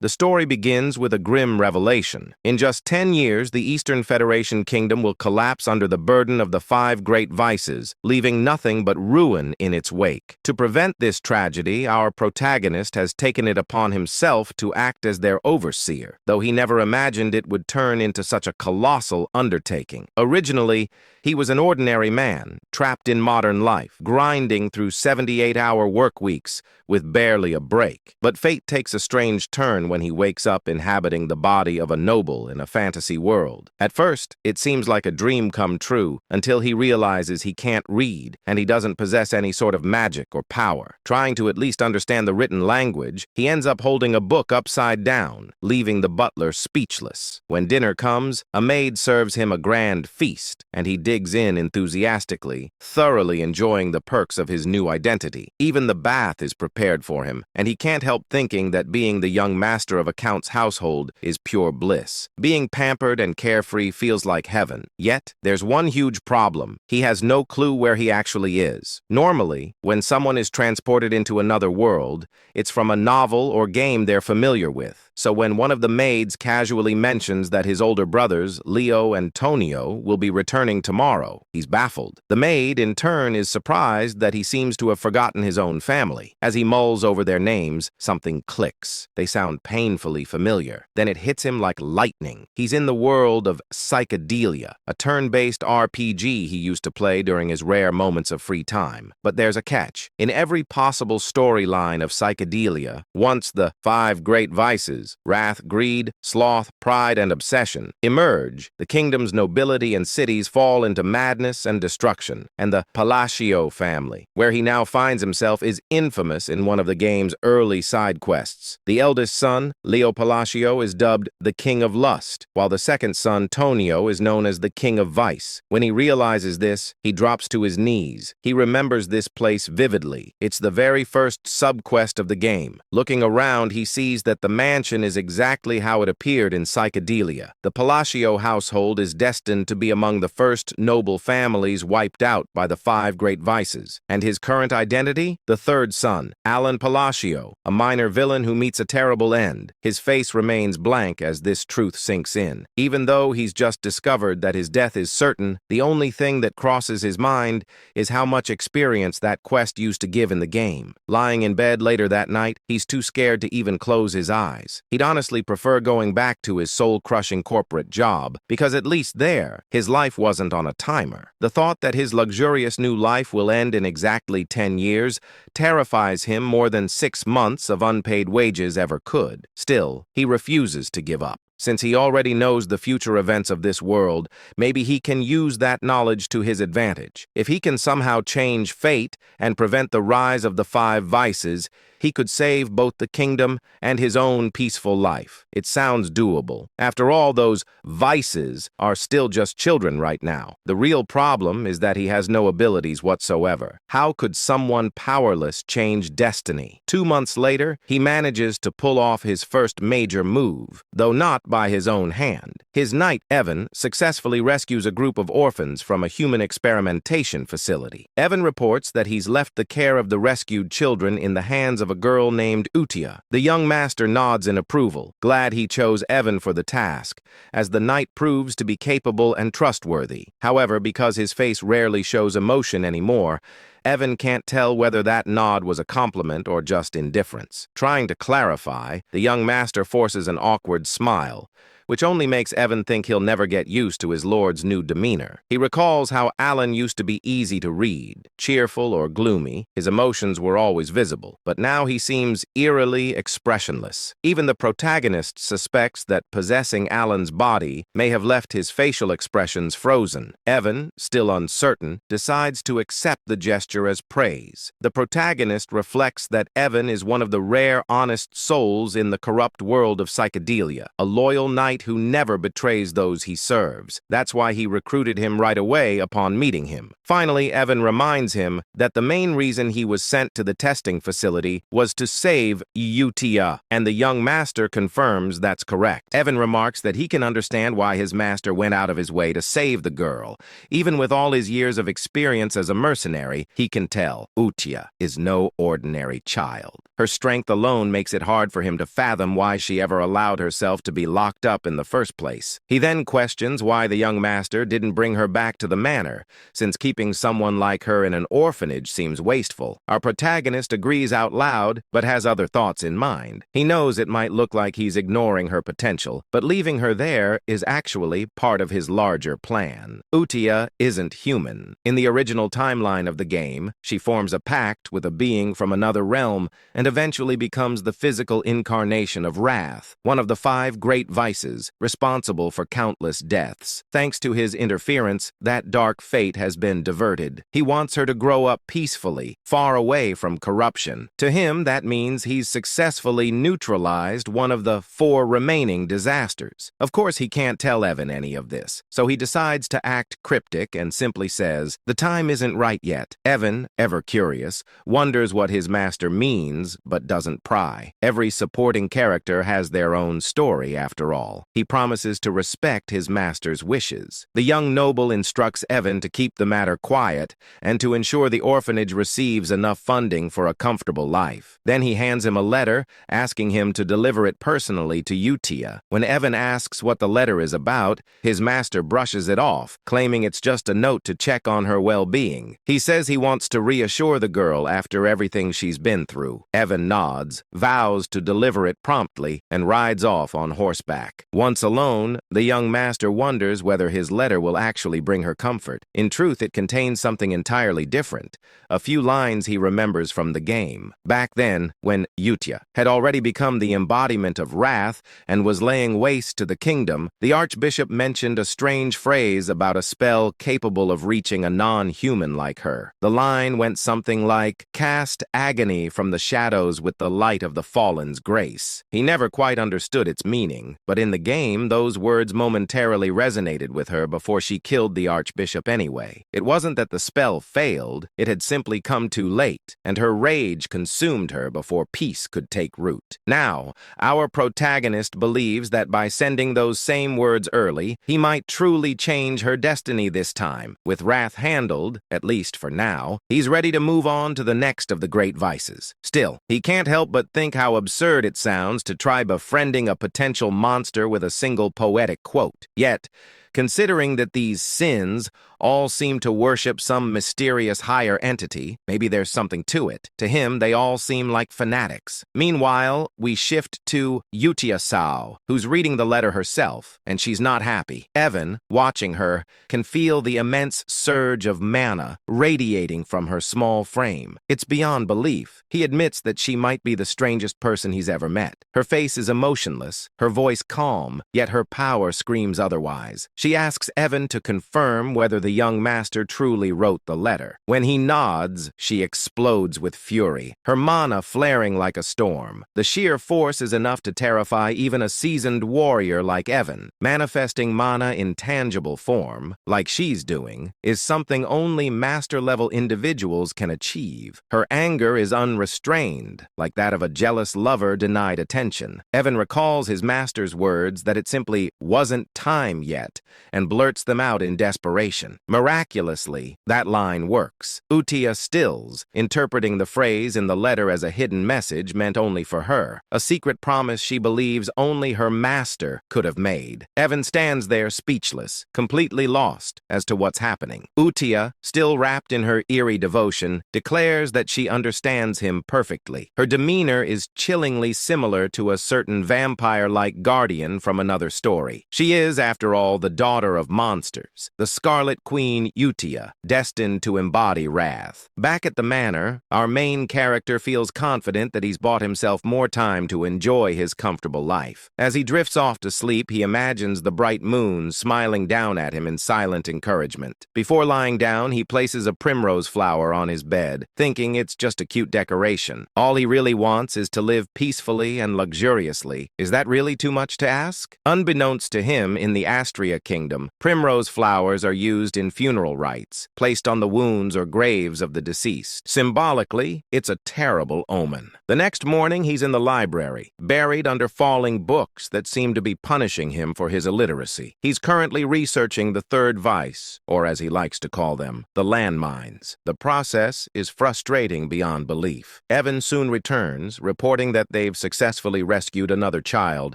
The story begins with a grim revelation. In just 10 years, the Eastern Federation Kingdom will collapse under the burden of the 5 great vices, leaving nothing but ruin in its wake. To prevent this tragedy, our protagonist has taken it upon himself to act as their overseer, though he never imagined it would turn into such a colossal undertaking. Originally, he was an ordinary man, trapped in modern life, grinding through 78-hour work weeks with barely a break. But fate takes a strange turn when he wakes up inhabiting the body of a noble in a fantasy world. At first, it seems like a dream come true until he realizes he can't read and he doesn't possess any sort of magic or power. Trying to at least understand the written language, he ends up holding a book upside down, leaving the butler speechless. When dinner comes, a maid serves him a grand feast, and he digs in enthusiastically, thoroughly enjoying the perks of his new identity. Even the bath is prepared for him, and he can't help thinking that being the young master of a count's household is pure bliss. Being pampered and carefree feels like heaven. Yet, there's one huge problem. He has no clue where he actually is. Normally, when someone is transported into another world, it's from a novel or game they're familiar with. So when one of the maids casually mentions that his older brothers, Leo and Tonio, will be returning tomorrow, he's baffled. The maid, in turn, is surprised that he seems to have forgotten his own family. As he mulls over their names, something clicks. They sound painfully familiar. Then it hits him like lightning. He's in the world of Psychedelia, a turn-based RPG he used to play during his rare moments of free time. But there's a catch. In every possible storyline of Psychedelia, once the 5 great vices, wrath, greed, sloth, pride, and obsession, emerge, the kingdom's nobility and cities fall into madness and destruction, and the Palacio family, where he now finds himself, is infamous in one of the game's early side quests. The eldest son, Leo Palacio, is dubbed the King of Lust, while the second son, Tonio, is known as the King of Vice. When he realizes this, he drops to his knees. He remembers this place vividly. It's the very first sub-quest of the game. Looking around, he sees that the mansion is exactly how it appeared in Psychedelia. The Palacio household is destined to be among the first noble families wiped out by the 5 great vices. And his current identity? The third son, Alan Palacio, a minor villain who meets a terrible end. His face remains blank as this truth sinks in. Even though he's just discovered that his death is certain, the only thing that crosses his mind is how much experience that quest used to give in the game. Lying in bed later that night, he's too scared to even close his eyes. He'd honestly prefer going back to his soul-crushing corporate job, because at least there, his life wasn't on a timer. The thought that his luxurious new life will end in exactly 10 years terrifies him more than 6 months of unpaid wages ever could. Still, he refuses to give up. Since he already knows the future events of this world, maybe he can use that knowledge to his advantage. If he can somehow change fate and prevent the rise of the 5 vices, he could save both the kingdom and his own peaceful life. It sounds doable. After all, those vices are still just children right now. The real problem is that he has no abilities whatsoever. How could someone powerless change destiny? 2 months later, he manages to pull off his first major move, though not by his own hand. His knight, Evan, successfully rescues a group of orphans from a human experimentation facility. Evan reports that he's left the care of the rescued children in the hands of a girl named Utia. The young master nods in approval, glad he chose Evan for the task, as the knight proves to be capable and trustworthy. However, because his face rarely shows emotion anymore, Evan can't tell whether that nod was a compliment or just indifference. Trying to clarify, the young master forces an awkward smile, which only makes Evan think he'll never get used to his lord's new demeanor. He recalls how Alan used to be easy to read, cheerful or gloomy. His emotions were always visible, but now he seems eerily expressionless. Even the protagonist suspects that possessing Alan's body may have left his facial expressions frozen. Evan, still uncertain, decides to accept the gesture as praise. The protagonist reflects that Evan is one of the rare honest souls in the corrupt world of Psychedelia, a loyal knight who never betrays those he serves. That's why he recruited him right away upon meeting him. Finally, Evan reminds him that the main reason he was sent to the testing facility was to save Utia, and the young master confirms that's correct. Evan remarks that he can understand why his master went out of his way to save the girl. Even with all his years of experience as a mercenary, he can tell Utia is no ordinary child. Her strength alone makes it hard for him to fathom why she ever allowed herself to be locked up in the first place. He then questions why the young master didn't bring her back to the manor, since keeping someone like her in an orphanage seems wasteful. Our protagonist agrees out loud, but has other thoughts in mind. He knows it might look like he's ignoring her potential, but leaving her there is actually part of his larger plan. Utia isn't human. In the original timeline of the game, she forms a pact with a being from another realm and eventually becomes the physical incarnation of wrath, one of the 5 great vices responsible for countless deaths. Thanks to his interference, that dark fate has been diverted. He wants her to grow up peacefully, far away from corruption. To him, that means he's successfully neutralized one of the 4 remaining disasters. Of course, he can't tell Evan any of this, so he decides to act cryptic and simply says, "The time isn't right yet." Evan, ever curious, wonders what his master means, but doesn't pry. Every supporting character has their own story, after all. He promises to respect his master's wishes. The young noble instructs Evan to keep the matter quiet and to ensure the orphanage receives enough funding for a comfortable life. Then he hands him a letter, asking him to deliver it personally to Utia. When Evan asks what the letter is about, his master brushes it off, claiming it's just a note to check on her well-being. He says he wants to reassure the girl after everything she's been through. Evan nods, vows to deliver it promptly, and rides off on horseback. Once alone, the young master wonders whether his letter will actually bring her comfort. In truth, it contains something entirely different, a few lines he remembers from the game. Back then, when Utia had already become the embodiment of wrath and was laying waste to the kingdom, the archbishop mentioned a strange phrase about a spell capable of reaching a non-human like her. The line went something like, "Cast agony from the shadows with the light of the fallen's grace." He never quite understood its meaning, but in the game, those words momentarily resonated with her before she killed the archbishop anyway. It wasn't that the spell failed, it had simply come too late, and her rage consumed her before peace could take root. Now, our protagonist believes that by sending those same words early, he might truly change her destiny this time. With wrath handled, at least for now, he's ready to move on to the next of the great vices. Still, he can't help but think how absurd it sounds to try befriending a potential monster with a single poetic quote. Yet, considering that these sins all seem to worship some mysterious higher entity, maybe there's something to it. To him, they all seem like fanatics. Meanwhile, we shift to Utia Sao, who's reading the letter herself, and she's not happy. Evan, watching her, can feel the immense surge of mana radiating from her small frame. It's beyond belief. He admits that she might be the strangest person he's ever met. Her face is emotionless, her voice calm, yet her power screams otherwise. She asks Evan to confirm whether the young master truly wrote the letter. When he nods, she explodes with fury, her mana flaring like a storm. The sheer force is enough to terrify even a seasoned warrior like Evan. Manifesting mana in tangible form, like she's doing, is something only master-level individuals can achieve. Her anger is unrestrained, like that of a jealous lover denied attention. Evan recalls his master's words that it simply wasn't time yet, and blurts them out in desperation. Miraculously, that line works. Utia stills, interpreting the phrase in the letter as a hidden message meant only for her, a secret promise she believes only her master could have made. Evan stands there speechless, completely lost as to what's happening. Utia, still wrapped in her eerie devotion, declares that she understands him perfectly. Her demeanor is chillingly similar to a certain vampire-like guardian from another story. She is, after all, the daughter of monsters, the Scarlet Queen Utia, destined to embody wrath. Back at the manor, our main character feels confident that he's bought himself more time to enjoy his comfortable life. As he drifts off to sleep, he imagines the bright moon smiling down at him in silent encouragement. Before lying down, he places a primrose flower on his bed, thinking it's just a cute decoration. All he really wants is to live peacefully and luxuriously. Is that really too much to ask? Unbeknownst to him, in the Astria kingdom, primrose flowers are used in funeral rites, placed on the wounds or graves of the deceased. Symbolically, it's a terrible omen. The next morning, he's in the library, buried under falling books that seem to be punishing him for his illiteracy. He's currently researching the third vice, or as he likes to call them, the landmines. The process is frustrating beyond belief. Evan soon returns, reporting that they've successfully rescued another child,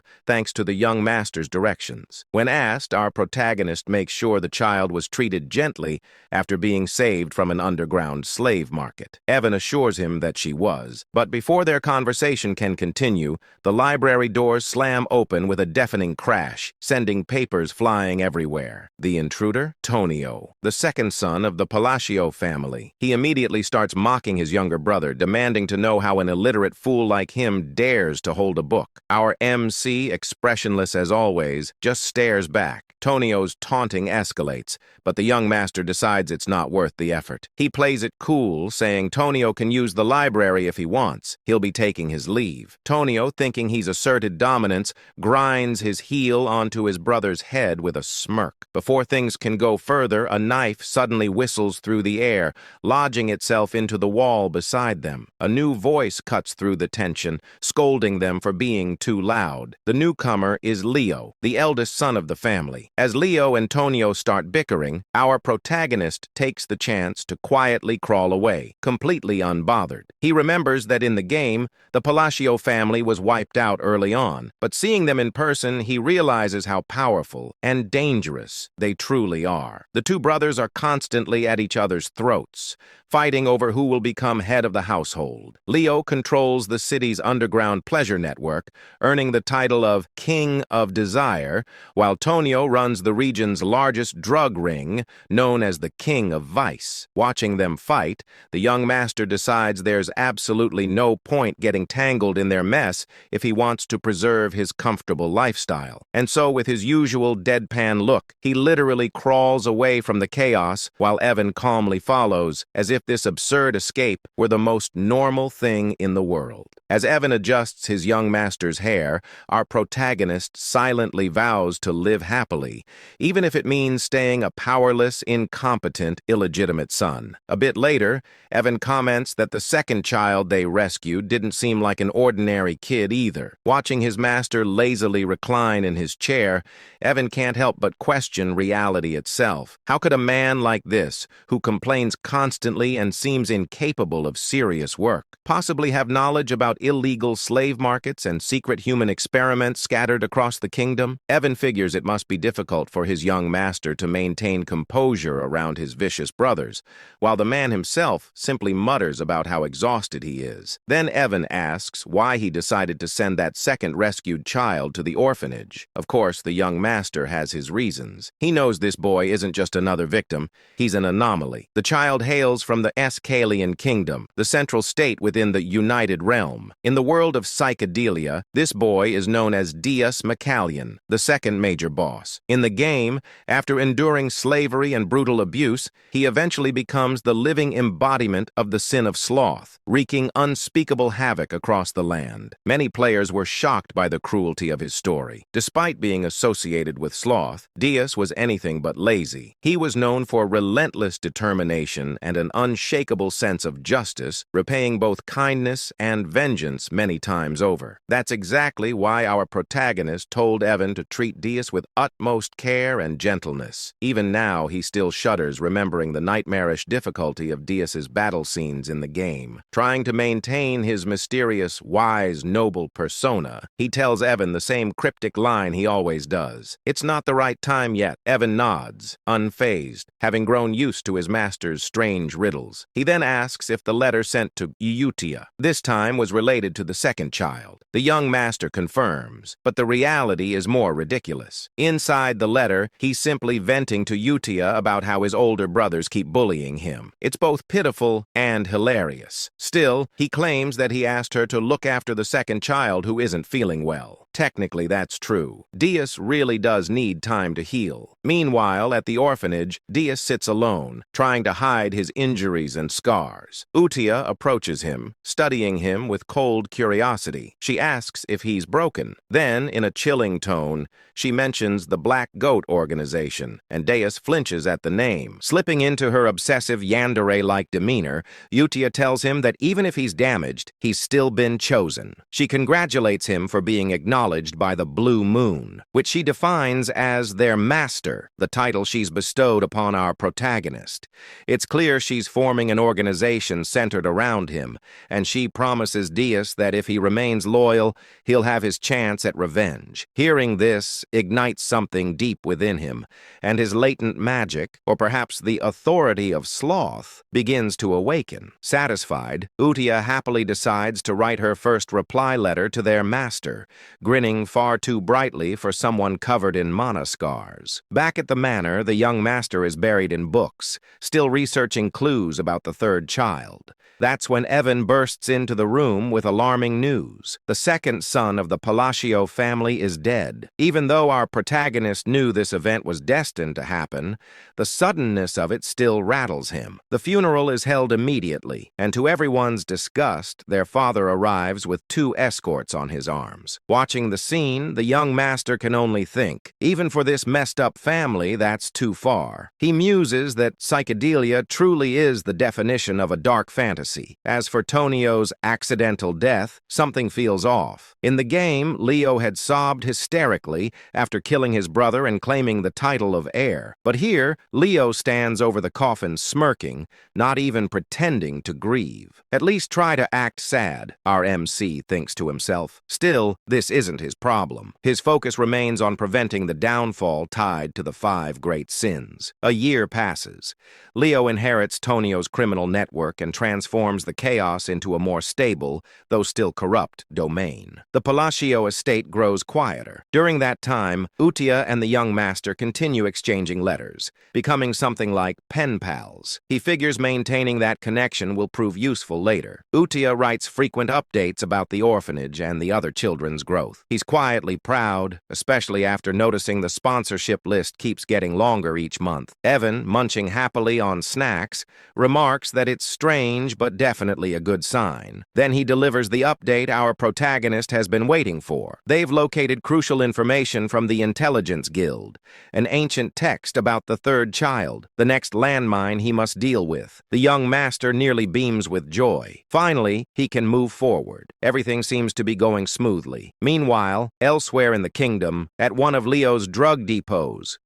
thanks to the young master's directions. When asked, our protagonist makes sure the child was treated gently after being saved from an underground slave market. Evan assures him that she was, but before their conversation can continue, the library doors slam open with a deafening crash, sending papers flying everywhere. The intruder? Tonio, the second son of the Palacio family. He immediately starts mocking his younger brother, demanding to know how an illiterate fool like him dares to hold a book. Our MC, expressionless as always, just stares back. Tonio's taunting escalates, but the young master decides it's not worth the effort. He plays it cool, saying Tonio can use the library if he wants. He'll be taking his leave. Tonio, thinking he's asserted dominance, grinds his heel onto his brother's head with a smirk. Before things can go further, a knife suddenly whistles through the air, lodging itself into the wall beside them. A new voice cuts through the tension, scolding them for being too loud. The newcomer is Leo, the eldest son of the family. As Leo and Tonio start bickering, our protagonist takes the chance to quietly crawl away, completely unbothered. He remembers that in the game, the Palacio family was wiped out early on, but seeing them in person, he realizes how powerful and dangerous they truly are. The two brothers are constantly at each other's throats, fighting over who will become head of the household. Leo controls the city's underground pleasure network, earning the title of King of Desire, while Tonio runs the region's largest drug ring, known as the King of Vice. Watching them fight, the young master decides there's absolutely no point getting tangled in their mess if he wants to preserve his comfortable lifestyle. And so, with his usual deadpan look, he literally crawls away from the chaos while Evan calmly follows, as if this absurd escape were the most normal thing in the world. As Evan adjusts his young master's hair, our protagonist silently vows to live happily, even if it means staying a powerless, incompetent, illegitimate son. A bit later, Evan comments that the second child they rescued didn't seem like an ordinary kid either. Watching his master lazily recline in his chair, Evan can't help but question reality itself. How could a man like this, who complains constantly and seems incapable of serious work, possibly have knowledge about illegal slave markets and secret human experiments scattered across the kingdom? Evan figures it must be difficult for his young master to maintain composure around his vicious brothers, while the man himself simply mutters about how exhausted he is. Then Evan asks why he decided to send that second rescued child to the orphanage. Of course, the young master has his reasons. He knows this boy isn't just another victim, he's an anomaly. The child hails from the Escalian kingdom, the central state within the United Realm. In the world of psychedelia, this boy is known as Deus Macallion, the second major boss. In the game, after enduring slavery and brutal abuse, he eventually becomes the living embodiment of the sin of sloth, wreaking unspeakable havoc across the land. Many players were shocked by the cruelty of his story. Despite being associated with sloth, Deus was anything but lazy. He was known for relentless determination and an unshakable sense of justice, repaying both kindness and vengeance many times over. That's exactly why our protagonist told Evan to treat Deus with utmost care and gentleness. Even now, he still shudders remembering the nightmarish difficulty of Deus's battle scenes in the game. Trying to maintain his mysterious, wise, noble persona, he tells Evan the same cryptic line he always does. It's not the right time yet. Evan nods, unfazed, having grown used to his master's strange riddles. He then asks if the letter sent to Eutia this time was related to the second child. The young master confirms, but the reality is more ridiculous. Inside the letter, he's simply venting to Eutia about how his older brothers keep bullying him. It's both pitiful and hilarious. Still, he claims that he asked her to look after the second child who isn't feeling well. Technically, that's true. Deus really does need time to heal. Meanwhile, at the orphanage, Deus sits alone, trying to hide his injuries and scars. Utia approaches him, studying him with cold curiosity. She asks if he's broken. Then, in a chilling tone, she mentions the Black Goat organization, and Deus flinches at the name. Slipping into her obsessive yandere-like demeanor, Utia tells him that even if he's damaged, he's still been chosen. She congratulates him for being acknowledged by the Blue Moon, which she defines as their master, the title she's bestowed upon our protagonist. It's clear she's forming an organization centered around him, and she promises Deus that if he remains loyal, he'll have his chance at revenge. Hearing this ignites something deep within him, and his latent magic, or perhaps the authority of sloth, begins to awaken. Satisfied, Utia happily decides to write her first reply letter to their master, grinning far too brightly for someone covered in mana scars. Back at the manor, the young master is buried in books, still researching clues about the third child. That's when Evan bursts into the room with alarming news. The second son of the Palacio family is dead. Even though our protagonist knew this event was destined to happen, the suddenness of it still rattles him. The funeral is held immediately, and to everyone's disgust, their father arrives with 2 escorts on his arms. Watching the scene, the young master can only think, even for this messed-up family, that's too far. He muses that psychedelia truly is the definition of a dark fantasy. As for Tonio's accidental death, something feels off. In the game, Leo had sobbed hysterically after killing his brother and claiming the title of heir. But here, Leo stands over the coffin smirking, not even pretending to grieve. At least try to act sad, our MC thinks to himself. Still, this isn't his problem. His focus remains on preventing the downfall tied to the 5 great sins. A year passes. Leo inherits Tonio's criminal network and transforms the chaos into a more stable, though still corrupt, domain. The Palacio estate grows quieter. During that time, Utia and the young master continue exchanging letters, becoming something like pen pals. He figures maintaining that connection will prove useful later. Utia writes frequent updates about the orphanage and the other children's growth. He's quietly proud, especially after noticing the sponsorship list keeps getting longer each month. Evan, munching happily on snacks, remarks that it's strange but definitely a good sign. Then he delivers the update our protagonist has been waiting for. They've located crucial information from the Intelligence Guild, an ancient text about the third child, the next landmine he must deal with. The young master nearly beams with joy. Finally, he can move forward. Everything seems to be going smoothly. Meanwhile, elsewhere in the kingdom, at one of Leo's drug depots,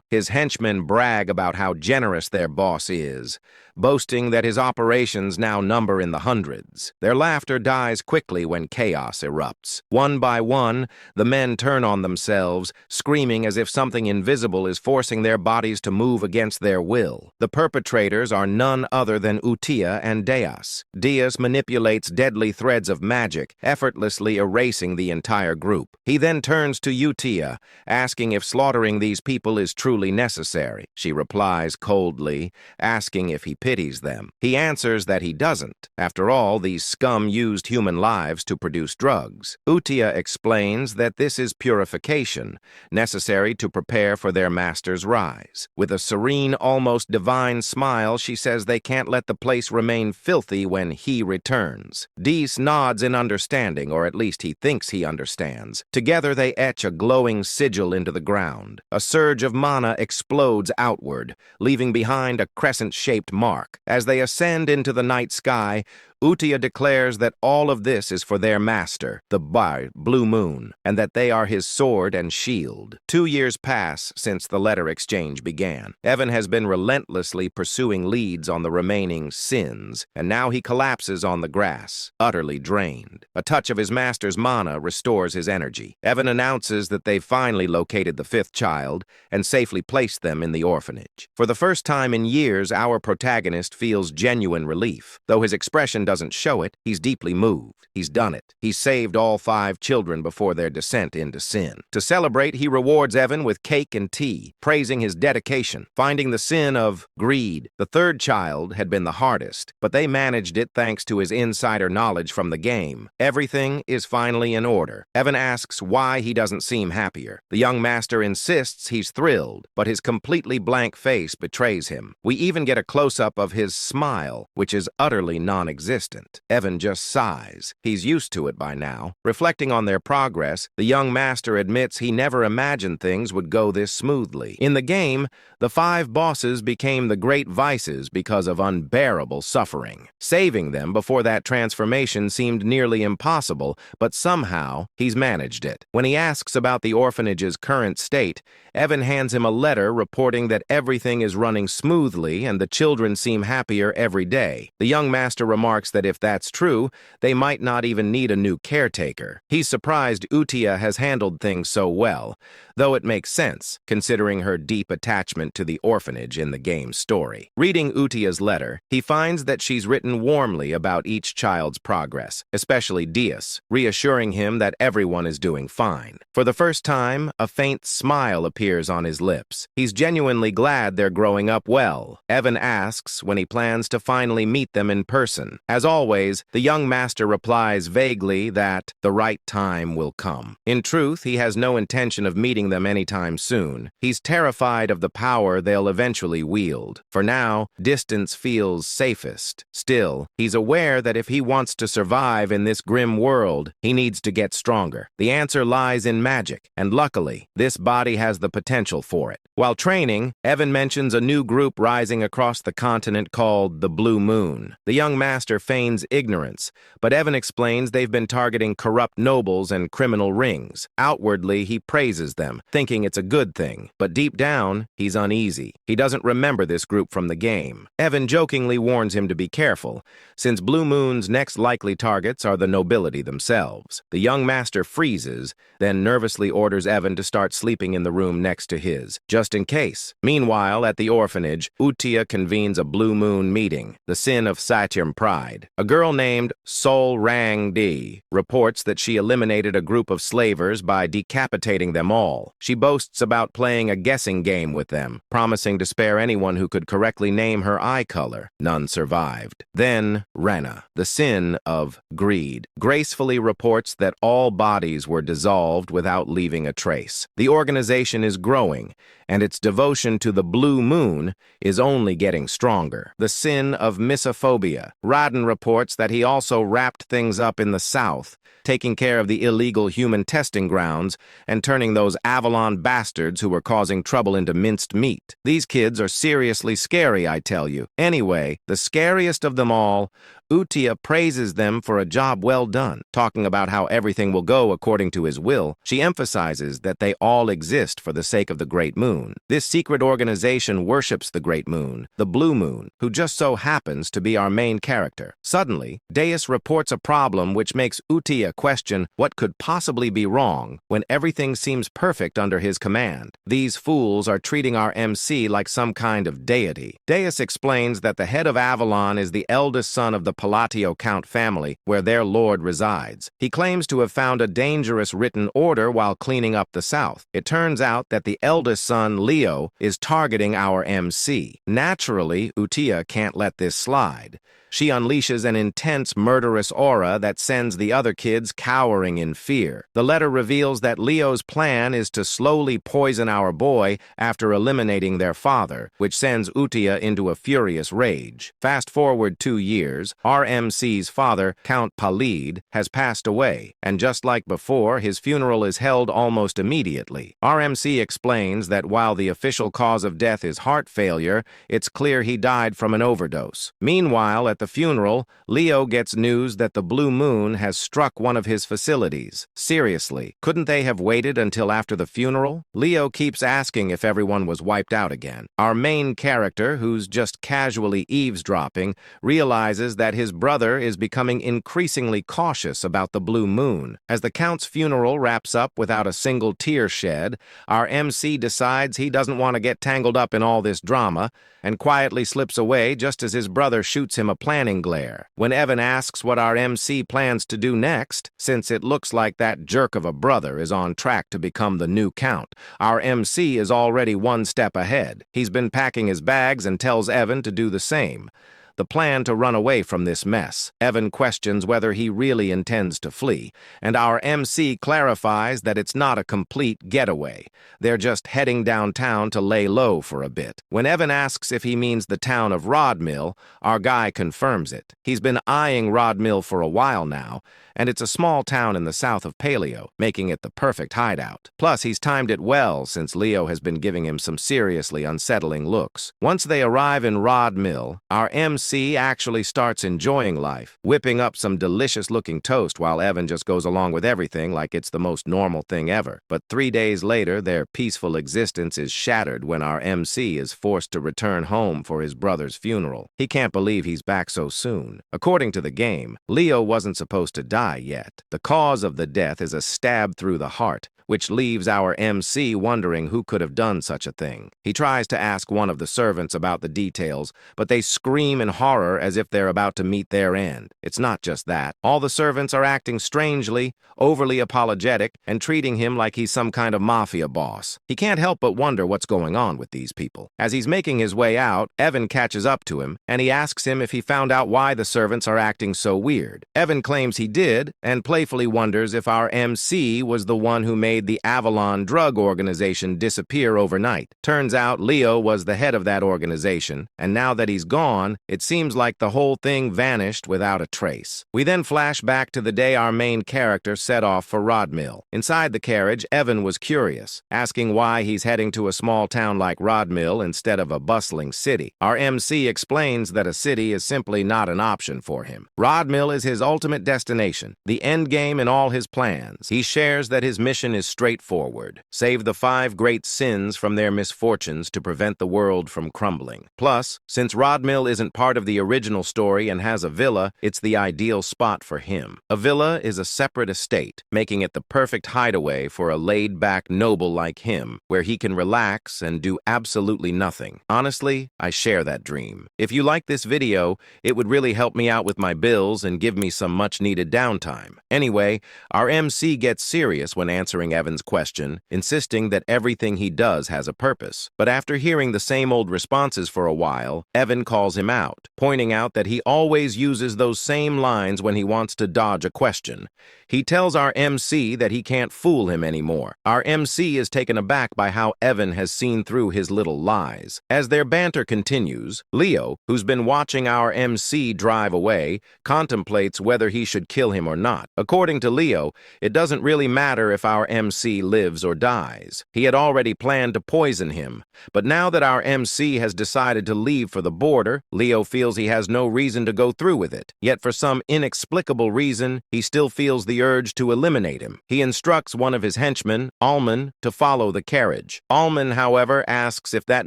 his henchmen brag about how generous their boss is, boasting that his operations now number in the hundreds. Their laughter dies quickly when chaos erupts. One by one, the men turn on themselves, screaming as if something invisible is forcing their bodies to move against their will. The perpetrators are none other than Utia and Deus. Deus manipulates deadly threads of magic, effortlessly erasing the entire group. He then turns to Utia, asking if slaughtering these people is truly necessary. She replies coldly, asking if he pities them. He answers that he doesn't. After all, these scum used human lives to produce drugs. Utia explains that this is purification, necessary to prepare for their master's rise. With a serene, almost divine smile, she says they can't let the place remain filthy when he returns. Dees nods in understanding, or at least he thinks he understands. Together they etch a glowing sigil into the ground. A surge of mana explodes outward, leaving behind a crescent-shaped mark. As they ascend into the night sky, Utia declares that all of this is for their master, the Blue Moon, and that they are his sword and shield. 2 years pass since the letter exchange began. Evan has been relentlessly pursuing leads on the remaining sins, and now he collapses on the grass, utterly drained. A touch of his master's mana restores his energy. Evan announces that they've finally located the 5th child and safely placed them in the orphanage. For the first time in years, our protagonist feels genuine relief. Though his expression doesn't show it, he's deeply moved. He's done it. He's saved all 5 children before their descent into sin. To celebrate, he rewards Evan with cake and tea, praising his dedication, finding the sin of greed. The 3rd child had been the hardest, but they managed it thanks to his insider knowledge from the game. Everything is finally in order. Evan asks why he doesn't seem happier. The young master insists he's thrilled, but his completely blank face betrays him. We even get a close-up of his smile, which is utterly non-existent. non-existent. Evan just sighs. He's used to it by now. Reflecting on their progress, the young master admits he never imagined things would go this smoothly. In the game, the 5 bosses became the great vices because of unbearable suffering. Saving them before that transformation seemed nearly impossible, but somehow he's managed it. When he asks about the orphanage's current state, Evan hands him a letter reporting that everything is running smoothly and the children seem happier every day. The young master remarks that if that's true, they might not even need a new caretaker. He's surprised Utia has handled things so well, though it makes sense, considering her deep attachment to the orphanage in the game's story. Reading Utia's letter, he finds that she's written warmly about each child's progress, especially Dias, reassuring him that everyone is doing fine. For the first time, a faint smile appears on his lips. He's genuinely glad they're growing up well. Evan asks when he plans to finally meet them in person. As always, the young master replies vaguely that the right time will come. In truth, he has no intention of meeting them anytime soon. He's terrified of the power they'll eventually wield. For now, distance feels safest. Still, he's aware that if he wants to survive in this grim world, he needs to get stronger. The answer lies in magic, and luckily, this body has the potential for it. While training, Evan mentions a new group rising across the continent called the Blue Moon. The young master feigns ignorance, but Evan explains they've been targeting corrupt nobles and criminal rings. Outwardly, he praises them, thinking it's a good thing, but deep down, he's uneasy. He doesn't remember this group from the game. Evan jokingly warns him to be careful, since Blue Moon's next likely targets are the nobility themselves. The young master freezes, then nervously orders Evan to start sleeping in the room next to his, just in case. Meanwhile, at the orphanage, Utia convenes a Blue Moon meeting, the sin of Satyam pride. A girl named Sol Rang Di reports that she eliminated a group of slavers by decapitating them all. She boasts about playing a guessing game with them, promising to spare anyone who could correctly name her eye color. None survived. Then, Rena, the sin of greed, gracefully reports that all bodies were dissolved without leaving a trace. The organization is growing, and its devotion to the Blue Moon is only getting stronger. The sin of misophobia. Radin reports that he also wrapped things up in the south, taking care of the illegal human testing grounds and turning those Avalon bastards who were causing trouble into minced meat. These kids are seriously scary, I tell you. Anyway, the scariest of them all, Utia praises them for a job well done. Talking about how everything will go according to his will, she emphasizes that they all exist for the sake of the Great Moon. This secret organization worships the Great Moon, the Blue Moon, who just so happens to be our main character. Suddenly, Deus reports a problem which makes Utia question what could possibly be wrong when everything seems perfect under his command. These fools are treating our MC like some kind of deity. Deus explains that the head of Avalon is the eldest son of the Palatio Count family, where their lord resides. He claims to have found a dangerous written order while cleaning up the south. It turns out that the eldest son, Leo, is targeting our MC. Naturally, Utia can't let this slide. She unleashes an intense, murderous aura that sends the other kids cowering in fear. The letter reveals that Leo's plan is to slowly poison our boy after eliminating their father, which sends Utia into a furious rage. Fast forward 2 years, RMC's father, Count Palid, has passed away, and just like before, his funeral is held almost immediately. RMC explains that while the official cause of death is heart failure, it's clear he died from an overdose. Meanwhile, at the funeral, Leo gets news that the Blue Moon has struck one of his facilities. Seriously, couldn't they have waited until after the funeral? Leo keeps asking if everyone was wiped out again. Our main character, who's just casually eavesdropping, realizes that his brother is becoming increasingly cautious about the Blue Moon. As the Count's funeral wraps up without a single tear shed, our MC decides he doesn't want to get tangled up in all this drama and quietly slips away just as his brother shoots him a planning glare. When Evan asks what our MC plans to do next, since it looks like that jerk of a brother is on track to become the new Count, our MC is already one step ahead. He's been packing his bags and tells Evan to do the same. the plan to run away from this mess. Evan questions whether he really intends to flee, and our MC clarifies that it's not a complete getaway. They're just heading downtown to lay low for a bit. When Evan asks if he means the town of Rodmill, our guy confirms it. He's been eyeing Rodmill for a while now, and it's a small town in the south of Paleo, making it the perfect hideout. Plus, he's timed it well since Leo has been giving him some seriously unsettling looks. Once they arrive in Rodmill, our MC actually starts enjoying life, whipping up some delicious-looking toast while Evan just goes along with everything like it's the most normal thing ever. But 3 days later, their peaceful existence is shattered when our MC is forced to return home for his brother's funeral. He can't believe he's back so soon. According to the game, Leo wasn't supposed to die yet. The cause of the death is a stab through the heart, which leaves our MC wondering who could have done such a thing. He tries to ask one of the servants about the details, but they scream in horror as if they're about to meet their end. It's not just that. All the servants are acting strangely, overly apologetic, and treating him like he's some kind of mafia boss. He can't help but wonder what's going on with these people. As he's making his way out, Evan catches up to him, and he asks him if he found out why the servants are acting so weird. Evan claims he did, and playfully wonders if our MC was the one who made the Avalon drug organization disappear overnight. Turns out Leo was the head of that organization, and now that he's gone, it seems like the whole thing vanished without a trace. We then flash back to the day our main character set off for Rodmill. Inside the carriage, Evan was curious, asking why he's heading to a small town like Rodmill instead of a bustling city. Our MC explains that a city is simply not an option for him. Rodmill is his ultimate destination, the end game in all his plans. He shares that his mission is straightforward: save the 5 great sins from their misfortunes to prevent the world from crumbling. Plus, since Rodmill isn't part of the original story and has a villa, it's the ideal spot for him. A villa is a separate estate, making it the perfect hideaway for a laid-back noble like him, where he can relax and do absolutely nothing. Honestly, I share that dream. If you like this video, it would really help me out with my bills and give me some much-needed downtime. Anyway, our MC gets serious when answering Evan's question, insisting that everything he does has a purpose. But after hearing the same old responses for a while, Evan calls him out, pointing out that he always uses those same lines when he wants to dodge a question. He tells our MC that he can't fool him anymore. Our MC is taken aback by how Evan has seen through his little lies. As their banter continues, Leo, who's been watching our MC drive away, contemplates whether he should kill him or not. According to Leo, it doesn't really matter if our MC lives or dies. He had already planned to poison him, but now that our MC has decided to leave for the border, Leo feels he has no reason to go through with it. Yet for some inexplicable reason, he still feels the urge to eliminate him. He instructs one of his henchmen, Alman, to follow the carriage. Alman, however, asks if that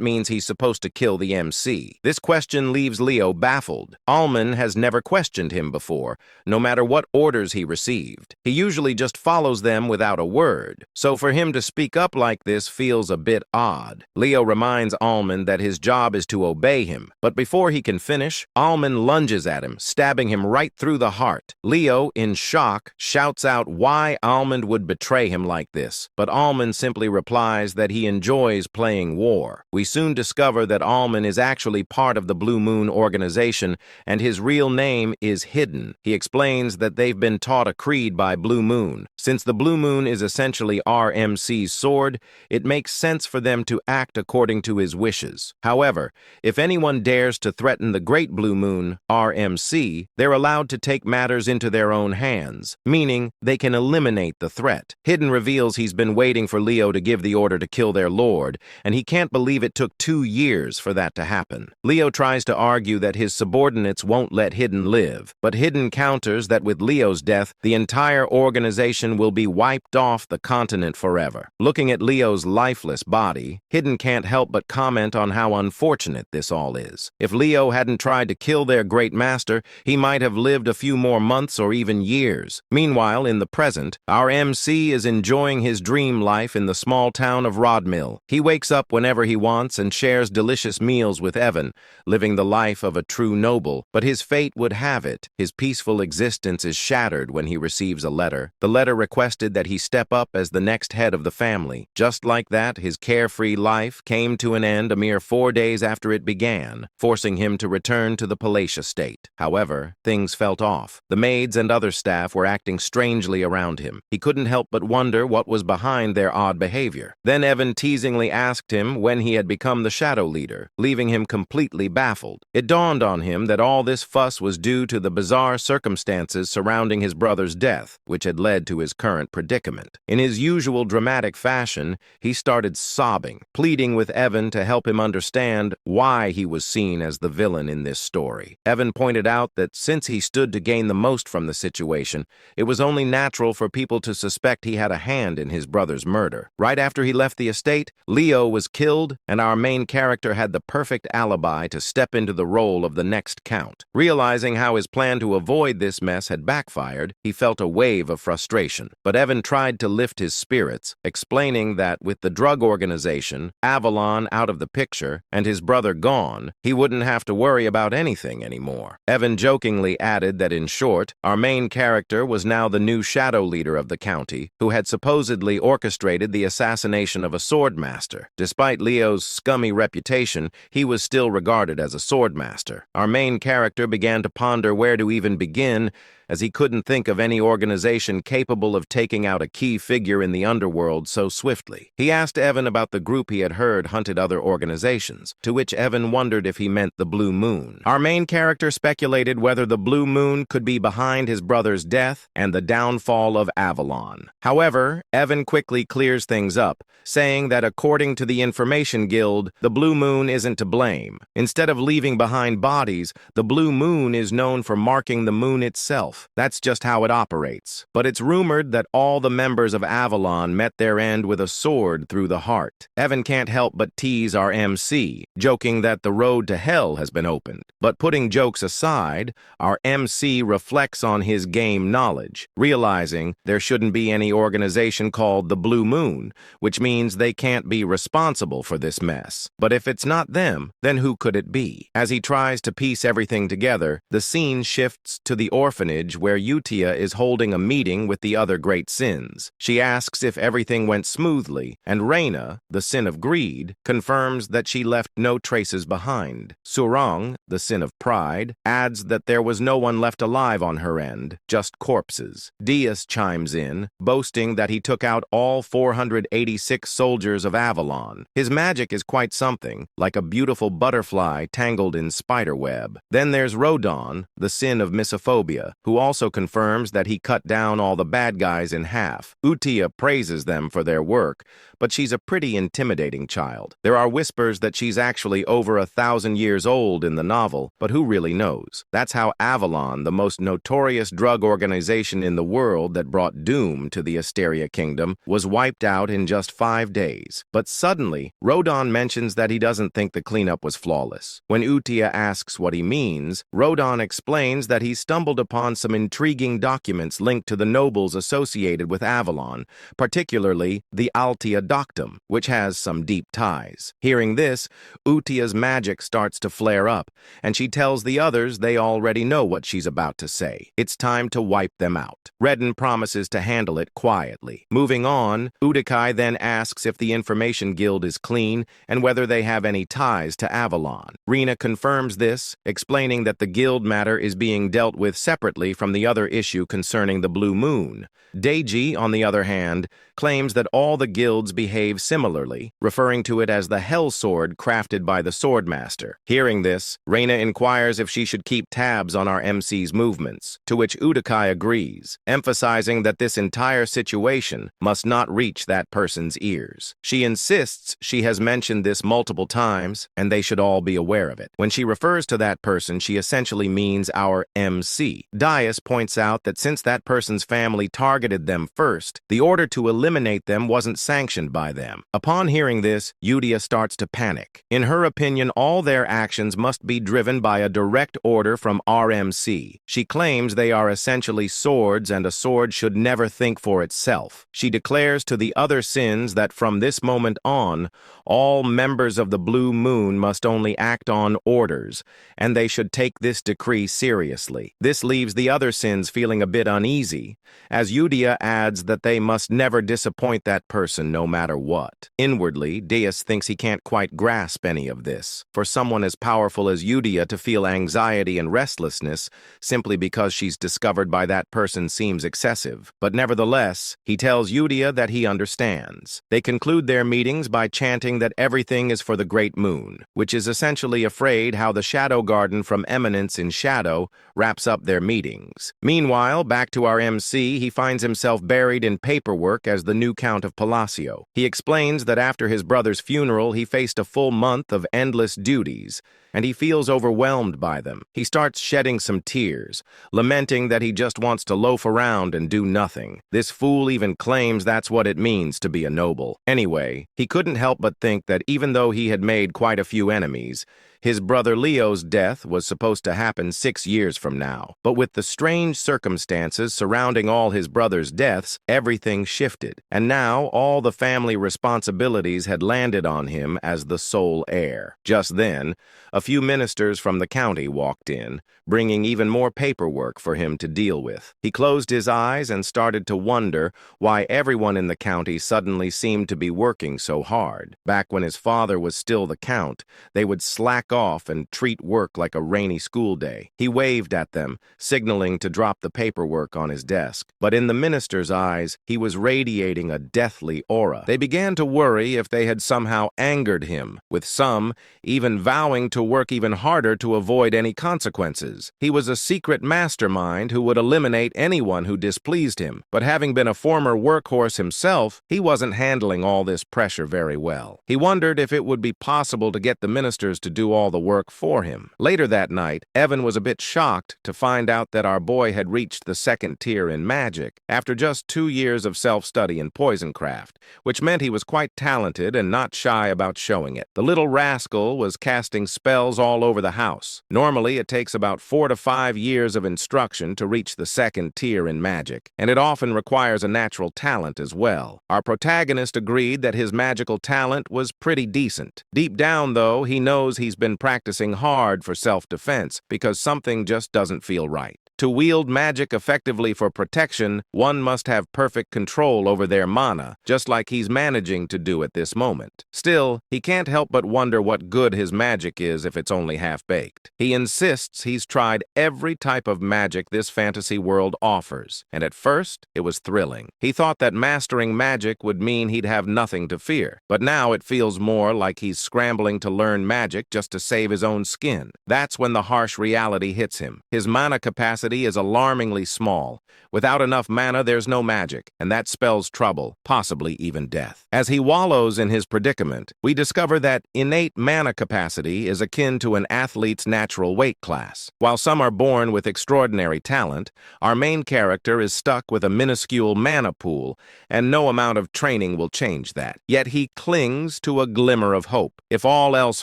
means he's supposed to kill the MC. This question leaves Leo baffled. Alman has never questioned him before, no matter what orders he received. He usually just follows them without a word, so for him to speak up like this feels a bit odd. Leo reminds Alman that his job is to obey him, but before he can finish, Alman lunges at him, stabbing him right through the heart. Leo, in shock, shouts out why Alman would betray him like this, but Alman simply replies that he enjoys playing war. We soon discover that Alman is actually part of the Blue Moon organization, and his real name is Hidden. He explains that they've been taught a creed by Blue Moon. Since the Blue Moon is essentially RMC's sword, it makes sense for them to act according to his wishes. However, if anyone dares to threaten the Great Blue Moon, RMC, they're allowed to take matters into their own hands, meaning they can eliminate the threat. Hidden reveals he's been waiting for Leo to give the order to kill their lord, and he can't believe it took 2 years for that to happen. Leo tries to argue that his subordinates won't let Hidden live, but Hidden counters that with Leo's death, the entire organization will be wiped off the continent forever. Looking at Leo's lifeless body, Hidden can't help but comment on how unfortunate this all is. If Leo hadn't tried to kill their great master, he might have lived a few more months or even years. Meanwhile, Meanwhile, in the present, our MC is enjoying his dream life in the small town of Rodmill. He wakes up whenever he wants and shares delicious meals with Evan, living the life of a true noble. But his fate would have it, his peaceful existence is shattered when he receives a letter. The letter requested that he step up as the next head of the family. Just like that, his carefree life came to an end a mere 4 days after it began, forcing him to return to the palatial state. However, things felt off. The maids and other staff were acting strangely around him. He couldn't help but wonder what was behind their odd behavior. Then Evan teasingly asked him when he had become the shadow leader, leaving him completely baffled. It dawned on him that all this fuss was due to the bizarre circumstances surrounding his brother's death, which had led to his current predicament. In his usual dramatic fashion, he started sobbing, pleading with Evan to help him understand why he was seen as the villain in this story. Evan pointed out that since he stood to gain the most from the situation, it was only natural for people to suspect he had a hand in his brother's murder. Right after he left the estate, Leo was killed, and our main character had the perfect alibi to step into the role of the next count. Realizing how his plan to avoid this mess had backfired, he felt a wave of frustration. But Evan tried to lift his spirits, explaining that with the drug organization, Avalon out of the picture, and his brother gone, he wouldn't have to worry about anything anymore. Evan jokingly added that in short, our main character was now the new shadow leader of the county, who had supposedly orchestrated the assassination of a swordmaster. Despite Leo's scummy reputation, he was still regarded as a swordmaster. Our main character began to ponder where to even begin, as he couldn't think of any organization capable of taking out a key figure in the underworld so swiftly. He asked Evan about the group he had heard hunted other organizations, to which Evan wondered if he meant the Blue Moon. Our main character speculated whether the Blue Moon could be behind his brother's death and the downfall of Avalon. However, Evan quickly clears things up, saying that according to the Information Guild, the Blue Moon isn't to blame. Instead of leaving behind bodies, the Blue Moon is known for marking the moon itself. That's just how it operates. But it's rumored that all the members of Avalon met their end with a sword through the heart. Evan can't help but tease our MC, joking that the road to hell has been opened. But putting jokes aside, our MC reflects on his game knowledge, realizing there shouldn't be any organization called the Blue Moon, which means they can't be responsible for this mess. But if it's not them, then who could it be? As he tries to piece everything together, the scene shifts to the orphanage where Utia is holding a meeting with the other great sins. She asks if everything went smoothly, and Reina, the sin of greed, confirms that she left no traces behind. Surang, the sin of pride, adds that there was no one left alive on her end, just corpses. Dias chimes in, boasting that he took out all 486 soldiers of Avalon. His magic is quite something, like a beautiful butterfly tangled in spiderweb. Then there's Rodon, the sin of misophobia, who also confirms that he cut down all the bad guys in half. Utia praises them for their work, but she's a pretty intimidating child. There are whispers that she's actually over 1,000 years old in the novel, but who really knows? That's how Avalon, the most notorious drug organization in the world that brought doom to the Asteria Kingdom, was wiped out in just 5 days. But suddenly, Rodon mentions that he doesn't think the cleanup was flawless. When Utia asks what he means, Rodon explains that he stumbled upon some intriguing documents linked to the nobles associated with Avalon, particularly the Altia Doctum, which has some deep ties. Hearing this, Utia's magic starts to flare up, and she tells the others they already know what she's about to say. It's time to wipe them out. Redden promises to handle it quietly. Moving on, Udikai then asks if the Information Guild is clean and whether they have any ties to Avalon. Rena confirms this, explaining that the guild matter is being dealt with separately from the other issue concerning the Blue Moon. Deiji, on the other hand, claims that all the guilds behave similarly, referring to it as the Hell Sword crafted by the Swordmaster. Hearing this, Reina inquires if she should keep tabs on our MC's movements, to which Udikai agrees, emphasizing that this entire situation must not reach that person's ears. She insists she has mentioned this multiple times, and they should all be aware of it. When she refers to that person, she essentially means our MC. Dias points out that since that person's family targeted them first, the order to eliminate eliminate them wasn't sanctioned by them. Upon hearing this, Yudia starts to panic. In her opinion, all their actions must be driven by a direct order from RMC. She claims they are essentially swords and a sword should never think for itself. She declares to the other sins that from this moment on, all members of the Blue Moon must only act on orders, and they should take this decree seriously. This leaves the other sins feeling a bit uneasy, as Yudia adds that they must never disappoint that person no matter what. Inwardly, Deus thinks he can't quite grasp any of this. For someone as powerful as Yudia to feel anxiety and restlessness simply because she's discovered by that person seems excessive. But nevertheless, he tells Yudia that he understands. They conclude their meetings by chanting that everything is for the Great Moon, which is essentially afraid how the Shadow Garden from Eminence in Shadow wraps up their meetings. Meanwhile, back to our MC, he finds himself buried in paperwork as the new Count of Palacio. He explains that after his brother's funeral, he faced a full month of endless duties, and he feels overwhelmed by them. He starts shedding some tears, lamenting that he just wants to loaf around and do nothing. This fool even claims that's what it means to be a noble. Anyway, he couldn't help but think that even though he had made quite a few enemies, his brother Leo's death was supposed to happen 6 years from now. But with the strange circumstances surrounding all his brother's deaths, everything shifted. And now all the family responsibilities had landed on him as the sole heir. Just then, a few ministers from the county walked in, bringing even more paperwork for him to deal with. He closed his eyes and started to wonder why everyone in the county suddenly seemed to be working so hard. Back when his father was still the count, they would slack off and treat work like a rainy school day. He waved at them, signaling to drop the paperwork on his desk. But in the minister's eyes, he was radiating a deathly aura. They began to worry if they had somehow angered him, with some even vowing to work even harder to avoid any consequences. He was a secret mastermind who would eliminate anyone who displeased him. But having been a former workhorse himself, he wasn't handling all this pressure very well. He wondered if it would be possible to get the ministers to do all the work for him. Later that night, Evan was a bit shocked to find out that our boy had reached the 2nd tier in magic after just 2 years of self-study in poisoncraft, which meant he was quite talented and not shy about showing it. The little rascal was casting spells all over the house. Normally, it takes about 4 to 5 years of instruction to reach the 2nd tier in magic, and it often requires a natural talent as well. Our protagonist agreed that his magical talent was pretty decent. Deep down, though, he knows he's been practicing hard for self-defense because something just doesn't feel right. To wield magic effectively for protection, one must have perfect control over their mana, just like he's managing to do at this moment. Still, he can't help but wonder what good his magic is if it's only half-baked. He insists he's tried every type of magic this fantasy world offers, and at first, it was thrilling. He thought that mastering magic would mean he'd have nothing to fear, but now it feels more like he's scrambling to learn magic just to save his own skin. That's when the harsh reality hits him. His mana capacity is alarmingly small. Without enough mana, there's no magic, and that spells trouble, possibly even death. As he wallows in his predicament, we discover that innate mana capacity is akin to an athlete's natural weight class. While some are born with extraordinary talent, our main character is stuck with a minuscule mana pool, and no amount of training will change that. Yet he clings to a glimmer of hope. If all else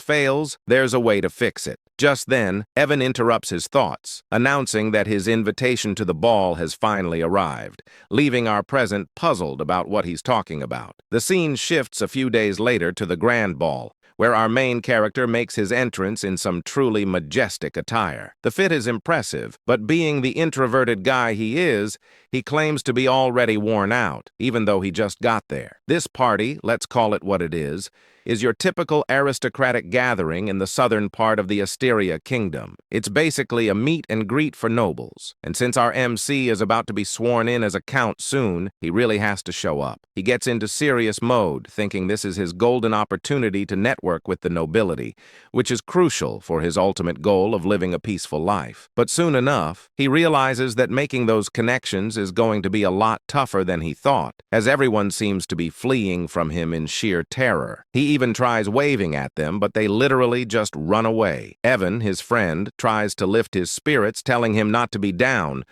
fails, there's a way to fix it. Just then, Evan interrupts his thoughts, announcing that his invitation to the ball has finally arrived, leaving our present puzzled about what he's talking about. The scene shifts a few days later to the grand ball, where our main character makes his entrance in some truly majestic attire. The fit is impressive, but being the introverted guy he is, he claims to be already worn out, even though he just got there. This party, let's call it what it is your typical aristocratic gathering in the southern part of the Asteria Kingdom. It's basically a meet and greet for nobles, and since our MC is about to be sworn in as a count soon, he really has to show up. He gets into serious mode, thinking this is his golden opportunity to network with the nobility, which is crucial for his ultimate goal of living a peaceful life. But soon enough, he realizes that making those connections is going to be a lot tougher than he thought, as everyone seems to be fleeing from him in sheer terror. He even tries waving at them, but they literally just run away. Evan, his friend, tries to lift his spirits, telling him not to be down,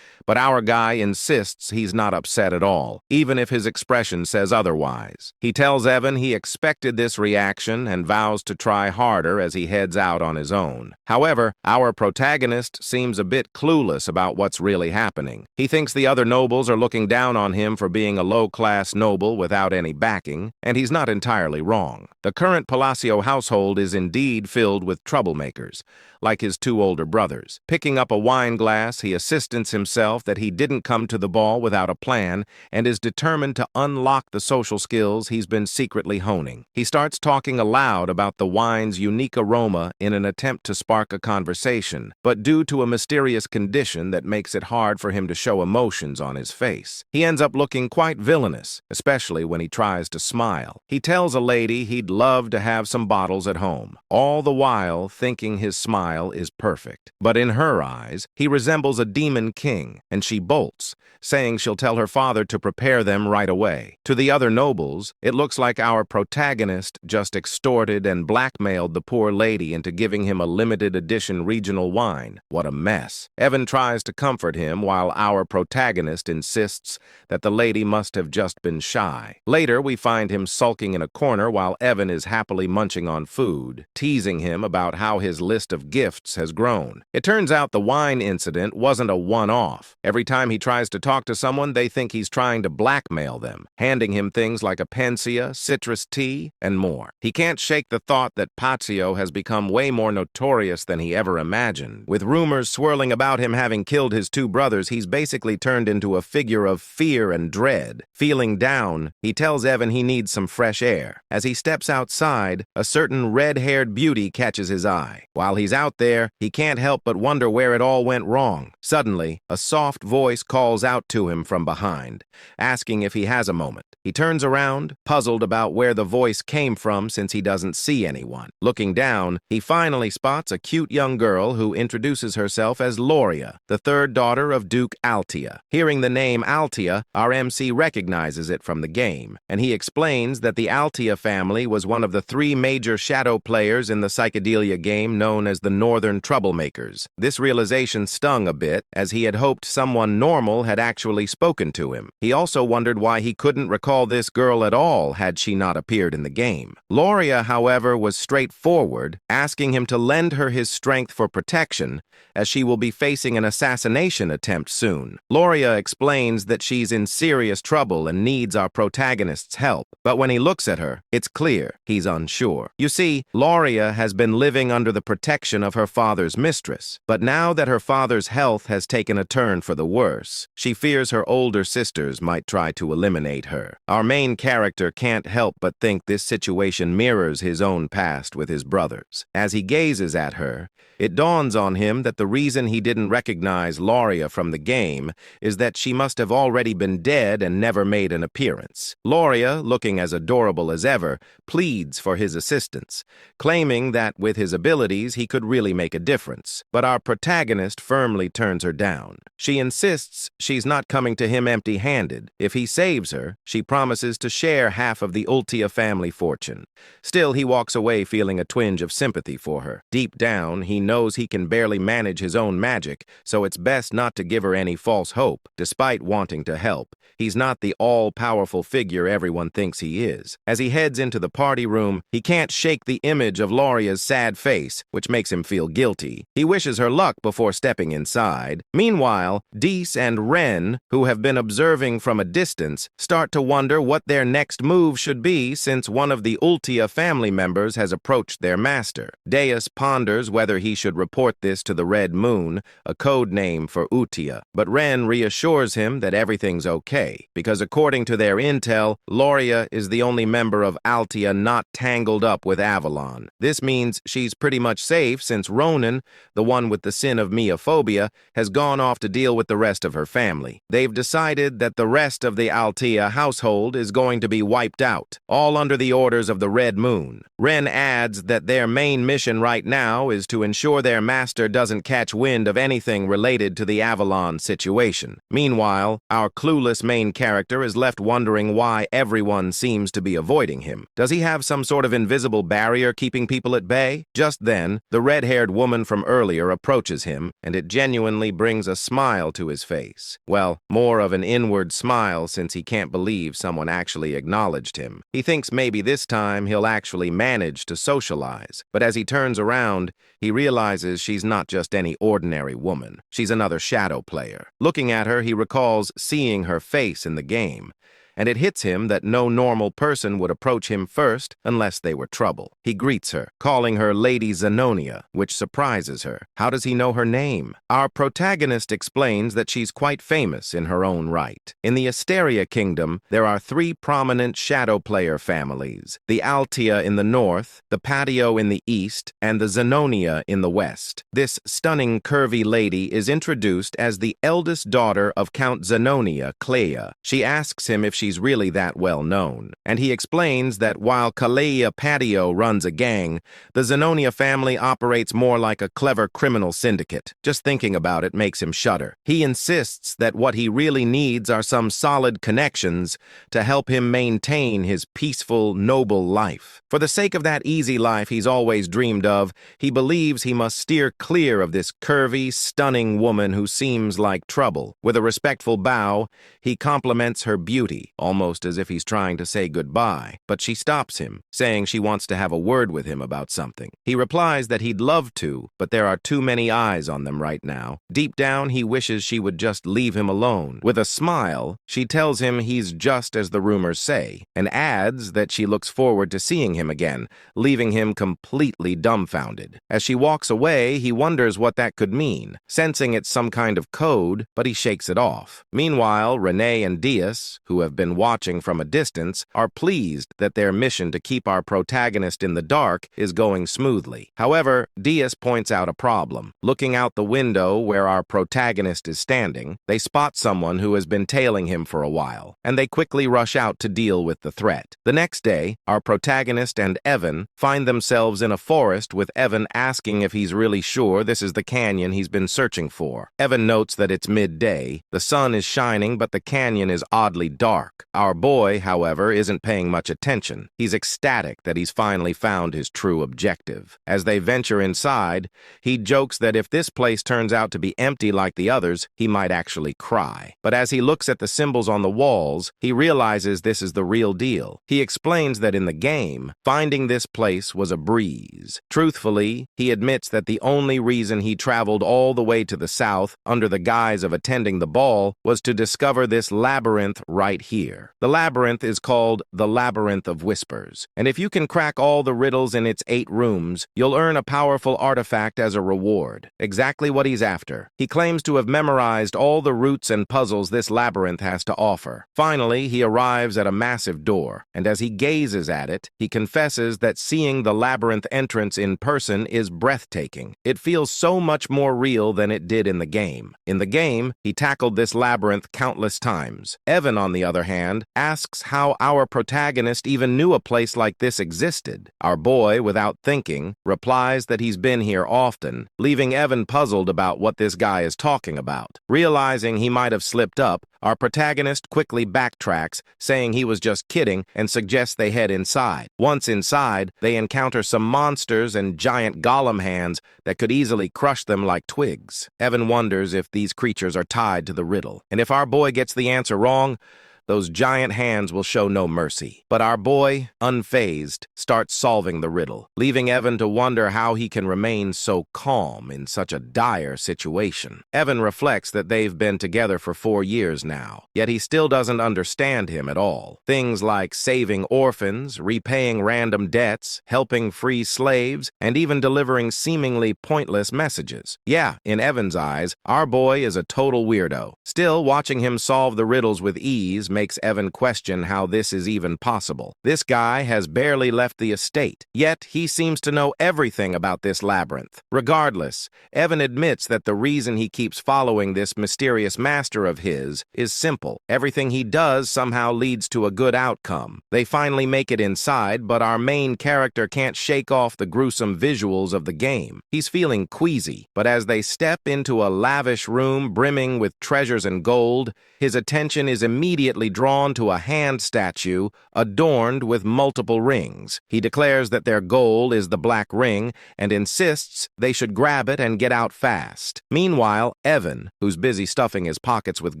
But our guy insists he's not upset at all, even if his expression says otherwise. He tells Evan he expected this reaction and vows to try harder as he heads out on his own. However, our protagonist seems a bit clueless about what's really happening. He thinks the other nobles are looking down on him for being a low-class noble without any backing, and he's not entirely wrong. The current Palacio household is indeed filled with troublemakers, like his two older brothers. Picking up a wine glass, he assistants himself that he didn't come to the ball without a plan and is determined to unlock the social skills he's been secretly honing. He starts talking aloud about the wine's unique aroma in an attempt to spark a conversation, but due to a mysterious condition that makes it hard for him to show emotions on his face, he ends up looking quite villainous, especially when he tries to smile. He tells a lady he'd love to have some bottles at home, all the while thinking his smile is perfect. But in her eyes, he resembles a demon king, and she bolts, saying she'll tell her father to prepare them right away. To the other nobles, it looks like our protagonist just extorted and blackmailed the poor lady into giving him a limited edition regional wine. What a mess. Evan tries to comfort him while our protagonist insists that the lady must have just been shy. Later, we find him sulking in a corner while Evan is happily munching on food, teasing him about how his list of gifts has grown. It turns out the wine incident wasn't a one-off. Every time he tries to talk to someone, they think he's trying to blackmail them, handing him things like a panacea, citrus tea, and more. He can't shake the thought that Pazio has become way more notorious than he ever imagined. With rumors swirling about him having killed his two brothers, he's basically turned into a figure of fear and dread. Feeling down, he tells Evan he needs some fresh air. As he steps outside, a certain red-haired beauty catches his eye. While he's out there, he can't help but wonder where it all went wrong. Suddenly, a soft voice calls out to him from behind, asking if he has a moment. He turns around, puzzled about where the voice came from since he doesn't see anyone. Looking down, he finally spots a cute young girl who introduces herself as Loria, the third daughter of Duke Altia. Hearing the name Altia, our MC recognizes it from the game, and he explains that the Altia family was one of the three major shadow players in the psychedelia game known as the Northern Troublemakers. This realization stung a bit, as he had hoped someone normal had actually spoken to him. He also wondered why he couldn't recall this girl at all had she not appeared in the game. Loria, however, was straightforward, asking him to lend her his strength for protection, as she will be facing an assassination attempt soon. Loria explains that she's in serious trouble and needs our protagonist's help, but when he looks at her, it's clear he's unsure. You see, Loria has been living under the protection of her father's mistress, but now that her father's health has taken a turn for the worse, she fears her older sisters might try to eliminate her. Our main character can't help but think this situation mirrors his own past with his brothers. As he gazes at her, it dawns on him that the reason he didn't recognize Loria from the game is that she must have already been dead and never made an appearance. Loria, looking as adorable as ever, pleads for his assistance, claiming that with his abilities he could really make a difference. But our protagonist firmly turns her down. She insists she's not coming to him empty-handed. If he saves her, she promises to share half of the Ultia family fortune. Still, he walks away feeling a twinge of sympathy for her. Deep down, he knows he can barely manage his own magic, so it's best not to give her any false hope. Despite wanting to help, he's not the all-powerful figure everyone thinks he is. As he heads into the party room, he can't shake the image of Loria's sad face, which makes him feel guilty. He wishes her luck before stepping inside. Meanwhile, Deese and Ren, who have been observing from a distance, start to wonder what their next move should be since one of the Ultia family members has approached their master. Deus ponders whether he should report this to the Red Moon, a code name for Utia, but Ren reassures him that everything's okay, because according to their intel, Loria is the only member of Altia not tangled up with Avalon. This means she's pretty much safe since Ronan, the one with the sin of meophobia, has gone off to deal with the rest of her family. They've decided that the rest of the Altia household is going to be wiped out, all under the orders of the Red Moon. Ren adds that their main mission right now is to ensure their master doesn't catch wind of anything related to the Avalon situation. Meanwhile, our clueless main character is left wondering why everyone seems to be avoiding him. Does he have some sort of invisible barrier keeping people at bay? Just then, the red-haired woman from earlier approaches him, and it genuinely brings a smile smile to his face. Well, more of an inward smile since he can't believe someone actually acknowledged him. He thinks maybe this time he'll actually manage to socialize. But as he turns around, he realizes she's not just any ordinary woman. She's another shadow player. Looking at her, he recalls seeing her face in the game, and it hits him that no normal person would approach him first unless they were trouble. He greets her, calling her Lady Zenonia, which surprises her. How does he know her name? Our protagonist explains that she's quite famous in her own right. In the Asteria Kingdom, there are 3 prominent shadow player families: the Altia in the north, the Patio in the east, and the Zenonia in the west. This stunning, curvy lady is introduced as the eldest daughter of Count Zenonia, Clea. She asks him if she's really that well known, and he explains that while Clea Patio runs a gang, the Zenonia family operates more like a clever criminal syndicate. Just thinking about it makes him shudder. He insists that what he really needs are some solid connections to help him maintain his peaceful, noble life. For the sake of that easy life he's always dreamed of, he believes he must steer clear of this curvy, stunning woman who seems like trouble. With a respectful bow, he compliments her beauty, almost as if he's trying to say goodbye. But she stops him, saying she wants to have a word with him about something. He replies that he'd love to, but there are too many eyes on them right now. Deep down, he wishes she would just leave him alone. With a smile, she tells him he's just as the rumors say, and adds that she looks forward to seeing him again, leaving him completely dumbfounded. As she walks away, he wonders what that could mean, sensing it's some kind of code, but he shakes it off. Meanwhile, Renee and Diaz, who have been watching from a distance, are pleased that their mission to keep our protagonist in the dark is going smoothly. However, Diaz points out a problem. Looking out the window where our protagonist is standing, they spot someone who has been tailing him for a while, and they quickly rush out to deal with the threat. The next day, our protagonist and Evan find themselves in a forest, with Evan asking if he's really sure this is the canyon he's been searching for. Evan notes that it's midday, the sun is shining, but the canyon is oddly dark. Our boy, however, isn't paying much attention. He's ecstatic that he's finally found his true objective. As they venture inside, he jokes that if this place turns out to be empty like the others, he might actually cry. But as he looks at the symbols on the walls, he realizes this is the real deal. He explains that in the game, finding this place was a breeze. Truthfully, he admits that the only reason he traveled all the way to the south under the guise of attending the ball was to discover this labyrinth right here. The labyrinth is called the Labyrinth of Whispers, and if you can crack all the riddles in its 8 rooms, you'll earn a powerful artifact as a reward. Exactly what he's after. He claims to have memorized all the routes and puzzles this labyrinth has to offer. Finally, he arrives at a massive door, and as he gazes at it, he confesses that seeing the labyrinth entrance in person is breathtaking. It feels so much more real than it did in the game. In the game, he tackled this labyrinth countless times. Evan, on the other hand, asks how our protagonist even knew a place like this existed. Our boy, without thinking, replies that he's been here often, leaving Evan puzzled about what this guy is talking about. Realizing he might have slipped up, our protagonist quickly backtracks, saying he was just kidding, and suggests they head inside. Once inside, they encounter some monsters and giant golem hands that could easily crush them like twigs. Evan wonders if these creatures are tied to the riddle, and if our boy gets the answer wrong, those giant hands will show no mercy. But our boy, unfazed, starts solving the riddle, leaving Evan to wonder how he can remain so calm in such a dire situation. Evan reflects that they've been together for 4 years now, yet he still doesn't understand him at all. Things like saving orphans, repaying random debts, helping free slaves, and even delivering seemingly pointless messages. Yeah, in Evan's eyes, our boy is a total weirdo. Still, watching him solve the riddles with ease makes Evan question how this is even possible. This guy has barely left the estate, yet he seems to know everything about this labyrinth. Regardless, Evan admits that the reason he keeps following this mysterious master of his is simple. Everything he does somehow leads to a good outcome. They finally make it inside, but our main character can't shake off the gruesome visuals of the game. He's feeling queasy, but as they step into a lavish room brimming with treasures and gold, his attention is immediately drawn to a hand statue adorned with multiple rings. He declares that their goal is the black ring and insists they should grab it and get out fast. Meanwhile, Evan, who's busy stuffing his pockets with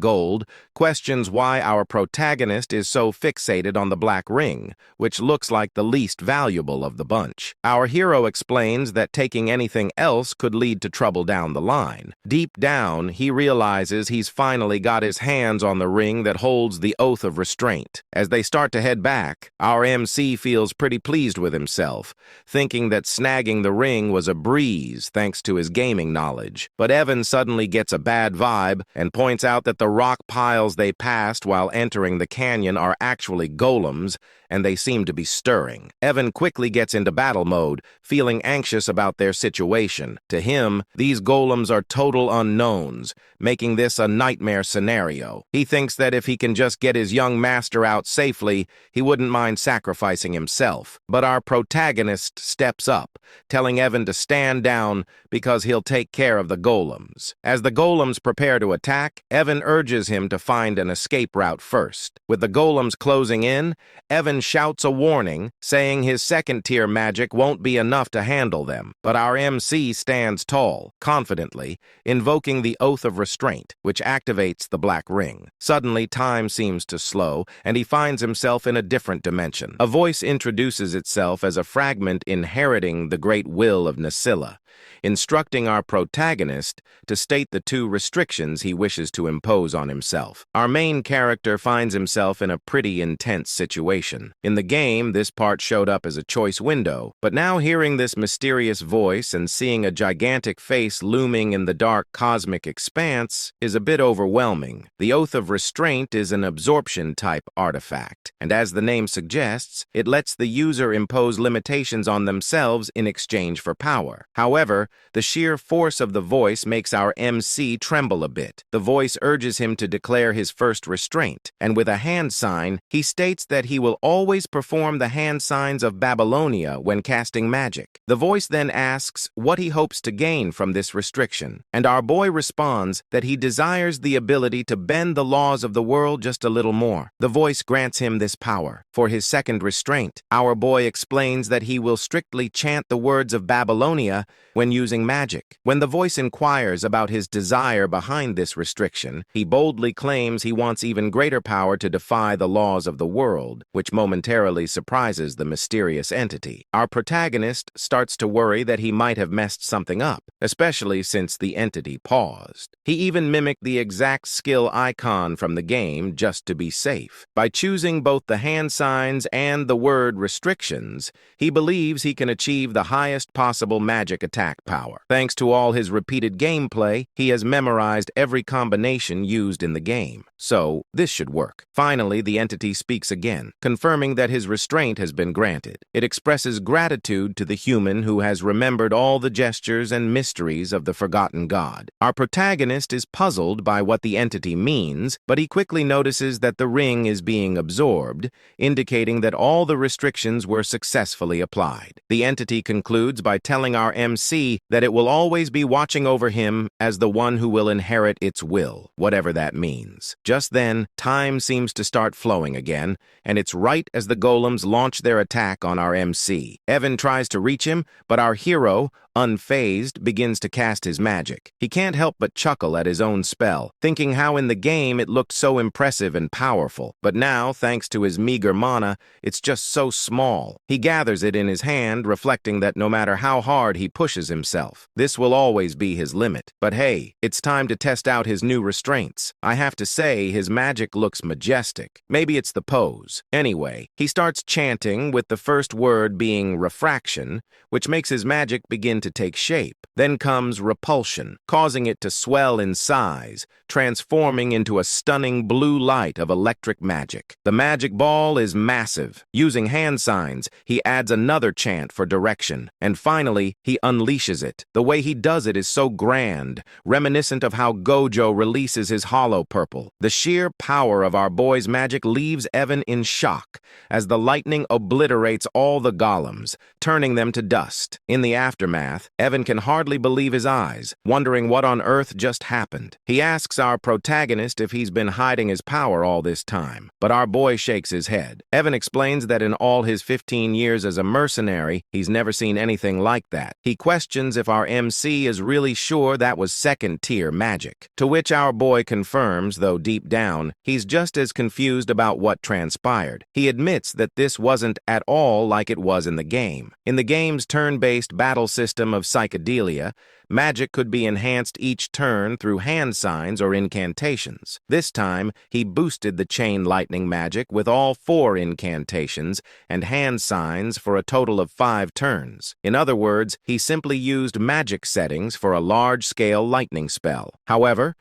gold, questions why our protagonist is so fixated on the black ring, which looks like the least valuable of the bunch. Our hero explains that taking anything else could lead to trouble down the line. Deep down, he realizes he's finally got his hands on the ring that holds the oath of restraint. As they start to head back, our MC feels pretty pleased with himself, thinking that snagging the ring was a breeze thanks to his gaming knowledge. But Evan suddenly gets a bad vibe and points out that the rock piles they passed while entering the canyon are actually golems, and they seem to be stirring. Evan quickly gets into battle mode, feeling anxious about their situation. To him, these golems are total unknowns, making this a nightmare scenario. He thinks that if he can just get his young master out safely, he wouldn't mind sacrificing himself. But our protagonist steps up, telling Evan to stand down because he'll take care of the golems. As the golems prepare to attack, Evan urges him to find an escape route first. With the golems closing in, Evan shouts a warning, saying his second-tier magic won't be enough to handle them. But our MC stands tall, confidently, invoking the Oath of Restraint, which activates the black ring. Suddenly, time seems to slow, and he finds himself in a different dimension. A voice introduces itself as a fragment inheriting the great will of Nasilla, instructing our protagonist to state the two restrictions he wishes to impose on himself. Our main character finds himself in a pretty intense situation. In the game, this part showed up as a choice window, but now hearing this mysterious voice and seeing a gigantic face looming in the dark cosmic expanse is a bit overwhelming. The Oath of Restraint is an absorption-type artifact, and as the name suggests, it lets the user impose limitations on themselves in exchange for power. However, the sheer force of the voice makes our MC tremble a bit. The voice urges him to declare his first restraint, and with a hand sign, he states that he will always perform the hand signs of Babylonia when casting magic. The voice then asks what he hopes to gain from this restriction, and our boy responds that he desires the ability to bend the laws of the world just a little more. The voice grants him this power. For his second restraint, our boy explains that he will strictly chant the words of Babylonia when using magic. When the voice inquires about his desire behind this restriction, he boldly claims he wants even greater power to defy the laws of the world, which momentarily surprises the mysterious entity. Our protagonist starts to worry that he might have messed something up, especially since the entity paused. He even mimicked the exact skill icon from the game just to be safe. By choosing both the hand signs and the word restrictions, he believes he can achieve the highest possible magic attack power. Thanks to all his repeated gameplay, he has memorized every combination used in the game. So, this should work. Finally, the entity speaks again, confirming that his restraint has been granted. It expresses gratitude to the human who has remembered all the gestures and mysteries of the forgotten god. Our protagonist is puzzled by what the entity means, but he quickly notices that the ring is being absorbed, indicating that all the restrictions were successfully applied. The entity concludes by telling our MC that it will always be watching over him as the one who will inherit its will, whatever that means. Just then, time seems to start flowing again, and it's right as the golems launch their attack on our MC. Evan tries to reach him, but our hero, unfazed, begins to cast his magic. He can't help but chuckle at his own spell, thinking how in the game it looked so impressive and powerful. But now, thanks to his meager mana, it's just so small. He gathers it in his hand, reflecting that no matter how hard he pushes himself, this will always be his limit. But hey, it's time to test out his new restraints. I have to say, his magic looks majestic. Maybe it's the pose. Anyway, he starts chanting, with the first word being refraction, which makes his magic begin to take shape. Then comes repulsion, causing it to swell in size, transforming into a stunning blue light of electric magic. The magic ball is massive. Using hand signs, he adds another chant for direction, and finally, he unleashes it. The way he does it is so grand, reminiscent of how Gojo releases his hollow purple. The sheer power of our boy's magic leaves Evan in shock, as the lightning obliterates all the golems, turning them to dust. In the aftermath, aftermath, Evan can hardly believe his eyes, wondering what on earth just happened. He asks our protagonist if he's been hiding his power all this time, but our boy shakes his head. Evan explains that in all his 15 years as a mercenary, he's never seen anything like that. He questions if our MC is really sure that was second-tier magic, to which our boy confirms, though deep down, he's just as confused about what transpired. He admits that this wasn't at all like it was in the game. In the game's turn-based battle system of psychedelia, magic could be enhanced each turn through hand signs or incantations. This time, he boosted the chain lightning magic with all 4 incantations and hand signs for a total of 5 turns. In other words, he simply used magic settings for a large-scale lightning spell. However,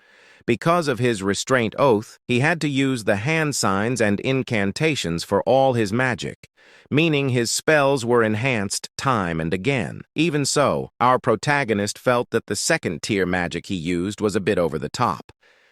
because of his restraint oath, he had to use the hand signs and incantations for all his magic, meaning his spells were enhanced time and again. Even so, our protagonist felt that the second-tier magic he used was a bit over the top,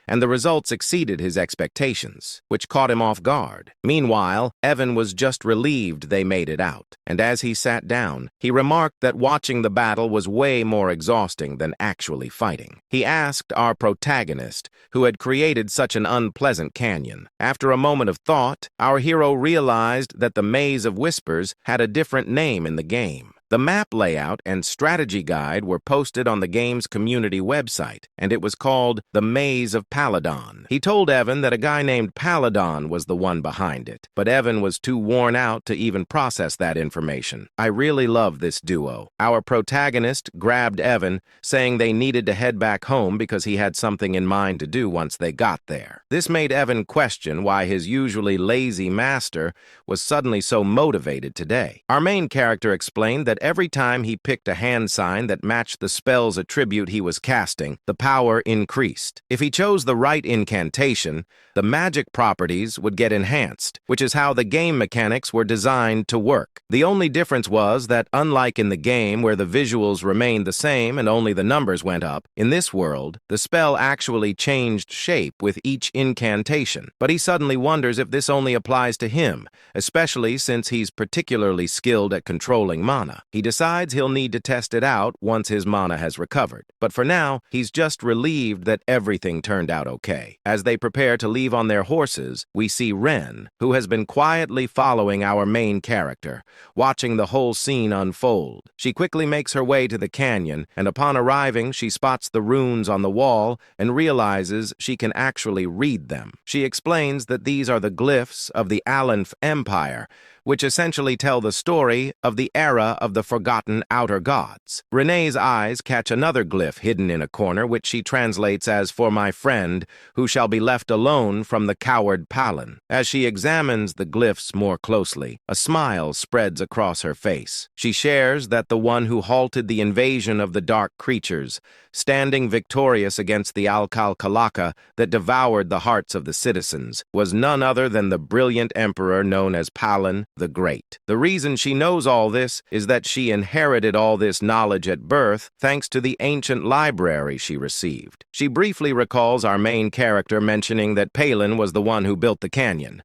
and the results exceeded his expectations, which caught him off guard. Meanwhile, Evan was just relieved they made it out, and as he sat down, he remarked that watching the battle was way more exhausting than actually fighting. He asked our protagonist, who had created such an unpleasant canyon. After a moment of thought, our hero realized that the Maze of Whispers had a different name in the game. The map layout and strategy guide were posted on the game's community website, and it was called The Maze of Paladon. He told Evan that a guy named Paladon was the one behind it, but Evan was too worn out to even process that information. I really love this duo. Our protagonist grabbed Evan, saying they needed to head back home because he had something in mind to do once they got there. This made Evan question why his usually lazy master was suddenly so motivated today. Our main character explained that every time he picked a hand sign that matched the spell's attribute he was casting, the power increased. If he chose the right incantation, the magic properties would get enhanced, which is how the game mechanics were designed to work. The only difference was that, unlike in the game where the visuals remained the same and only the numbers went up, in this world, the spell actually changed shape with each incantation. But he suddenly wonders if this only applies to him, especially since he's particularly skilled at controlling mana. He decides he'll need to test it out once his mana has recovered. But for now, he's just relieved that everything turned out okay. As they prepare to leave on their horses, we see Ren, who has been quietly following our main character, watching the whole scene unfold. She quickly makes her way to the canyon, and upon arriving, she spots the runes on the wall and realizes she can actually read them. She explains that these are the glyphs of the Alanf Empire, which essentially tell the story of the era of the forgotten outer gods. Renee's eyes catch another glyph hidden in a corner, which she translates as "for my friend, who shall be left alone from the coward Palin." As she examines the glyphs more closely, a smile spreads across her face. She shares that the one who halted the invasion of the dark creatures, standing victorious against the Alcal-Kalaka that devoured the hearts of the citizens, was none other than the brilliant emperor known as Palin the Great. The reason she knows all this is that she inherited all this knowledge at birth thanks to the ancient library she received. She briefly recalls our main character mentioning that Palin was the one who built the canyon.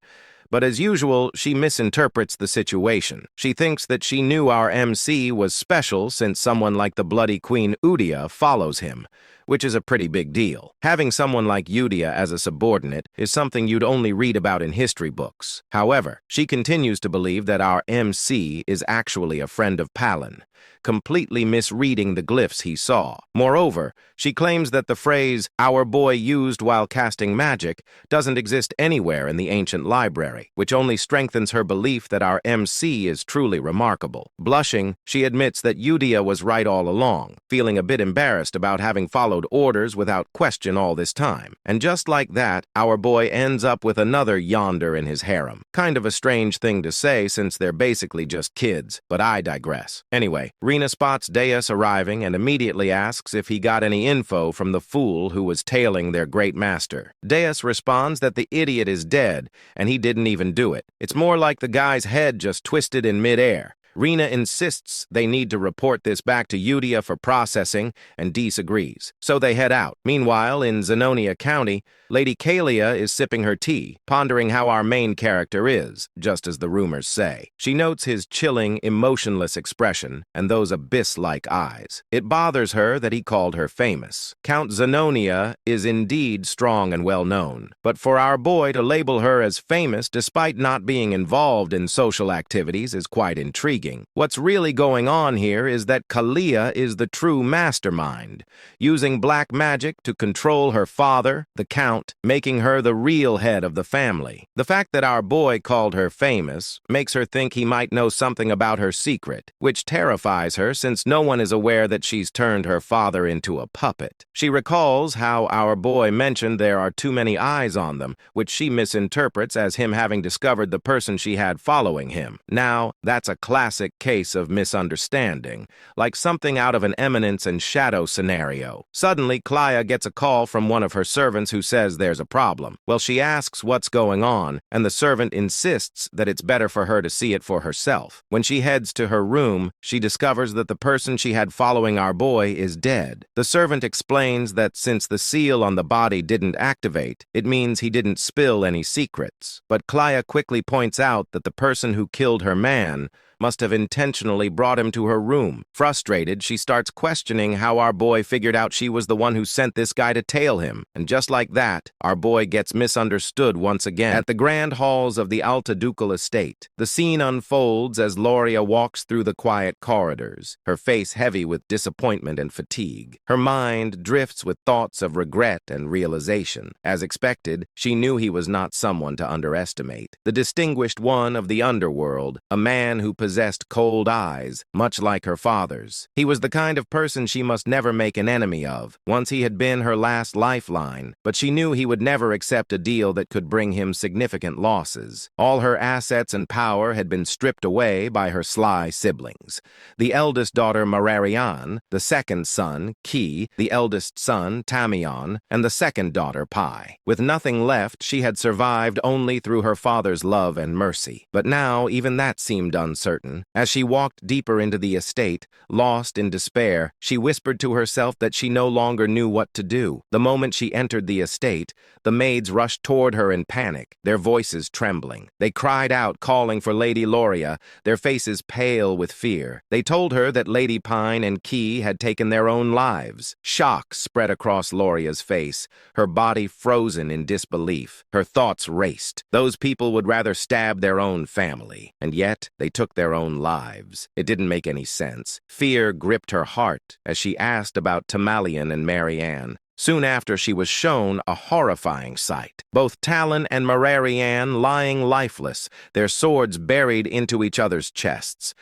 But as usual, she misinterprets the situation. She thinks that she knew our MC was special since someone like the bloody Queen Udia follows him, which is a pretty big deal. Having someone like Udia as a subordinate is something you'd only read about in history books. However, she continues to believe that our MC is actually a friend of Palin, completely misreading the glyphs he saw. Moreover, she claims that the phrase "our boy used while casting magic" doesn't exist anywhere in the ancient library, which only strengthens her belief that our MC is truly remarkable. Blushing, she admits that Udia was right all along, feeling a bit embarrassed about having followed orders without question all this time. And just like that, our boy ends up with another yonder in his harem. Kind of a strange thing to say since they're basically just kids, but I digress. Anyway, Rena spots Deus arriving and immediately asks if he got any info from the fool who was tailing their great master. Deus responds that the idiot is dead and he didn't even do it. It's more like the guy's head just twisted in midair. Rena insists they need to report this back to Udia for processing, and disagrees. So they head out. Meanwhile, in Zenonia County, Lady Kalia is sipping her tea, pondering how our main character is, just as the rumors say. She notes his chilling, emotionless expression and those abyss-like eyes. It bothers her that he called her famous. Count Zenonia is indeed strong and well-known, but for our boy to label her as famous despite not being involved in social activities is quite intriguing. What's really going on here is that Kalia is the true mastermind, using black magic to control her father, the Count, making her the real head of the family. The fact that our boy called her famous makes her think he might know something about her secret, which terrifies her since no one is aware that she's turned her father into a puppet. She recalls how our boy mentioned there are too many eyes on them, which she misinterprets as him having discovered the person she had following him. Now, that's a classic case of misunderstanding, like something out of an Eminence and Shadow scenario. Suddenly, Klaya gets a call from one of her servants who says there's a problem. Well, she asks what's going on, and the servant insists that it's better for her to see it for herself. When she heads to her room, she discovers that the person she had following our boy is dead. The servant explains that since the seal on the body didn't activate, it means he didn't spill any secrets. But Klaya quickly points out that the person who killed her man must have intentionally brought him to her room. Frustrated, she starts questioning how our boy figured out she was the one who sent this guy to tail him. And just like that, our boy gets misunderstood once again. At the grand halls of the Alta Ducal estate, the scene unfolds as Loria walks through the quiet corridors, her face heavy with disappointment and fatigue. Her mind drifts with thoughts of regret and realization. As expected, she knew he was not someone to underestimate. The distinguished one of the underworld, a man who possessed cold eyes, much like her father's. He was the kind of person she must never make an enemy of. Once he had been her last lifeline, but she knew he would never accept a deal that could bring him significant losses. All her assets and power had been stripped away by her sly siblings. The eldest daughter, Mararian, the second son, Ki, the eldest son, Tamion, and the second daughter, Pai. With nothing left, she had survived only through her father's love and mercy. But now, even that seemed uncertain. As she walked deeper into the estate, lost in despair, she whispered to herself that she no longer knew what to do. The moment she entered the estate, the maids rushed toward her in panic, their voices trembling. They cried out, calling for Lady Loria, their faces pale with fear. They told her that Lady Pine and Key had taken their own lives. Shock spread across Loria's face, her body frozen in disbelief. Her thoughts raced. Those people would rather stab their own family, and yet they took their own lives. It didn't make any sense. Fear gripped her heart as she asked about Tamalian and Marianne. Soon after, she was shown a horrifying sight. Both Talon and Mararian lying lifeless, their swords buried into each other's chests.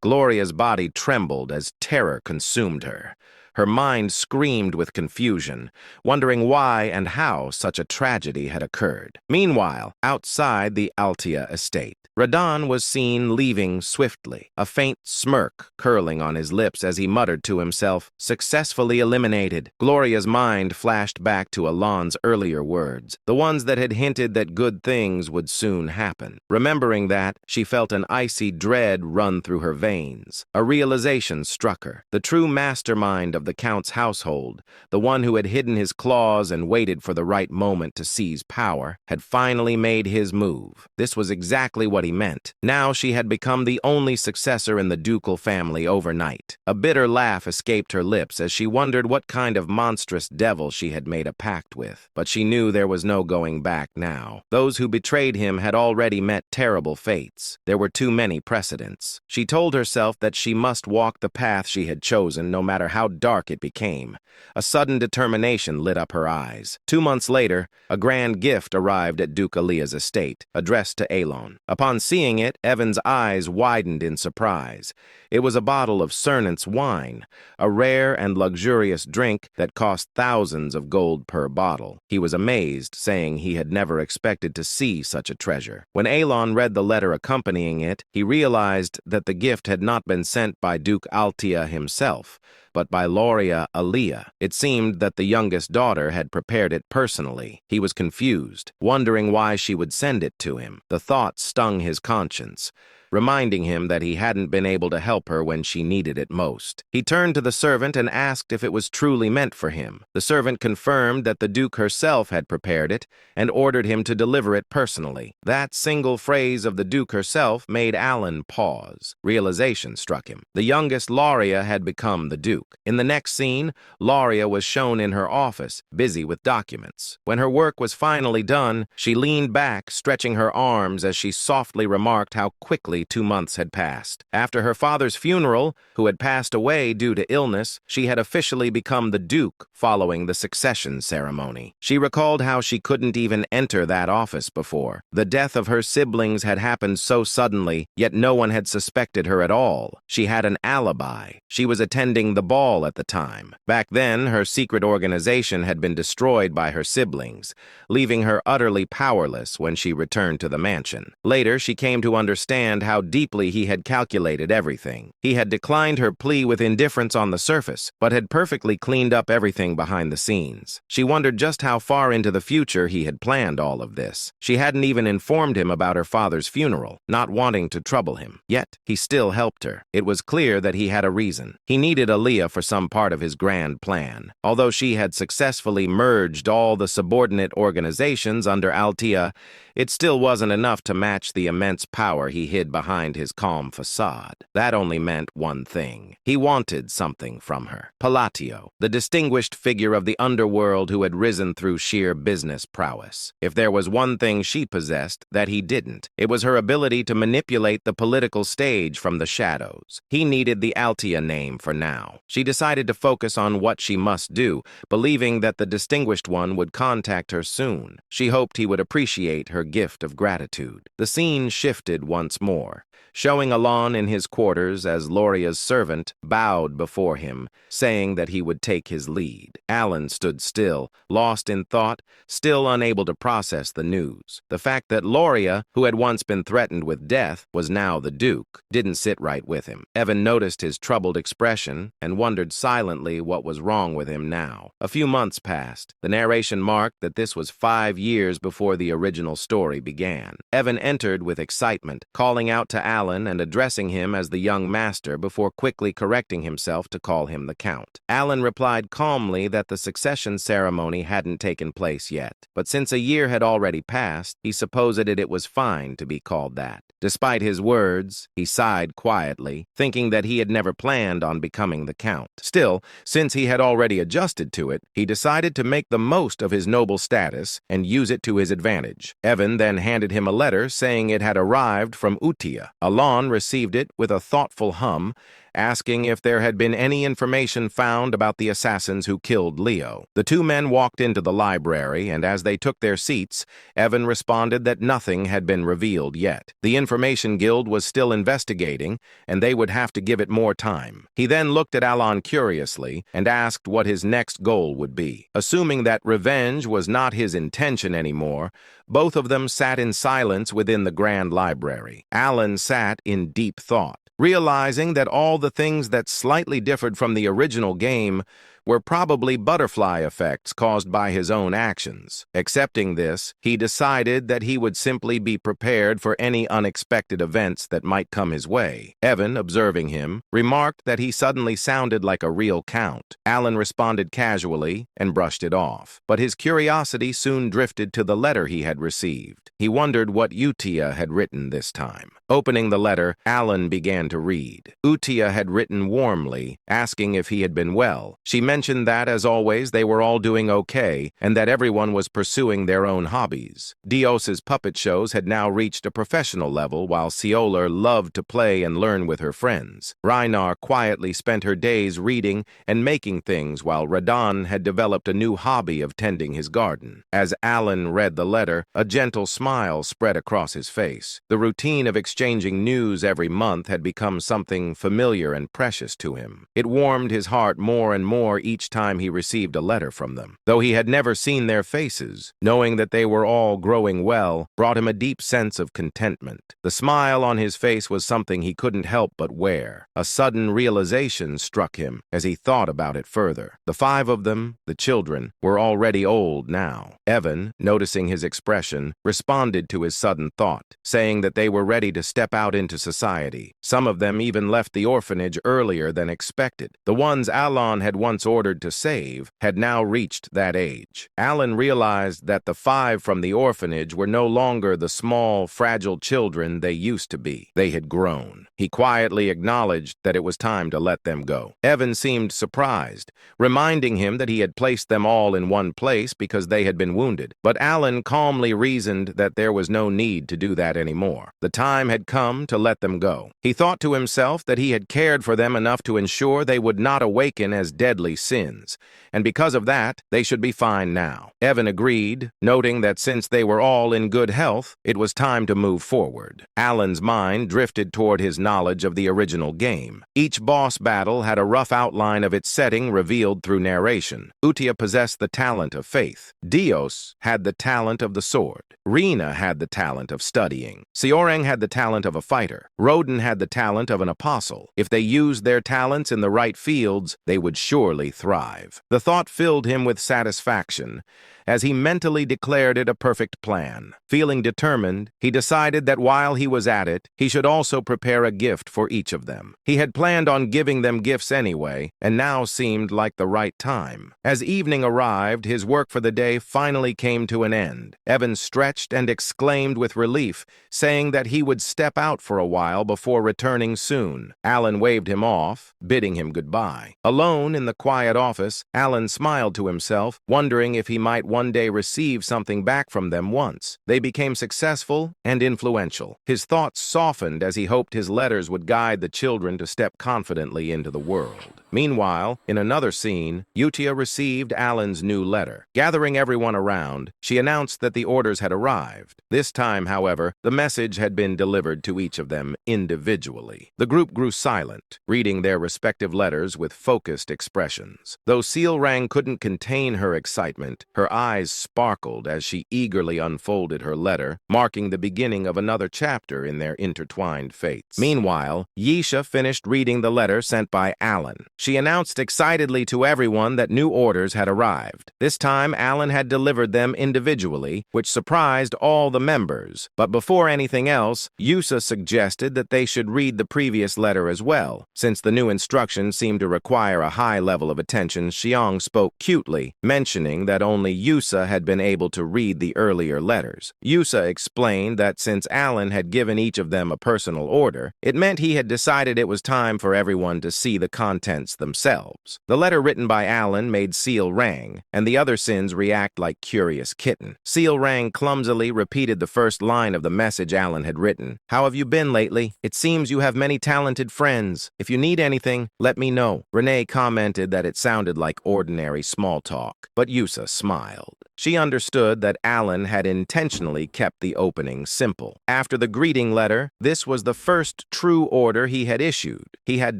Gloria's body trembled as terror consumed her. Her mind screamed with confusion, wondering why and how such a tragedy had occurred. Meanwhile, outside the Altia estate, Radan was seen leaving swiftly, a faint smirk curling on his lips as he muttered to himself, "Successfully eliminated." Gloria's mind flashed back to Alon's earlier words, the ones that had hinted that good things would soon happen. Remembering that, she felt an icy dread run through her veins. A realization struck her. The true mastermind of the Count's household, the one who had hidden his claws and waited for the right moment to seize power, had finally made his move. This was exactly what he meant. Now she had become the only successor in the ducal family overnight. A bitter laugh escaped her lips as she wondered what kind of monstrous devil she had made a pact with. But she knew there was no going back now. Those who betrayed him had already met terrible fates. There were too many precedents. She told herself that she must walk the path she had chosen, no matter how dark it became. A sudden determination lit up her eyes. 2 months later, a grand gift arrived at Duke Alia's estate, addressed to Elon. Upon seeing it, Evan's eyes widened in surprise. It was a bottle of Cernant's wine, a rare and luxurious drink that cost thousands of gold per bottle. He was amazed, saying he had never expected to see such a treasure. When Elon read the letter accompanying it, he realized that the gift had not been sent by Duke Altia himself, but by Loria Alia. It seemed that the youngest daughter had prepared it personally. He was confused, wondering why she would send it to him. The thought stung his conscience. reminding him that he hadn't been able to help her when she needed it most. He turned to the servant and asked if it was truly meant for him. The servant confirmed that the Duke herself had prepared it and ordered him to deliver it personally. That single phrase of the Duke herself made Alan pause. Realization struck him. The youngest Lauria had become the Duke. In the next scene, Lauria was shown in her office, busy with documents. When her work was finally done, she leaned back, stretching her arms as she softly remarked how quickly 2 months had passed. After her father's funeral, who had passed away due to illness, she had officially become the Duke following the succession ceremony. She recalled how she couldn't even enter that office before. The death of her siblings had happened so suddenly, yet no one had suspected her at all. She had an alibi. She was attending the ball at the time. Back then, her secret organization had been destroyed by her siblings, leaving her utterly powerless when she returned to the mansion. Later, she came to understand how deeply he had calculated everything. He had declined her plea with indifference on the surface, but had perfectly cleaned up everything behind the scenes. She wondered just how far into the future he had planned all of this. She hadn't even informed him about her father's funeral, not wanting to trouble him. Yet, he still helped her. It was clear that he had a reason. He needed Aaliyah for some part of his grand plan. Although she had successfully merged all the subordinate organizations under Altea, it still wasn't enough to match the immense power he hid behind his calm facade. That only meant one thing. He wanted something from her. Palatio, the distinguished figure of the underworld who had risen through sheer business prowess. If there was one thing she possessed that he didn't, it was her ability to manipulate the political stage from the shadows. He needed the Altea name for now. She decided to focus on what she must do, believing that the distinguished one would contact her soon. She hoped he would appreciate her gift of gratitude. The scene shifted once more, showing Alon in his quarters as Lauria's servant bowed before him, saying that he would take his lead. Alan stood still, lost in thought, still unable to process the news. The fact that Lauria, who had once been threatened with death, was now the Duke, didn't sit right with him. Evan noticed his troubled expression and wondered silently what was wrong with him now. A few months passed. The narration marked that this was 5 years before the original story began. Evan entered with excitement, calling out to Alan and addressing him as the young master before quickly correcting himself to call him the Count. Alan replied calmly that the succession ceremony hadn't taken place yet, but since a year had already passed, he supposed it was fine to be called that. Despite his words, he sighed quietly, thinking that he had never planned on becoming the Count. Still, since he had already adjusted to it, he decided to make the most of his noble status and use it to his advantage. Evan then handed him a letter saying it had arrived from Utia. Alon received it with a thoughtful hum, asking if there had been any information found about the assassins who killed Leo. The two men walked into the library, and as they took their seats, Evan responded that nothing had been revealed yet. The Information Guild was still investigating, and they would have to give it more time. He then looked at Alon curiously and asked what his next goal would be. Assuming that revenge was not his intention anymore, both of them sat in silence within the Grand Library. Alan sat in deep thought, realizing that all the things that slightly differed from the original game were probably butterfly effects caused by his own actions. Accepting this, he decided that he would simply be prepared for any unexpected events that might come his way. Evan, observing him, remarked that he suddenly sounded like a real count. Alan responded casually and brushed it off, but his curiosity soon drifted to the letter he had received. He wondered what Utia had written this time. Opening the letter, Alan began to read. Utia had written warmly, asking if he had been well. She mentioned that, as always, they were all doing okay, and that everyone was pursuing their own hobbies. Dios's puppet shows had now reached a professional level, while Cioler loved to play and learn with her friends. Reinar quietly spent her days reading and making things, while Radan had developed a new hobby of tending his garden. As Alan read the letter, a gentle smile spread across his face. The routine of exchanging news every month had become something familiar and precious to him. It warmed his heart more and more each time he received a letter from them. Though he had never seen their faces, knowing that they were all growing well brought him a deep sense of contentment. The smile on his face was something he couldn't help but wear. A sudden realization struck him as he thought about it further. The 5 of them, the children, were already old now. Evan, noticing his expression, responded to his sudden thought, saying that they were ready to step out into society. Some of them even left the orphanage earlier than expected. The ones Alan had once ordered to save had now reached that age. Alan realized that the 5 from the orphanage were no longer the small, fragile children they used to be. They had grown. He quietly acknowledged that it was time to let them go. Evan seemed surprised, reminding him that he had placed them all in one place because they had been wounded. But Alan calmly reasoned that there was no need to do that anymore. The time had come to let them go. He thought to himself that he had cared for them enough to ensure they would not awaken as deadly sins, and because of that, they should be fine now. Evan agreed, noting that since they were all in good health, it was time to move forward. Alan's mind drifted toward his knowledge of the original game. Each boss battle had a rough outline of its setting revealed through narration. Utia possessed the talent of faith. Dios had the talent of the sword. Rina had the talent of studying. Seorang had the talent of a fighter. Roden had the talent of an apostle. If they used their talents in the right fields, they would surely thrive. The thought filled him with satisfaction as he mentally declared it a perfect plan. Feeling determined, he decided that while he was at it, he should also prepare a gift for each of them. He had planned on giving them gifts anyway, and now seemed like the right time. As evening arrived, his work for the day finally came to an end. Evan stretched and exclaimed with relief, saying that he would step out for a while before returning soon. Alan waved him off, bidding him goodbye. Alone in the quiet office, Alan smiled to himself, wondering if he might one day receive something back from them once. They became successful and influential. His thoughts softened as he hoped his letters would guide the children to step confidently into the world. Meanwhile, in another scene, Utia received Alan's new letter. Gathering everyone around, she announced that the orders had arrived. This time, however, the message had been delivered to each of them individually. The group grew silent, reading their respective letters with focused expressions. Though Seorang couldn't contain her excitement, her eyes sparkled as she eagerly unfolded her letter, marking the beginning of another chapter in their intertwined fates. Meanwhile, Yisha finished reading the letter sent by Alan. She announced excitedly to everyone that new orders had arrived. This time, Alan had delivered them individually, which surprised all the members. But before anything else, Yusa suggested that they should read the previous letter as well. Since the new instructions seemed to require a high level of attention, Xiang spoke cutely, mentioning that only Yusa had been able to read the earlier letters. Yusa explained that since Alan had given each of them a personal order, it meant he had decided it was time for everyone to see the contents themselves. The letter written by Alan made Seorang and the other sins react like curious kitten. Seorang clumsily repeated the first line of the message Alan had written. "How have you been lately? It seems you have many talented friends. If you need anything, let me know." Renee commented that it sounded like ordinary small talk, but Yusa smiled. She understood that Alan had intentionally kept the opening simple. After the greeting letter, this was the first true order he had issued. He had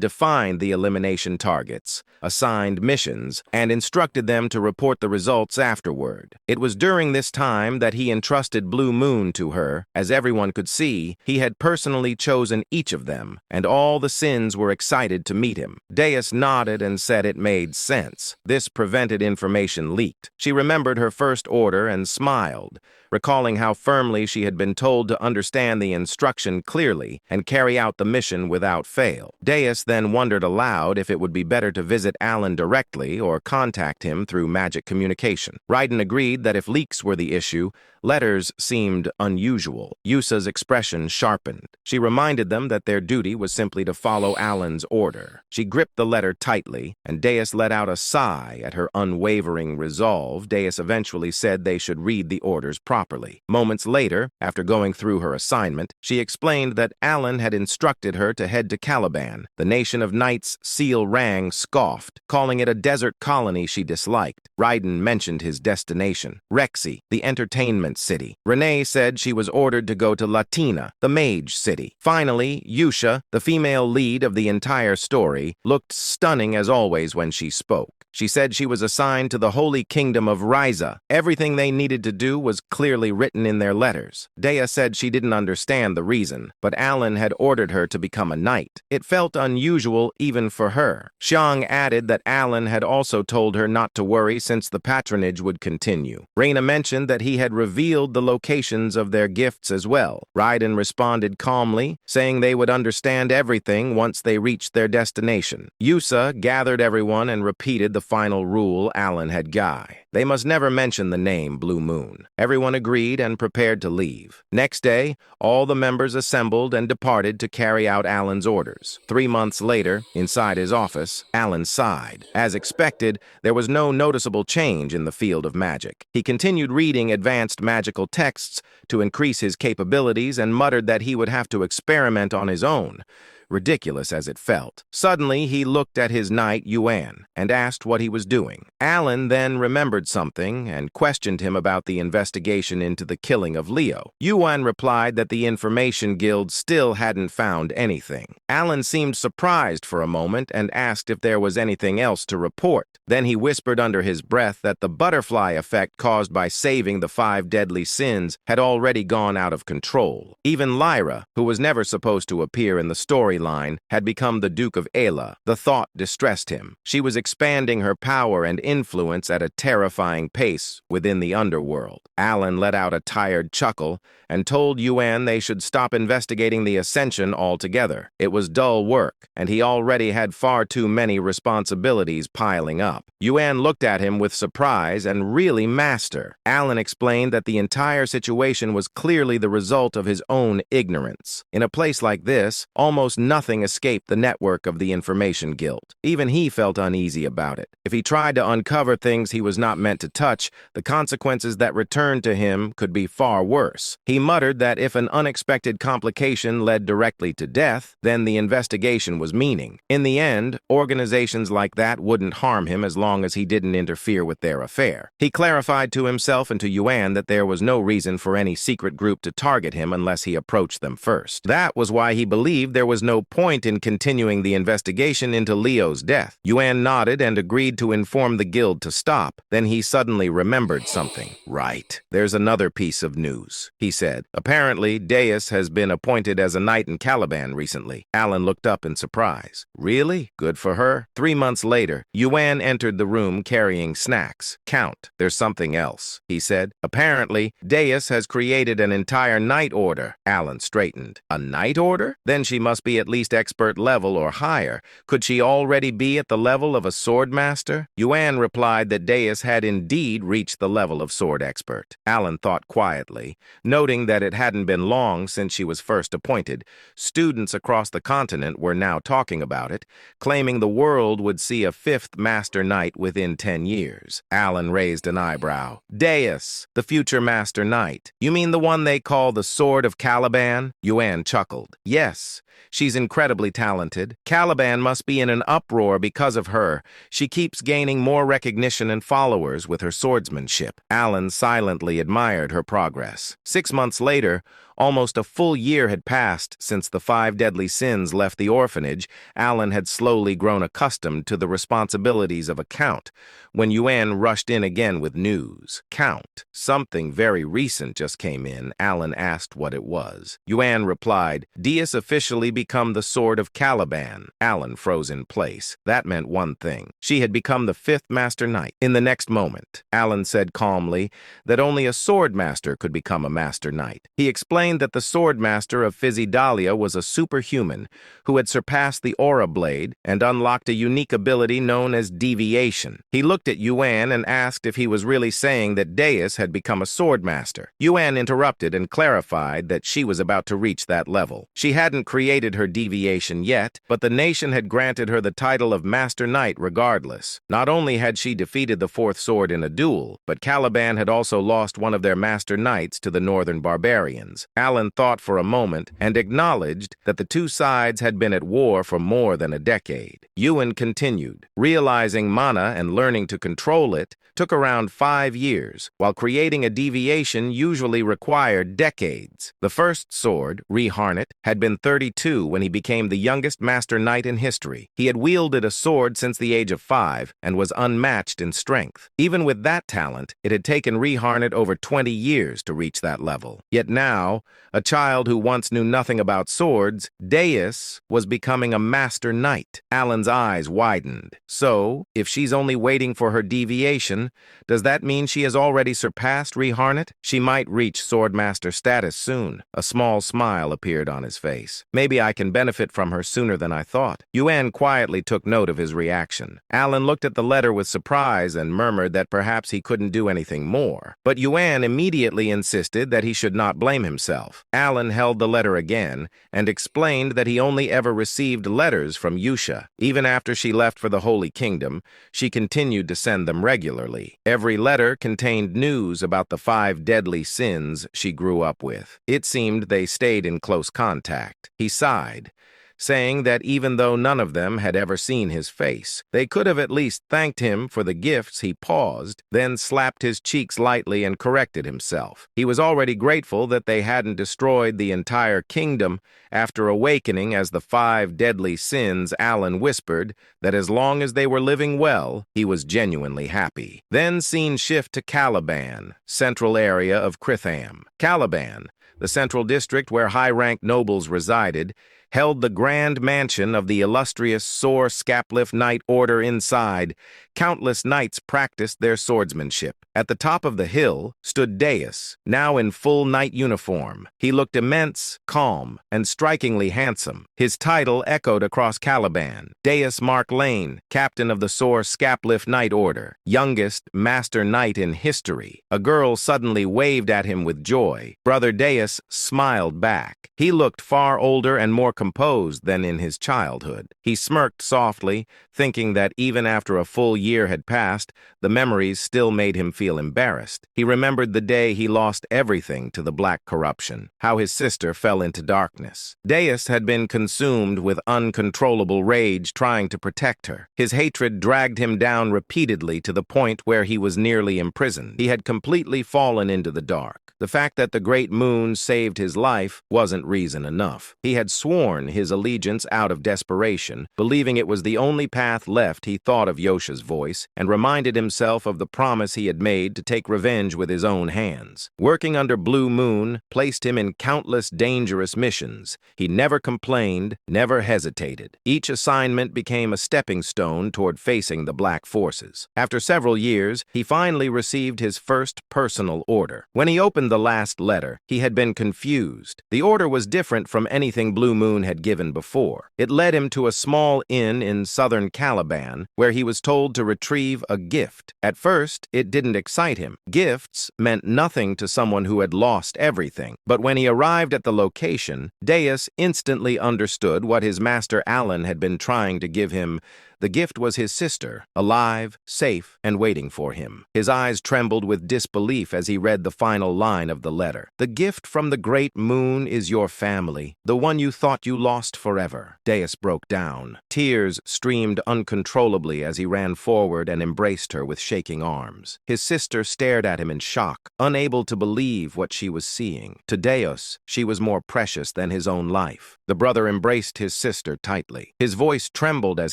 defined the elimination targets, assigned missions, and instructed them to report the results afterward. It was during this time that he entrusted Blue Moon to her. As everyone could see, he had personally chosen each of them, and all the sins were excited to meet him. Deus nodded and said it made sense. This prevented information leaked. She remembered her first order and smiled, recalling how firmly she had been told to understand the instruction clearly and carry out the mission without fail. Deus then wondered aloud if it would be better to visit Alan directly or contact him through magic communication. Raiden agreed that if leaks were the issue, letters seemed unusual. Yusa's expression sharpened. She reminded them that their duty was simply to follow Alan's order. She gripped the letter tightly, and Deus let out a sigh at her unwavering resolve. Deus eventually said they should read the orders properly. Moments later, after going through her assignment, she explained that Alan had instructed her to head to Caliban. The nation of knights Seorang scoffed, calling it a desert colony she disliked. Raiden mentioned his destination, Rexy, the entertainment city. Renee said she was ordered to go to Latina, the mage city. Finally, Yusha, the female lead of the entire story, looked stunning as always when she spoke. She said she was assigned to the Holy Kingdom of Ryza. Everything they needed to do was clearly written in their letters. Dea said she didn't understand the reason, but Alan had ordered her to become a knight. It felt unusual even for her. Xiang added that Alan had also told her not to worry since the patronage would continue. Reina mentioned that he had revealed the locations of their gifts as well. Raiden responded calmly, saying they would understand everything once they reached their destination. Yusa gathered everyone and repeated the final rule Alan had given. They must never mention the name Blue Moon. Everyone agreed and prepared to leave. Next day, all the members assembled and departed to carry out Alan's orders. 3 months later, inside his office, Alan sighed. As expected, there was no noticeable change in the field of magic. He continued reading advanced magical texts to increase his capabilities and muttered that he would have to experiment on his own, ridiculous as it felt. Suddenly, he looked at his knight, Yuan, and asked what he was doing. Alan then remembered something and questioned him about the investigation into the killing of Leo. Yuan replied that the Information Guild still hadn't found anything. Alan seemed surprised for a moment and asked if there was anything else to report. Then he whispered under his breath that the butterfly effect caused by saving the 5 deadly sins had already gone out of control. Even Lyra, who was never supposed to appear in the storyline, had become the Duke of Ayla. The thought distressed him. She was expanding her power and influence at a terrifying pace within the underworld. Alan let out a tired chuckle and told Yuan they should stop investigating the Ascension altogether. It was dull work, and he already had far too many responsibilities piling up. Yuan looked at him with surprise and really master. Alan explained that the entire situation was clearly the result of his own ignorance. In a place like this, almost nothing escaped the network of the Information Guild. Even he felt uneasy about it. If he tried to uncover things he was not meant to touch, the consequences that returned to him could be far worse. He muttered that if an unexpected complication led directly to death, then the investigation was meaningless. In the end, organizations like that wouldn't harm him as long as he didn't interfere with their affair. He clarified to himself and to Yuan that there was no reason for any secret group to target him unless he approached them first. That was why he believed there was no point in continuing the investigation into Leo's death. Yuan nodded and agreed to inform the guild to stop. Then he suddenly remembered something. Right. There's another piece of news, he said. Apparently, Deus has been appointed as a knight in Caliban recently. Alan looked up in surprise. Really? Good for her. 3 months later, Yuan entered the room carrying snacks. Count, there's something else, he said. Apparently, Deus has created an entire knight order. Alan straightened. A knight order? Then she must be at least expert level or higher. Could she already be at the level of a sword master? Yuan replied that Deus had indeed reached the level of sword expert. Alan thought quietly, noting that it hadn't been long since she was first appointed. Students across the continent were now talking about it, claiming the world would see a 5th Master Knight within 10 years. Alan raised an eyebrow. Deus, the future Master Knight. You mean the one they call the Sword of Caliban? Yuan chuckled. Yes. She's incredibly talented. Caliban must be in an uproar because of her. She keeps gaining more recognition and followers with her swordsmanship. Alan silently admired her progress. 6 months later, almost a full year had passed since the 5 deadly sins left the orphanage. Alan had slowly grown accustomed to the responsibilities of a count when Yuan rushed in again with news. Count. Something very recent just came in. Alan asked what it was. Yuan replied, Deus officially become the Sword of Caliban. Alan froze in place. That meant one thing. She had become the 5th Master Knight. In the next moment, Alan said calmly that only a sword master could become a Master Knight. He explained that the sword master of Physidalia was a superhuman who had surpassed the aura blade and unlocked a unique ability known as deviation. He looked at Yuan and asked if he was really saying that Deus had become a sword master. Yuan interrupted and clarified that she was about to reach that level. She hadn't created her deviation yet, but the nation had granted her the title of Master Knight regardless. Not only had she defeated the 4th sword in a duel, but Caliban had also lost one of their Master Knights to the northern barbarians. Alan thought for a moment and acknowledged that the two sides had been at war for more than a decade. Yuan continued, realizing Manhwa mana and learning to control it took around 5 years, while creating a deviation usually required decades. The first sword, Reharnet, had been 32 when he became the youngest Master Knight in history. He had wielded a sword since the age of 5 and was unmatched in strength. Even with that talent, it had taken Reharnet over 20 years to reach that level. Yet now, a child who once knew nothing about swords, Deus, was becoming a Master Knight. Alan's eyes widened. So, if she's only waiting for her deviation, does that mean she has already surpassed Reharnet? She might reach Swordmaster status soon. A small smile appeared on his face. Maybe I can benefit from her sooner than I thought. Yuan quietly took note of his reaction. Alan looked at the letter with surprise and murmured that perhaps he couldn't do anything more. But Yuan immediately insisted that he should not blame himself. Alan held the letter again and explained that he only ever received letters from Yusha. Even after she left for the Holy Kingdom, she continued to send them regularly. Every letter contained news about the 5 deadly sins she grew up with. It seemed they stayed in close contact. He sighed, saying that even though none of them had ever seen his face, they could have at least thanked him for the gifts. He paused, then slapped his cheeks lightly and corrected himself. He was already grateful that they hadn't destroyed the entire kingdom. After awakening as the 5 deadly sins, Alan whispered that as long as they were living well, he was genuinely happy. Then scene shift to Caliban, central area of Kritham. Caliban, the central district where high-ranked nobles resided, held the grand mansion of the illustrious Sor Scapliff Knight Order inside. Countless knights practiced their swordsmanship. At the top of the hill stood Deus, now in full knight uniform. He looked immense, calm, and strikingly handsome. His title echoed across Caliban. Deus Mark Lane, captain of the Sor Scapliff Knight Order, youngest Master Knight in history. A girl suddenly waved at him with joy. Brother Deus smiled back. He looked far older and more composed than in his childhood. He smirked softly, thinking that even after a full year had passed, the memories still made him feel embarrassed. He remembered the day he lost everything to the black corruption, how his sister fell into darkness. Deus had been consumed with uncontrollable rage trying to protect her. His hatred dragged him down repeatedly to the point where he was nearly imprisoned. He had completely fallen into the dark. The fact that the great moon saved his life wasn't reason enough. He had sworn his allegiance out of desperation, believing it was the only path left. He thought of Yosha's voice and reminded himself of the promise he had made to take revenge with his own hands. Working under Blue Moon placed him in countless dangerous missions. He never complained, never hesitated. Each assignment became a stepping stone toward facing the black forces. After several years, he finally received his first personal order. When he opened the last letter, he had been confused. The order was different from anything Blue Moon had given before. It led him to a small inn in southern Caliban, where he was told to retrieve a gift. At first, it didn't excite him. Gifts meant nothing to someone who had lost everything. But when he arrived at the location, Deus instantly understood what his master Alan had been trying to give him. The gift was his sister, alive, safe, and waiting for him. His eyes trembled with disbelief as he read the final line of the letter. The gift from the great moon is your family, the one you thought you lost forever. Deus broke down. Tears streamed uncontrollably as he ran forward and embraced her with shaking arms. His sister stared at him in shock, unable to believe what she was seeing. To Deus, she was more precious than his own life. The brother embraced his sister tightly. His voice trembled as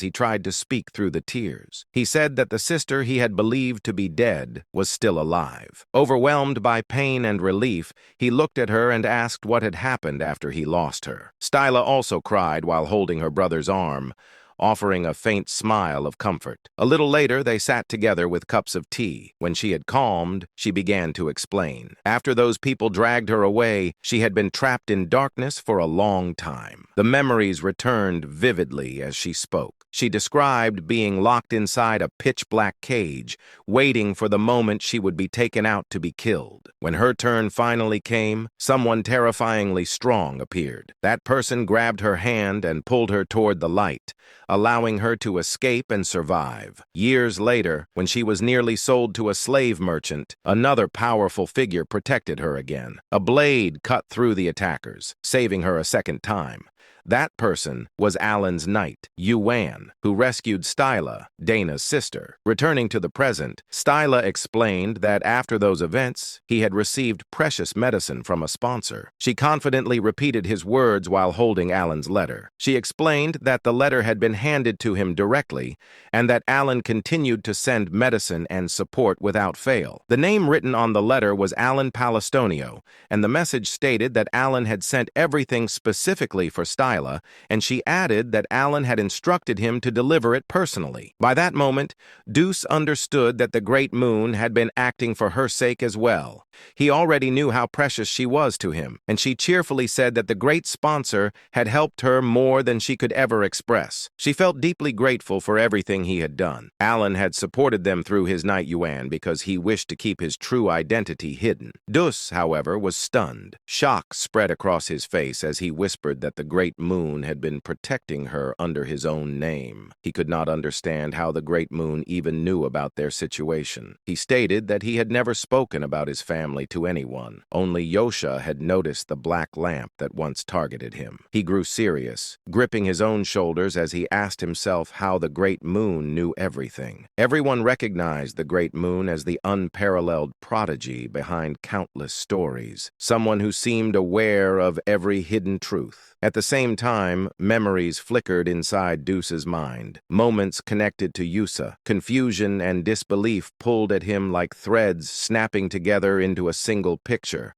he tried to speak through the tears. He said that the sister he had believed to be dead was still alive. Overwhelmed by pain and relief, he looked at her and asked what had happened after he lost her. Styla also cried while holding her brother's arm, offering a faint smile of comfort. A little later, they sat together with cups of tea. When she had calmed, she began to explain. After those people dragged her away, she had been trapped in darkness for a long time. The memories returned vividly as she spoke. She described being locked inside a pitch-black cage, waiting for the moment she would be taken out to be killed. When her turn finally came, someone terrifyingly strong appeared. That person grabbed her hand and pulled her toward the light, allowing her to escape and survive. Years later, when she was nearly sold to a slave merchant, another powerful figure protected her again. A blade cut through the attackers, saving her a second time. That person was Alan's knight, Yuan, who rescued Styla, Dana's sister. Returning to the present, Styla explained that after those events, he had received precious medicine from a sponsor. She confidently repeated his words while holding Alan's letter. She explained that the letter had been handed to him directly and that Alan continued to send medicine and support without fail. The name written on the letter was Alan Palestonio, and the message stated that Alan had sent everything specifically for Styla, and she added that Alan had instructed him to deliver it personally. By that moment, Deuce understood that the Great Moon had been acting for her sake as well. He already knew how precious she was to him, and she cheerfully said that the great sponsor had helped her more than she could ever express. She felt deeply grateful for everything he had done. Alan had supported them through his knight Yuan because he wished to keep his true identity hidden. Dus, however, was stunned. Shock spread across his face as he whispered that the Great Moon had been protecting her under his own name. He could not understand how the Great Moon even knew about their situation. He stated that he had never spoken about his family to anyone. Only Yosha had noticed the black lamp that once targeted him. He grew serious, gripping his own shoulders as he asked himself how the Great Moon knew everything. Everyone recognized the Great Moon as the unparalleled prodigy behind countless stories, someone who seemed aware of every hidden truth. At the same time, memories flickered inside Deuce's mind. Moments connected to Yusa. Confusion and disbelief pulled at him like threads snapping together into a single picture.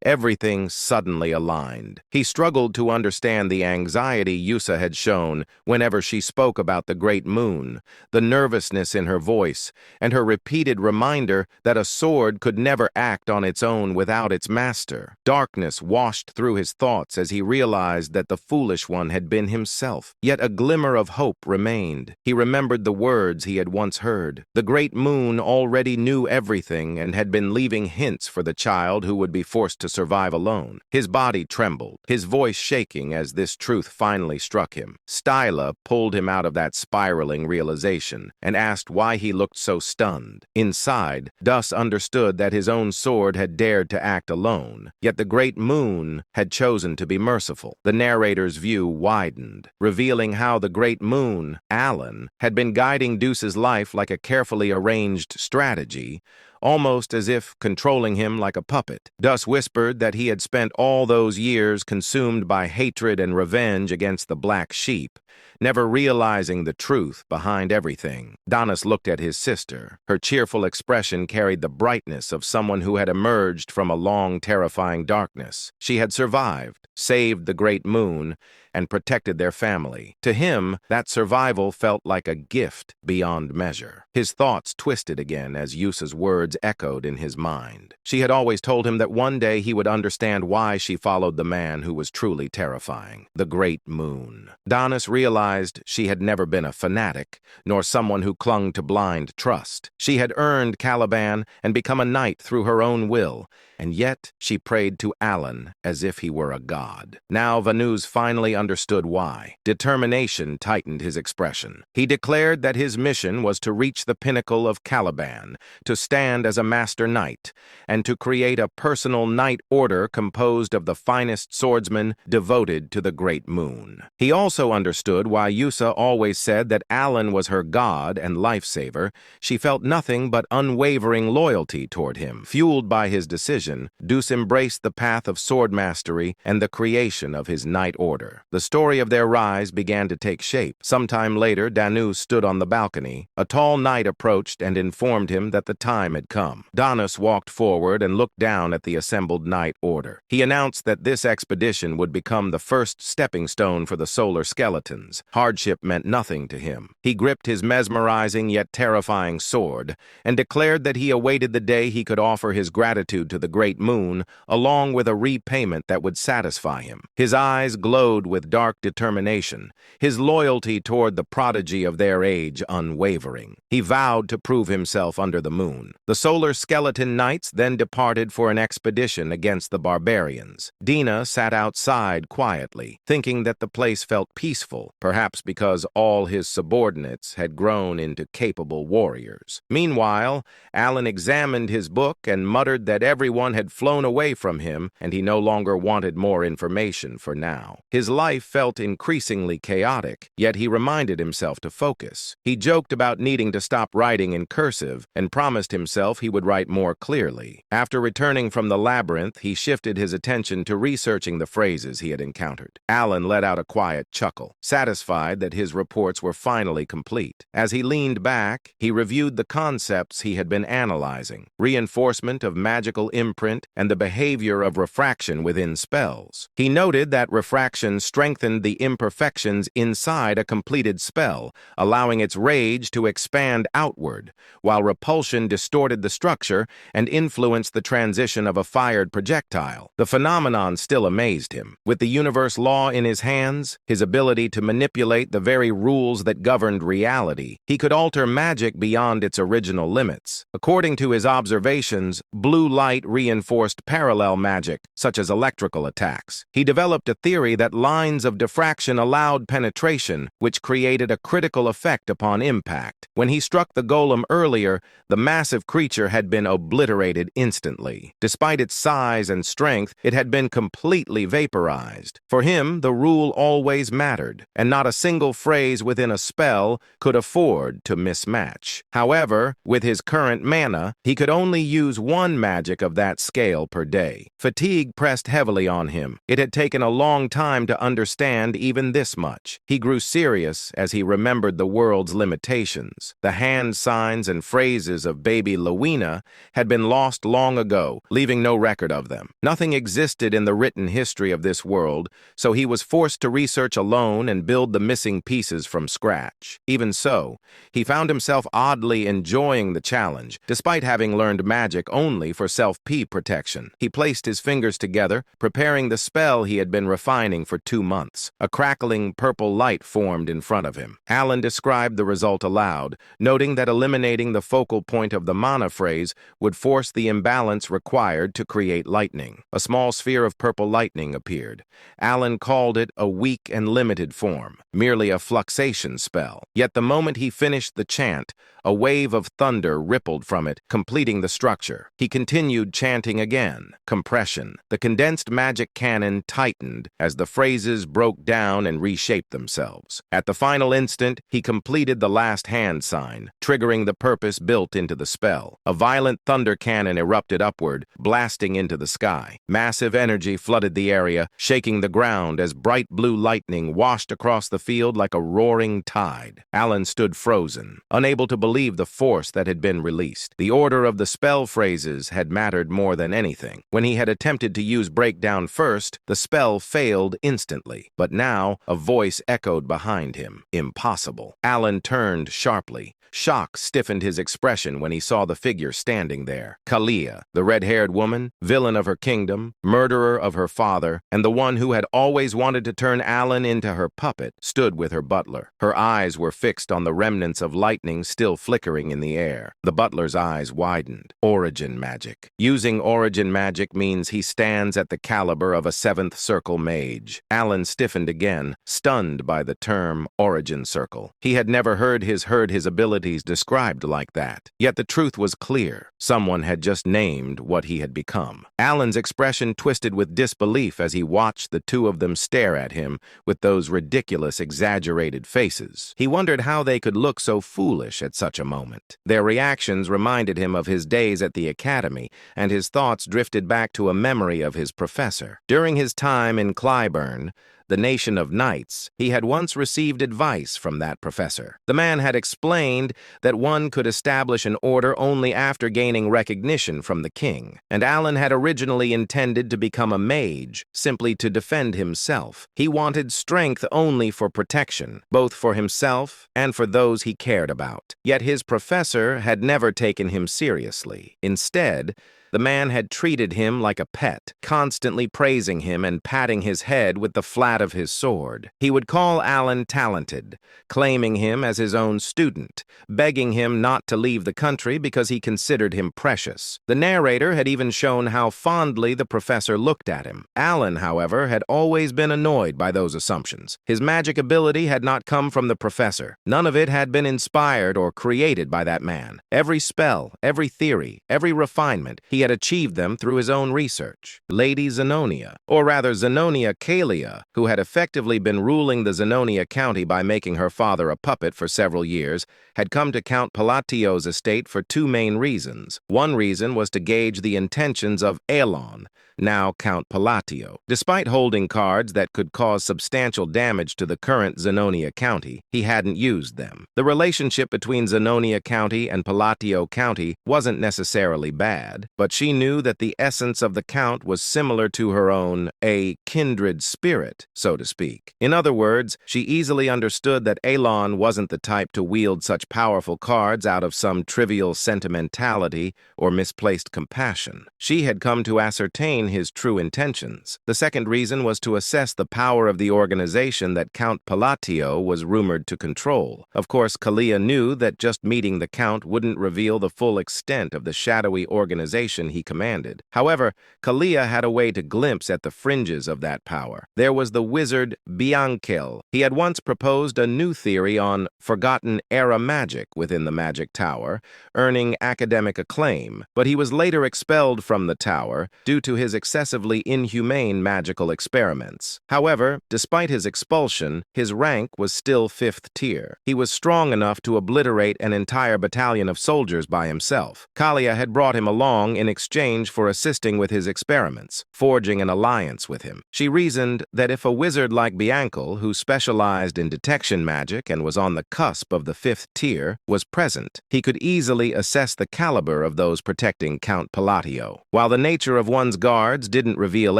Everything suddenly aligned. He struggled to understand the anxiety Yusa had shown whenever she spoke about the Great Moon, the nervousness in her voice, and her repeated reminder that a sword could never act on its own without its master. Darkness washed through his thoughts as he realized that the foolish one had been himself. Yet a glimmer of hope remained. He remembered the words he had once heard. The Great Moon already knew everything and had been leaving hints for the child who would be forced to survive alone. His body trembled, his voice shaking as this truth finally struck him. Styla pulled him out of that spiraling realization and asked why he looked so stunned. Inside, Dus understood that his own sword had dared to act alone, yet the Great Moon had chosen to be merciful. The narrator's view widened, revealing how the Great Moon, Alan, had been guiding Deuce's life like a carefully arranged strategy, almost as if controlling him like a puppet. Dus whispered that he had spent all those years consumed by hatred and revenge against the Black Sheep, never realizing the truth behind everything. Danis looked at his sister. Her cheerful expression carried the brightness of someone who had emerged from a long, terrifying darkness. She had survived, saved the Great Moon, and protected their family. To him, that survival felt like a gift beyond measure. His thoughts twisted again as Yusa's words echoed in his mind. She had always told him that one day he would understand why she followed the man who was truly terrifying, the Great Moon. Danis realized she had never been a fanatic, nor someone who clung to blind trust. She had earned Caliban and become a knight through her own will, and yet she prayed to Alan as if he were a god. Now Vanuz finally understood why. Determination tightened his expression. He declared that his mission was to reach the pinnacle of Caliban, to stand as a master knight, and to create a personal knight order composed of the finest swordsmen devoted to the Great Moon. He also understood why Yusa always said that Alan was her god and lifesaver. She felt nothing but unwavering loyalty toward him. Fueled by his decision, Deuce embraced the path of sword mastery and the creation of his knight order. The story of their rise began to take shape. Sometime later, Danu stood on the balcony. A tall knight approached and informed him that the time had come. Danis walked forward and looked down at the assembled knight order. He announced that this expedition would become the first stepping stone for the solar skeletons. Hardship meant nothing to him. He gripped his mesmerizing yet terrifying sword and declared that he awaited the day he could offer his gratitude to the Great Moon, along with a repayment that would satisfy him. His eyes glowed with dark determination, his loyalty toward the prodigy of their age unwavering. He vowed to prove himself under the moon. The The Solar Skeleton Knights then departed for an expedition against the barbarians. Dina sat outside quietly, thinking that the place felt peaceful, perhaps because all his subordinates had grown into capable warriors. Meanwhile, Alan examined his book and muttered that everyone had flown away from him and he no longer wanted more information for now. His life felt increasingly chaotic, yet he reminded himself to focus. He joked about needing to stop writing in cursive and promised himself he would write more clearly. After returning from the labyrinth, he shifted his attention to researching the phrases he had encountered. Alan let out a quiet chuckle, satisfied that his reports were finally complete. As he leaned back, he reviewed the concepts he had been analyzing: reinforcement of magical imprint and the behavior of refraction within spells. He noted that refraction strengthened the imperfections inside a completed spell, allowing its rage to expand outward, while repulsion distorted the structure and influenced the transition of a fired projectile. The phenomenon still amazed him. With the universe law in his hands, his ability to manipulate the very rules that governed reality, he could alter magic beyond its original limits. According to his observations, blue light reinforced parallel magic, such as electrical attacks. He developed a theory that lines of diffraction allowed penetration, which created a critical effect upon impact. When he struck the golem earlier, the massive creature had been obliterated instantly. Despite its size and strength, it had been completely vaporized. For him, the rule always mattered, and not a single phrase within a spell could afford to mismatch. However, with his current mana, he could only use one magic of that scale per day. Fatigue pressed heavily on him. It had taken a long time to understand even this much. He grew serious as he remembered the world's limitations. The hand signs and phrases of baby Lowena had been lost long ago, leaving no record of them. Nothing existed in the written history of this world, so he was forced to research alone and build the missing pieces from scratch. Even so, he found himself oddly enjoying the challenge, despite having learned magic only for self-P protection. He placed his fingers together, preparing the spell he had been refining for 2 months. A crackling purple light formed in front of him. Alan described the result aloud, noting that eliminating the focal point of the mana phrase would force the imbalance required to create lightning. A small sphere of purple lightning appeared. Alan called it a weak and limited form, merely a fluxation spell. Yet the moment he finished the chant, a wave of thunder rippled from it, completing the structure. He continued chanting again. Compression. The condensed magic cannon tightened as the phrases broke down and reshaped themselves. At the final instant, he completed the last hand sign, triggering the purpose built into the spell. A violent thunder cannon erupted upward, blasting into the sky. Massive energy flooded the area, shaking the ground as bright blue lightning washed across the field like a roaring tide. Alan stood frozen, unable to believe the force that had been released. The order of the spell phrases had mattered more than anything. When he had attempted to use breakdown first, the spell failed instantly. But now, a voice echoed behind him. Impossible. Alan turned sharply. Shock stiffened his expression when he saw the figure standing there. Kalia, the red-haired woman, villain of her kingdom, murderer of her father, and the one who had always wanted to turn Alan into her puppet, stood with her butler. Her eyes were fixed on the remnants of lightning still flickering in the air. The butler's eyes widened. Origin magic. Using origin magic means he stands at the caliber of a 7th circle mage. Alan stiffened again, stunned by the term origin circle. He had never heard his abilities described like that. Yet the truth was clear. Someone had just named what he had become. Alan's expression twisted with disbelief as he watched the two of them stare at him with those ridiculous, exaggerated faces. He wondered how they could look so foolish at such a moment. Their reactions reminded him of his days at the academy, and his thoughts drifted back to a memory of his professor. During his time in Clyburn, the nation of knights, he had once received advice from that professor. The man had explained that one could establish an order only after gaining recognition from the king, and Alan had originally intended to become a mage, simply to defend himself. He wanted strength only for protection, both for himself and for those he cared about. Yet his professor had never taken him seriously. Instead, The man had treated him like a pet, constantly praising him and patting his head with the flat of his sword. He would call Alan talented, claiming him as his own student, begging him not to leave the country because he considered him precious. The narrator had even shown how fondly the professor looked at him. Alan, however, had always been annoyed by those assumptions. His magic ability had not come from the professor. None of it had been inspired or created by that man. Every spell, every theory, every refinement, he had achieved them through his own research. Lady Zenonia, or rather Zenonia Kalia, who had effectively been ruling the Zenonia County by making her father a puppet for several years, had come to Count Palatio's estate for two main reasons. One reason was to gauge the intentions of Elon, now Count Palatio. Despite holding cards that could cause substantial damage to the current Zenonia County, he hadn't used them. The relationship between Zenonia County and Palatio County wasn't necessarily bad, but she knew that the essence of the Count was similar to her own, a kindred spirit, so to speak. In other words, she easily understood that Elon wasn't the type to wield such powerful cards out of some trivial sentimentality or misplaced compassion. She had come to ascertain his true intentions. The second reason was to assess the power of the organization that Count Palatio was rumored to control. Of course, Kalia knew that just meeting the Count wouldn't reveal the full extent of the shadowy organization he commanded. However, Kalia had a way to glimpse at the fringes of that power. There was the wizard Bianchel. He had once proposed a new theory on forgotten era magic within the Magic Tower, earning academic acclaim, but he was later expelled from the tower due to his excessively inhumane magical experiments. However, despite his expulsion, his rank was still 5th tier. He was strong enough to obliterate an entire battalion of soldiers by himself. Kalia had brought him along in exchange for assisting with his experiments, forging an alliance with him. She reasoned that if a wizard like Bianchel, who specialized in detection magic and was on the cusp of the 5th tier, was present, he could easily assess the caliber of those protecting Count Palatio. While the nature of one's guards didn't reveal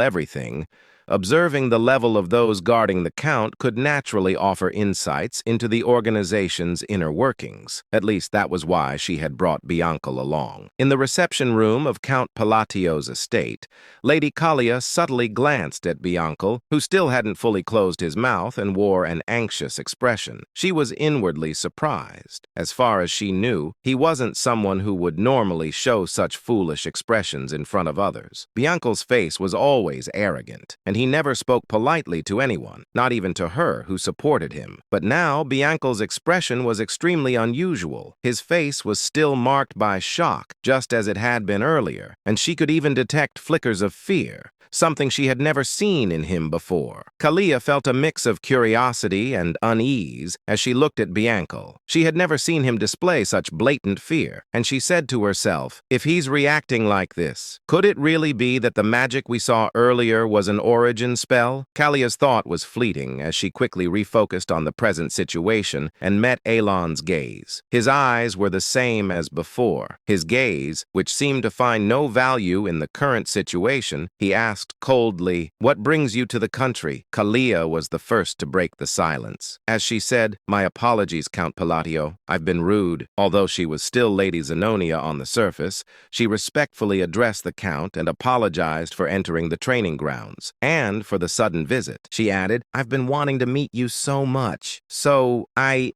everything, observing the level of those guarding the Count could naturally offer insights into the organization's inner workings. At least that was why she had brought Bianchel along. In the reception room of Count Palatio's estate, Lady Kalia subtly glanced at Bianchel, who still hadn't fully closed his mouth and wore an anxious expression. She was inwardly surprised. As far as she knew, he wasn't someone who would normally show such foolish expressions in front of others. Bianchel's face was always arrogant, and he never spoke politely to anyone, not even to her who supported him. But now Bianchel's expression was extremely unusual. His face was still marked by shock, just as it had been earlier, and she could even detect flickers of fear, something she had never seen in him before. Kalia felt a mix of curiosity and unease as she looked at Bianchel. She had never seen him display such blatant fear, and she said to herself, if he's reacting like this, could it really be that the magic we saw earlier was an origin spell? Kalia's thought was fleeting as she quickly refocused on the present situation and met Elon's gaze. His eyes were the same as before. His gaze, which seemed to find no value in the current situation, he asked coldly, "What brings you to the country?" Kalia was the first to break the silence. As she said, "My apologies, Count Palatio. I've been rude." Although she was still Lady Zenonia on the surface, she respectfully addressed the Count and apologized for entering the training grounds, and for the sudden visit. She added, "I've been wanting to meet you so much.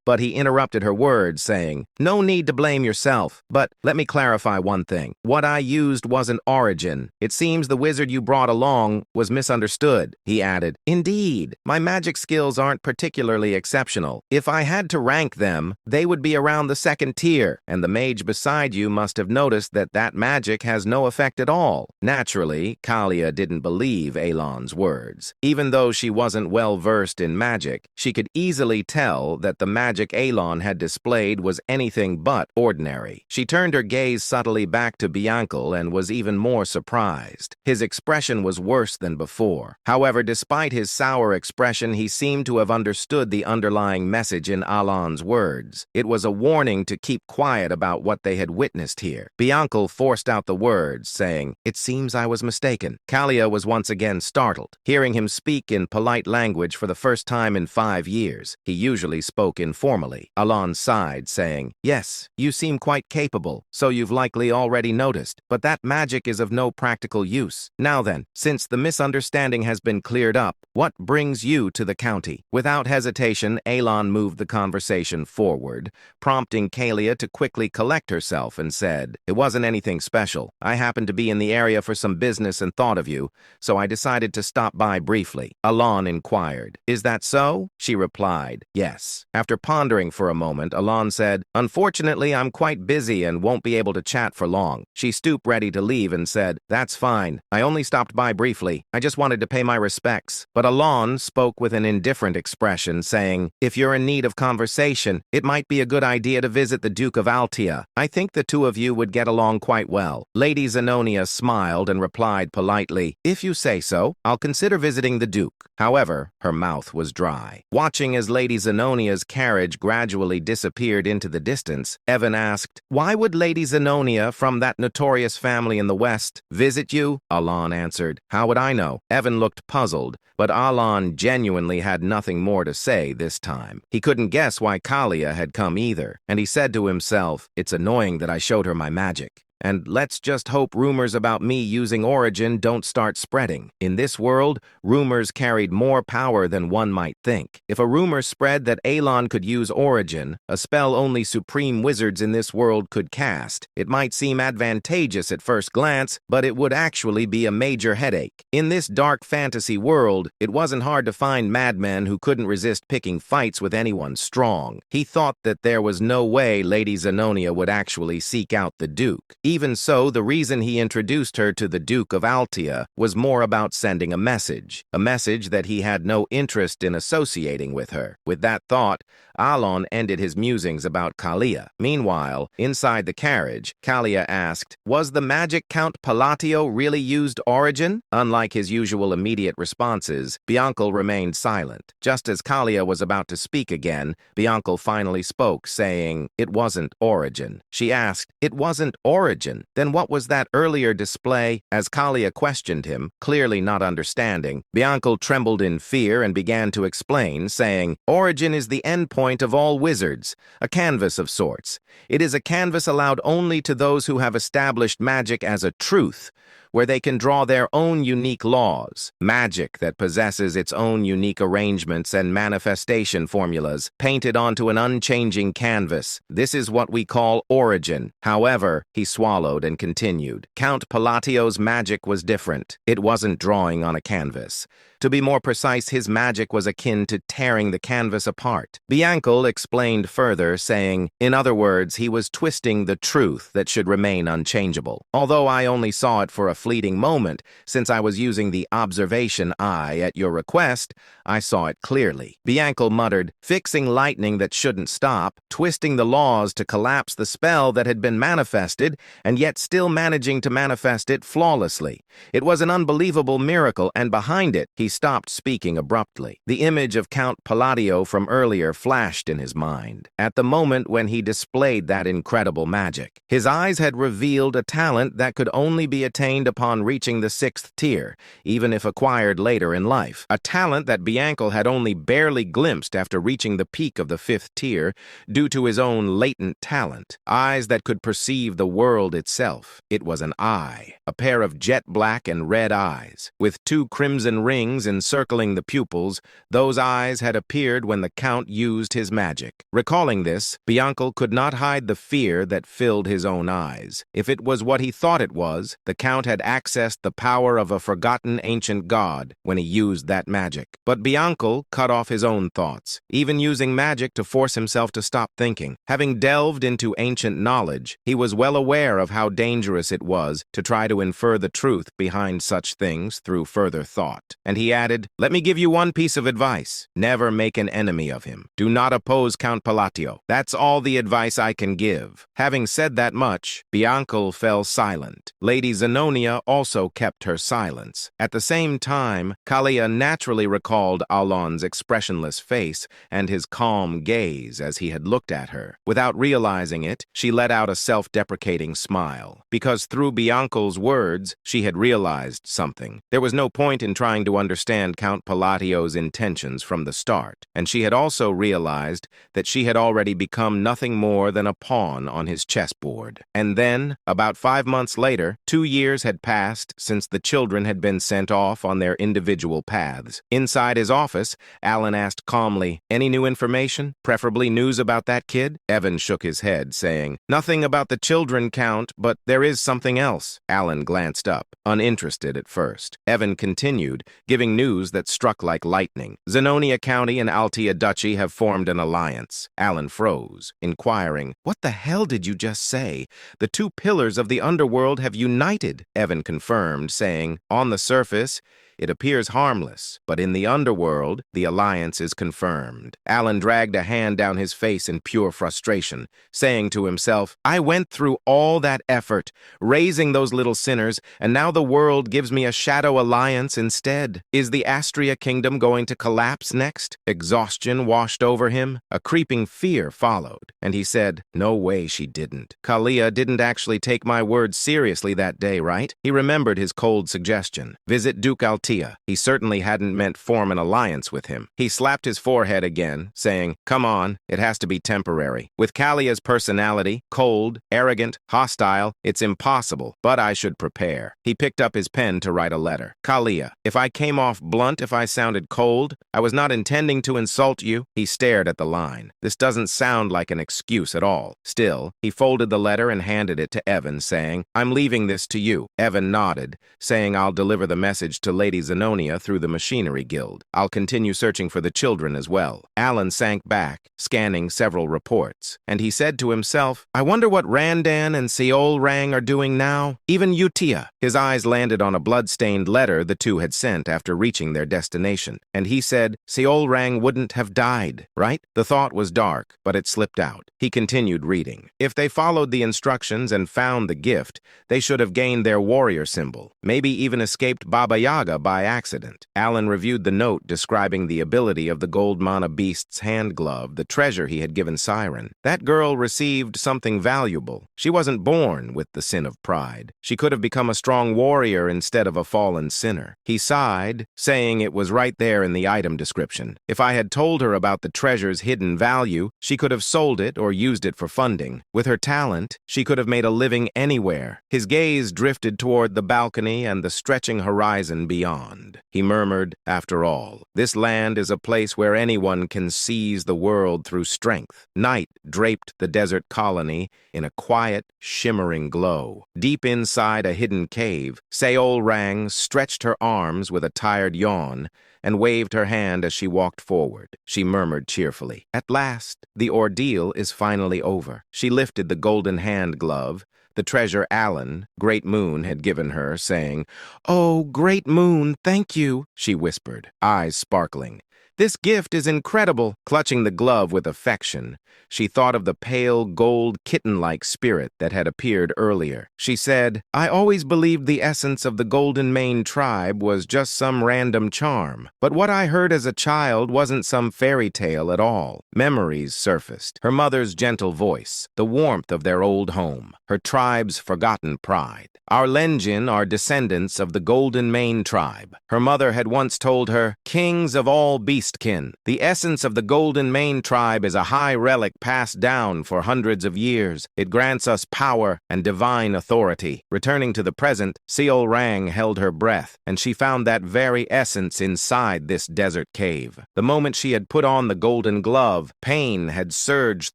But he interrupted her words, saying, "No need to blame yourself, but let me clarify one thing. What I used wasn't origin. It seems the wizard you brought along was misunderstood." He added, "Indeed, my magic skills aren't particularly exceptional. If I had to rank them, they would be around the 2nd tier, and the mage beside you must have noticed that that magic has no effect at all." Naturally, Kalia didn't believe Elon's words. Even though she wasn't well-versed in magic, she could easily tell that the magic Elon had displayed was anything but ordinary. She turned her gaze subtly back to Bianchel and was even more surprised. His expression was worse than before. However, despite his sour expression, he seemed to have understood the underlying message in Elon's words. It was a warning to keep quiet about what they had witnessed here. Bianchel forced out the words, saying, "It seems I was mistaken." Kalia was once again startled. startled. Hearing him speak in polite language for the first time in 5 years, he usually spoke informally. Alon sighed, saying, "Yes, you seem quite capable, so you've likely already noticed, but that magic is of no practical use. Now then, since the misunderstanding has been cleared up, what brings you to the county?" Without hesitation, Alon moved the conversation forward, prompting Kalia to quickly collect herself and said, "It wasn't anything special. I happened to be in the area for some business and thought of you, so I decided to stop by briefly." Alon inquired, "Is that so?" She replied, "Yes." After pondering for a moment, Alon said, "Unfortunately, I'm quite busy and won't be able to chat for long." She stooped ready to leave and said, "That's fine. I only stopped by briefly. I just wanted to pay my respects." But Alon spoke with an indifferent expression, saying, "If you're in need of conversation, it might be a good idea to visit the Duke of Altia. I think the two of you would get along quite well." Lady Zenonia smiled and replied politely, "If you say so, I'll consider visiting the Duke." However, her mouth was dry. Watching as Lady Zenonia's carriage gradually disappeared into the distance, Evan asked, "Why would Lady Zenonia from that notorious family in the West visit you?" Alon answered, "How would I know?" Evan looked puzzled, but Alon genuinely had nothing more to say this time. He couldn't guess why Kalia had come either, and he said to himself, "It's annoying that I showed her my magic. And let's just hope rumors about me using Origin don't start spreading. In this world, rumors carried more power than one might think. If a rumor spread that Alon could use Origin, a spell only supreme wizards in this world could cast, it might seem advantageous at first glance, but it would actually be a major headache. In this dark fantasy world, it wasn't hard to find madmen who couldn't resist picking fights with anyone strong. He thought that there was no way Lady Zenonia would actually seek out the Duke. Even so, the reason he introduced her to the Duke of Altia was more about sending a message that he had no interest in associating with her. With that thought, Alon ended his musings about Kalia. Meanwhile, inside the carriage, Kalia asked, "Was the magic Count Palatio really used Origin?" Unlike his usual immediate responses, Bianca remained silent. Just as Kalia was about to speak again, Bianca finally spoke, saying, "It wasn't Origin." She asked, "It wasn't Origin? Then what was that earlier display?" As Kalia questioned him, clearly not understanding, Bianca trembled in fear and began to explain, saying, "Origin is the endpoint of all wizards, a canvas of sorts. It is a canvas allowed only to those who have established magic as a truth, where they can draw their own unique laws. Magic that possesses its own unique arrangements and manifestation formulas, painted onto an unchanging canvas. This is what we call Origin." However, he swallowed and continued, "Count Palatio's magic was different. It wasn't drawing on a canvas. To be more precise, his magic was akin to tearing the canvas apart." Bianca explained further, saying, "In other words, he was twisting the truth that should remain unchangeable. Although I only saw it for a fleeting moment, since I was using the observation eye at your request, I saw it clearly." Bianca muttered, "Fixing lightning that shouldn't stop, twisting the laws to collapse the spell that had been manifested, and yet still managing to manifest it flawlessly. It was an unbelievable miracle, and behind it," he stopped speaking abruptly. The image of Count Palladio from earlier flashed in his mind. At the moment when he displayed that incredible magic, his eyes had revealed a talent that could only be attained upon reaching the 6th tier, even if acquired later in life. A talent that Bianca had only barely glimpsed after reaching the peak of the 5th tier due to his own latent talent. Eyes that could perceive the world itself. It was an eye, a pair of jet black and red eyes, with 2 crimson rings encircling the pupils. Those eyes had appeared when the Count used his magic. Recalling this, Bianca could not hide the fear that filled his own eyes. If it was what he thought it was, the Count had accessed the power of a forgotten ancient god when he used that magic. But Bianca cut off his own thoughts, even using magic to force himself to stop thinking. Having delved into ancient knowledge, he was well aware of how dangerous it was to try to infer the truth behind such things through further thought, and he he added, "Let me give you one piece of advice. Never make an enemy of him. Do not oppose Count Palatio. That's all the advice I can give." Having said that much, Bianca fell silent. Lady Zenonia also kept her silence. At the same time, Kalia naturally recalled Alon's expressionless face and his calm gaze as he had looked at her. Without realizing it, she let out a self-deprecating smile, because through Bianca's words, she had realized something. There was no point in trying to understand Count Palatio's intentions from the start, and she had also realized that she had already become nothing more than a pawn on his chessboard. And then, about 5 months later, 2 years had passed since the children had been sent off on their individual paths. Inside his office, Alan asked calmly, "Any new information? Preferably news about that kid?" Evan shook his head, saying, "Nothing about the children, Count, but there is something else." Alan glanced up, uninterested at first. Evan continued, giving news that struck like lightning. "Zenonia County and Altea Duchy have formed an alliance." Alan froze, inquiring, "What the hell did you just say? The two pillars of the underworld have united," Evan confirmed, saying, "On the surface, it appears harmless, but in the underworld, the alliance is confirmed." Alan dragged a hand down his face in pure frustration, saying to himself, "I went through all that effort, raising those little sinners, and now the world gives me a shadow alliance instead. Is the Astria Kingdom going to collapse next?" Exhaustion washed over him. A creeping fear followed, and he said, "No way she didn't. Kalia didn't actually take my words seriously that day, right?" He remembered his cold suggestion. Visit Duke Altea. He certainly hadn't meant form an alliance with him. He slapped his forehead again, saying, "Come on, it has to be temporary. With Kalia's personality, cold, arrogant, hostile, it's impossible, but I should prepare." He picked up his pen to write a letter. "Kalia, if I came off blunt, if I sounded cold, I was not intending to insult you." He stared at the line. This doesn't sound like an excuse at all. Still, he folded the letter and handed it to Evan, saying, "I'm leaving this to you." Evan nodded, saying, "I'll deliver the message to Lady Zenonia through the Machinery Guild. I'll continue searching for the children as well." Alan sank back, scanning several reports, and he said to himself, "I wonder what Randan and Seol Rang are doing now. Even Utia." His eyes landed on a blood-stained letter the two had sent after reaching their destination, and he said, "Seol Rang wouldn't have died, right?" The thought was dark, but it slipped out. He continued reading. If they followed the instructions and found the gift, they should have gained their warrior symbol, maybe even escaped Baba Yaga by accident. Alan reviewed the note describing the ability of the gold mana beast's hand glove, the treasure he had given Siren. That girl received something valuable. She wasn't born with the sin of pride. She could have become a strong warrior instead of a fallen sinner. He sighed, saying it was right there in the item description. If I had told her about the treasure's hidden value, she could have sold it or used it for funding. With her talent, she could have made a living anywhere. His gaze drifted toward the balcony and the stretching horizon beyond. He murmured, "After all, this land is a place where anyone can seize the world through strength." Night draped the desert colony in a quiet, shimmering glow. Deep inside a hidden cave, Seol Rang stretched her arms with a tired yawn and waved her hand as she walked forward. She murmured cheerfully, "At last, the ordeal is finally over." She lifted the golden hand glove, the treasure Alan, Great Moon, had given her, saying, "Oh, Great Moon, thank you," she whispered, eyes sparkling. "This gift is incredible." Clutching the glove with affection, she thought of the pale, gold, kitten-like spirit that had appeared earlier. She said, "I always believed the essence of the Golden Mane tribe was just some random charm. But what I heard as a child wasn't some fairy tale at all." Memories surfaced. Her mother's gentle voice, the warmth of their old home, her tribe's forgotten pride. "Our Lenjin are descendants of the Golden Mane tribe." Her mother had once told her, "Kings of all beastkin. The essence of the Golden Mane tribe is a high relic passed down for hundreds of years. It grants us power and divine authority." Returning to the present, Seol Rang held her breath, and she found that very essence inside this desert cave. The moment she had put on the golden glove, pain had surged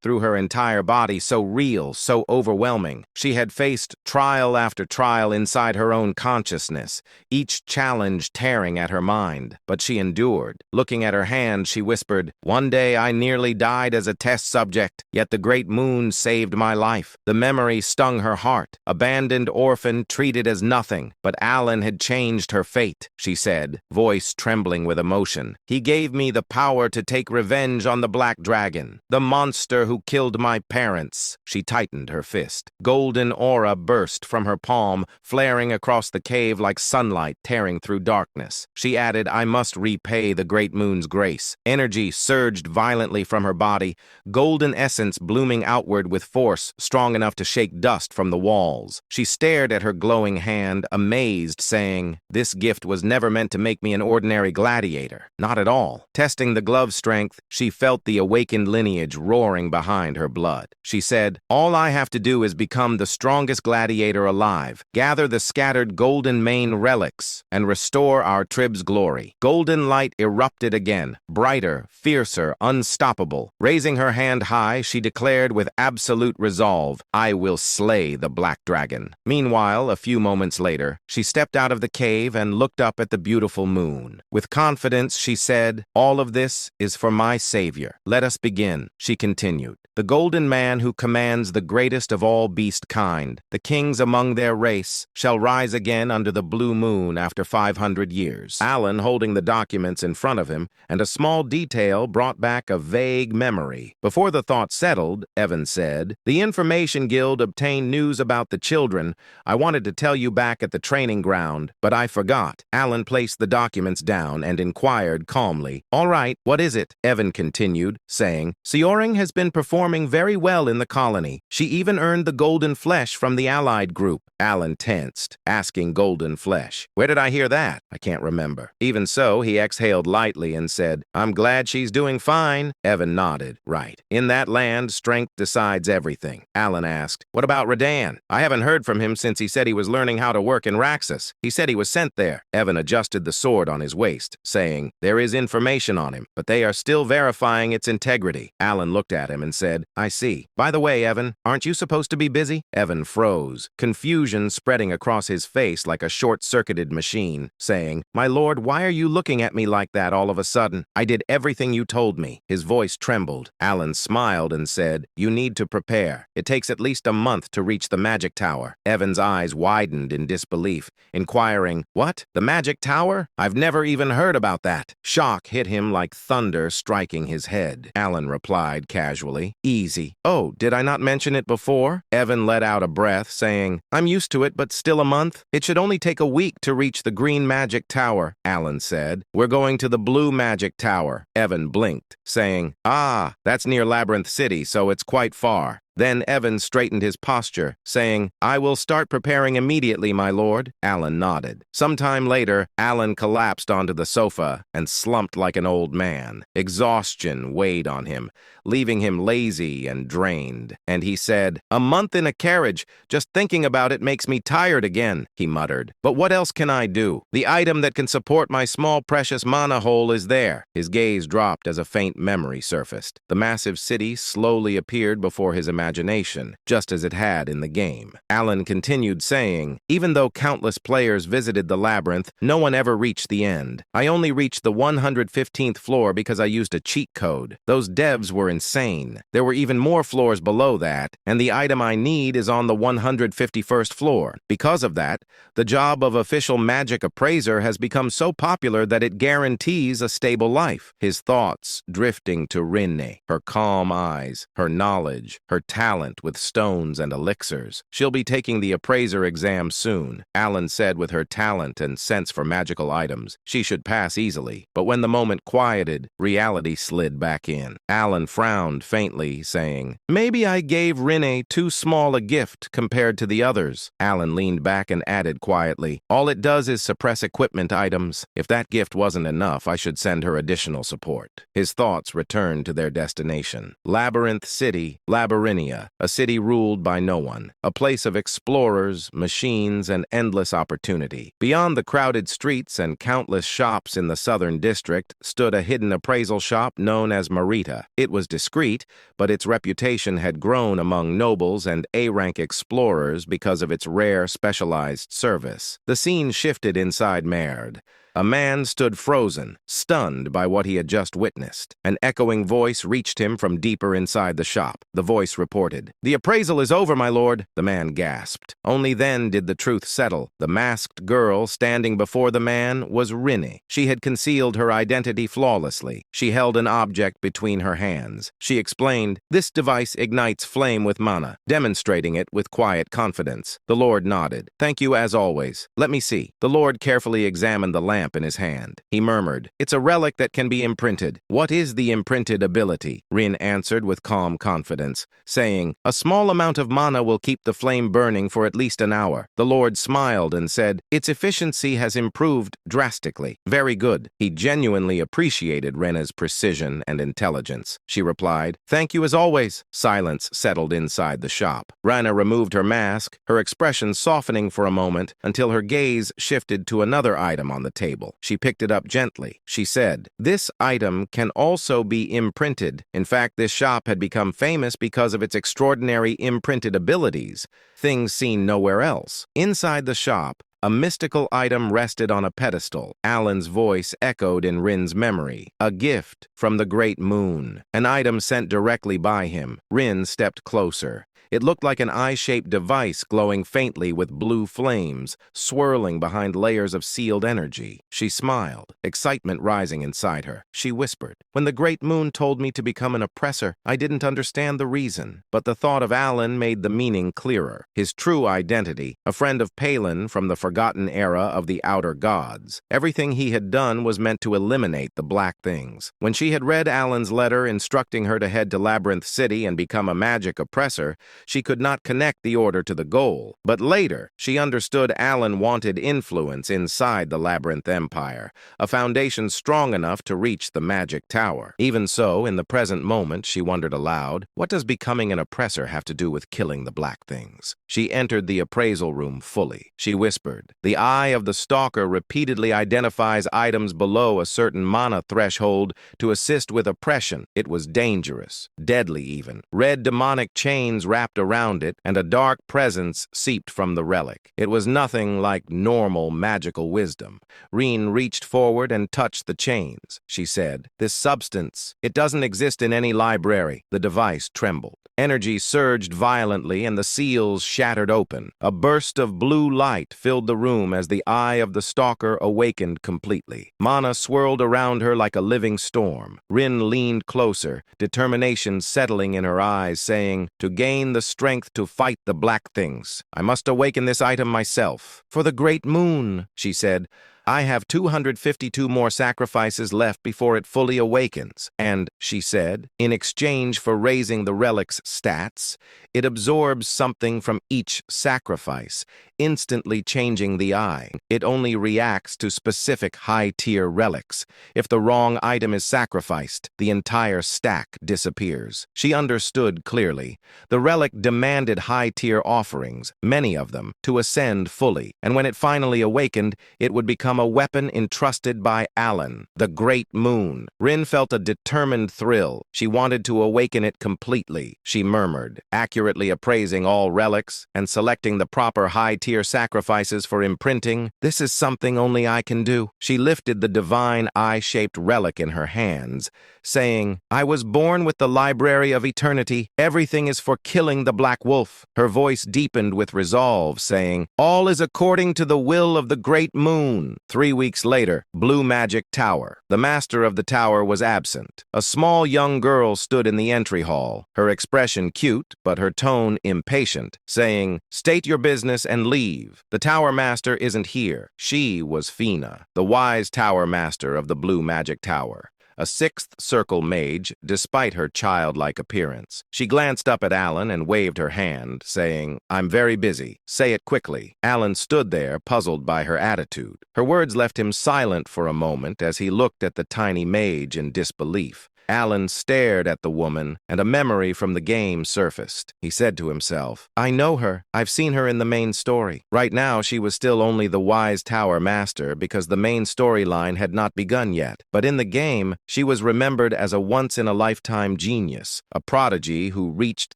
through her entire body, so real, so overwhelming. She had faced trial after trial inside her own consciousness, each challenge tearing at her mind. But she endured. Looking at her her hand, she whispered, "One day I nearly died as a test subject, yet the great moon saved my life." The memory stung her heart. Abandoned orphan, treated as nothing. But Alan had changed her fate, she said, voice trembling with emotion. "He gave me the power to take revenge on the Black Dragon, the monster who killed my parents." She tightened her fist. Golden aura burst from her palm, flaring across the cave like sunlight tearing through darkness. She added, "I must repay the great moon's grace." Energy surged violently from her body, golden essence blooming outward with force strong enough to shake dust from the walls. She stared at her glowing hand, amazed, saying, "This gift was never meant to make me an ordinary gladiator. Not at all." Testing the glove's strength, she felt the awakened lineage roaring behind her blood. She said, "All I have to do is become the strongest gladiator alive, gather the scattered golden mane relics, and restore our trib's glory." Golden light erupted again, brighter, fiercer, unstoppable. Raising her hand high, she declared with absolute resolve, "I will slay the Black Dragon." Meanwhile, a few moments later, she stepped out of the cave and looked up at the beautiful moon. With confidence, she said, "All of this is for my savior. Let us begin," she continued. "The golden man who commands the greatest of all beast kind, the kings among their race, shall rise again under the blue moon after 500 years. Alan, holding the documents in front of him, and a small detail brought back a vague memory. Before the thought settled, Evan said, "The Information Guild obtained news about the children. I wanted to tell you back at the training ground, but I forgot." Alan placed the documents down and inquired calmly, "All right, what is it?" Evan continued, saying, "Seoring has been performing very well in the colony. She even earned the golden flesh from the allied group." Alan tensed, asking golden flesh. "Where did I hear that? I can't remember." Even so, he exhaled lightly and said, "I'm glad she's doing fine." Evan nodded. "Right. In that land, strength decides everything." Alan asked, "What about Radan? I haven't heard from him since he said he was learning how to work in Raxus. He said he was sent there." Evan adjusted the sword on his waist, saying, "There is information on him, but they are still verifying its integrity." Alan looked at him and said, "I see. By the way, Evan, aren't you supposed to be busy?" Evan froze, confusion spreading across his face like a short-circuited machine, saying, "My lord, why are you looking at me like that all of a sudden? I did everything you told me." His voice trembled. Alan smiled and said, "You need to prepare. It takes at least a month to reach the Magic Tower." Evan's eyes widened in disbelief, inquiring, "What? The Magic Tower? I've never even heard about that." Shock hit him like thunder striking his head. Alan replied casually, "Easy." "Oh, did I not mention it before?" Evan let out a breath, saying, "I'm used to it, but still a month? It should only take a week to reach the Green Magic Tower," Alan said. "We're going to the Blue Magic Tower." Evan blinked, saying, "Ah, that's near Labyrinth City, so it's quite far." Then Evan straightened his posture, saying, "I will start preparing immediately, my lord." Alan nodded. Sometime later, Alan collapsed onto the sofa and slumped like an old man. Exhaustion weighed on him, leaving him lazy and drained. And he said, "A month in a carriage, just thinking about it makes me tired again," he muttered. "But what else can I do? The item that can support my small precious mana hole is there." His gaze dropped as a faint memory surfaced. The massive city slowly appeared before his imagination, just as it had in the game. Alan continued saying, "Even though countless players visited the labyrinth, no one ever reached the end. I only reached the 115th floor because I used a cheat code. Those devs were insane. There were even more floors below that, and the item I need is on the 151st floor. Because of that, the job of official magic appraiser has become so popular that it guarantees a stable life." His thoughts drifting to Rinne, her calm eyes, her knowledge, her talent with stones and elixirs. "She'll be taking the appraiser exam soon," Alan said. With her talent and sense for magical items, she should pass easily. But when the moment quieted, reality slid back in. Alan frowned faintly, saying, "Maybe I gave Rinne too small a gift compared to the others." Alan leaned back and added quietly, "All it does is suppress equipment items. If that gift wasn't enough, I should send her additional support." His thoughts returned to their destination. Labyrinth City, Labyrinthia, a city ruled by no one, a place of explorers, machines, and endless opportunity. Beyond the crowded streets and countless shops in the southern district stood a hidden appraisal shop known as Marita. It was discreet, but its reputation had grown among nobles and A-rank explorers because of its rare, specialized service. The scene shifted inside Merd. A man stood frozen, stunned by what he had just witnessed. An echoing voice reached him from deeper inside the shop. The voice reported, "The appraisal is over, my lord." The man gasped. Only then did the truth settle. The masked girl standing before the man was Rinne. She had concealed her identity flawlessly. She held an object between her hands. She explained, "This device ignites flame with mana," demonstrating it with quiet confidence. The lord nodded. "Thank you as always. Let me see." The lord carefully examined the lamp in his hand. He murmured, "It's a relic that can be imprinted." "What is the imprinted ability?" Rin answered with calm confidence, saying, "A small amount of mana will keep the flame burning for at least an hour." The lord smiled and said, "Its efficiency has improved drastically." "Very good." He genuinely appreciated Rena's precision and intelligence. She replied, "Thank you as always." Silence settled inside the shop. Rana removed her mask, her expression softening for a moment until her gaze shifted to another item on the table. She picked it up gently. She said, "This item can also be imprinted." In fact, this shop had become famous because of its extraordinary imprinted abilities, things seen nowhere else. Inside the shop, a mystical item rested on a pedestal. Alan's voice echoed in Rin's memory. A gift from the great moon. An item sent directly by him. Rin stepped closer. It looked like an eye-shaped device glowing faintly with blue flames, swirling behind layers of sealed energy. She smiled, excitement rising inside her. She whispered, "When the great moon told me to become an oppressor, I didn't understand the reason. But the thought of Alan made the meaning clearer. His true identity, a friend of Palin from the forgotten era of the outer gods. Everything he had done was meant to eliminate the black things." When she had read Alan's letter instructing her to head to Labyrinth City and become a magic oppressor, she could not connect the order to the goal. But later, she understood Alan wanted influence inside the Labyrinth Empire, a foundation strong enough to reach the Magic Tower. Even so, in the present moment, she wondered aloud, what does becoming an oppressor have to do with killing the black things? She entered the appraisal room fully. She whispered, "The eye of the stalker repeatedly identifies items below a certain mana threshold to assist with oppression. It was dangerous, deadly even. Red demonic chains wrapped around it, and a dark presence seeped from the relic. It was nothing like normal magical wisdom." Rin reached forward and touched the chains. She said, "This substance, it doesn't exist in any library." The device trembled. Energy surged violently and the seals shattered open. A burst of blue light filled the room as the eye of the stalker awakened completely. Mana swirled around her like a living storm. Rin leaned closer, determination settling in her eyes, saying, "To gain the strength to fight the black things, I must awaken this item myself." "For the great moon," she said, "I have 252 more sacrifices left before it fully awakens." And, she said, in exchange for raising the relic's stats, it absorbs something from each sacrifice, instantly changing the eye. It only reacts to specific high-tier relics. If the wrong item is sacrificed, the entire stack disappears. She understood clearly. The relic demanded high-tier offerings, many of them, to ascend fully, and when it finally awakened, it would become a weapon entrusted by Alan, the Great Moon. Rin felt a determined thrill. She wanted to awaken it completely. She murmured, accurately appraising all relics and selecting the proper high-tier sacrifices for imprinting. "This is something only I can do." She lifted the divine eye-shaped relic in her hands, saying, "I was born with the Library of Eternity. Everything is for killing the Black Wolf." Her voice deepened with resolve, saying, "All is according to the will of the Great Moon." 3 weeks later, Blue Magic Tower. The master of the tower was absent. A small young girl stood in the entry hall, her expression cute, but her tone impatient, saying, "State your business and leave. The tower master isn't here." She was Fina, the wise tower master of the Blue Magic Tower, a sixth circle mage, despite her childlike appearance. She glanced up at Alan and waved her hand, saying, "I'm very busy. Say it quickly." Alan stood there, puzzled by her attitude. Her words left him silent for a moment as he looked at the tiny mage in disbelief. Alan stared at the woman, and a memory from the game surfaced. He said to himself, I know her. I've seen her in the main story. Right now, she was still only the wise tower master because the main storyline had not begun yet. But in the game, she was remembered as a once-in-a-lifetime genius, a prodigy who reached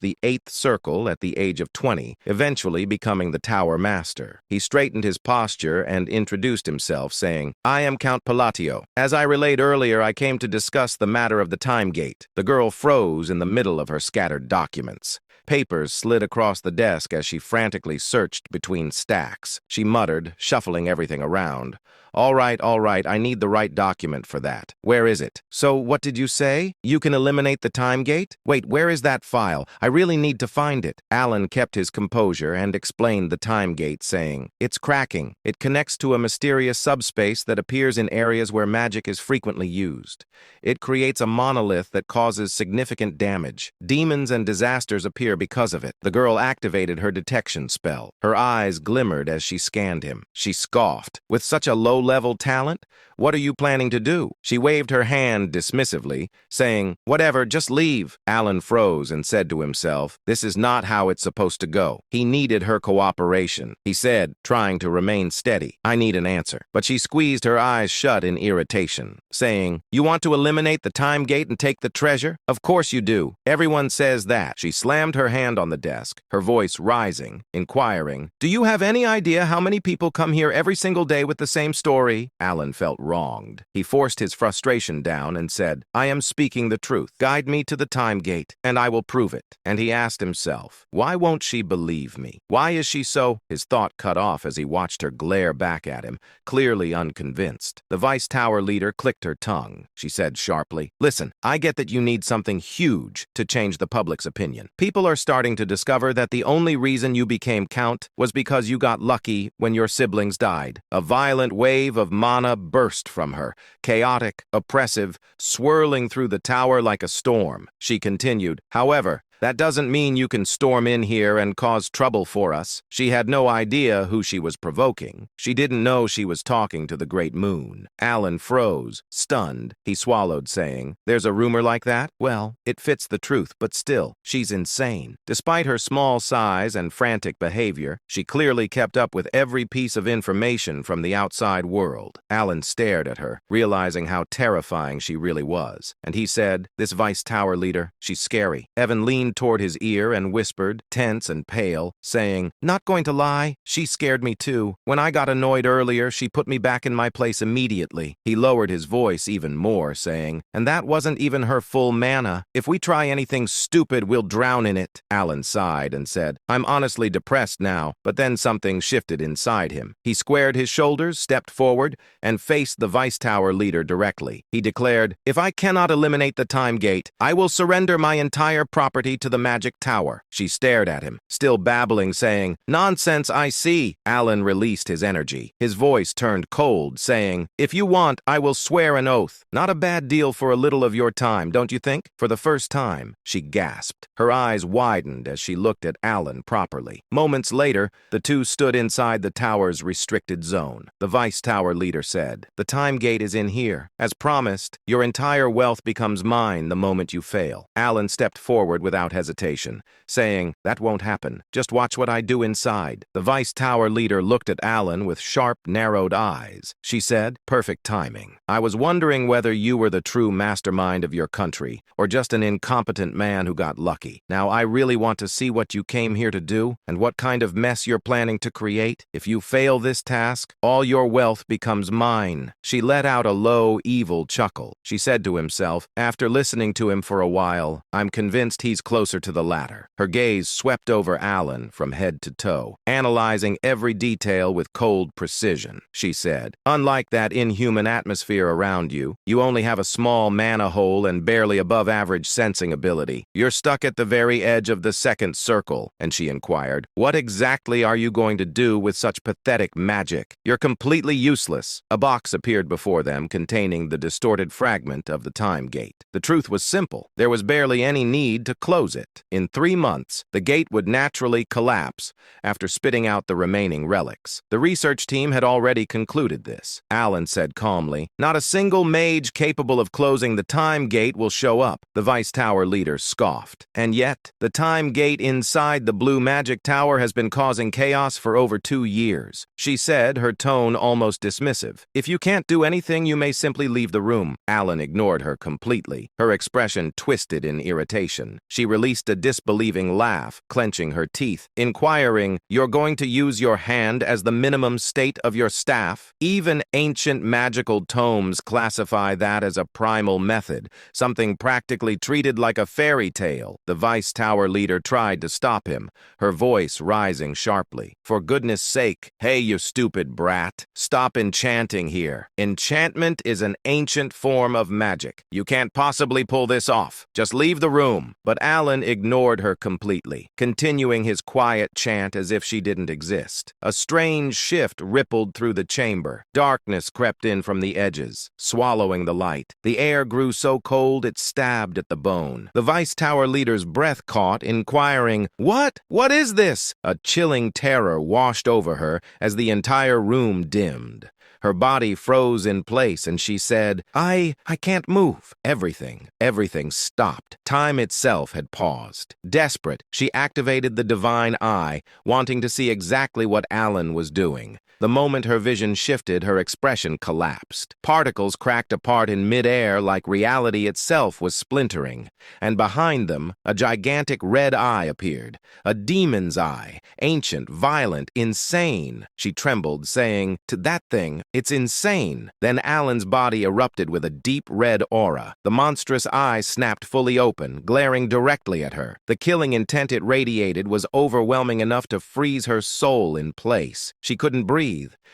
the 8th circle at the age of 20, eventually becoming the tower master. He straightened his posture and introduced himself, saying, I am Count Palatio. As I relayed earlier, I came to discuss the matter of the time gate. The girl froze in the middle of her scattered documents. Papers slid across the desk as she frantically searched between stacks. She muttered, shuffling everything around. All right, I need the right document for that. Where is it? So, what did you say? You can eliminate the time gate? Wait, where is that file? I really need to find it. Alan kept his composure and explained the time gate, saying, It's cracking. It connects to a mysterious subspace that appears in areas where magic is frequently used. It creates a monolith that causes significant damage. Demons and disasters appear because of it. The girl activated her detection spell. Her eyes glimmered as she scanned him. She scoffed. With such a low-level talent? What are you planning to do? She waved her hand dismissively, saying, Whatever, just leave. Alan froze and said to himself, This is not how it's supposed to go. He needed her cooperation. He said, trying to remain steady, I need an answer. But she squeezed her eyes shut in irritation, saying, You want to eliminate the time gate and take the treasure? Of course you do. Everyone says that. She slammed her hand on the desk, her voice rising, inquiring, Do you have any idea how many people come here every single day with the same story? Alan felt wronged. He forced his frustration down and said, I am speaking the truth. Guide me to the time gate, and I will prove it. And he asked himself, why won't she believe me? Why is she so? His thought cut off as he watched her glare back at him, clearly unconvinced. The Vice Tower leader clicked her tongue. She said sharply, Listen, I get that you need something huge to change the public's opinion. People are starting to discover that the only reason you became Count was because you got lucky when your siblings died. A violent wave of mana burst from her, chaotic, oppressive, swirling through the tower like a storm. She continued, However, that doesn't mean you can storm in here and cause trouble for us. She had no idea who she was provoking. She didn't know she was talking to the great moon. Alan froze, stunned. He swallowed, saying, There's a rumor like that? Well, it fits the truth, but still, she's insane. Despite her small size and frantic behavior, she clearly kept up with every piece of information from the outside world. Alan stared at her, realizing how terrifying she really was. And he said, This Vice Tower leader, she's scary. Evan leaned toward his ear and whispered, tense and pale, saying, Not going to lie, she scared me too. When I got annoyed earlier, she put me back in my place immediately. He lowered his voice even more, saying, And that wasn't even her full mana. If we try anything stupid, we'll drown in it. Alan sighed and said, I'm honestly depressed now, but then something shifted inside him. He squared his shoulders, stepped forward, and faced the Vice Tower leader directly. He declared, If I cannot eliminate the time gate, I will surrender my entire property to the magic tower. She stared at him, still babbling, saying, Nonsense, I see. Alan released his energy. His voice turned cold, saying, If you want, I will swear an oath. Not a bad deal for a little of your time, don't you think? For the first time, she gasped. Her eyes widened as she looked at Alan properly. Moments later, the two stood inside the tower's restricted zone. The Vice Tower leader said, The time gate is in here. As promised, your entire wealth becomes mine the moment you fail. Alan stepped forward without hesitation, saying, That won't happen. Just watch what I do inside. The Vice Tower leader looked at Alan with sharp, narrowed eyes. She said, Perfect timing. I was wondering whether you were the true mastermind of your country, or just an incompetent man who got lucky. Now I really want to see what you came here to do, and what kind of mess you're planning to create. If you fail this task, all your wealth becomes mine. She let out a low, evil chuckle. She said to himself, After listening to him for a while, I'm convinced he's closer to the latter. Her gaze swept over Alan from head to toe, analyzing every detail with cold precision. She said, Unlike that inhuman atmosphere around you, you only have a small mana hole and barely above average sensing ability. You're stuck at the very edge of the second circle. And she inquired, What exactly are you going to do with such pathetic magic? You're completely useless. A box appeared before them containing the distorted fragment of the time gate. The truth was simple. There was barely any need to close close it. In 3 months, the gate would naturally collapse after spitting out the remaining relics. The research team had already concluded this. Alan said calmly, "Not a single mage capable of closing the time gate will show up." The Vice Tower leader scoffed. "And yet, the time gate inside the blue magic tower has been causing chaos for over 2 years," she said, her tone almost dismissive. "If you can't do anything, you may simply leave the room." Alan ignored her completely. Her expression twisted in irritation. She released a disbelieving laugh, clenching her teeth, inquiring, "You're going to use your hand as the minimum state of your staff?" Even ancient magical tomes classify that as a primal method, something practically treated like a fairy tale. The Vice Tower leader tried to stop him, her voice rising sharply. "For goodness sake, hey, you stupid brat. Stop enchanting here. Enchantment is an ancient form of magic. You can't possibly pull this off. Just leave the room." But Alan ignored her completely, continuing his quiet chant as if she didn't exist. A strange shift rippled through the chamber. Darkness crept in from the edges, swallowing the light. The air grew so cold it stabbed at the bone. The Vice Tower leader's breath caught, inquiring, "What? What is this?" A chilling terror washed over her as the entire room dimmed. Her body froze in place and she said, I can't move." Everything stopped. Time itself had paused. Desperate, she activated the divine eye, wanting to see exactly what Alan was doing. The moment her vision shifted, her expression collapsed. Particles cracked apart in midair like reality itself was splintering, and behind them, a gigantic red eye appeared. A demon's eye, ancient, violent, insane. She trembled, saying, "To that thing, it's insane." Then Alan's body erupted with a deep red aura. The monstrous eye snapped fully open, glaring directly at her. The killing intent it radiated was overwhelming enough to freeze her soul in place. She couldn't breathe.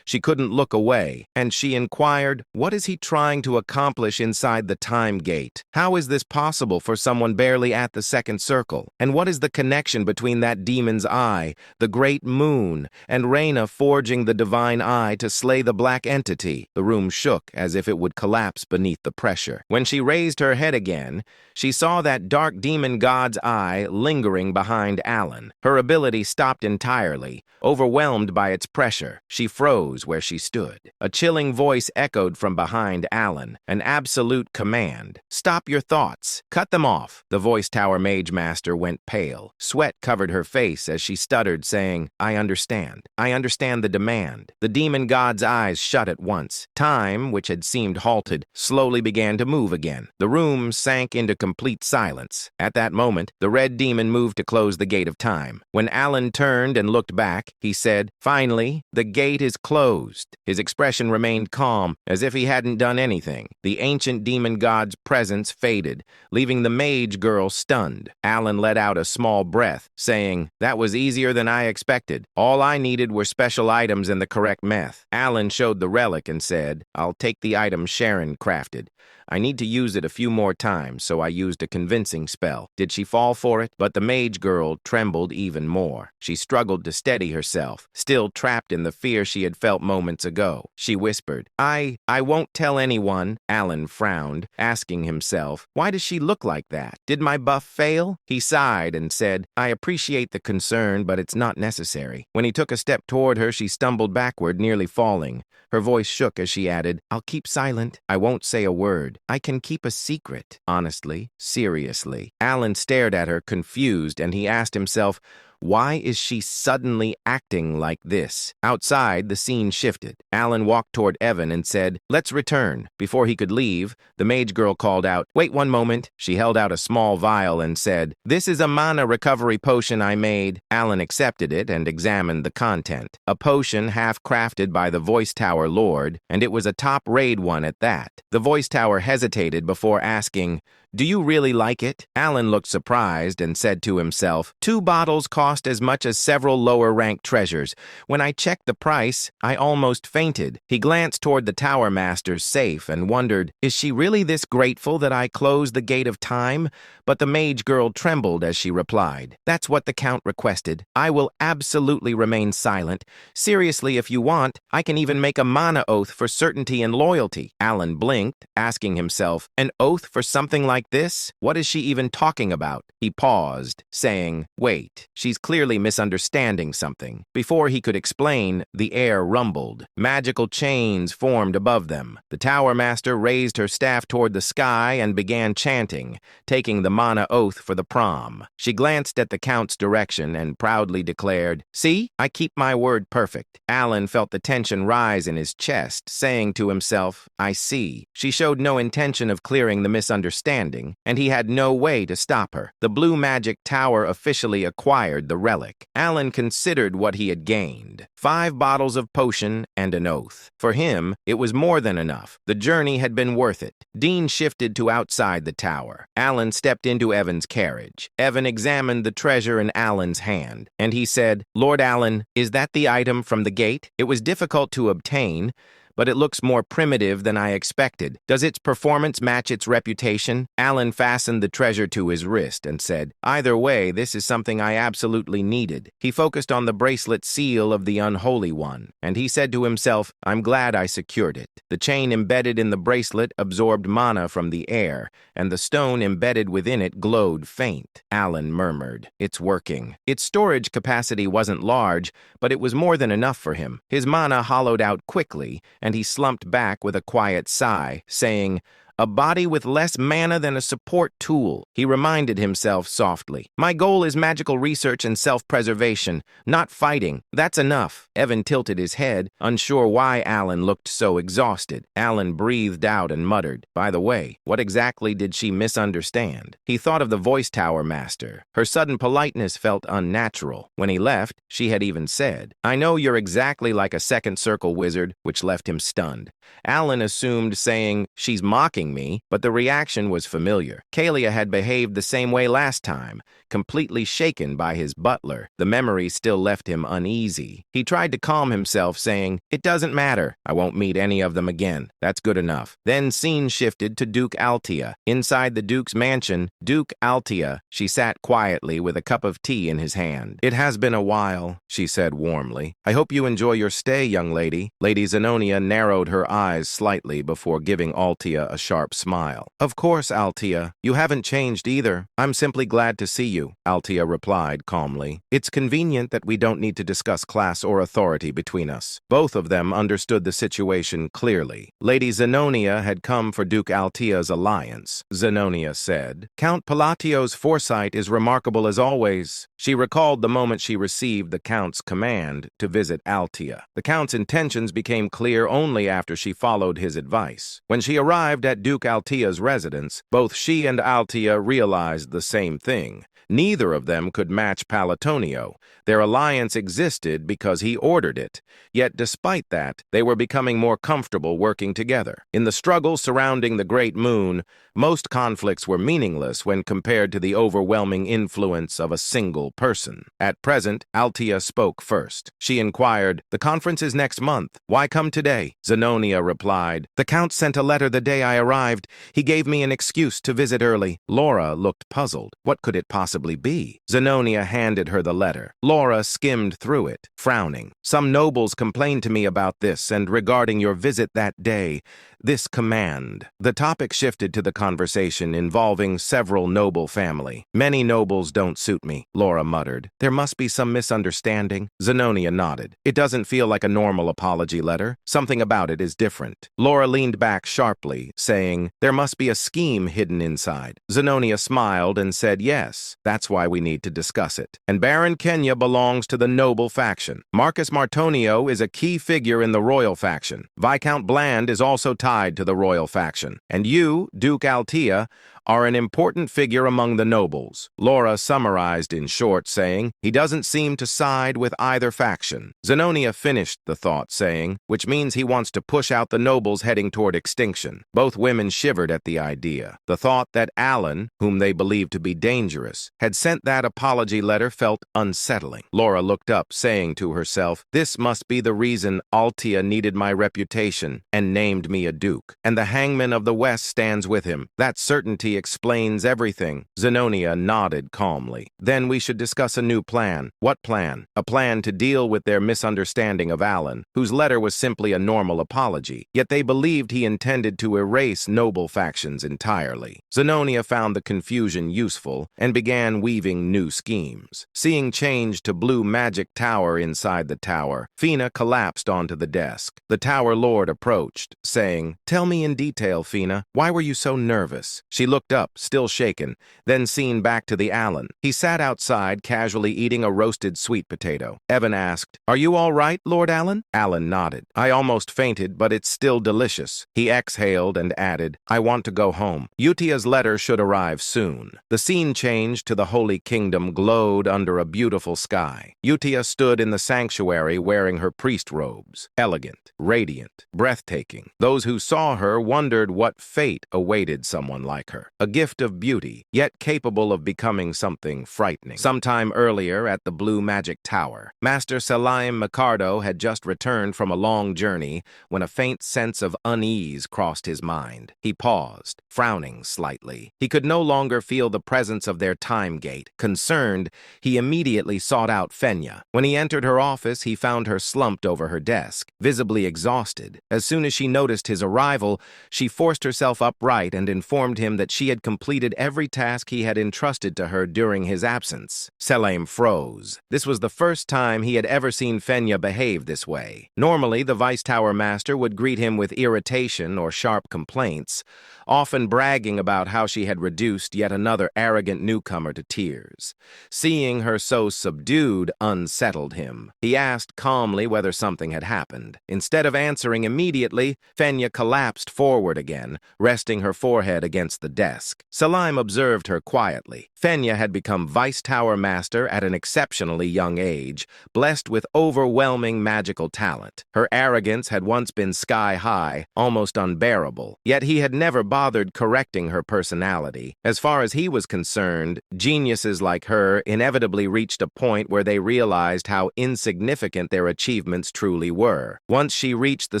She couldn't look away, and she inquired, "What is he trying to accomplish inside the time gate? How is this possible for someone barely at the second circle? And what is the connection between that demon's eye, the great moon, and Reyna forging the divine eye to slay the black entity?" The room shook as if it would collapse beneath the pressure. When she raised her head again, she saw that dark demon god's eye lingering behind Alan. Her ability stopped entirely, overwhelmed by its pressure. She froze where she stood. A chilling voice echoed from behind Alan, an absolute command. "Stop your thoughts. Cut them off." The Voice Tower Mage Master went pale. Sweat covered her face as she stuttered, saying, I understand. I understand the demand." The demon god's eyes shut at once. Time, which had seemed halted, slowly began to move again. The room sank into complete silence. At that moment, the red demon moved to close the gate of time. When Alan turned and looked back, he said, "Finally, the gate is closed." His expression remained calm, as if he hadn't done anything. The ancient demon god's presence faded, leaving the mage girl stunned. Alan let out a small breath, saying, "That was easier than I expected. All I needed were special items and the correct meth." Alan showed the relic and said, "I'll take the item Sharon crafted. I need to use it a few more times, so I used a convincing spell." Did she fall for it? But the mage girl trembled even more. She struggled to steady herself, still trapped in the fear she had felt moments ago. She whispered, I won't tell anyone." Alan frowned, asking himself, why does she look like that? Did my buff fail? He sighed and said, "I appreciate the concern, but it's not necessary." When he took a step toward her, she stumbled backward, nearly falling. Her voice shook as she added, "I'll keep silent. I won't say a word. I can keep a secret." Honestly, seriously. Alan stared at her, confused, and he asked himself, why is she suddenly acting like this? Outside, the scene shifted. Alan walked toward Evan and said, "Let's return." Before he could leave, the mage girl called out, "Wait one moment." She held out a small vial and said, "This is a mana recovery potion I made." Alan accepted it and examined the content. A potion half-crafted by the Voice Tower Lord, and it was a top-raid one at that. The Voice Tower hesitated before asking, "Do you really like it?" Alan looked surprised and said to himself, "2 bottles cost as much as several lower-ranked treasures. When I checked the price, I almost fainted." He glanced toward the Tower Master's safe and wondered, is she really this grateful that I closed the gate of time? But the mage girl trembled as she replied, "That's what the Count requested. I will absolutely remain silent. Seriously, if you want, I can even make a mana oath for certainty and loyalty." Alan blinked, asking himself, an oath for something like like this? What is she even talking about? He paused, saying, wait, she's clearly misunderstanding something. Before he could explain, the air rumbled. Magical chains formed above them. The Tower Master raised her staff toward the sky and began chanting, taking the mana oath for the prom. She glanced at the Count's direction and proudly declared, see, I keep my word perfect. Alan felt the tension rise in his chest, saying to himself, I see. She showed no intention of clearing the misunderstanding, and he had no way to stop her. The Blue Magic Tower officially acquired the relic. Alan considered what he had gained. 5 bottles of potion and an oath. For him, it was more than enough. The journey had been worth it. Dean shifted to outside the tower. Alan stepped into Evan's carriage. Evan examined the treasure in Alan's hand, and he said, Lord Alan, is that the item from the gate? It was difficult to obtain, but it looks more primitive than I expected. Does its performance match its reputation? Alan fastened the treasure to his wrist and said, either way, this is something I absolutely needed. He focused on the bracelet seal of the Unholy One, and he said to himself, I'm glad I secured it. The chain embedded in the bracelet absorbed mana from the air, and the stone embedded within it glowed faint. Alan murmured, it's working. Its storage capacity wasn't large, but it was more than enough for him. His mana hollowed out quickly, and he slumped back with a quiet sigh, saying, a body with less mana than a support tool. He reminded himself softly. My goal is magical research and self-preservation, not fighting. That's enough. Evan tilted his head, unsure why Alan looked so exhausted. Alan breathed out and muttered, by the way, what exactly did she misunderstand? He thought of the Voice Tower Master. Her sudden politeness felt unnatural. When he left, she had even said, I know you're exactly like a second circle wizard, which left him stunned. Alan assumed saying, she's mocking me, but the reaction was familiar. Kalia had behaved the same way last time, completely shaken by his butler. The memory still left him uneasy. He tried to calm himself, saying, it doesn't matter. I won't meet any of them again. That's good enough. Then scene shifted to Duke Altia. Inside the Duke's mansion, Duke Altia, she sat quietly with a cup of tea in his hand. It has been a while, she said warmly. I hope you enjoy your stay, young lady. Lady Zenonia narrowed her eyes slightly before giving Altia a sharp smile. Of course, Altia. You haven't changed either. I'm simply glad to see you, Altia replied calmly. It's convenient that we don't need to discuss class or authority between us. Both of them understood the situation clearly. Lady Zenonia had come for Duke Altia's alliance. Zenonia said, Count Palatio's foresight is remarkable as always. She recalled the moment she received the Count's command to visit Altia. The Count's intentions became clear only after she followed his advice. When she arrived at Duke Altia's residence, both she and Altia realized the same thing. Neither of them could match Palatonio. Their alliance existed because he ordered it. Yet despite that, they were becoming more comfortable working together. In the struggle surrounding the Great Moon, most conflicts were meaningless when compared to the overwhelming influence of a single person. At present, Altia spoke first. She inquired, the conference is next month. Why come today? Zenonia replied, the Count sent a letter the day I arrived. He gave me an excuse to visit early. Laura looked puzzled. What could it possibly be? Zenonia handed her the letter. Laura skimmed through it, frowning. Some nobles complained to me about this and regarding your visit that day. This command. The topic shifted to the conversation involving several noble family. Many nobles don't suit me, Laura muttered. There must be some misunderstanding. Zenonia nodded. It doesn't feel like a normal apology letter. Something about it is different. Laura leaned back sharply, saying, there must be a scheme hidden inside. Zenonia smiled and said, yes, that's why we need to discuss it. And Baron Kenya belongs to the noble faction. Marcus Martonio is a key figure in the royal faction. Viscount Bland is also tied to the royal faction. And you, Duke Altia, are an important figure among the nobles. Laura summarized in short, saying, he doesn't seem to side with either faction. Zenonia finished the thought, saying, which means he wants to push out the nobles heading toward extinction. Both women shivered at the idea. The thought that Alan, whom they believed to be dangerous, had sent that apology letter felt unsettling. Laura looked up, saying to herself, this must be the reason Altia needed my reputation and named me a duke. And the hangman of the West stands with him. That certainty certainty explains everything. Zenobia nodded calmly. Then we should discuss a new plan. What plan? A plan to deal with their misunderstanding of Alan, whose letter was simply a normal apology, yet they believed he intended to erase noble factions entirely. Zenobia found the confusion useful and began weaving new schemes. Seeing change to blue magic tower inside the tower, Fina collapsed onto the desk. The tower lord approached, saying, "Tell me in detail, Fina. Why were you so nervous?" She looked up, still shaken, then seen back to the Alan. He sat outside, casually eating a roasted sweet potato. Evan asked, "Are you all right, Lord Alan?" Alan nodded. "I almost fainted, but it's still delicious." He exhaled and added, "I want to go home. Utia's letter should arrive soon." The scene changed to the Holy Kingdom glowed under a beautiful sky. Utia stood in the sanctuary wearing her priest robes, elegant, radiant, breathtaking. Those who saw her wondered what fate awaited someone like her. A gift of beauty, yet capable of becoming something frightening. Sometime earlier at the Blue Magic Tower, Master Selim Micardo had just returned from a long journey when a faint sense of unease crossed his mind. He paused, frowning slightly. He could no longer feel the presence of their time gate. Concerned, he immediately sought out Fenya. When he entered her office, he found her slumped over her desk, visibly exhausted. As soon as she noticed his arrival, she forced herself upright and informed him that she had completed every task he had entrusted to her during his absence. Selim froze. This was the first time he had ever seen Fenya behave this way. Normally, the Vice Tower Master would greet him with irritation or sharp complaints, often bragging about how she had reduced yet another arrogant newcomer to tears. Seeing her so subdued unsettled him. He asked calmly whether something had happened. Instead of answering immediately, Fenya collapsed forward again, resting her forehead against the desk. Selim observed her quietly. Fenya had become Vice Tower Master at an exceptionally young age, blessed with overwhelming magical talent. Her arrogance had once been sky-high, almost unbearable, yet he had never bothered correcting her personality. As far as he was concerned, geniuses like her inevitably reached a point where they realized how insignificant their achievements truly were. Once she reached the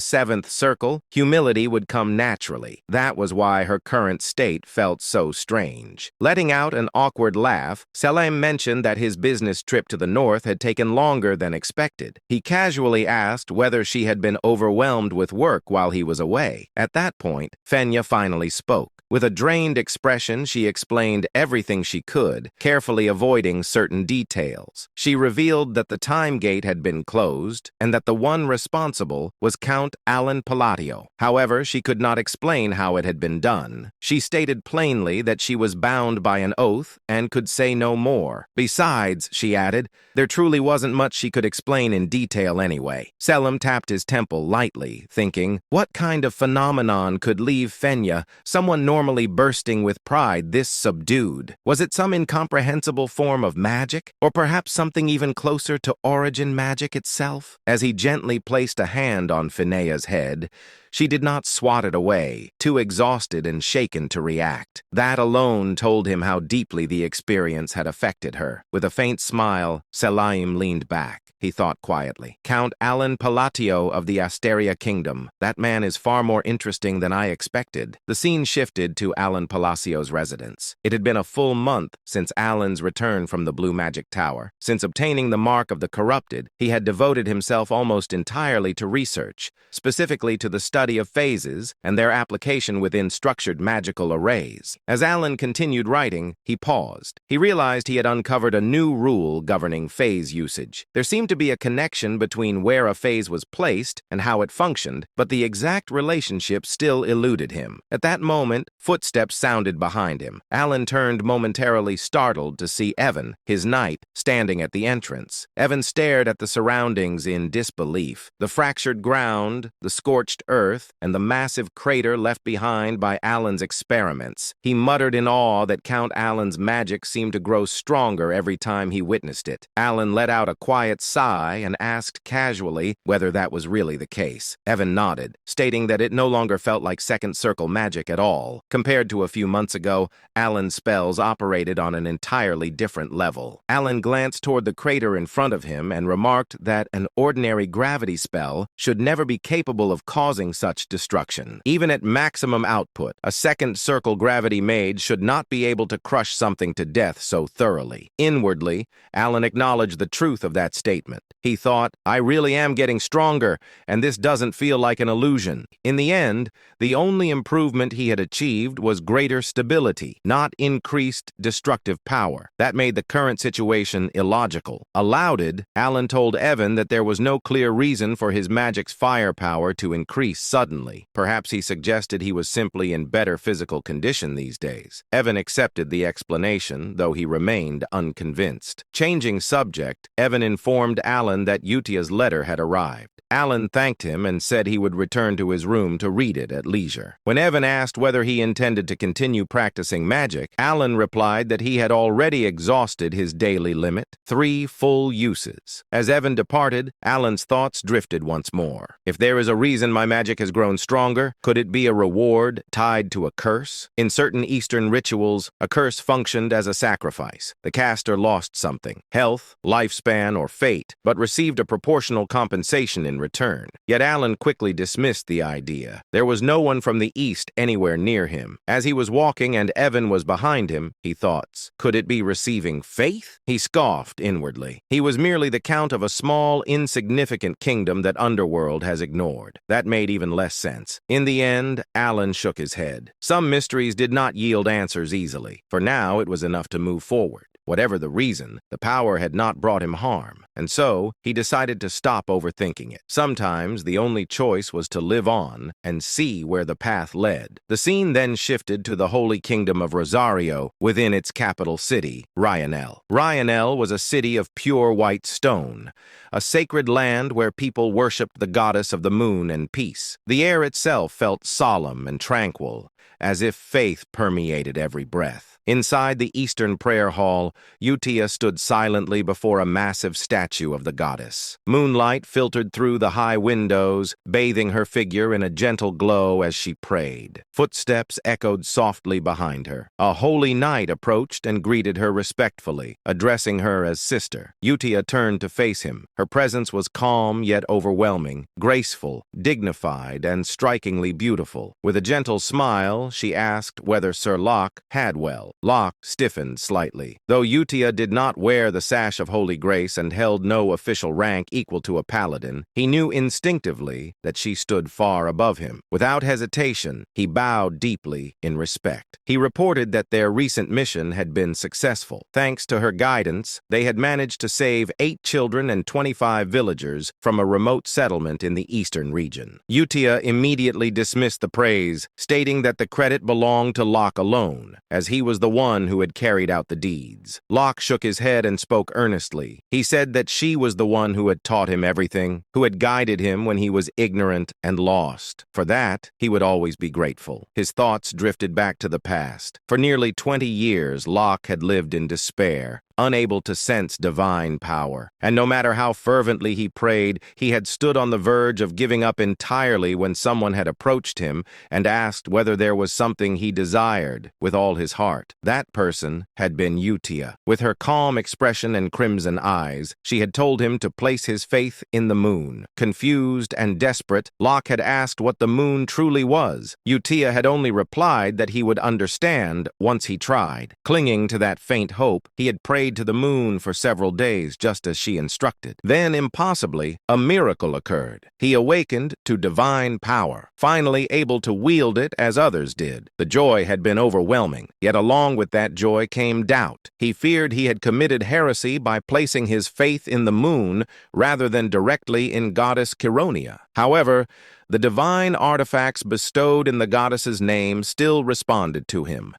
seventh circle, humility would come naturally. That was why her current state felt so strange. Letting out an awkward laugh, Selim mentioned that his business trip to the north had taken longer than expected. He casually asked whether she had been overwhelmed with work while he was away. At that point, Fenya finally spoke. With a drained expression, she explained everything she could, carefully avoiding certain details. She revealed that the time gate had been closed and that the one responsible was Count Alan Palladio. However, she could not explain how it had been done. She stated plainly that she was bound by an oath and could say no more. Besides, she added, there truly wasn't much she could explain in detail anyway. Selim tapped his temple lightly, thinking, what kind of phenomenon could leave Fenya, someone normally bursting with pride, this subdued? Was it some incomprehensible form of magic? Or perhaps something even closer to origin magic itself? As he gently placed a hand on Fenea's head, she did not swat it away, too exhausted and shaken to react. That alone told him how deeply the experience had affected her. With a faint smile, Selim leaned back. He thought quietly. Count Alan Palladio of the Asteria Kingdom. That man is far more interesting than I expected. The scene shifted to Alan Palacio's residence. It had been a full month since Alan's return from the Blue Magic Tower. Since obtaining the Mark of the Corrupted, he had devoted himself almost entirely to research, specifically to the study of phases and their application within structured magical arrays. As Alan continued writing, he paused. He realized he had uncovered a new rule governing phase usage. There seemed to be a connection between where a phase was placed and how it functioned, but the exact relationship still eluded him. At that moment, footsteps sounded behind him. Alan turned momentarily startled to see Evan, his knight, standing at the entrance. Evan stared at the surroundings in disbelief. The fractured ground, the scorched earth, and the massive crater left behind by Alan's experiments. He muttered in awe that Count Alan's magic seemed to grow stronger every time he witnessed it. Alan let out a quiet sigh sigh and asked casually whether that was really the case. Evan nodded, stating that it no longer felt like second circle magic at all. Compared to a few months ago, Alan's spells operated on an entirely different level. Alan glanced toward the crater in front of him and remarked that an ordinary gravity spell should never be capable of causing such destruction. Even at maximum output, a second circle gravity mage should not be able to crush something to death so thoroughly. Inwardly, Alan acknowledged the truth of that statement. He thought, I really am getting stronger, and this doesn't feel like an illusion. In the end, the only improvement he had achieved was greater stability, not increased destructive power. That made the current situation illogical. Aloud, Alan told Evan that there was no clear reason for his magic's firepower to increase suddenly. Perhaps he suggested he was simply in better physical condition these days. Evan accepted the explanation, though he remained unconvinced. Changing subject, Evan informed Alan that Utia's letter had arrived. Alan thanked him and said he would return to his room to read it at leisure. When Evan asked whether he intended to continue practicing magic, Alan replied that he had already exhausted his daily limit, 3 full uses. As Evan departed, Alan's thoughts drifted once more. If there is a reason my magic has grown stronger, could it be a reward tied to a curse? In certain Eastern rituals, a curse functioned as a sacrifice. The caster lost something, health, lifespan, or fate, but received a proportional compensation in return. Yet Alan quickly dismissed the idea. There was no one from the east anywhere near him. As he was walking and Evan was behind him, he thought, could it be receiving faith? He scoffed inwardly. He was merely the count of a small, insignificant kingdom that Underworld has ignored. That made even less sense. In the end, Alan shook his head. Some mysteries did not yield answers easily. For now, it was enough to move forward. Whatever the reason, the power had not brought him harm, and so he decided to stop overthinking it. Sometimes the only choice was to live on and see where the path led. The scene then shifted to the Holy Kingdom of Rosario within its capital city, Ryanel. Ryanel was a city of pure white stone, a sacred land where people worshipped the goddess of the moon and peace. The air itself felt solemn and tranquil, as if faith permeated every breath. Inside the Eastern Prayer Hall, Utia stood silently before a massive statue of the goddess. Moonlight filtered through the high windows, bathing her figure in a gentle glow as she prayed. Footsteps echoed softly behind her. A holy knight approached and greeted her respectfully, addressing her as sister. Utia turned to face him. Her presence was calm yet overwhelming, graceful, dignified, and strikingly beautiful. With a gentle smile, she asked whether Sir Locke had well. Locke stiffened slightly. Though Utia did not wear the sash of Holy Grace and held no official rank equal to a paladin, he knew instinctively that she stood far above him. Without hesitation, he bowed deeply in respect. He reported that their recent mission had been successful. Thanks to her guidance, they had managed to save 8 children and 25 villagers from a remote settlement in the eastern region. Utia immediately dismissed the praise, stating that the credit belonged to Locke alone, as he was the one who had carried out the deeds. Locke shook his head and spoke earnestly. He said that she was the one who had taught him everything, who had guided him when he was ignorant and lost. For that, he would always be grateful. His thoughts drifted back to the past. For nearly 20 years, Locke had lived in despair, unable to sense divine power. And no matter how fervently he prayed, he had stood on the verge of giving up entirely when someone had approached him and asked whether there was something he desired with all his heart. That person had been Utia. With her calm expression and crimson eyes, she had told him to place his faith in the moon. Confused and desperate, Locke had asked what the moon truly was. Utia had only replied that he would understand once he tried. Clinging to that faint hope, he had prayed to the moon for several days, just as she instructed. Then, impossibly, a miracle occurred. He awakened to divine power, finally able to wield it as others did. The joy had been overwhelming, yet along with that joy came doubt. He feared he had committed heresy by placing his faith in the moon rather than directly in goddess Chironia. However, the divine artifacts bestowed in the goddess's name still responded to him.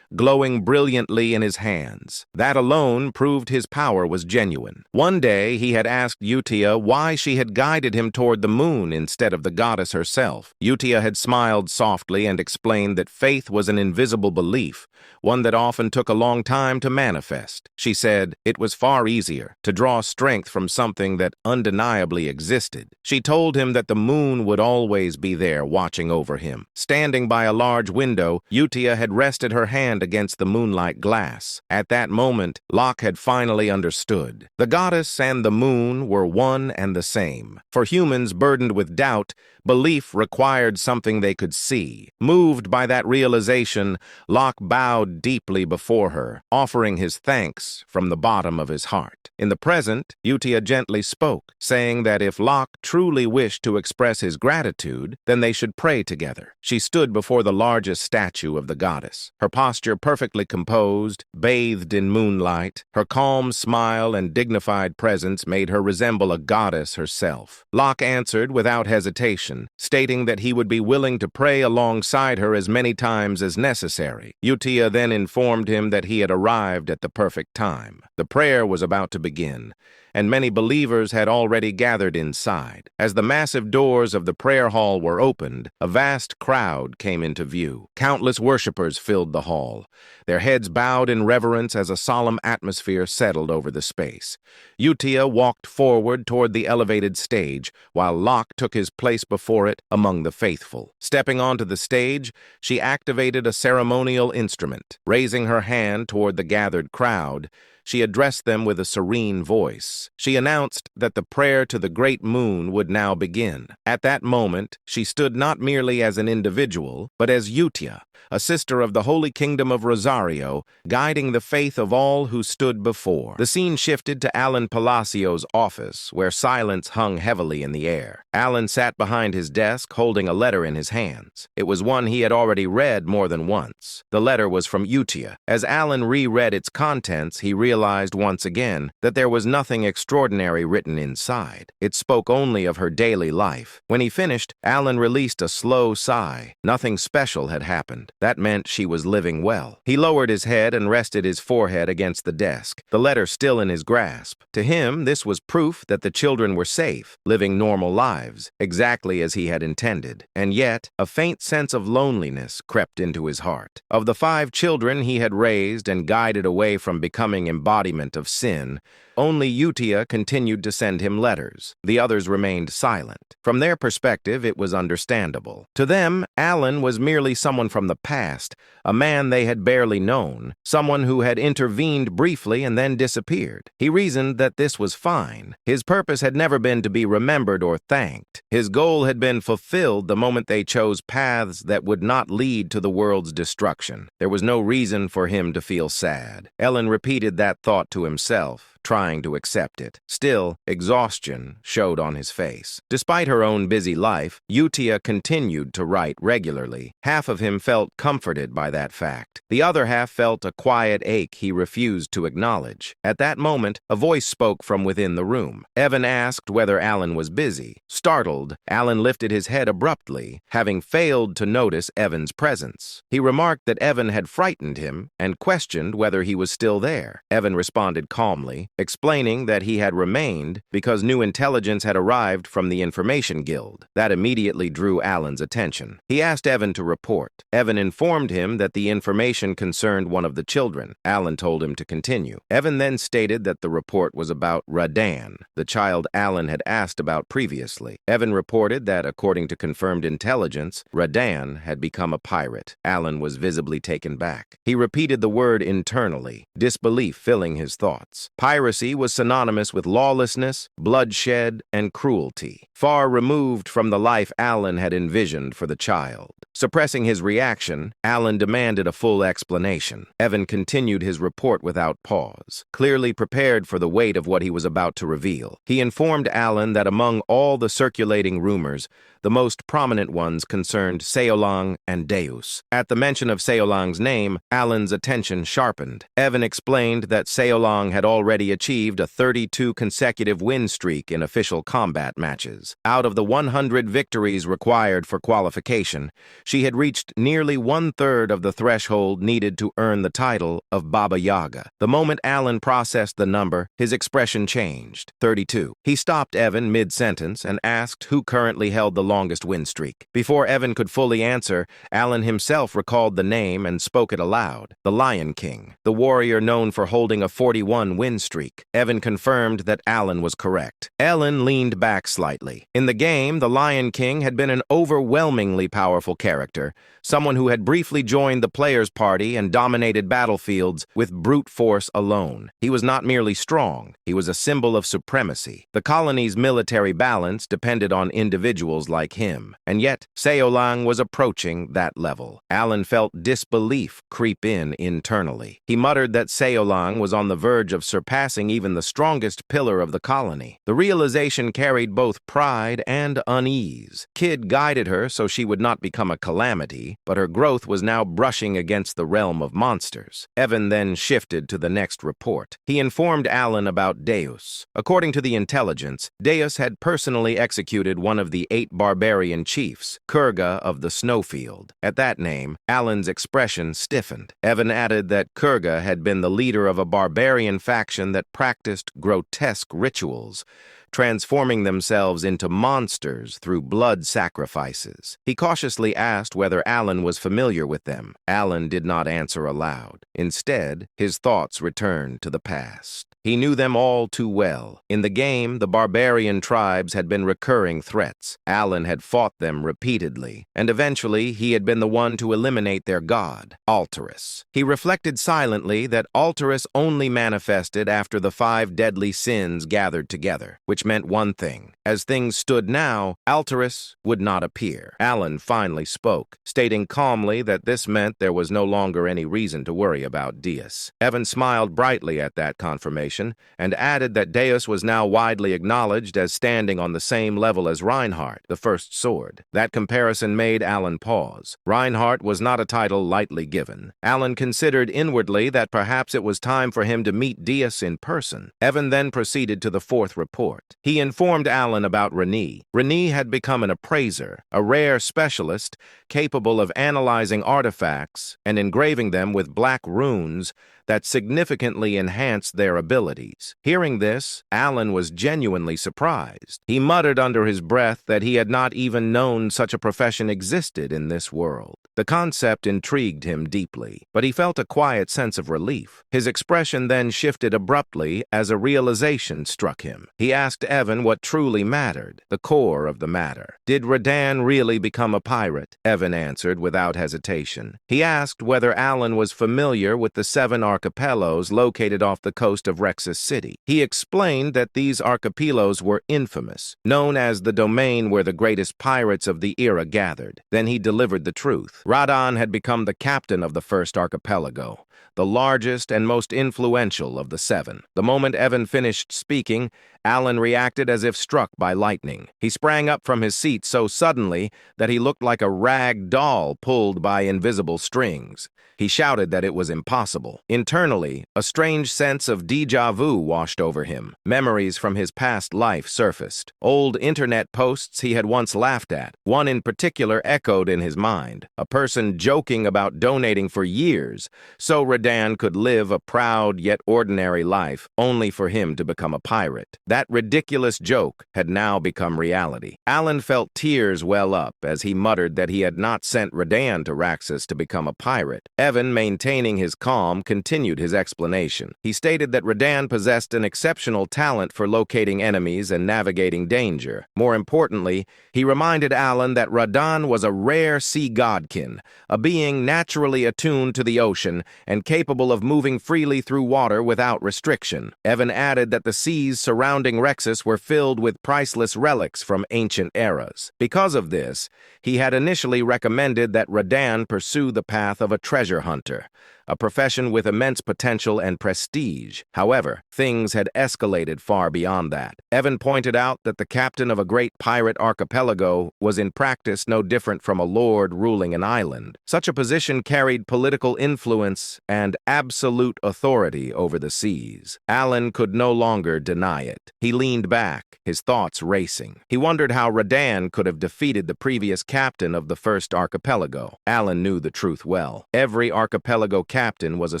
glowing brilliantly in his hands. That alone proved his power was genuine. One day, he had asked Utia why she had guided him toward the moon instead of the goddess herself. Utia had smiled softly and explained that faith was an invisible belief, one that often took a long time to manifest. She said it was far easier to draw strength from something that undeniably existed. She told him that the moon would always be there watching over him. Standing by a large window, Utia had rested her hand against the moonlight glass. At that moment, Locke had finally understood. The goddess and the moon were one and the same. For humans burdened with doubt, belief required something they could see. Moved by that realization, Locke bowed deeply before her, offering his thanks from the bottom of his heart. In the present, Utia gently spoke, saying that if Locke truly wished to express his gratitude, then they should pray together. She stood before the largest statue of the goddess, her posture perfectly composed, bathed in moonlight. Her calm smile and dignified presence made her resemble a goddess herself. Locke answered without hesitation, stating that he would be willing to pray alongside her as many times as necessary. Utia then informed him that he had arrived at the perfect time. The prayer was about to begin, and many believers had already gathered inside. As the massive doors of the prayer hall were opened, a vast crowd came into view. Countless worshippers filled the hall, their heads bowed in reverence as a solemn atmosphere settled over the space. Utia walked forward toward the elevated stage, while Locke took his place before it among the faithful. Stepping onto the stage, she activated a ceremonial instrument. Raising her hand toward the gathered crowd, she addressed them with a serene voice. She announced that the prayer to the great moon would now begin. At that moment, she stood not merely as an individual, but as Utia, a sister of the Holy Kingdom of Rosario, guiding the faith of all who stood before. The scene shifted to Alan Palacio's office, where silence hung heavily in the air. Alan sat behind his desk, holding a letter in his hands. It was one he had already read more than once. The letter was from Utia. As Alan reread its contents, he realized once again that there was nothing extraordinary written inside. It spoke only of her daily life. When he finished, Alan released a slow sigh. Nothing special had happened. That meant she was living well. He lowered his head and rested his forehead against the desk, the letter still in his grasp. To him, this was proof that the children were safe, living normal lives, exactly as he had intended. And yet, a faint sense of loneliness crept into his heart. Of the 5 children he had raised and guided away from becoming embodiment of sin, only Utia continued to send him letters. The others remained silent. From their perspective, it was understandable. To them, Alan was merely someone from the past, a man they had barely known, someone who had intervened briefly and then disappeared. He reasoned that this was fine. His purpose had never been to be remembered or thanked. His goal had been fulfilled the moment they chose paths that would not lead to the world's destruction. There was no reason for him to feel sad. Ellen repeated that thought to himself, trying to accept it. Still, exhaustion showed on his face. Despite her own busy life, Utia continued to write regularly. Half of him felt comforted by that fact. The other half felt a quiet ache he refused to acknowledge. At that moment, a voice spoke from within the room. Evan asked whether Alan was busy. Startled, Alan lifted his head abruptly, having failed to notice Evan's presence. He remarked that Evan had frightened him and questioned whether he was still there. Evan responded calmly, explaining that he had remained because new intelligence had arrived from the Information Guild. That immediately drew Alan's attention. He asked Evan to report. Evan informed him that the information concerned one of the children. Alan told him to continue. Evan then stated that the report was about Radan, the child Alan had asked about previously. Evan reported that, according to confirmed intelligence, Radan had become a pirate. Alan was visibly taken back. He repeated the word internally, disbelief filling his thoughts. Piracy was synonymous with lawlessness, bloodshed, and cruelty, far removed from the life Alan had envisioned for the child. Suppressing his reaction, Alan demanded a full explanation. Evan continued his report without pause, clearly prepared for the weight of what he was about to reveal. He informed Alan that among all the circulating rumors, the most prominent ones concerned Seolang and Deus. At the mention of Seolang's name, Alan's attention sharpened. Evan explained that Seolang had already achieved a 32 consecutive win streak in official combat matches. Out of the 100 victories required for qualification, She had reached nearly one-third of the threshold needed to earn the title of Baba Yaga. The moment Alan processed the number, his expression changed. 32. He stopped Evan mid-sentence and asked who currently held the longest win streak. Before Evan could fully answer, Alan himself recalled the name and spoke it aloud. The Lion King, the warrior known for holding a 41 win streak. Evan confirmed that Alan was correct. Ellen leaned back slightly. In the game, the Lion King had been an overwhelmingly powerful character, someone who had briefly joined the player's party and dominated battlefields with brute force alone. He was not merely strong, he was a symbol of supremacy. The colony's military balance depended on individuals like him, and yet Seolang was approaching that level. Alan felt disbelief creep in internally. He muttered that Seolang was on the verge of surpassing even the strongest pillar of the colony. The realization carried both pride and unease. Kid guided her so she would not become a calamity, but her growth was now brushing against the realm of monsters. Evan then shifted to the next report. He informed Alan about Deus. According to the intelligence, Deus had personally executed one of the 8 barbarian chiefs, Kurga of the Snowfield. At that name, Alan's expression stiffened. Evan added that Kurga had been the leader of a barbarian faction that practiced grotesque rituals, transforming themselves into monsters through blood sacrifices. He cautiously asked whether Alan was familiar with them. Alan did not answer aloud. Instead, his thoughts returned to the past. He knew them all too well. In the game, the barbarian tribes had been recurring threats. Alan had fought them repeatedly, and eventually he had been the one to eliminate their god, Alterus. He reflected silently that Alterus only manifested after the 5 deadly sins gathered together, which meant one thing. As things stood now, Alterus would not appear. Alan finally spoke, stating calmly that this meant there was no longer any reason to worry about Deus. Evan smiled brightly at that confirmation, and added that Deus was now widely acknowledged as standing on the same level as Reinhardt, the first sword. That comparison made Alan pause. Reinhardt was not a title lightly given. Alan considered inwardly that perhaps it was time for him to meet Deus in person. Evan then proceeded to the 4th report. He informed Alan about Renee. Renee had become an appraiser, a rare specialist capable of analyzing artifacts and engraving them with black runes that significantly enhanced their abilities. Hearing this, Alan was genuinely surprised. He muttered under his breath that he had not even known such a profession existed in this world. The concept intrigued him deeply, but he felt a quiet sense of relief. His expression then shifted abruptly as a realization struck him. He asked Evan what truly mattered, the core of the matter. Did Radan really become a pirate? Evan answered without hesitation. He asked whether Alan was familiar with the 7 archipelagos located off the coast of Rexus City. He explained that these archipelagos were infamous, known as the domain where the greatest pirates of the era gathered. Then he delivered the truth. Radan had become the captain of the first archipelago, the largest and most influential of the 7. The moment Evan finished speaking, Alan reacted as if struck by lightning. He sprang up from his seat so suddenly that he looked like a rag doll pulled by invisible strings. He shouted that it was impossible. Internally, a strange sense of déjà vu washed over him. Memories from his past life surfaced. Old internet posts he had once laughed at. One in particular echoed in his mind. A person joking about donating for years so Radan could live a proud yet ordinary life, only for him to become a pirate. That ridiculous joke had now become reality. Alan felt tears well up as he muttered that he had not sent Radan to Raxus to become a pirate. Evan, maintaining his calm, continued his explanation. He stated that Radan possessed an exceptional talent for locating enemies and navigating danger. More importantly, he reminded Alan that Radan was a rare sea godkin, a being naturally attuned to the ocean and capable of moving freely through water without restriction. Evan added that the seas surrounding Rexus were filled with priceless relics from ancient eras. Because of this, he had initially recommended that Radan pursue the path of a treasure hunter, a profession with immense potential and prestige. However, things had escalated far beyond that. Evan pointed out that the captain of a great pirate archipelago was in practice no different from a lord ruling an island. Such a position carried political influence and absolute authority over the seas. Alan could no longer deny it. He leaned back, his thoughts racing. He wondered how Radan could have defeated the previous captain of the first archipelago. Alan knew the truth well. Every archipelago captain was a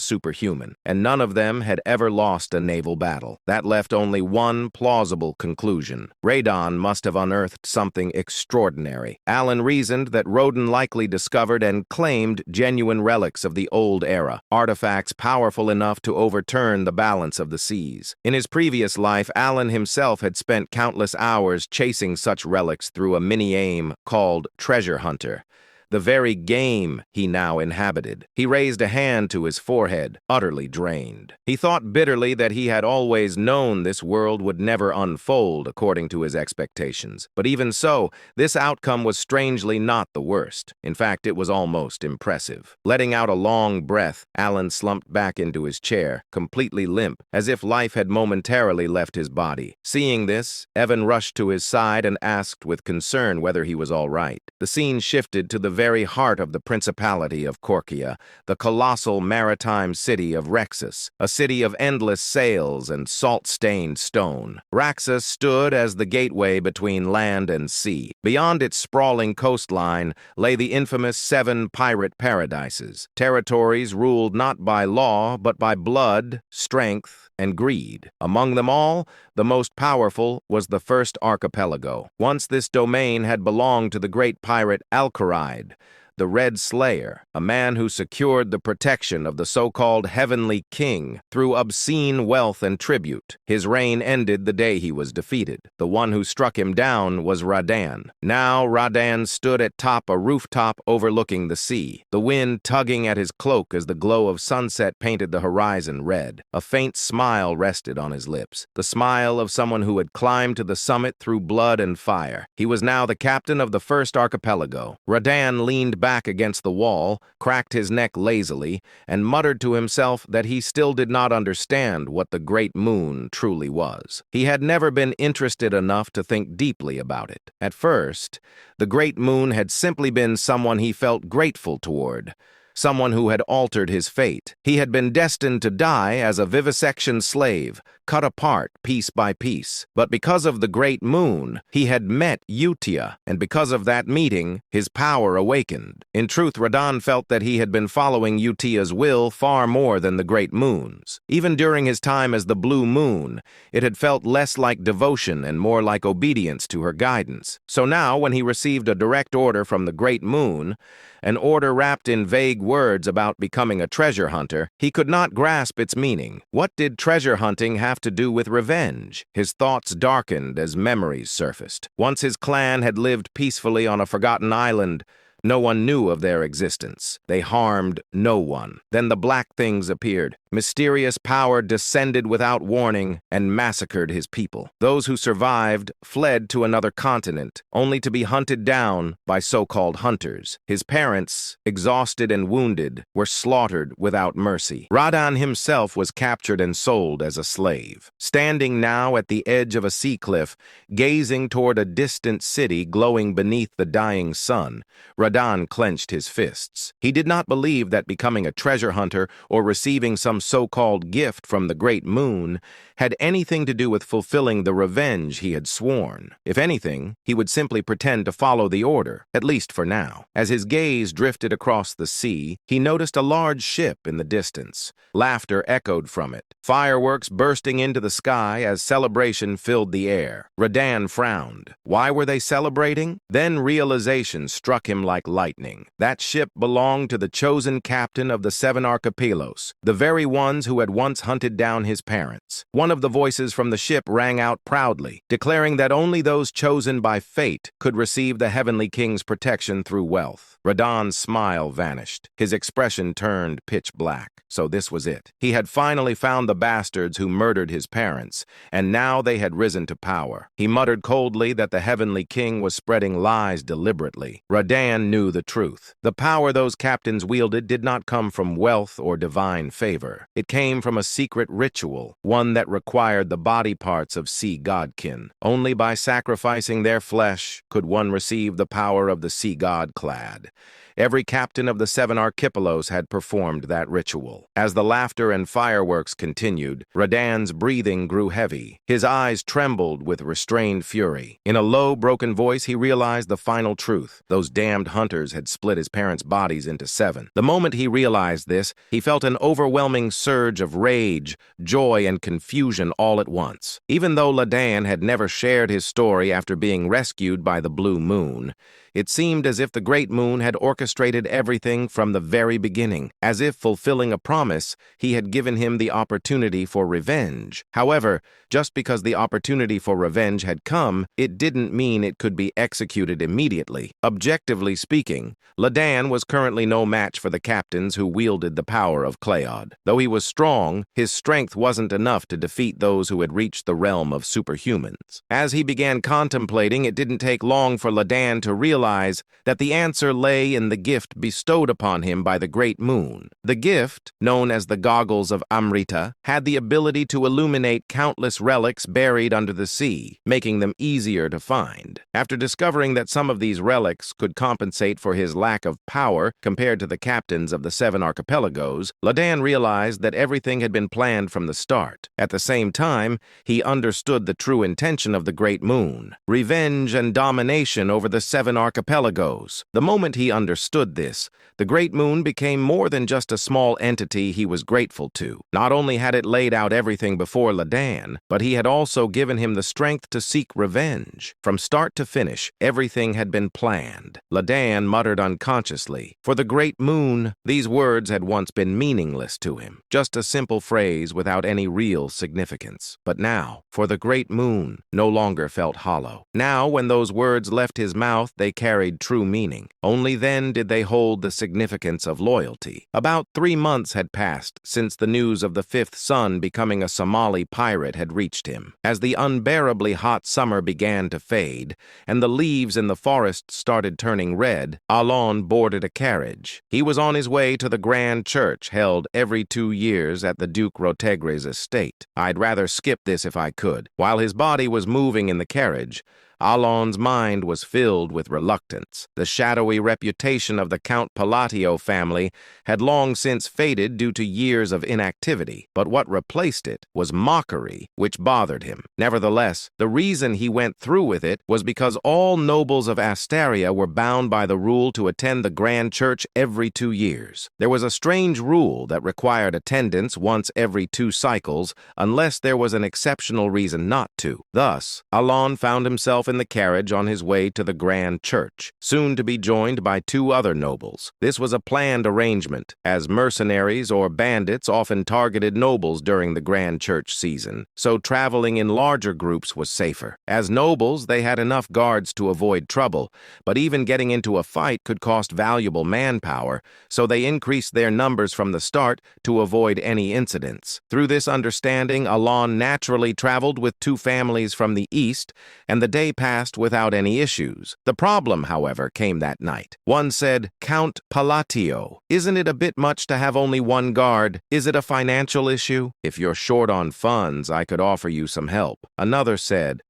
superhuman, and none of them had ever lost a naval battle. That left only one plausible conclusion. Radan must have unearthed something extraordinary. Alan reasoned that Rodan likely discovered and claimed genuine relics of the old era, artifacts powerful enough to overturn the balance of the seas. In his previous life, Alan himself had spent countless hours chasing such relics through a mini-game called Treasure Hunter, the very game he now inhabited. He raised a hand to his forehead, utterly drained. He thought bitterly that he had always known this world would never unfold according to his expectations. But even so, this outcome was strangely not the worst. In fact, it was almost impressive. Letting out a long breath, Alan slumped back into his chair, completely limp, as if life had momentarily left his body. Seeing this, Evan rushed to his side and asked with concern whether he was all right. The scene shifted to the very heart of the Principality of Korkia, the colossal maritime city of Rexus, a city of endless sails and salt-stained stone. Raxus stood as the gateway between land and sea. Beyond its sprawling coastline lay the infamous 7 pirate paradises, territories ruled not by law but by blood, strength, and greed. Among them all, the most powerful was the first archipelago. Once this domain had belonged to the great pirate Alcaride, the Red Slayer, a man who secured the protection of the so-called Heavenly King through obscene wealth and tribute. His reign ended the day he was defeated. The one who struck him down was Radan. Now Radan stood atop a rooftop overlooking the sea, the wind tugging at his cloak as the glow of sunset painted the horizon red. A faint smile rested on his lips, the smile of someone who had climbed to the summit through blood and fire. He was now the captain of the first archipelago. Radan leaned back against the wall, cracked his neck lazily, and muttered to himself that he still did not understand what the Great Moon truly was. He had never been interested enough to think deeply about it. At first, the Great Moon had simply been someone he felt grateful toward, someone who had altered his fate. He had been destined to die as a vivisection slave, cut apart piece by piece. But because of the Great Moon, he had met Utia, and because of that meeting, his power awakened. In truth, Radan felt that he had been following Utia's will far more than the Great Moon's. Even during his time as the Blue Moon, it had felt less like devotion and more like obedience to her guidance. So now, when he received a direct order from the Great Moon, an order wrapped in vague words about becoming a treasure hunter, he could not grasp its meaning. What did treasure hunting have to do with revenge? His thoughts darkened as memories surfaced. Once his clan had lived peacefully on a forgotten island, no one knew of their existence. They harmed no one. Then the Black Things appeared. Mysterious power descended without warning and massacred his people. Those who survived fled to another continent, only to be hunted down by so-called hunters. His parents, exhausted and wounded, were slaughtered without mercy. Radan himself was captured and sold as a slave. Standing now at the edge of a sea cliff, gazing toward a distant city glowing beneath the dying sun, Radan clenched his fists. He did not believe that becoming a treasure hunter or receiving some so-called gift from the Great Moon had anything to do with fulfilling the revenge he had sworn. If anything, he would simply pretend to follow the order, at least for now. As his gaze drifted across the sea, he noticed a large ship in the distance. Laughter echoed from it, fireworks bursting into the sky as celebration filled the air. Radan frowned. Why were they celebrating? Then realization struck him like lightning. That ship belonged to the chosen captain of the 7 archipelagos, the very ones who had once hunted down his parents. One of the voices from the ship rang out proudly, declaring that only those chosen by fate could receive the Heavenly King's protection through wealth. Radahn's smile vanished. His expression turned pitch black. So this was it. He had finally found the bastards who murdered his parents, and now they had risen to power. He muttered coldly that the Heavenly King was spreading lies deliberately. Radahn knew the truth. The power those captains wielded did not come from wealth or divine favor. It came from a secret ritual, one that required the body parts of sea godkin. Only by sacrificing their flesh could one receive the power of the sea god clad. Every captain of the 7 archipelagos had performed that ritual. As the laughter and fireworks continued, Radahn's breathing grew heavy. His eyes trembled with restrained fury. In a low, broken voice, he realized the final truth. Those damned hunters had split his parents' bodies into 7. The moment he realized this, he felt an overwhelming surge of rage, joy, and confusion all at once. Even though Radahn had never shared his story after being rescued by the Blue Moon, it seemed as if the Great Moon had orchestrated everything from the very beginning. As if fulfilling a promise, he had given him the opportunity for revenge. However, just because the opportunity for revenge had come, it didn't mean it could be executed immediately. Objectively speaking, Radahn was currently no match for the captains who wielded the power of Cleod. Though he was strong, his strength wasn't enough to defeat those who had reached the realm of superhumans. As he began contemplating, it didn't take long for Radahn to realize that the answer lay in the gift bestowed upon him by the Great Moon. The gift, known as the Goggles of Amrita, had the ability to illuminate countless relics buried under the sea, making them easier to find. After discovering that some of these relics could compensate for his lack of power compared to the captains of the 7 archipelagos, Radahn realized that everything had been planned from the start. At the same time, he understood the true intention of the Great Moon: revenge and domination over the 7 archipelagos. The moment he understood this, the Great Moon became more than just a small entity he was grateful to. Not only had it laid out everything before Radahn, but he had also given him the strength to seek revenge. From start to finish, everything had been planned. Radahn muttered unconsciously. For the Great Moon, these words had once been meaningless to him, just a simple phrase without any real significance. But now, for the Great Moon, no longer felt hollow. Now, when those words left his mouth, they carried true meaning. Only then did they hold the significance of loyalty. About 3 months had passed since the news of the 5th son becoming a Somali pirate had reached him. As the unbearably hot summer began to fade, and the leaves in the forest started turning red, Alon boarded a carriage. He was on his way to the grand church held every 2 years at the Duke Rotegre's estate. I'd rather skip this if I could. While his body was moving in the carriage, Alon's mind was filled with reluctance. The shadowy reputation of the Count Palatio family had long since faded due to years of inactivity, but what replaced it was mockery, which bothered him. Nevertheless, the reason he went through with it was because all nobles of Astaria were bound by the rule to attend the grand church every 2 years. There was a strange rule that required attendance once every 2 cycles, unless there was an exceptional reason not to. Thus, Alon found himself in the carriage on his way to the grand church, soon to be joined by 2 other nobles. This was a planned arrangement, as mercenaries or bandits often targeted nobles during the grand church season, so traveling in larger groups was safer. As nobles, they had enough guards to avoid trouble, but even getting into a fight could cost valuable manpower, so they increased their numbers from the start to avoid any incidents. Through this understanding, Alon naturally traveled with 2 families from the east, and the day passed without any issues. The problem, however, came that night. One said, "Count Palatio, isn't it a bit much to have only 1 guard? Is it a financial issue? If you're short on funds, I could offer you some help." Another said,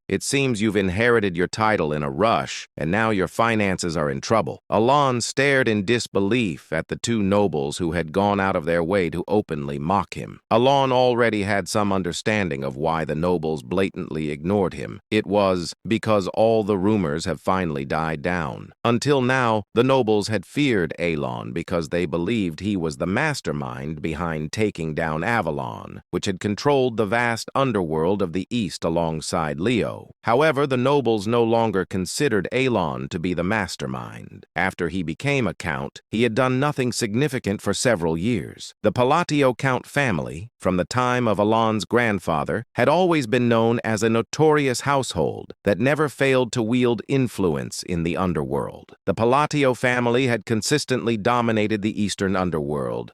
"It seems you've inherited your title in a rush, and now your finances are in trouble." Alon stared in disbelief at the 2 nobles who had gone out of their way to openly mock him. Alon already had some understanding of why the nobles blatantly ignored him. It was was because all the rumors have finally died down. Until now, the nobles had feared Alon because they believed he was the mastermind behind taking down Avalon, which had controlled the vast underworld of the East alongside Leo. However, the nobles no longer considered Alon to be the mastermind. After he became a count, he had done nothing significant for several years. The Palatio Count family, from the time of Alon's grandfather, had always been known as a notorious household that never failed to wield influence in the underworld. The Palatio family had consistently dominated the Eastern underworld,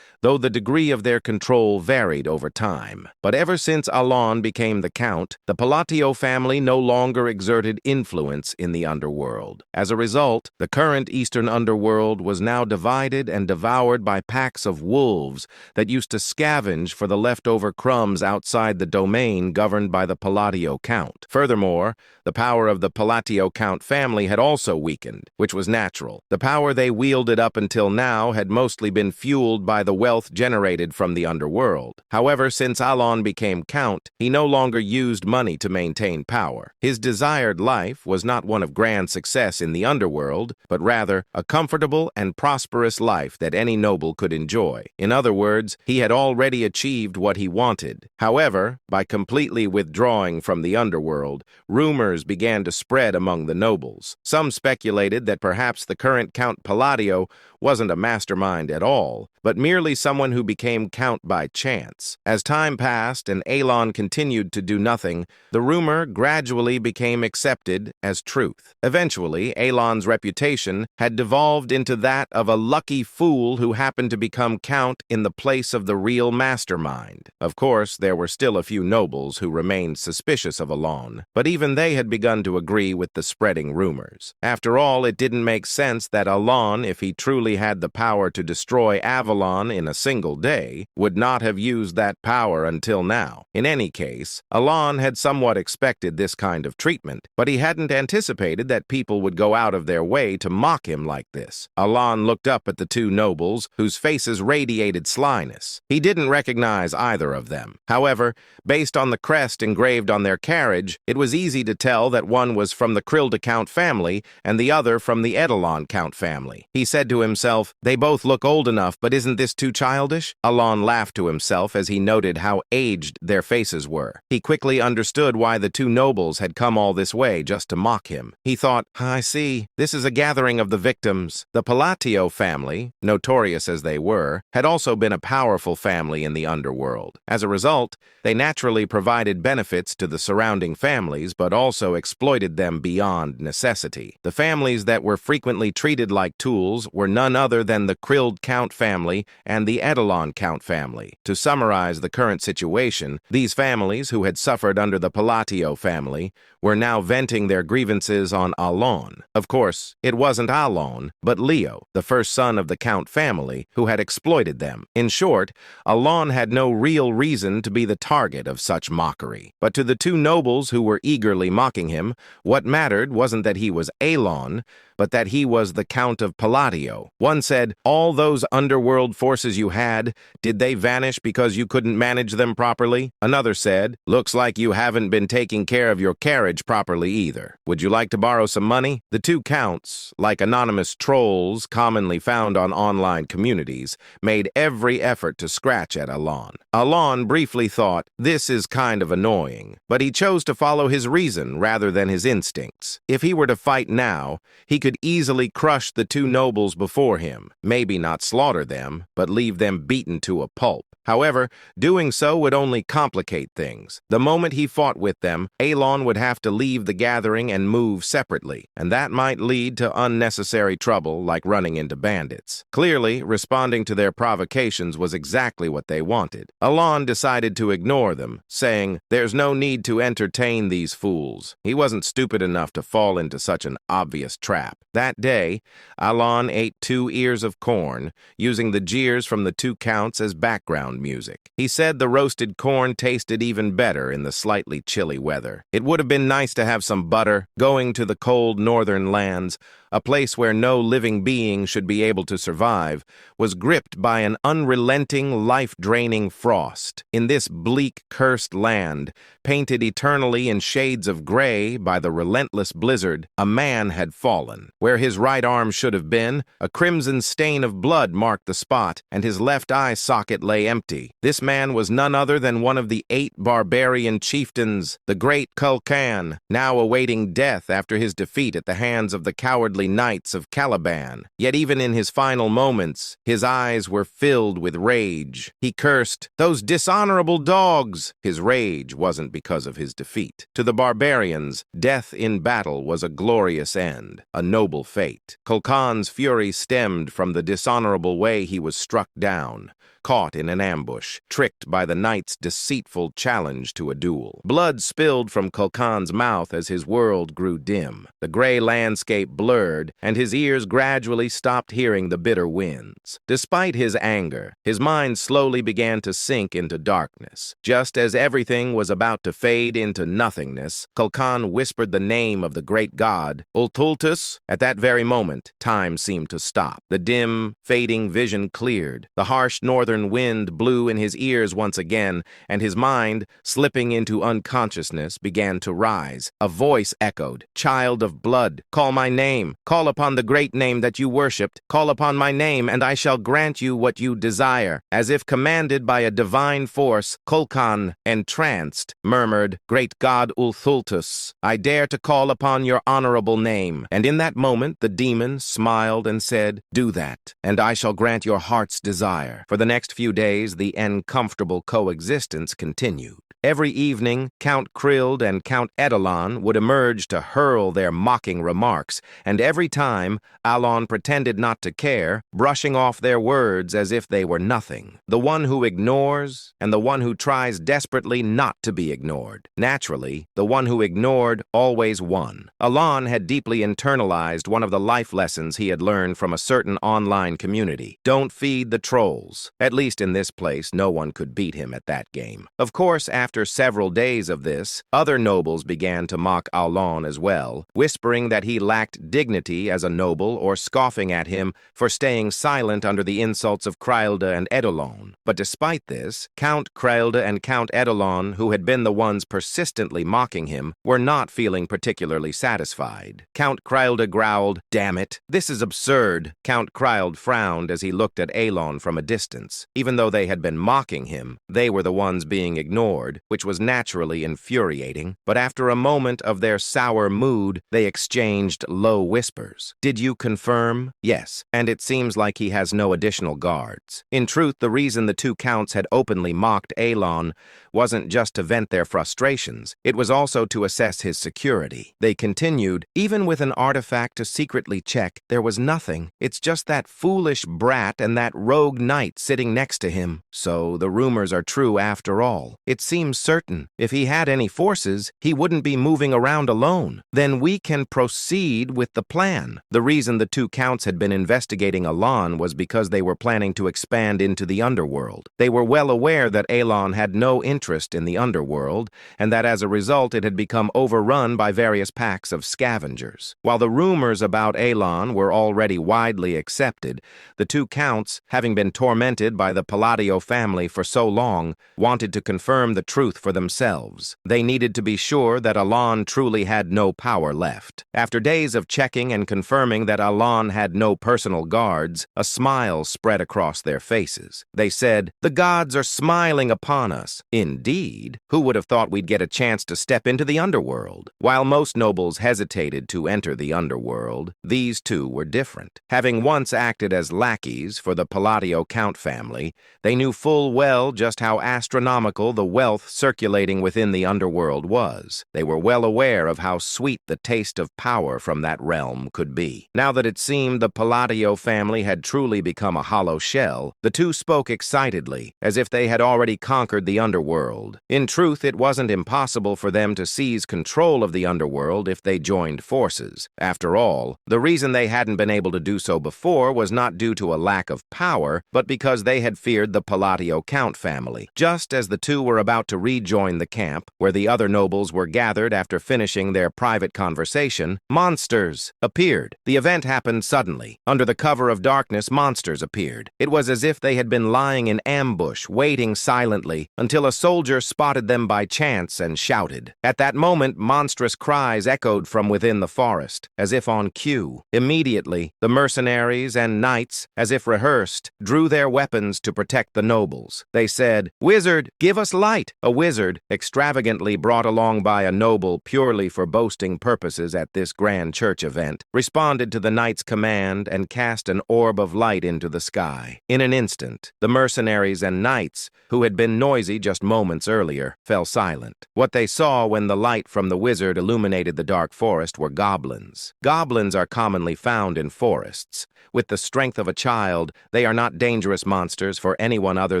though the degree of their control varied over time. But ever since Alon became the count, the Palatio family no longer exerted influence in the underworld. As a result, the current Eastern underworld was now divided and devoured by packs of wolves that used to scavenge for the leftover crumbs outside the domain governed by the Palatio count. Furthermore, the power of the Palatio count family had also weakened, which was natural. The power they wielded up until now had mostly been fueled by the wealth generated from the underworld. However, since Alon became count, he no longer used money to maintain power. His desired life was not one of grand success in the underworld, but rather a comfortable and prosperous life that any noble could enjoy. In other words, he had already achieved what he wanted. However, by completely withdrawing from the underworld, rumors began to spread among the nobles. Some speculated that perhaps the current Count Palladio wasn't a mastermind at all, but merely someone who became count by chance. As time passed and Alon continued to do nothing, the rumor gradually became accepted as truth. Eventually, Alon's reputation had devolved into that of a lucky fool who happened to become count in the place of the real mastermind. Of course, there were still a few nobles who remained suspicious of Alon, but even they had begun to agree with the spreading rumors. After all, it didn't make sense that Alon, if he truly had the power to destroy Avalon in a single day, would not have used that power until now. In any case, Alon had somewhat expected this kind of treatment, but he hadn't anticipated that people would go out of their way to mock him like this. Alon looked up at the two nobles, whose faces radiated slyness. He didn't recognize either of them. However, based on the crest engraved on their carriage, it was easy to tell that one was from the Krilda Count family and the other from the Edelon Count family. He said to himself, "They both look old enough, but isn't this too childish?" Alon laughed to himself as he noted how aged their faces were. He quickly understood why the two nobles had come all this way just to mock him. He thought, "I see. This is a gathering of the victims." The Palatio family, notorious as they were, had also been a powerful family in the underworld. As a result, they naturally provided benefits to the surrounding families, but also exploited them beyond necessity. The families that were frequently treated like tools were none other than the Krild Count family and the Edelon Count family. To summarize the current situation, these families, who had suffered under the Palatio family, were now venting their grievances on Alon. Of course, it wasn't Alon, but Leo, the first son of the Count family, who had exploited them. In short, Alon had no real reason to be the target of such mockery. But to the two nobles who were eagerly mocking him, what mattered wasn't that he was Alon, but that he was the Count of Palatio. One said, "All those underworld forces you had, did they vanish because you couldn't manage them properly?" Another said, "Looks like you haven't been taking care of your carriage properly either. Would you like to borrow some money?" The two counts, like anonymous trolls commonly found on online communities, made every effort to scratch at Alon. Alon briefly thought, "This is kind of annoying," but he chose to follow his reason rather than his instincts. If he were to fight now, he could easily crush the two nobles before him, maybe not slaughter them, but leave them beaten to a pulp. However, doing so would only complicate things. The moment he fought with them, Alon would have to leave the gathering and move separately, and that might lead to unnecessary trouble like running into bandits. Clearly, responding to their provocations was exactly what they wanted. Alon decided to ignore them, saying, "There's no need to entertain these fools." He wasn't stupid enough to fall into such an obvious trap. That day, Alon ate 2 ears of corn, using the jeers from the two counts as background background music. He said the roasted corn tasted even better in the slightly chilly weather. It would have been nice to have some butter. Going to the cold northern lands, a place where no living being should be able to survive, was gripped by an unrelenting, life-draining frost. In this bleak, cursed land, painted eternally in shades of gray by the relentless blizzard, a man had fallen. Where his right arm should have been, a crimson stain of blood marked the spot, and his left eye socket lay empty. This man was none other than one of the 8 barbarian chieftains, the great Kulkan, now awaiting death after his defeat at the hands of the cowardly knights of Caliban. Yet even in his final moments, his eyes were filled with rage. He cursed, "Those dishonorable dogs!" His rage wasn't because of his defeat. To the barbarians, death in battle was a glorious end, a noble fate. Kulkan's fury stemmed from the dishonorable way he was struck down, caught in an ambush, tricked by the knight's deceitful challenge to a duel. Blood spilled from Kulkan's mouth as his world grew dim. The gray landscape blurred, and his ears gradually stopped hearing the bitter winds. Despite his anger, his mind slowly began to sink into darkness. Just as everything was about to fade into nothingness, Kulkan whispered the name of the great god, Ultultus. At that very moment, time seemed to stop. The dim, fading vision cleared. The harsh northern wind blew in his ears once again, and his mind, slipping into unconsciousness, began to rise. A voice echoed, "Child of blood, call my name. Call upon the great name that you worshipped. Call upon my name, and I shall grant you what you desire." As if commanded by a divine force, Kulkan, entranced, murmured, "Great god Ulthultus, I dare to call upon your honorable name." And in that moment, the demon smiled and said, "Do that, and I shall grant your heart's desire." For the next few days, the uncomfortable coexistence continued. Every evening, Count Krild and Count Edelon would emerge to hurl their mocking remarks, and every time, Alon pretended not to care, brushing off their words as if they were nothing. The one who ignores, and the one who tries desperately not to be ignored. Naturally, the one who ignored always won. Alon had deeply internalized one of the life lessons he had learned from a certain online community. Don't feed the trolls. At least in this place, no one could beat him at that game. Of course, after several days of this, other nobles began to mock Alon as well, whispering that he lacked dignity as a noble or scoffing at him for staying silent under the insults of Krilda and Edelon. But despite this, Count Krilda and Count Edelon, who had been the ones persistently mocking him, were not feeling particularly satisfied. Count Krilda growled, "Damn it, this is absurd." Count Krild frowned as he looked at Alon from a distance. Even though they had been mocking him, they were the ones being ignored, which was naturally infuriating. But after a moment of their sour mood, they exchanged low whispers. "Did you confirm?" "Yes, and it seems like he has no additional guards." In truth, the reason the two counts had openly mocked Alon wasn't just to vent their frustrations, it was also to assess his security. They continued, "Even with an artifact to secretly check, there was nothing. It's just that foolish brat and that rogue knight sitting next to him. So the rumors are true after all. It seems certain. If he had any forces, he wouldn't be moving around alone. Then we can proceed with the plan." The reason the two counts had been investigating Alon was because they were planning to expand into the underworld. They were well aware that Alon had no interest in the underworld, and that as a result it had become overrun by various packs of scavengers. While the rumors about Alon were already widely accepted, the two counts, having been tormented by the Palladio family for so long, wanted to confirm the truth for themselves. They needed to be sure that Alon truly had no power left. After days of checking and confirming that Alon had no personal guards, a smile spread across their faces. They said, "The gods are smiling upon us." Indeed, who would have thought we'd get a chance to step into the underworld? While most nobles hesitated to enter the underworld, these two were different. Having once acted as lackeys for the Palladio Count family, they knew full well just how astronomical the wealth circulating within the underworld was. They were well aware of how sweet the taste of power from that realm could be. Now that it seemed the Palladio family had truly become a hollow shell, the two spoke excitedly, as if they had already conquered the underworld. In truth, it wasn't impossible for them to seize control of the underworld if they joined forces. After all, the reason they hadn't been able to do so before was not due to a lack of power, but because they had feared the Palladio Count family. Just as the two were about to rejoin the camp, where the other nobles were gathered after finishing their private conversation, monsters appeared. The event happened suddenly. Under the cover of darkness, monsters appeared. It was as if they had been lying in ambush, waiting silently, until a soldier spotted them by chance and shouted. At that moment, monstrous cries echoed from within the forest, as if on cue. Immediately, the mercenaries and knights, as if rehearsed, drew their weapons to protect the nobles. They said, "Wizard, give us light!" A wizard, extravagantly brought along by a noble purely for boasting purposes at this grand church event, responded to the knight's command and cast an orb of light into the sky. In an instant, the mercenaries and knights, who had been noisy just moments earlier, fell silent. What they saw when the light from the wizard illuminated the dark forest were goblins. Goblins are commonly found in forests. With the strength of a child, they are not dangerous monsters for anyone other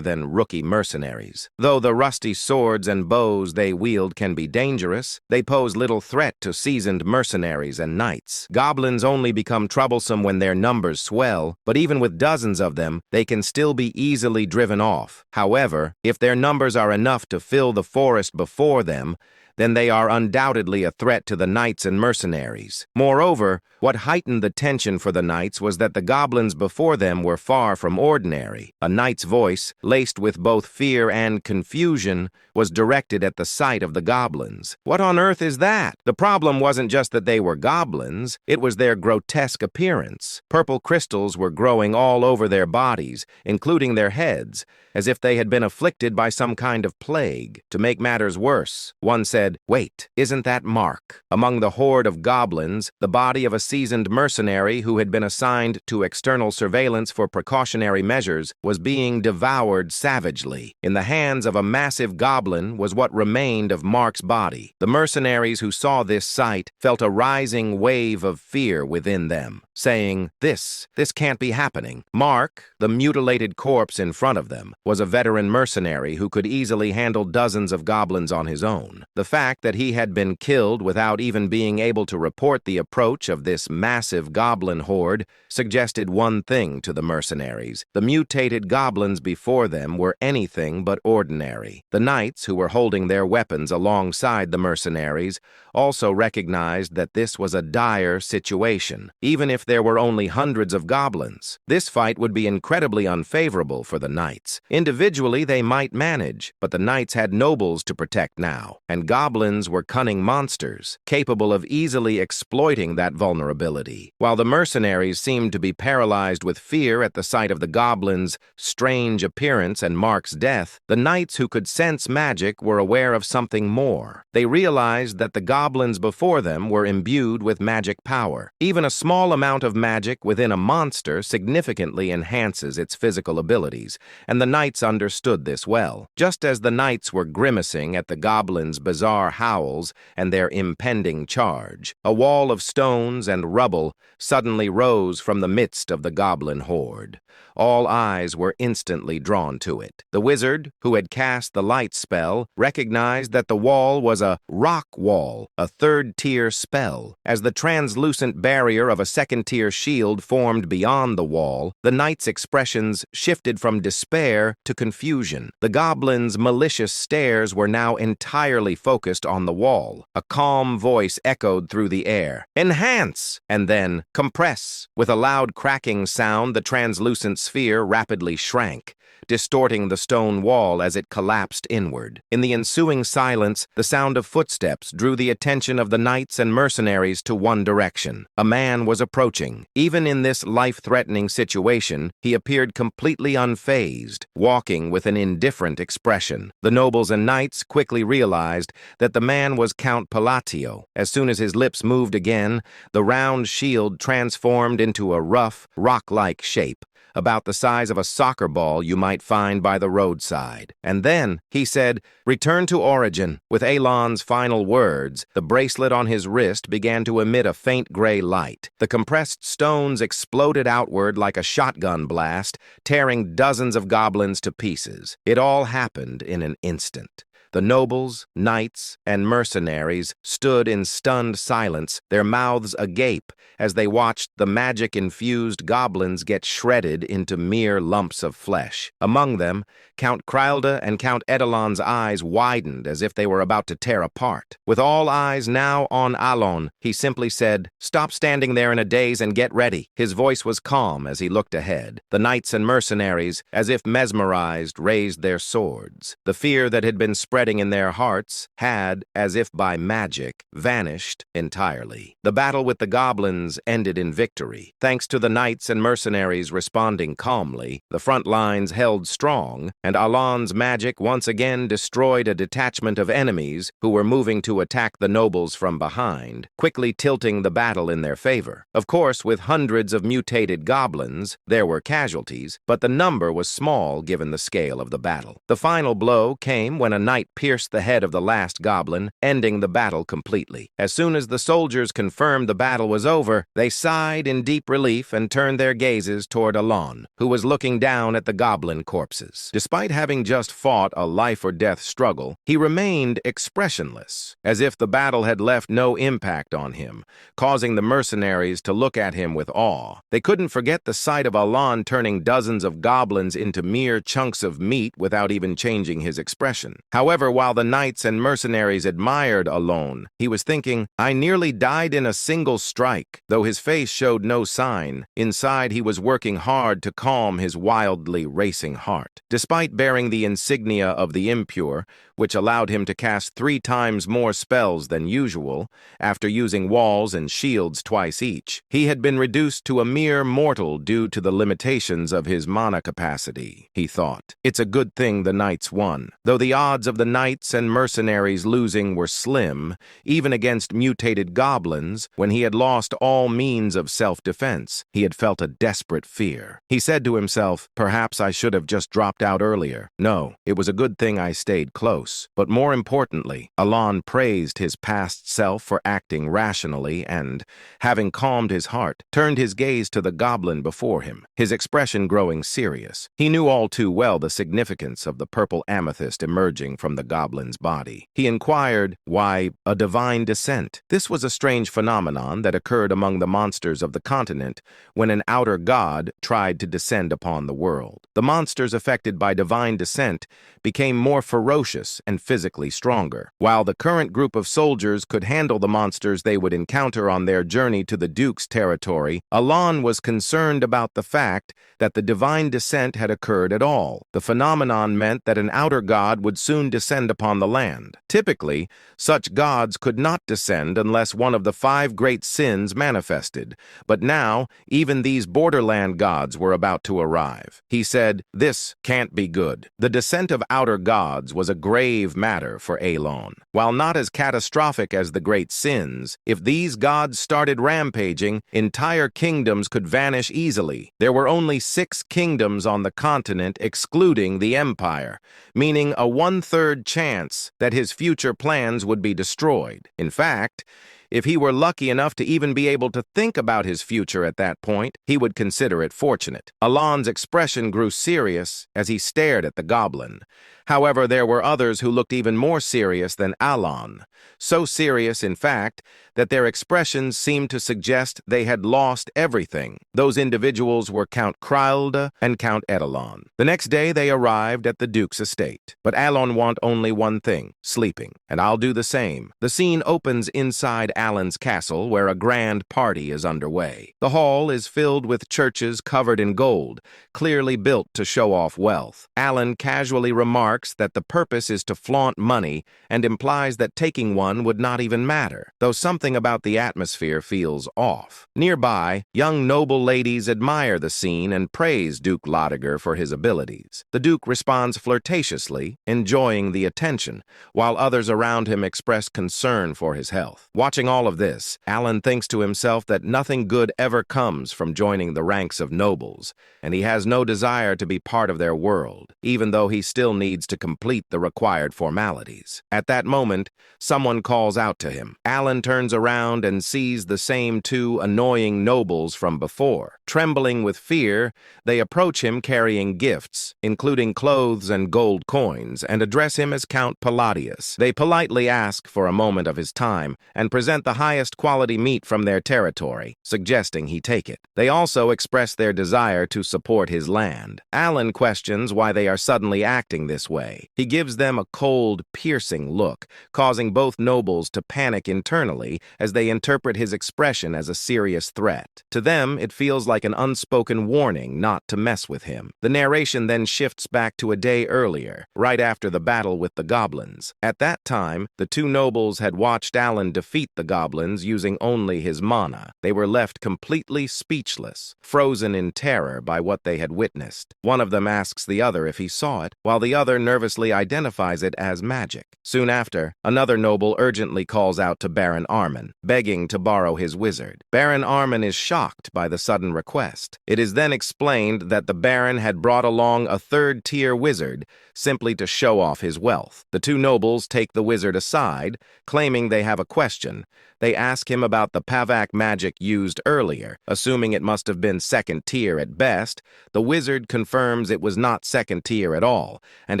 than rookie mercenaries. Though the rusty swords and bows they wield can be dangerous, they pose little threat to seasoned mercenaries and knights. Goblins only become troublesome when their numbers swell, but even with dozens of them, they can still be easily driven off. However, if their numbers are enough to fill the forest before them, then they are undoubtedly a threat to the knights and mercenaries. Moreover, what heightened the tension for the knights was that the goblins before them were far from ordinary. A knight's voice, laced with both fear and confusion, was directed at the sight of the goblins. What on earth is that? The problem wasn't just that they were goblins, it was their grotesque appearance. Purple crystals were growing all over their bodies, including their heads, as if they had been afflicted by some kind of plague. To make matters worse, one said, "Wait, isn't that Mark?" Among the horde of goblins, the body of a seasoned mercenary who had been assigned to external surveillance for precautionary measures was being devoured savagely. In the hands of a massive goblin was what remained of Mark's body. The mercenaries who saw this sight felt a rising wave of fear within them, saying, This can't be happening." Mark, the mutilated corpse in front of them, was a veteran mercenary who could easily handle dozens of goblins on his own. The fact that he had been killed without even being able to report the approach of this massive goblin horde suggested one thing to the mercenaries. The mutated goblins before them were anything but ordinary. The knights, who were holding their weapons alongside the mercenaries, also recognized that this was a dire situation. Even if there were only hundreds of goblins, this fight would be incredibly unfavorable for the knights. Individually, they might manage, but the knights had nobles to protect now, and goblins were cunning monsters, capable of easily exploiting that vulnerability. While the mercenaries seemed to be paralyzed with fear at the sight of the goblins' strange appearance and Mark's death, the knights who could sense magic were aware of something more. They realized that the goblins before them were imbued with magic power. Even a small amount of magic within a monster significantly enhances its physical abilities, and the knights understood this well. Just as the knights were grimacing at the goblins' bizarre howls and their impending charge, a wall of stones and rubble suddenly rose from the midst of the goblin horde. All eyes were instantly drawn to it. The wizard, who had cast the light spell, recognized that the wall was a rock wall, a third-tier spell. As the translucent barrier of a second-tier shield formed beyond the wall, the knight's expressions shifted from despair to confusion. The goblins' malicious stares were now entirely focused on the wall. A calm voice echoed through the air, "Enhance!" and then, "Compress!" With a loud cracking sound, the translucent sphere rapidly shrank, distorting the stone wall as it collapsed inward. In the ensuing silence, the sound of footsteps drew the attention of the knights and mercenaries to one direction. A man was approaching. Even in this life-threatening situation, he appeared completely unfazed, walking with an indifferent expression. The nobles and knights quickly realized that the man was Count Palladio. As soon as his lips moved again, the round shield transformed into a rough, rock-like shape. about the size of a soccer ball you might find by the roadside. And then, he said, "Return to origin." With Alon's final words, the bracelet on his wrist began to emit a faint gray light. The compressed stones exploded outward like a shotgun blast, tearing dozens of goblins to pieces. It all happened in an instant. The nobles, knights, and mercenaries stood in stunned silence, their mouths agape, as they watched the magic-infused goblins get shredded into mere lumps of flesh. Among them, Count Krylda and Count Edelon's eyes widened as if they were about to tear apart. With all eyes now on Alon, he simply said, "Stop standing there in a daze and get ready." His voice was calm as he looked ahead. The knights and mercenaries, as if mesmerized, raised their swords. The fear that had been spreading in their hearts had, as if by magic, vanished entirely. The battle with the goblins ended in victory. Thanks to the knights and mercenaries responding calmly, the front lines held strong, and Alon's magic once again destroyed a detachment of enemies who were moving to attack the nobles from behind, quickly tilting the battle in their favor. Of course, with hundreds of mutated goblins, there were casualties, but the number was small given the scale of the battle. The final blow came when a knight pierced the head of the last goblin, ending the battle completely. As soon as the soldiers confirmed the battle was over, they sighed in deep relief and turned their gazes toward Alon, who was looking down at the goblin corpses. Despite having just fought a life-or-death struggle, he remained expressionless, as if the battle had left no impact on him, causing the mercenaries to look at him with awe. They couldn't forget the sight of Alon turning dozens of goblins into mere chunks of meat without even changing his expression. However, while the knights and mercenaries admired Alon, he was thinking, "I nearly died in a single strike." Though his face showed no sign, inside he was working hard to calm his wildly racing heart. Despite bearing the insignia of the impure, which allowed him to cast 3 times more spells than usual, after using walls and shields twice each, he had been reduced to a mere mortal due to the limitations of his mana capacity, he thought. It's a good thing the knights won. Though the odds of the knights and mercenaries losing were slim, even against mutated goblins, when he had lost all means of self-defense, he had felt a desperate fear. He said to himself, "Perhaps I should have just dropped out earlier. No, it was a good thing I stayed close." But more importantly, Alon praised his past self for acting rationally and, having calmed his heart, turned his gaze to the goblin before him, his expression growing serious. He knew all too well the significance of the purple amethyst emerging from the goblin's body. He inquired, "Why, a divine descent?" This was a strange phenomenon that occurred among the monsters of the continent when an outer god tried to descend upon the world. The monsters affected by divine descent became more ferocious and physically stronger. While the current group of soldiers could handle the monsters they would encounter on their journey to the Duke's territory, Alon was concerned about the fact that the divine descent had occurred at all. The phenomenon meant that an outer god would soon descend upon the land. Typically, such gods could not descend unless one of the 5 great sins manifested, but now even these borderland gods were about to arrive. He said, "This can't be good." The descent of outer gods was a grave matter for Alon. While not as catastrophic as the great sins, if these gods started rampaging, entire kingdoms could vanish easily. There were only 6 kingdoms on the continent excluding the Empire, meaning a 1/3 chance that his future plans would be destroyed. In fact, if he were lucky enough to even be able to think about his future at that point, he would consider it fortunate. Alon's expression grew serious as he stared at the goblin. However, there were others who looked even more serious than Alon. So serious, in fact, that their expressions seemed to suggest they had lost everything. Those individuals were Count Krylda and Count Edelon. The next day they arrived at the Duke's estate. But Alon want only one thing, sleeping. And I'll do the same. The scene opens inside Alon's castle, where a grand party is underway. The hall is filled with churches covered in gold, clearly built to show off wealth. Alon casually remarks that the purpose is to flaunt money and implies that taking one would not even matter, though something about the atmosphere feels off. Nearby, young noble ladies admire the scene and praise Duke Lodiger for his abilities. The Duke responds flirtatiously, enjoying the attention, while others around him express concern for his health. Watching Hearing all of this, Alan thinks to himself that nothing good ever comes from joining the ranks of nobles, and he has no desire to be part of their world, even though he still needs to complete the required formalities. At that moment, someone calls out to him. Alan turns around and sees the same two annoying nobles from before. Trembling with fear, they approach him carrying gifts, including clothes and gold coins, and address him as Count Palladius. They politely ask for a moment of his time and present the highest quality meat from their territory, suggesting he take it. They also express their desire to support his land. Alan questions why they are suddenly acting this way. He gives them a cold, piercing look, causing both nobles to panic internally as they interpret his expression as a serious threat. To them, it feels like an unspoken warning not to mess with him. The narration then shifts back to a day earlier, right after the battle with the goblins. At that time, the two nobles had watched Alan defeat the goblins using only his mana. They were left completely speechless, frozen in terror by what they had witnessed. One of them asks the other if he saw it, while the other nervously identifies it as magic. Soon after, another noble urgently calls out to Baron Armin, begging to borrow his wizard. Baron Armin is shocked by the sudden request. It is then explained that the Baron had brought along a third-tier wizard simply to show off his wealth. The two nobles take the wizard aside, claiming they have a question. They ask him about the Pavak magic used earlier, assuming it must have been second tier at best. The wizard confirms it was not second tier at all, and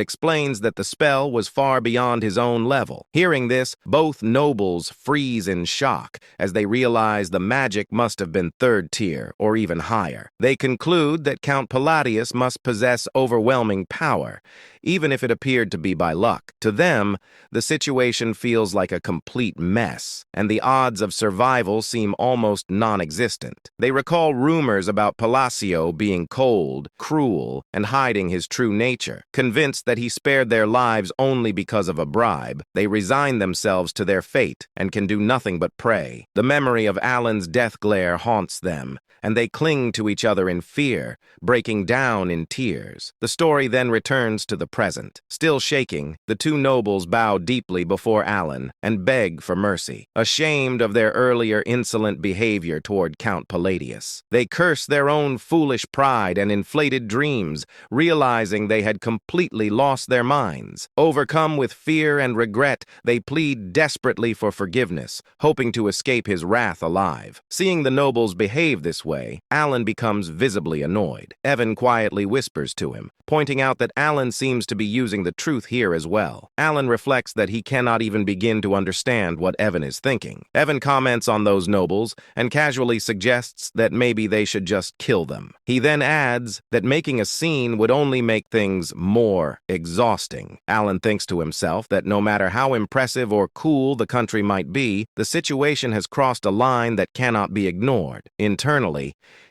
explains that the spell was far beyond his own level. Hearing this, both nobles freeze in shock as they realize the magic must have been third tier or even higher. They conclude that Count Palladius must possess overwhelming power, even if it appeared to be by luck. To them, the situation feels like a complete mess, and the odds of survival seem almost non-existent. They recall rumors about Palacio being cold, cruel, and hiding his true nature. Convinced that he spared their lives only because of a bribe, they resign themselves to their fate and can do nothing but pray. The memory of Alan's death glare haunts them, and they cling to each other in fear, breaking down in tears. The story then returns to the present. Still shaking, the two nobles bow deeply before Alan and beg for mercy, ashamed of their earlier insolent behavior toward Count Palladius. They curse their own foolish pride and inflated dreams, realizing they had completely lost their minds. Overcome with fear and regret, they plead desperately for forgiveness, hoping to escape his wrath alive. Seeing the nobles behave this way, Alan becomes visibly annoyed. Evan quietly whispers to him, pointing out that Alan seems to be using the truth here as well. Alan reflects that he cannot even begin to understand what Evan is thinking. Evan comments on those nobles and casually suggests that maybe they should just kill them. He then adds that making a scene would only make things more exhausting. Alan thinks to himself that no matter how impressive or cool the country might be, the situation has crossed a line that cannot be ignored. Internally,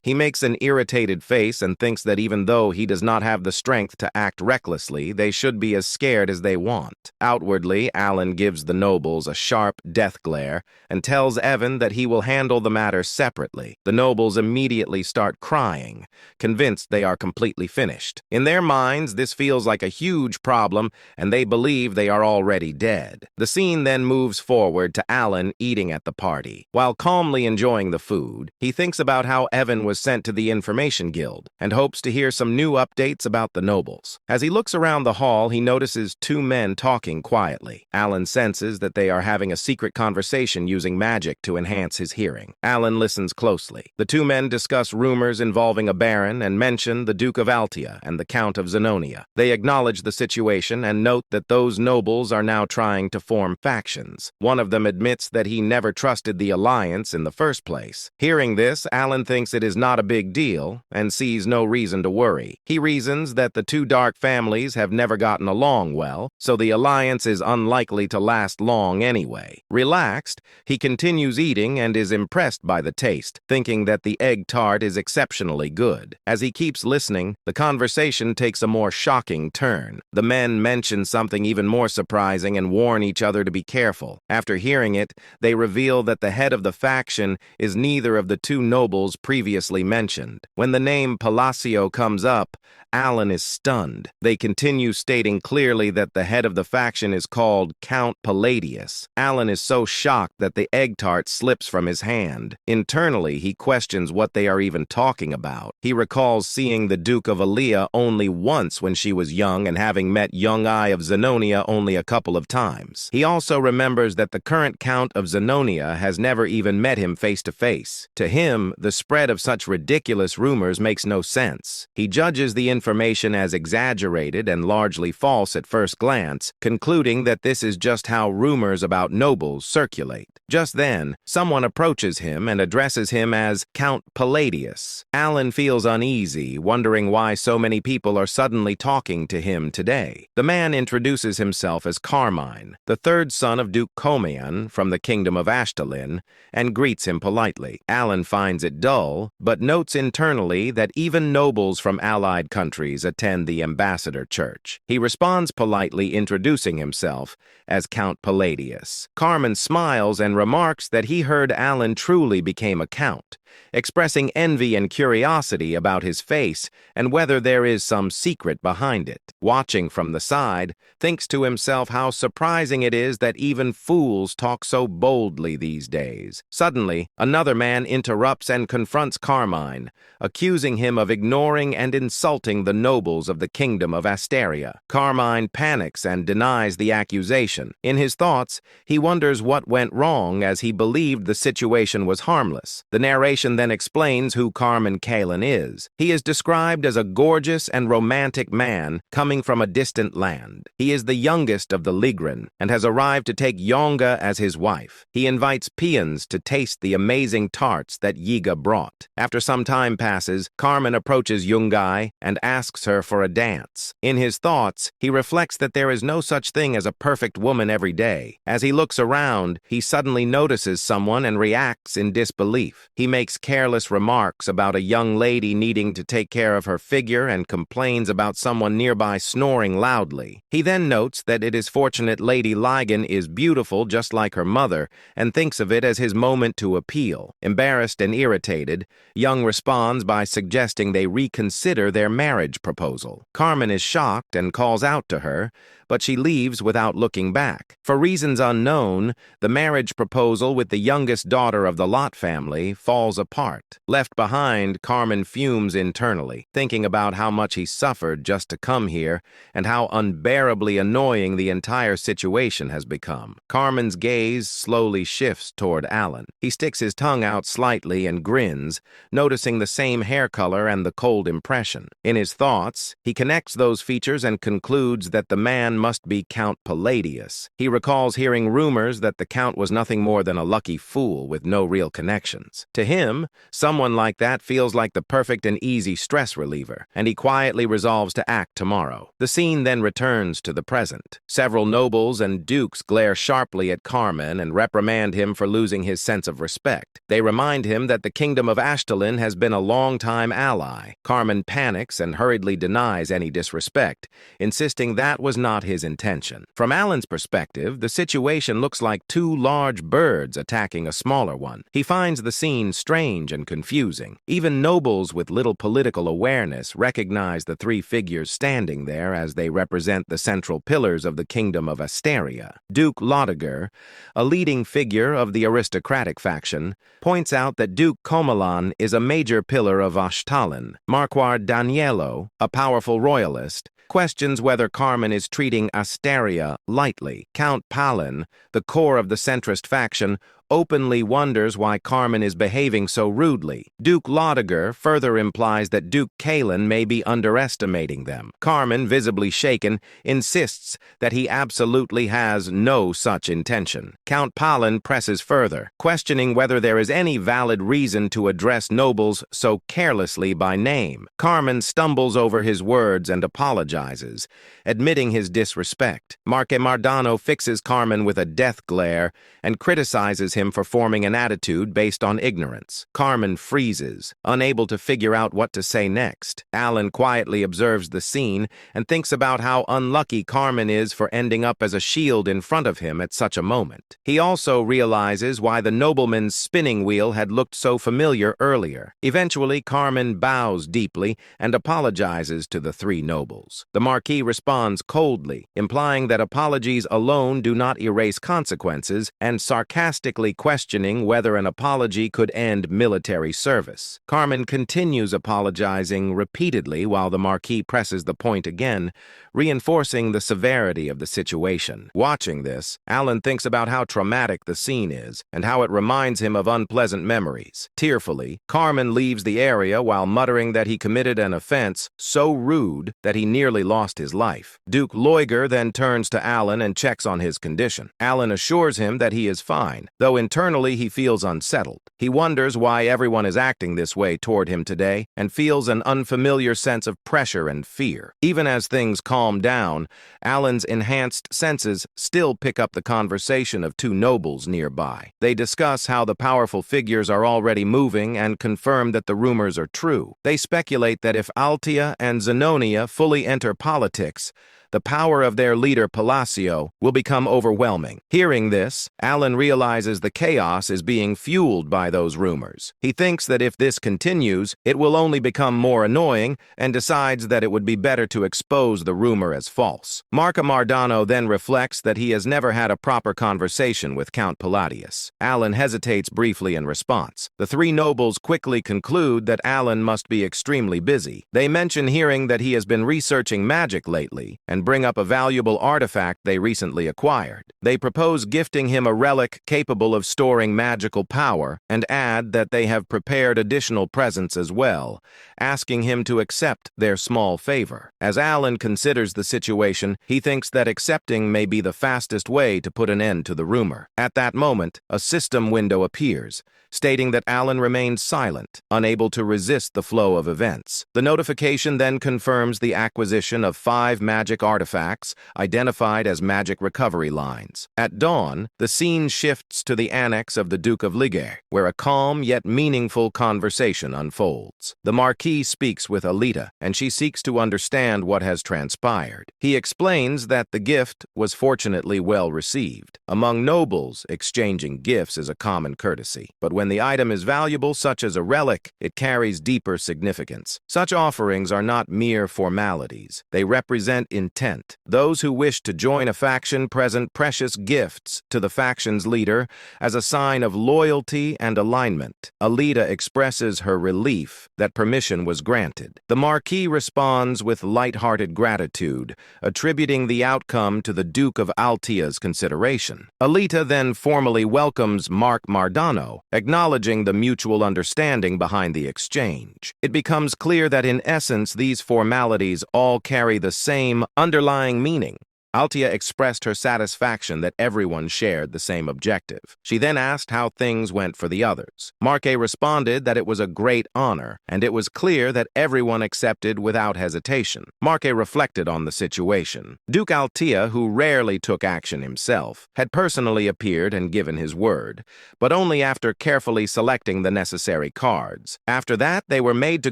he makes an irritated face and thinks that even though he does not have the strength to act recklessly, they should be as scared as they want. Outwardly, Alan gives the nobles a sharp death glare and tells Evan that he will handle the matter separately. The nobles immediately start crying, convinced they are completely finished. In their minds, this feels like a huge problem, and they believe they are already dead. The scene then moves forward to Alan eating at the party. While calmly enjoying the food, he thinks about how Evan was sent to the Information Guild and hopes to hear some new updates about the nobles. As he looks around the hall, he notices two men talking quietly. Alan senses that they are having a secret conversation using magic to enhance his hearing. Alan listens closely. The two men discuss rumors involving a baron and mention the Duke of Altia and the Count of Zenonia. They acknowledge the situation and note that those nobles are now trying to form factions. One of them admits that he never trusted the alliance in the first place. Hearing this, Alan thinks it is not a big deal and sees no reason to worry. He reasons that the two dark families have never gotten along well, so the alliance is unlikely to last long anyway. Relaxed, he continues eating and is impressed by the taste, thinking that the egg tart is exceptionally good. As he keeps listening, the conversation takes a more shocking turn. The men mention something even more surprising and warn each other to be careful. After hearing it, they reveal that the head of the faction is neither of the two nobles previously mentioned. When the name Palacio comes up, Alan is stunned. They continue stating clearly that the head of the faction is called Count Palladius. Alan is so shocked that the egg tart slips from his hand. Internally, he questions what they are even talking about. He recalls seeing the Duke of Alia only once when she was young and having met young I of Zenonia only a couple of times. He also remembers that the current Count of Zenonia has never even met him face to face. To him, the spread of such ridiculous rumors makes no sense. He judges the information as exaggerated and largely false at first glance, concluding that this is just how rumors about nobles circulate. Just then, someone approaches him and addresses him as Count Palladius. Alan feels uneasy, wondering why so many people are suddenly talking to him today. The man introduces himself as Carmine, the third son of Duke Comian from the kingdom of Ashtalin, and greets him politely. Alan finds it dull, but notes internally that even nobles from allied countries attend the ambassador church. He responds politely, introducing himself as Count Palladius. Carmine smiles and remarks that he heard Alan truly became a count, expressing envy and curiosity about his face and whether there is some secret behind it. Watching from the side, thinks to himself how surprising it is that even fools talk so boldly these days. Suddenly, another man interrupts and confronts Carmine, accusing him of ignoring and insulting the nobles of the kingdom of Asteria. Carmine panics and denies the accusation. In his thoughts, he wonders what went wrong as he believed the situation was harmless. The narration then explains who Carmine Kalin is. He is described as a gorgeous and romantic man coming from a distant land. He is the youngest of the Ligren and has arrived to take Yonga as his wife. He invites peons to taste the amazing tarts that Yiga brought. After some time passes, Carmine approaches Yungai and asks her for a dance. In his thoughts, he reflects that there is no such thing as a perfect woman every day. As he looks around, he suddenly notices someone and reacts in disbelief. He makes careless remarks about a young lady needing to take care of her figure and complains about someone nearby snoring loudly. He then notes that it is fortunate Lady Ligon is beautiful just like her mother and thinks of it as his moment to appeal. Embarrassed and irritated, Young responds by suggesting they reconsider their marriage proposal. Carmine is shocked and calls out to her, but she leaves without looking back. For reasons unknown, the marriage proposal with the youngest daughter of the Lot family falls apart. Left behind, Carmine fumes internally, thinking about how much he suffered just to come here and how unbearably annoying the entire situation has become. Carmine's gaze slowly shifts toward Alan. He sticks his tongue out slightly and grins, noticing the same hair color and the cold impression. In his thoughts, he connects those features and concludes that the man must be Count Palladius. He recalls hearing rumors that the Count was nothing more than a lucky fool with no real connections. To him, someone like that feels like the perfect and easy stress reliever, and he quietly resolves to act tomorrow. The scene then returns to the present. Several nobles and dukes glare sharply at Carmine and reprimand him for losing his sense of respect. They remind him that the kingdom of Ashtalin has been a long-time ally. Carmine panics and hurriedly denies any disrespect, insisting that was not his intention. From Alan's perspective, the situation looks like two large birds attacking a smaller one. He finds the scene strange and confusing. Even nobles with little political awareness recognize the three figures standing there as they represent the central pillars of the kingdom of Asteria. Duke Lotiger, a leading figure of the aristocratic faction, points out that Duke Comilan is a major pillar of Ashtalin. Marquard Yahello, a powerful royalist, questions whether Carmine is treating Asteria lightly. Count Palin, the core of the centrist faction, openly wonders why Carmine is behaving so rudely. Duke Lotiger further implies that Duke Kalin may be underestimating them. Carmine, visibly shaken, insists that he absolutely has no such intention. Count Palin presses further, questioning whether there is any valid reason to address nobles so carelessly by name. Carmine stumbles over his words and apologizes, admitting his disrespect. Marque Mardano fixes Carmine with a death glare and criticizes him for forming an attitude based on ignorance. Carmen freezes, unable to figure out what to say next. Alan quietly observes the scene and thinks about how unlucky Carmen is for ending up as a shield in front of him at such a moment. He also realizes why the nobleman's spinning wheel had looked so familiar earlier. Eventually, Carmen bows deeply and apologizes to the three nobles. The Marquis responds coldly, implying that apologies alone do not erase consequences, and sarcastically questioning whether an apology could end military service. Carmen continues apologizing repeatedly while the Marquis presses the point again, reinforcing the severity of the situation. Watching this, Alan thinks about how traumatic the scene is and how it reminds him of unpleasant memories. Tearfully, Carmen leaves the area while muttering that he committed an offense so rude that he nearly lost his life. Duke Loiger then turns to Alan and checks on his condition. Alan assures him that he is fine, though internally he feels unsettled. He wonders why everyone is acting this way toward him today and feels an unfamiliar sense of pressure and fear. Even as things calm down, Alan's enhanced senses still pick up the conversation of two nobles nearby. They discuss how the powerful figures are already moving and confirm that the rumors are true. They speculate that if Altia and Zenonia fully enter politics, the power of their leader Palacio will become overwhelming. Hearing this, Alan realizes the chaos is being fueled by those rumors. He thinks that if this continues, it will only become more annoying and decides that it would be better to expose the rumor as false. Marca Mardano then reflects that he has never had a proper conversation with Count Palladius. Alan hesitates briefly in response. The three nobles quickly conclude that Alan must be extremely busy. They mention hearing that he has been researching magic lately and bring up a valuable artifact they recently acquired. They propose gifting him a relic capable of storing magical power and add that they have prepared additional presents as well, asking him to accept their small favor. As Alan considers the situation, he thinks that accepting may be the fastest way to put an end to the rumor. At that moment, a system window appears, stating that Alan remains silent, unable to resist the flow of events. The notification then confirms the acquisition of 5 magic artifacts identified as magic recovery lines. At dawn, the scene shifts to the annex of the Duke of Liger, where a calm yet meaningful conversation unfolds. The Marquis speaks with Alita, and she seeks to understand what has transpired. He explains that the gift was fortunately well received. Among nobles, exchanging gifts is a common courtesy, but when the item is valuable, such as a relic, it carries deeper significance. Such offerings are not mere formalities. They represent intent. Those who wish to join a faction present precious gifts to the faction's leader as a sign of loyalty and alignment. Alita expresses her relief that permission was granted. The Marquis responds with light-hearted gratitude, attributing the outcome to the Duke of Altia's consideration. Alita then formally welcomes Mark Mardano, acknowledging the mutual understanding behind the exchange. It becomes clear that in essence these formalities all carry the same underlying meaning. Altia expressed her satisfaction that everyone shared the same objective. She then asked how things went for the others. Marque responded that it was a great honor, and it was clear that everyone accepted without hesitation. Marque reflected on the situation. Duke Altia, who rarely took action himself, had personally appeared and given his word, but only after carefully selecting the necessary cards. After that, they were made to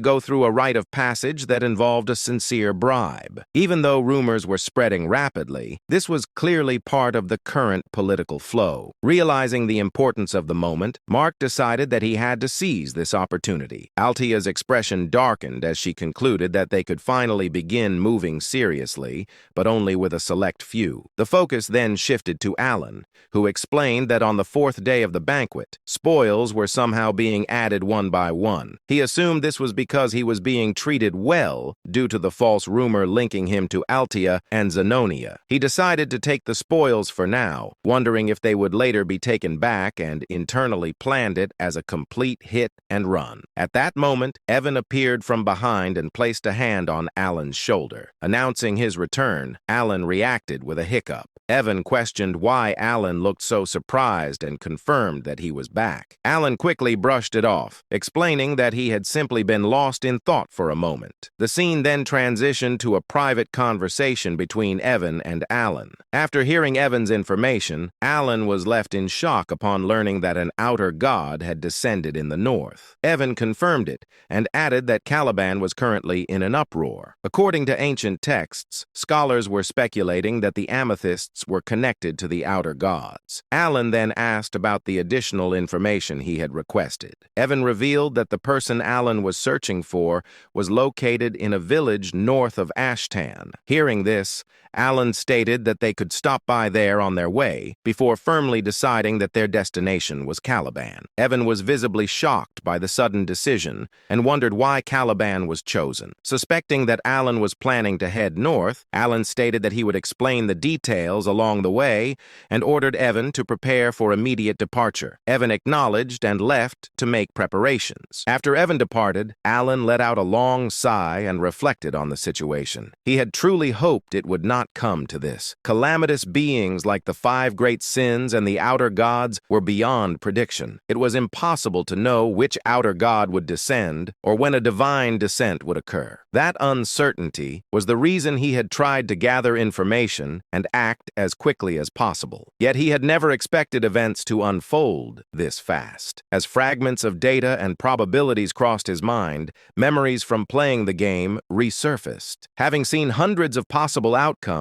go through a rite of passage that involved a sincere bribe. Even though rumors were spreading rapidly, this was clearly part of the current political flow. Realizing the importance of the moment, Mark decided that he had to seize this opportunity. Altia's expression darkened as she concluded that they could finally begin moving seriously, but only with a select few. The focus then shifted to Alan, who explained that on the 4th day of the banquet, spoils were somehow being added one by one. He assumed this was because he was being treated well due to the false rumor linking him to Altia and Zenonia. He decided to take the spoils for now, wondering if they would later be taken back, and internally planned it as a complete hit and run. At that moment, Evan appeared from behind and placed a hand on Alan's shoulder. Announcing his return, Alan reacted with a hiccup. Evan questioned why Alan looked so surprised and confirmed that he was back. Alan quickly brushed it off, explaining that he had simply been lost in thought for a moment. The scene then transitioned to a private conversation between Evan and Alan. After hearing Evan's information, Alan was left in shock upon learning that an outer god had descended in the north. Evan confirmed it and added that Caliban was currently in an uproar. According to ancient texts, scholars were speculating that the amethysts were connected to the outer gods. Alan then asked about the additional information he had requested. Evan revealed that the person Alan was searching for was located in a village north of Ashtan. Hearing this, Alan stated that they could stop by there on their way before firmly deciding that their destination was Caliban. Evan was visibly shocked by the sudden decision and wondered why Caliban was chosen. Suspecting that Alan was planning to head north, Alan stated that he would explain the details along the way and ordered Evan to prepare for immediate departure. Evan acknowledged and left to make preparations. After Evan departed, Alan let out a long sigh and reflected on the situation. He had truly hoped it would not come to this. Calamitous beings like the 5 great sins and the outer gods were beyond prediction. It was impossible to know which outer god would descend or when a divine descent would occur. That uncertainty was the reason he had tried to gather information and act as quickly as possible. Yet he had never expected events to unfold this fast. As fragments of data and probabilities crossed his mind, memories from playing the game resurfaced. Having seen hundreds of possible outcomes,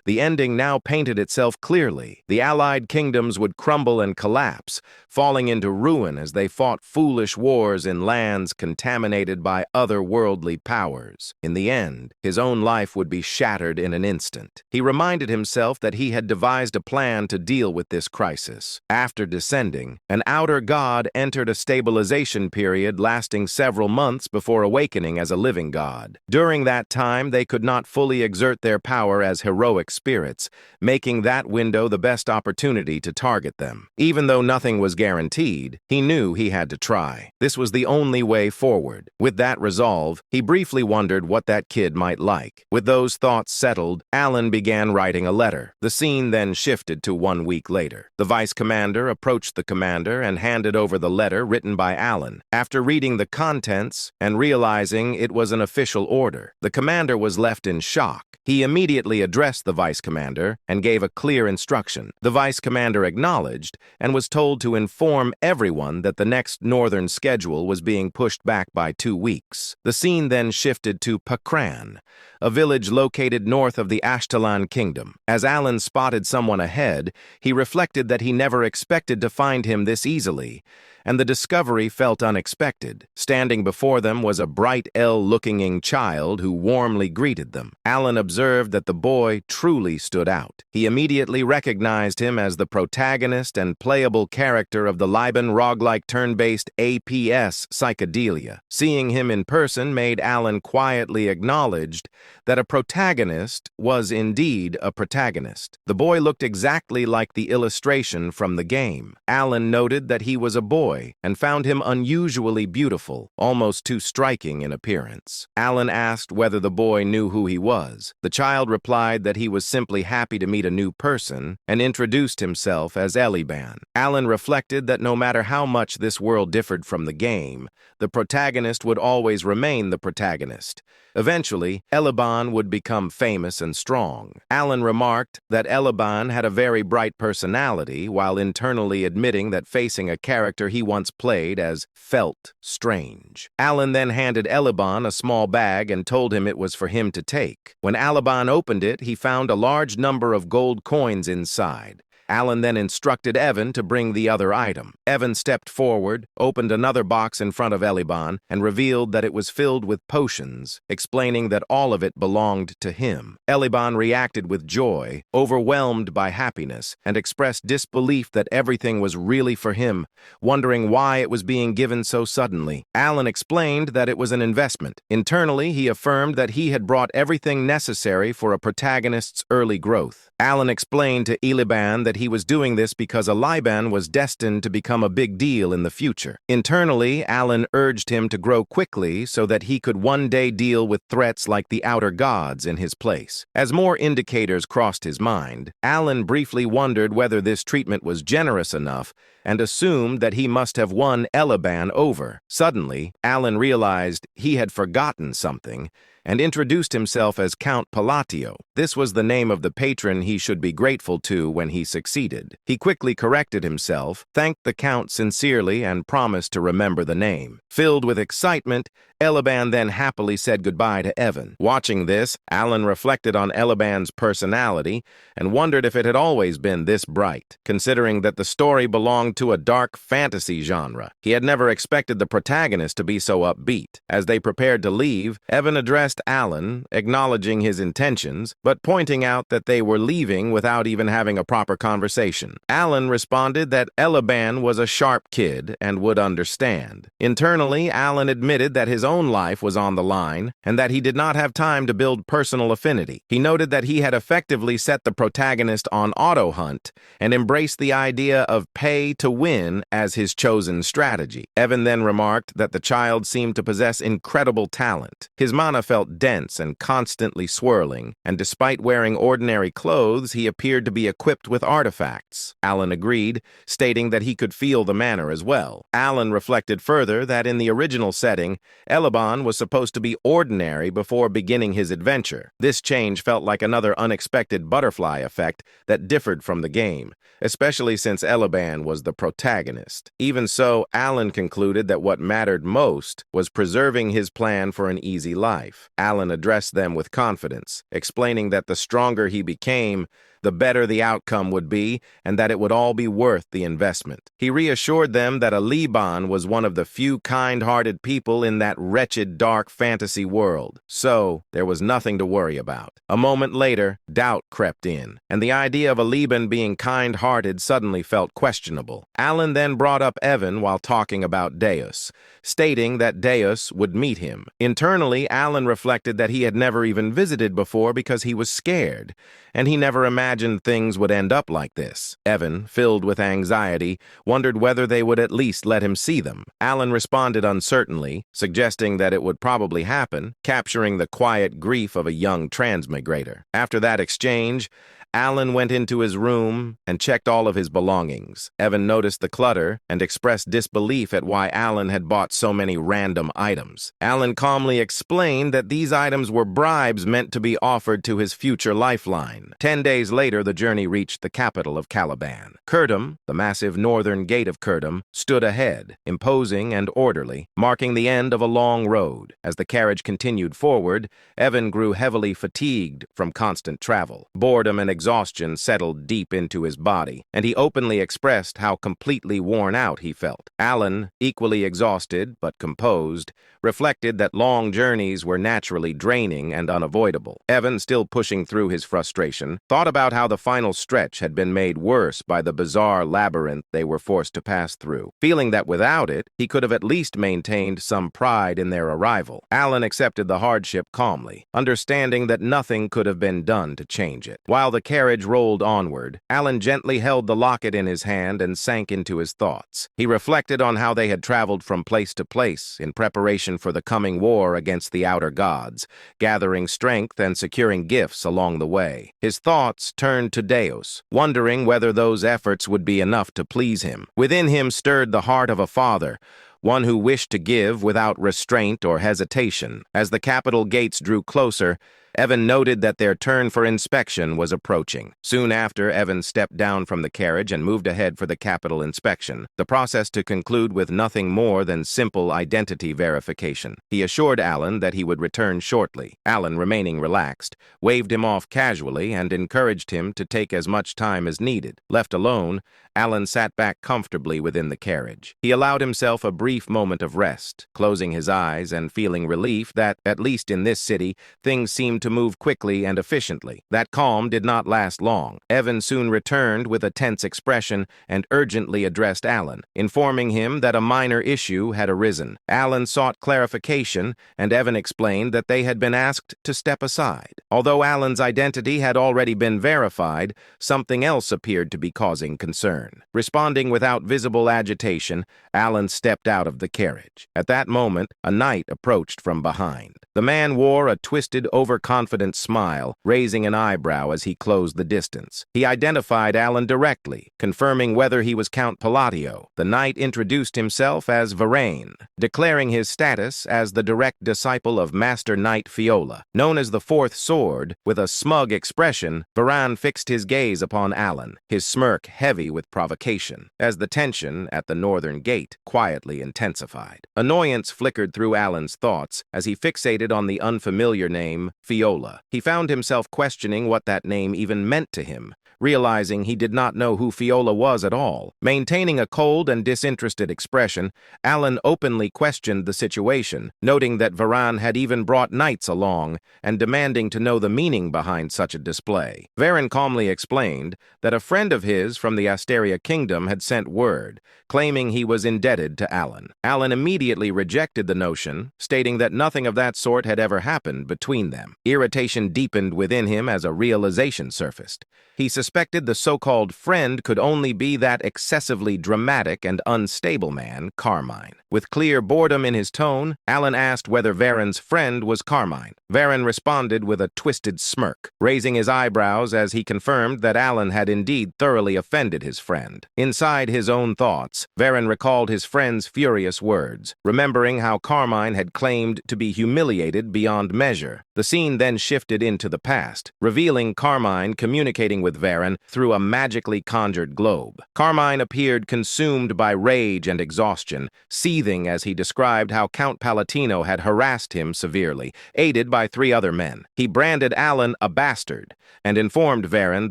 the ending now painted itself clearly. The allied kingdoms would crumble and collapse, falling into ruin as they fought foolish wars in lands contaminated by otherworldly powers. In the end, his own life would be shattered in an instant. He reminded himself that he had devised a plan to deal with this crisis. After descending, an outer god entered a stabilization period lasting several months before awakening as a living god. During that time, they could not fully exert their power as heroic spirits, making that window the best opportunity to target them. Even though nothing was guaranteed, he knew he had to try. This was the only way forward. With that resolve, he briefly wondered what that kid might like. With those thoughts settled, Alan began writing a letter. The scene then shifted to 1 week later. The vice commander approached the commander and handed over the letter written by Alan. After reading the contents and realizing it was an official order, the commander was left in shock. He immediately addressed the vice commander and gave a clear instruction. The vice commander acknowledged and was told to inform everyone that the next northern schedule was being pushed back by 2 weeks. The scene then shifted to Patron, a village located north of the Ashtalan kingdom. As Alan spotted someone ahead, he reflected that he never expected to find him this easily, and the discovery felt unexpected. Standing before them was a bright, ill-looking child who warmly greeted them. Alan observed that the boy truly stood out. He immediately recognized him as the protagonist and playable character of the Liban roguelike turn-based APS Psychedelia. Seeing him in person made Alan quietly acknowledged that a protagonist was indeed a protagonist. The boy looked exactly like the illustration from the game. Alan noted that he was a boy and found him unusually beautiful, almost too striking in appearance. Alan asked whether the boy knew who he was. The child replied that he was simply happy to meet a new person and introduced himself as Eliban. Alan reflected that no matter how much this world differed from the game, the protagonist would always remain the protagonist. Eventually, Eliban would become famous and strong. Alan remarked that Eliban had a very bright personality, while internally admitting that facing a character he once played as felt strange. Alan then handed Eliban a small bag and told him it was for him to take. When Eliban opened it, he found a large number of gold coins inside. Alan then instructed Evan to bring the other item. Evan stepped forward, opened another box in front of Eliban, and revealed that it was filled with potions, explaining that all of it belonged to him. Eliban reacted with joy, overwhelmed by happiness, and expressed disbelief that everything was really for him, wondering why it was being given so suddenly. Alan explained that it was an investment. Internally, he affirmed that he had brought everything necessary for a protagonist's early growth. Alan explained to Eliban that he was doing this because Eliban was destined to become a big deal in the future. Internally, Alan urged him to grow quickly so that he could one day deal with threats like the outer gods in his place. As more indicators crossed his mind, Alan briefly wondered whether this treatment was generous enough and assumed that he must have won Eliban over. Suddenly, Alan realized he had forgotten something, and introduced himself as Count Palatio. This was the name of the patron he should be grateful to when he succeeded. He quickly corrected himself, thanked the Count sincerely, and promised to remember the name. Filled with excitement, Elaban then happily said goodbye to Evan. Watching this, Alan reflected on Elaban's personality and wondered if it had always been this bright, considering that the story belonged to a dark fantasy genre. He had never expected the protagonist to be so upbeat. As they prepared to leave, Evan addressed Alan, acknowledging his intentions, but pointing out that they were leaving without even having a proper conversation. Alan responded that Elaban was a sharp kid and would understand. Internally, Alan admitted that his own life was on the line and that he did not have time to build personal affinity. He noted that he had effectively set the protagonist on auto hunt and embraced the idea of pay to win as his chosen strategy. Evan then remarked that the child seemed to possess incredible talent. His mana felt dense and constantly swirling, and despite wearing ordinary clothes, he appeared to be equipped with artifacts. Alan agreed, stating that he could feel the manner as well. Alan reflected further that in the original setting, Elaban was supposed to be ordinary before beginning his adventure. This change felt like another unexpected butterfly effect that differed from the game, especially since Elaban was the protagonist. Even so, Alan concluded that what mattered most was preserving his plan for an easy life. Alan addressed them with confidence, explaining that the stronger he became, the better the outcome would be, and that it would all be worth the investment. He reassured them that Liban was one of the few kind-hearted people in that wretched, dark fantasy world, so there was nothing to worry about. A moment later, doubt crept in, and the idea of Liban being kind-hearted suddenly felt questionable. Alan then brought up Evan while talking about Deus, stating that Deus would meet him. Internally, Alan reflected that he had never even visited before because he was scared, and he never imagined things would end up like this. Evan, filled with anxiety, wondered whether they would at least let him see them. Alan responded uncertainly, suggesting that it would probably happen, capturing the quiet grief of a young transmigrator. After that exchange, Alan went into his room and checked all of his belongings. Evan noticed the clutter and expressed disbelief at why Alan had bought so many random items. Alan calmly explained that these items were bribes meant to be offered to his future lifeline. 10 days later, the journey reached the capital of Caliban. Kurdum, the massive northern gate of Kurdum, stood ahead, imposing and orderly, marking the end of a long road. As the carriage continued forward, Evan grew heavily fatigued from constant travel. Boredom and exhaustion settled deep into his body, and he openly expressed how completely worn out he felt. Alan, equally exhausted but composed, reflected that long journeys were naturally draining and unavoidable. Evan, still pushing through his frustration, thought about how the final stretch had been made worse by the bizarre labyrinth they were forced to pass through, feeling that without it, he could have at least maintained some pride in their arrival. Alan accepted the hardship calmly, understanding that nothing could have been done to change it. While the carriage rolled onward, Alan gently held the locket in his hand and sank into his thoughts. He reflected on how they had traveled from place to place in preparation for the coming war against the outer gods, gathering strength and securing gifts along the way. His thoughts turned to Deus, wondering whether those efforts would be enough to please him. Within him stirred the heart of a father, one who wished to give without restraint or hesitation. As the capital gates drew closer, Evan noted that their turn for inspection was approaching. Soon after, Evan stepped down from the carriage and moved ahead for the capital inspection, the process to conclude with nothing more than simple identity verification. He assured Alan that he would return shortly. Alan, remaining relaxed, waved him off casually and encouraged him to take as much time as needed. Left alone, Alan sat back comfortably within the carriage. He allowed himself a brief moment of rest, closing his eyes and feeling relief that, at least in this city, things seemed to move quickly and efficiently. That calm did not last long. Evan soon returned with a tense expression and urgently addressed Alan, informing him that a minor issue had arisen. Alan sought clarification, and Evan explained that they had been asked to step aside. Although Alan's identity had already been verified, something else appeared to be causing concern. Responding without visible agitation, Alan stepped out of the carriage. At that moment, a knight approached from behind. The man wore a twisted, overconfident confident smile, raising an eyebrow as he closed the distance. He identified Alan directly, confirming whether he was Count Palladio. The knight introduced himself as Varain, declaring his status as the direct disciple of Master Knight Fiola. Known as the Fourth Sword, with a smug expression, Varan fixed his gaze upon Alan, his smirk heavy with provocation, as the tension at the northern gate quietly intensified. Annoyance flickered through Alan's thoughts as he fixated on the unfamiliar name, Fiola. He found himself questioning what that name even meant to him, realizing he did not know who Fiola was at all. Maintaining a cold and disinterested expression, Alan openly questioned the situation, noting that Varan had even brought knights along and demanding to know the meaning behind such a display. Varan calmly explained that a friend of his from the Asteria Kingdom had sent word, claiming he was indebted to Alan. Alan immediately rejected the notion, stating that nothing of that sort had ever happened between them. Irritation deepened within him as a realization surfaced. He suspected the so-called friend could only be that excessively dramatic and unstable man, Carmine. With clear boredom in his tone, Alan asked whether Varan's friend was Carmine. Varan responded with a twisted smirk, raising his eyebrows as he confirmed that Alan had indeed thoroughly offended his friend. Inside his own thoughts, Varan recalled his friend's furious words, remembering how Carmine had claimed to be humiliated beyond measure. The scene then shifted into the past, revealing Carmine communicating with Varan through a magically conjured globe. Carmine appeared consumed by rage and exhaustion, seething as he described how Count Palatino had harassed him severely, aided by 3 other men. He branded Alan a bastard and informed Varan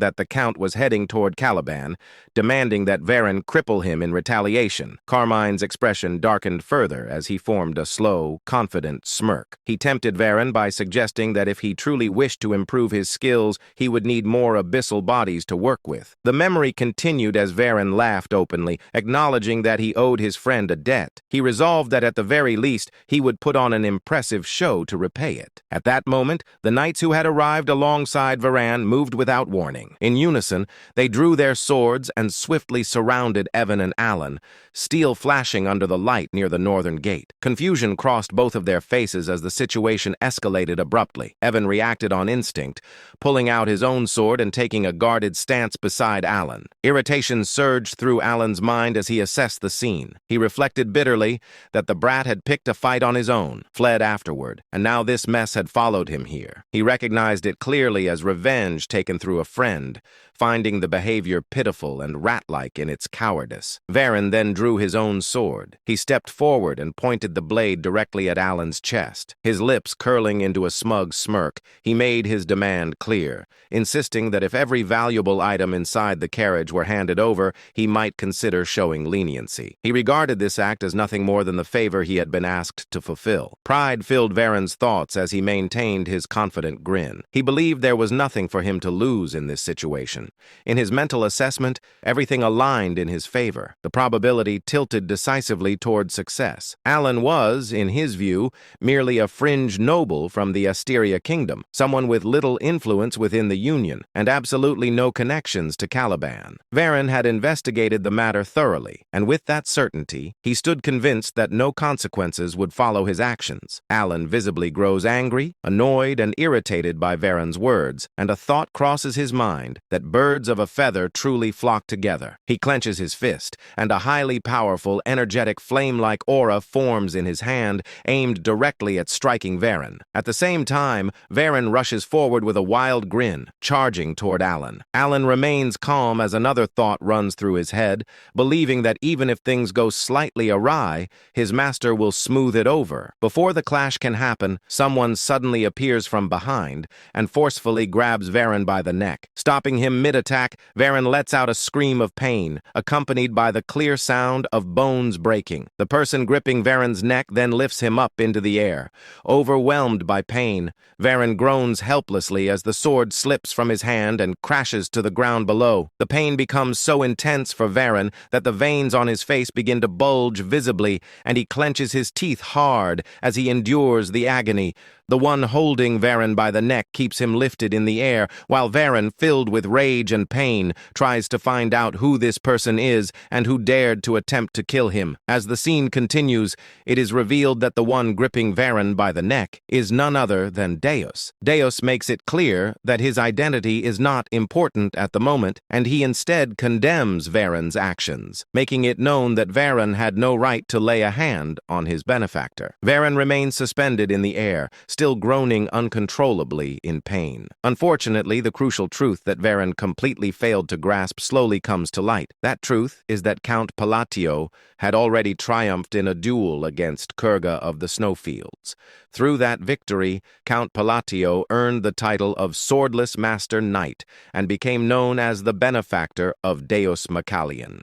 that the Count was heading toward Caliban, demanding that Varan cripple him in retaliation. Carmine's expression darkened further as he formed a slow, confident smirk. He tempted Varan by suggesting that if he truly wished to improve his skills, he would need more abyssal bodies to work with. The memory continued as Varan laughed openly, acknowledging that he owed his friend a debt. He resolved that at the very least, he would put on an impressive show to repay it. At that moment, the knights who had arrived alongside Varan moved without warning. In unison, they drew their swords and swiftly surrounded Evan and Alan, steel flashing under the light near the northern gate. Confusion crossed both of their faces as the situation escalated abruptly. Evan reacted on instinct, pulling out his own sword and taking a guarded stance beside Alan. Irritation surged through Alan's mind as he assessed the scene. He reflected bitterly that the brat had picked a fight on his own, fled afterward, and now this mess had followed him here. He recognized it clearly as revenge taken through a friend, finding the behavior pitiful and rat-like in its cowardice. Varan then drew his own sword. He stepped forward and pointed the blade directly at Alan's chest. His lips curling into a smug smirk, he made his demand clear, insisting that if every valuable item inside the carriage were handed over, he might consider showing leniency. He regarded this act as nothing more than the favor he had been asked to fulfill. Pride filled Varan's thoughts as he maintained his confident grin. He believed there was nothing for him to lose in this situation. In his mental assessment, everything aligned in his favor. The probability tilted decisively toward success. Alan was, in his view, merely a fringe noble from the Asteria Kingdom, someone with little influence within the Union, and absolutely no connections to Caliban. Varan had investigated the matter thoroughly, and with that certainty, he stood convinced that no consequences would follow his actions. Alan visibly grows angry, annoyed, and irritated by Varan's words, and a thought crosses his mind that birds of a feather truly flock together. He clenches his fist, and a highly powerful, energetic, flame-like aura forms in his hand, aimed directly at striking Varan. At the same time, Varan rushes forward with a wild grin, charging toward Alan. Alan remains calm as another thought runs through his head, believing that even if things go slightly awry, his master will smooth it over. Before the clash can happen, someone suddenly appears from behind and forcefully grabs Varan by the neck. Stopping him mid-attack, Varan lets out a scream of pain, accompanied by the clear sound of bones breaking. The person gripping Varan's neck then lifts him up into the air. Overwhelmed by pain, Varan groans helplessly as the sword slips from his hand and crashes to the ground below. The pain becomes so intense for Varan that the veins on his face begin to bulge visibly, and he clenches his teeth hard as he endures the agony, The one holding Varen by the neck keeps him lifted in the air, while Varen, filled with rage and pain, tries to find out who this person is and who dared to attempt to kill him. As the scene continues, it is revealed that the one gripping Varen by the neck is none other than Deus. Deus makes it clear that his identity is not important at the moment, and he instead condemns Varen's actions, making it known that Varen had no right to lay a hand on his benefactor. Varen remains suspended in the air, still groaning uncontrollably in pain. Unfortunately, the crucial truth that Varen completely failed to grasp slowly comes to light. That truth is that Count Palatio had already triumphed in a duel against Kurga of the Snowfields. Through that victory, Count Palatio earned the title of Swordless Master Knight and became known as the benefactor of Deus Macallion.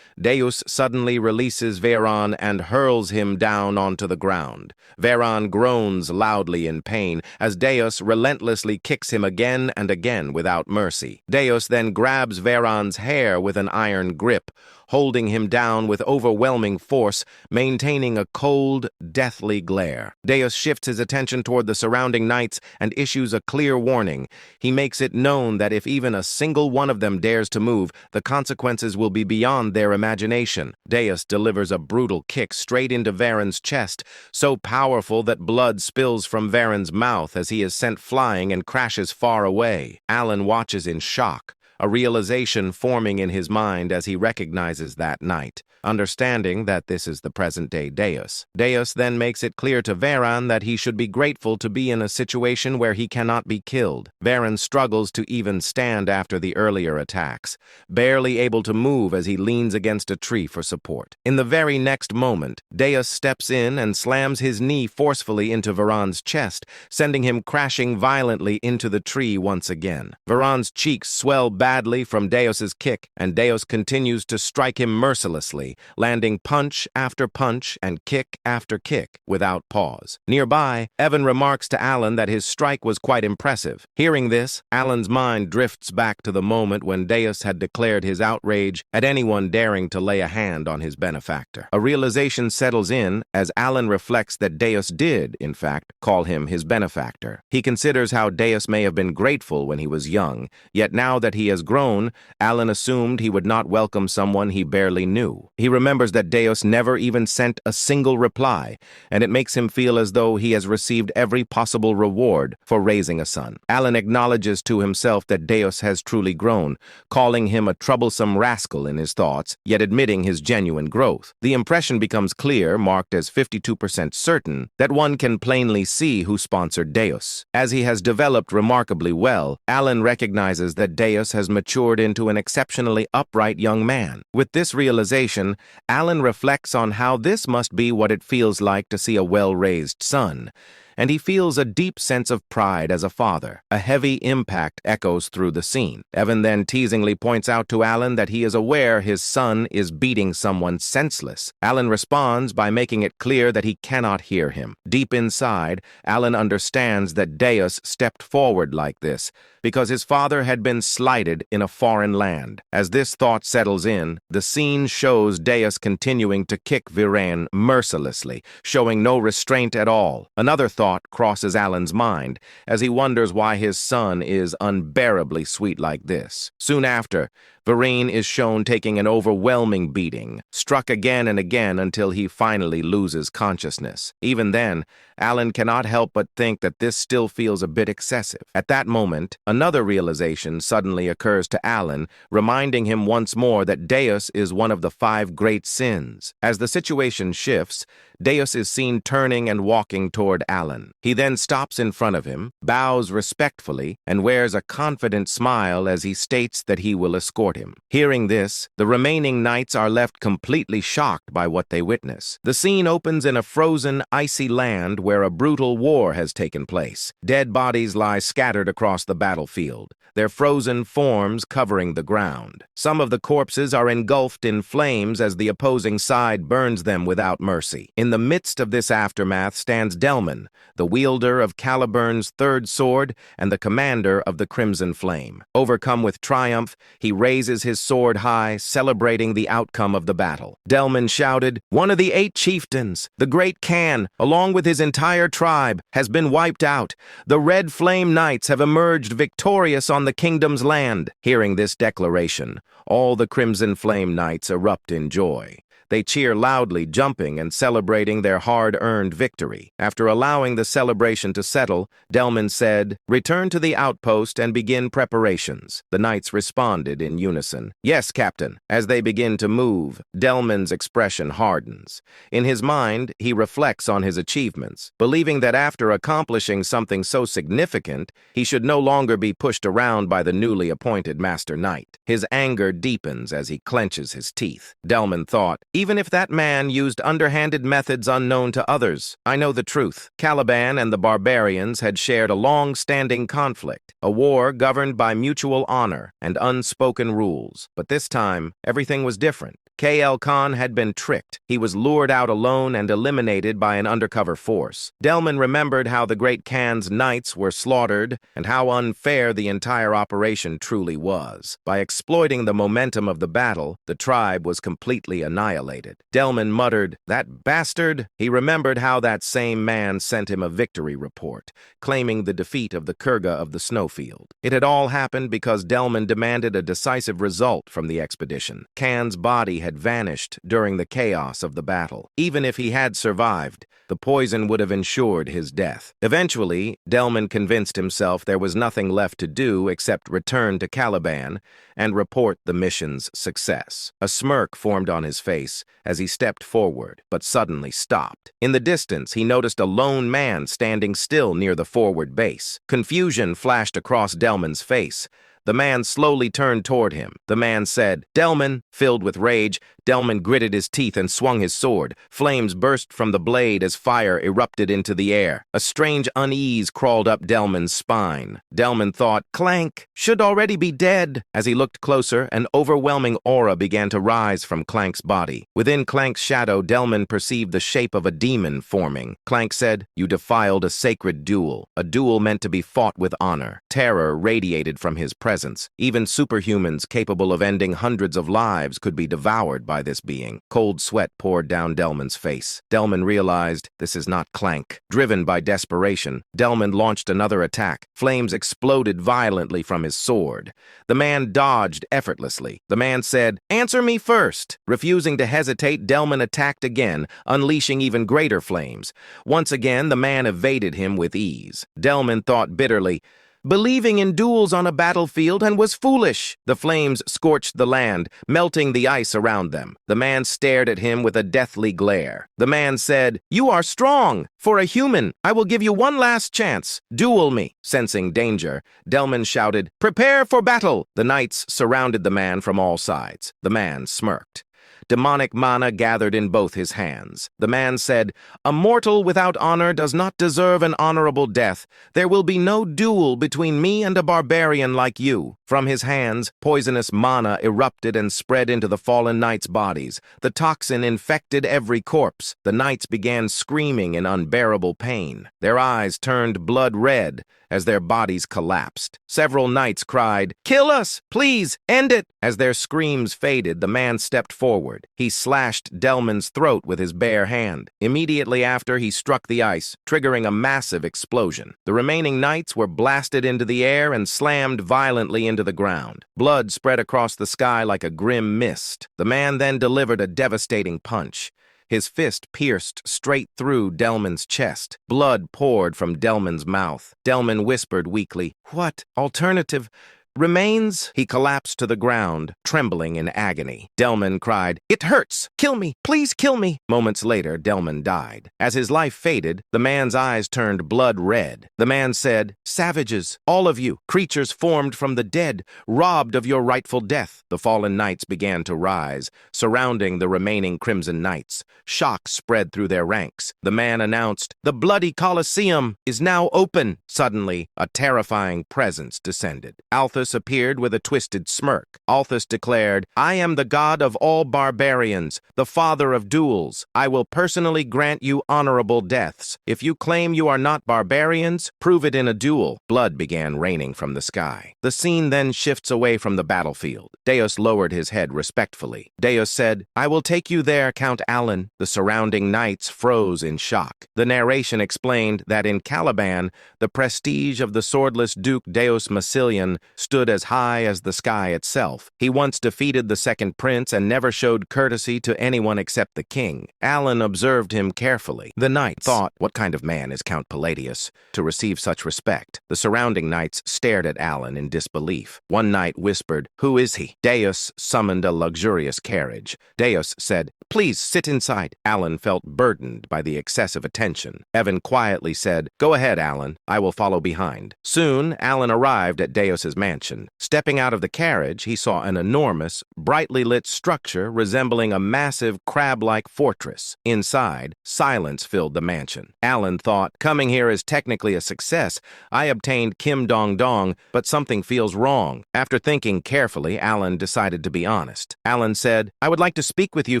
Deus suddenly releases Varen and hurls him down onto the ground. Varen groans loudly in pain as Deus relentlessly kicks him again and again without mercy. Deus then grabs Varen's hair with an iron grip, holding him down with overwhelming force, maintaining a cold, deathly glare. Deus shifts his attention toward the surrounding knights and issues a clear warning. He makes it known that if even a single one of them dares to move, the consequences will be beyond their imagination. Deus delivers a brutal kick straight into Varen's chest, so powerful that blood spills from Varen's mouth as he is sent flying and crashes far away. Alan watches in shock, a realization forming in his mind as he recognizes that knight. Understanding that this is the present-day Deus, Deus then makes it clear to Varen that he should be grateful to be in a situation where he cannot be killed. Varen struggles to even stand after the earlier attacks, barely able to move as he leans against a tree for support. In the very next moment, Deus steps in and slams his knee forcefully into Varen's chest, sending him crashing violently into the tree once again. Varen's cheeks swell badly from Deus's kick, and Deus continues to strike him mercilessly, landing punch after punch and kick after kick without pause. Nearby, Evan remarks to Alan that his strike was quite impressive. Hearing this, Alan's mind drifts back to the moment when Deus had declared his outrage at anyone daring to lay a hand on his benefactor. A realization settles in as Alan reflects that Deus did, in fact, call him his benefactor. He considers how Deus may have been grateful when he was young, yet now that he has grown, Alan assumed he would not welcome someone he barely knew. He remembers that Deus never even sent a single reply, and it makes him feel as though he has received every possible reward for raising a son. Alan acknowledges to himself that Deus has truly grown, calling him a troublesome rascal in his thoughts, yet admitting his genuine growth. The impression becomes clear, marked as 52% certain, that one can plainly see who sponsored Deus. As he has developed remarkably well, Alan recognizes that Deus has matured into an exceptionally upright young man. With this realization, Alan reflects on how this must be what it feels like to see a well-raised son, and he feels a deep sense of pride as a father. A heavy impact echoes through the scene. Evan then teasingly points out to Alan that he is aware his son is beating someone senseless. Alan responds by making it clear that he cannot hear him. Deep inside, Alan understands that Deus stepped forward like this because his father had been slighted in a foreign land. As this thought settles in, the scene shows Deus continuing to kick Varen mercilessly, showing no restraint at all. Another thought crosses Alan's mind as he wonders why his son is unbearably sweet like this. Soon after, Varen is shown taking an overwhelming beating, struck again and again until he finally loses consciousness. Even then, Alan cannot help but think that this still feels a bit excessive. At that moment, another realization suddenly occurs to Alan, reminding him once more that Deus is one of the 5 great sins. As the situation shifts, Deus is seen turning and walking toward Alan. He then stops in front of him, bows respectfully, and wears a confident smile as he states that he will escort him. Hearing this, the remaining knights are left completely shocked by what they witness. The scene opens in a frozen, icy land where a brutal war has taken place. Dead bodies lie scattered across the battlefield, their frozen forms covering the ground. Some of the corpses are engulfed in flames as the opposing side burns them without mercy. In the midst of this aftermath stands Delman, the wielder of Caliburn's 3rd sword and the commander of the Crimson Flame. Overcome with triumph, he raises raises his sword high, celebrating the outcome of the battle. Delman shouted, "One of the 8 chieftains, the great Khan, along with his entire tribe, has been wiped out. The Red Flame Knights have emerged victorious on the kingdom's land." Hearing this declaration, all the Crimson Flame Knights erupt in joy. They cheer loudly, jumping and celebrating their hard-earned victory. After allowing the celebration to settle, Delman said, "Return to the outpost and begin preparations." The knights responded in unison, "Yes, Captain." As they begin to move, Delman's expression hardens. In his mind, he reflects on his achievements, believing that after accomplishing something so significant, he should no longer be pushed around by the newly appointed Master Knight. His anger deepens as he clenches his teeth. Delman thought, "Even if that man used underhanded methods unknown to others, I know the truth." Caliban and the barbarians had shared a long-standing conflict, a war governed by mutual honor and unspoken rules. But this time, everything was different. K.L. Khan had been tricked. He was lured out alone and eliminated by an undercover force. Delman remembered how the great Khan's knights were slaughtered and how unfair the entire operation truly was. By exploiting the momentum of the battle, the tribe was completely annihilated. Delman muttered, "That bastard!" He remembered how that same man sent him a victory report, claiming the defeat of the Kurga of the snowfield. It had all happened because Delman demanded a decisive result from the expedition. Khan's body had vanished during the chaos of the battle. Even if he had survived, the poison would have ensured his death. Eventually, Delman convinced himself there was nothing left to do except return to Caliban and report the mission's success. A smirk formed on his face as he stepped forward, but suddenly stopped. In the distance, he noticed a lone man standing still near the forward base. Confusion flashed across Delman's face. The man slowly turned toward him. The man said, "Delman." Filled with rage, Delman gritted his teeth and swung his sword. Flames burst from the blade as fire erupted into the air. A strange unease crawled up Delman's spine. Delman thought, "Clank should already be dead." As he looked closer, an overwhelming aura began to rise from Clank's body. Within Clank's shadow, Delman perceived the shape of a demon forming. Clank said, "You defiled a sacred duel, a duel meant to be fought with honor." Terror radiated from his presence. Even superhumans capable of ending hundreds of lives could be devoured by this being. Cold sweat poured down Delman's face. Delman realized this is not Clank. Driven by desperation, Delman launched another attack. Flames exploded violently from his sword. The man dodged effortlessly. The man said, "Answer me first." Refusing to hesitate, Delman attacked again, unleashing even greater flames. Once again, the man evaded him with ease. Delman thought bitterly, "Believing in duels on a battlefield and was foolish." The flames scorched the land, melting the ice around them. The man stared at him with a deathly glare. The man said, "You are strong. For a human, I will give you one last chance. Duel me." Sensing danger, Delman shouted, "Prepare for battle." The knights surrounded the man from all sides. The man smirked. Demonic mana gathered in both his hands. The man said, "A mortal without honor does not deserve an honorable death. There will be no duel between me and a barbarian like you." From his hands, poisonous mana erupted and spread into the fallen knights' bodies. The toxin infected every corpse. The knights began screaming in unbearable pain. Their eyes turned blood red as their bodies collapsed. Several knights cried, "Kill us! Please, end it!" As their screams faded, the man stepped forward. He slashed Delman's throat with his bare hand. Immediately after, he struck the ice, triggering a massive explosion. The remaining knights were blasted into the air and slammed violently into the ground. Blood spread across the sky like a grim mist. The man then delivered a devastating punch. His fist pierced straight through Delman's chest. Blood poured from Delman's mouth. Delman whispered weakly, "What alternative remains?" He collapsed to the ground, trembling in agony. Delman cried, "It hurts! Kill me! Please kill me!" Moments later, Delman died. As his life faded, the man's eyes turned blood red. The man said, "Savages, all of you, creatures formed from the dead, robbed of your rightful death." The fallen knights began to rise, surrounding the remaining Crimson Knights. Shock spread through their ranks. The man announced, "The bloody Colosseum is now open." Suddenly, a terrifying presence descended. Althus Deus appeared with a twisted smirk. Althus declared, "I am the god of all barbarians, the father of duels. I will personally grant you honorable deaths. If you claim you are not barbarians, prove it in a duel." Blood began raining from the sky. The scene then shifts away from the battlefield. Deus lowered his head respectfully. Deus said, "I will take you there, Count Alan." The surrounding knights froze in shock. The narration explained that in Caliban, the prestige of the swordless Duke Deus Massilian stood as high as the sky itself. He once defeated the second prince and never showed courtesy to anyone except the king. Alan observed him carefully. The knights thought, "What kind of man is Count Palladius to receive such respect?" The surrounding knights stared at Alan in disbelief. One knight whispered, "Who is he?" Deus summoned a luxurious carriage. Deus said, "Please sit inside." Alan felt burdened by the excessive attention. Evan quietly said, "Go ahead, Alan. I will follow behind." Soon, Alan arrived at Deus's mansion. Stepping out of the carriage, he saw an enormous, brightly lit structure resembling a massive crab-like fortress. Inside, silence filled the mansion. Alan thought, "Coming here is technically a success. I obtained Kim Dong Dong, but something feels wrong." After thinking carefully, Alan decided to be honest. Alan said, "I would like to speak with you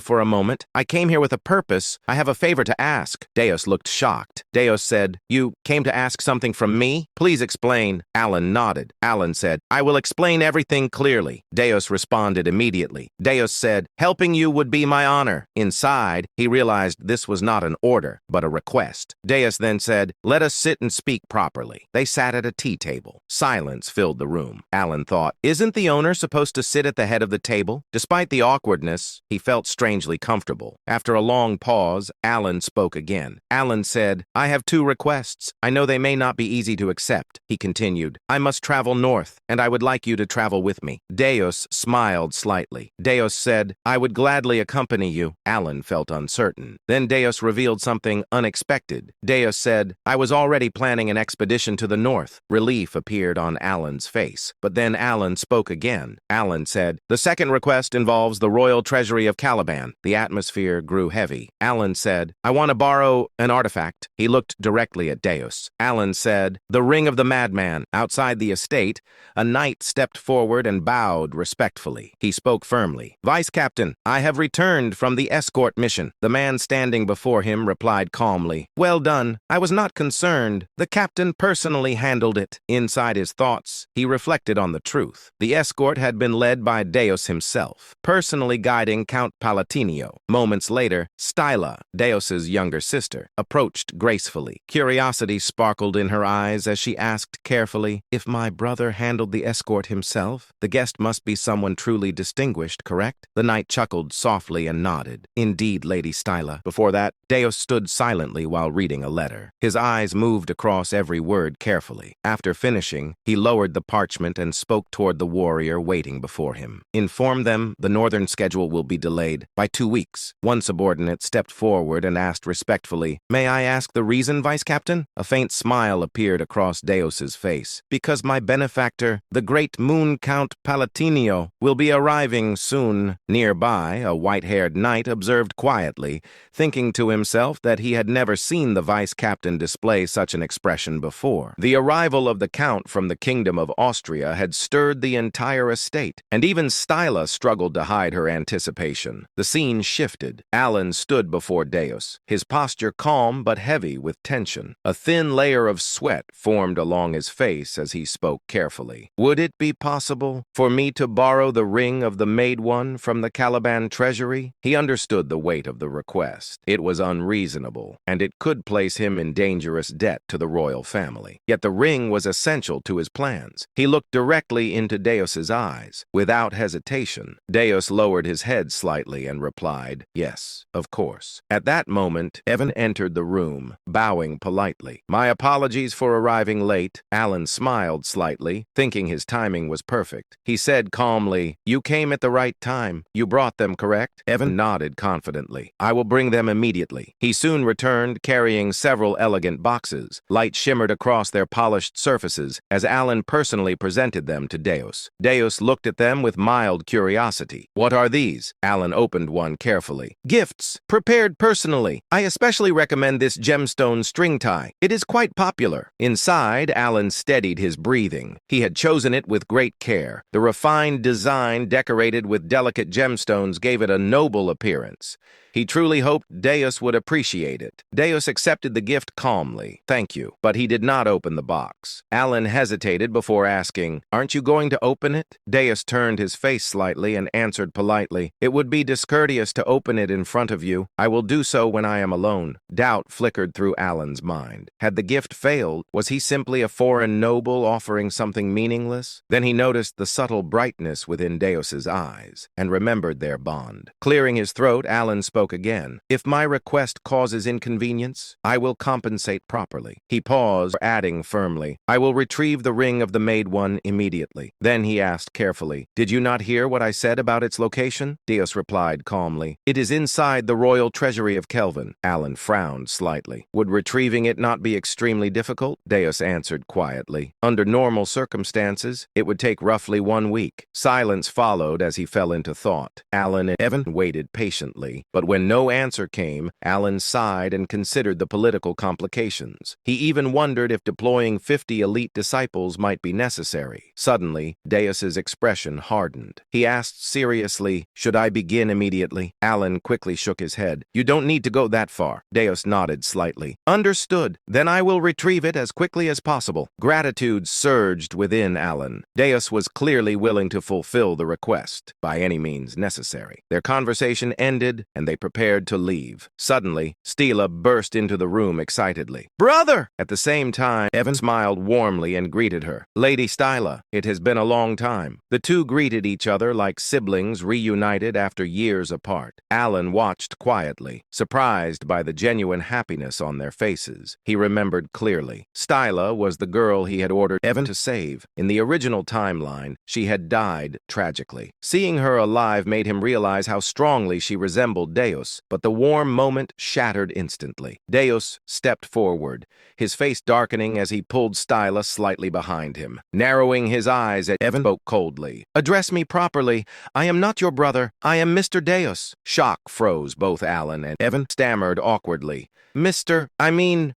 for a moment. I came here with a purpose. I have a favor to ask." Deus looked shocked. Deus said, "You came to ask something from me? Please explain." Alan nodded. Alan said, "I will explain everything clearly." Deus responded immediately. Deus said, "Helping you would be my honor." Inside, he realized this was not an order, but a request. Deus then said, "Let us sit and speak properly." They sat at a tea table. Silence filled the room. Alan thought, "Isn't the owner supposed to sit at the head of the table?" Despite the awkwardness, he felt strangely comfortable. After a long pause, Alan spoke again. Alan said, "I have two requests. I know they may not be easy to accept." He continued, "I must travel north, and I would like you to travel with me." Deus smiled slightly. Deus said, "I would gladly accompany you." Alan felt uncertain. Then Deus revealed something unexpected. Deus said, "I was already planning an expedition to the north." Relief appeared on Alan's face. But then Alan spoke again. Alan said, "The second request involves the royal treasury of Caliban." The atmosphere grew heavy. Alan said, "I want to borrow an artifact." He looked directly at Deus. Alan said, "The ring of the madman." Outside the estate, a knight stepped forward and bowed respectfully. He spoke firmly. "Vice Captain, I have returned from the escort mission." The man standing before him replied calmly, "Well done. I was not concerned. The captain personally handled it." Inside his thoughts, he reflected on the truth. The escort had been led by Deus himself, personally guiding Count Palatinio. Moments later, Styla, Deus's younger sister, approached gracefully. Curiosity sparkled in her eyes as she asked carefully, "If my brother handled the escort himself, the guest must be someone truly distinguished, correct?" The knight chuckled softly and nodded. "Indeed, Lady Styla." Before that, Deus stood silently while reading a letter. His eyes moved across every word carefully. After finishing, he lowered the parchment and spoke toward the warrior waiting before him. "Inform them the northern schedule will be delayed by 2 weeks. One subordinate stepped forward and asked respectfully, "May I ask the reason, Vice Captain?" A faint smile appeared across Deus's face. "Because my benefactor, the great Moon Count Palatinio, will be arriving soon." Nearby, a white-haired knight observed quietly, thinking to himself that he had never seen the Vice Captain display such an expression before. The arrival of the Count from the Kingdom of Austria had stirred the entire estate, and even Styla struggled to hide her anticipation. The scene shifted. Alan stood before Deus, his posture calm but heavy with tension. A thin layer of sweat formed along his face as he spoke carefully. "Would it be possible for me to borrow the ring of the Maid One from the Caliban treasury?" He understood the weight of the request. It was unreasonable, and it could place him in dangerous debt to the royal family. Yet the ring was essential to his plans. He looked directly into Deus's eyes. Without hesitation, Deus lowered his head slightly and replied, "Yes, of course." At that moment, Evan entered the room, bowing politely. "My apologies for arriving late." Alan smiled slightly, thinking his timing was perfect. He said calmly, "You came at the right time. You brought them, correct?" Evan nodded confidently. "I will bring them immediately." He soon returned, carrying several elegant boxes. Light shimmered across their polished surfaces as Alan personally presented them to Deus. Deus looked at them with mild curiosity. "What are these?" Alan opened one carefully. "Gifts, prepared personally. I especially recommend this gemstone string tie. It is quite popular." Inside, Alan steadied his breathing. He had chosen chosen it with great care. The refined design, decorated with delicate gemstones, gave it a noble appearance. He truly hoped Deus would appreciate it. Deus accepted the gift calmly. "Thank you." But he did not open the box. Alan hesitated before asking, "Aren't you going to open it?" Deus turned his face slightly and answered politely, "It would be discourteous to open it in front of you. I will do so when I am alone." Doubt flickered through Alan's mind. Had the gift failed? Was he simply a foreign noble offering something meaningless? Then he noticed the subtle brightness within Deus's eyes and remembered their bond. Clearing his throat, Alan spoke again. "If my request causes inconvenience, I will compensate properly." He paused, adding firmly, "I will retrieve the ring of the Made One immediately." Then he asked carefully, "Did you not hear what I said about its location?" Deus replied calmly, "It is inside the royal treasury of Kelvin." Alan frowned slightly. "Would retrieving it not be extremely difficult?" Deus answered quietly. "Under normal circumstances, it would take roughly 1 week." Silence followed as he fell into thought. Alan and Evan waited patiently, but when no answer came, Alan sighed and considered the political complications. He even wondered if deploying 50 elite disciples might be necessary. Suddenly, Deus's expression hardened. He asked seriously, "Should I begin immediately?" Alan quickly shook his head. "You don't need to go that far." Deus nodded slightly. "Understood. Then I will retrieve it as quickly as possible." Gratitude surged within Alan. Deus was clearly willing to fulfill the request, by any means necessary. Their conversation ended, and they prepared to leave. Suddenly, Stila burst into the room excitedly. "Brother!" At the same time, Evan smiled warmly and greeted her. "Lady Stila, it has been a long time." The two greeted each other like siblings reunited after years apart. Alan watched quietly, surprised by the genuine happiness on their faces. He remembered clearly. Stila was the girl he had ordered Evan to save. In the original timeline, she had died tragically. Seeing her alive made him realize how strongly she resembled Deus, but the warm moment shattered instantly. Deus stepped forward, his face darkening as he pulled Stila slightly behind him. Narrowing his eyes at Evan, spoke coldly. "Address me properly. I am not your brother. I am Mr. Deus." Shock froze both Alan and Evan stammered awkwardly.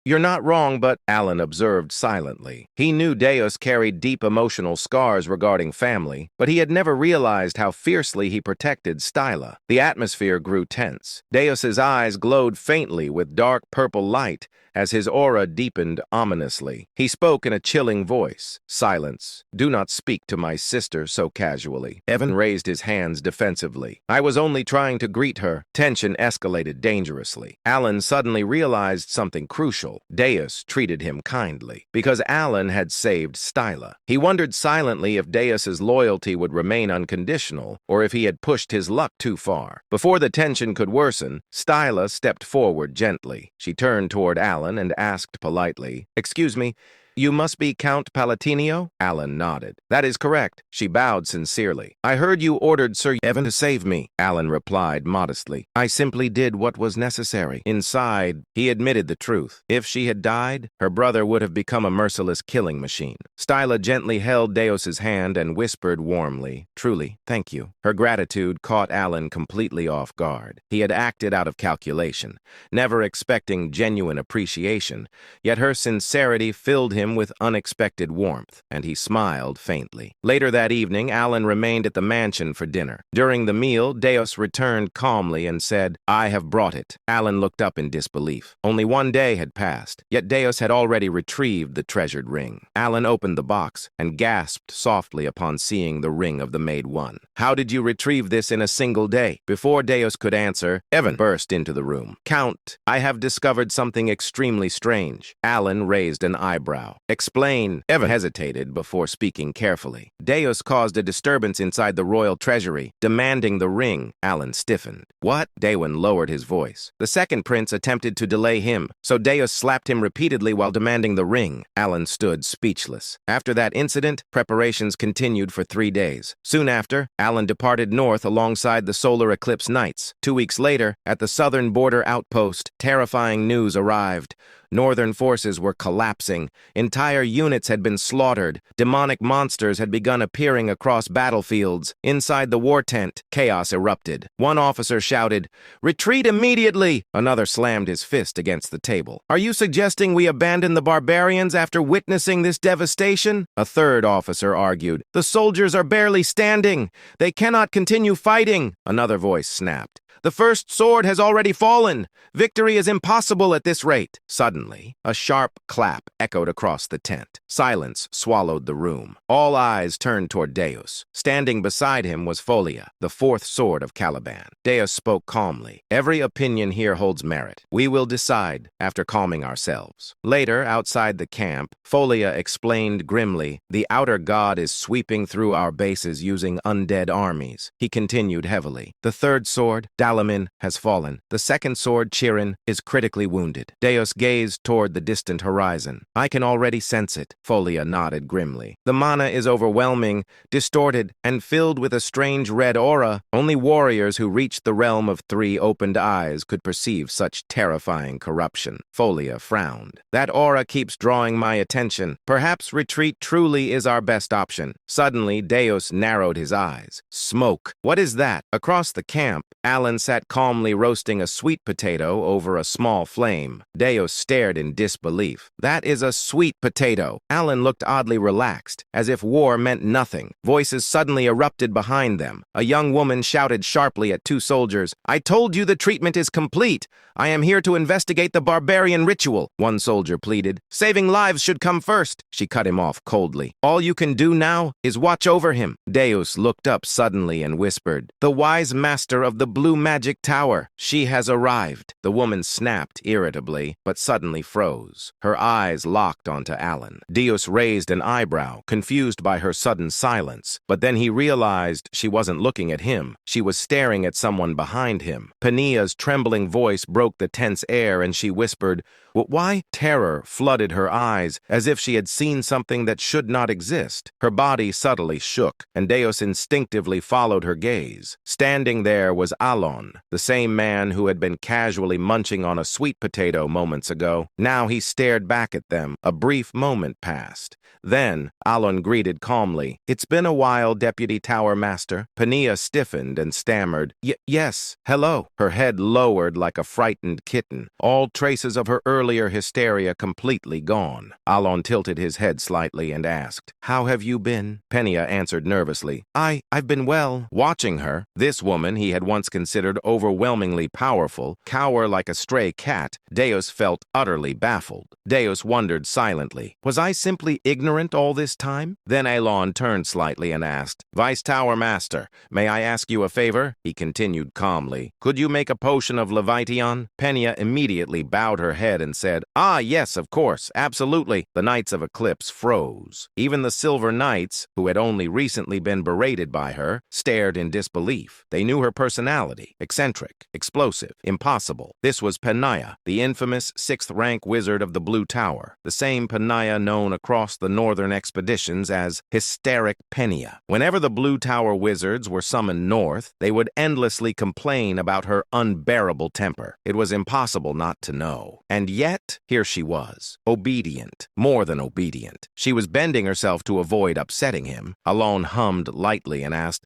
You're not wrong, but..." Alan observed silently. He knew Deus carried deep emotional scars regarding family, but he had never realized how fiercely he protected Stila. The atmosphere grew tense. Deus's eyes glowed faintly with dark purple light as his aura deepened ominously. He spoke in a chilling voice. "Silence. Do not speak to my sister so casually." Evan raised his hands defensively. "I was only trying to greet her." Tension escalated dangerously. Alan suddenly realized something crucial. Deus treated him kindly because Alan had saved Stila. He wondered silently if Deus's loyalty would remain unconditional or if he had pushed his luck too far. Before the tension could worsen, Stila stepped forward gently. She turned toward Alan and asked politely, "Excuse me, you must be Count Palatinio?" Alan nodded. "That is correct." She bowed sincerely. "I heard you ordered Sir Evan to save me." Alan replied modestly. "I simply did what was necessary." Inside, he admitted the truth. If she had died, her brother would have become a merciless killing machine. Stila gently held Deus's hand and whispered warmly, "Truly, thank you." Her gratitude caught Alan completely off guard. He had acted out of calculation, never expecting genuine appreciation, yet her sincerity filled him with unexpected warmth, and he smiled faintly. Later that evening, Alan remained at the mansion for dinner. During the meal, Deus returned calmly and said, "I have brought it." Alan looked up in disbelief. Only 1 day had passed, yet Deus had already retrieved the treasured ring. Alan opened the box and gasped softly upon seeing the ring of the Made One. "How did you retrieve this in a single day?" Before Deus could answer, Evan burst into the room. "Count, I have discovered something extremely strange." Alan raised an eyebrow. "Explain." Evan hesitated before speaking carefully. "Deus caused a disturbance inside the royal treasury, demanding the ring." Alan stiffened. "What?" Daewin lowered his voice. "The second prince attempted to delay him, so Deus slapped him repeatedly while demanding the ring." Alan stood speechless. After that incident, preparations continued for 3 days. Soon after, Alan departed north alongside the solar eclipse nights. 2 weeks later, at the southern border outpost, terrifying news arrived. Northern forces were collapsing. Entire units had been slaughtered. Demonic monsters had begun appearing across battlefields. Inside the war tent, chaos erupted. One officer shouted, "Retreat immediately!" Another slammed his fist against the table. "Are you suggesting we abandon the barbarians after witnessing this devastation?" A third officer argued, "The soldiers are barely standing. They cannot continue fighting." Another voice snapped, "The first sword has already fallen. Victory is impossible at this rate." Suddenly, a sharp clap echoed across the tent. Silence swallowed the room. All eyes turned toward Deus. Standing beside him was Folia, the fourth sword of Caliban. Deus spoke calmly. "Every opinion here holds merit. We will decide after calming ourselves." Later, outside the camp, Folia explained grimly, "The outer god is sweeping through our bases using undead armies." He continued heavily, "The third sword, Dalamin, has fallen. The second sword, Chirin, is critically wounded." Deus gazed toward the distant horizon. "I can already sense it." Folia nodded grimly. "The mana is overwhelming, distorted, and filled with a strange red aura. Only warriors who reached the realm of three opened eyes could perceive such terrifying corruption." Folia frowned. "That aura keeps drawing my attention. Perhaps retreat truly is our best option." Suddenly, Deus narrowed his eyes. "Smoke. What is that?" Across the camp, Alan sat calmly roasting a sweet potato over a small flame. Deus stared in disbelief. "That is a sweet potato." Alan looked oddly relaxed, as if war meant nothing. Voices suddenly erupted behind them. A young woman shouted sharply at two soldiers, "I told you the treatment is complete. I am here to investigate the barbarian ritual." One soldier pleaded, "Saving lives should come first." She cut him off coldly. "All you can do now is watch over him." Deus looked up suddenly and whispered, "The wise master of the blue magic tower. She has arrived." The woman snapped irritably, but suddenly froze. Her eyes locked onto Alan. Deus raised an eyebrow, confused by her sudden silence. But then he realized she wasn't looking at him. She was staring at someone behind him. Pania's trembling voice broke the tense air, and she whispered, "Why?" Terror flooded her eyes, as if she had seen something that should not exist. Her body subtly shook, and Deus instinctively followed her gaze. Standing there was Alon, the same man who had been casually munching on a sweet potato moments ago. Now he stared back at them. A brief moment passed. Then, Alon greeted calmly, "It's been a while, Deputy Tower Master." Pania stiffened and stammered, Yes, hello." Her head lowered like a frightened kitten, all traces of her earlier hysteria completely gone. Alon tilted his head slightly and asked, "How have you been?" Pania answered nervously, I've been well." Watching her, this woman he had once considered overwhelmingly powerful, cower like a stray cat, Deus felt utterly baffled. Deus wondered silently, was I simply ignorant all this time? Then Alon turned slightly and asked, "Vice Tower Master, may I ask you a favor?" He continued calmly, "Could you make a potion of Leviathan?" Penia immediately bowed her head and said, "Ah, yes, of course, absolutely." The Knights of Eclipse froze. Even the Silver Knights, who had only recently been berated by her, stared in disbelief. They knew her personality: eccentric, explosive, impossible. This was Penia, the infamous sixth-rank wizard of the Blue Tower, the same Penia known across the northern expeditions as Hysteric Penia. Whenever the Blue Tower wizards were summoned north, they would endlessly complain about her unbearable temper. It was impossible not to know. And yet, here she was, obedient, more than obedient. She was bending herself to avoid upsetting him. Alon hummed lightly and asked,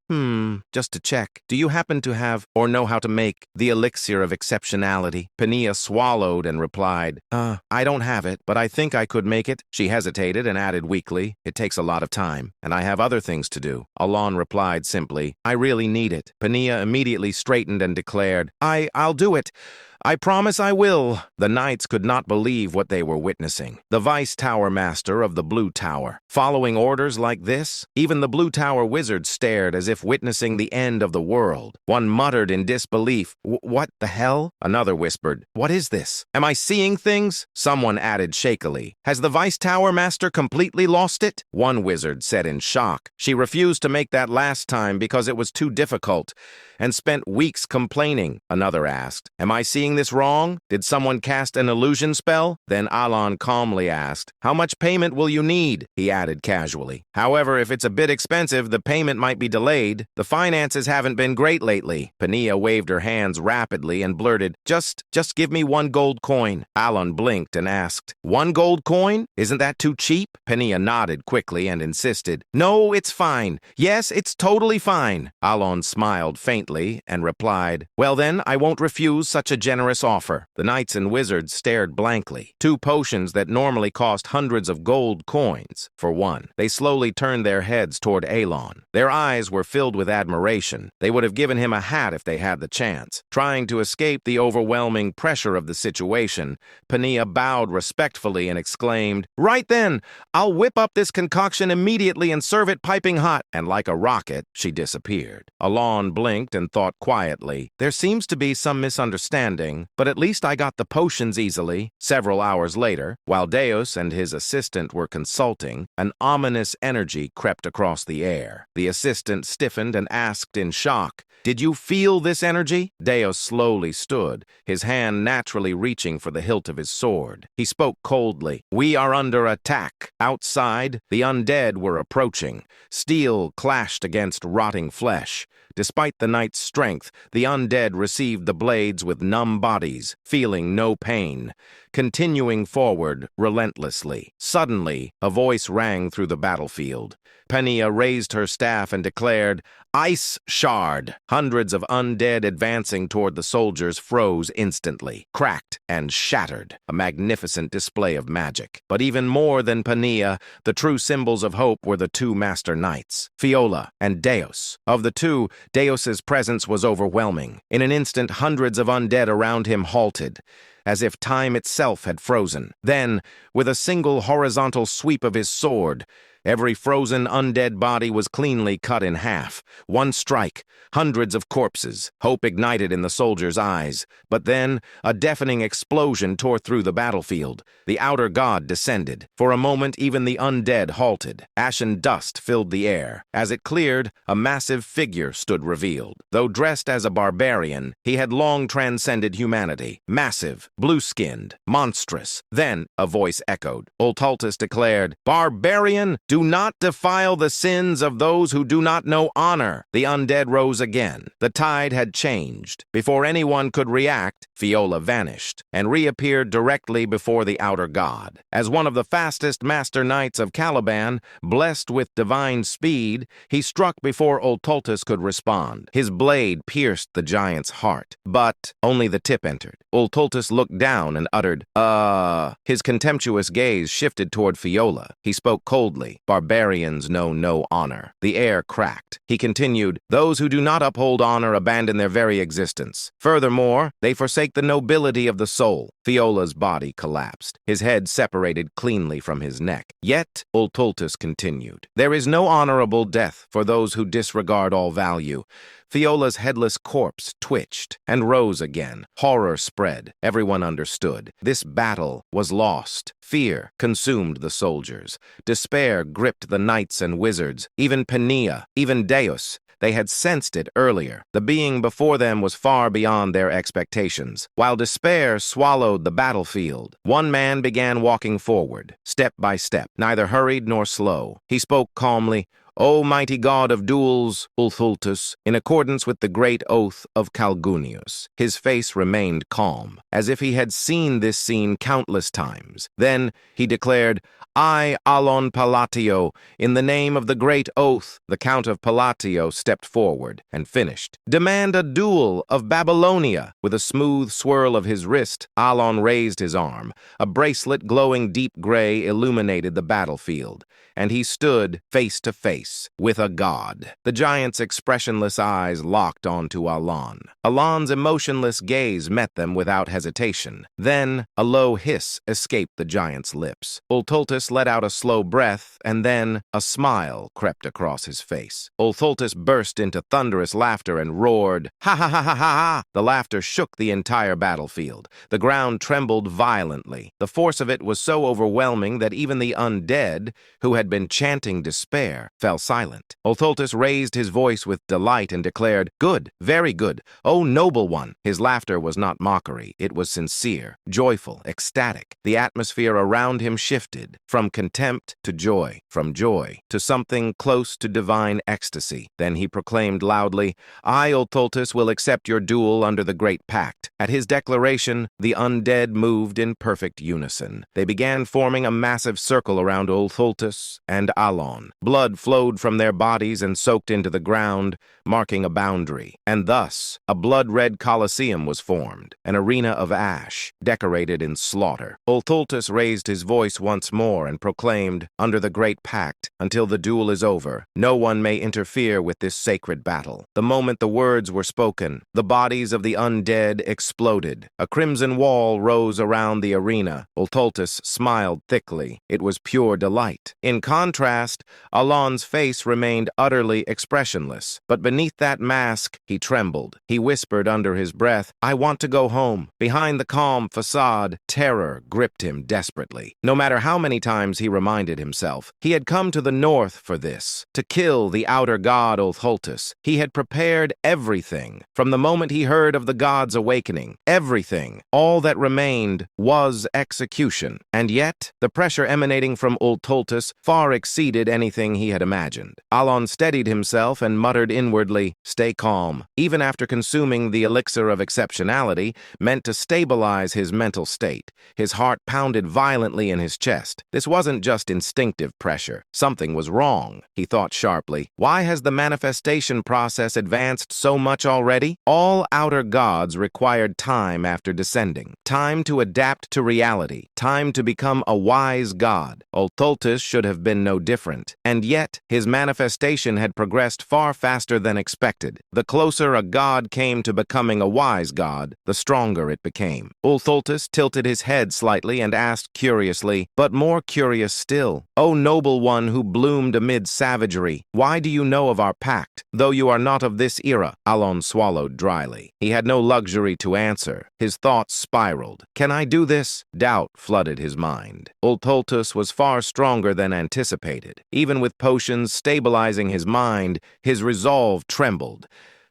just to check, do you happen to have or know how to make the elixir of exceptionality?" Penia swallowed and replied, I don't have it, but I think I could make it." She hesitated and added weakly, "It takes a lot of time, and I have other things to do." Alon replied simply, "I really need it." Penia immediately straightened and declared, I'll do it. "I promise I will." The knights could not believe what they were witnessing. The Vice Tower Master of the Blue Tower, following orders like this? Even the Blue Tower wizards stared as if witnessing the end of the world. One muttered in disbelief, "What the hell?" Another whispered, "What is this? Am I seeing things?" Someone added shakily, "Has the Vice Tower Master completely lost it?" One wizard said in shock, "She refused to make that last time because it was too difficult, and spent weeks complaining." Another asked, "Am I seeing seeing this wrong? Did someone cast an illusion spell? Then Alon calmly asked, how much payment will you need? He added casually. However, if it's a bit expensive, the payment might be delayed. The finances haven't been great lately. Pania waved her hands rapidly and blurted, Just give me 1 gold coin. Alon blinked and asked, 1 gold coin? Isn't that too cheap? Pania nodded quickly and insisted, no, it's fine. Yes, it's totally fine. Alon smiled faintly and replied, well then, I won't refuse such a generous offer. The knights and wizards stared blankly. 2 potions that normally cost hundreds of gold coins, for one. They slowly turned their heads toward Alon. Their eyes were filled with admiration. They would have given him a hat if they had the chance. Trying to escape the overwhelming pressure of the situation, Pania bowed respectfully and exclaimed, right then, I'll whip up this concoction immediately and serve it piping hot. And like a rocket, she disappeared. Alon blinked and thought quietly, there seems to be some misunderstanding, but at least I got the potions easily. Several hours later, while Deus and his assistant were consulting, an ominous energy crept across the air. The assistant stiffened and asked in shock, did you feel this energy? Deus slowly stood, his hand naturally reaching for the hilt of his sword. He spoke coldly. We are under attack. Outside, the undead were approaching. Steel clashed against rotting flesh. Despite the knight's strength, the undead received the blades with numb bodies, feeling no pain, continuing forward relentlessly. Suddenly, a voice rang through the battlefield. Pania raised her staff and declared, Ice Shard! Hundreds of undead advancing toward the soldiers froze instantly, cracked and shattered, a magnificent display of magic. But even more than Pania, the true symbols of hope were the 2 master knights, Fiola and Deus. Of the 2, Deus's presence was overwhelming. In an instant, hundreds of undead around him halted, as if time itself had frozen. Then, with a single horizontal sweep of his sword, every frozen undead body was cleanly cut in half. One strike, hundreds of corpses. Hope ignited in the soldiers' eyes. But then, a deafening explosion tore through the battlefield. The outer god descended. For a moment, even the undead halted. Ashen dust filled the air. As it cleared, a massive figure stood revealed. Though dressed as a barbarian, he had long transcended humanity. Massive, blue-skinned, monstrous. Then, a voice echoed. Ultaltus declared, Barbarian! Do not defile the sins of those who do not know honor. The undead rose again. The tide had changed. Before anyone could react, Fiola vanished and reappeared directly before the outer god. As one of the fastest master knights of Caliban, blessed with divine speed, he struck before Ultaltus could respond. His blade pierced the giant's heart, but only the tip entered. Ultaltus looked down and uttered, His contemptuous gaze shifted toward Fiola. He spoke coldly. Barbarians know no honor. The air cracked. He continued, those who do not uphold honor abandon their very existence. Furthermore, they forsake the nobility of the soul. Fiola's body collapsed. His head separated cleanly from his neck. Yet, Ultaltus continued, there is no honorable death for those who disregard all value. Fiola's headless corpse twitched and rose again. Horror spread. Everyone understood. This battle was lost. Fear consumed the soldiers. Despair gripped the knights and wizards. Even Pania, even Deus. They had sensed it earlier. The being before them was far beyond their expectations. While despair swallowed the battlefield, one man began walking forward, step by step, neither hurried nor slow. He spoke calmly, O mighty god of duels, Ultaltus, in accordance with the great oath of Calgunius. His face remained calm, as if he had seen this scene countless times. Then he declared, I, Alon Palatio, in the name of the great oath. The Count of Palatio stepped forward and finished. Demand a duel of Babylonia. With a smooth swirl of his wrist, Alon raised his arm. A bracelet glowing deep gray illuminated the battlefield, and he stood face to face with a god. The giant's expressionless eyes locked onto Alon. Alon's emotionless gaze met them without hesitation. Then a low hiss escaped the giant's lips. Ultaltus let out a slow breath, and then a smile crept across his face. Ultaltus burst into thunderous laughter and roared, Ha ha ha ha ha ha! The laughter shook the entire battlefield. The ground trembled violently. The force of it was so overwhelming that even the undead, who had been chanting despair, felt fell silent. Ultultus raised his voice with delight and declared, "Good, very good, O noble one." His laughter was not mockery. It was sincere, joyful, ecstatic. The atmosphere around him shifted from contempt to joy, from joy to something close to divine ecstasy. Then he proclaimed loudly, "I, Ultultus, will accept your duel under the Great Pact." At his declaration, the undead moved in perfect unison. They began forming a massive circle around Ultultus and Alon. Blood flowed from their bodies and soaked into the ground, marking a boundary. And thus, a blood-red Colosseum was formed, an arena of ash, decorated in slaughter. Ultultus raised his voice once more and proclaimed, "Under the Great Pact, until the duel is over, no one may interfere with this sacred battle." The moment the words were spoken, the bodies of the undead exploded. A crimson wall rose around the arena. Ultultus smiled thickly. It was pure delight. In contrast, Alon's face remained utterly expressionless. But beneath that mask, he trembled. He whispered under his breath, "I want to go home." Behind the calm facade, terror gripped him desperately. No matter how many times he reminded himself, he had come to the north for this, to kill the outer god Ultultus. He had prepared everything. From the moment he heard of the god's awakening, everything, all that remained, was execution. And yet, the pressure emanating from Ultultus far exceeded anything he had imagined. Alon steadied himself and muttered inwardly, "Stay calm." Even after consuming the elixir of exceptionality, meant to stabilize his mental state, his heart pounded violently in his chest. This wasn't just instinctive pressure. Something was wrong, he thought sharply. Why has the manifestation process advanced so much already? All outer gods required time after descending, time to adapt to reality, time to become a wise god. Ultultus should have been no different, and yet his manifestation had progressed far faster than expected. The closer a god came to becoming a wise god, the stronger it became. Ultultus tilted his head slightly and asked curiously, but more curious still, "O noble one who bloomed amid savagery, why do you know of our pact, though you are not of this era?" Alon swallowed dryly. He had no luxury to answer. His thoughts spiraled. "Can I do this?" Doubt flooded his mind. Ultultus was far stronger than anticipated. Even with potions stabilizing his mind, his resolve trembled.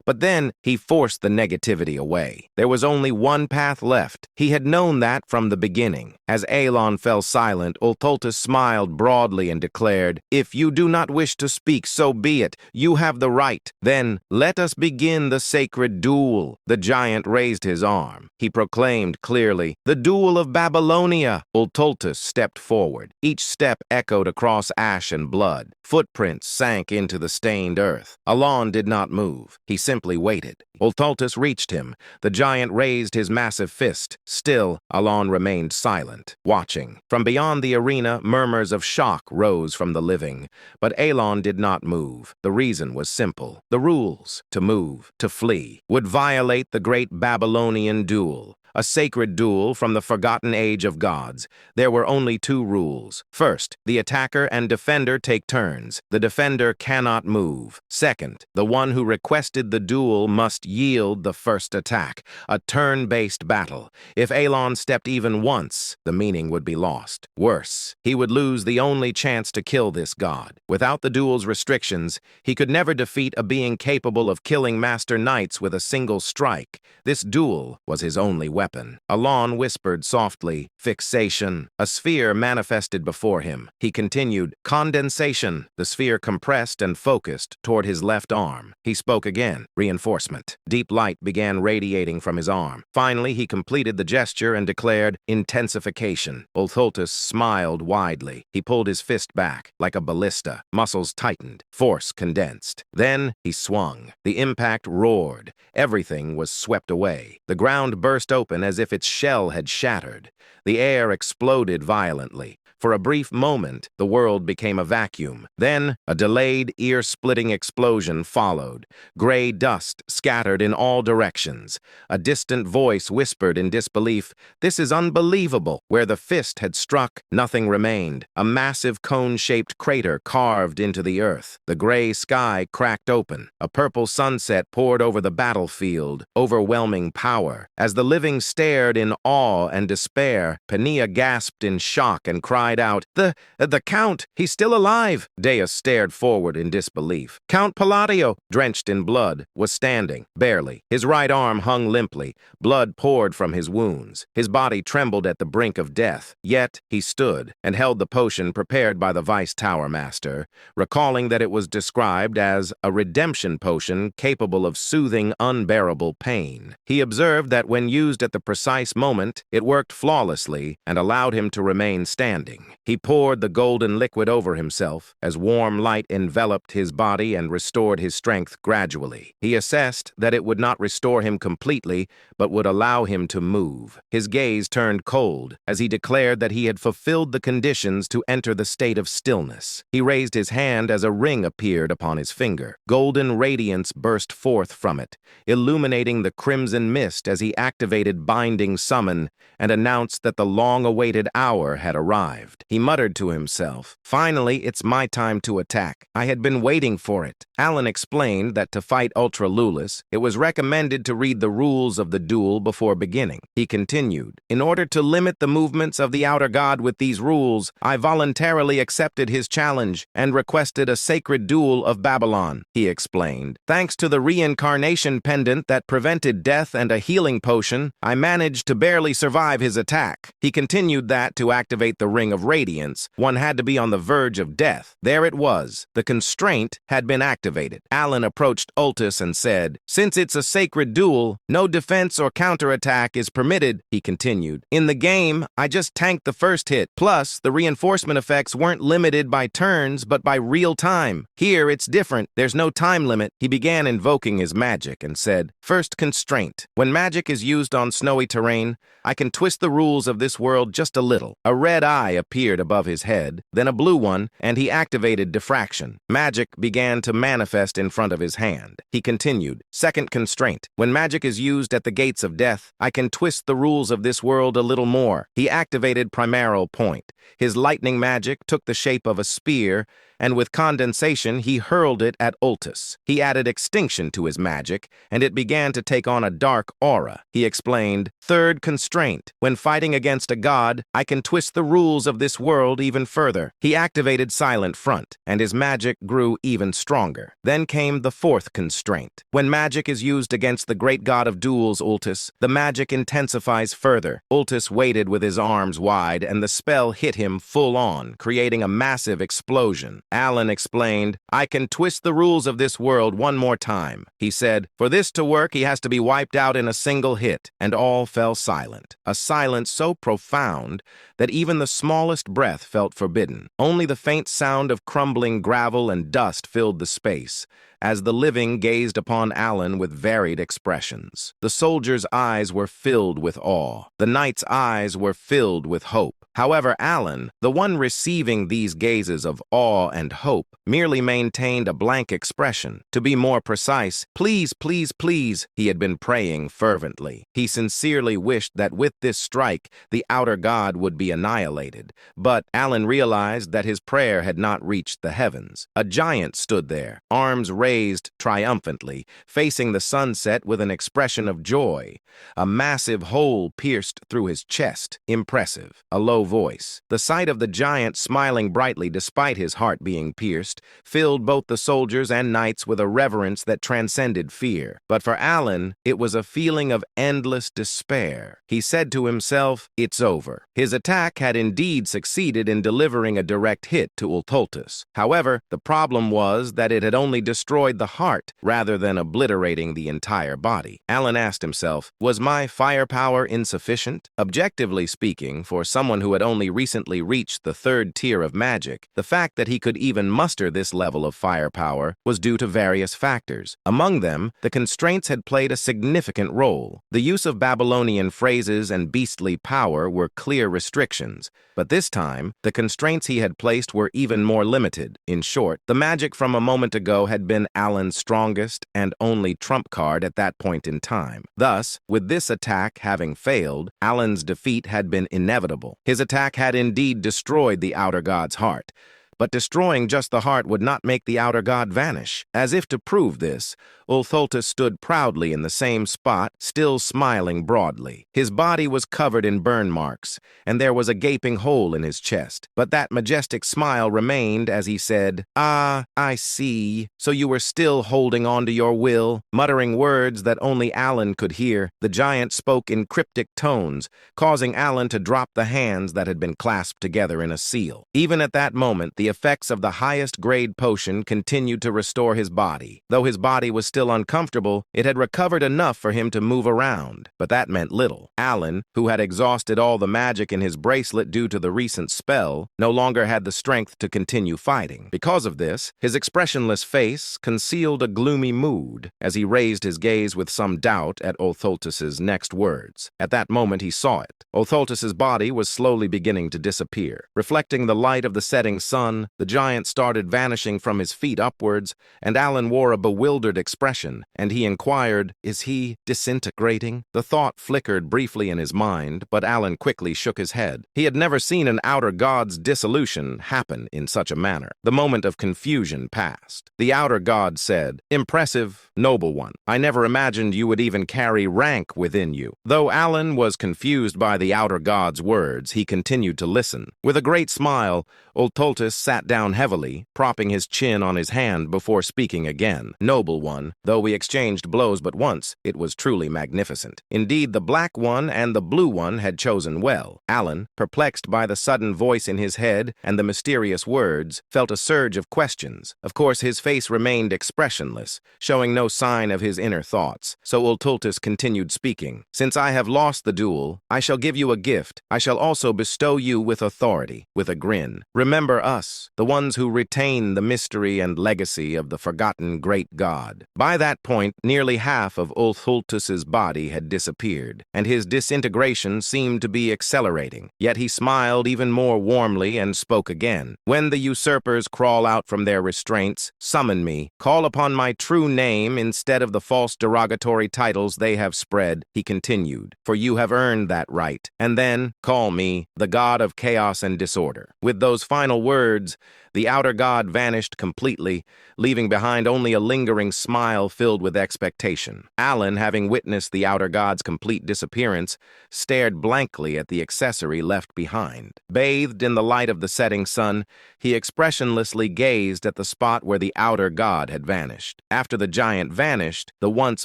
But then he forced the negativity away. There was only one path left. He had known that from the beginning. As Alon fell silent, Ultultus smiled broadly and declared, "If you do not wish to speak, so be it. You have the right. Then let us begin the sacred duel." The giant raised his arm. He proclaimed clearly, "The duel of Babylonia." Ultultus stepped forward. Each step echoed across ash and blood. Footprints sank into the stained earth. Alon did not move. He simply waited. Ultultus reached him. The giant raised his massive fist. Still, Alon remained silent, watching. From beyond the arena, murmurs of shock rose from the living. But Alon did not move. The reason was simple. The rules, to move, to flee, would violate the great Babylonian duel. A sacred duel from the forgotten age of gods. There were only two rules. First, the attacker and defender take turns. The defender cannot move. Second, the one who requested the duel must yield the first attack. A turn-based battle. If Alon stepped even once, the meaning would be lost. Worse, he would lose the only chance to kill this god. Without the duel's restrictions, he could never defeat a being capable of killing master knights with a single strike. This duel was his only weapon. Alon whispered softly, "Fixation." A sphere manifested before him. He continued, "Condensation." The sphere compressed and focused toward his left arm. He spoke again, "Reinforcement." Deep light began radiating from his arm. Finally, he completed the gesture and declared, "Intensification." Ultultus smiled widely. He pulled his fist back, like a ballista. Muscles tightened. Force condensed. Then he swung. The impact roared. Everything was swept away. The ground burst open as if its shell had shattered. The air exploded violently. For a brief moment, the world became a vacuum. Then, a delayed, ear-splitting explosion followed. Gray dust scattered in all directions. A distant voice whispered in disbelief, "This is unbelievable." Where the fist had struck, nothing remained. A massive cone-shaped crater carved into the earth. The gray sky cracked open. A purple sunset poured over the battlefield, overwhelming power. As the living stared in awe and despair, Pania gasped in shock and cried cried out, The Count! He's still alive!" Dea stared forward in disbelief. Count Palladio, drenched in blood, was standing, barely. His right arm hung limply. Blood poured from his wounds. His body trembled at the brink of death. Yet he stood and held the potion prepared by the Vice Tower Master, recalling that it was described as a redemption potion capable of soothing unbearable pain. He observed that when used at the precise moment, it worked flawlessly and allowed him to remain standing. He poured the golden liquid over himself as warm light enveloped his body and restored his strength gradually. He assessed that it would not restore him completely, but would allow him to move. His gaze turned cold as he declared that he had fulfilled the conditions to enter the state of stillness. He raised his hand as a ring appeared upon his finger. Golden radiance burst forth from it, illuminating the crimson mist as he activated Binding Summon and announced that the long-awaited hour had arrived. He muttered to himself, "Finally, it's my time to attack. I had been waiting for it." Alan explained that to fight Ultra Lulis, it was recommended to read the rules of the duel before beginning. He continued, "In order to limit the movements of the Outer God with these rules, I voluntarily accepted his challenge and requested a sacred duel of Babylon," he explained. "Thanks to the reincarnation pendant that prevented death and a healing potion, I managed to barely survive his attack." He continued that to activate the Ring of Radiance, one had to be on the verge of death. There it was. The constraint had been activated. Alan approached Ultis and said, "Since it's a sacred duel, no defense or counterattack is permitted," he continued. "In the game, I just tanked the first hit. Plus, the reinforcement effects weren't limited by turns, but by real time. Here, it's different. There's no time limit." He began invoking his magic and said, "First constraint. When magic is used on snowy terrain, I can twist the rules of this world just a little." A red eye appeared above his head, then a blue one, and he activated diffraction. Magic began to manifest in front of his hand. He continued, "Second constraint. When magic is used at the gates of death, I can twist the rules of this world a little more." He activated Primeral Point. His lightning magic took the shape of a spear, and with condensation he hurled it at Ultis. He added extinction to his magic, and it began to take on a dark aura. He explained, "Third constraint. When fighting against a god, I can twist the rules of this world even further." He activated Silent Front, and his magic grew even stronger. Then came the fourth constraint. When magic is used against the great god of duels, Ultis, the magic intensifies further. Ultis waited with his arms wide, and the spell hit him full on, creating a massive explosion. Alan explained, "I can twist the rules of this world one more time." He said, "For this to work, he has to be wiped out in a single hit," and all fell silent. A silence so profound that even the smallest breath felt forbidden. Only the faint sound of crumbling gravel and dust filled the space, as the living gazed upon Alan with varied expressions. The soldier's eyes were filled with awe. The knight's eyes were filled with hope. However, Alan, the one receiving these gazes of awe and hope, merely maintained a blank expression. To be more precise, "Please, please, please," he had been praying fervently. He sincerely wished that with this strike, the outer god would be annihilated. But Alan realized that his prayer had not reached the heavens. A giant stood there, arms raised triumphantly, facing the sunset with an expression of joy. A massive hole pierced through his chest. Impressive. A low voice. The sight of the giant smiling brightly despite his heart being pierced filled both the soldiers and knights with a reverence that transcended fear. But for Alan, it was a feeling of endless despair. He said to himself, "It's over." His attack had indeed succeeded in delivering a direct hit to Ultultus. However, the problem was that it had only destroyed the heart rather than obliterating the entire body. Alan asked himself, was my firepower insufficient? Objectively speaking, for someone who had only recently reached the third tier of magic, the fact that he could even muster this level of firepower was due to various factors. Among them, the constraints had played a significant role. The use of Babylonian phrases and beastly power were clear restrictions, but this time, the constraints he had placed were even more limited. In short, the magic from a moment ago had been Alan's strongest and only trump card at that point in time. Thus, with this attack having failed, Alan's defeat had been inevitable. His attack had indeed destroyed the outer god's heart, but destroying just the heart would not make the outer god vanish. As if to prove this, Ultholtus stood proudly in the same spot, still smiling broadly. His body was covered in burn marks, and there was a gaping hole in his chest. But that majestic smile remained as he said, "Ah, I see. So you were still holding on to your will." Muttering words that only Alan could hear, the giant spoke in cryptic tones, causing Alan to drop the hands that had been clasped together in a seal. Even at that moment, the effects of the highest grade potion continued to restore his body. Though his body was still uncomfortable, it had recovered enough for him to move around. But that meant little. Alan, who had exhausted all the magic in his bracelet due to the recent spell, no longer had the strength to continue fighting. Because of this, his expressionless face concealed a gloomy mood as he raised his gaze with some doubt at Ultholtus's next words. At that moment, he saw it. Ultholtus's body was slowly beginning to disappear. Reflecting the light of the setting sun, the giant started vanishing from his feet upwards, and Alan wore a bewildered expression, and he inquired, "Is he disintegrating?" The thought flickered briefly in his mind, but Alan quickly shook his head. He had never seen an outer god's dissolution happen in such a manner. The moment of confusion passed. The outer god said, "Impressive, noble one. I never imagined you would even carry rank within you." Though Alan was confused by the outer god's words, he continued to listen. With a great smile, Ultholtus sat down heavily, propping his chin on his hand before speaking again. "Noble one, though we exchanged blows but once, it was truly magnificent. Indeed, the black one and the blue one had chosen well." Alan, perplexed by the sudden voice in his head and the mysterious words, felt a surge of questions. Of course, his face remained expressionless, showing no sign of his inner thoughts. So Ultholtus continued speaking. "Since I have lost the duel, I shall give you a gift. I shall also bestow you with authority," with a grin. "Remember us, the ones who retain the mystery and legacy of the forgotten great god." By that point, nearly half of Ultholtus's body had disappeared, and his disintegration seemed to be accelerating. Yet he smiled even more warmly and spoke again. "When the usurpers crawl out from their restraints, summon me. Call upon my true name instead of the false derogatory titles they have spread," he continued, "for you have earned that right. And then call me the god of chaos and disorder." With those final words, the outer god vanished completely, leaving behind only a lingering smile filled with expectation. Alan, having witnessed the outer god's complete disappearance, stared blankly at the accessory left behind. Bathed in the light of the setting sun, he expressionlessly gazed at the spot where the outer god had vanished. After the giant vanished, the once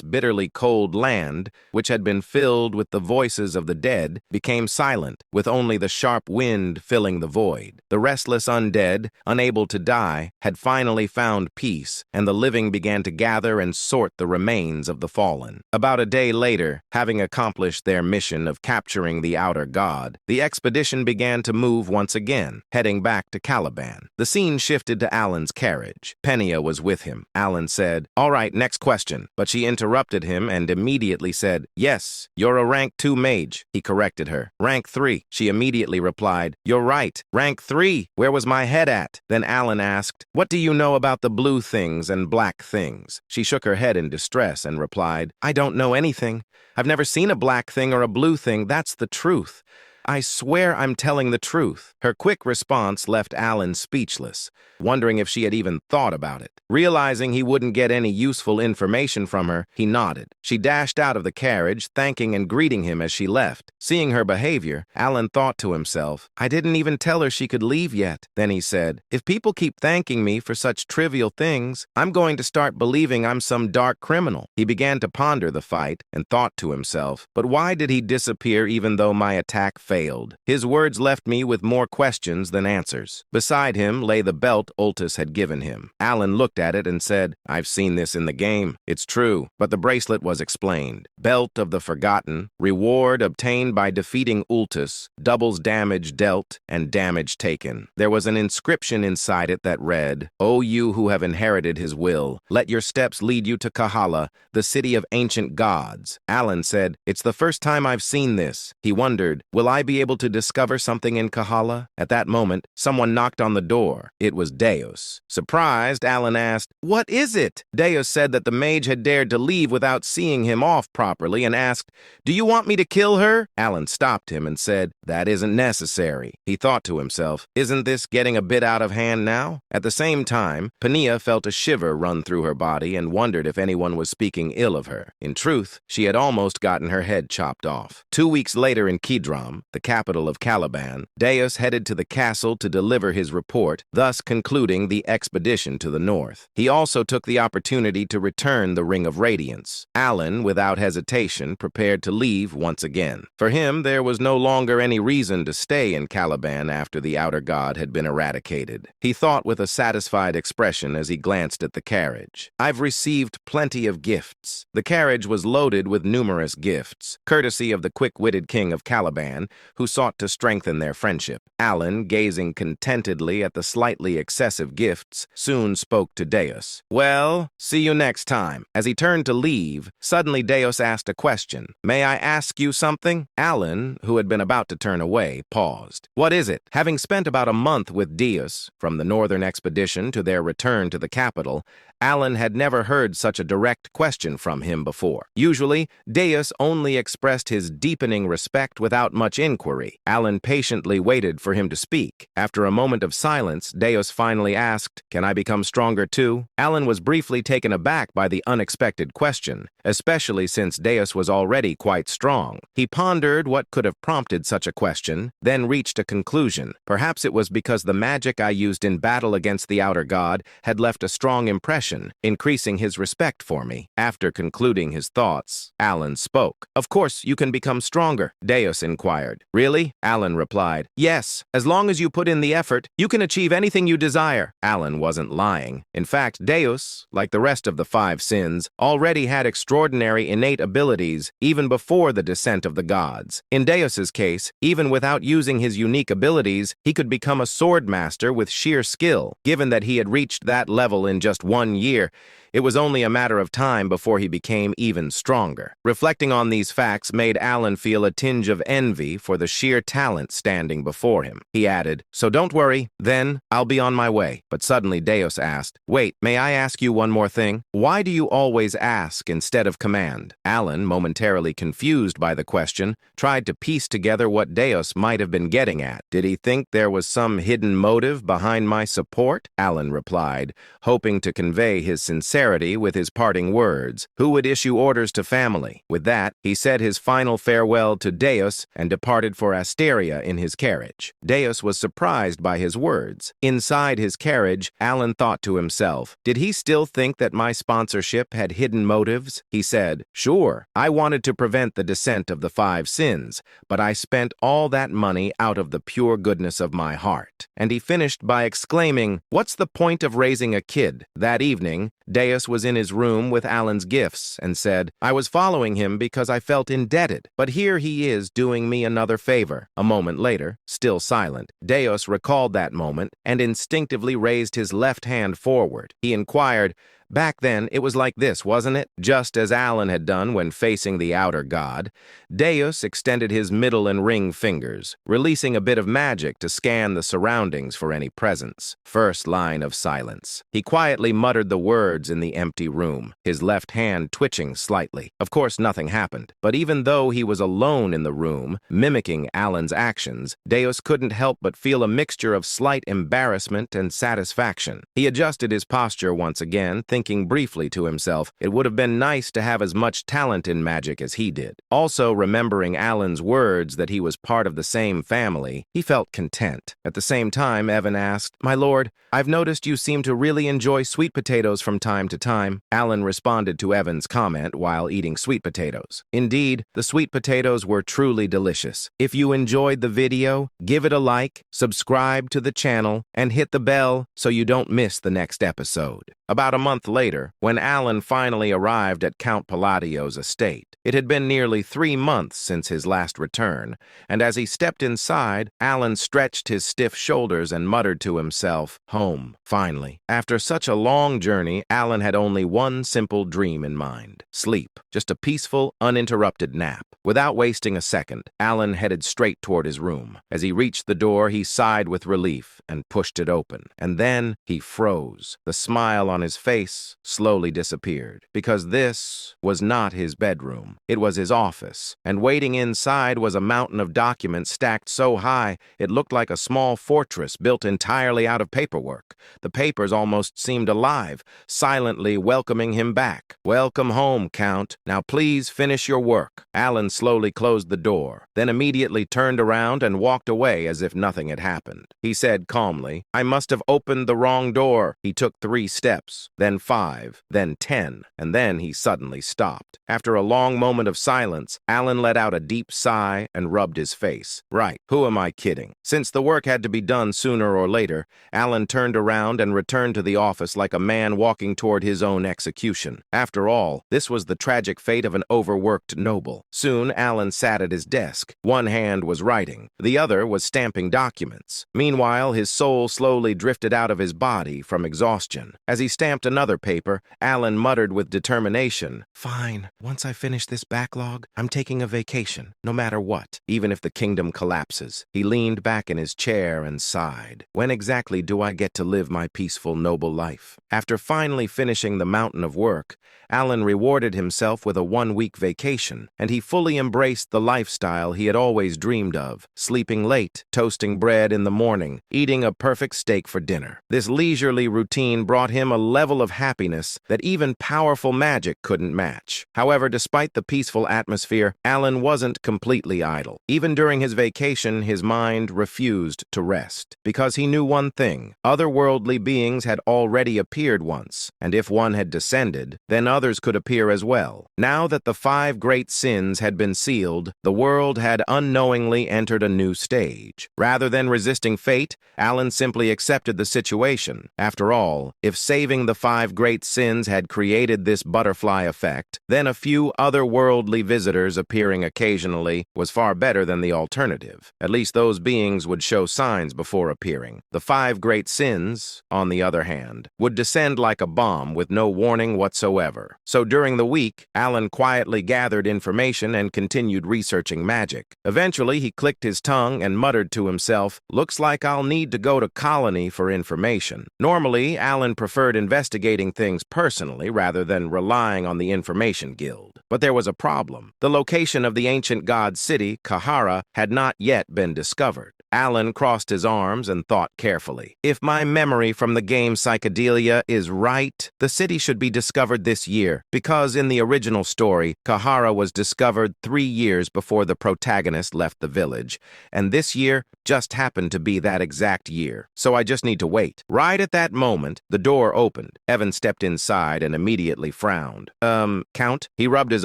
bitterly cold land, which had been filled with the voices of the dead, became silent, with only the sharp wind filling the void. The restless undead, unable to die, had finally found peace, and the living began to gather and sort the remains of the fallen. About a day later, having accomplished their mission of capturing the outer god, the expedition began to move once again, heading back to Caliban. The scene shifted to Alan's carriage. Penia was with him. Alan said, "All right, next question," but she interrupted him and immediately said, "Yes, you're a rank 2 mage." He corrected her. "Rank 3. She immediately replied, "You're right. Rank 3. Where was my head at?" Then Alan asked, "What do you know about the blue things and black things?" She shook her head in distress and replied, "I don't know anything. I've never seen a black thing or a blue thing. That's the truth. I swear I'm telling the truth." Her quick response left Alan speechless, wondering if she had even thought about it. Realizing he wouldn't get any useful information from her, he nodded. She dashed out of the carriage, thanking and greeting him as she left. Seeing her behavior, Alan thought to himself, "I didn't even tell her she could leave yet." Then he said, "If people keep thanking me for such trivial things, I'm going to start believing I'm some dark criminal." He began to ponder the fight and thought to himself, "But why did he disappear even though my attack failed?" His words left me with more questions than answers. Beside him lay the belt Ultus had given him. Alan looked at it and said, "I've seen this in the game. It's true." But the bracelet was explained. Belt of the Forgotten, reward obtained by defeating Ultus, doubles damage dealt and damage taken. There was an inscription inside it that read, "O you who have inherited his will, let your steps lead you to Kahala, the city of ancient gods." Alan said, "It's the first time I've seen this." He wondered, "Will I be able to discover something in Kahala? At that moment, someone knocked on the door. It was Deus. Surprised, Alan asked, "What is it?" Deus said that the mage had dared to leave without seeing him off properly and asked, "Do you want me to kill her?" Alan stopped him and said, "That isn't necessary." He thought to himself, "Isn't this getting a bit out of hand now?" At the same time, Pania felt a shiver run through her body and wondered if anyone was speaking ill of her. In truth, she had almost gotten her head chopped off. 2 weeks later in Kidram, the capital of Caliban, Deus headed to the castle to deliver his report, thus concluding the expedition to the north. He also took the opportunity to return the Ring of Radiance. Alan, without hesitation, prepared to leave once again. For him, there was no longer any reason to stay in Caliban after the outer god had been eradicated. He thought with a satisfied expression as he glanced at the carriage. "I've received plenty of gifts." The carriage was loaded with numerous gifts, courtesy of the quick-witted king of Caliban, who sought to strengthen their friendship. Alan, gazing contentedly at the slightly excessive gifts, soon spoke to Deus. "Well, see you next time." As he turned to leave, suddenly Deus asked a question. "May I ask you something?" Alan, who had been about to turn away, paused. "What is it?" Having spent about a month with Deus, from the northern expedition to their return to the capital, Alan had never heard such a direct question from him before. Usually, Deus only expressed his deepening respect without much inquiry. Alan patiently waited for him to speak. After a moment of silence, Deus finally asked, "Can I become stronger too?" Alan was briefly taken aback by the unexpected question, especially since Deus was already quite strong. He pondered what could have prompted such a question, then reached a conclusion. Perhaps it was because the magic I used in battle against the outer god had left a strong impression, increasing his respect for me. After concluding his thoughts, Alan spoke. "Of course, you can become stronger," Deus inquired. "Really?" Alan replied. "Yes, as long as you put in the effort, you can achieve anything you desire." Alan wasn't lying. In fact, Deus, like the rest of the 5 sins, already had extraordinary innate abilities even before the descent of the gods. In Deus's case, even without using his unique abilities, he could become a sword master with sheer skill. Given that he had reached that level in just 1 year, it was only a matter of time before he became even stronger. Reflecting on these facts made Alan feel a tinge of envy for the sheer talent standing before him. He added, "So don't worry, then I'll be on my way." But suddenly Deus asked, "Wait, may I ask you one more thing? Why do you always ask instead of command?" Alan, momentarily confused by the question, tried to piece together what Deus might have been getting at. "Did he think there was some hidden motive behind my support?" Alan replied, hoping to convey his sincerity with his parting words. Who would issue orders to family? With that, he said his final farewell to Deus and departed for Asteria in his carriage. Deus was surprised by his words. Inside his carriage, Alan thought to himself, did he still think that my sponsorship had hidden motives? He said, "Sure, I wanted to prevent the descent of the 5 sins, but I spent all that money out of the pure goodness of my heart." And he finished by exclaiming, "What's the point of raising a kid?" That evening, Deus was in his room with Alan's gifts and said, "I was following him because I felt indebted, but here he is doing me another favor." A moment later, still silent, Deus recalled that moment and instinctively raised his left hand forward. He inquired, "Back then, it was like this, wasn't it?" Just as Alan had done when facing the outer god, Deus extended his middle and ring fingers, releasing a bit of magic to scan the surroundings for any presence. First line of silence. He quietly muttered the words in the empty room, his left hand twitching slightly. Of course, nothing happened, but even though he was alone in the room, mimicking Alan's actions, Deus couldn't help but feel a mixture of slight embarrassment and satisfaction. He adjusted his posture once again, thinking briefly to himself, it would have been nice to have as much talent in magic as he did. Also, remembering Alan's words that he was part of the same family, he felt content. At the same time, Evan asked, "My lord, I've noticed you seem to really enjoy sweet potatoes from time to time." Alan responded to Evan's comment while eating sweet potatoes. Indeed, the sweet potatoes were truly delicious. If you enjoyed the video, give it a like, subscribe to the channel, and hit the bell so you don't miss the next episode. About a month month later, when Alan finally arrived at Count Palladio's estate. It had been nearly 3 months since his last return, and as he stepped inside, Alan stretched his stiff shoulders and muttered to himself, "Home, finally." After such a long journey, Alan had only one simple dream in mind: sleep. Just a peaceful, uninterrupted nap. Without wasting a second, Alan headed straight toward his room. As he reached the door, he sighed with relief and pushed it open. And then he froze. The smile on his face slowly disappeared, because this was not his bedroom. It was his office, and waiting inside was a mountain of documents stacked so high it looked like a small fortress built entirely out of paperwork. The papers almost seemed alive, silently welcoming him back. "Welcome home, Count. Now please finish your work." Alan slowly closed the door, then immediately turned around and walked away as if nothing had happened. He said calmly, "I must have opened the wrong door." He took 3 steps, then 5, then 10, and then he suddenly stopped. After a long moment of silence, Alan let out a deep sigh and rubbed his face. Right, who am I kidding? Since the work had to be done sooner or later, Alan turned around and returned to the office like a man walking toward his own execution. After all, this was the tragic fate of an overworked noble. Soon, Alan sat at his desk. One hand was writing, the other was stamping documents. Meanwhile, his soul slowly drifted out of his body from exhaustion. As he stamped another paper, Alan muttered with determination, "Fine, once I finish this backlog, I'm taking a vacation, no matter what, even if the kingdom collapses." He leaned back in his chair and sighed. When exactly do I get to live my peaceful, noble life? After finally finishing the mountain of work, Alan rewarded himself with a 1-week vacation, and he fully embraced the lifestyle he had always dreamed of, sleeping late, toasting bread in the morning, eating a perfect steak for dinner. This leisurely routine brought him a level of happiness that even powerful magic couldn't match. However, despite the peaceful atmosphere, Alan wasn't completely idle. Even during his vacation, his mind refused to rest, because he knew one thing: otherworldly beings had already appeared once, and if one had descended, then others could appear as well. Now that the 5 great sins had been sealed, the world had unknowingly entered a new stage. Rather than resisting fate, Alan simply accepted the situation. After all, if saving the 5 great sins had created this butterfly effect, then a few otherworldly visitors appearing occasionally was far better than the alternative. At least those beings would show signs before appearing. The 5 great sins, on the other hand, would descend like a bomb with no warning whatsoever. So during the week, Alan quietly gathered information and continued researching magic. Eventually, he clicked his tongue and muttered to himself, "Looks like I'll need to go to Colony for information." Normally, Alan preferred investigating things personally rather than relying on the Information Guild. But there was a problem. The location of the ancient god city, Kahara, had not yet been discovered. Alan crossed his arms and thought carefully. If my memory from the game Psychedelia is right, the city should be discovered this year, because in the original story, Kahara was discovered 3 years before the protagonist left the village, and this year just happened to be that exact year. So I just need to wait. Right at that moment, the door opened. Evan stepped inside and immediately frowned. Count?" He rubbed his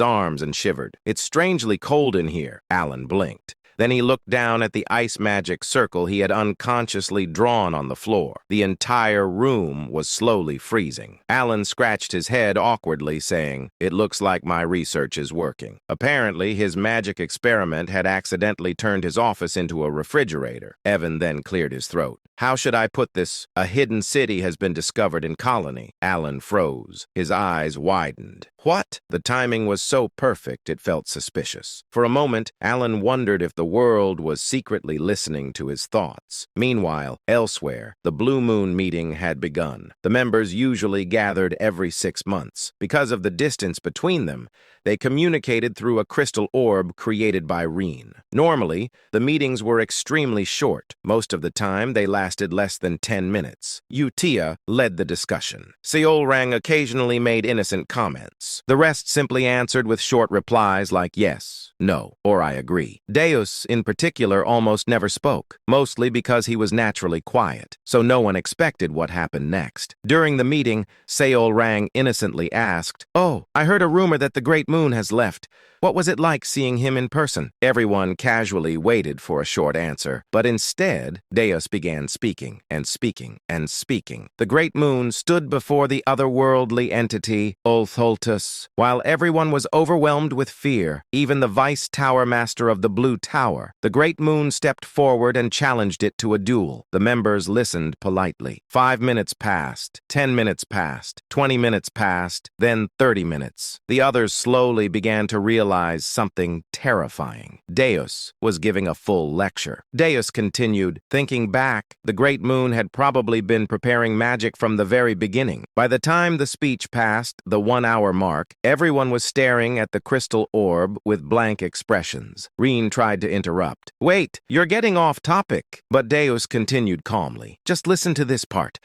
arms and shivered. "It's strangely cold in here." Alan blinked. Then he looked down at the ice magic circle he had unconsciously drawn on the floor. The entire room was slowly freezing. Alan scratched his head awkwardly, saying, "It looks like my research is working." Apparently, his magic experiment had accidentally turned his office into a refrigerator. Evan then cleared his throat. "How should I put this? A hidden city has been discovered in Colony." Alan froze. His eyes widened. What? The timing was so perfect it felt suspicious. For a moment, Alan wondered if the world was secretly listening to his thoughts. Meanwhile, elsewhere, the Blue Moon meeting had begun. The members usually gathered every 6 months. Because of the distance between them, they communicated through a crystal orb created by Reen. Normally, the meetings were extremely short. Most of the time, they lasted less than 10 minutes. Utia led the discussion. Seolrang occasionally made innocent comments. The rest simply answered with short replies like yes, no, or I agree. Deus, in particular, almost never spoke, mostly because he was naturally quiet, so no one expected what happened next. During the meeting, Seolrang innocently asked, "Oh, I heard a rumor that the Great Moon has left. What was it like seeing him in person? Everyone casually waited for a short answer, but instead, Deus began speaking and speaking and speaking. The great moon stood before the otherworldly entity, Ulthultus, while everyone was overwhelmed with fear, even the vice tower master of the Blue Tower. The great moon stepped forward and challenged it to a duel. The members listened politely. 5 minutes passed, 10 minutes passed, 20 minutes passed, then 30 minutes. The others slowly began to realize something terrifying. Deus was giving a full lecture. Deus continued, thinking back, the great moon had probably been preparing magic from the very beginning. By the time the speech passed the 1-hour mark, everyone was staring at the crystal orb with blank expressions. Reen tried to interrupt. Wait, you're getting off topic. But Deus continued calmly. Just listen to this part.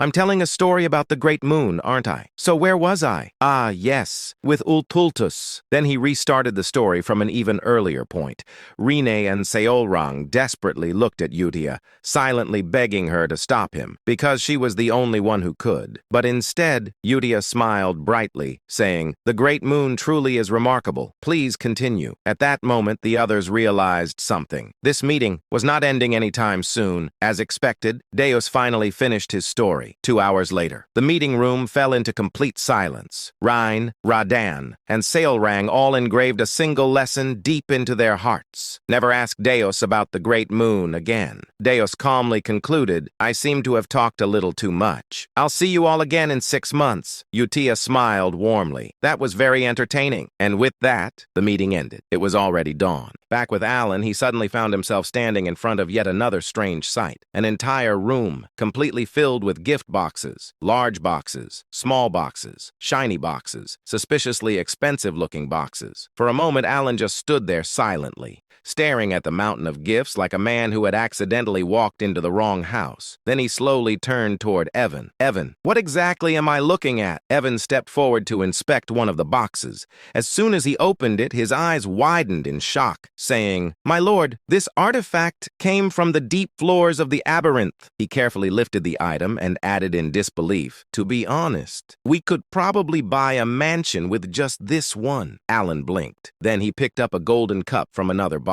I'm telling a story about the great moon, aren't I? So where was I? Ah, yes, with Ultultus. Then he restarted the story from an even earlier point. Rene and Seolrang desperately looked at Yutia, silently begging her to stop him, because she was the only one who could. But instead, Yutia smiled brightly, saying, the great moon truly is remarkable. Please continue. At that moment, the others realized something. This meeting was not ending anytime soon. As expected, Deus finally finished his story. 2 hours later, the meeting room fell into complete silence. Rhine, Radan, and Seolrang all engraved a single lesson deep into their hearts. Never ask Deus about the great moon again. Deus calmly concluded, I seem to have talked a little too much. I'll see you all again in 6 months. Yutia smiled warmly. That was very entertaining. And with that, the meeting ended. It was already dawn. Back with Alan, he suddenly found himself standing in front of yet another strange sight. An entire room, completely filled with gift boxes, large boxes, small boxes, shiny boxes, suspiciously expensive-looking boxes. For a moment, Alan just stood there silently, staring at the mountain of gifts like a man who had accidentally walked into the wrong house. Then he slowly turned toward Evan. Evan, what exactly am I looking at? Evan stepped forward to inspect one of the boxes. As soon as he opened it, his eyes widened in shock, saying, My lord, this artifact came from the deep floors of the Aberranth. He carefully lifted the item and added in disbelief, to be honest, we could probably buy a mansion with just this one. Alan blinked. Then he picked up a golden cup from another box.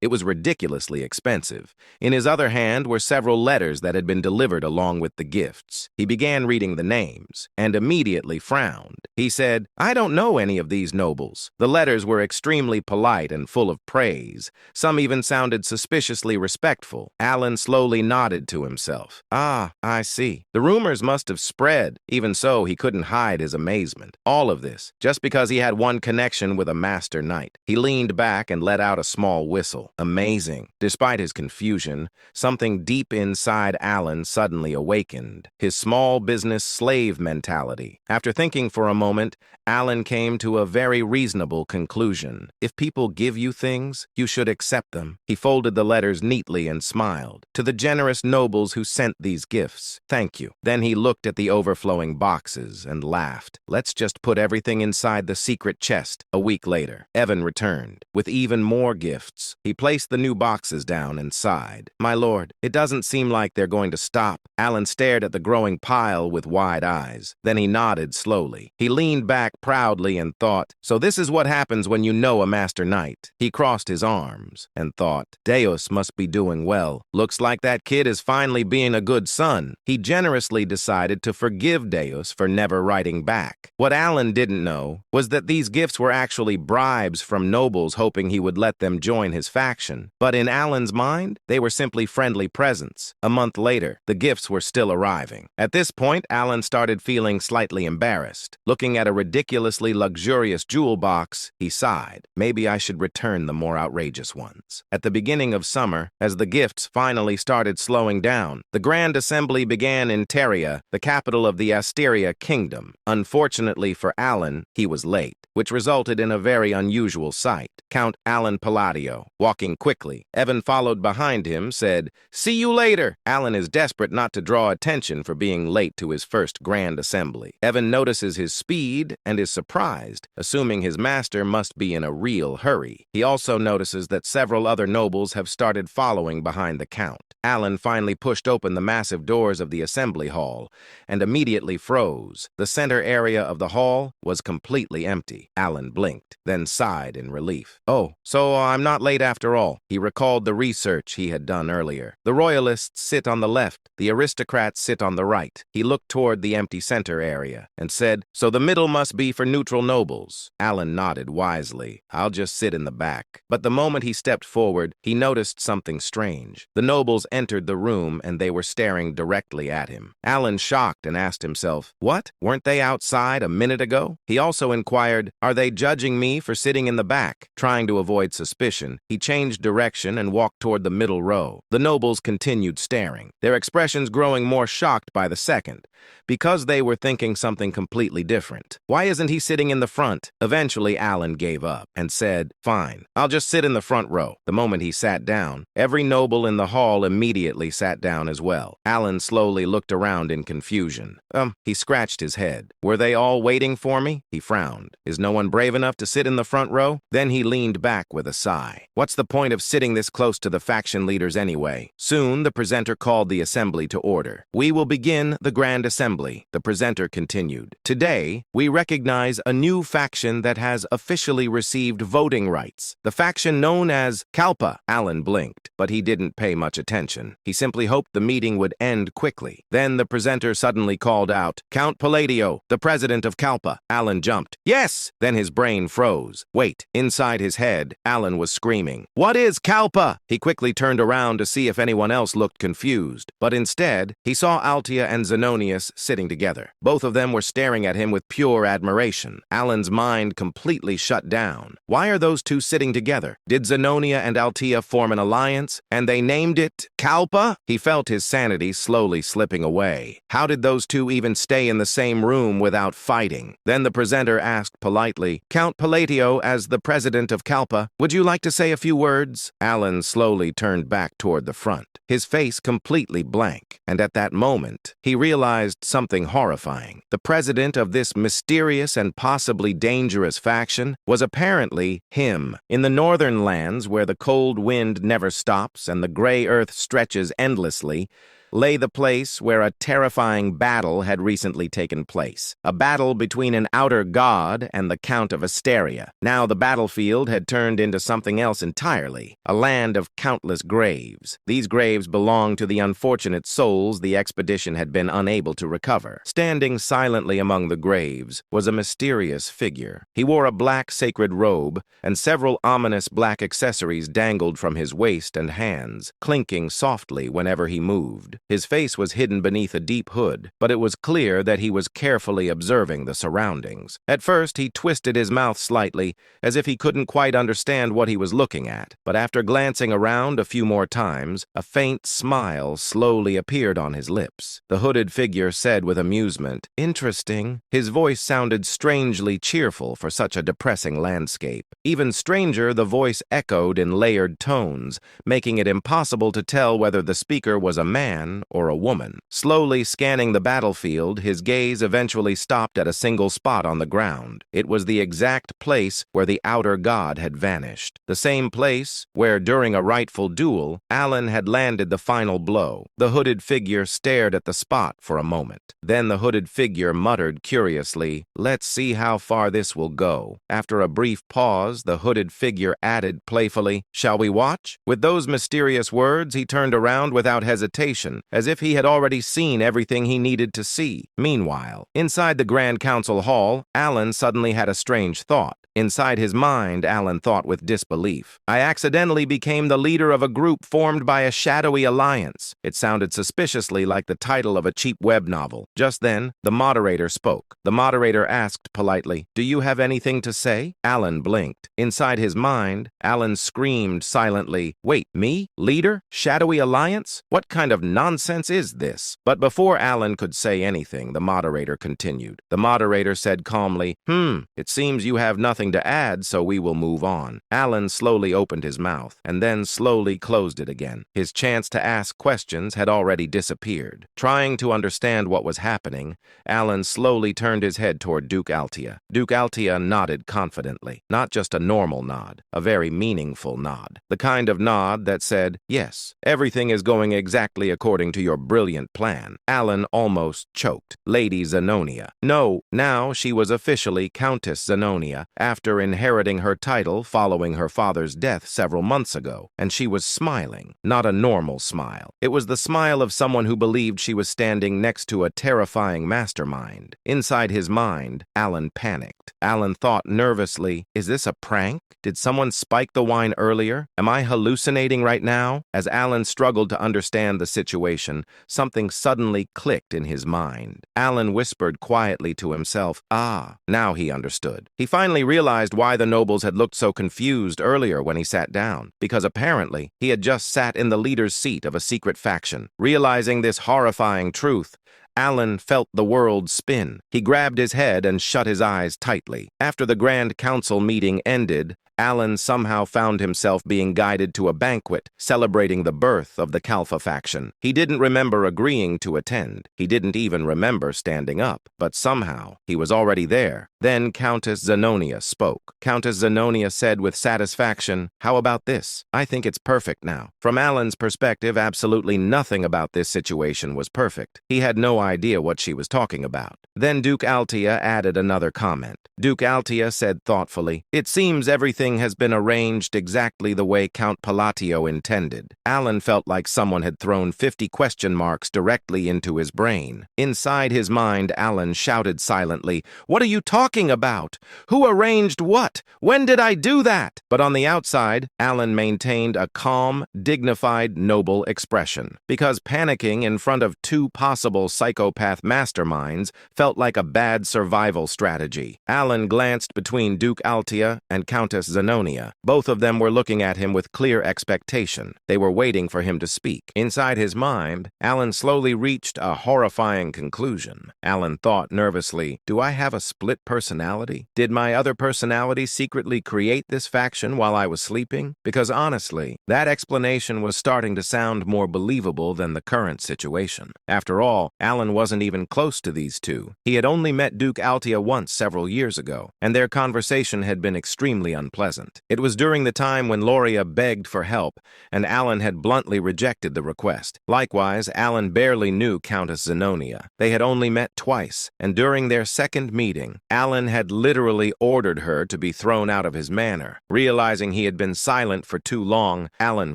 It was ridiculously expensive. In his other hand were several letters that had been delivered along with the gifts. He began reading the names and immediately frowned. He said, I don't know any of these nobles. The letters were extremely polite and full of praise. Some even sounded suspiciously respectful. Alan slowly nodded to himself. Ah, I see. The rumors must have spread. Even so, he couldn't hide his amazement. All of this, just because he had one connection with a master knight. He leaned back and let out a small whistle. Amazing. Despite his confusion, something deep inside Alan suddenly awakened. His small business slave mentality. After thinking for a moment, Alan came to a very reasonable conclusion. If people give you things, you should accept them. He folded the letters neatly and smiled. To the generous nobles who sent these gifts, thank you. Then he looked at the overflowing boxes and laughed. Let's just put everything inside the secret chest. A week later, Evan returned with even more gifts. He placed the new boxes down and sighed. My lord, it doesn't seem like they're going to stop. Alan stared at the growing pile with wide eyes. Then he nodded slowly. He leaned back proudly and thought, so this is what happens when you know a master knight. He crossed his arms and thought, Deus must be doing well. Looks like that kid is finally being a good son. He generously decided to forgive Deus for never writing back. What Alan didn't know was that these gifts were actually bribes from nobles hoping he would let them join his faction. But in Alan's mind, they were simply friendly presents. A month later, the gifts were still arriving. At this point, Alan started feeling slightly embarrassed. Looking at a ridiculously luxurious jewel box, he sighed. Maybe I should return the more outrageous ones. At the beginning of summer, as the gifts finally started slowing down, the Grand Assembly began in Teria, the capital of the Asteria Kingdom. Unfortunately for Alan, he was late, which resulted in a very unusual sight. Count Alan Palladio, walking quickly. Evan followed behind him, said, See you later. Alan is desperate not to draw attention for being late to his first Grand Assembly. Evan notices his speed and is surprised, assuming his master must be in a real hurry. He also notices that several other nobles have started following behind the Count. Alan finally pushed open the massive doors of the assembly hall and immediately froze. The center area of the hall was completely empty. quickly. Alan blinked, then sighed in relief. Oh, so I'm not late after all. He recalled the research he had done earlier. The royalists sit on the left, the aristocrats sit on the right. He looked toward the empty center area and said, so the middle must be for neutral nobles. Alan nodded wisely. I'll just sit in the back. But the moment he stepped forward, he noticed something strange. The nobles entered the room and they were staring directly at him. Alan shocked and asked himself, what? Weren't they outside a minute ago? He also inquired, are they judging me for sitting in the back? Trying to avoid suspicion, he changed direction and walked toward the middle row. The nobles continued staring, their expressions growing more shocked by the second, because they were thinking something completely different. Why isn't he sitting in the front? Eventually, Alan gave up and said, fine, I'll just sit in the front row. The moment he sat down, every noble in the hall immediately sat down as well. Alan slowly looked around in confusion. He scratched his head. Were they all waiting for me? He frowned. Is no one brave enough to sit in the front row? Then he leaned back with a sigh. What's the point of sitting this close to the faction leaders anyway? Soon, the presenter called the assembly to order. We will begin the Grand Assembly, the presenter continued. Today, we recognize a new faction that has officially received voting rights. The faction known as Kalpa. Alan blinked, but he didn't pay much attention. He simply hoped the meeting would end quickly. Then the presenter suddenly called out, Count Palladio, the president of Kalpa. Alan jumped. Yes! Then his brain froze. Wait, inside his head, Alan was screaming. What is Kalpa? He quickly turned around to see if anyone else looked confused, but instead, he saw Altia and Zenonius sitting together. Both of them were staring at him with pure admiration. Alan's mind completely shut down. Why are those two sitting together? Did Zenonia and Altia form an alliance, and they named it Kalpa? He felt his sanity slowly slipping away. How did those two even stay in the same room without fighting? Then the presenter asked politely, Count Palladio, as the president of Kalpa, would you like to say a few words? Alan slowly turned back toward the front, his face completely blank, and at that moment, he realized something horrifying. The president of this mysterious and possibly dangerous faction was apparently him. In the northern lands, where the cold wind never stops and the gray earth stretches endlessly, lay the place where a terrifying battle had recently taken place. A battle between an outer god and the Count of Asteria. Now the battlefield had turned into something else entirely, a land of countless graves. These graves belonged to the unfortunate souls the expedition had been unable to recover. Standing silently among the graves was a mysterious figure. He wore a black sacred robe, and several ominous black accessories dangled from his waist and hands, clinking softly whenever he moved. His face was hidden beneath a deep hood, but it was clear that he was carefully observing the surroundings. At first, he twisted his mouth slightly, as if he couldn't quite understand what he was looking at. But after glancing around a few more times, a faint smile slowly appeared on his lips. The hooded figure said with amusement, interesting. His voice sounded strangely cheerful for such a depressing landscape. Even stranger, the voice echoed in layered tones, making it impossible to tell whether the speaker was a man or a woman. Slowly scanning the battlefield, his gaze eventually stopped at a single spot on the ground. It was the exact place where the outer god had vanished. The same place where, during a rightful duel, Alan had landed the final blow. The hooded figure stared at the spot for a moment. Then the hooded figure muttered curiously, let's see how far this will go. After a brief pause, the hooded figure added playfully, shall we watch? With those mysterious words, he turned around without hesitation, as if he had already seen everything he needed to see. Meanwhile, inside the Grand Council Hall, Alan suddenly had a strange thought. Inside his mind, Alan thought with disbelief. I accidentally became the leader of a group formed by a shadowy alliance. It sounded suspiciously like the title of a cheap web novel. Just then, the moderator spoke. The moderator asked politely, do you have anything to say? Alan blinked. Inside his mind, Alan screamed silently, wait, me? Leader? Shadowy alliance? What kind of nonsense is this? But before Alan could say anything, the moderator continued. The moderator said calmly, it seems you have nothing nothing to add, so we will move on. Alan slowly opened his mouth, and then slowly closed it again. His chance to ask questions had already disappeared. Trying to understand what was happening, Alan slowly turned his head toward Duke Altia. Duke Altia nodded confidently. Not just a normal nod, a very meaningful nod. The kind of nod that said, yes, everything is going exactly according to your brilliant plan. Alan almost choked. Lady Zenonia. No, now she was officially Countess Zenonia, after inheriting her title following her father's death several months ago, and she was smiling. Not a normal smile. It was the smile of someone who believed she was standing next to a terrifying mastermind. Inside his mind, Alan panicked. Alan thought nervously, is this a prank? Did someone spike the wine earlier? Am I hallucinating right now? As Alan struggled to understand the situation, something suddenly clicked in his mind. Alan whispered quietly to himself, ah, now he understood. He finally realized why the nobles had looked so confused earlier when he sat down, because apparently he had just sat in the leader's seat of a secret faction. Realizing this horrifying truth, Alan felt the world spin. He grabbed his head and shut his eyes tightly. After the Grand Council meeting ended, Alan somehow found himself being guided to a banquet celebrating the birth of the Kalfa faction. He didn't remember agreeing to attend. He didn't even remember standing up, but somehow he was already there. Then Countess Zenonia spoke. Countess Zenonia said with satisfaction, how about this? I think it's perfect now. From Alan's perspective, absolutely nothing about this situation was perfect. He had no idea what she was talking about. Then Duke Altia added another comment. Duke Altia said thoughtfully, it seems everything has been arranged exactly the way Count Palatio intended. Alan felt like someone had thrown 50 question marks directly into his brain. Inside his mind, Alan shouted silently, what are you talking about? Who arranged what? When did I do that? But on the outside, Alan maintained a calm, dignified, noble expression. Because panicking in front of two possible psychopath masterminds felt like a bad survival strategy. Alan glanced between Duke Altia and Countess Zenonia. Both of them were looking at him with clear expectation. They were waiting for him to speak. Inside his mind, Alan slowly reached a horrifying conclusion. Alan thought nervously, do I have a split personality? Did my other personality secretly create this faction while I was sleeping? Because honestly, that explanation was starting to sound more believable than the current situation. After all, Alan wasn't even close to these two. He had only met Duke Altia once several years ago, and their conversation had been extremely unpleasant. It was during the time when Loria begged for help, and Alan had bluntly rejected the request. Likewise, Alan barely knew Countess Zenonia. They had only met twice, and during their second meeting, Alan had literally ordered her to be thrown out of his manor. Realizing he had been silent for too long, Alan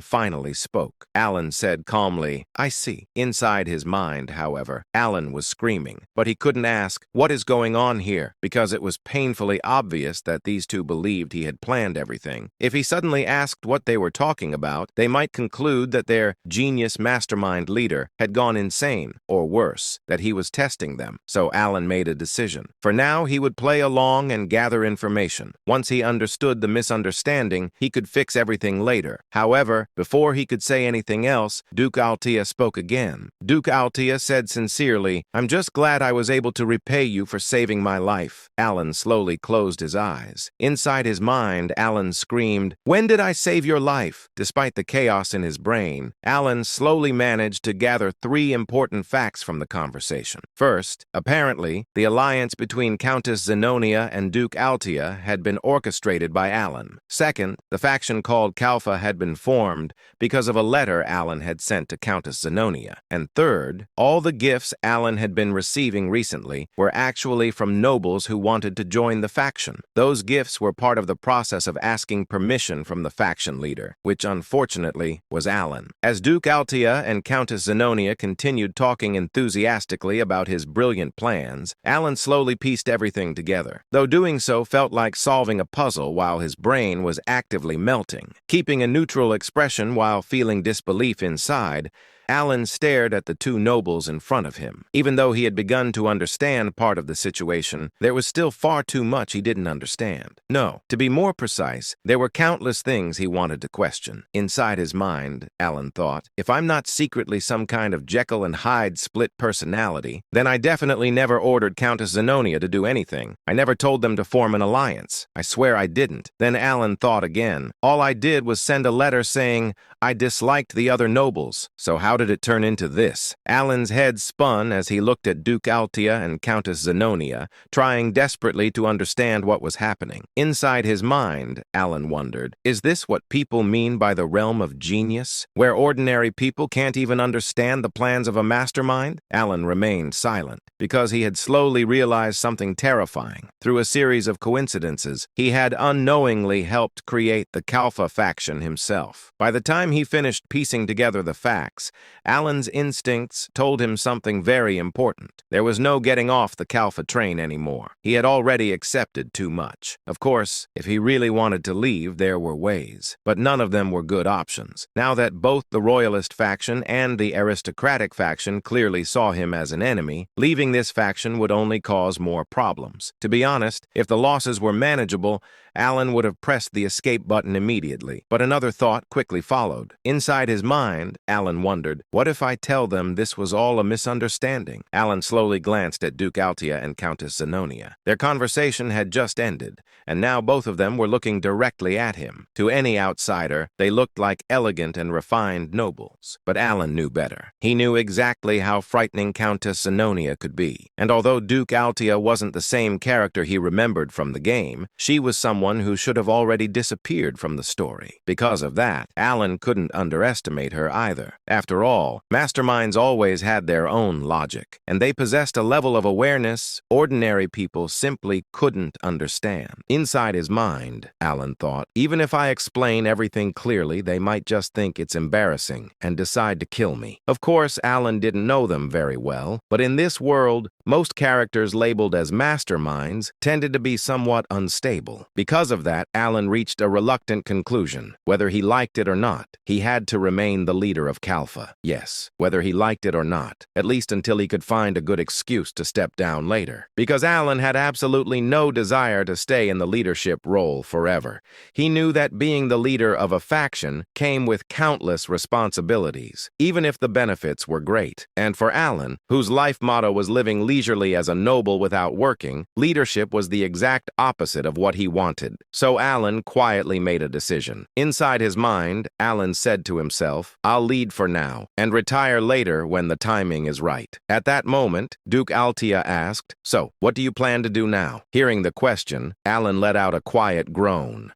finally spoke. Alan said calmly, I see. Inside his mind, however, Alan was screaming, but he couldn't ask, what is going on here? Because it was painfully obvious that these two believed he had planned everything. If he suddenly asked what they were talking about, they might conclude that their genius mastermind leader had gone insane, or worse, that he was testing them. So Alan made a decision. For now, he would play along and gather information. Once he understood the misunderstanding, he could fix everything later. However, before he could say anything else, Duke Altia spoke again. Duke Altia said sincerely, I'm just glad I was able to repay you for saving my life. Alan slowly closed his eyes. Inside his mind, Alan screamed, when did I save your life? Despite the chaos in his brain, Alan slowly managed to gather 3 important facts from the conversation. First, apparently, the alliance between Countess Zenonia and Duke Altia had been orchestrated by Alan. Second, the faction called Kalfa had been formed because of a letter Alan had sent to Countess Zenonia. And third, all the gifts Alan had been receiving recently were actually from nobles who wanted to join the faction. Those gifts were part of the process of asking permission from the faction leader, which unfortunately was Alan. As Duke Altia and Countess Zenonia continued talking enthusiastically about his brilliant plans, Alan slowly pieced everything together. Though doing so felt like solving a puzzle while his brain was actively melting. Keeping a neutral expression while feeling disbelief inside, Alan stared at the two nobles in front of him. Even though he had begun to understand part of the situation, there was still far too much he didn't understand. No, to be more precise, there were countless things he wanted to question. Inside his mind, Alan thought, if I'm not secretly some kind of Jekyll and Hyde split personality, then I definitely never ordered Countess Zenonia to do anything. I never told them to form an alliance. I swear I didn't. Then Alan thought again. All I did was send a letter saying I disliked the other nobles. So how did it turn into this? Alan's head spun as he looked at Duke Altia and Countess Zenonia, trying desperately to understand what was happening. Inside his mind, Alan wondered, is this what people mean by the realm of genius, where ordinary people can't even understand the plans of a mastermind? Alan remained silent, because he had slowly realized something terrifying. Through a series of coincidences, he had unknowingly helped create the Kalfa faction himself. By the time he finished piecing together the facts, Alan's instincts told him something very important. There was no getting off the Kalfa train anymore. He had already accepted too much. Of course, if he really wanted to leave, there were ways, but none of them were good options. Now that both the royalist faction and the aristocratic faction clearly saw him as an enemy, leaving this faction would only cause more problems. To be honest, if the losses were manageable, Alan would have pressed the escape button immediately, but another thought quickly followed. Inside his mind, Alan wondered, what if I tell them this was all a misunderstanding? Alan slowly glanced at Duke Altia and Countess Zenonia. Their conversation had just ended, and now both of them were looking directly at him. To any outsider, they looked like elegant and refined nobles. But Alan knew better. He knew exactly how frightening Countess Zenonia could be, and although Duke Altia wasn't the same character he remembered from the game, she was someone who should have already disappeared from the story. Because of that, Alan couldn't underestimate her either. After all, masterminds always had their own logic, and they possessed a level of awareness ordinary people simply couldn't understand. Inside his mind, Alan thought, even if I explain everything clearly, they might just think it's embarrassing and decide to kill me. Of course, Alan didn't know them very well, but in this world, most characters labeled as masterminds tended to be somewhat unstable. Because of that, Alan reached a reluctant conclusion. Whether he liked it or not, he had to remain the leader of Kalfa. Yes, whether he liked it or not, at least until he could find a good excuse to step down later. Because Alan had absolutely no desire to stay in the leadership role forever. He knew that being the leader of a faction came with countless responsibilities, even if the benefits were great. And for Alan, whose life motto was living leisurely as a noble without working, leadership was the exact opposite of what he wanted. So Alan quietly made a decision. Inside his mind, Alan said to himself, I'll lead for now and retire later when the timing is right. At that moment, Duke Altia asked, so, what do you plan to do now? Hearing the question, Alan let out a quiet groan.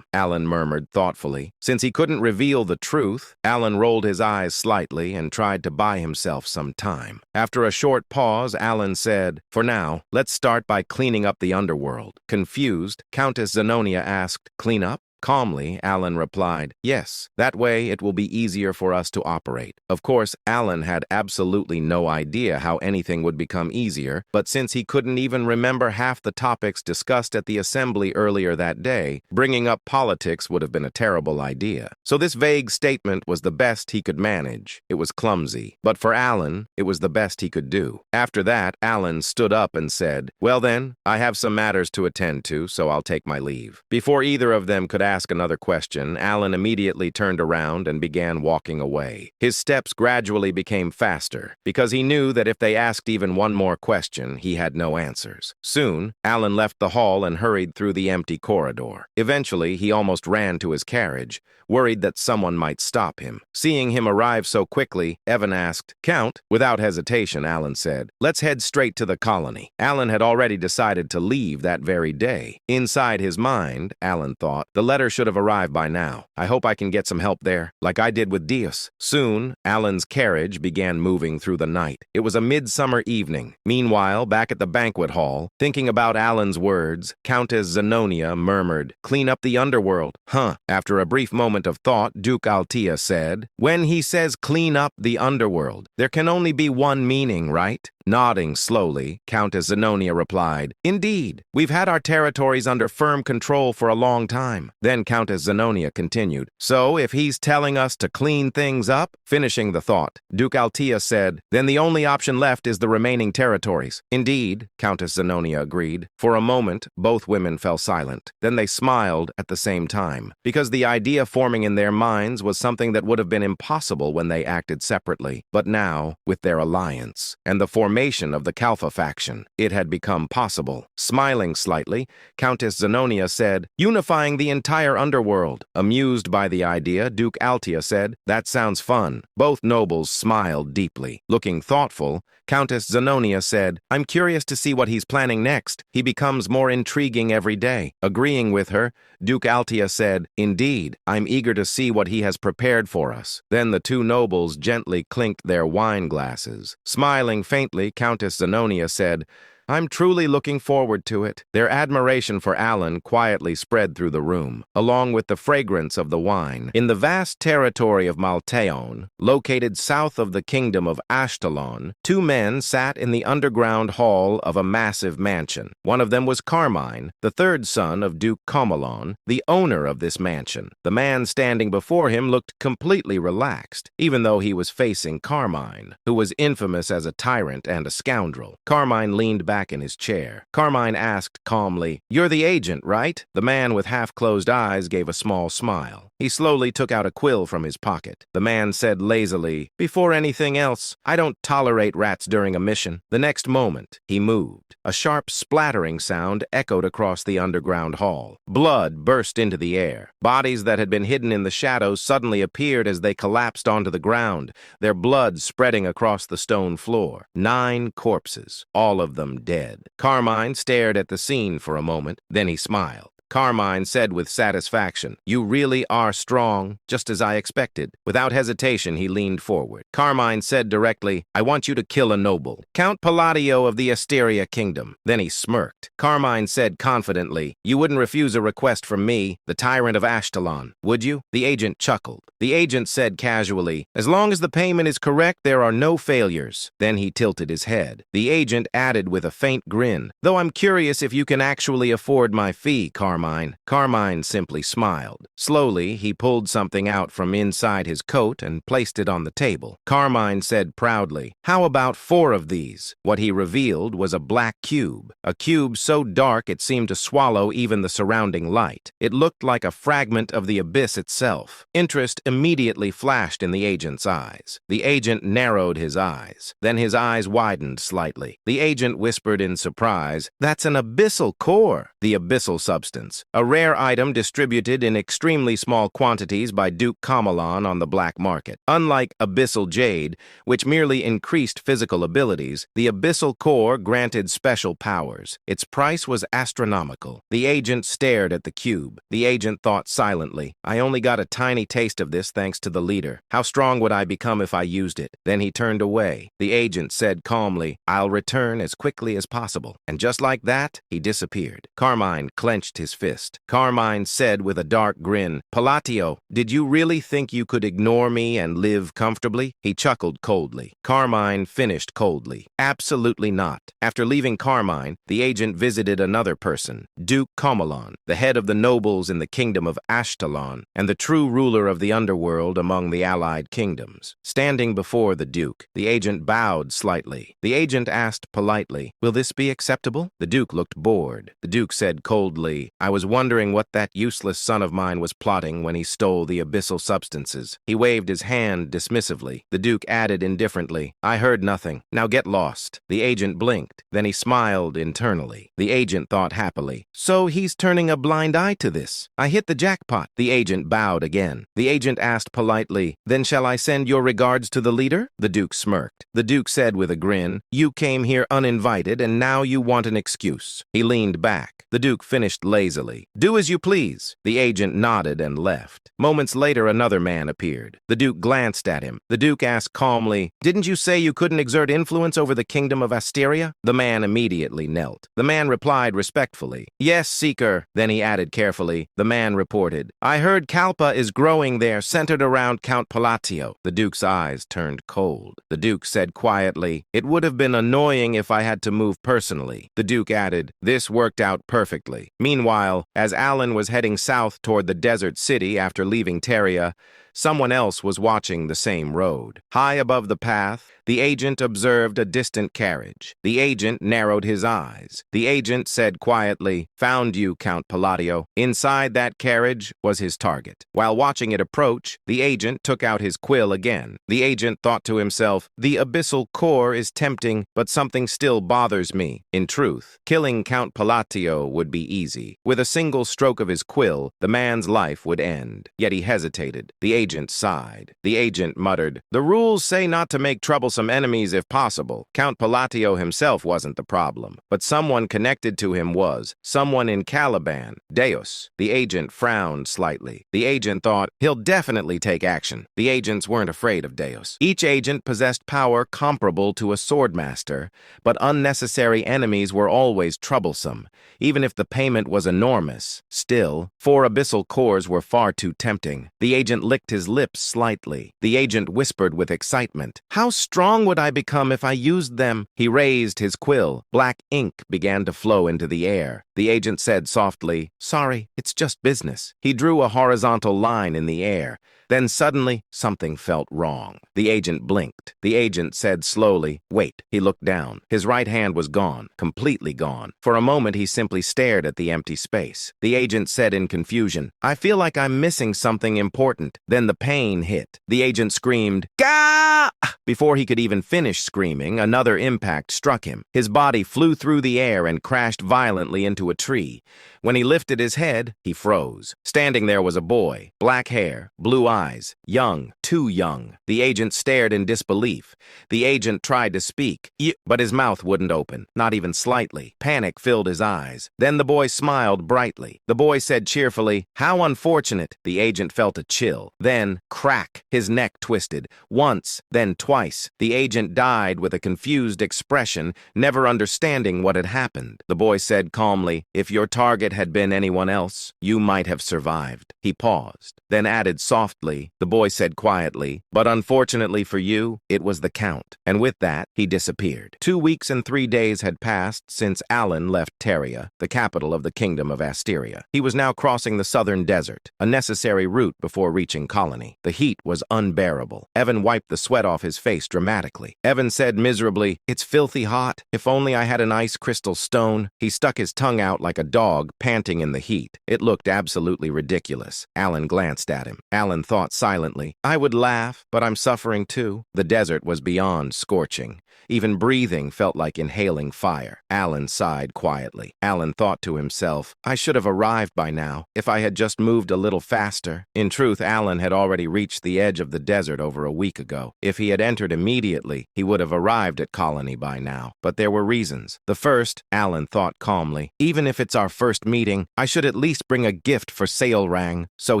Alan murmured thoughtfully. Since he couldn't reveal the truth, Alan rolled his eyes slightly and tried to buy himself some time. After a short pause, Alan said, for now, let's start by cleaning up the underworld. Confused, Countess Zenonia asked, clean up? Calmly, Alan replied, yes, that way it will be easier for us to operate. Of course, Alan had absolutely no idea how anything would become easier, but since he couldn't even remember half the topics discussed at the assembly earlier that day, bringing up politics would have been a terrible idea. So this vague statement was the best he could manage. It was clumsy, but for Alan, it was the best he could do. After that, Alan stood up and said, well then, I have some matters to attend to, so I'll take my leave. Before either of them could ask another question, Alan immediately turned around and began walking away. His steps gradually became faster, because he knew that if they asked even one more question, he had no answers. Soon, Alan left the hall and hurried through the empty corridor. Eventually, he almost ran to his carriage, worried that someone might stop him. Seeing him arrive so quickly, Evan asked, Count? Without hesitation, Alan said, let's head straight to the colony. Alan had already decided to leave that very day. Inside his mind, Alan thought, the letter should have arrived by now. I hope I can get some help there, like I did with Dios. Soon, Alan's carriage began moving through the night. It was a midsummer evening. Meanwhile, back at the banquet hall, thinking about Alan's words, Countess Zenonia murmured, clean up the underworld. Huh. After a brief moment of thought, Duke Altia said, when he says clean up the underworld, there can only be one meaning, right? Nodding slowly, Countess Zenobia replied, "Indeed, we've had our territories under firm control for a long time." Then Countess Zenobia continued, "So if he's telling us to clean things up?" Finishing the thought, Duke Altea said, "Then the only option left is the remaining territories." "Indeed," Countess Zenobia agreed. For a moment, both women fell silent. Then they smiled at the same time, because the idea forming in their minds was something that would have been impossible when they acted separately. But now, with their alliance and the formation of the Kalfa faction, it had become possible. Smiling slightly, Countess Zenobia said, "Unifying the entire underworld." Amused by the idea, Duke Altea said, "That sounds fun." Both nobles smiled deeply. Looking thoughtful, Countess Zenobia said, "I'm curious to see what he's planning next. He becomes more intriguing every day." Agreeing with her, Duke Altea said, "Indeed, I'm eager to see what he has prepared for us." Then the two nobles gently clinked their wine glasses. Smiling faintly, Countess Zenobia said, "I'm truly looking forward to it." Their admiration for Alan quietly spread through the room, along with the fragrance of the wine. In the vast territory of Malteon, located south of the kingdom of Ashtalon, two men sat in the underground hall of a massive mansion. One of them was Carmine, the third son of Duke Comelon, the owner of this mansion. The man standing before him looked completely relaxed, even though he was facing Carmine, who was infamous as a tyrant and a scoundrel. Carmine leaned back in his chair. Carmine asked calmly, "You're the agent, right?" The man with half-closed eyes gave a small smile. He slowly took out a quill from his pocket. The man said lazily, "Before anything else, I don't tolerate rats during a mission." The next moment, he moved. A sharp splattering sound echoed across the underground hall. Blood burst into the air. Bodies that had been hidden in the shadows suddenly appeared as they collapsed onto the ground, their blood spreading across the stone floor. 9 corpses, all of them dead. Carmine stared at the scene for a moment, then he smiled. Carmine said with satisfaction, "You really are strong, just as I expected." Without hesitation, he leaned forward. Carmine said directly, "I want you to kill a noble, Count Palladio of the Asteria Kingdom." Then he smirked. Carmine said confidently, "You wouldn't refuse a request from me, the tyrant of Ashtalon, would you?" The agent chuckled. The agent said casually, "As long as the payment is correct, there are no failures." Then he tilted his head. The agent added with a faint grin, "Though I'm curious if you can actually afford my fee, Carmine." Carmine simply smiled. Slowly, he pulled something out from inside his coat and placed it on the table. Carmine said proudly, "How about 4 of these?" What he revealed was a black cube, a cube so dark it seemed to swallow even the surrounding light. It looked like a fragment of the abyss itself. Interest immediately flashed in the agent's eyes. The agent narrowed his eyes. Then his eyes widened slightly. The agent whispered in surprise, "That's an abyssal core." The abyssal substance, a rare item distributed in extremely small quantities by Duke Comelon on the black market. Unlike abyssal jade, which merely increased physical abilities, the abyssal core granted special powers. Its price was astronomical. The agent stared at the cube. The agent thought silently, "I only got a tiny taste of this thanks to the leader. How strong would I become if I used it?" Then he turned away. The agent said calmly, "I'll return as quickly as possible." And just like that, he disappeared. Carmine clenched his fist. Carmine said with a dark grin, "Palladio, did you really think you could ignore me and live comfortably?" He chuckled coldly. Carmine finished coldly, "Absolutely not." After leaving Carmine, the agent visited another person, Duke Comelon, the head of the nobles in the kingdom of Ashtalon, and the true ruler of the underworld among the allied kingdoms. Standing before the Duke, the agent bowed slightly. The agent asked politely, "Will this be acceptable?" The Duke looked bored. The Duke said coldly, "I was wondering what that useless son of mine was plotting when he stole the abyssal substances." He waved his hand dismissively. The Duke added indifferently, "I heard nothing. Now get lost." The agent blinked. Then he smiled internally. The agent thought happily, "So he's turning a blind eye to this. I hit the jackpot." The agent bowed again. The agent asked politely, "Then shall I send your regards to the leader?" The Duke smirked. The Duke said with a grin, "You came here uninvited and now you want an excuse." He leaned back. The Duke finished lazily. easily. Do as you please. The agent nodded and left. Moments later, another man appeared. The Duke glanced at him. The Duke asked calmly, "Didn't you say you couldn't exert influence over the kingdom of Asteria?" The man immediately knelt. The man replied respectfully, "Yes, Seeker." Then he added carefully, the man reported, "I heard Kalpa is growing there, centered around Count Palatio." The Duke's eyes turned cold. The Duke said quietly, "It would have been annoying if I had to move personally." The Duke added, "This worked out perfectly." Meanwhile, as Alan was heading south toward the desert city after leaving Teria, someone else was watching the same road. High above the path, the agent observed a distant carriage. The agent narrowed his eyes. The agent said quietly, "Found you, Count Palladio." Inside that carriage was his target. While watching it approach, the agent took out his quill again. The agent thought to himself, "The abyssal core is tempting, but something still bothers me." In truth, killing Count Palatio would be easy. With a single stroke of his quill, the man's life would end. Yet he hesitated. The agent sighed. The agent muttered, "The rules say not to make troublesome enemies if possible." Count Palatio himself wasn't the problem, but someone connected to him was. Someone in Caliban, Deus. The agent frowned slightly. The agent thought, he'll definitely take action. The agents weren't afraid of Deus. Each agent possessed power comparable to a swordmaster, but unnecessary enemies were always troublesome, even if the payment was enormous. Still, 4 abyssal cores were far too tempting. The agent licked his lips slightly. The agent whispered with excitement, "How strong would I become if I used them?" He raised his quill. Black ink began to flow into the air. The agent said softly, "Sorry, it's just business." He drew a horizontal line in the air. Then suddenly, something felt wrong. The agent blinked. The agent said slowly, "Wait." He looked down. His right hand was gone, completely gone. For a moment, he simply stared at the empty space. The agent said in confusion, "I feel like I'm missing something important." Then the pain hit. The agent screamed, "Gah!" Before he could even finish screaming, another impact struck him. His body flew through the air and crashed violently into a tree. When he lifted his head, he froze. Standing there was a boy, black hair, blue eyes, young, too young. The agent stared in disbelief. The agent tried to speak, but his mouth wouldn't open, not even slightly. Panic filled his eyes. Then the boy smiled brightly. The boy said cheerfully, "How unfortunate." The agent felt a chill. Then, crack, his neck twisted. Once, then twice. The agent died with a confused expression, never understanding what had happened. The boy said calmly, "If your target had been anyone else, you might have survived." He paused, then added softly, the boy said quietly, "But unfortunately for you, it was the Count." And with that, he disappeared. 2 weeks and 3 days had passed since Alan left Teria, the capital of the kingdom of Asteria. He was now crossing the southern desert, a necessary route before reaching Colony. The heat was unbearable. Evan wiped the sweat off his face dramatically. Evan said miserably, "It's filthy hot. If only I had an ice crystal stone." He stuck his tongue out like a dog, panting in the heat. It looked absolutely ridiculous. Alan glanced at him. Alan thought silently, "I would laugh, but I'm suffering too." The desert was beyond scorching. Even breathing felt like inhaling fire. Alan sighed quietly. Alan thought to himself, "I should have arrived by now, if I had just moved a little faster." In truth, Alan had already reached the edge of the desert over a week ago. If he had entered immediately, he would have arrived at Colony by now. But there were reasons. The first, Alan thought calmly, even if it's our first meeting, I should at least bring a gift for Sailrang. So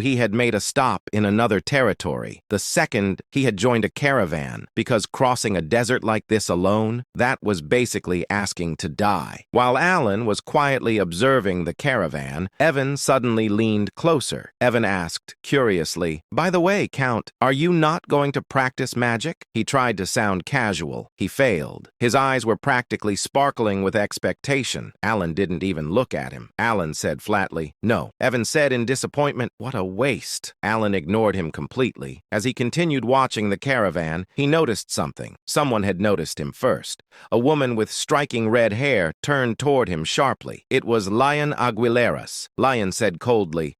he had made a stop in another territory. The second, he had joined a caravan, because crossing a desert like this alone, that was basically asking to die. While Alan was quietly observing the caravan, Evan suddenly leaned closer. Evan asked, curiously, "By the way, Count, are you not going to practice magic?" He tried to sound casual. He failed. His eyes were practically sparkling with expectation. Alan didn't even look at him. Alan said flatly, "No." Evan said in disappointment, "What a waste." Alan ignored him completely. As he continued watching the caravan, he noticed something. Someone had noticed him first. A woman with striking red hair turned toward him sharply. It was Lion Aguileras. Lion said coldly,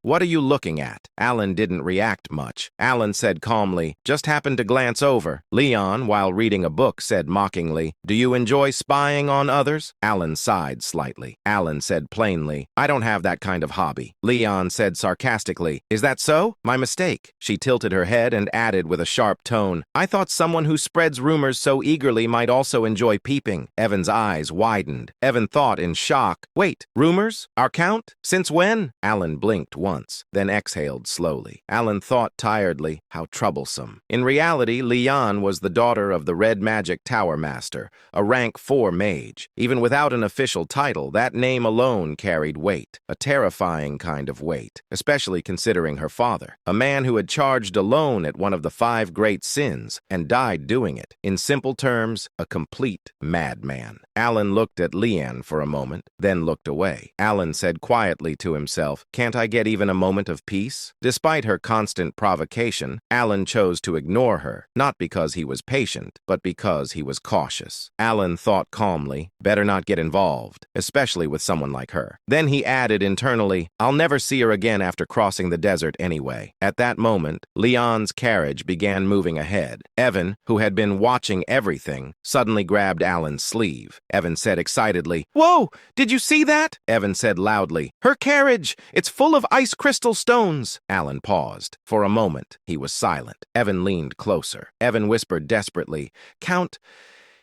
"What are you looking at?" Alan didn't react much. Alan said calmly, "Just happened to glance over." Leon, while reading a book, said mockingly, "Do you enjoy spying on others?" Alan sighed slightly. Alan said plainly, "I don't have that kind of hobby." Leon said sarcastically, "Is that so? My mistake." She tilted her head and added with a sharp tone, "I thought someone who spreads rumors so eagerly might also enjoy peeping. Evan's eyes widened. Evan thought in shock, wait, rumors? Our count? Since when? Alan blinked once, then exhaled slowly. Alan thought tiredly, how troublesome. In reality, Leon was the daughter of the Red Magic Tower Master, a rank 4 mage. Even without an official title, that name alone carried weight, a terrifying kind of weight, especially considering her father, a man who had charged alone at one of the 5 great sins and died doing it. In simple terms, a complete madman. Alan looked at Leanne for a moment, then looked away. Alan said quietly to himself, "Can't I get even a moment of peace?" Despite her constant provocation, Alan chose to ignore her, not because he was patient, but because he was cautious. Alan thought calmly, better not get involved, especially with someone like her. Then he added internally, "I'll never see her again after crossing the desert anyway." At that moment, Leon's carriage began moving ahead. Evan, who had been watching everything, suddenly grabbed Alan's sleeve. Evan said excitedly, "Whoa! Did you see that?" Evan said loudly, "Her carriage! It's full of ice crystal stones!" Alan paused. For a moment, he was silent. Evan leaned closer. Evan whispered desperately, "Count,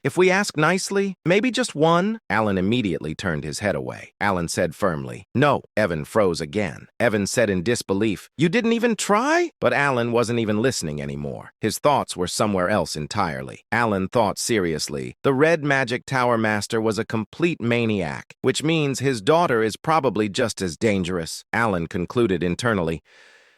if we ask nicely, maybe just one?" Alan immediately turned his head away. Alan said firmly, "No." Evan froze again. Evan said in disbelief, "You didn't even try?" But Alan wasn't even listening anymore. His thoughts were somewhere else entirely. Alan thought seriously, the Red Magic Tower Master was a complete maniac, which means his daughter is probably just as dangerous. Alan concluded internally,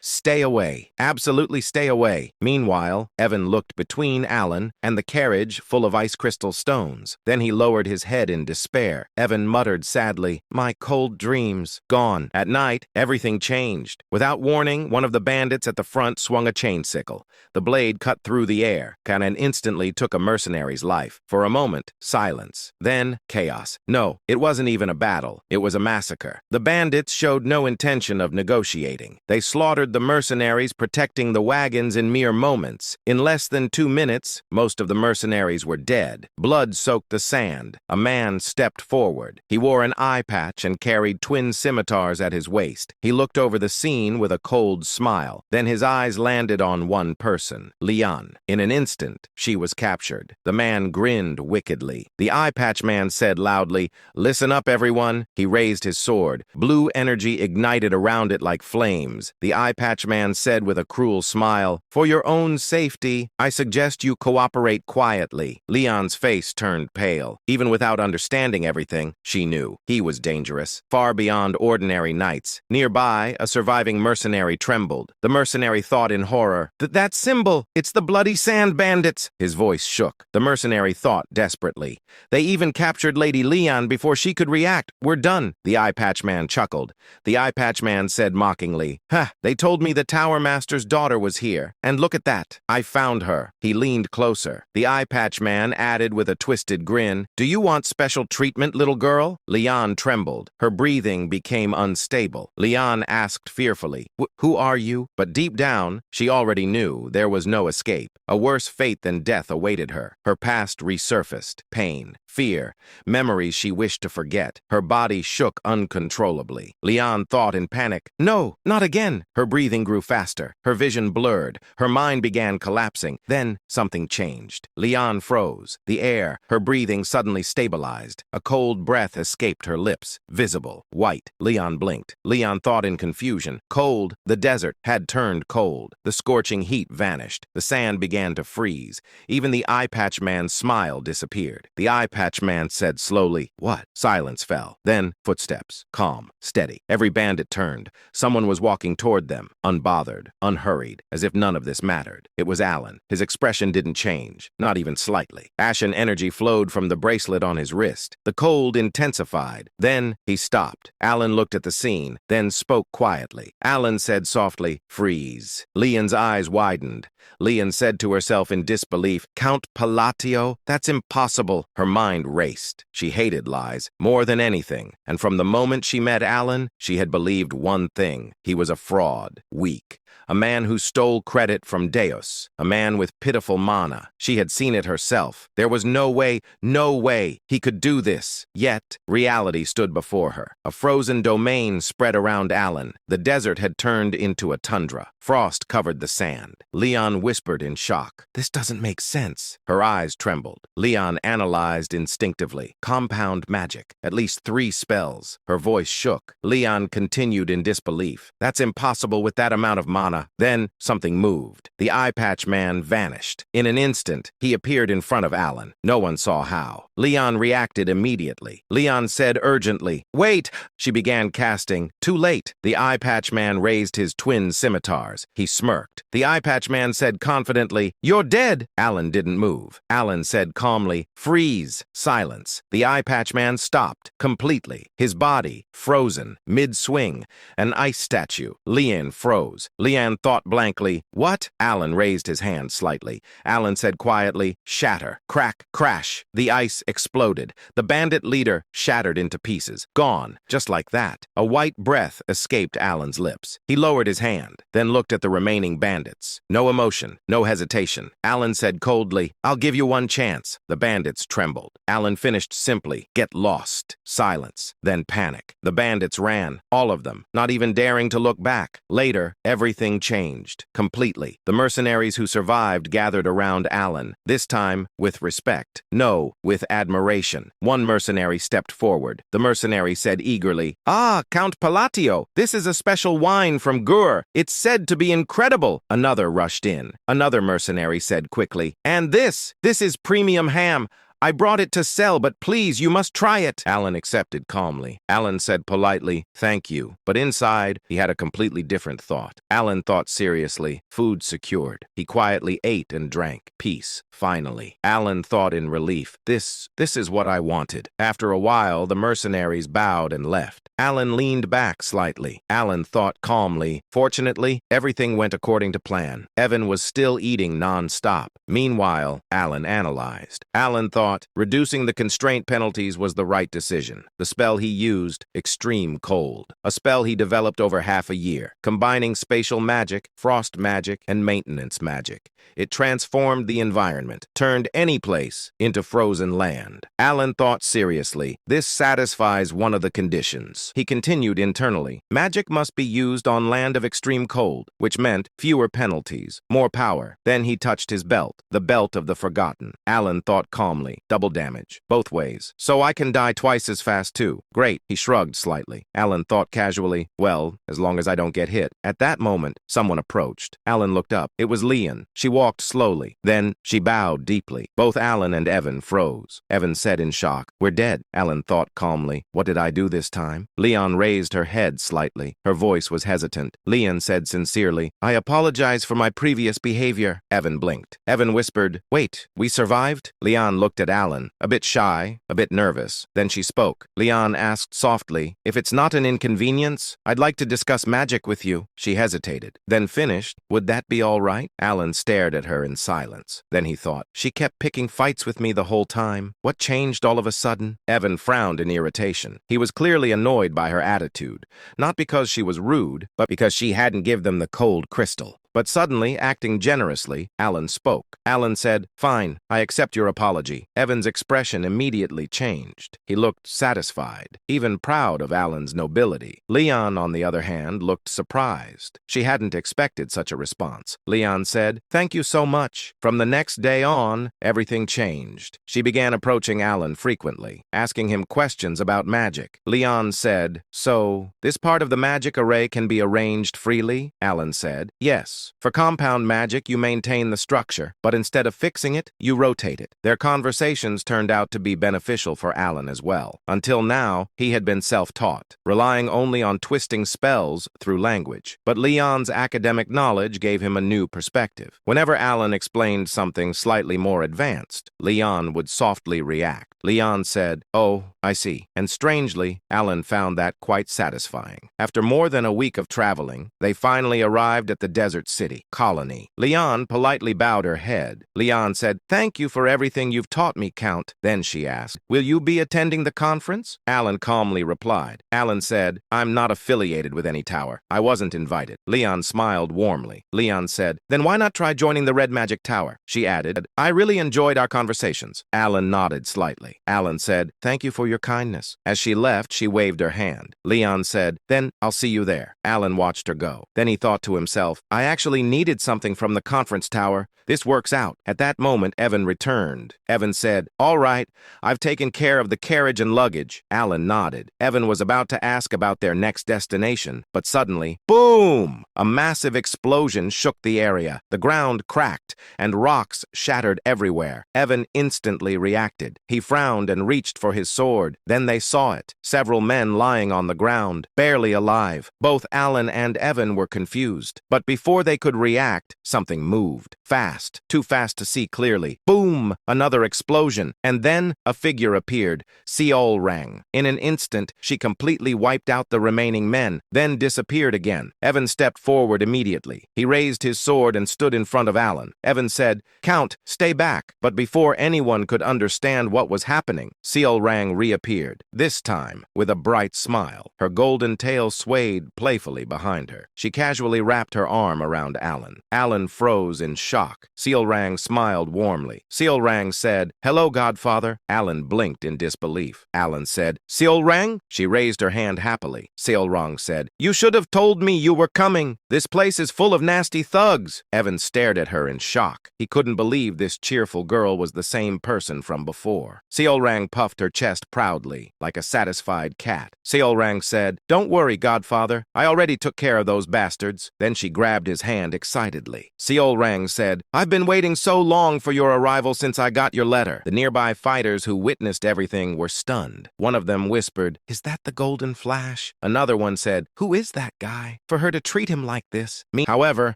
"Stay away. Absolutely stay away." Meanwhile, Evan looked between Alan and the carriage full of ice crystal stones. Then he lowered his head in despair. Evan muttered sadly, "My cold dreams. Gone." At night, everything changed. Without warning, one of the bandits at the front swung a chain sickle. The blade cut through the air, and instantly took a mercenary's life. For a moment, silence. Then, chaos. No, it wasn't even a battle. It was a massacre. The bandits showed no intention of negotiating. They slaughtered the mercenaries, protecting the wagons in mere moments. In less than 2 minutes, most of the mercenaries were dead. Blood soaked the sand. A man stepped forward. He wore an eye patch and carried twin scimitars at his waist. He looked over the scene with a cold smile. Then his eyes landed on one person, Leon. In an instant, she was captured. The man grinned wickedly. The eye patch man said loudly, "Listen up, everyone." He raised his sword. Blue energy ignited around it like flames. The eye patch man said with a cruel smile, "For your own safety, I suggest you cooperate quietly." Leon's face turned pale. Even without understanding everything, she knew he was dangerous, far beyond ordinary knights. Nearby, a surviving mercenary trembled. The mercenary thought in horror, "That symbol! It's the bloody sand bandits!" His voice shook. The mercenary thought desperately, "They even captured Lady Leon before she could react. We're done." The eye patch man chuckled. The eye patch man said mockingly, They told me the Tower Master's daughter was here, and look at that. I found her." He leaned closer. The eye patch man added with a twisted grin, "Do you want special treatment, little girl?" Leon trembled. Her breathing became unstable. Leon asked fearfully, "Who are you?" But deep down, she already knew there was no escape. A worse fate than death awaited her. Her past resurfaced. Pain, fear, memories she wished to forget. Her body shook uncontrollably. Leon thought in panic, "No, not again." Her breathing grew faster. Her vision blurred. Her mind began collapsing. Then something changed. Leon froze. The air, her breathing suddenly stabilized. A cold breath escaped her lips. Visible. White. Leon blinked. Leon thought in confusion. Cold. The desert had turned cold. The scorching heat vanished. The sand began to freeze. Even the eye patch man's smile disappeared. The eye patch man said slowly, "What?" Silence fell. Then footsteps. Calm. Steady. Every bandit turned. Someone was walking toward them, unbothered, unhurried, as if none of this mattered. It was Alan. His expression didn't change, not even slightly. Ashen energy flowed from the bracelet on his wrist. The cold intensified. Then he stopped. Alan looked at the scene, then spoke quietly. Alan said softly, "Freeze." Leon's eyes widened. Leon said to herself in disbelief, "Count Palatio? That's impossible." Her mind raced. She hated lies more than anything, and from the moment she met Alan, she had believed one thing. He was a fraud, weak, a man who stole credit from Deus, a man with pitiful mana. She had seen it herself. There was no way he could do this. Yet, reality stood before her. A frozen domain spread around Alan. The desert had turned into a tundra. Frost covered the sand. Leon whispered in shock. This doesn't make sense. Her eyes trembled. Leon analyzed instinctively. Compound magic. At least 3 spells. Her voice shook. Leon continued in disbelief. That's impossible with that amount of mana. Then something moved. The eye patch man vanished. In an instant, he appeared in front of Alan. No one saw how. Leon reacted immediately. Leon said urgently, "Wait!" She began casting. Too late. The eye patch man raised his twin scimitars. He smirked. The eye patch man said confidently, "You're dead." Alan didn't move. Alan said calmly, "Freeze." Silence. The eye patch man stopped completely. His body frozen, mid-swing. An ice statue. Leon froze. Leon thought blankly, "What?" Alan raised his hand slightly. Alan said quietly, "Shatter." Crack, crash. The ice exploded. The bandit leader shattered into pieces. Gone. Just like that. A white breath escaped Alan's lips. He lowered his hand, then looked at the remaining bandits. No emotion, no hesitation. Alan said coldly, "I'll give you one chance." The bandits trembled. Alan finished simply, "Get lost." Silence. Then panic. The bandits ran. All of them. Not even daring to look back. Later, everything changed. Completely. The mercenaries who survived gathered around Alan. This time, with respect. No, with admiration. One mercenary stepped forward. The mercenary said eagerly, "Ah, Count Palatio, this is a special wine from Gur. It's said to be incredible." Another rushed in. Another mercenary said quickly, "And this is premium ham. I brought it to sell, but please, you must try it." Alan accepted calmly. Alan said politely, "Thank you." But inside, he had a completely different thought. Alan thought seriously, food secured. He quietly ate and drank. Peace, finally. Alan thought in relief, this is what I wanted. After a while, the mercenaries bowed and left. Alan leaned back slightly. Alan thought calmly. Fortunately, everything went according to plan. Evan was still eating non-stop. Meanwhile, Alan analyzed. Alan thought reducing the constraint penalties was the right decision. The spell he used, Extreme Cold. A spell he developed over half a year, combining spatial magic, frost magic, and maintenance magic. It transformed the environment, turned any place into frozen land. Alan thought seriously, this satisfies one of the conditions. He continued internally, magic must be used on land of extreme cold, which meant fewer penalties, more power. Then he touched his belt, the belt of the forgotten. Alan thought calmly, double damage, both ways. So I can die twice as fast too. Great, he shrugged slightly. Alan thought casually, well, as long as I don't get hit. At that moment, someone approached. Alan looked up. It was Leon. She walked slowly. Then she bowed deeply. Both Alan and Evan froze. Evan said in shock, "We're dead." Alan thought calmly, what did I do this time? Leon raised her head slightly. Her voice was hesitant. Leon said sincerely, "I apologize for my previous behavior." Evan blinked. Evan whispered, "Wait, we survived?" Leon looked at Alan, a bit shy, a bit nervous. Then she spoke. Leon asked softly, "If it's not an inconvenience, I'd like to discuss magic with you." She hesitated, then finished, "Would that be all right?" Alan stared at her in silence. Then he thought, she kept picking fights with me the whole time. What changed all of a sudden? Evan frowned in irritation. He was clearly annoyed by her attitude, not because she was rude, but because she hadn't given them the cold crystal. But suddenly, acting generously, Alan spoke. Alan said, "Fine, I accept your apology." Evan's expression immediately changed. He looked satisfied, even proud of Alan's nobility. Leon, on the other hand, looked surprised. She hadn't expected such a response. Leon said, "Thank you so much." From the next day on, everything changed. She began approaching Alan frequently, asking him questions about magic. Leon said, "So, this part of the magic array can be arranged freely?" Alan said, "Yes. For compound magic, you maintain the structure, but instead of fixing it, you rotate it." Their conversations turned out to be beneficial for Alan as well. Until now, he had been self-taught, relying only on twisting spells through language. But Leon's academic knowledge gave him a new perspective. Whenever Alan explained something slightly more advanced, Leon would softly react. Leon said, "Oh, I see." And strangely, Alan found that quite satisfying. After more than a week of traveling, they finally arrived at the desert city, colony. Leon politely bowed her head. Leon said, "Thank you for everything you've taught me, Count." Then she asked, "Will you be attending the conference?" Alan calmly replied. Alan said, "I'm not affiliated with any tower. I wasn't invited." Leon smiled warmly. Leon said, "Then why not try joining the Red Magic Tower?" She added, "I really enjoyed our conversations." Alan nodded slightly. Alan said, "Thank you for your kindness." As she left, she waved her hand. Leon said, "Then I'll see you there." Alan watched her go. Then he thought to himself, "I actually needed something from the conference tower. This works out." At that moment, Evan returned. Evan said, "All right, I've taken care of the carriage and luggage." Alan nodded. Evan was about to ask about their next destination, but suddenly, boom! A massive explosion shook the area. The ground cracked, and rocks shattered everywhere. Evan instantly reacted. He frowned and reached for his sword. Then they saw it. Several men lying on the ground, barely alive. Both Alan and Evan were confused. But before they could react, something moved. Fast, too fast to see clearly. Boom! Another explosion. And then a figure appeared. Seol rang. In an instant, she completely wiped out the remaining men, then disappeared again. Evan stepped forward immediately. He raised his sword and stood in front of Alan. Evan said, "Count, stay back." But before anyone could understand what was happening, Seol rang reappeared. This time, with a bright smile. Her golden tail swayed playfully behind her. She casually wrapped her arm around Alan. Alan froze in shock. Seolrang smiled warmly. Seolrang said, "Hello, Godfather." Alan blinked in disbelief. Alan said, "Seolrang?" She raised her hand happily. Seolrang said, "You should have told me you were coming. This place is full of nasty thugs." Evan stared at her in shock. He couldn't believe this cheerful girl was the same person from before. Seolrang puffed her chest proudly, like a satisfied cat. Seolrang said, "Don't worry, Godfather. I already took care of those bastards." Then she grabbed his hand excitedly. Seolrang said, "I've been waiting so long for your arrival since I got your letter." The nearby fighters who witnessed everything were stunned. One of them whispered, "Is that the Golden Flash?" Another one said, "Who is that guy? For her to treat him like this." However,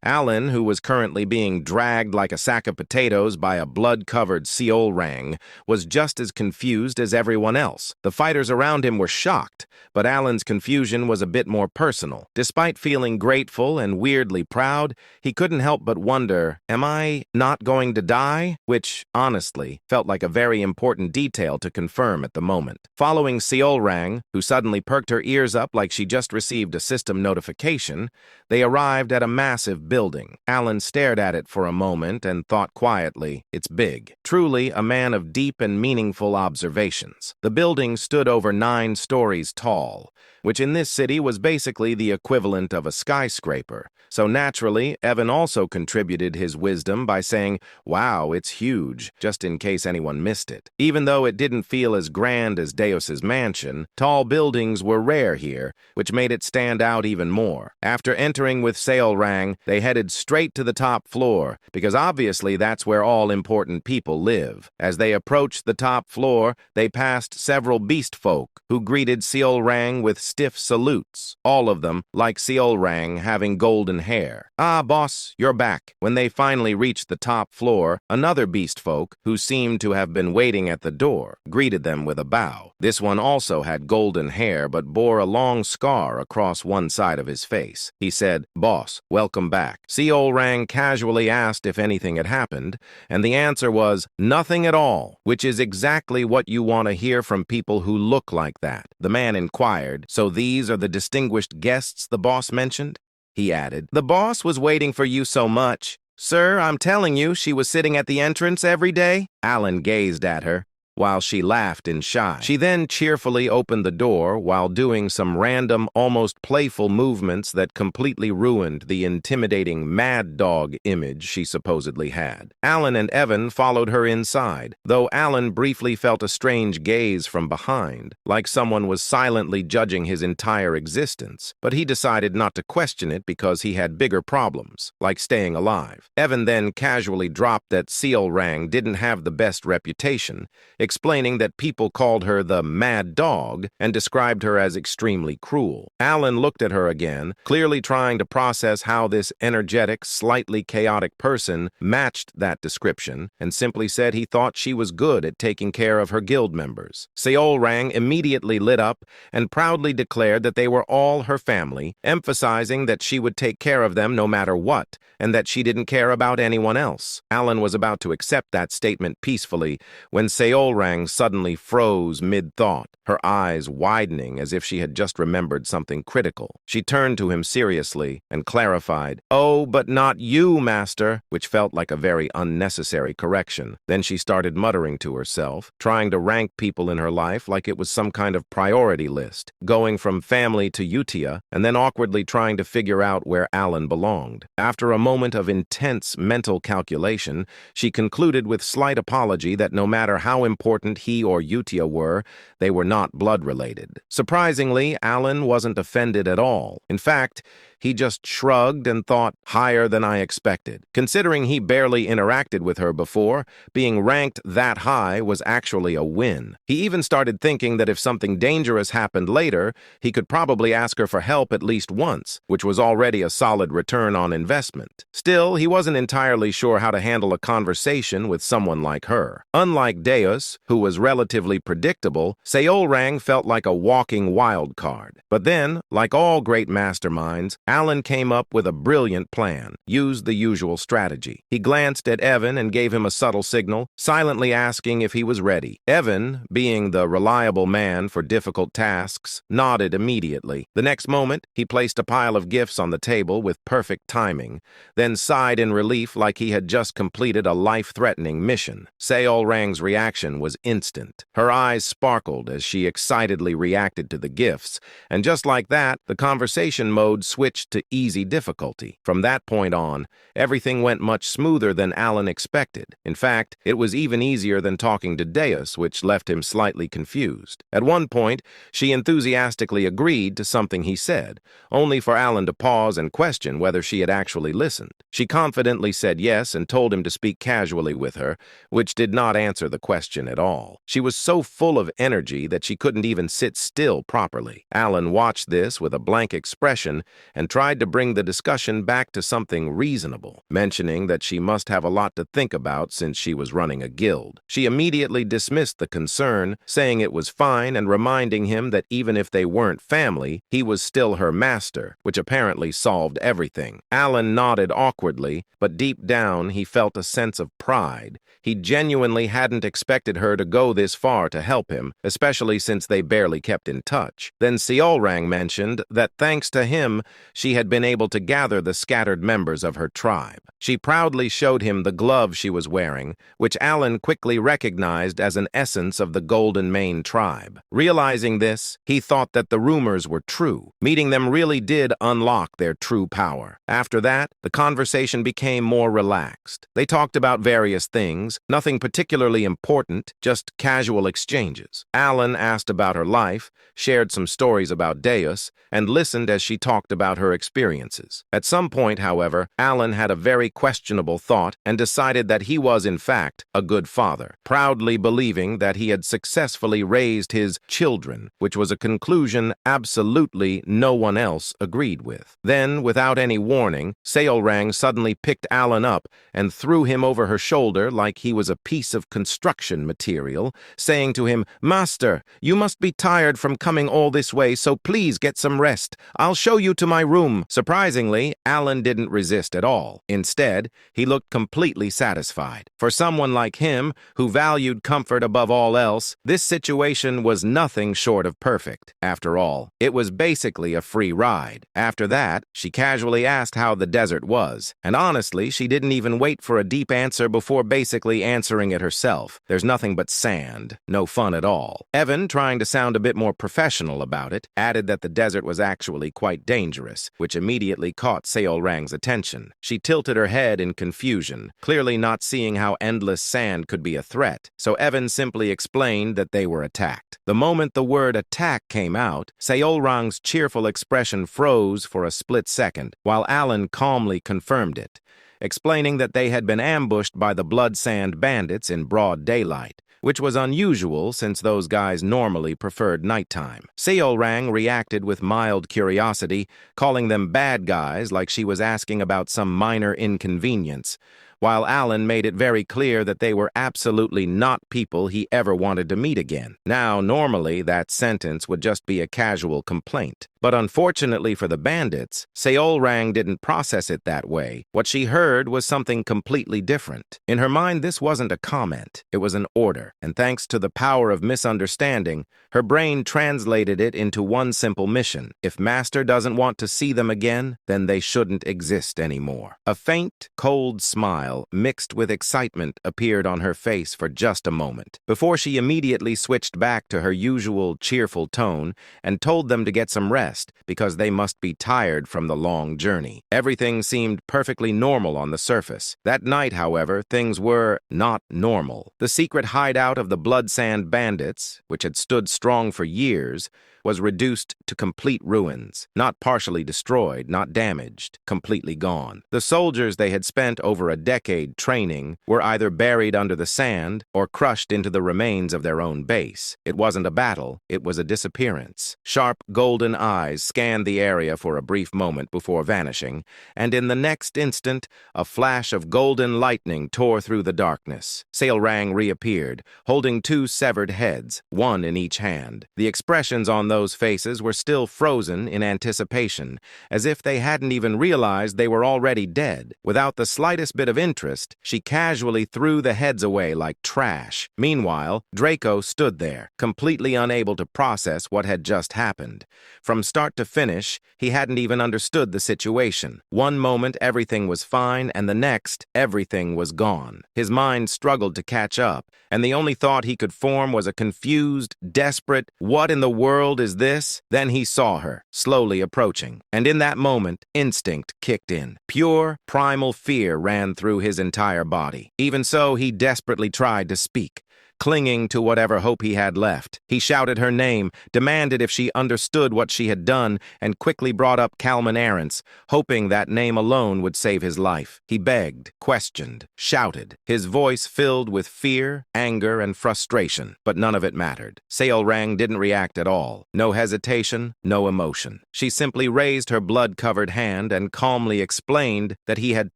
Alan, who was currently being dragged like a sack of potatoes by a blood-covered Seolrang, was just as confused as everyone else. The fighters around him were shocked, but Alan's confusion was a bit more personal. Despite feeling grateful and weirdly proud, he couldn't help but wonder, am I not going to die? Which, honestly, felt like a very important detail to confirm at the moment. Following Seolrang, who suddenly perked her ears up like she just received a system notification, they arrived at a massive building. Alan stared at it for a moment and thought quietly, "It's big." Truly a man of deep and meaningful observations. The building stood over 9 stories tall, which in this city was basically the equivalent of a skyscraper. So naturally, Evan also contributed his wisdom by saying, "Wow, it's huge," just in case anyone missed it. Even though it didn't feel as grand as Deus's mansion, tall buildings were rare here, which made it stand out even more. After entering with Seolrang, they headed straight to the top floor, because obviously that's where all important people live. As they approached the top floor, they passed several beast folk, who greeted Seolrang with stiff salutes, all of them, like Seolrang, having golden hair. "Ah, boss, you're back." When they finally reached the top floor, another beast folk, who seemed to have been waiting at the door, greeted them with a bow. This one also had golden hair but bore a long scar across one side of his face. He said, "Boss, welcome back." Seolrang casually asked if anything had happened, and the answer was, "Nothing at all," which is exactly what you want to hear from people who look like that. The man inquired, "So these are the distinguished guests the boss mentioned?" He added, "The boss was waiting for you so much. Sir, I'm telling you, she was sitting at the entrance every day." Alan gazed at her, while she laughed in shy. She then cheerfully opened the door while doing some random, almost playful movements that completely ruined the intimidating mad dog image she supposedly had. Alan and Evan followed her inside, though Alan briefly felt a strange gaze from behind, like someone was silently judging his entire existence, but he decided not to question it because he had bigger problems, like staying alive. Evan then casually dropped that Seolrang didn't have the best reputation, explaining that people called her the mad dog and described her as extremely cruel. Alan looked at her again, clearly trying to process how this energetic, slightly chaotic person matched that description, and simply said he thought she was good at taking care of her guild members. Seolrang immediately lit up and proudly declared that they were all her family, emphasizing that she would take care of them no matter what, and that she didn't care about anyone else. Alan was about to accept that statement peacefully when Seolrang suddenly froze mid-thought, her eyes widening as if she had just remembered something critical. She turned to him seriously and clarified, "Oh, but not you, master," which felt like a very unnecessary correction. Then she started muttering to herself, trying to rank people in her life like it was some kind of priority list, going from family to Utia, and then awkwardly trying to figure out where Alan belonged. After a moment of intense mental calculation, she concluded with slight apology that no matter how important he or Utia were, they were not blood-related. Surprisingly, Alan wasn't offended at all. In fact, he just shrugged and thought, higher than I expected. Considering he barely interacted with her before, being ranked that high was actually a win. He even started thinking that if something dangerous happened later, he could probably ask her for help at least once, which was already a solid return on investment. Still, he wasn't entirely sure how to handle a conversation with someone like her. Unlike Deus, who was relatively predictable, Seolrang felt like a walking wild card. But then, like all great masterminds, Alan came up with a brilliant plan, used the usual strategy. He glanced at Evan and gave him a subtle signal, silently asking if he was ready. Evan, being the reliable man for difficult tasks, nodded immediately. The next moment, he placed a pile of gifts on the table with perfect timing, then sighed in relief like he had just completed a life-threatening mission. Seolrang's reaction was instant. Her eyes sparkled as she excitedly reacted to the gifts, and just like that, the conversation mode switched to easy difficulty. From that point on, everything went much smoother than Alan expected. In fact, it was even easier than talking to Deus, which left him slightly confused. At one point, she enthusiastically agreed to something he said, only for Alan to pause and question whether she had actually listened. She confidently said yes and told him to speak casually with her, which did not answer the question at all. She was so full of energy that she couldn't even sit still properly. Alan watched this with a blank expression and tried to bring the discussion back to something reasonable, mentioning that she must have a lot to think about since she was running a guild. She immediately dismissed the concern, saying it was fine and reminding him that even if they weren't family, he was still her master, which apparently solved everything. Alan nodded awkwardly, but deep down he felt a sense of pride. He genuinely hadn't expected her to go this far to help him, especially since they barely kept in touch. Then Seolrang mentioned that thanks to him, she had been able to gather the scattered members of her tribe. She proudly showed him the glove she was wearing, which Alan quickly recognized as an essence of the Golden Mane tribe. Realizing this, he thought that the rumors were true. Meeting them really did unlock their true power. After that, the conversation became more relaxed. They talked about various things, nothing particularly important, just casual exchanges. Alan asked about her life, shared some stories about Deus, and listened as she talked about her experiences. At some point, however, Alan had a very questionable thought and decided that he was, in fact, a good father, proudly believing that he had successfully raised his children, which was a conclusion absolutely no one else agreed with. Then, without any warning, Seolrang suddenly picked Alan up and threw him over her shoulder like he was a piece of construction material, saying to him, "Master, you must be tired from coming all this way, so please get some rest. I'll show you to my room." Surprisingly, Alan didn't resist at all. Instead, he looked completely satisfied. For someone like him, who valued comfort above all else, this situation was nothing short of perfect. After all, it was basically a free ride. After that, she casually asked how the desert was, and honestly, she didn't even wait for a deep answer before basically answering it herself. There's nothing but sand. No fun at all. Evan, trying to sound a bit more professional about it, added that the desert was actually quite dangerous, which immediately caught Seolrang's attention. She tilted her head in confusion, clearly not seeing how endless sand could be a threat, so Evan simply explained that they were attacked. The moment the word attack came out, Seolrang's cheerful expression froze for a split second, while Alan calmly confirmed it, explaining that they had been ambushed by the blood sand bandits in broad daylight. which was unusual since those guys normally preferred nighttime. Seolrang reacted with mild curiosity, calling them bad guys like she was asking about some minor inconvenience, while Alan made it very clear that they were absolutely not people he ever wanted to meet again. Now, normally, that sentence would just be a casual complaint. But unfortunately for the bandits, Seolrang didn't process it that way. What she heard was something completely different. In her mind, this wasn't a comment, it was an order, and thanks to the power of misunderstanding, her brain translated it into one simple mission. If Master doesn't want to see them again, then they shouldn't exist anymore. A faint, cold smile mixed with excitement appeared on her face for just a moment, before she immediately switched back to her usual cheerful tone and told them to get some rest because they must be tired from the long journey. Everything seemed perfectly normal on the surface. That night, however, things were not normal. The secret hideout of the Blood Sand Bandits, which had stood strong for years, was reduced to complete ruins, not partially destroyed, not damaged, completely gone. The soldiers they had spent over a decade training were either buried under the sand or crushed into the remains of their own base. It wasn't a battle, it was a disappearance. Sharp golden eyes scanned the area for a brief moment before vanishing, and in the next instant, a flash of golden lightning tore through the darkness. Seolrang reappeared, holding two severed heads, one in each hand. The expressions on those faces were still frozen in anticipation, as if they hadn't even realized they were already dead. Without the slightest bit of interest, she casually threw the heads away like trash. Meanwhile, Draco stood there, completely unable to process what had just happened. From start to finish, he hadn't even understood the situation. One moment everything was fine, and the next, everything was gone. His mind struggled to catch up, and the only thought he could form was a confused, desperate, "What in the world is this?" Then he saw her, slowly approaching, and in that moment, instinct kicked in. Pure, primal fear ran through his entire body. Even so, he desperately tried to speak. Clinging to whatever hope he had left, he shouted her name, demanded if she understood what she had done, and quickly brought up Kalman Arentz, hoping that name alone would save his life. He begged, questioned, shouted, his voice filled with fear, anger, and frustration, but none of it mattered. Seolrang didn't react at all. No hesitation, no emotion. She simply raised her blood-covered hand and calmly explained that he had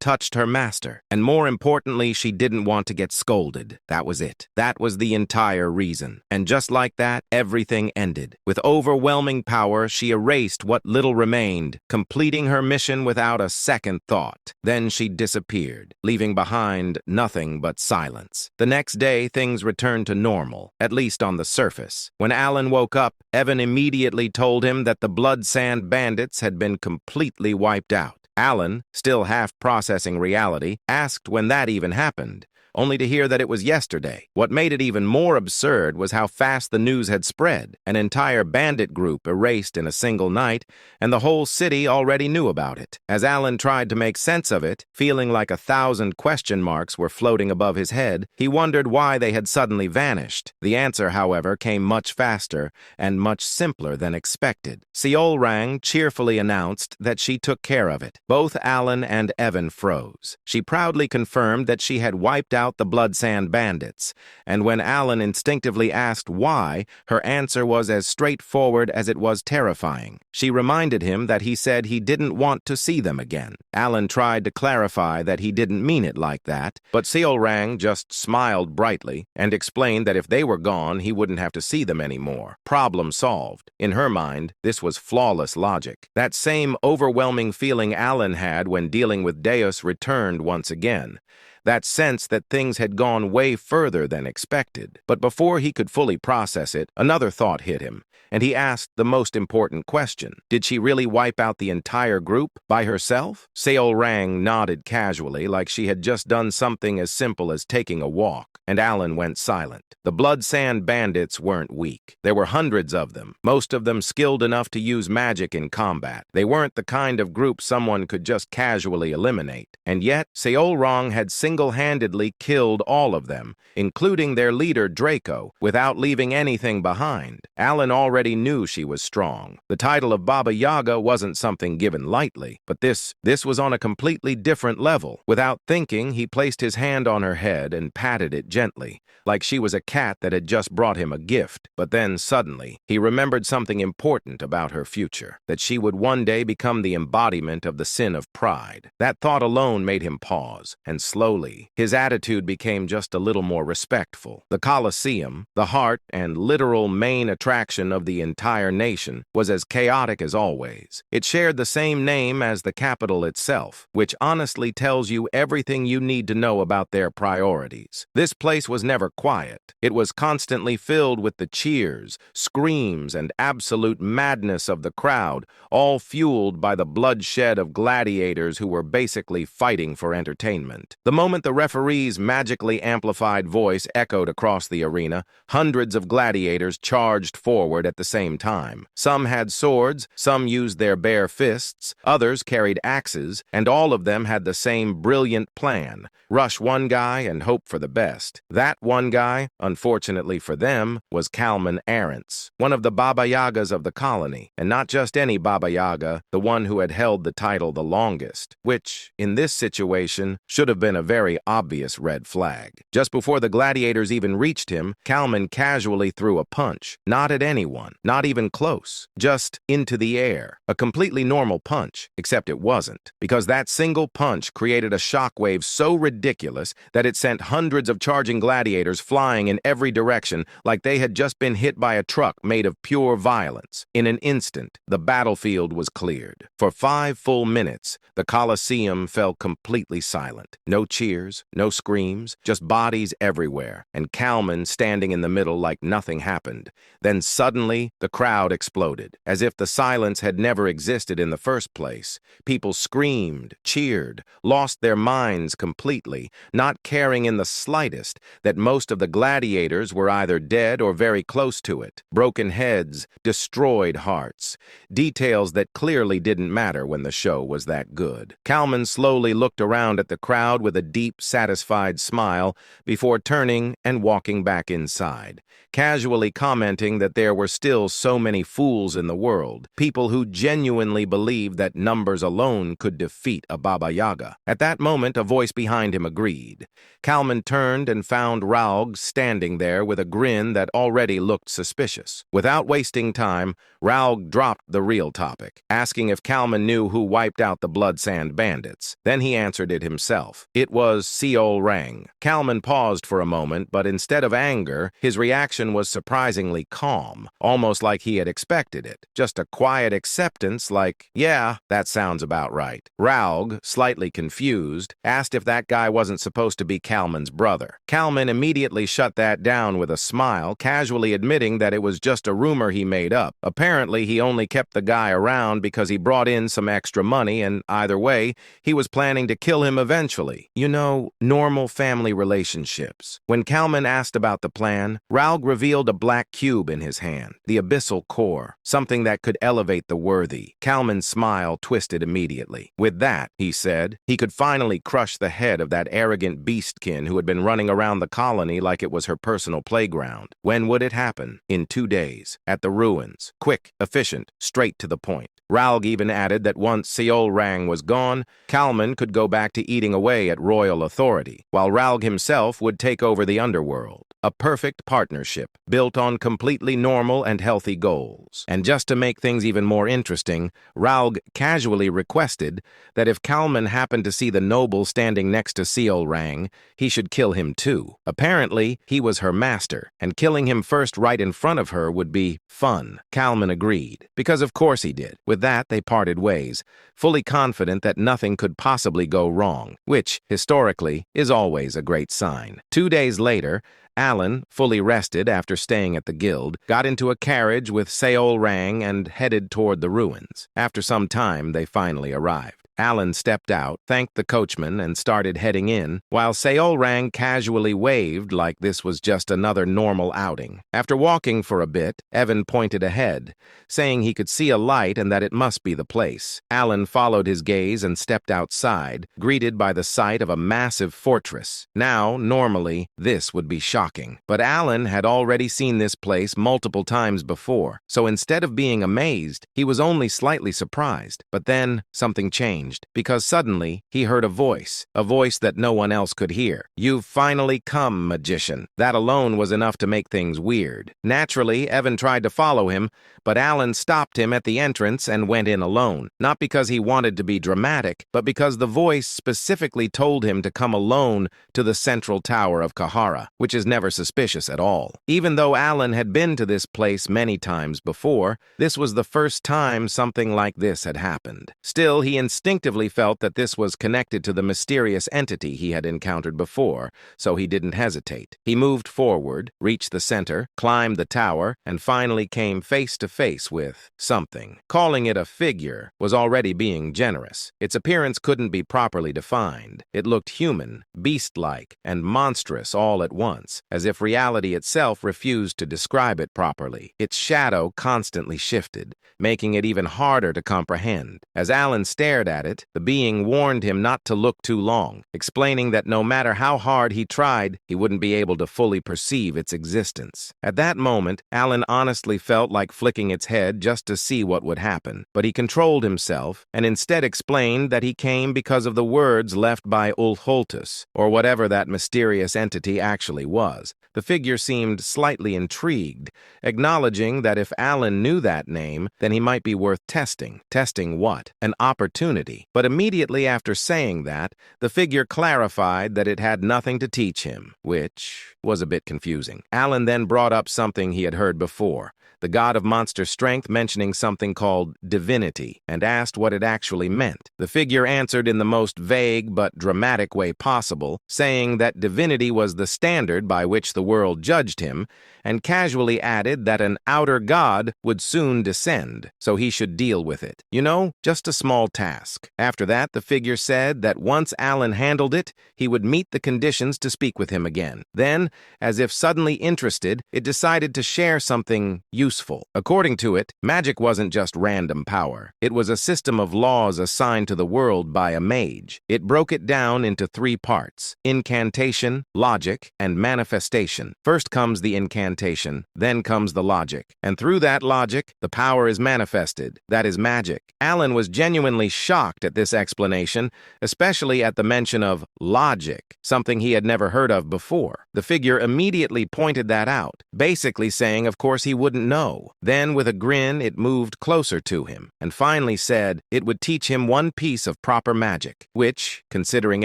touched her master, and more importantly, she didn't want to get scolded. That was it. That was the entire reason. And just like that, everything ended. With overwhelming power, she erased what little remained, completing her mission without a second thought. Then she disappeared, leaving behind nothing but silence. The next day, things returned to normal, at least on the surface. When Alan woke up, Evan immediately told him that the Blood Sand Bandits had been completely wiped out. Alan, still half processing reality, asked when that even happened, only to hear that it was yesterday. What made it even more absurd was how fast the news had spread. An entire bandit group erased in a single night, and the whole city already knew about it. As Alan tried to make sense of it, feeling like 1,000 question marks were floating above his head, he wondered why they had suddenly vanished. The answer, however, came much faster and much simpler than expected. Seolrang cheerfully announced that she took care of it. Both Alan and Evan froze. She proudly confirmed that she had wiped out the Blood Sand Bandits, and when Alan instinctively asked why, her answer was as straightforward as it was terrifying. She reminded him that he said he didn't want to see them again. Alan tried to clarify that he didn't mean it like that, but Seolrang just smiled brightly and explained that if they were gone, he wouldn't have to see them anymore. Problem solved. In her mind, this was flawless logic. That same overwhelming feeling Alan had when dealing with Deus returned once again. That sense that things had gone way further than expected. But before he could fully process it, another thought hit him, and he asked the most important question. Did she really wipe out the entire group by herself? Seolrang nodded casually, like she had just done something as simple as taking a walk, and Alan went silent. The Blood Sand Bandits weren't weak. There were hundreds of them, most of them skilled enough to use magic in combat. They weren't the kind of group someone could just casually eliminate. And yet, Seolrang had single single-handedly killed all of them, including their leader Draco, without leaving anything behind. Alan already knew she was strong. The title of Baba Yaga wasn't something given lightly, but this was on a completely different level. Without thinking, he placed his hand on her head and patted it gently, like she was a cat that had just brought him a gift. But then, suddenly, he remembered something important about her future, that she would one day become the embodiment of the sin of pride. That thought alone made him pause, and slowly, his attitude became just a little more respectful. The Colosseum, the heart and literal main attraction of the entire nation, was as chaotic as always. It shared the same name as the capital itself, which honestly tells you everything you need to know about their priorities. This place was never quiet. It was constantly filled with the cheers, screams, and absolute madness of the crowd, all fueled by the bloodshed of gladiators who were basically fighting for entertainment. The moment the referee's magically amplified voice echoed across the arena, hundreds of gladiators charged forward at the same time. Some had swords, some used their bare fists, others carried axes, and all of them had the same brilliant plan: rush one guy and hope for the best. That one guy, unfortunately for them, was Kalman Arentz, one of the Baba Yagas of the colony, and not just any Baba Yaga, the one who had held the title the longest, which, in this situation, should have been a very obvious red flag. Just before the gladiators even reached him, Kalman casually threw a punch, not at anyone, not even close, just into the air. A completely normal punch, except it wasn't, because that single punch created a shockwave so ridiculous that it sent hundreds of charging gladiators flying in every direction like they had just been hit by a truck made of pure violence. In an instant, the battlefield was cleared. For 5 full minutes, the Colosseum fell completely silent. No cheers, no screams, just bodies everywhere, and Kalman standing in the middle like nothing happened. Then suddenly, the crowd exploded, as if the silence had never existed in the first place. People screamed, cheered, lost their minds completely, not caring in the slightest that most of the gladiators were either dead or very close to it. Broken heads, destroyed hearts. Details that clearly didn't matter when the show was that good. Kalman slowly looked around at the crowd with a deep, satisfied smile before turning and walking back inside, casually commenting that there were still so many fools in the world, people who genuinely believed that numbers alone could defeat a Baba Yaga. At that moment, a voice behind him agreed. Kalman turned and found Raug standing there with a grin that already looked suspicious. Without wasting time, Raug dropped the real topic, asking if Kalman knew who wiped out the Blood Sand Bandits. Then he answered it himself. It was Seol Rang. Kalman paused for a moment, but instead of anger, his reaction was surprisingly calm, almost like he had expected it. Just a quiet acceptance like, yeah, that sounds about right. Raug, slightly confused, asked if that guy wasn't supposed to be Kalman's brother. Kalman immediately shut that down with a smile, casually admitting that it was just a rumor he made up. Apparently, he only kept the guy around because he brought in some extra money, and either way, he was planning to kill him eventually. You know, normal family relationships. When Kalman asked about the plan, Raug revealed a black cube in his hand, the abyssal core, something that could elevate the worthy. Kalman's smile twisted immediately. With that, he said, he could finally crush the head of that arrogant beastkin who had been running around the colony like it was her personal playground. When would it happen? In 2 days, at the ruins. Quick, efficient, straight to the point. Raug even added that once Seol Rang was gone, Kalman could go back to eating away at royal authority, while Raug himself would take over the underworld. A perfect partnership, built on completely normal and healthy goals. And just to make things even more interesting, Raug casually requested that if Kalman happened to see the noble standing next to Seol Rang, he should kill him too. Apparently, he was her master, and killing him first right in front of her would be fun. Kalman agreed, because of course he did. With that, they parted ways, fully confident that nothing could possibly go wrong, which, historically, is always a great sign. 2 days later, Alan, fully rested after staying at the guild, got into a carriage with Seol Rang and headed toward the ruins. After some time, they finally arrived. Alan stepped out, thanked the coachman, and started heading in, while Seol Rang casually waved like this was just another normal outing. After walking for a bit, Evan pointed ahead, saying he could see a light and that it must be the place. Alan followed his gaze and stepped outside, greeted by the sight of a massive fortress. Now, normally, this would be shocking, but Alan had already seen this place multiple times before, so instead of being amazed, he was only slightly surprised. But then, something changed. Because suddenly he heard a voice that no one else could hear. "You've finally come, magician." That alone was enough to make things weird. Naturally, Evan tried to follow him, but Alan stopped him at the entrance and went in alone. Not because he wanted to be dramatic, but because the voice specifically told him to come alone to the central tower of Kahara, which is never suspicious at all. Even though Alan had been to this place many times before, this was the first time something like this had happened. Still, he instinctively felt that this was connected to the mysterious entity he had encountered before, so he didn't hesitate. He moved forward, reached the center, climbed the tower, and finally came face to face with something. Calling it a figure was already being generous. Its appearance couldn't be properly defined. It looked human, beast-like, and monstrous all at once, as if reality itself refused to describe it properly. Its shadow constantly shifted, making it even harder to comprehend. As Alan stared at it, the being warned him not to look too long, explaining that no matter how hard he tried, he wouldn't be able to fully perceive its existence. At that moment, Alan honestly felt like flicking its head just to see what would happen, but he controlled himself and instead explained that he came because of the words left by Ulholtus, or whatever that mysterious entity actually was. The figure seemed slightly intrigued, acknowledging that if Alan knew that name, then he might be worth testing. Testing what? An opportunity. But immediately after saying that, the figure clarified that it had nothing to teach him, which was a bit confusing. Alan then brought up something he had heard before, the god of monster strength mentioning something called divinity, and asked what it actually meant. The figure answered in the most vague but dramatic way possible, saying that divinity was the standard by which the world judged him, and casually added that an outer god would soon descend, so he should deal with it. You know, just a small task. After that, the figure said that once Alan handled it, he would meet the conditions to speak with him again. Then, as if suddenly interested, it decided to share something useful. According to it, magic wasn't just random power. It was a system of laws assigned to the world by a mage. It broke it down into 3 parts: incantation, logic, and manifestation. First comes the incantation, then comes the logic. And through that logic, the power is manifested. That is magic. Alan was genuinely shocked at this explanation, especially at the mention of logic, something he had never heard of before. The figure immediately pointed that out, basically saying of course he wouldn't know. Then, with a grin, it moved closer to him, and finally said it would teach him one piece of proper magic, which, considering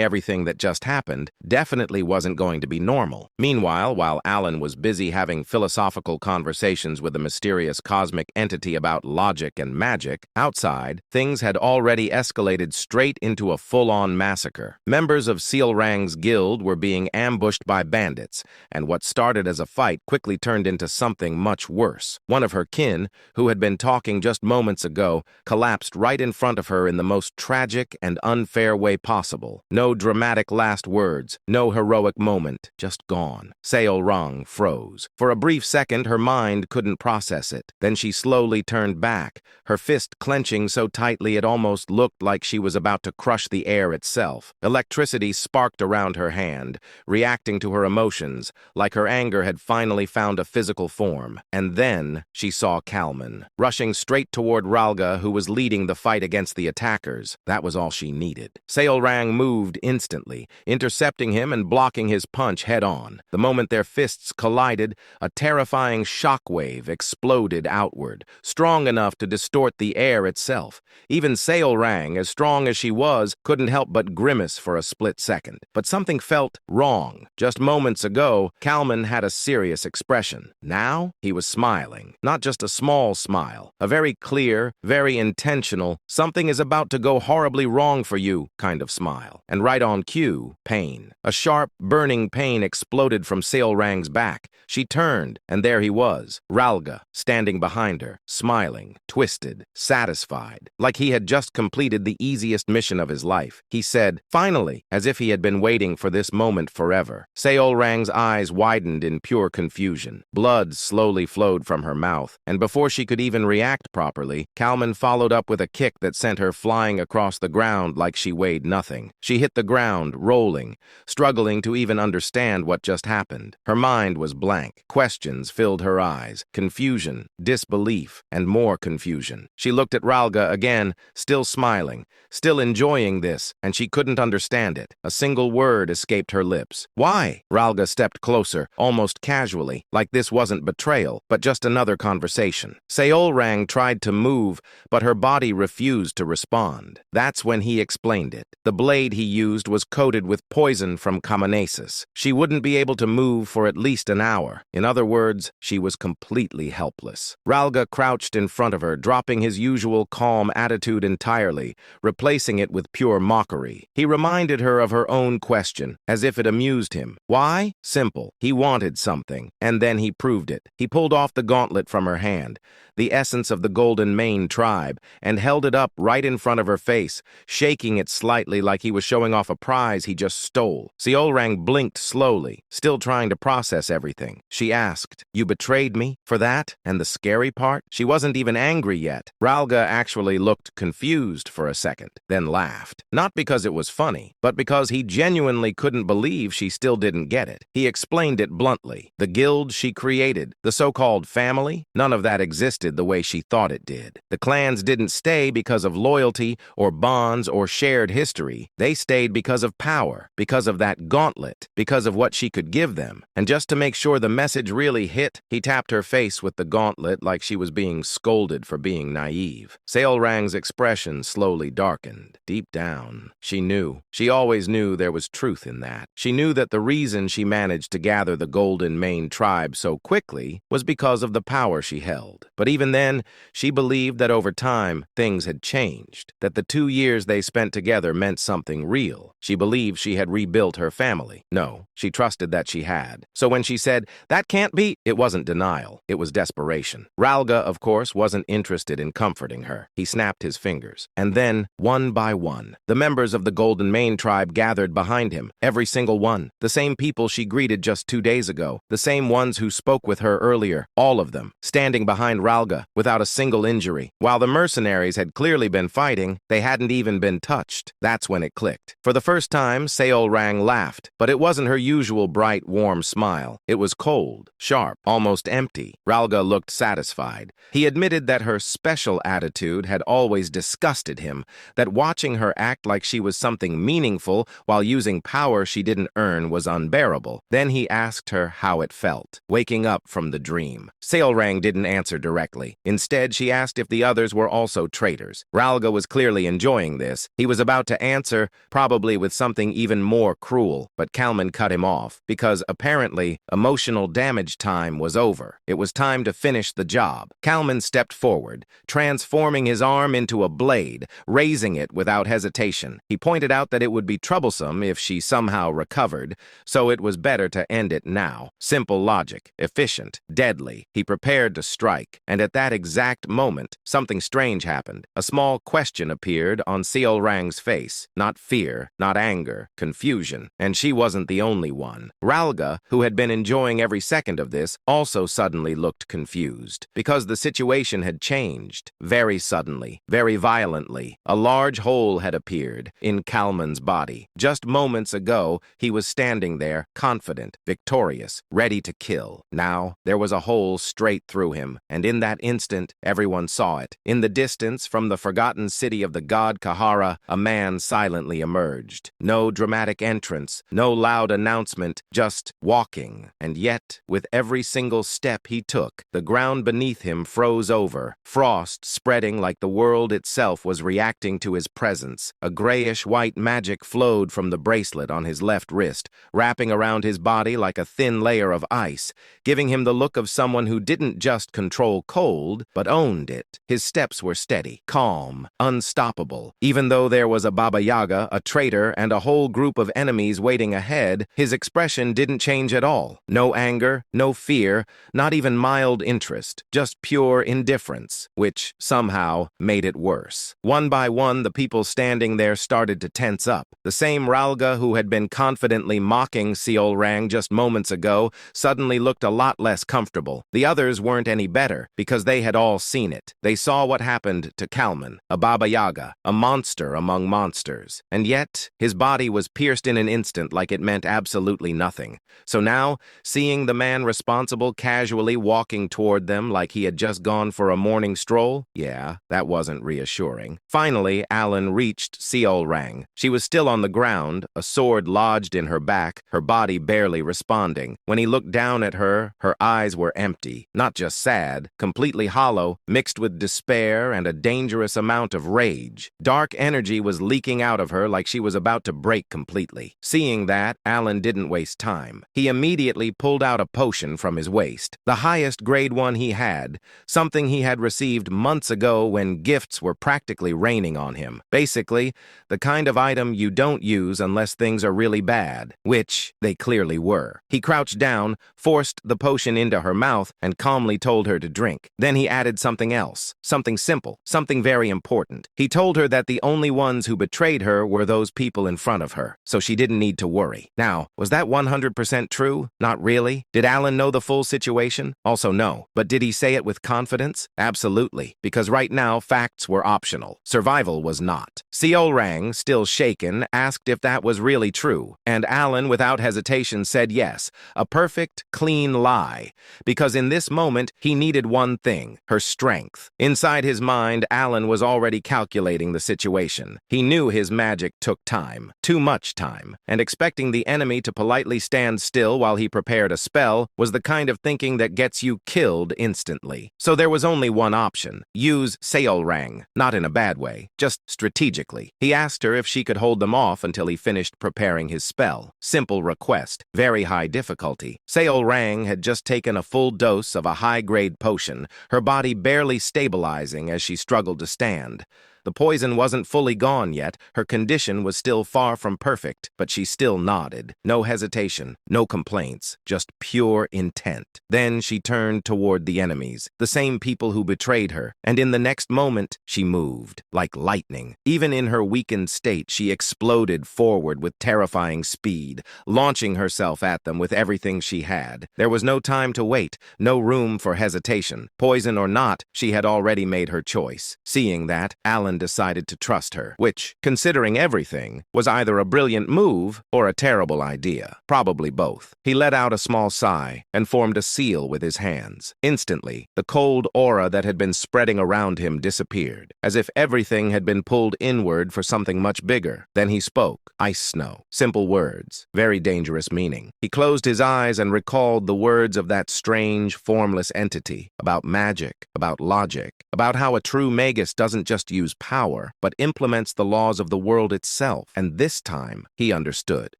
everything that just happened, definitely wasn't going to be normal. Meanwhile, while Alan was busy having philosophical conversations with the mysterious cosmic entity about logic and magic, outside, things had already escalated straight into a full-on massacre. Members of Seal Rang's guild were being ambushed by bandits, and what started as a fight quickly turned into something much worse. One of her kin, who had been talking just moments ago, collapsed right in front of her in the most tragic and unfair way possible. No dramatic last words, no heroic moment, just gone. Seol Rang froze. For a brief second, her mind couldn't process it. Then she slowly turned back, her fist clenching so tightly it almost looked like she was about to crush the air itself. Electricity sparked around her hand, reacting to her emotions, like her anger had finally found a physical form. And then she saw Kalman, rushing straight toward Ralga, who was leading the fight against the attackers. That was all she needed. Seol Rang moved instantly, intercepting him and blocking his punch head-on. The moment their fists collided, a terrifying shockwave exploded outward, strong enough to distort the air itself. Even Seol Rang, as strong as she was, couldn't help but grimace for a split second. But something felt wrong. Just moments ago, Kalman had a serious expression. Now, he was smiling. Not just a small smile, a very clear, very intentional, something is about to go horribly wrong for you kind of smile. And right on cue, pain. A sharp, burning pain exploded from Seolrang's back. She turned, and there he was, Ralga, standing behind her, smiling, twisted, satisfied, like he had just completed the easiest mission of his life. He said, finally, as if he had been waiting for this moment forever. Seolrang's eyes widened in pure confusion. Blood slowly flowed from her mouth, and before she could even react properly, Kalman followed up with a kick that sent her flying across the ground like she weighed nothing. She hit the ground, rolling, struggling to even understand what just happened. Her mind was blank. Questions filled her eyes, confusion, disbelief, and more confusion. She looked at Ralga again, still smiling, still enjoying this, and she couldn't understand it. A single word escaped her lips. Why? Ralga stepped closer, almost casually, like this wasn't betrayal, but just another conversation. Seolrang tried to move, but her body refused to respond. That's when he explained it. The blade he used was coated with poison from Kamenasis. She wouldn't be able to move for at least an hour. In other words, she was completely helpless. Ralga crouched in front of her, dropping his usual calm attitude entirely, replacing it with pure mockery. He reminded her of her own question, as if it amused him. Why? Simple. He wanted something, and then he proved it. He pulled off the gauntlet from her hand, the essence of the Golden Mane tribe, and held it up right in front of her face, shaking it slightly like he was showing off a prize he just stole. Seolrang blinked slowly, still trying to process everything. She asked, "You betrayed me for that?" And the scary part? She wasn't even angry yet. Ralga actually looked confused for a second, then laughed. Not because it was funny, but because he genuinely couldn't believe she still didn't get it. He explained it bluntly. The guild she created, the so-called family, none of that existed the way she thought it did. The clans didn't stay because of loyalty or bonds or shared history. They stayed because of power, because of that gauntlet, because of what she could give them. And just to make sure the message really hit, he tapped her face with the gauntlet like she was being scolded for being naive. Seolrang's expression slowly darkened. Deep down, she knew. She always knew there was truth in that. She knew that the reason she managed to gather the Golden Mane tribe so quickly was because of the power she held. But even then, she believed that over time, things had changed, that the 2 years they spent together meant something real. She believed she had rebuilt her family. No, she trusted that she had. So when she said, "That can't be," it wasn't denial, it was desperation. Ralga, of course, wasn't interested in comforting her. He snapped his fingers. And then, one by one, the members of the Golden Mane tribe gathered behind him, every single one. The same people she greeted just 2 days ago, the same ones who spoke with her earlier, all of them, standing behind Ralga without a single injury. While the mercenaries had clearly been fighting, they hadn't even been touched. That's when it clicked. For the first time, Seolrang laughed, but it wasn't her usual bright, warm smile. It was cold, sharp, almost empty. Ralga looked satisfied. He admitted that her special attitude had always disgusted him, that watching her act like she was something meaningful while using power she didn't earn was unbearable. Then he asked her how it felt, waking up from the dream. Seolrang didn't answer directly. Instead, she asked if the others were also traitors. Ralga was clearly enjoying this. He was about to answer, probably with something even more cruel, but Kalman cut him off, because apparently emotional damage time was over. It was time to finish the job. Kalman stepped forward, transforming his arm into a blade, raising it without hesitation. He pointed out that it would be troublesome if she somehow recovered, so it was better to end it now. Simple logic, efficient, deadly. He prepared to strike, and at that exact moment, something strange happened. A small question appeared on Seolrang's face. Not fear, not anger, confusion. And she wasn't the only one. Ralga, who had been enjoying every second of this, also suddenly looked confused, because the situation had changed. Very suddenly, very violently, a large hole had appeared in Kalman's body. Just moments ago, he was standing there, confident, victorious, ready to kill. Now, there was a hole straight through him, and in that instant, everyone saw it. In the distance, from the forgotten city of the god Kahara, a man silently emerged. No dramatic entrance, no loud announcement, just walking. And yet, with every single step he took, the ground beneath him froze over, frost spreading like the world itself was reacting to his presence. A grayish-white magic flowed from the bracelet on his left wrist, wrapping around his body like a thin layer of ice, giving him the look of someone who didn't just control cold, but owned it. His steps were steady, calm, unstoppable. Even though there was a Baba Yaga, a traitor, and a whole group of enemies waiting ahead, his expression didn't change at all. No anger, no fear, not even mild interest, just pure indifference, which somehow made it worse. One by one, the people standing there started to tense up. The same Ralga who had been confidently mocking Seolrang just moments ago suddenly looked a lot less comfortable. The others weren't any better, because they had all seen it. They saw what happened to Kalman, a Baba Yaga, a monster among monsters. And yet, his body was pierced in an instant like it meant absolutely nothing. So now, seeing the man responsible casually walking toward them like he had just gone for a morning stroll, yeah, that wasn't reassuring. Finally, Alan reached Seolrang. She was still on the ground, a sword lodged in her back, her body barely responding. When he looked down at her, her eyes were empty, not just sad, completely hollow, mixed with despair and a dangerous amount of rage. Dark energy was leaking out of her like she was about to break completely. Seeing that, Alan didn't waste time. He immediately pulled out a potion from his waist, the highest grade one he had, something he had received months ago when gifts were practically raining on him. Basically, the kind of item you don't use unless things are really bad, which they clearly were. He crouched down, forced the potion into her mouth, and calmly told her to drink. Then he added something else, something simple, something very important. He told her that the only ones who betrayed her were those people in front of her, so she didn't need to worry. Now, was that 100% true? Not really. Did Alan know the full situation? Also no. But did he say it with confidence? Absolutely, because right now facts were optional. Survival was not. Seolrang, still shaken, asked if that was really true, and Alan, without hesitation, said yes, a perfect, clean lie, because in this moment he needed one thing, her strength. Inside his mind, Alan was already calculating the situation. He knew his magic took time, too much time, and expecting the enemy to politely stand still while he prepared a spell was the kind of thinking that gets you killed instantly. So there was only one option, use Seolrang, not in a bad way, just strategically. He asked her if she could hold them off until he finished preparing his spell. Simple request, very high difficulty. Seolrang had just taken a full dose of a high-grade potion, her body barely stabilizing as she struggled to stand. The poison wasn't fully gone yet, her condition was still far from perfect, but she still nodded. No hesitation, no complaints, just pure intent. Then she turned toward the enemies, the same people who betrayed her, and in the next moment, she moved, like lightning. Even in her weakened state, she exploded forward with terrifying speed, launching herself at them with everything she had. There was no time to wait, no room for hesitation. Poison or not, she had already made her choice. Seeing that, Alan decided to trust her, which, considering everything, was either a brilliant move or a terrible idea. Probably both. He let out a small sigh and formed a seal with his hands. Instantly, the cold aura that had been spreading around him disappeared, as if everything had been pulled inward for something much bigger. Then he spoke. Ice snow. Simple words. Very dangerous meaning. He closed his eyes and recalled the words of that strange, formless entity, about magic, about logic, about how a true magus doesn't just use power, but implements the laws of the world itself. And this time, he understood.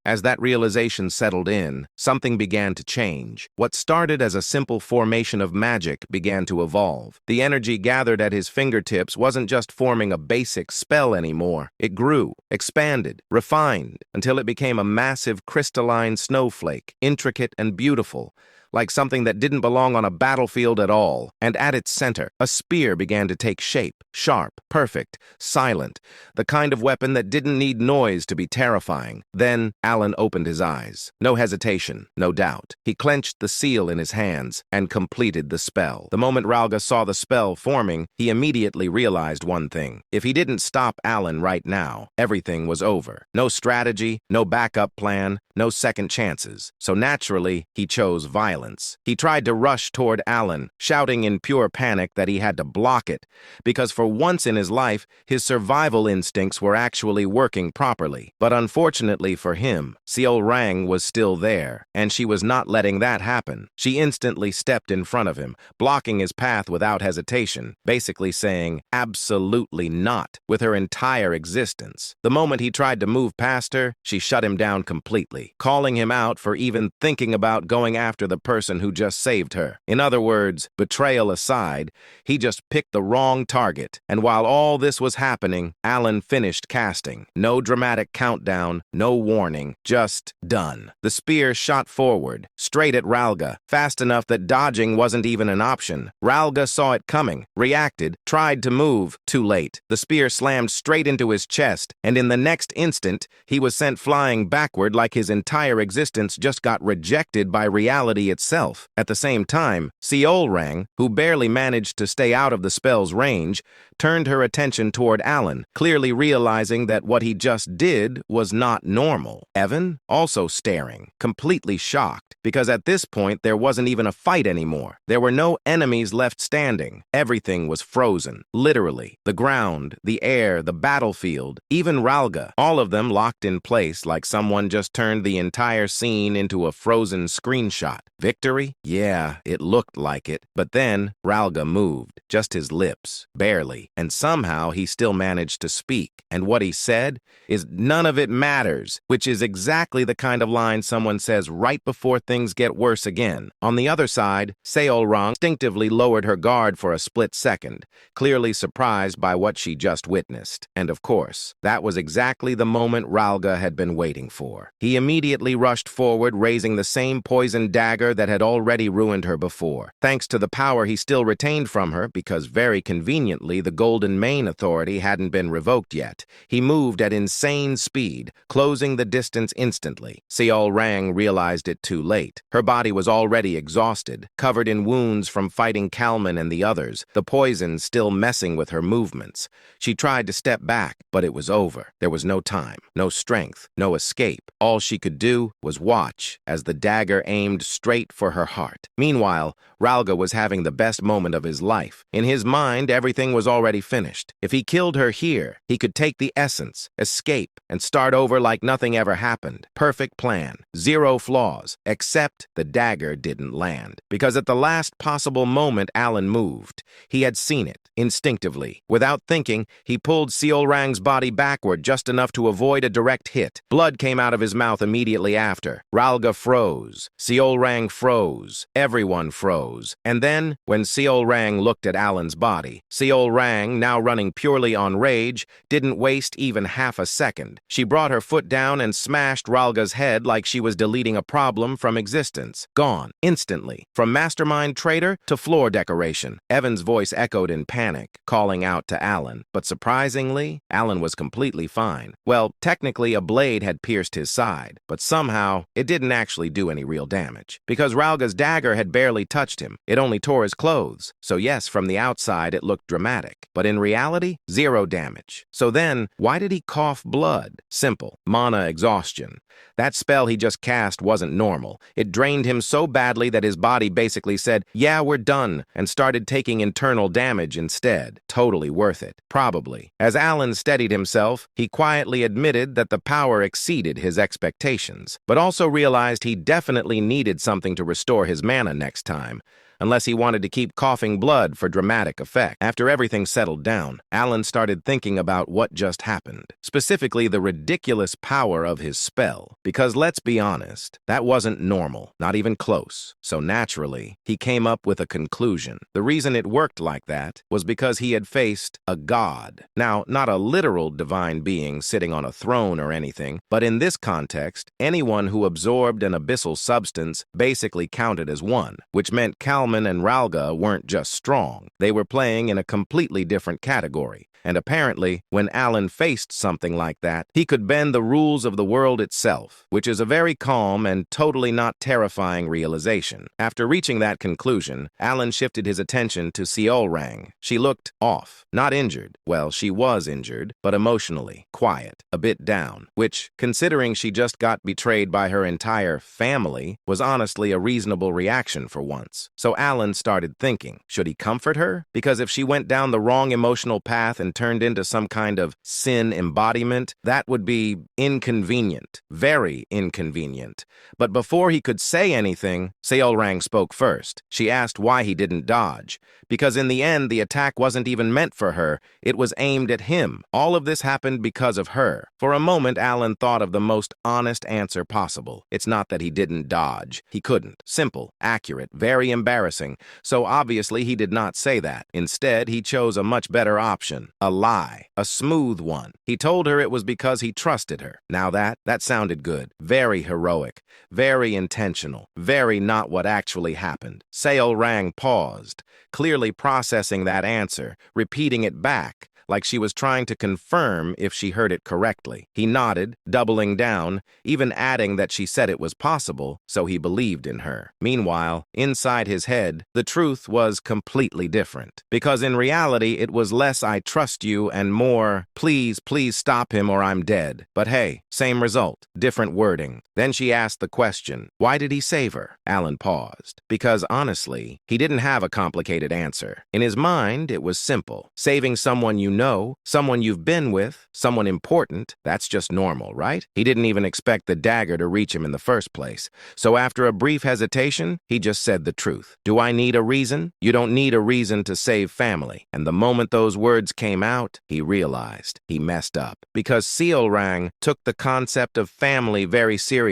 As that realization settled in, something began to change. What started as a simple formation of magic began to evolve. The energy gathered at his fingertips wasn't just forming a basic spell anymore. It grew, expanded, refined, until it became a massive crystalline snowflake, intricate and beautiful, like something that didn't belong on a battlefield at all. And at its center, a spear began to take shape, sharp, perfect, silent, the kind of weapon that didn't need noise to be terrifying. Then Alan opened his eyes. No hesitation, no doubt. He clenched the seal in his hands and completed the spell. The moment Ralga saw the spell forming, he immediately realized one thing. If he didn't stop Alan right now, everything was over. No strategy, no backup plan, no second chances. So naturally, he chose violence. He tried to rush toward Alan, shouting in pure panic that he had to block it, because for once in his life, his survival instincts were actually working properly. But unfortunately for him, Seolrang was still there, and she was not letting that happen. She instantly stepped in front of him, blocking his path without hesitation, basically saying, absolutely not, with her entire existence. The moment he tried to move past her, she shut him down completely. angrily, calling him out for even thinking about going after the person who just saved her. In other words, betrayal aside, he just picked the wrong target. And while all this was happening, Alan finished casting. No dramatic countdown, no warning, just done. The spear shot forward, straight at Ralga, fast enough that dodging wasn't even an option. Ralga saw it coming, reacted, tried to move. Too late. The spear slammed straight into his chest, and in the next instant, he was sent flying backward like his entire existence just got rejected by reality itself. At the same time, Seolrang, who barely managed to stay out of the spell's range, turned her attention toward Alan, clearly realizing that what he just did was not normal. Evan, also staring, completely shocked, because at this point there wasn't even a fight anymore. There were no enemies left standing. Everything was frozen, literally. The ground, the air, the battlefield, even Ralga, all of them locked in place like someone just turned the entire scene into a frozen screenshot. Victory? Yeah, it looked like it. But then Ralga moved, just his lips, barely, and somehow he still managed to speak. And what he said is, "None of it matters," which is exactly the kind of line someone says right before things get worse again. On the other side, Seolrang instinctively lowered her guard for a split second, clearly surprised by what she just witnessed. And of course, that was exactly the moment Ralga had been waiting for. He immediately rushed forward, raising the same poison dagger that had already ruined her before. Thanks to the power he still retained from her, because very conveniently the Golden Mane Authority hadn't been revoked yet, he moved at insane speed, closing the distance instantly. Seolrang realized it too late. Her body was already exhausted, covered in wounds from fighting Kalman and the others, the poison still messing with her movements. She tried to step back, but it was over. There was no time, no strength, no escape. All she could do was watch as the dagger aimed straight for her heart. Meanwhile, Ralga was having the best moment of his life. In his mind, everything was already finished. If he killed her here, he could take the essence, escape, and start over like nothing ever happened. Perfect plan, zero flaws, except the dagger didn't land. Because at the last possible moment Alan moved. He had seen it, instinctively. Without thinking, he pulled Seolrang's body backward just enough to avoid a direct hit. Blood came out of his mouth immediately after. Ralga froze. Seolrang froze. Everyone froze. And then, when Seolrang looked at Alan's body, Seolrang, now running purely on rage, didn't waste even half a second. She brought her foot down and smashed Ralga's head like she was deleting a problem from existence. Gone, instantly. From mastermind traitor to floor decoration. Evan's voice echoed in panic, calling out to Alan. But surprisingly, Alan was completely fine. Well, technically a blade had pierced his side, but somehow it didn't actually do any real damage. Because Ralga's dagger had barely touched him. It only tore his clothes. So yes, from the outside it looked dramatic. But in reality, zero damage. So then, why did he cough blood? Simple. Mana exhaustion. That spell he just cast wasn't normal. It drained him so badly that his body basically said, "Yeah, we're done," and started taking internal damage instead. Totally worth it. Probably. As Alan steadied himself, he quietly admitted that the power exceeded his expectations, but also realized he definitely needed something to restore his mana next time, unless he wanted to keep coughing blood for dramatic effect. After everything settled down, Alan started thinking about what just happened, specifically the ridiculous power of his spell. Because let's be honest, that wasn't normal, not even close. So naturally, he came up with a conclusion. The reason it worked like that was because he had faced a god. Now, not a literal divine being sitting on a throne or anything, but in this context, anyone who absorbed an abyssal substance basically counted as one, which meant Kalman and Ralga weren't just strong. They were playing in a completely different category. And apparently, when Alan faced something like that, he could bend the rules of the world itself, which is a very calm and totally not terrifying realization. After reaching that conclusion, Alan shifted his attention to Seolrang. She looked off, not injured. Well, she was injured, but emotionally, quiet, a bit down, which, considering she just got betrayed by her entire family, was honestly a reasonable reaction for once. So Alan started thinking, should he comfort her? Because if she went down the wrong emotional path and turned into some kind of sin embodiment, that would be inconvenient, very inconvenient. But before he could say anything, Seolrang spoke first. She asked why he didn't dodge. Because in the end, the attack wasn't even meant for her. It was aimed at him. All of this happened because of her. For a moment, Alan thought of the most honest answer possible. It's not that he didn't dodge. He couldn't. Simple, accurate, very embarrassing. So obviously he did not say that. Instead, he chose a much better option. A lie. A smooth one. He told her it was because he trusted her. Now that sounded good. Very heroic. Very intentional. Very not what actually happened. Seolrang paused, clearly processing that answer, repeating it back, like she was trying to confirm if she heard it correctly. He nodded, doubling down, even adding that she said it was possible, so he believed in her. Meanwhile, inside his head, the truth was completely different. Because in reality, it was less "I trust you" and more please stop him or I'm dead." But hey, same result, different wording. Then she asked the question, why did he save her? Alan paused. Because honestly, he didn't have a complicated answer. In his mind, it was simple. Saving someone you know, someone you've been with, someone important, that's just normal, right? He didn't even expect the dagger to reach him in the first place. So after a brief hesitation, he just said the truth. Do I need a reason? You don't need a reason to save family. And the moment those words came out, he realized he messed up. Because Seolrang took the concept of family very seriously.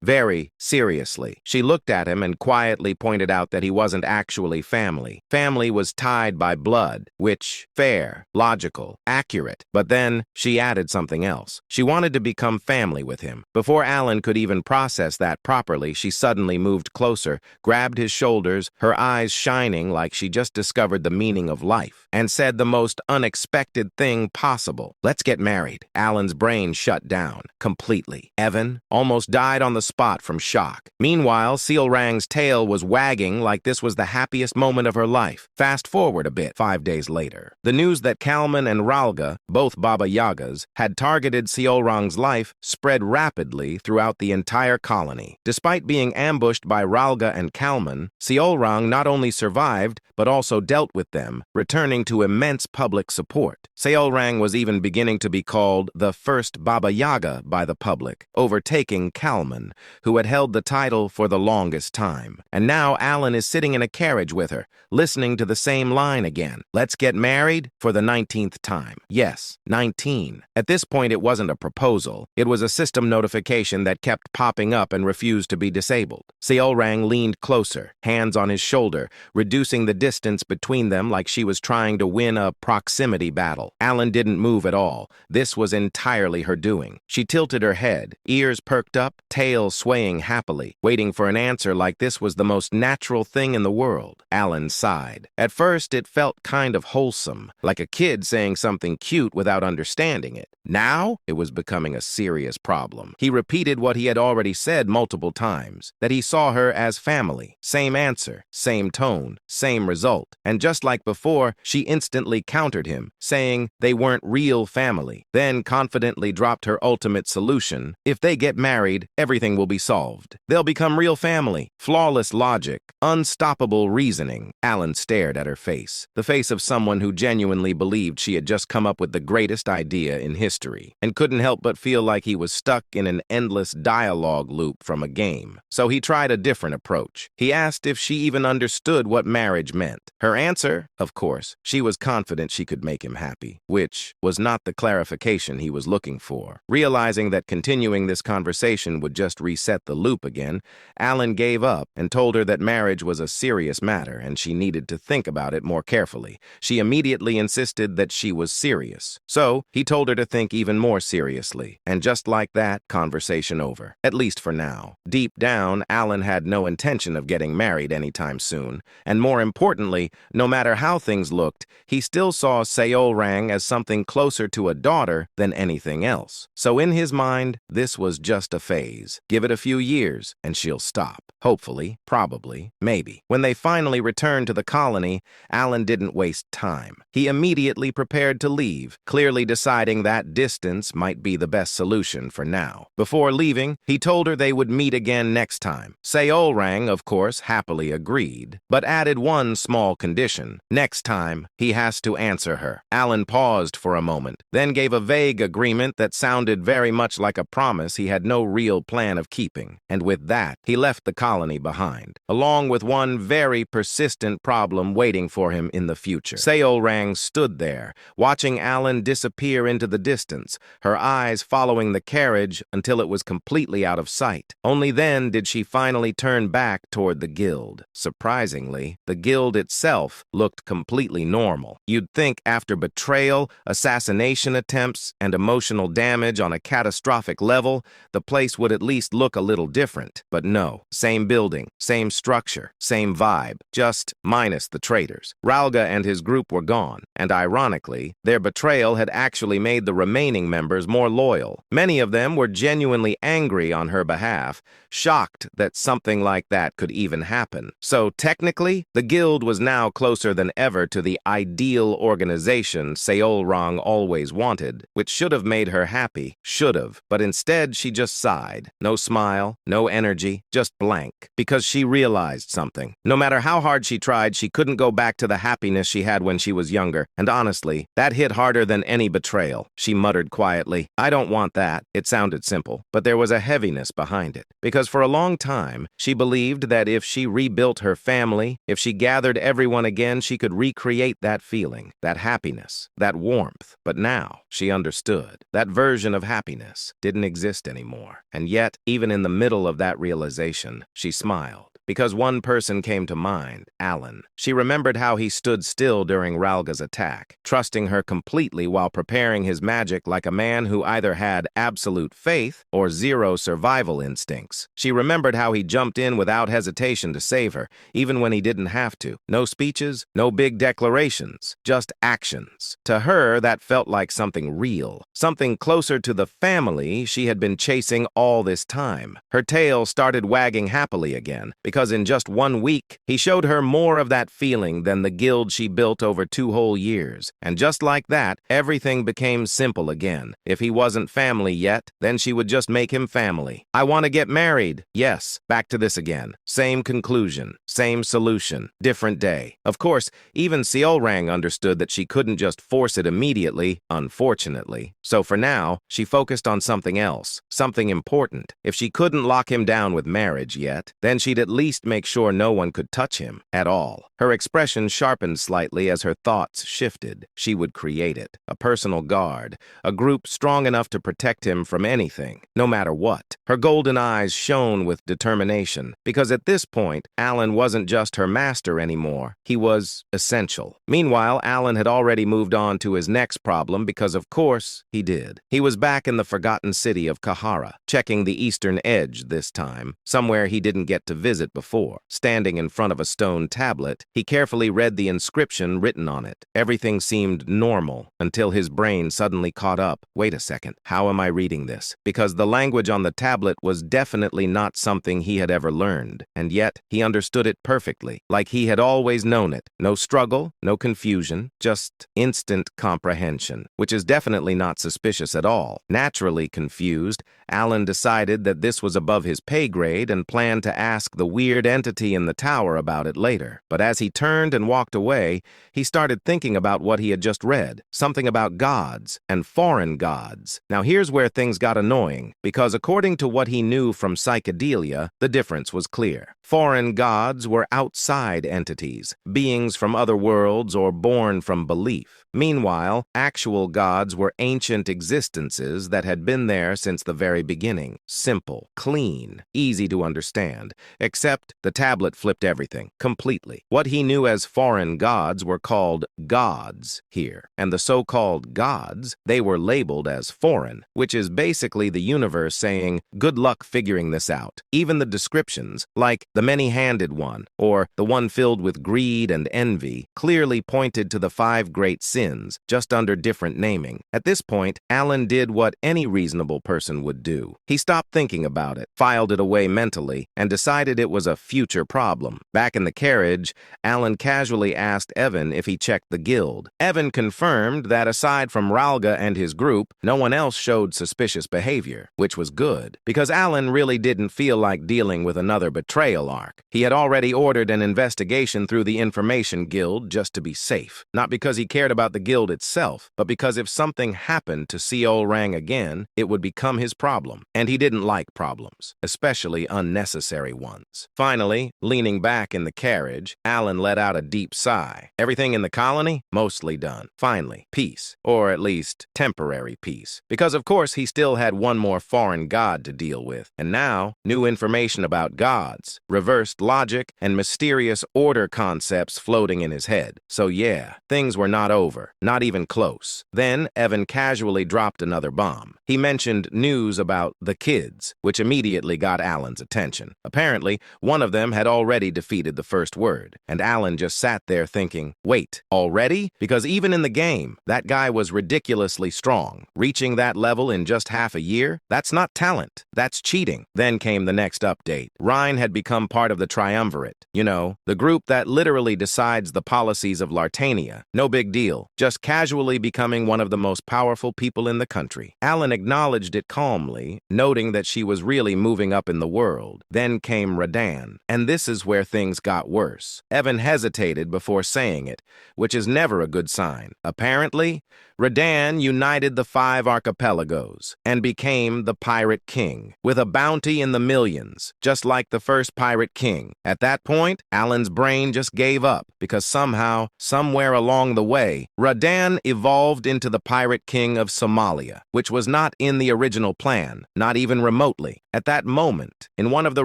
Very seriously. She looked at him and quietly pointed out that he wasn't actually family. Family was tied by blood, which, fair, logical, accurate. But then she added something else. She wanted to become family with him. Before Alan could even process that properly, she suddenly moved closer, grabbed his shoulders, her eyes shining like she just discovered the meaning of life, and said the most unexpected thing possible. Let's get married. Alan's brain shut down completely. Evan almost died on the spot from shock. Meanwhile, Seolrang's tail was wagging like this was the happiest moment of her life. Fast forward a bit, 5 days later. The news that Kalman and Ralga, both Baba Yagas, had targeted Seolrang's life spread rapidly throughout the entire colony. Despite being ambushed by Ralga and Kalman, Seolrang not only survived, but also dealt with them, returning to immense public support. Seolrang was even beginning to be called the first Baba Yaga by the public, overtaking Kalman, who had held the title for the longest time. And now Alan is sitting in a carriage with her, listening to the same line again. Let's get married for the 19th time. Yes, 19. At this point, it wasn't a proposal. It was a system notification that kept popping up and refused to be disabled. Seolrang leaned closer, hands on his shoulder, reducing the distance between them like she was trying to win a proximity battle. Alan didn't move at all. This was entirely her doing. She tilted her head, ears perked up, tail swaying happily, waiting for an answer like this was the most natural thing in the world. Alan sighed. At first, it felt kind of wholesome, like a kid saying something cute without understanding it. Now, it was becoming a serious problem. He repeated what he had already said multiple times, that he saw her as family. Same answer, same tone, same result. And just like before, she instantly countered him, saying they weren't real family, then confidently dropped her ultimate solution. If they get married, everything will be solved. They'll become real family. Flawless logic, unstoppable reasoning. Alan stared at her face, the face of someone who genuinely believed she had just come up with the greatest idea in history, and couldn't help but feel like he was stuck in an endless dialogue loop from a game. So he tried a different approach. He asked if she even understood what marriage meant. Her answer, of course, she was confident she could make him happy, which was not the clarification he was looking for. Realizing that continuing this conversation would just reset the loop again, Alan gave up and told her that marriage was a serious matter and she needed to think about it more carefully. She immediately insisted that she was serious. So he told her to think even more seriously. And just like that, conversation over. At least for now. Deep down, Alan had no intention of getting married anytime soon. And more importantly, no matter how things looked, he still saw Seolrang as something closer to a daughter than anything else. So in his mind, this was just a phase. Give it a few years, and she'll stop. Hopefully, probably, maybe. When they finally returned to the colony, Alan didn't waste time. He immediately prepared to leave, clearly deciding that distance might be the best solution for now. Before leaving, he told her they would meet again next time. Seolrang, of course, happily agreed, but added one small condition. Next time, he has to answer her. Alan paused for a moment, then gave a vague agreement that sounded very much like a promise he had no real plan of keeping. And with that, he left the colony behind, along with one very persistent problem waiting for him in the future. Seolrang stood there, watching Alan disappear into the distance, her eyes following the carriage until it was completely out of sight. Only then did she finally turn back toward the guild. Surprisingly, the guild itself looked completely normal. You'd think after betrayal, assassination attempts, and emotional damage on a catastrophic level, the place would at least look a little different. But no, same building, same structure, same vibe, just minus the traitors. Ralga and his group were gone, and ironically, their betrayal had actually made the remaining members more loyal. Many of them were genuinely angry on her behalf, shocked that something like that could even happen. So technically, the guild was now closer than ever to the ideal organization Seolrang always wanted, which should have made her happy, should have, but instead she just sighed. No smile, no energy, just blank, because she realized something. No matter how hard she tried, she couldn't go back to the happiness she had when she was younger, and honestly, that hit harder than any betrayal. She muttered quietly, "I don't want that." It sounded simple, but there was a heaviness behind it, because for a long time, she believed that if she rebuilt her family, if she gathered everyone again, she could recreate that feeling, that happiness, that warmth. But now, she understood. That version of happiness didn't exist anymore. And yet, even in the middle of that realization, she smiled. Because one person came to mind, Alan. She remembered how he stood still during Ralga's attack, trusting her completely while preparing his magic like a man who either had absolute faith or zero survival instincts. She remembered how he jumped in without hesitation to save her, even when he didn't have to. No speeches, no big declarations, just actions. To her, that felt like something real, something closer to the family she had been chasing all this time. Her tail started wagging happily again, because in just 1 week, he showed her more of that feeling than the guild she built over 2 whole years. And just like that, everything became simple again. If he wasn't family yet, then she would just make him family. "I want to get married." Yes, back to this again. Same conclusion, same solution, different day. Of course, even Seolrang understood that she couldn't just force it immediately, unfortunately. So for now, she focused on something else, something important. If she couldn't lock him down with marriage yet, then she'd at least make sure no one could touch him at all. Her expression sharpened slightly as her thoughts shifted. She would create it, a personal guard, a group strong enough to protect him from anything, no matter what. Her golden eyes shone with determination, because at this point, Alan wasn't just her master anymore. He was essential. Meanwhile, Alan had already moved on to his next problem because, of course, he did. He was back in the forgotten city of Kahara, checking the eastern edge this time, somewhere he didn't get to visit before. Standing in front of a stone tablet, he carefully read the inscription written on it. Everything seemed normal until his brain suddenly caught up. Wait a second, how am I reading this? Because the language on the tablet was definitely not something he had ever learned, and yet he understood it perfectly, like he had always known it. No struggle, no confusion, just instant comprehension, which is definitely not suspicious at all. Naturally confused, Alan decided that this was above his pay grade and planned to ask the weird entity in the tower about it later. But as he turned and walked away, he started thinking about what he had just read, something about gods and foreign gods. Now here's where things got annoying, because according to what he knew from psychedelia, the difference was clear. Foreign gods were outside entities, beings from other worlds or born from belief. Meanwhile, actual gods were ancient existences that had been there since the very beginning. Simple, clean, easy to understand, except the tablet flipped everything, completely. What he knew as foreign gods were called gods here, and the so-called gods, they were labeled as foreign, which is basically the universe saying, good luck figuring this out. Even the descriptions, like the many-handed one, or the one filled with greed and envy, clearly pointed to the 5 great sins sins, just under different naming. At this point, Alan did what any reasonable person would do. He stopped thinking about it, filed it away mentally, and decided it was a future problem. Back in the carriage, Alan casually asked Evan if he checked the guild. Evan confirmed that aside from Ralga and his group, no one else showed suspicious behavior, which was good, because Alan really didn't feel like dealing with another betrayal arc. He had already ordered an investigation through the Information Guild just to be safe. Not because he cared about the guild itself, but because if something happened to Seol Rang again, it would become his problem. And he didn't like problems, especially unnecessary ones. Finally, leaning back in the carriage, Alan let out a deep sigh. Everything in the colony? Mostly done. Finally, peace. Or at least, temporary peace. Because of course he still had one more foreign god to deal with. And now, new information about gods, reversed logic, and mysterious order concepts floating in his head. So yeah, things were not over. Not even close. Then, Evan casually dropped another bomb. He mentioned news about the kids, which immediately got Alan's attention. Apparently, one of them had already defeated the first word, and Alan just sat there thinking, wait, already? Because even in the game, that guy was ridiculously strong. Reaching that level in just half a year? That's not talent. That's cheating. Then came the next update. Rhine had become part of the Triumvirate. You know, the group that literally decides the policies of Lartania. No big deal. Just casually becoming one of the most powerful people in the country. Alan acknowledged it calmly, noting that she was really moving up in the world. Then came Radan. And this is where things got worse. Evan hesitated before saying it, which is never a good sign. Apparently, Radan united the 5 archipelagos and became the Pirate King, with a bounty in the millions, just like the first Pirate King. At that point, Alan's brain just gave up, because somehow, somewhere along the way, Radan evolved into the Pirate King of Somalia, which was not in the original plan, not even remotely. At that moment, in one of the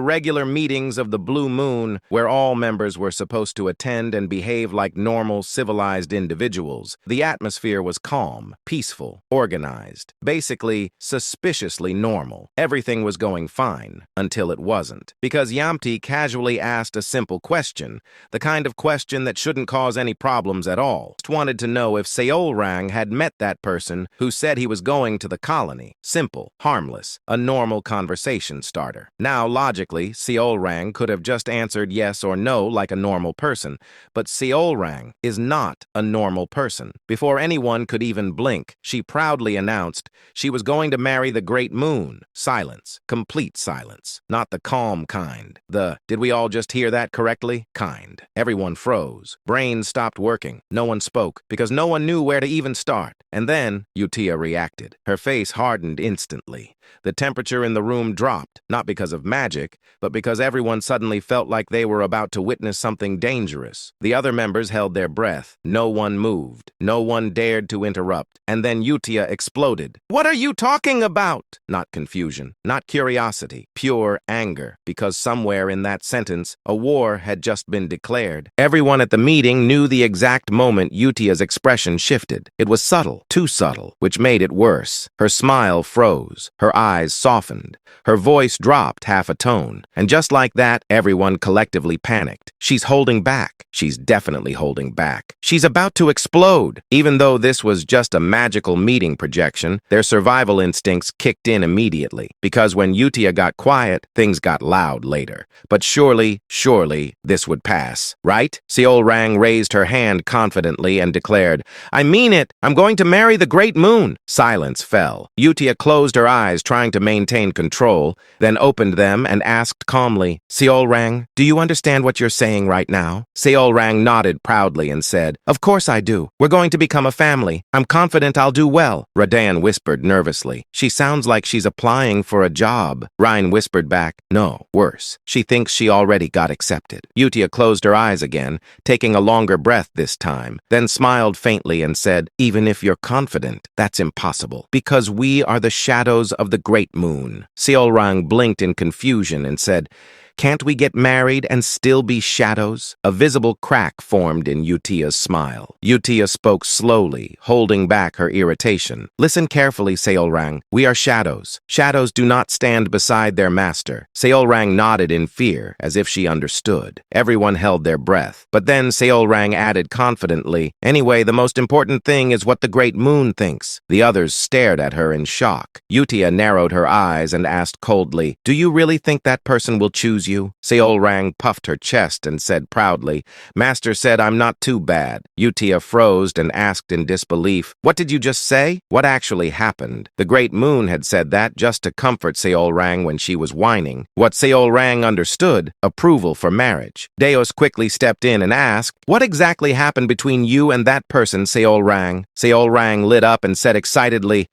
regular meetings of the Blue Moon, where all members were supposed to attend and behave like normal, civilized individuals, the atmosphere was calm, peaceful, organized, basically suspiciously normal. Everything was going fine, until it wasn't. Because Yamti casually asked a simple question, the kind of question that shouldn't cause any problems at all. Just wanted to know if Seol Rang had met that person who said he was going to the colony. Simple, harmless, a normal conversation starter. Now, logically, Seol Rang could have just answered yes or no like a normal person, but Seol Rang is not a normal person. Before anyone could even blink, she proudly announced she was going to marry the Great Moon. Silence. Complete silence. Not the calm kind. The, did we all just hear that correctly? Kind. Everyone froze. Brains stopped working. No one spoke, because no one knew where to even start. And then, Utia reacted. Her face hardened instantly. The temperature in the room dropped, not because of magic, but because everyone suddenly felt like they were about to witness something dangerous. The other members held their breath. No one moved. No one dared to interrupt. And then Utia exploded. What are you talking about? Not confusion, not curiosity, pure anger, because somewhere in that sentence, a war had just been declared. Everyone at the meeting knew the exact moment Utia's expression shifted. It was subtle, too subtle, which made it worse. Her smile froze. Her eyes softened. Her voice dropped half a tone. And just like that, everyone collectively panicked. She's holding back. She's definitely holding back. She's about to explode. Even though this was just a magical meeting projection, their survival instincts kicked in immediately. Because when Utia got quiet, things got loud later. But surely, this would pass, right? Seol Rang raised her hand confidently and declared, I mean it! I'm going to marry the Great Moon! Silence fell. Utia closed her eyes, trying to maintain control, then opened them and asked calmly, Seol Rang, do you understand what you're saying right now? Seol Rang nodded proudly and said, Of course I do. We're going to become a family. I'm confident I'll do well. Radan whispered nervously. She sounds like she's applying for a job. Ryan whispered back, No, worse. She thinks she already got accepted. Utia closed her eyes again, taking a longer breath this time, then smiled faintly and said, Even if you're confident, that's impossible, because we are the shadows of the Great Moon. Seol Rang blinked in confusion and said, Can't we get married and still be shadows? A visible crack formed in Utia's smile. Utia spoke slowly, holding back her irritation. Listen carefully, Seolrang. We are shadows. Shadows do not stand beside their master. Seolrang nodded in fear, as if she understood. Everyone held their breath. But then Seolrang added confidently, anyway, the most important thing is what the great moon thinks. The others stared at her in shock. Utia narrowed her eyes and asked coldly, do you really think that person will choose you? Seolrang puffed her chest and said proudly, Master said I'm not too bad. Utia froze and asked in disbelief, what did you just say? What actually happened? The great moon had said that just to comfort Seolrang when she was whining. What Seolrang understood, approval for marriage. Deos quickly stepped in and asked, what exactly happened between you and that person, Seolrang? Seolrang lit up and said excitedly,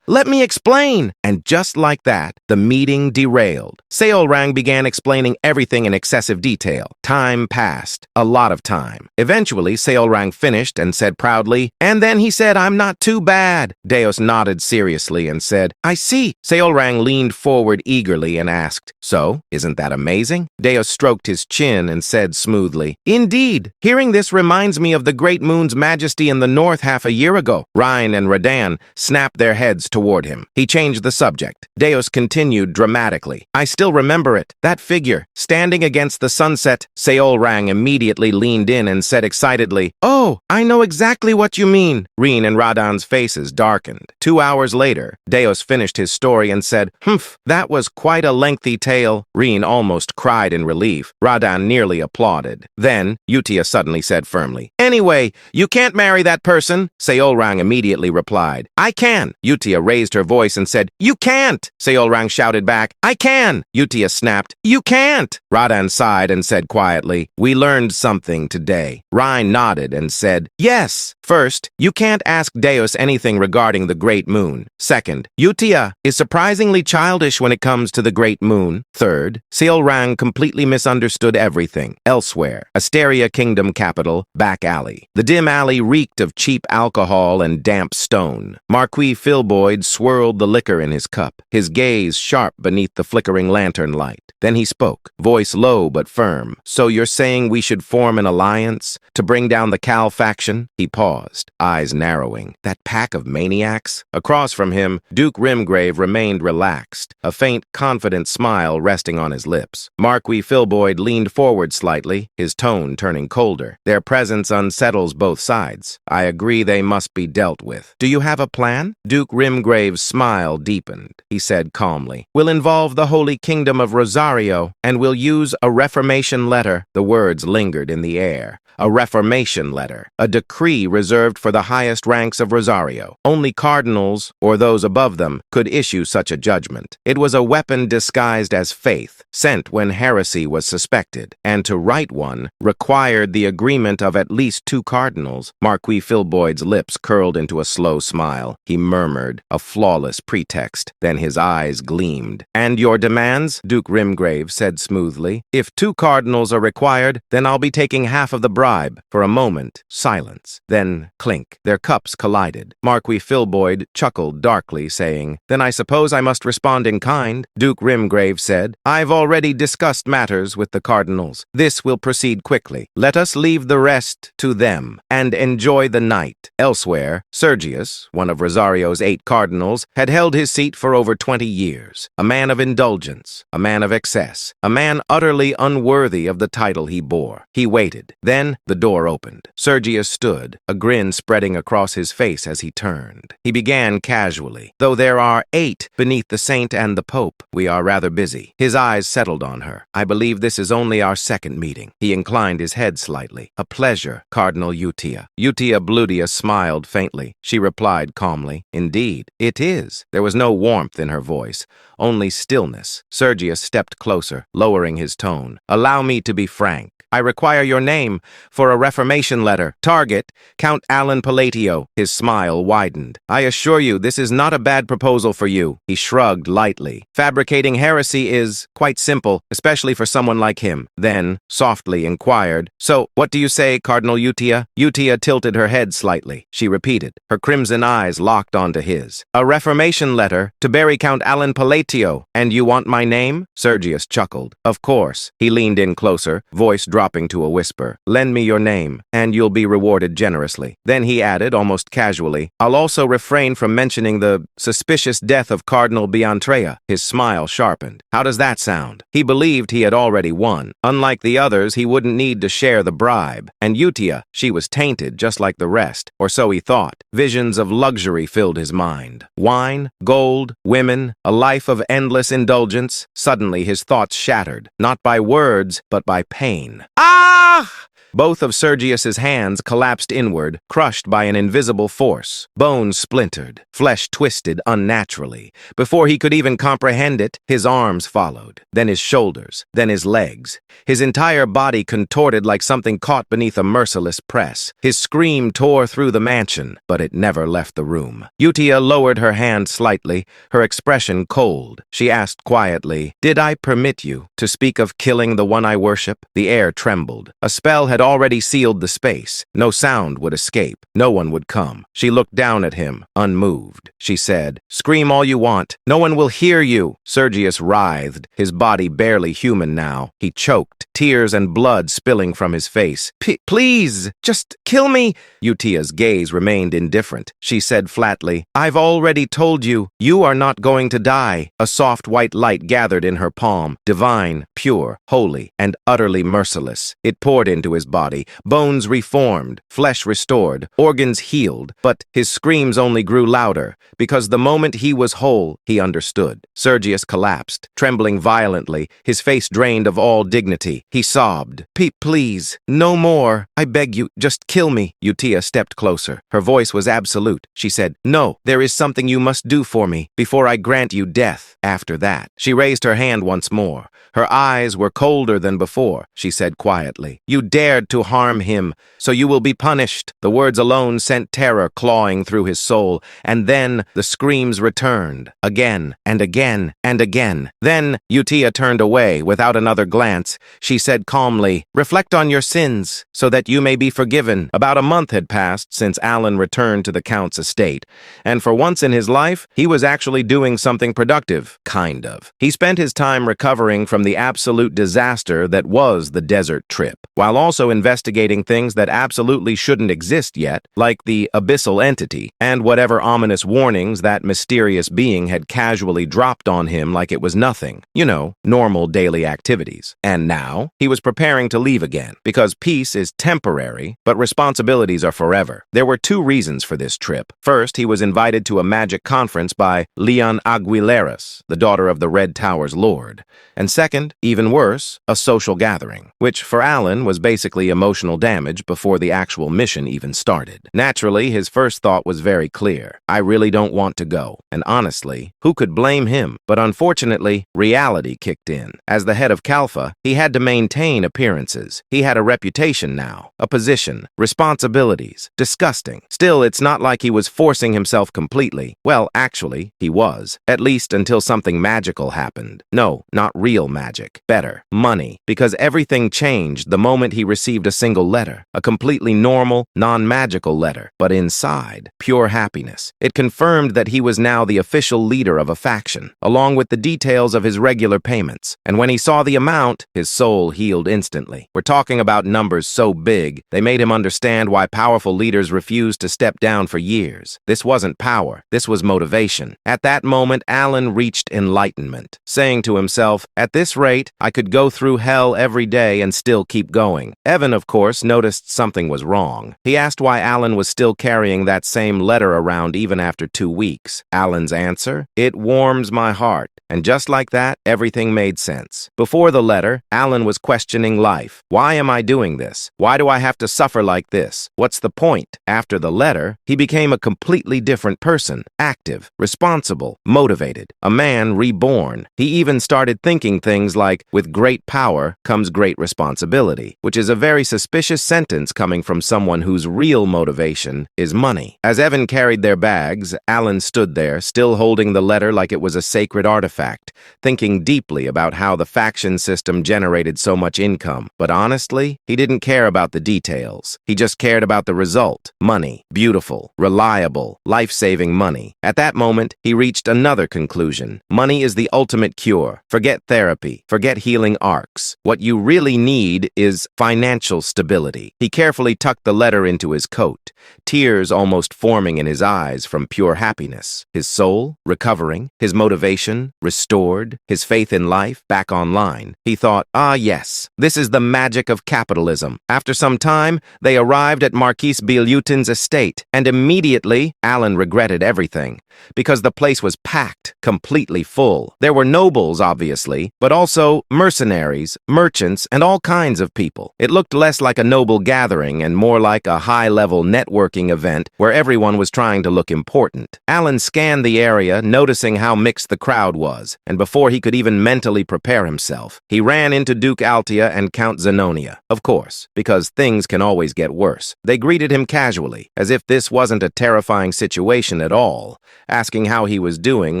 let me explain. And just like that, the meeting derailed. Seolrang began explaining everything in excessive detail. Time passed. A lot of time. Eventually, Seolrang finished and said proudly, and then he said, I'm not too bad. Deos nodded seriously and said, I see. Seolrang leaned forward eagerly and asked, so, isn't that amazing? Deos stroked his chin and said smoothly, indeed. Hearing this reminds me of the great moon's majesty in the north half a year ago. Rhine and Radan snapped their heads toward him. He changed the subject. Deos continued dramatically, I still remember it. That figure, standing against the sunset. Seolrang immediately leaned in and said excitedly, oh, I know exactly what you mean. Rhine and Radan's faces darkened. 2 hours later, Deos finished his story and said, humph, that was quite a lengthy tale. Rhine almost cried in relief. Radan nearly applauded. Then, Utia suddenly said firmly, anyway, you can't marry that person. Seolrang immediately replied, I can. Utia raised her voice and said, you can't. Seolrang shouted back, I can. Utia snapped, you can't. Radan sighed and said quietly, we learned something today. Rhine nodded and said, yes. First, you can't ask Deos anything regarding the great moon. Second, Utia is surprisingly childish when it comes to the great moon. Third, Seolrang completely misunderstood everything. Elsewhere, Asteria Kingdom capital, back alley. The dim alley reeked of cheap alcohol and damp stone. Marquis Filboid swirled the liquor in his cup, his gaze sharp beneath the flickering lantern light. Then he spoke, voice low but firm. So you're saying we should form an alliance to bring down the Cal faction? He paused, eyes narrowing. That pack of maniacs? Across from him, Duke Rimgrave remained relaxed, a faint, confident smile resting on his lips. Marquis Filboid leaned forward slightly, his tone turning colder. Their presence unsettles both sides. I agree they must be dealt with. Do you have a plan? Duke Rimgrave's smile deepened. He said calmly, we'll involve the Holy Kingdom of Rosario, and we'll use a reformation letter. The words lingered in the air. A reformation letter, a decree reserved for the highest ranks of Rosario. Only cardinals, or those above them, could issue such a judgment. It was a weapon disguised as faith, sent when heresy was suspected, and to write one required the agreement of at least 2 cardinals. Marquis Filboid's lips curled into a slow smile. He murmured, a flawless pretext. Then his eyes gleamed. And your demands? Duke Rimgrave said smoothly. If 2 cardinals are required, then I'll be taking half of the bribe. For a moment, silence. Then, clink. Their cups collided. Marquis Filboid chuckled darkly, saying, then I suppose I must respond in kind. Duke Rimgrave said, I've already discussed matters with the cardinals. This will proceed quickly. Let us leave the rest to them, and enjoy the night. Elsewhere, Sergius, one of Rosario's 8 cardinals, had held his seat for over 20 years. A man of indulgence, a man of excess, a man utterly unworthy of the title he bore. He waited. Then, the door opened. Sergius stood, a grin spreading across his face as he turned. He began casually, though there are 8 beneath the saint and the pope, we are rather busy. His eyes settled on her. I believe this is only our second meeting. He inclined his head slightly. A pleasure, Cardinal Utia. Utia Bludia smiled faintly. She replied calmly, indeed, it is. There was no warmth in her voice, only stillness. Sergius stepped closer, lowering his tone. Allow me to be frank. I require your name for a reformation letter. Target, Count Alan Palatio. His smile widened. I assure you, this is not a bad proposal for you. He shrugged lightly. Fabricating heresy is quite simple, especially for someone like him. Then, softly inquired, so, what do you say, Cardinal Utia? Utia tilted her head slightly. She repeated, her crimson eyes locked onto his. A reformation letter to bury Count Alan Palatio. And you want my name? Sergius chuckled. Of course. He leaned in closer, voice dropping to a whisper. Lend me your name, and you'll be rewarded generously. Then he added, almost casually, I'll also refrain from mentioning the suspicious death of Cardinal Biantrea. His smile sharpened. How does that sound? He believed he had already won. Unlike the others, he wouldn't need to share the bribe. And Utia, she was tainted just like the rest, or so he thought. Visions of luxury filled his mind. Wine, gold, women, a life of endless indulgence. Suddenly his thoughts shattered, not by words, but by pain. Ah! Both of Sergius's hands collapsed inward, crushed by an invisible force. Bones splintered, flesh twisted unnaturally. Before he could even comprehend it, his arms followed, then his shoulders, then his legs. His entire body contorted like something caught beneath a merciless press. His scream tore through the mansion, but it never left the room. Utia lowered her hand slightly, her expression cold. She asked quietly, Did I permit you to speak of killing the one I worship? The air trembled. A spell had already sealed the space. No sound would escape. No one would come. She looked down at him, unmoved. She said, Scream all you want. No one will hear you. Sergius writhed, his body barely human now. He choked, tears and blood spilling from his face. Please, just kill me. Utia's gaze remained indifferent. She said flatly, I've already told you, you are not going to die. A soft white light gathered in her palm, divine, pure, holy, and utterly merciless. It poured into his body, bones reformed, flesh restored, organs healed, but his screams only grew louder, because the moment he was whole, he understood. Sergius collapsed, trembling violently, his face drained of all dignity. He sobbed, Please, no more. I beg you, just kill me. Utia stepped closer. Her voice was absolute. She said, No, there is something you must do for me, before I grant you death. After that, she raised her hand once more. Her eyes were colder than before. She said quietly, You dared to harm him, so you will be punished. The words alone sent terror clawing through his soul, and then the screams returned, again and again and again. Then Utia turned away without another glance. She said calmly, Reflect on your sins, so that you may be forgiven. About a month had passed since Alan returned to the Count's estate, and for once in his life, he was actually doing something productive, kind of. He spent his time recovering from the absolute disaster that was the desert trip, while also investigating things that absolutely shouldn't exist yet, like the abyssal entity, and whatever ominous warnings that mysterious being had casually dropped on him like it was nothing. You know, normal daily activities. And now, he was preparing to leave again, because peace is temporary, but responsibilities are forever. There were two reasons for this trip. First, he was invited to a magic conference by Leon Aguileras, the daughter of the Red Tower's lord. And second, even worse, a social gathering, which for Alan was basically emotional damage before the actual mission even started. Naturally, his first thought was very clear. I really don't want to go. And honestly, who could blame him? But unfortunately, reality kicked in. As the head of Kalfa, he had to maintain appearances. He had a reputation now, a position, responsibilities. Disgusting. Still, it's not like he was forcing himself completely. Well, actually, he was. At least until something magical happened. No, not real magic. Better, money. Because everything changed the moment he received a single letter. A completely normal, non-magical letter. But inside, pure happiness. It confirmed that he was now the official leader of a faction, along with the details of his regular payments. And when he saw the amount, his soul healed instantly. We're talking about numbers so big, they made him understand why powerful leaders refused to step down for years. This wasn't power, this was motivation. At that moment, Alan reached enlightenment, saying to himself, at this rate, I could go through hell every day and still keep going. Evan, of course, noticed something was wrong. He asked why Alan was still carrying that same letter around even after 2 weeks. Alan's answer? It warms my heart. And just like that, everything made sense. Before the letter, Alan was questioning life. Why am I doing this? Why do I have to suffer like this? What's the point? After the letter, he became a completely different person. Active, responsible, motivated. A man reborn. He even started thinking things like, with great power comes great responsibility, which is a very suspicious sentence coming from someone whose real motivation is money. As Evan carried their bags, Alan stood there, still holding the letter like it was a sacred artifact, thinking deeply about how the faction system generated so much income. But honestly, he didn't care about the details. He just cared about the result. Money. Beautiful. Reliable. Life-saving money. At that moment, he reached another conclusion. Money is the ultimate cure. Forget therapy. Forget healing arcs. What you really need is financial stability. He carefully tucked the letter into his coat, tears almost forming in his eyes from pure happiness. His soul, recovering, his motivation, restored, his faith in life back online. He thought, ah yes, this is the magic of capitalism. After some time, they arrived at Marquis Bilutin's estate, and immediately Alan regretted everything, because the place was packed, completely full. There were nobles, obviously, but also mercenaries, merchants, and all kinds of people. It looked less like a noble gathering and more like a high-level networking event where everyone was trying to look important. Alan scanned the area, noticing how mixed the crowd was, and before he could even mentally prepare himself, he ran into Duke Altia and Count Zenonia. Of course, because things can always get worse. They greeted him casually, as if this wasn't a terrifying situation at all, asking how he was doing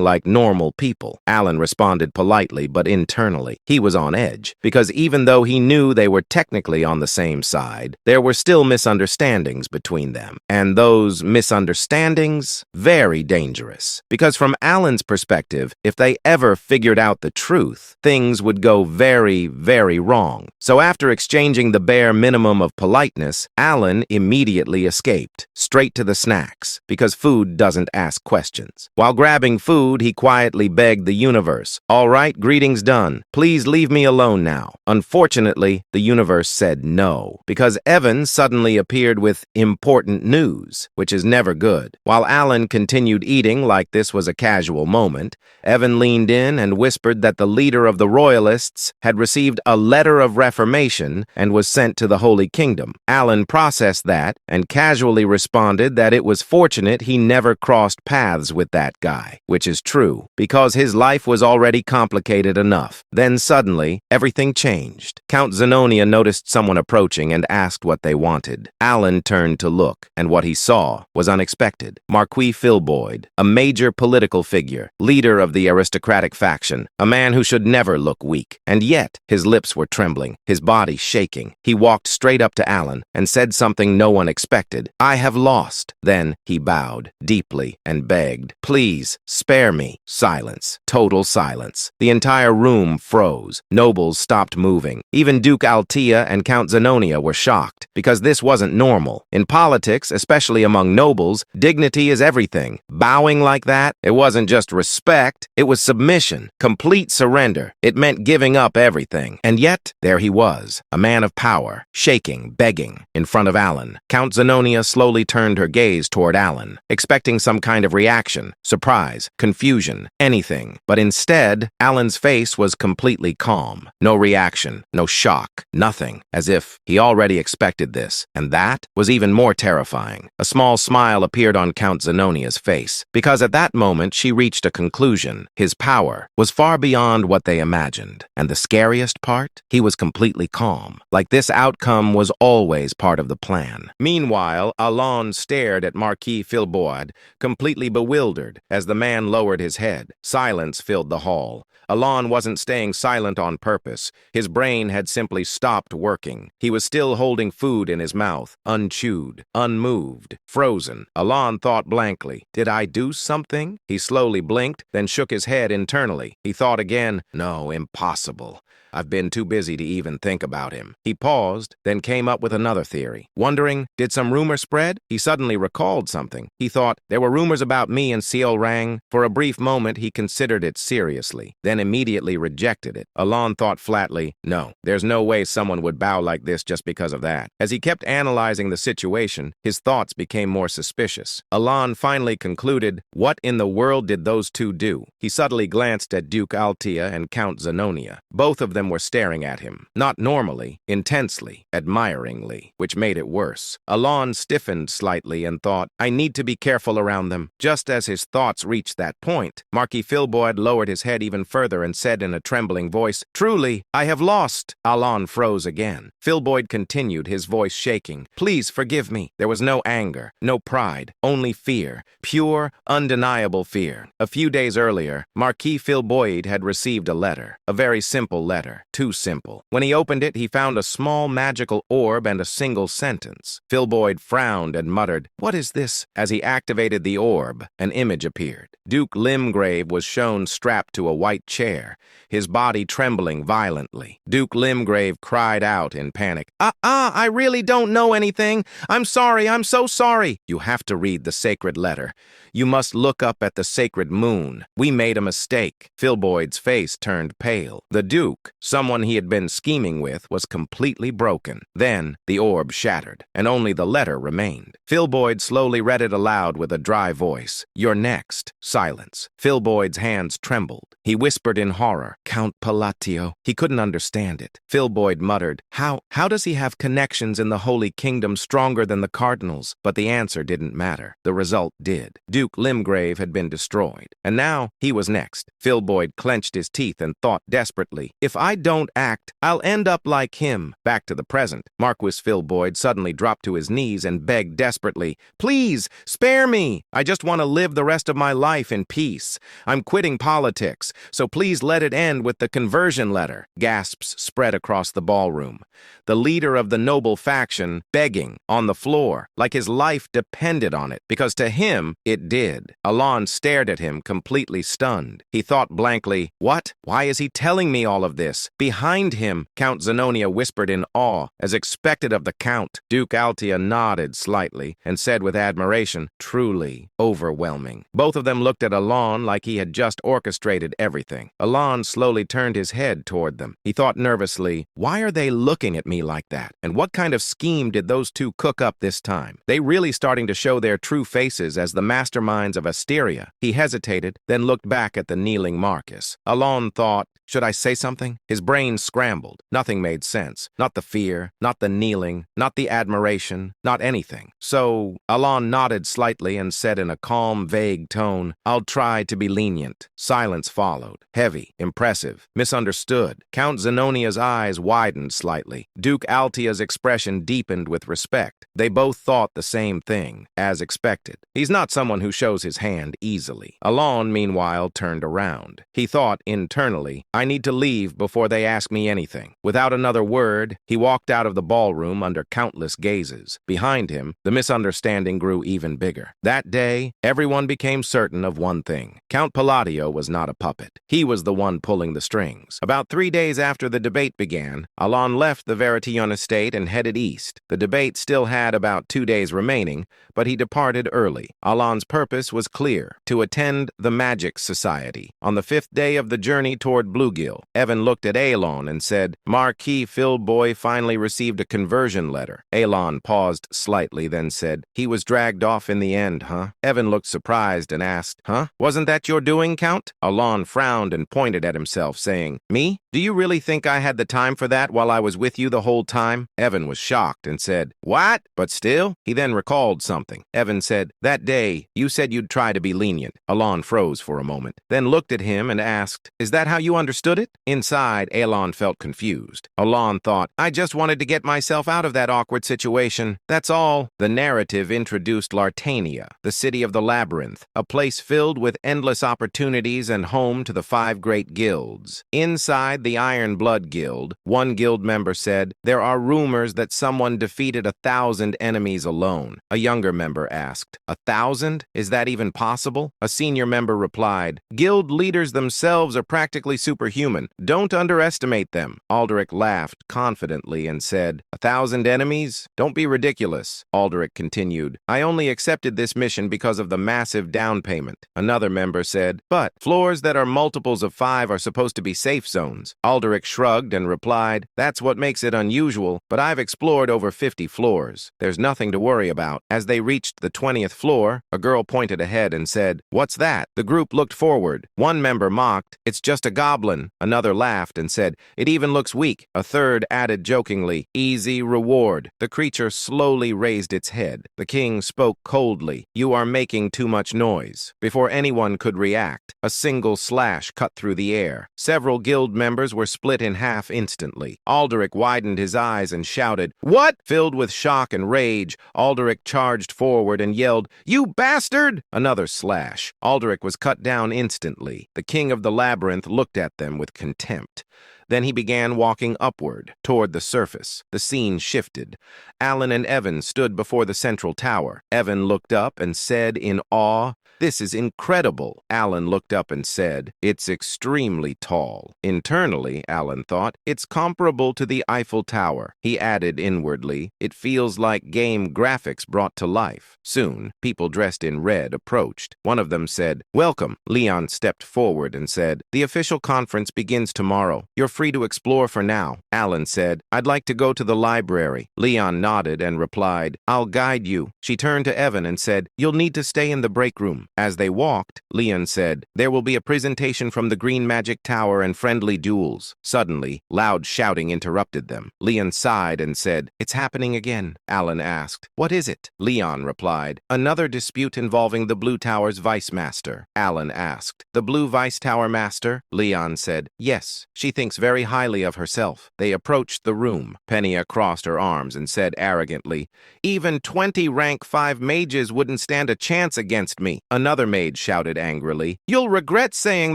like normal people. Alan responded politely, but internally, he was on edge, because even though he knew they were technically on the same side, there were still misunderstandings between them. And those misunderstandings, very dangerous. Because from Alan's perspective, if they ever figured out the truth, things would go very, very wrong. So after exchanging the bare minimum of politeness, Alan immediately escaped, straight to the snacks, because food doesn't ask questions. While grabbing food, he quietly begged the universe, "All right, greetings done. Please leave me alone now." Unfortunately, the universe said no, because Evan suddenly appeared with important news, which is never good. While Alan continued eating like this was a casual moment, Evan leaned in and whispered that the leader of the royalists had received a letter of reformation and was sent to the Holy Kingdom. Alan processed that and casually responded that it was fortunate he never crossed paths with that guy, which is true, because his life was already complicated enough. Then suddenly, everything changed. Count Zenonia noticed someone approaching and asked what they wanted. Alan turned to look, and what he saw was unexpected. Marquis Filboid, a major political figure, leader of the aristocratic faction, a man who should never look weak. And yet, his lips were trembling, his body shaking. He walked straight up to Alan and said something no one expected. "I have lost." Then he bowed deeply and begged, "Please, spare me." Silence. Total silence. The entire room froze. Nobles stopped moving. Even Duke Altia and Count Zenonia were shocked, because this wasn't normal. In politics, especially among nobles, dignity is everything. Bowing like that, it wasn't just respect, it was submission, complete surrender. It meant giving up everything. And yet, there he was, a man of power, shaking, begging, in front of Alan. Count Zenonia slowly turned her gaze toward Alan, expecting some kind of reaction, surprise, confusion, anything. But instead, Alan's face was completely calm. No reaction, no shock, nothing, as if he already expected this. And that was even more terrifying. A small smile appeared on Count Zenonia's face, because at that moment she reached a conclusion. His power was far beyond what they imagined. And the scariest part? He was completely calm, like this outcome was always part of the plan. Meanwhile, Alon stared at Marquis Filboid, completely bewildered, as the man lowered his head. Silence filled the hall. Alon wasn't staying silent on purpose. His brain had simply stopped working. He was still holding food in his mouth, unchewed, unmoved, frozen. Alon thought blankly, "Did I do something?" He slowly blinked, then shook his head internally. He thought again, "No, impossible. I've been too busy to even think about him. He paused, then came up with another theory. Wondering, did some rumor spread? He suddenly recalled something. He thought, there were rumors about me and Seol Rang. For a brief moment, he considered it seriously, then immediately rejected it. Alon thought flatly, no, there's no way someone would bow like this just because of that. As he kept analyzing the situation, his thoughts became more suspicious. Alon finally concluded, what in the world did those two do? He subtly glanced at Duke Altea and Count Zenonia. Both of them were staring at him, not normally, intensely, admiringly, which made it worse. Alon stiffened slightly and thought, I need to be careful around them. Just as his thoughts reached that point, Marquis Filboid lowered his head even further and said in a trembling voice, truly, I have lost. Alon froze again. Filboid continued, his voice shaking. Please forgive me. There was no anger, no pride, only fear, pure, undeniable fear. A few days earlier, Marquis Filboid had received a letter, a very simple letter, too simple. When he opened it, he found a small magical orb and a single sentence. Filboid frowned and muttered, what is this? As he activated the orb, an image appeared. Duke Limgrave was shown strapped to a white chair, his body trembling violently. Duke Limgrave cried out in panic, I really don't know anything. I'm sorry, I'm so sorry. You have to read the sacred letter. You must look up at the sacred moon. We made a mistake. Filboid's face turned pale. The Duke, someone he had been scheming with, was completely broken. Then the orb shattered, and only the letter remained. Filboid slowly read it aloud with a dry voice. You're next. Silence. Filboid's hands trembled. He whispered in horror, Count Palatio. He couldn't understand it. Filboid muttered, How does he have connections in the Holy Kingdom stronger than the cardinals? But the answer didn't matter. The result did. Duke Limgrave had been destroyed. And now he was next. Filboid clenched his teeth and thought desperately, if I don't act, I'll end up like him. Back to the present. Marquis Filboid suddenly dropped to his knees and begged desperately, please, spare me. I just want to live the rest of my life in peace. I'm quitting politics, so please let it end with the conversion letter. Gasps spread across the ballroom. The leader of the noble faction begging on the floor, like his life depended on it, because to him it did. Alon stared at him, completely stunned. He thought blankly, what? Why is he telling me all of this? Behind him, Count Zenonia whispered in awe, as expected of the Count. Duke Altea nodded slightly and said with admiration, truly overwhelming. Both of them looked at Alon like he had just orchestrated everything. Alon slowly turned his head toward them. He thought nervously, why are they looking at me like that? And what kind of scheme did those two cook up this time? They really starting to show their true faces as the masterminds of Asteria. He hesitated, then looked back at the kneeling Marcus. Alon thought, should I say something? His brain scrambled. Nothing made sense. Not the fear, not the kneeling, not the admiration, not anything. So Alon nodded slightly and said in a calm, vague tone, I'll try to be lenient. Silence followed. Heavy, impressive, misunderstood. Count Zenonia's eyes widened slightly. Duke Altea's expression deepened with respect. They both thought the same thing, as expected. He's not someone who shows his hand easily. Alon, meanwhile, turned around. He thought internally, I need to leave before they ask me anything. Without another word, he walked out of the ballroom under countless gazes. Behind him, the misunderstanding grew even bigger. That day, everyone became certain of one thing. Count Palladio was not a puppet. He was the one pulling the strings. About 3 days after the debate began, Alon left the Veritillon estate and headed east. The debate still had about 2 days remaining, but he departed early. Alon's purpose was clear, to attend the Magic Society. On the 5th day of the journey toward Bluegill, Evan looked at Alon and said, Marquis Filboy finally received a conversion letter. Alon paused slightly, then said, he was dragged off in the end, huh? Evan looked surprised and asked, huh? Wasn't that your doing, Count? Alon frowned and pointed at himself, saying, me? Do you really think I had the time for that while I was with you the whole time? Evan was shocked and said, what? But still? He then recalled something. Evan said, that day, you said you'd try to be lenient. Alon froze for a moment, then looked at him and asked, is that how you understood it? Inside, Alon felt confused. Alon thought, I just wanted to get myself out of that awkward situation. That's all. The narrative introduced Lartania, the city of the labyrinth, a place filled with endless opportunities and home to the 5 great guilds. Inside the Iron Blood Guild, one guild member said, there are rumors that someone defeated 1,000 enemies alone. A younger member asked, 1,000? Is that even possible? A senior member replied, guild leaders themselves are practically superhuman. Don't underestimate them. Aldrich laughed confidently and said, 1,000 enemies? Don't be ridiculous. Aldrich continued, I only accepted this mission because of the massive down payment. Another member said, but floors that are multiples of 5 are supposed to be safe zones. Aldrich shrugged and replied, that's what makes it unusual, but I've explored over 50 floors. There's nothing to worry about. As they reached the 20th floor, a girl pointed ahead and said, what's that? The group looked forward. One member mocked, it's just a goblin. Another laughed and said, it even looks weak. A third added jokingly, easy reward. The creature slowly raised its head. The king spoke coldly, you are making too much noise. Before anyone could react, a single slash cut through the air. Several guild members were split in half instantly. Aldrich widened his eyes and shouted, what? Filled with shock and rage, Aldrich charged forward and yelled, you bastard! Another slash. Aldrich was cut down instantly. The king of the labyrinth looked at them with contempt. Then he began walking upward, toward the surface. The scene shifted. Alan and Evan stood before the central tower. Evan looked up and said in awe, this is incredible. Alan looked up and said, it's extremely tall. Internally, Alan thought, it's comparable to the Eiffel Tower. He added inwardly, it feels like game graphics brought to life. Soon, people dressed in red approached. One of them said, welcome. Leon stepped forward and said, the official conference begins tomorrow. You're free to explore for now. Alan said, I'd like to go to the library. Leon nodded and replied, I'll guide you. She turned to Evan and said, you'll need to stay in the break room. As they walked, Leon said, there will be a presentation from the Green Magic Tower and friendly duels. Suddenly, loud shouting interrupted them. Leon sighed and said, it's happening again. Alan asked, what is it? Leon replied, another dispute involving the Blue Tower's Vice Master. Alan asked, the Blue Vice Tower Master? Leon said, yes, she thinks very highly of herself. They approached the room. Penia crossed her arms and said arrogantly, even 20 rank 5 mages wouldn't stand a chance against me. Another mage shouted angrily, you'll regret saying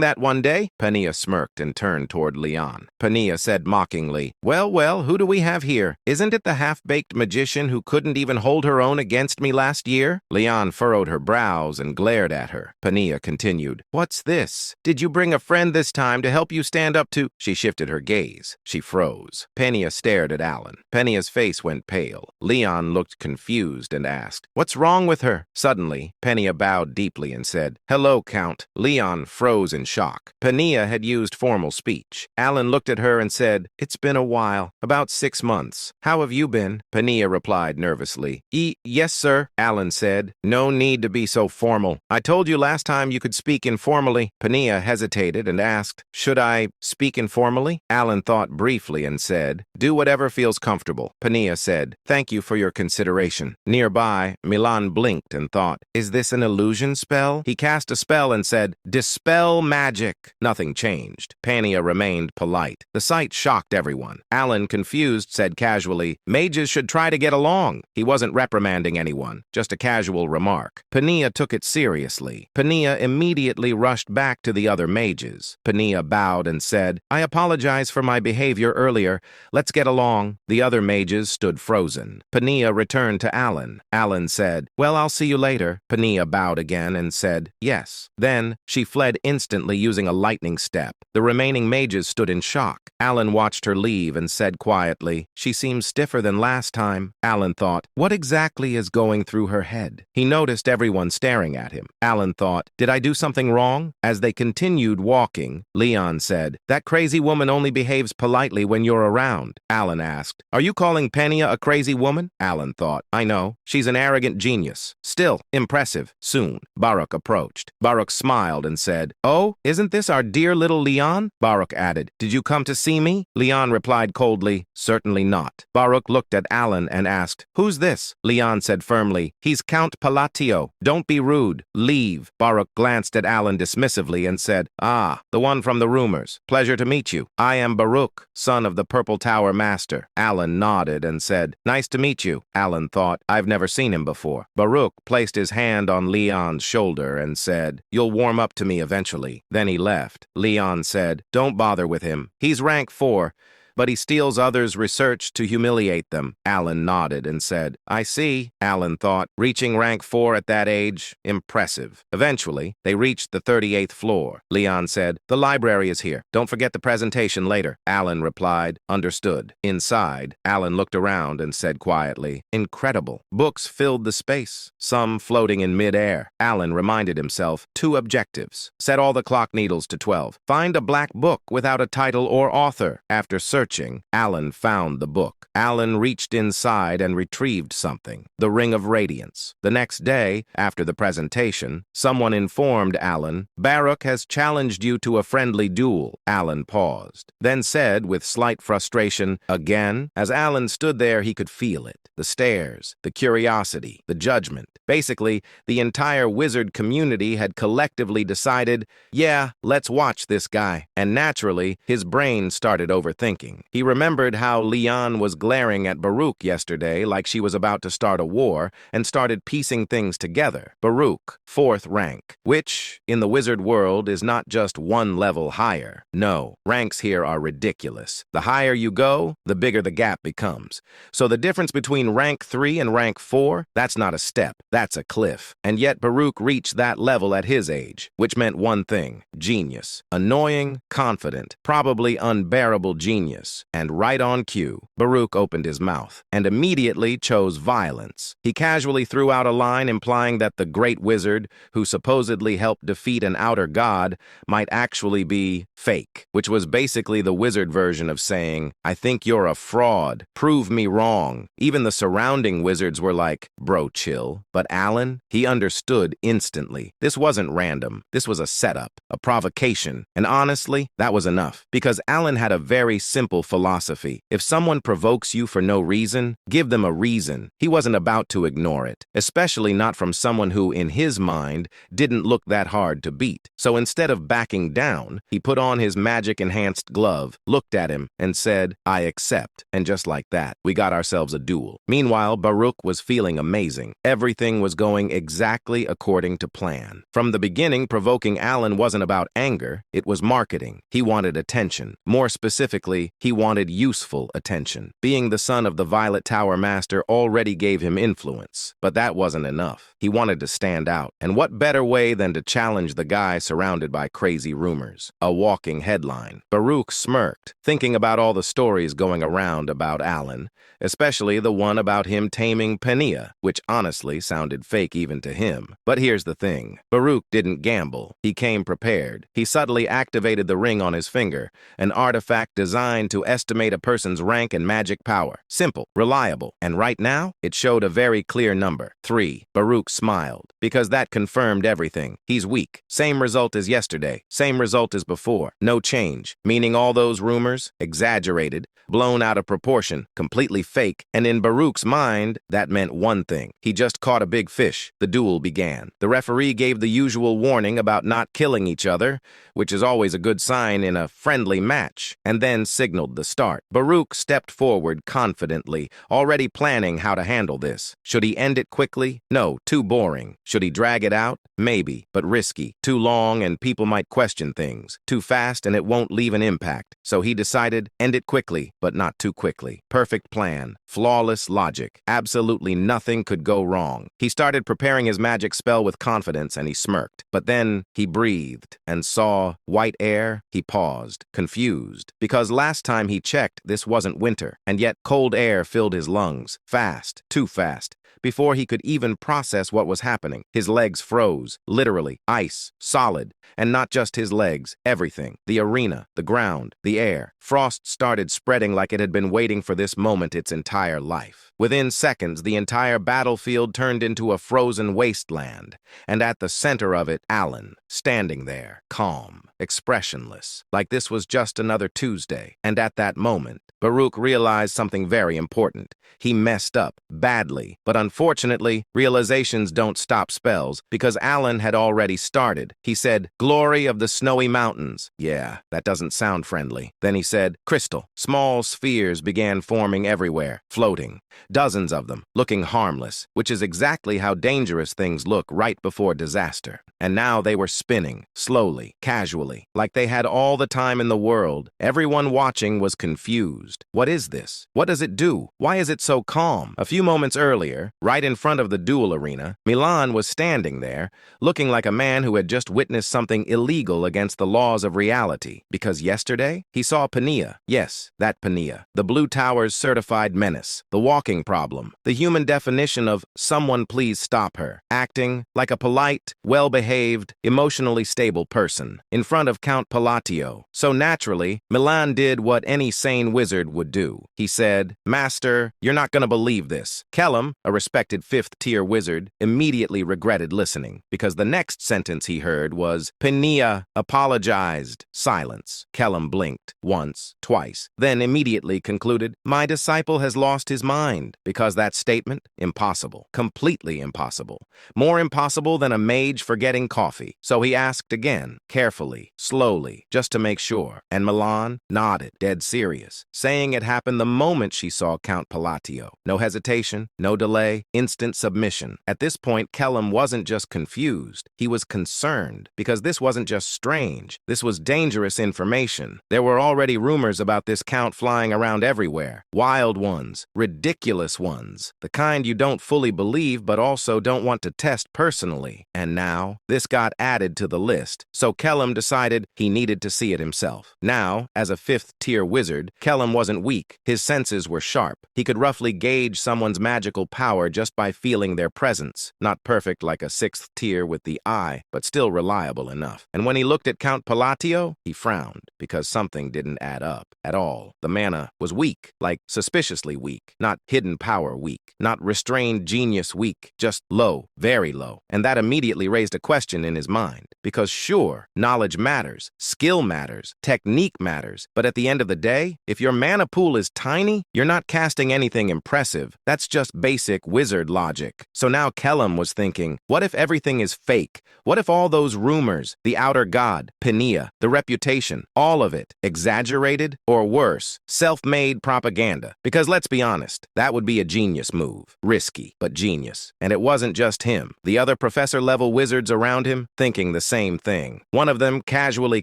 that one day. Penia smirked and turned toward Leon. Penia said mockingly, well, who do we have here? Isn't it the half-baked magician who couldn't even hold her own against me last year? Leon furrowed her brows and glared at her. Penia continued, what's this? Did you bring a friend this time to help you stand up to... She shifted her gaze. She froze. Penia stared at Alan. Penia's face went pale. Leon looked confused and asked, what's wrong with her? Suddenly, Penia bowed deeply and said, hello, Count. Leon froze in shock. Penia had used formal speech. Alan looked at her and said, it's been a while, about 6 months. How have you been? Penia replied nervously. Yes, sir, Alan said. No need to be so formal. I told you last time you could speak informally. Penia hesitated and asked, should I speak informally? Alan thought briefly and said, do whatever feels comfortable. Penia said, thank you for your consideration. Nearby, Milan blinked and thought, is this an illusion spell? He cast a spell and said, dispel magic. Nothing changed. Penia remained polite. The sight shocked everyone. Alan, confused, said casually, mages should try to get along. He wasn't reprimanding anyone, just a casual remark. Penia took it seriously. Penia immediately rushed back to the other mages. Penia bowed and said, I apologize for my behavior earlier. Let's get along. The other mages stood frozen. Penia returned to Alan. Alan said, well, I'll see you later. Penia bowed again and said, yes. Then she fled instantly using a lightning step. The remaining mages stood in shock. Alan watched her leave and said quietly, she seems stiffer than last time. Alan thought, what exactly is going through her head? He noticed everyone staring at him. Alan thought, did I do something wrong? As they continued walking, Leon said, that crazy woman only behaves politely when you're around. Alan asked, are you calling Penia a crazy woman? Alan thought, I know. She's an arrogant genius. Still, impressive. Soon, Baruch approached. Baruch smiled and said, oh, isn't this our dear little Leon? Baruch added, did you come to see me? Leon replied coldly, certainly not. Baruch looked at Alan and asked, who's this? Leon said firmly, he's Count Palatio. Don't be rude. Leave. Baruch glanced at Alan dismissively and said, ah, the one from the rumors. Pleasure to meet you. I am Baruch, son of the Purple Tower Master. Alan nodded and said, nice to meet you. Alan thought, I've never seen him before. Baruch placed his hand on Leon's shoulder and said, you'll warm up to me eventually. Then he left. Leon said, don't bother with him. He's rank 4. but he steals others' research to humiliate them. Alan nodded and said, I see, Alan thought. Reaching rank 4 at that age, impressive. Eventually, they reached the 38th floor. Leon said, the library is here. Don't forget the presentation later. Alan replied, understood. Inside, Alan looked around and said quietly, incredible. Books filled the space, some floating in mid-air. Alan reminded himself, 2 objectives. Set all the clock needles to 12. Find a black book without a title or author. After searching, Alan found the book. Alan reached inside and retrieved something, the Ring of Radiance. The next day, after the presentation, someone informed Alan, Baruch has challenged you to a friendly duel. Alan paused, then said with slight frustration, again? As Alan stood there, he could feel it. The stares, the curiosity, the judgment. Basically, the entire wizard community had collectively decided, yeah, let's watch this guy. And naturally, his brain started overthinking. He remembered how Leon was glaring at Baruch yesterday like she was about to start a war, and started piecing things together. Baruch, 4th rank, which, in the wizard world, is not just one level higher. No, ranks here are ridiculous. The higher you go, the bigger the gap becomes. So the difference between rank 3 and rank 4, that's not a step, that's a cliff. And yet Baruch reached that level at his age, which meant one thing, genius. Annoying, confident, probably unbearable genius. And right on cue, Baruch opened his mouth and immediately chose violence. He casually threw out a line implying that the great wizard, who supposedly helped defeat an outer god, might actually be fake, which was basically the wizard version of saying, I think you're a fraud. Prove me wrong. Even the surrounding wizards were like, bro, chill. But Alan, he understood instantly. This wasn't random. This was a setup, a provocation. And honestly, that was enough. Because Alan had a very simple philosophy. If someone provokes you for no reason, give them a reason. He wasn't about to ignore it, especially not from someone who, in his mind, didn't look that hard to beat. So instead of backing down, he put on his magic-enhanced glove, looked at him, and said, I accept. And just like that, we got ourselves a duel. Meanwhile, Baruch was feeling amazing. Everything was going exactly according to plan. From the beginning, provoking Alan wasn't about anger, it was marketing. He wanted attention. More specifically, he wanted useful attention. Being the son of the Violet Tower Master already gave him influence. But that wasn't enough. He wanted to stand out. And what better way than to challenge the guy surrounded by crazy rumors? A walking headline. Baruch smirked, thinking about all the stories going around about Alan, especially the one about him taming Penia, which honestly sounded fake even to him. But here's the thing. Baruch didn't gamble. He came prepared. He subtly activated the ring on his finger, an artifact designed to estimate a person's rank and magic power. Simple, reliable, and right now, it showed a very clear number, 3. Baruch smiled, because that confirmed everything. He's weak. Same result as yesterday. Same result as before. No change, meaning all those rumors, exaggerated, blown out of proportion, completely fake, and in Baruch's mind, that meant one thing. He just caught a big fish. The duel began. The referee gave the usual warning about not killing each other, which is always a good sign in a friendly match, and then signaled the start. Baruch stepped forward confidently, already planning how to handle this. Should he end it quickly? No, too boring. Should he drag it out? Maybe, but risky. Too long and people might question things. Too fast and it won't leave an impact. So he decided, end it quickly, but not too quickly. Perfect plan. Flawless logic. Absolutely nothing could go wrong. He started preparing his magic spell with confidence and he smirked. But then he breathed and saw white air. He paused, confused, because last time he checked, this wasn't winter, and yet cold air filled his lungs. Fast, too fast. Before he could even process what was happening, his legs froze, literally, ice, solid, and not just his legs, everything, the arena, the ground, the air. Frost started spreading like it had been waiting for this moment its entire life. Within seconds, the entire battlefield turned into a frozen wasteland, and at the center of it, Alan, standing there, calm, expressionless, like this was just another Tuesday. And at that moment, Baruch realized something very important. He messed up, badly, but unfortunately, realizations don't stop spells, because Alan had already started. He said, "Glory of the snowy mountains." Yeah, that doesn't sound friendly. Then he said, "Crystal." Small spheres began forming everywhere, floating. Dozens of them, looking harmless, which is exactly how dangerous things look right before disaster. And now they were spinning, slowly, casually, like they had all the time in the world. Everyone watching was confused. confused. What is this? What does it do? Why is it so calm? A few moments earlier, right in front of the duel arena, Milan was standing there, looking like a man who had just witnessed something illegal against the laws of reality. Because yesterday, he saw Pania. Yes, that Pania. The Blue Tower's certified menace. The walking problem. The human definition of someone please stop her. Acting like a polite, well-behaved, emotionally stable person in front of Count Palatio. So naturally, Milan did what any sane wizard would do. He said, "Master, you're not going to believe this." Kellum, a respected fifth-tier wizard, immediately regretted listening, because the next sentence he heard was, "Pania apologized." Silence. Kellum blinked, once, twice, then immediately concluded, "My disciple has lost his mind," because that statement, impossible. Completely impossible. More impossible than a mage forgetting coffee. So he asked again, carefully, slowly, just to make sure, and Milan nodded, dead serious, saying it happened the moment she saw Count Palatio. No hesitation, no delay, instant submission. At this point, Kellum wasn't just confused, he was concerned, because this wasn't just strange, this was dangerous information. There were already rumors about this count flying around everywhere. Wild ones, ridiculous ones, the kind you don't fully believe but also don't want to test personally. And now, this got added to the list, so Kellum decided he needed to see it himself. Now, as a fifth-tier wizard, Kellum wasn't weak. His senses were sharp. He could roughly gauge someone's magical power just by feeling their presence. Not perfect like a sixth tier with the eye, but still reliable enough. And when he looked at Count Palatio, he frowned, because something didn't add up at all. The mana was weak, like suspiciously weak, not hidden power weak, not restrained genius weak, just low, very low. And that immediately raised a question in his mind, because sure, knowledge matters, skill matters, technique matters, but at the end of the day, if your mana pool is tiny, you're not casting anything impressive. That's just basic wizard logic. So now Kellum was thinking, what if everything is fake? What if all those rumors, the outer god, Pania, the reputation, all of it, exaggerated, or worse, self-made propaganda? Because let's be honest, that would be a genius move. Risky, but genius. And it wasn't just him. The other professor-level wizards around him thinking the same thing. One of them casually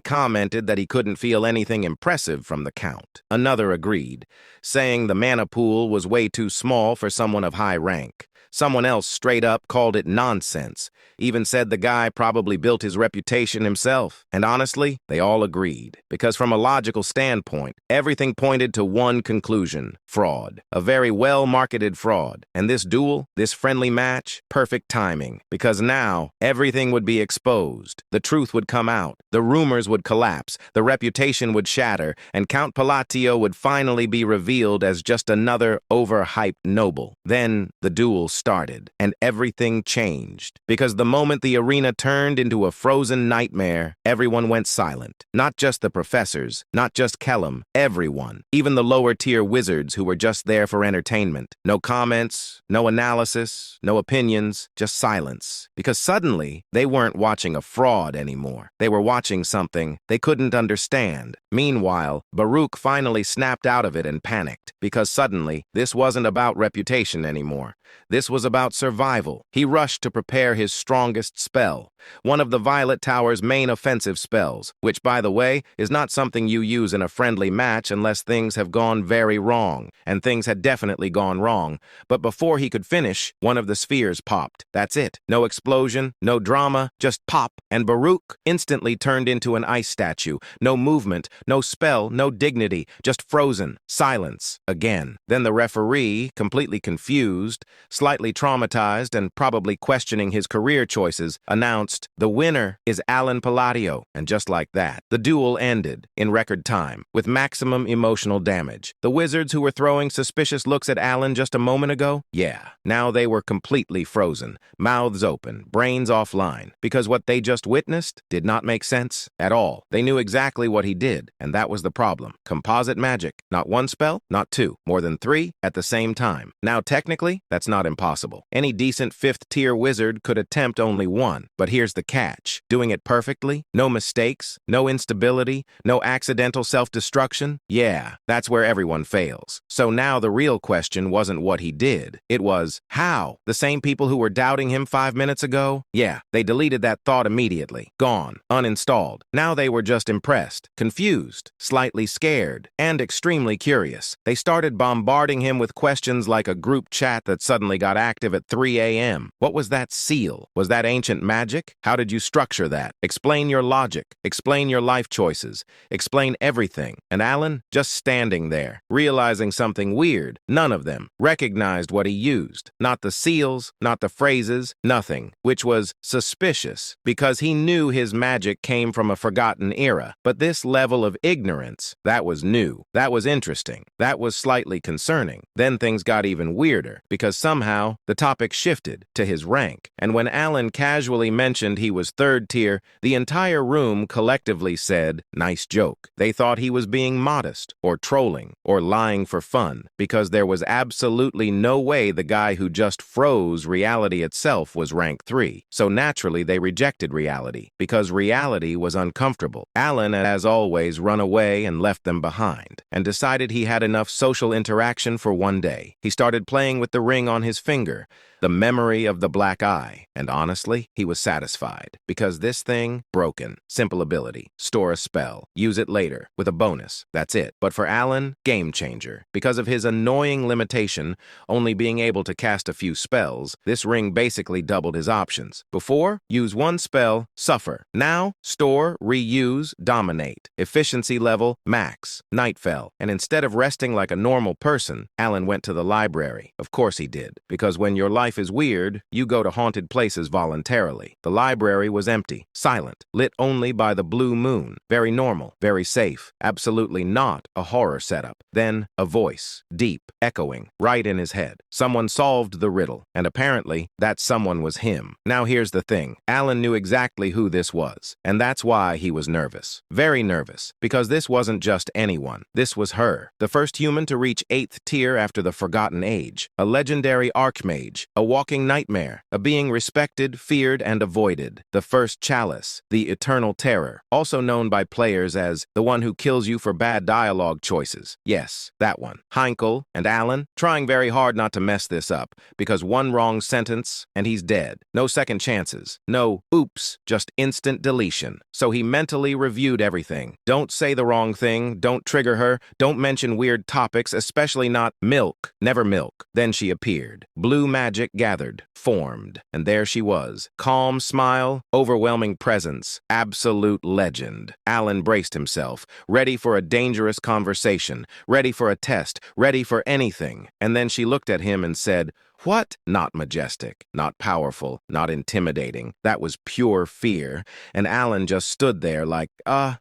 commented that he couldn't feel anything impressive from the count. Another agreed, saying the mana pool was way too small for someone of high rank. Someone else straight up called it nonsense, even said the guy probably built his reputation himself. And honestly, they all agreed, because from a logical standpoint, everything pointed to one conclusion: fraud. A very well-marketed fraud. And this duel, this friendly match, perfect timing, because now everything would be exposed. The truth would come out, the rumors would collapse, the reputation would shatter, and Count Palatio would finally be revealed as just another overhyped noble. Then the duel started, and everything changed. Because the moment the arena turned into a frozen nightmare, everyone went silent. Not just the professors, not just Kellum, everyone. Even the lower-tier wizards who were just there for entertainment. No comments, no analysis, no opinions, just silence. Because suddenly, they weren't watching a fraud anymore. They were watching something they couldn't understand. Meanwhile, Baruch finally snapped out of it and panicked, because suddenly, this wasn't about reputation anymore. This was about survival. He rushed to prepare his strongest spell, one of the Violet Tower's main offensive spells, which, by the way, is not something you use in a friendly match unless things have gone very wrong, and things had definitely gone wrong. But before he could finish, one of the spheres popped. That's it. No explosion, no drama, just pop, and Baruch instantly turned into an ice statue. No movement, no spell, no dignity, just frozen, silence, again. Then the referee, completely confused, slightly traumatized and probably questioning his career choices, announced, "The winner is Alan Palladio." And just like that, the duel ended in record time, with maximum emotional damage. The wizards who were throwing suspicious looks at Alan just a moment ago, yeah, now they were completely frozen, mouths open, brains offline, because what they just witnessed did not make sense at all. They knew exactly what he did, and that was the problem. Composite magic. Not one spell, not two, more than three at the same time. Now technically, that's not impossible. impossible. Any decent fifth-tier wizard could attempt only one. But here's the catch. Doing it perfectly? No mistakes? No instability? No accidental self-destruction? Yeah, that's where everyone fails. So now the real question wasn't what he did. It was, how? The same people who were doubting him 5 minutes ago? Yeah, they deleted that thought immediately. Gone. Uninstalled. Now they were just impressed, confused, slightly scared, and extremely curious. They started bombarding him with questions like a group chat that suddenly got active at 3 a.m. What was that seal? Was that ancient magic? How did you structure that? Explain your logic. Explain your life choices. Explain everything. And Alan, just standing there, realizing something weird, none of them recognized what he used. Not the seals, not the phrases, nothing, which was suspicious, because he knew his magic came from a forgotten era. But this level of ignorance, that was new. That was interesting. That was slightly concerning. Then things got even weirder, because somehow the topic shifted to his rank. And when Alan casually mentioned he was third tier, the entire room collectively said, "Nice joke." They thought he was being modest, or trolling, or lying for fun, because there was absolutely no way the guy who just froze reality itself was rank 3. So naturally they rejected reality, because reality was uncomfortable. Alan had, as always, run away and left them behind, and decided he had enough social interaction for one day. He started playing with the ring on his finger, the memory of the black eye, and honestly, he was satisfied, because this thing, broken, simple ability, store a spell, use it later, with a bonus, that's it. But for Alan, game changer. Because of his annoying limitation, only being able to cast a few spells, this ring basically doubled his options. Before, use one spell, suffer. Now, store, reuse, dominate. Efficiency level, max. Night fell, and instead of resting like a normal person, Alan went to the library. Of course he did, because when your life is weird, you go to haunted places voluntarily. The library was empty, silent, lit only by the blue moon. Very normal, very safe, absolutely not a horror setup. Then, a voice, deep, echoing, right in his head. Someone solved the riddle, and apparently, that someone was him. Now here's the thing. Alan knew exactly who this was, and that's why he was nervous. Very nervous, because this wasn't just anyone. This was her, the first human to reach 8th tier after the Forgotten Age, a legendary archmage, a walking nightmare, a being respected, feared, and avoided. The first chalice, the eternal terror, also known by players as the one who kills you for bad dialogue choices. Yes, that one. Heinkel and Alan, trying very hard not to mess this up, because one wrong sentence, and he's dead. No second chances. No, oops, just instant deletion. So he mentally reviewed everything. Don't say the wrong thing, don't trigger her, don't mention weird topics, especially not milk. Never milk. Then she appeared. Blue magic gathered, formed, and there she was. Calm smile, overwhelming presence, absolute legend. Alan braced himself, ready for a dangerous conversation, ready for a test, ready for anything. And then she looked at him and said, "What?" Not majestic, not powerful, not intimidating. That was pure fear. And Alan just stood there like,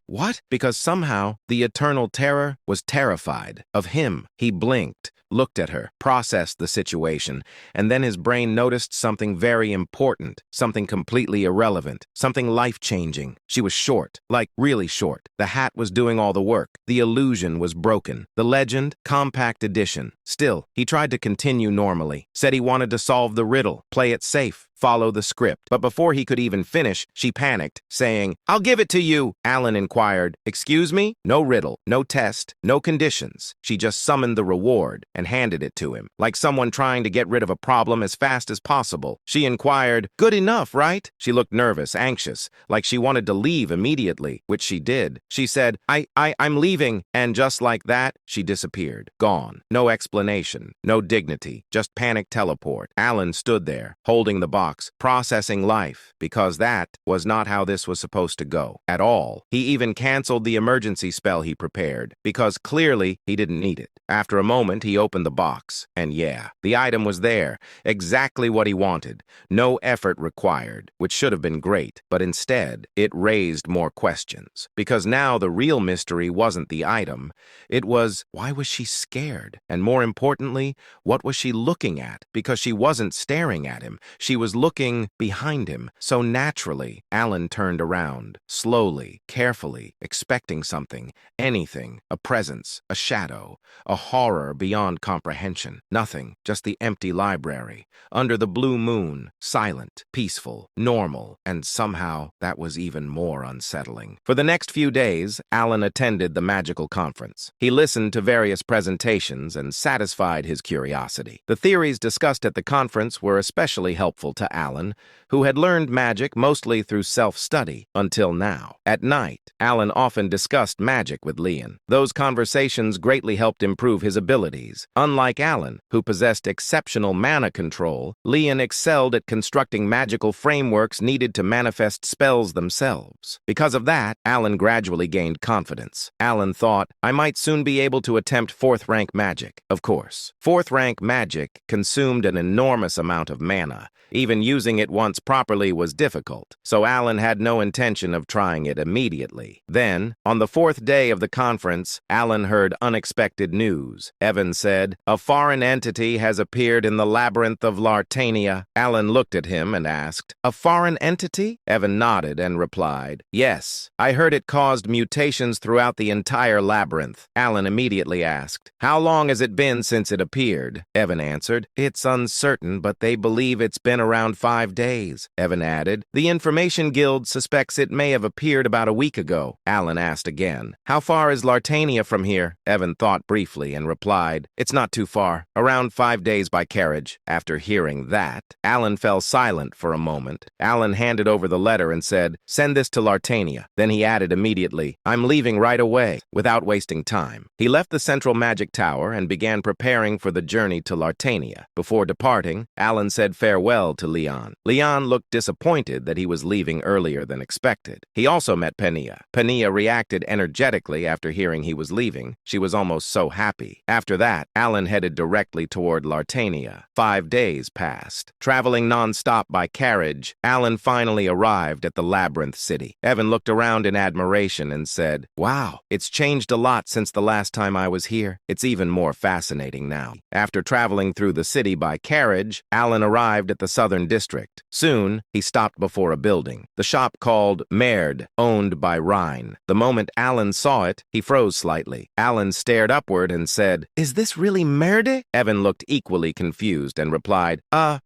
what? Because somehow the eternal terror was terrified of him. He blinked, looked at her, processed the situation, and then his brain noticed something very important, something completely irrelevant, something life-changing. She was short, like really short. The hat was doing all the work. The illusion was broken. The legend, compact edition. Still, he tried to continue normally, said he wanted to solve the riddle, play it safe, follow the script. But before he could even finish, she panicked, saying, "I'll give it to you." Alan inquired, "Excuse me?" No riddle, no test, no conditions. She just summoned the reward and handed it to him, like someone trying to get rid of a problem as fast as possible. She inquired, "Good enough, right?" She looked nervous, anxious, like she wanted to leave immediately, which she did. She said, I'm leaving," and just like that, she disappeared. Gone. No explanation, no dignity, just panic teleport. Alan stood there, holding the box, processing life, because that was not how this was supposed to go at all. He even canceled the emergency spell he prepared, because clearly he didn't need it. After a moment, he opened the box, and yeah, the item was there, exactly what he wanted. No effort required, which should have been great, but instead, it raised more questions. Because now the real mystery wasn't the item, it was, why was she scared? And more importantly, what was she looking at? Because she wasn't staring at him, she was was looking behind him. So naturally, Alan turned around, slowly, carefully, expecting something, anything, a presence, a shadow, a horror beyond comprehension. Nothing, just the empty library, under the blue moon, silent, peaceful, normal, and somehow that was even more unsettling. For the next few days, Alan attended the magical conference. He listened to various presentations and satisfied his curiosity. The theories discussed at the conference were especially helpful to Alan, who had learned magic mostly through self-study until now. At night, Alan often discussed magic with Leon. Those conversations greatly helped improve his abilities. Unlike Alan, who possessed exceptional mana control, Leon excelled at constructing magical frameworks needed to manifest spells themselves. Because of that, Alan gradually gained confidence. Alan thought, I might soon be able to attempt 4th rank magic. Of course, 4th rank magic consumed an enormous amount of mana. Even using it once properly was difficult, so Alan had no intention of trying it immediately. Then, on the 4th day of the conference, Alan heard unexpected news. Evan said, a foreign entity has appeared in the labyrinth of Lartania. Alan looked at him and asked, a foreign entity? Evan nodded and replied, yes, I heard it caused mutations throughout the entire labyrinth. Alan immediately asked, how long has it been since it appeared? Evan answered, it's uncertain, but they believe it's been around 5 days. Evan added, the Information Guild suspects it may have appeared about a week ago. Alan asked again, how far is Lartania from here? Evan thought briefly and replied, it's not too far, around 5 days by carriage. After hearing that, Alan fell silent for a moment. Alan handed over the letter and said, send this to Lartania. Then he added immediately, I'm leaving right away, without wasting time. He left the Central Magic Tower and began preparing for the journey to Lartania. Before departing, Alan said farewell to Leon. Leon looked disappointed that he was leaving earlier than expected. He also met Penia. Penia reacted energetically after hearing he was leaving. She was almost so happy. After that, Alan headed directly toward Lartania. 5 days passed. Traveling non-stop by carriage, Alan finally arrived at the Labyrinth City. Evan looked around in admiration and said, wow, it's changed a lot since the last time I was here. It's even more fascinating now. After traveling through the city by carriage, Alan arrived at the Southern District. Soon, he stopped before a building, the shop called Merd, owned by Rhine. The moment Alan saw it, he froze slightly. Alan stared upward and said, is this really Merde? Evan looked equally confused and replied,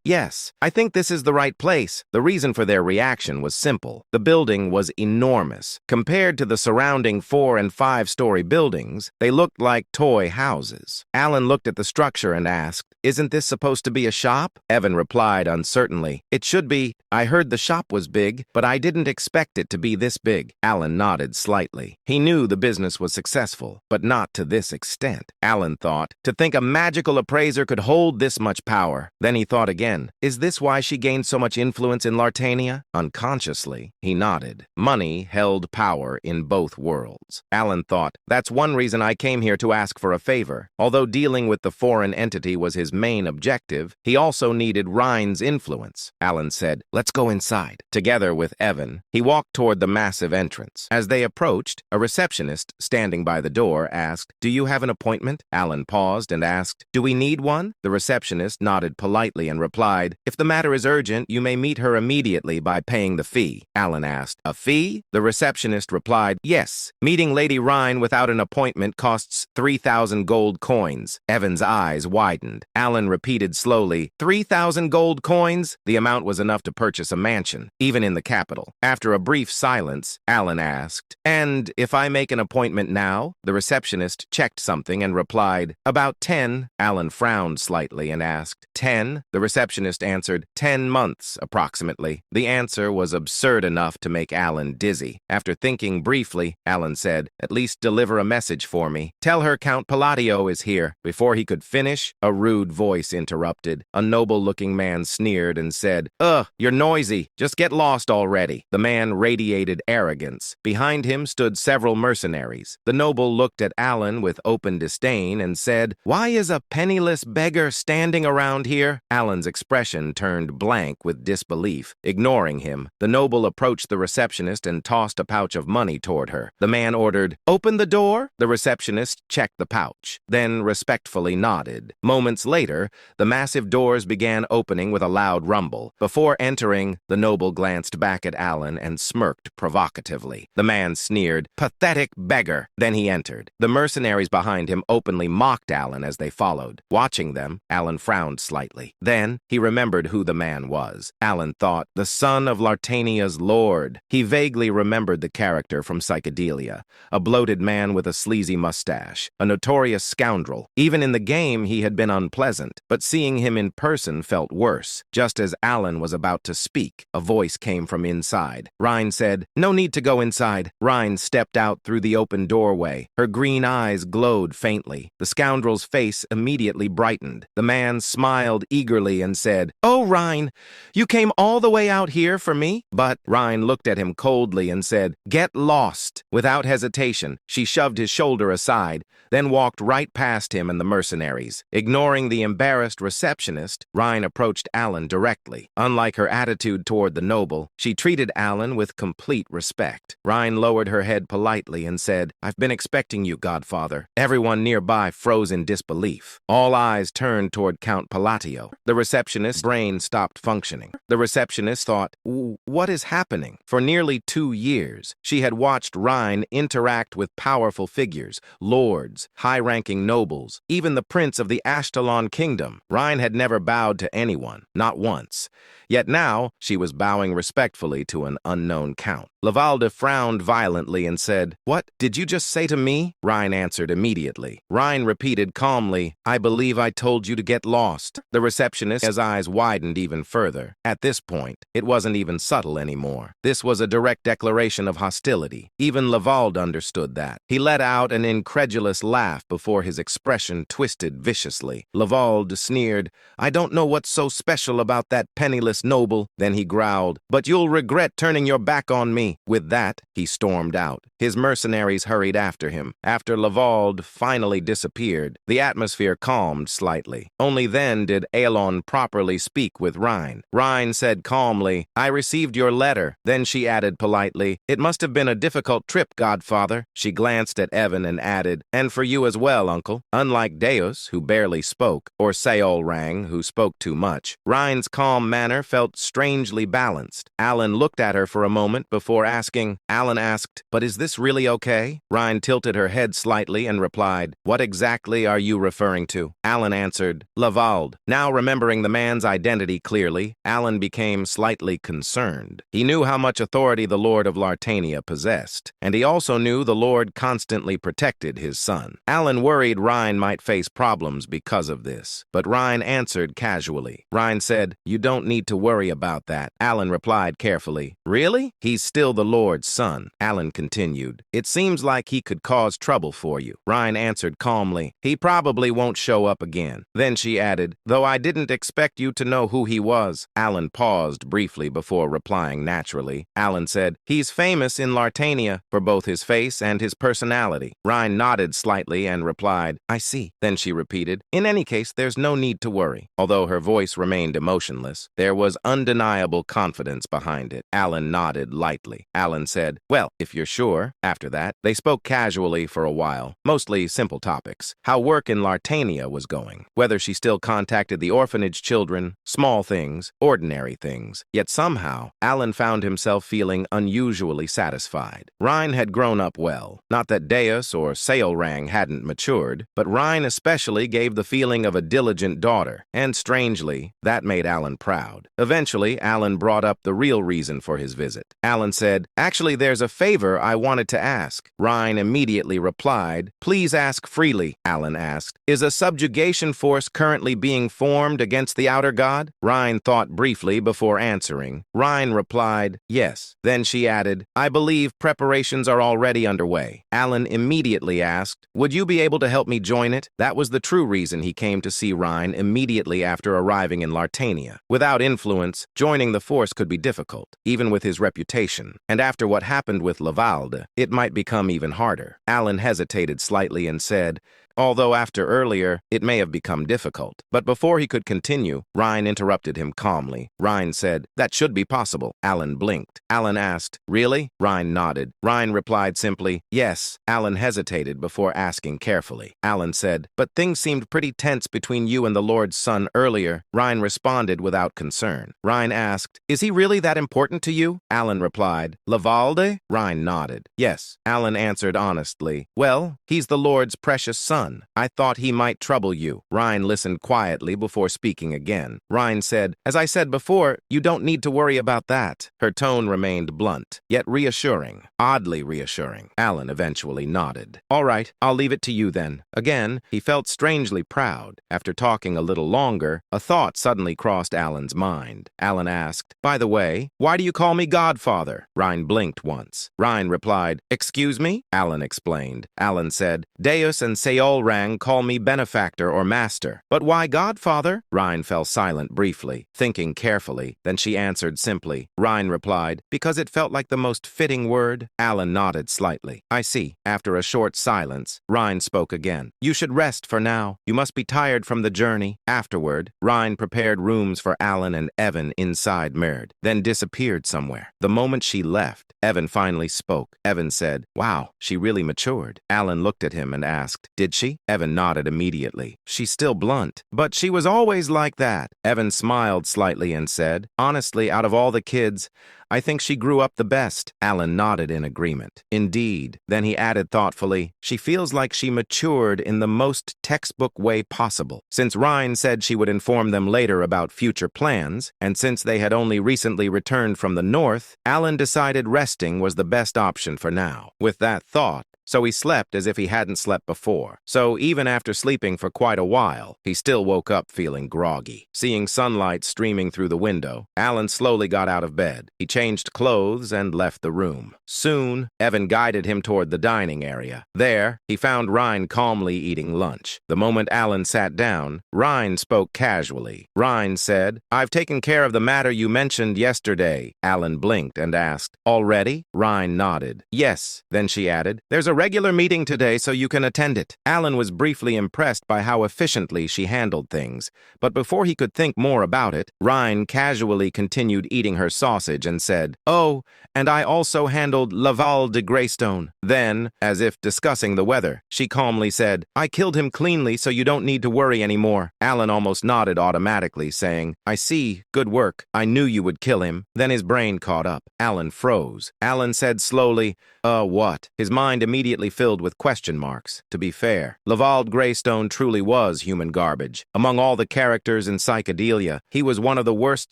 yes, I think this is the right place. The reason for their reaction was simple. The building was enormous. Compared to the surrounding 4- and 5-story buildings, they looked like toy houses. Alan looked at the structure and asked, isn't this supposed to be a shop? Evan replied uncertainly, it should be. I heard the shop was big, but I didn't expect it to be this big. Alan nodded slightly. He knew the business was successful, but not to this extent. Alan thought, to think a magical appraiser could hold this much power. Then he thought again, is this why she gained so much influence in Lartania? Unconsciously, he nodded. Money held power in both worlds. Alan thought, that's one reason I came here to ask for a favor. Although dealing with the foreign entity was his main objective, he also needed Rhine's influence. Alan said, let's go inside. Together with Evan, he walked toward the massive entrance. As they approached, a receptionist standing by the door asked, do you have an appointment? Alan paused and asked, do we need one? The receptionist nodded politely and replied, if the matter is urgent, you may meet her immediately by paying the fee. Alan asked, a fee? The receptionist replied, yes. Meeting Lady Rhine without an appointment costs 3,000 gold coins. Evan's eyes widened. Alan repeated slowly, 3,000 gold coins? The amount was enough to purchase a mansion, even in the capital. After a brief silence, Alan asked, and if I make an appointment now? The receptionist checked something and replied, about 10. Alan frowned slightly and asked, 10? The receptionist answered, 10 months, approximately. The answer was absurd enough to make Alan dizzy. After thinking briefly, Alan said, at least deliver a message for me. Tell her Count Palladio is here. Before he could finish, a rude voice interrupted. A noble-looking man sneered and said, ugh, you're noisy. Just get lost already. The man radiated arrogance. Behind him stood several mercenaries. The noble looked at Alan with open disdain and said, why is a penniless beggar standing around here? Alan's expression turned blank with disbelief. Ignoring him, the noble approached the receptionist and tossed a pouch of money toward her. The man ordered, open the door? The receptionist checked the pouch, then respectfully nodded. Moments later, the massive doors began opening with a loud loud rumble. Before entering, the noble glanced back at Alan and smirked provocatively. The man sneered, "Pathetic beggar!" Then he entered. The mercenaries behind him openly mocked Alan as they followed. Watching them, Alan frowned slightly. Then he remembered who the man was. Alan thought, the son of Lartania's lord. He vaguely remembered the character from Psychedelia, a bloated man with a sleazy mustache, a notorious scoundrel. Even in the game, he had been unpleasant, but seeing him in person felt worse. Just as Alan was about to speak, a voice came from inside. Rhine said, "No need to go inside." Rhine stepped out through the open doorway. Her green eyes glowed faintly. The scoundrel's face immediately brightened. The man smiled eagerly and said, "Oh, Rhine, you came all the way out here for me?" But Rhine looked at him coldly and said, "Get lost." Without hesitation, she shoved his shoulder aside, then walked right past him and the mercenaries. Ignoring the embarrassed receptionist, Rhine approached Alan directly. Unlike her attitude toward the noble, she treated Alan with complete respect. Rhine lowered her head politely and said, "I've been expecting you, Godfather." Everyone nearby froze in disbelief. All eyes turned toward Count Palatio. The receptionist's brain stopped functioning. The receptionist thought, what is happening? For nearly 2 years, she had watched Rhine interact with powerful figures, lords, high-ranking nobles, even the prince of the Ashtalon kingdom. Rhine had never bowed to anyone, not once. Yet now, she was bowing respectfully to an unknown count. Lavalde frowned violently and said, "What did you just say to me?" Rhine answered immediately. Rhine repeated calmly, "I believe I told you to get lost." The receptionist's eyes widened even further. At this point, it wasn't even subtle anymore. This was a direct declaration of hostility. Even Lavalde understood that. He let out an incredulous laugh before his expression twisted viciously. Lavalde sneered, "I don't know what's so special about that penniless noble." Then he growled, "But you'll regret turning your back on me." With that, he stormed out. His mercenaries hurried after him. After Lavalde finally disappeared, the atmosphere calmed slightly. Only then did Aelon properly speak with Rhine. Rhine said calmly, "I received your letter." Then she added politely, "It must have been a difficult trip, Godfather." She glanced at Evan and added, "And for you as well, Uncle." Unlike Deus, who barely spoke, or Seolrang, who spoke too much, Rhine's calm manner felt strangely balanced. Alan looked at her for a moment before asking. Alan asked, "But is this really okay?" Rhine tilted her head slightly and replied, "What exactly are you referring to?" Alan answered, "Lavalde." Now remembering the man's identity clearly, Alan became slightly concerned. He knew how much authority the Lord of Lartania possessed, and he also knew the Lord constantly protected his son. Alan worried Rhine might face problems because of this, but Rhine answered casually. Rhine said, "You don't need to worry about that." Alan replied carefully, "Really? He's still the Lord's son." Alan continued, "It seems like he could cause trouble for you." Rhine answered calmly, "He probably won't show up again." Then she added, "Though I didn't expect you to know who he was." Alan paused briefly before replying naturally. Alan said, "He's famous in Lartania for both his face and his personality." Rhine nodded slightly and replied, "I see." Then she repeated, "In any case, there's no need to worry." Although her voice remained emotionless, there was undeniable confidence behind it. Alan nodded lightly. Alan said, "Well, if you're sure." After that, they spoke casually for a while, mostly simple topics. How work in Lartania was going, whether she still contacted the orphanage children, small things, ordinary things. Yet somehow, Alan found himself feeling unusually satisfied. Rhine had grown up well. Not that Deus or Seolrang hadn't matured, but Rhine especially gave the feeling of a diligent daughter, and strangely, that made Alan proud. Eventually, Alan brought up the real reason for his visit. Alan said, "Actually, there's a favor I wanted to ask." Rhine immediately replied, "Please ask freely." Alan asked, "Is a subjugation force currently being formed against the outer god?" Rhine thought briefly before answering. Rhine replied, "Yes." Then she added, "I believe preparations are already underway." Alan immediately asked, "Would you be able to help me join it?" That was the true reason he came to see Rhine immediately after arriving in Lartania. Without influence, joining the force could be difficult, even with his reputation. And after what happened with Lavalde, it might become even harder. Alan hesitated slightly and said, although after earlier, it may have become difficult. But before he could continue, Ryan interrupted him calmly. Ryan said, "That should be possible." Alan blinked. Alan asked, "Really?" Ryan nodded. Ryan replied simply, "Yes." Alan hesitated before asking carefully. Alan said, "But things seemed pretty tense between you and the Lord's son earlier." Ryan responded without concern. Ryan asked, "Is he really that important to you?" Alan replied, "Lavalde?" Ryan nodded. "Yes." Alan answered honestly, "Well, he's the Lord's precious son. I thought he might trouble you." Ryan listened quietly before speaking again. Ryan said, "As I said before, you don't need to worry about that." Her tone remained blunt, yet reassuring, oddly reassuring. Alan eventually nodded. "All right, I'll leave it to you then." Again, he felt strangely proud. After talking a little longer, a thought suddenly crossed Alan's mind. Alan asked, "By the way, why do you call me Godfather?" Ryan blinked once. Ryan replied, "Excuse me?" Alan explained. Alan said, "Deus and Seolrang call me benefactor or master." "But why Godfather?" Ryan fell silent briefly, thinking carefully. Then she answered simply. Ryan replied, "Because it felt like the most fitting word." Alan nodded slightly. "I see." After a short silence, Ryan spoke again. "You should rest for now. You must be tired from the journey." Afterward, Ryan prepared rooms for Alan and Evan inside Merd, then disappeared somewhere. The moment she left, Evan finally spoke. Evan said, "Wow, she really matured." Alan looked at him and asked, "Did she?" Evan nodded immediately. "She's still blunt, but she was always like that." Evan smiled slightly and said, "Honestly, out of all the kids, I think she grew up the best." Alan nodded in agreement. "Indeed." Then he added thoughtfully, "She feels like she matured in the most textbook way possible." Since Ryan said she would inform them later about future plans, and since they had only recently returned from the north, Alan decided resting was the best option for now. With that thought, so he slept as if he hadn't slept before. So even after sleeping for quite a while, he still woke up feeling groggy. Seeing sunlight streaming through the window, Alan slowly got out of bed. He changed clothes and left the room. Soon, Evan guided him toward the dining area. There, he found Ryan calmly eating lunch. The moment Alan sat down, Ryan spoke casually. Ryan said, "I've taken care of the matter you mentioned yesterday." Alan blinked and asked, "Already?" Ryan nodded. "Yes." Then she added, "There's a regular meeting today so you can attend it." Alan was briefly impressed by how efficiently she handled things, but before he could think more about it, Ryan casually continued eating her sausage and said, "Oh, and I also handled Laval de Greystone." Then, as if discussing the weather, she calmly said, "I killed him cleanly so you don't need to worry anymore." Alan almost nodded automatically, saying, "I see, good work. I knew you would kill him." Then his brain caught up. Alan froze. Alan said slowly, What?" His mind immediately filled with question marks. To be fair, Laval Greystone truly was human garbage. Among all the characters in Psychedelia, he was one of the worst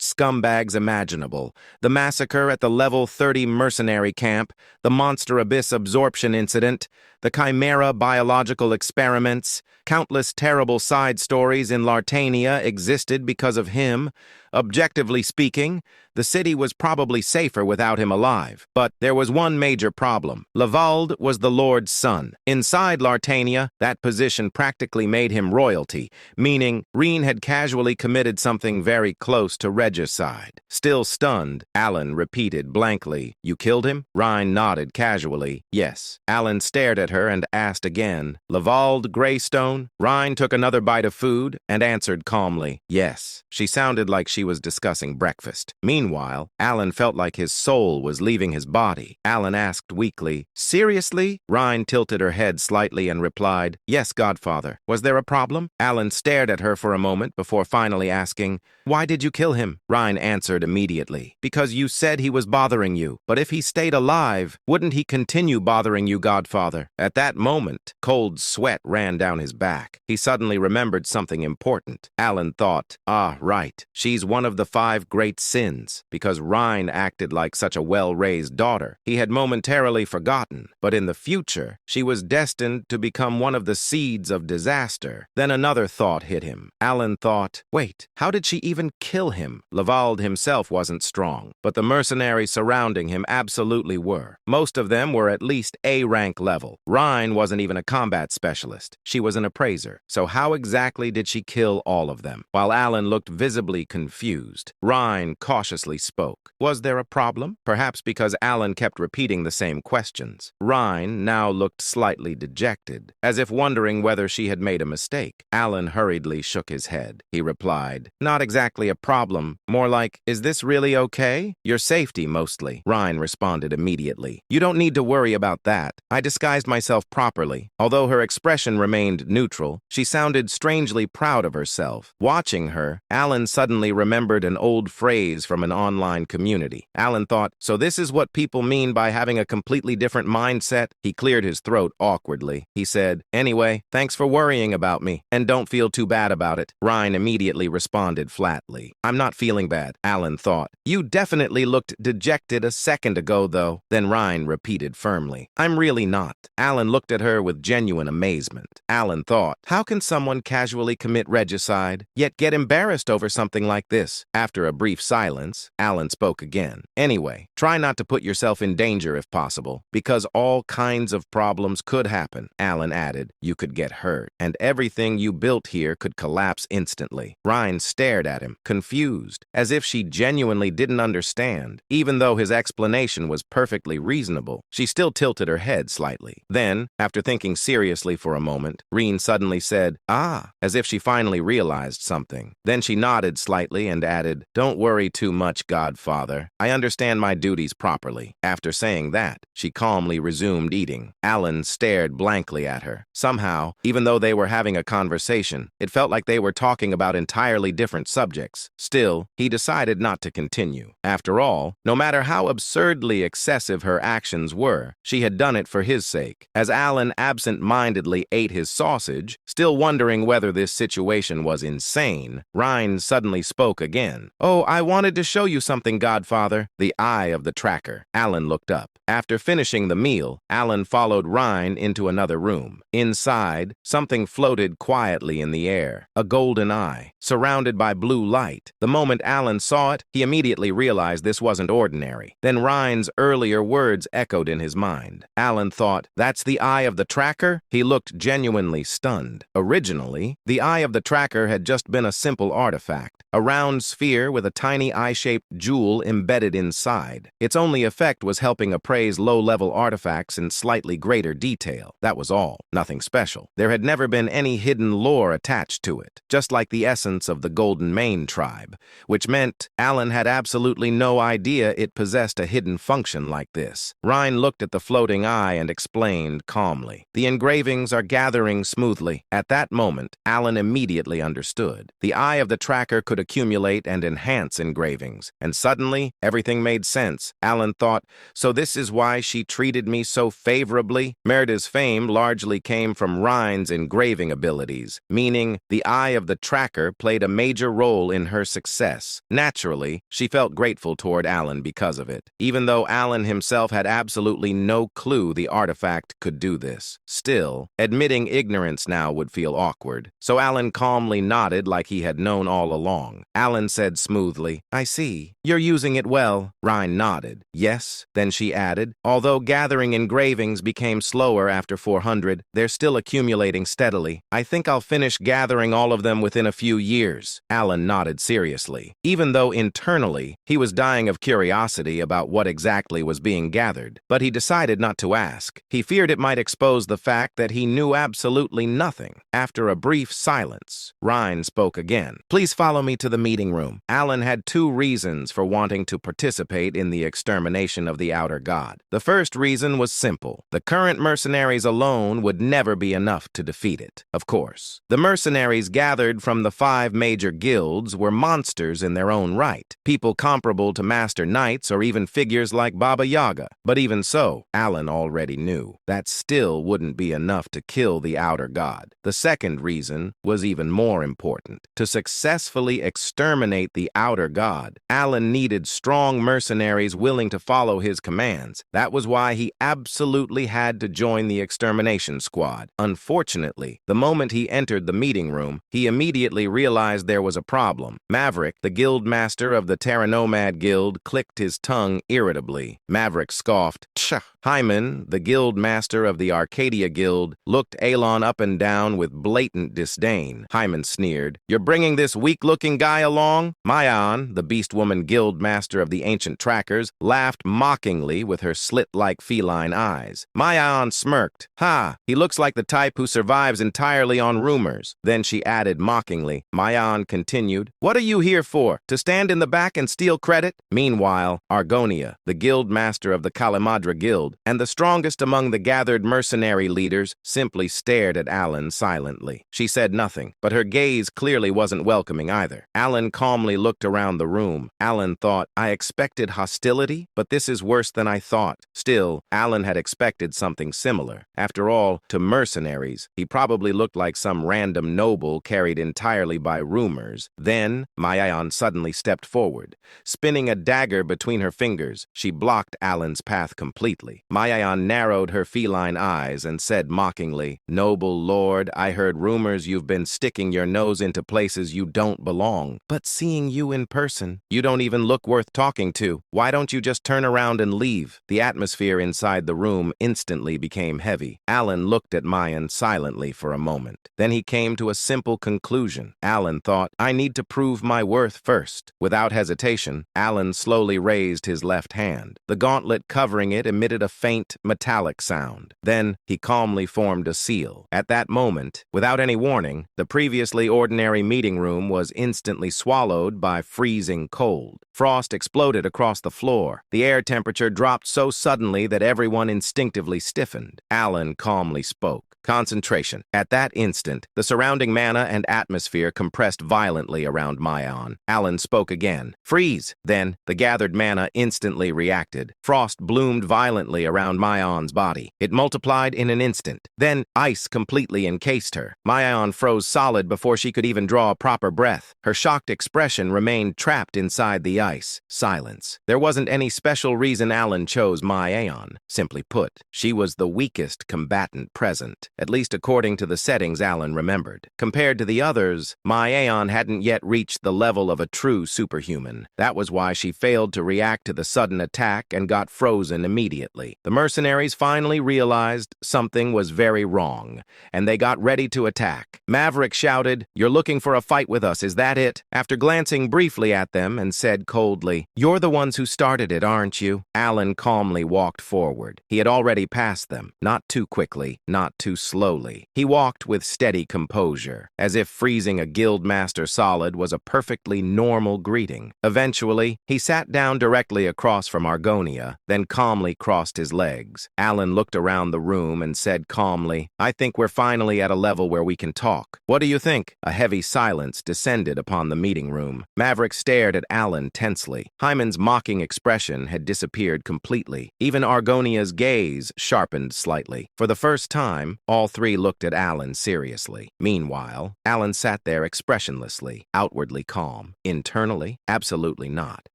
scumbags imaginable. The massacre at the Level 30 mercenary camp, the Monster Abyss absorption incident, the Chimera biological experiments, countless terrible side stories in Lartania existed because of him. Objectively speaking, the city was probably safer without him alive. But there was one major problem. Laval was the Lord's son. Inside Lartania, that position practically made him royalty, meaning Reen had casually committed something very close to regicide. Still stunned, Alan repeated blankly, "You killed him?" Ryan nodded casually, "Yes." Alan stared at her and asked again, "Laval Greystone?" Ryan took another bite of food and answered calmly, "Yes." She sounded like she was discussing breakfast. Meanwhile, Alan felt like his soul was leaving his body. Alan asked weakly, "Seriously?" Ryan tilted her head slightly and replied, "Yes, Godfather." "Was there a problem?" Alan stared at her for a moment before finally asking, "Why did you kill him?" Ryan answered immediately, "Because you said he was bothering you. But if he stayed alive, wouldn't he continue bothering you, Godfather?" At that moment, cold sweat ran down his back. He suddenly remembered something important. Alan thought, right. She's one of the 5 great sins. Because Ryan acted like such a well-raised daughter, he had momentarily forgotten. But in the future, she was destined to become one of the seeds of disaster. Then another thought hit him. Alan thought, wait, how did she even kill him? Laval himself wasn't strong, but the mercenaries surrounding him absolutely were. Most of them were at least A-rank level. Ryan wasn't even a combat specialist. She was an appraiser. So how exactly did she kill all of them? While Alan looked visibly confused, confused. Rhine cautiously spoke. Was there a problem? Perhaps because Alan kept repeating the same questions. Rhine now looked slightly dejected, as if wondering whether she had made a mistake. Alan hurriedly shook his head. He replied, "Not exactly a problem. More like, is this really okay? Your safety, mostly." Rhine responded immediately. "You don't need to worry about that. I disguised myself properly." Although her expression remained neutral, she sounded strangely proud of herself. Watching her, Alan suddenly remembered an old phrase from an online community. Alan thought, so this is what people mean by having a completely different mindset? He cleared his throat awkwardly. He said, "Anyway, thanks for worrying about me, and don't feel too bad about it." Rhine immediately responded flatly. "I'm not feeling bad," Alan thought. "You definitely looked dejected a second ago, though." Then Rhine repeated firmly, "I'm really not." Alan looked at her with genuine amazement. Alan thought, how can someone casually commit regicide, yet get embarrassed over something like this? After a brief silence, Alan spoke again. "Anyway, try not to put yourself in danger if possible, because all kinds of problems could happen." Alan added, "You could get hurt, and everything you built here could collapse instantly." Rhine stared at him, confused, as if she genuinely didn't understand. Even though his explanation was perfectly reasonable, she still tilted her head slightly. Then, after thinking seriously for a moment, Rhine suddenly said, "Ah," as if she finally realized something. Then she nodded slightly and added, "Don't worry too much, Godfather. I understand my duties properly." After saying that, she calmly resumed eating. Alan stared blankly at her. Somehow, even though they were having a conversation, it felt like they were talking about entirely different subjects. Still, he decided not to continue. After all, no matter how absurdly excessive her actions were, she had done it for his sake. As Alan absent-mindedly ate his sausage, still wondering whether this situation was insane, Rhine suddenly spoke again. "Oh, I wanted to show you something, Godfather." The eye of the tracker. Alan looked up. After finishing the meal, Alan followed Rhine into another room. Inside, something floated quietly in the air, a golden eye, surrounded by blue light. The moment Alan saw it, he immediately realized this wasn't ordinary. Then Rhine's earlier words echoed in his mind. Alan thought, that's the eye of the tracker? He looked genuinely stunned. Originally, the eye of the tracker had just been a simple artifact, a round sphere with a tiny eye-shaped jewel embedded inside. Its only effect was helping appraise low-level artifacts in slightly greater detail. That was all. Nothing special. There had never been any hidden lore attached to it, just like the essence of the Golden Mane tribe, which meant Alan had absolutely no idea it possessed a hidden function like this. Rhine looked at the floating eye and explained calmly, "The engravings are gathering smoothly." At that moment, Alan immediately understood. The eye of the tracker could accumulate and enhance engravings, and suddenly, everything made sense. Alan thought, so this is why she treated me so favorably? Merida's fame largely came from Rhine's engraving abilities, meaning the eye of the tracker played a major role in her success. Naturally, she felt grateful toward Alan because of it, even though Alan himself had absolutely no clue the artifact could do this. Still, admitting ignorance now would feel awkward, so Alan calmly nodded like he had known all along. Alan said smoothly, "I see. You're using it well." Rhine nodded. "Yes." Then she added, "Although gathering engravings became slower after 400, they're still accumulating steadily. I think I'll finish gathering all of them within a few years." Alan nodded seriously, even though internally he was dying of curiosity about what exactly was being gathered. But he decided not to ask. He feared it might expose the fact that he knew absolutely nothing. After a brief silence, Rhine spoke again. "Please follow me to the meeting room." Alan had two reasons for wanting to participate in the extermination of the outer god. The first reason was simple. The current mercenaries alone would never be enough to defeat it. Of course, the mercenaries gathered from the 5 major guilds were monsters in their own right, people comparable to master knights or even figures like Baba Yaga. But even so, Alan already knew that still wouldn't be enough to kill the outer god. The second reason was even more important. To successfully exterminate the outer god, Alan needed strong mercenaries willing to follow his commands. That was why he absolutely had to join the extermination squad. Unfortunately, the moment he entered the meeting room, he immediately realized there was a problem. Maverick, the guild master of the Terranomad Guild, clicked his tongue irritably. Maverick scoffed, "Tch." Hyman, the guild master of the Arcadia Guild, looked Alon up and down with blatant disdain. Hyman sneered, "You're bringing this weak-looking guy along? Mayan, the beast woman guild master of the ancient trackers, laughed mockingly with her slit-like feline eyes. Mayan smirked. Ha, he looks like the type who survives entirely on rumors. Then she added mockingly. Mayan continued, what are you here for? To stand in the back and steal credit? Meanwhile, Argonia, the guild master of the Kalamadra Guild, and the strongest among the gathered mercenary leaders, simply stared at Alan silently. She said nothing, but her gaze clearly wasn't welcoming either. Alan calmly looked around the room. Alan thought, I expected hostility, but this is worse than I thought. Still, Alan had expected something similar. After all, to mercenaries, he probably looked like some random noble carried entirely by rumors. Then, Mayan suddenly stepped forward. Spinning a dagger between her fingers, she blocked Alan's path completely. Mayan narrowed her feline eyes and said mockingly, Noble lord, I heard rumors you've been sticking your nose into places you don't belong. But seeing you in person, you don't even look worth talking to. Why don't you just turn around and leave? The atmosphere inside the room instantly became heavy. Alan looked at Mayan silently for a moment. Then he came to a simple conclusion. Alan thought, I need to prove my worth first. Without hesitation, Alan slowly raised his left hand. The gauntlet covering it emitted a faint, metallic sound. Then he calmly formed a seal. At that moment, without any warning, the previously ordinary meeting room was instantly swallowed by freezing cold. Frost exploded across the floor. The air temperature dropped so suddenly that everyone instinctively stiffened. Alan calmly spoke. Concentration. At that instant, the surrounding mana and atmosphere compressed violently around Mayan. Alan spoke again. Freeze! Then, the gathered mana instantly reacted. Frost bloomed violently around Mayan's body. It multiplied in an instant. Then, ice completely encased her. Mayan froze solid before she could even draw a proper breath. Her shocked expression remained trapped inside the ice. Silence. There wasn't any special reason Alan chose Mayan. Simply put, she was the weakest combatant present. At least according to the settings Alan remembered. Compared to the others, Mayan hadn't yet reached the level of a true superhuman. That was why she failed to react to the sudden attack and got frozen immediately. The mercenaries finally realized something was very wrong, and they got ready to attack. Maverick shouted, You're looking for a fight with us, is that it? After glancing briefly at them and said coldly, You're the ones who started it, aren't you? Alan calmly walked forward. He had already passed them, not too quickly, not too slowly. He walked with steady composure, as if freezing a guildmaster solid was a perfectly normal greeting. Eventually, he sat down directly across from Argonia, then calmly crossed his legs. Alan looked around the room and said calmly, I think we're finally at a level where we can talk. What do you think? A heavy silence descended upon the meeting room. Maverick stared at Alan tensely. Hyman's mocking expression had disappeared completely. Even Argonia's gaze sharpened slightly. For the first time, all three looked at Alan seriously. Meanwhile, Alan sat there expressionlessly, outwardly calm. Internally, absolutely not.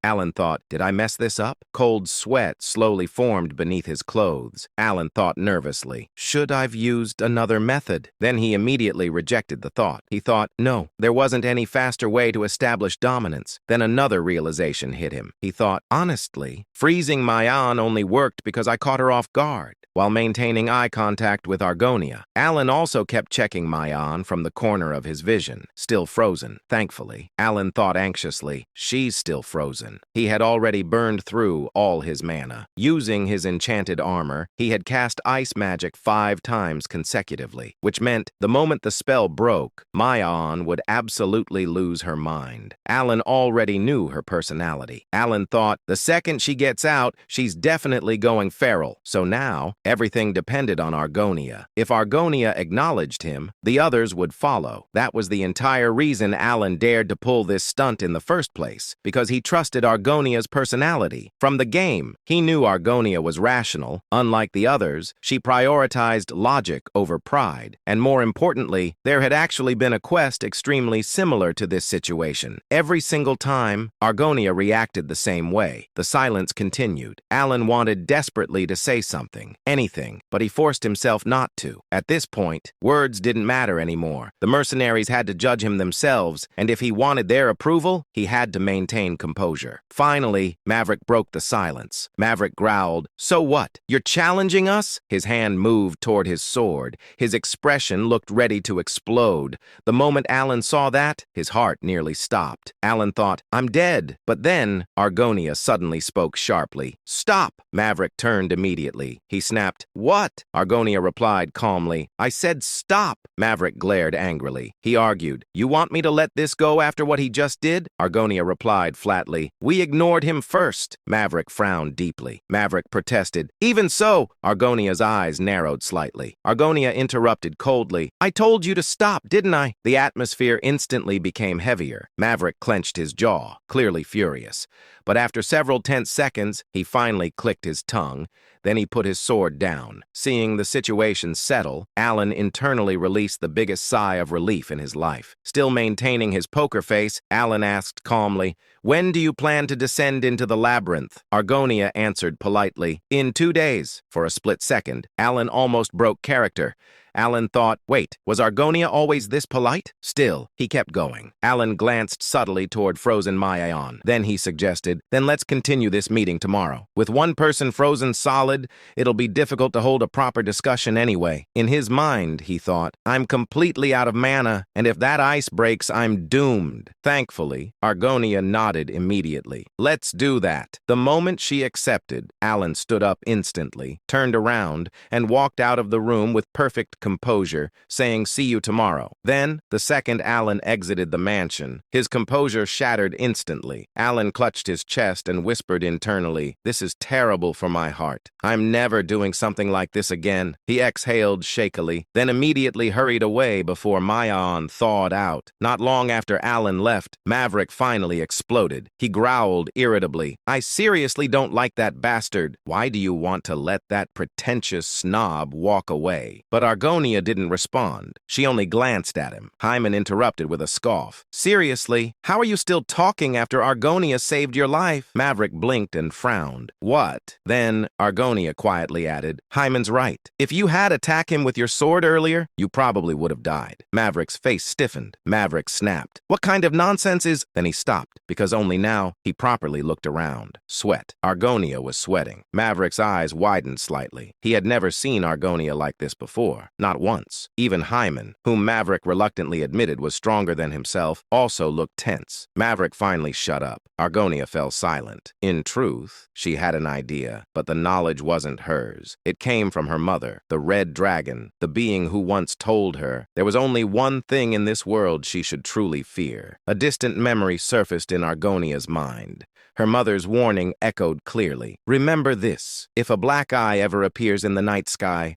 Alan thought, did I mess this up? Cold sweat slowly formed beneath his clothes. Alan thought nervously, should I've used another method? Then he immediately rejected the thought. He thought, no, there wasn't any faster way to establish dominance. Then another realization hit him. He thought, honestly, freezing Mayan only worked because I caught her off guard. While maintaining eye contact with Argonia, Alan also kept checking Mayan from the corner of his vision, still frozen. Thankfully, Alan thought anxiously, she's still frozen. He had already burned through all his mana. Using his enchanted armor, he had cast ice magic 5 times consecutively, which meant the moment the spell broke, Mayan would absolutely lose her mind. Alan already knew her personality. Alan thought, the second she gets out, she's definitely going feral. So now, everything depended on Argonia. If Argonia acknowledged him, the others would follow. That was the entire reason Alan dared to pull this stunt in the first place, because he trusted Argonia's personality. From the game, he knew Argonia was rational. Unlike the others, she prioritized logic over pride. And more importantly, there had actually been a quest extremely similar to this situation. Every single time, Argonia reacted the same way. The silence continued. Alan wanted desperately to say something, anything, but he forced himself not to. At this point, words didn't matter anymore. The mercenaries had to judge him themselves, and if he wanted their approval, he had to maintain composure. Finally, Maverick broke the silence. Maverick growled, "So what? You're challenging us?" His hand moved toward his sword. His expression looked ready to explode. The moment Alan saw that, his heart nearly stopped. Alan thought, "I'm dead." But then, Argonia suddenly spoke sharply. "Stop!" Maverick turned immediately. He snapped, "What?" Argonia replied calmly, "I said stop." Maverick glared angrily. He argued, "You want me to let this go after what he just did?" Argonia replied flatly, "We ignored him first." Maverick frowned deeply. Maverick protested, "Even so." Argonia's eyes narrowed slightly. Argonia interrupted coldly, "I told you to stop, didn't I?" The atmosphere instantly became heavier. Maverick clenched his jaw, clearly furious. But after several tense seconds, he finally clicked his tongue. Then he put his sword down. Seeing the situation settle, Alan internally released the biggest sigh of relief in his life. Still maintaining his poker face, Alan asked calmly, "When do you plan to descend into the labyrinth?" Argonia answered politely, "In 2 days." For a split second, Alan almost broke character. Alan thought, wait, was Argonia always this polite? Still, he kept going. Alan glanced subtly toward frozen Maion. Then he suggested, "Then let's continue this meeting tomorrow. With one person frozen solid, it'll be difficult to hold a proper discussion anyway." In his mind, he thought, "I'm completely out of mana, and if that ice breaks, I'm doomed." Thankfully, Argonia nodded immediately. "Let's do that." The moment she accepted, Alan stood up instantly, turned around, and walked out of the room with perfect composure, saying, "See you tomorrow." Then, the second Alan exited the mansion, his composure shattered instantly. Alan clutched his chest and whispered internally, "This is terrible for my heart. I'm never doing something like this again." He exhaled shakily, then immediately hurried away before Maion thawed out. Not long after Alan left, Maverick finally exploded. He growled irritably, "I seriously don't like that bastard. Why do you want to let that pretentious snob walk away?" But Argonia didn't respond. She only glanced at him. Hyman interrupted with a scoff. "Seriously? How are you still talking after Argonia saved your life?" Maverick blinked and frowned. "What?" Then Argonia quietly added, "Hyman's right. If you had attacked him with your sword earlier, you probably would have died." Maverick's face stiffened. Maverick snapped, "What kind of nonsense is—" Then he stopped, because only now he properly looked around. Sweat. Argonia was sweating. Maverick's eyes widened slightly. He had never seen Argonia like this before. Not once. Even Hyman, whom Maverick reluctantly admitted was stronger than himself, also looked tense. Maverick finally shut up. Argonia fell silent. In truth, she had an idea, but the knowledge wasn't hers. It came from her mother, the Red Dragon, the being who once told her there was only one thing in this world she should truly fear. A distant memory surfaced in Argonia's mind. Her mother's warning echoed clearly. "Remember this. If a black eye ever appears in the night sky,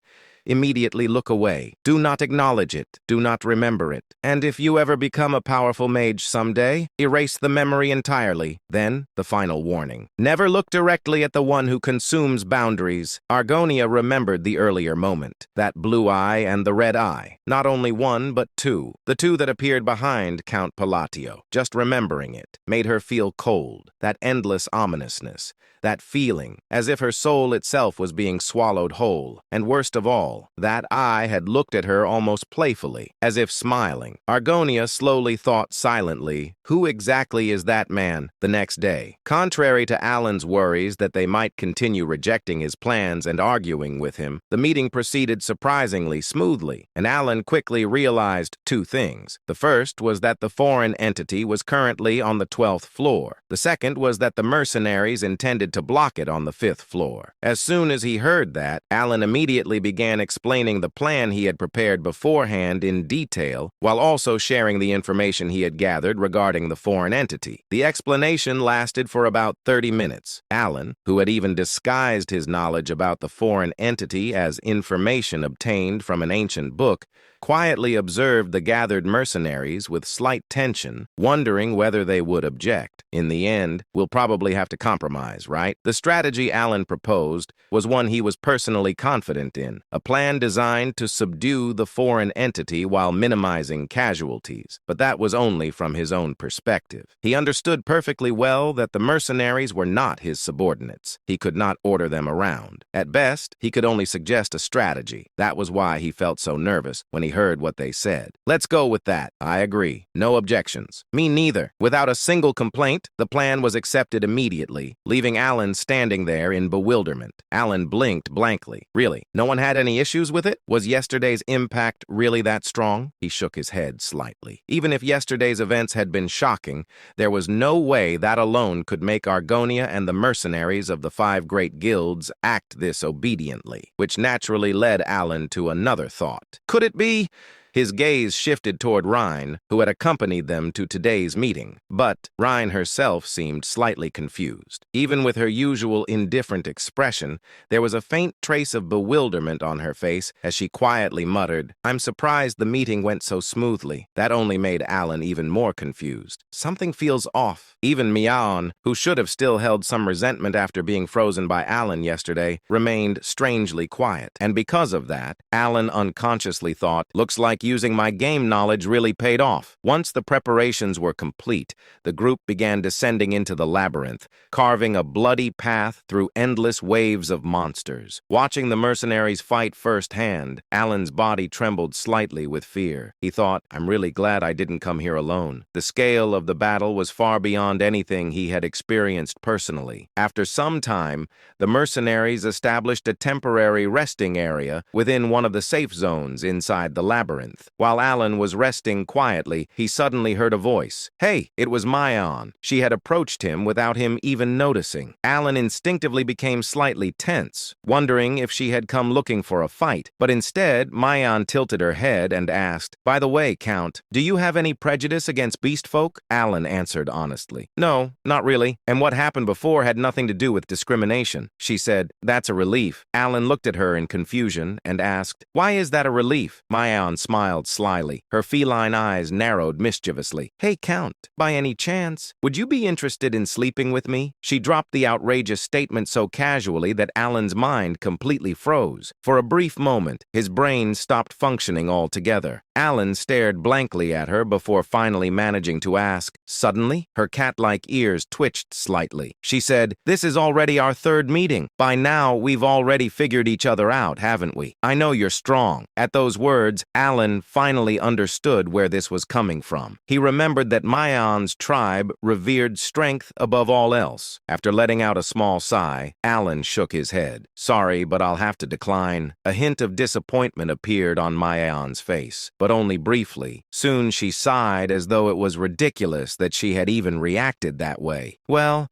immediately look away. Do not acknowledge it. Do not remember it. And if you ever become a powerful mage someday, erase the memory entirely." Then, the final warning. "Never look directly at the one who consumes boundaries." Argonia remembered the earlier moment. That blue eye and the red eye. Not only one, but two. The two that appeared behind Count Palatio. Just remembering it made her feel cold. That endless ominousness. That feeling, as if her soul itself was being swallowed whole. And worst of all, that eye had looked at her almost playfully, as if smiling. Argonia slowly thought silently, who exactly is that man? The next day, contrary to Alan's worries that they might continue rejecting his plans and arguing with him, the meeting proceeded surprisingly smoothly, and Alan quickly realized two things. The first was that the foreign entity was currently on the 12th floor. The second was that the mercenaries intended to block it on the 5th floor. As soon as he heard that, Alan immediately began explaining the plan he had prepared beforehand in detail, while also sharing the information he had gathered regarding the foreign entity. The explanation lasted for about 30 minutes. Alan, who had even disguised his knowledge about the foreign entity as information obtained from an ancient book, quietly observed the gathered mercenaries with slight tension, wondering whether they would object. In the end, we'll probably have to compromise, right? The strategy Alan proposed was one he was personally confident in, a plan plan designed to subdue the foreign entity while minimizing casualties, but that was only from his own perspective. He understood perfectly well that the mercenaries were not his subordinates. He could not order them around. At best, he could only suggest a strategy. That was why he felt so nervous when he heard what they said. Let's go with that. I agree. No objections. Me neither. Without a single complaint, the plan was accepted immediately, leaving Alan standing there in bewilderment. Alan blinked blankly. Really? No one had any issues with it? Was yesterday's impact really that strong? He shook his head slightly. Even if yesterday's events had been shocking, there was no way that alone could make Argonia and the mercenaries of the 5 great guilds act this obediently, which naturally led Alan to another thought. Could it be? His gaze shifted toward Rhine, who had accompanied them to today's meeting. But Rhine herself seemed slightly confused. Even with her usual indifferent expression, there was a faint trace of bewilderment on her face as she quietly muttered, "I'm surprised the meeting went so smoothly." That only made Alan even more confused. Something feels off. Even Miaon, who should have still held some resentment after being frozen by Alan yesterday, remained strangely quiet. And because of that, Alan unconsciously thought, looks like using my game knowledge really paid off. Once the preparations were complete, the group began descending into the labyrinth, carving a bloody path through endless waves of monsters. Watching the mercenaries fight firsthand, Alan's body trembled slightly with fear. He thought, I'm really glad I didn't come here alone. The scale of the battle was far beyond anything he had experienced personally. After some time, the mercenaries established a temporary resting area within one of the safe zones inside the labyrinth. While Alan was resting quietly, he suddenly heard a voice. Hey, it was Miaon. She had approached him without him even noticing. Alan instinctively became slightly tense, wondering if she had come looking for a fight. But instead, Miaon tilted her head and asked, "By the way, Count, do you have any prejudice against beast folk?" Alan answered honestly. "No, not really. And what happened before had nothing to do with discrimination." She said, "That's a relief." Alan looked at her in confusion and asked, "Why is that a relief?" Miaon smiled slyly. Her feline eyes narrowed mischievously. "Hey, Count, by any chance, would you be interested in sleeping with me?" She dropped the outrageous statement so casually that Alan's mind completely froze. For a brief moment, his brain stopped functioning altogether. Alan stared blankly at her before finally managing to ask. Suddenly, her cat-like ears twitched slightly. She said, "This is already our 3rd meeting. By now, we've already figured each other out, haven't we? I know you're strong." At those words, Alan finally understood where this was coming from. He remembered that Miaon's tribe revered strength above all else. After letting out a small sigh, Alan shook his head. "Sorry, but I'll have to decline." A hint of disappointment appeared on Miaon's face, but only briefly. Soon she sighed as though it was ridiculous that she had even reacted that way. "Well,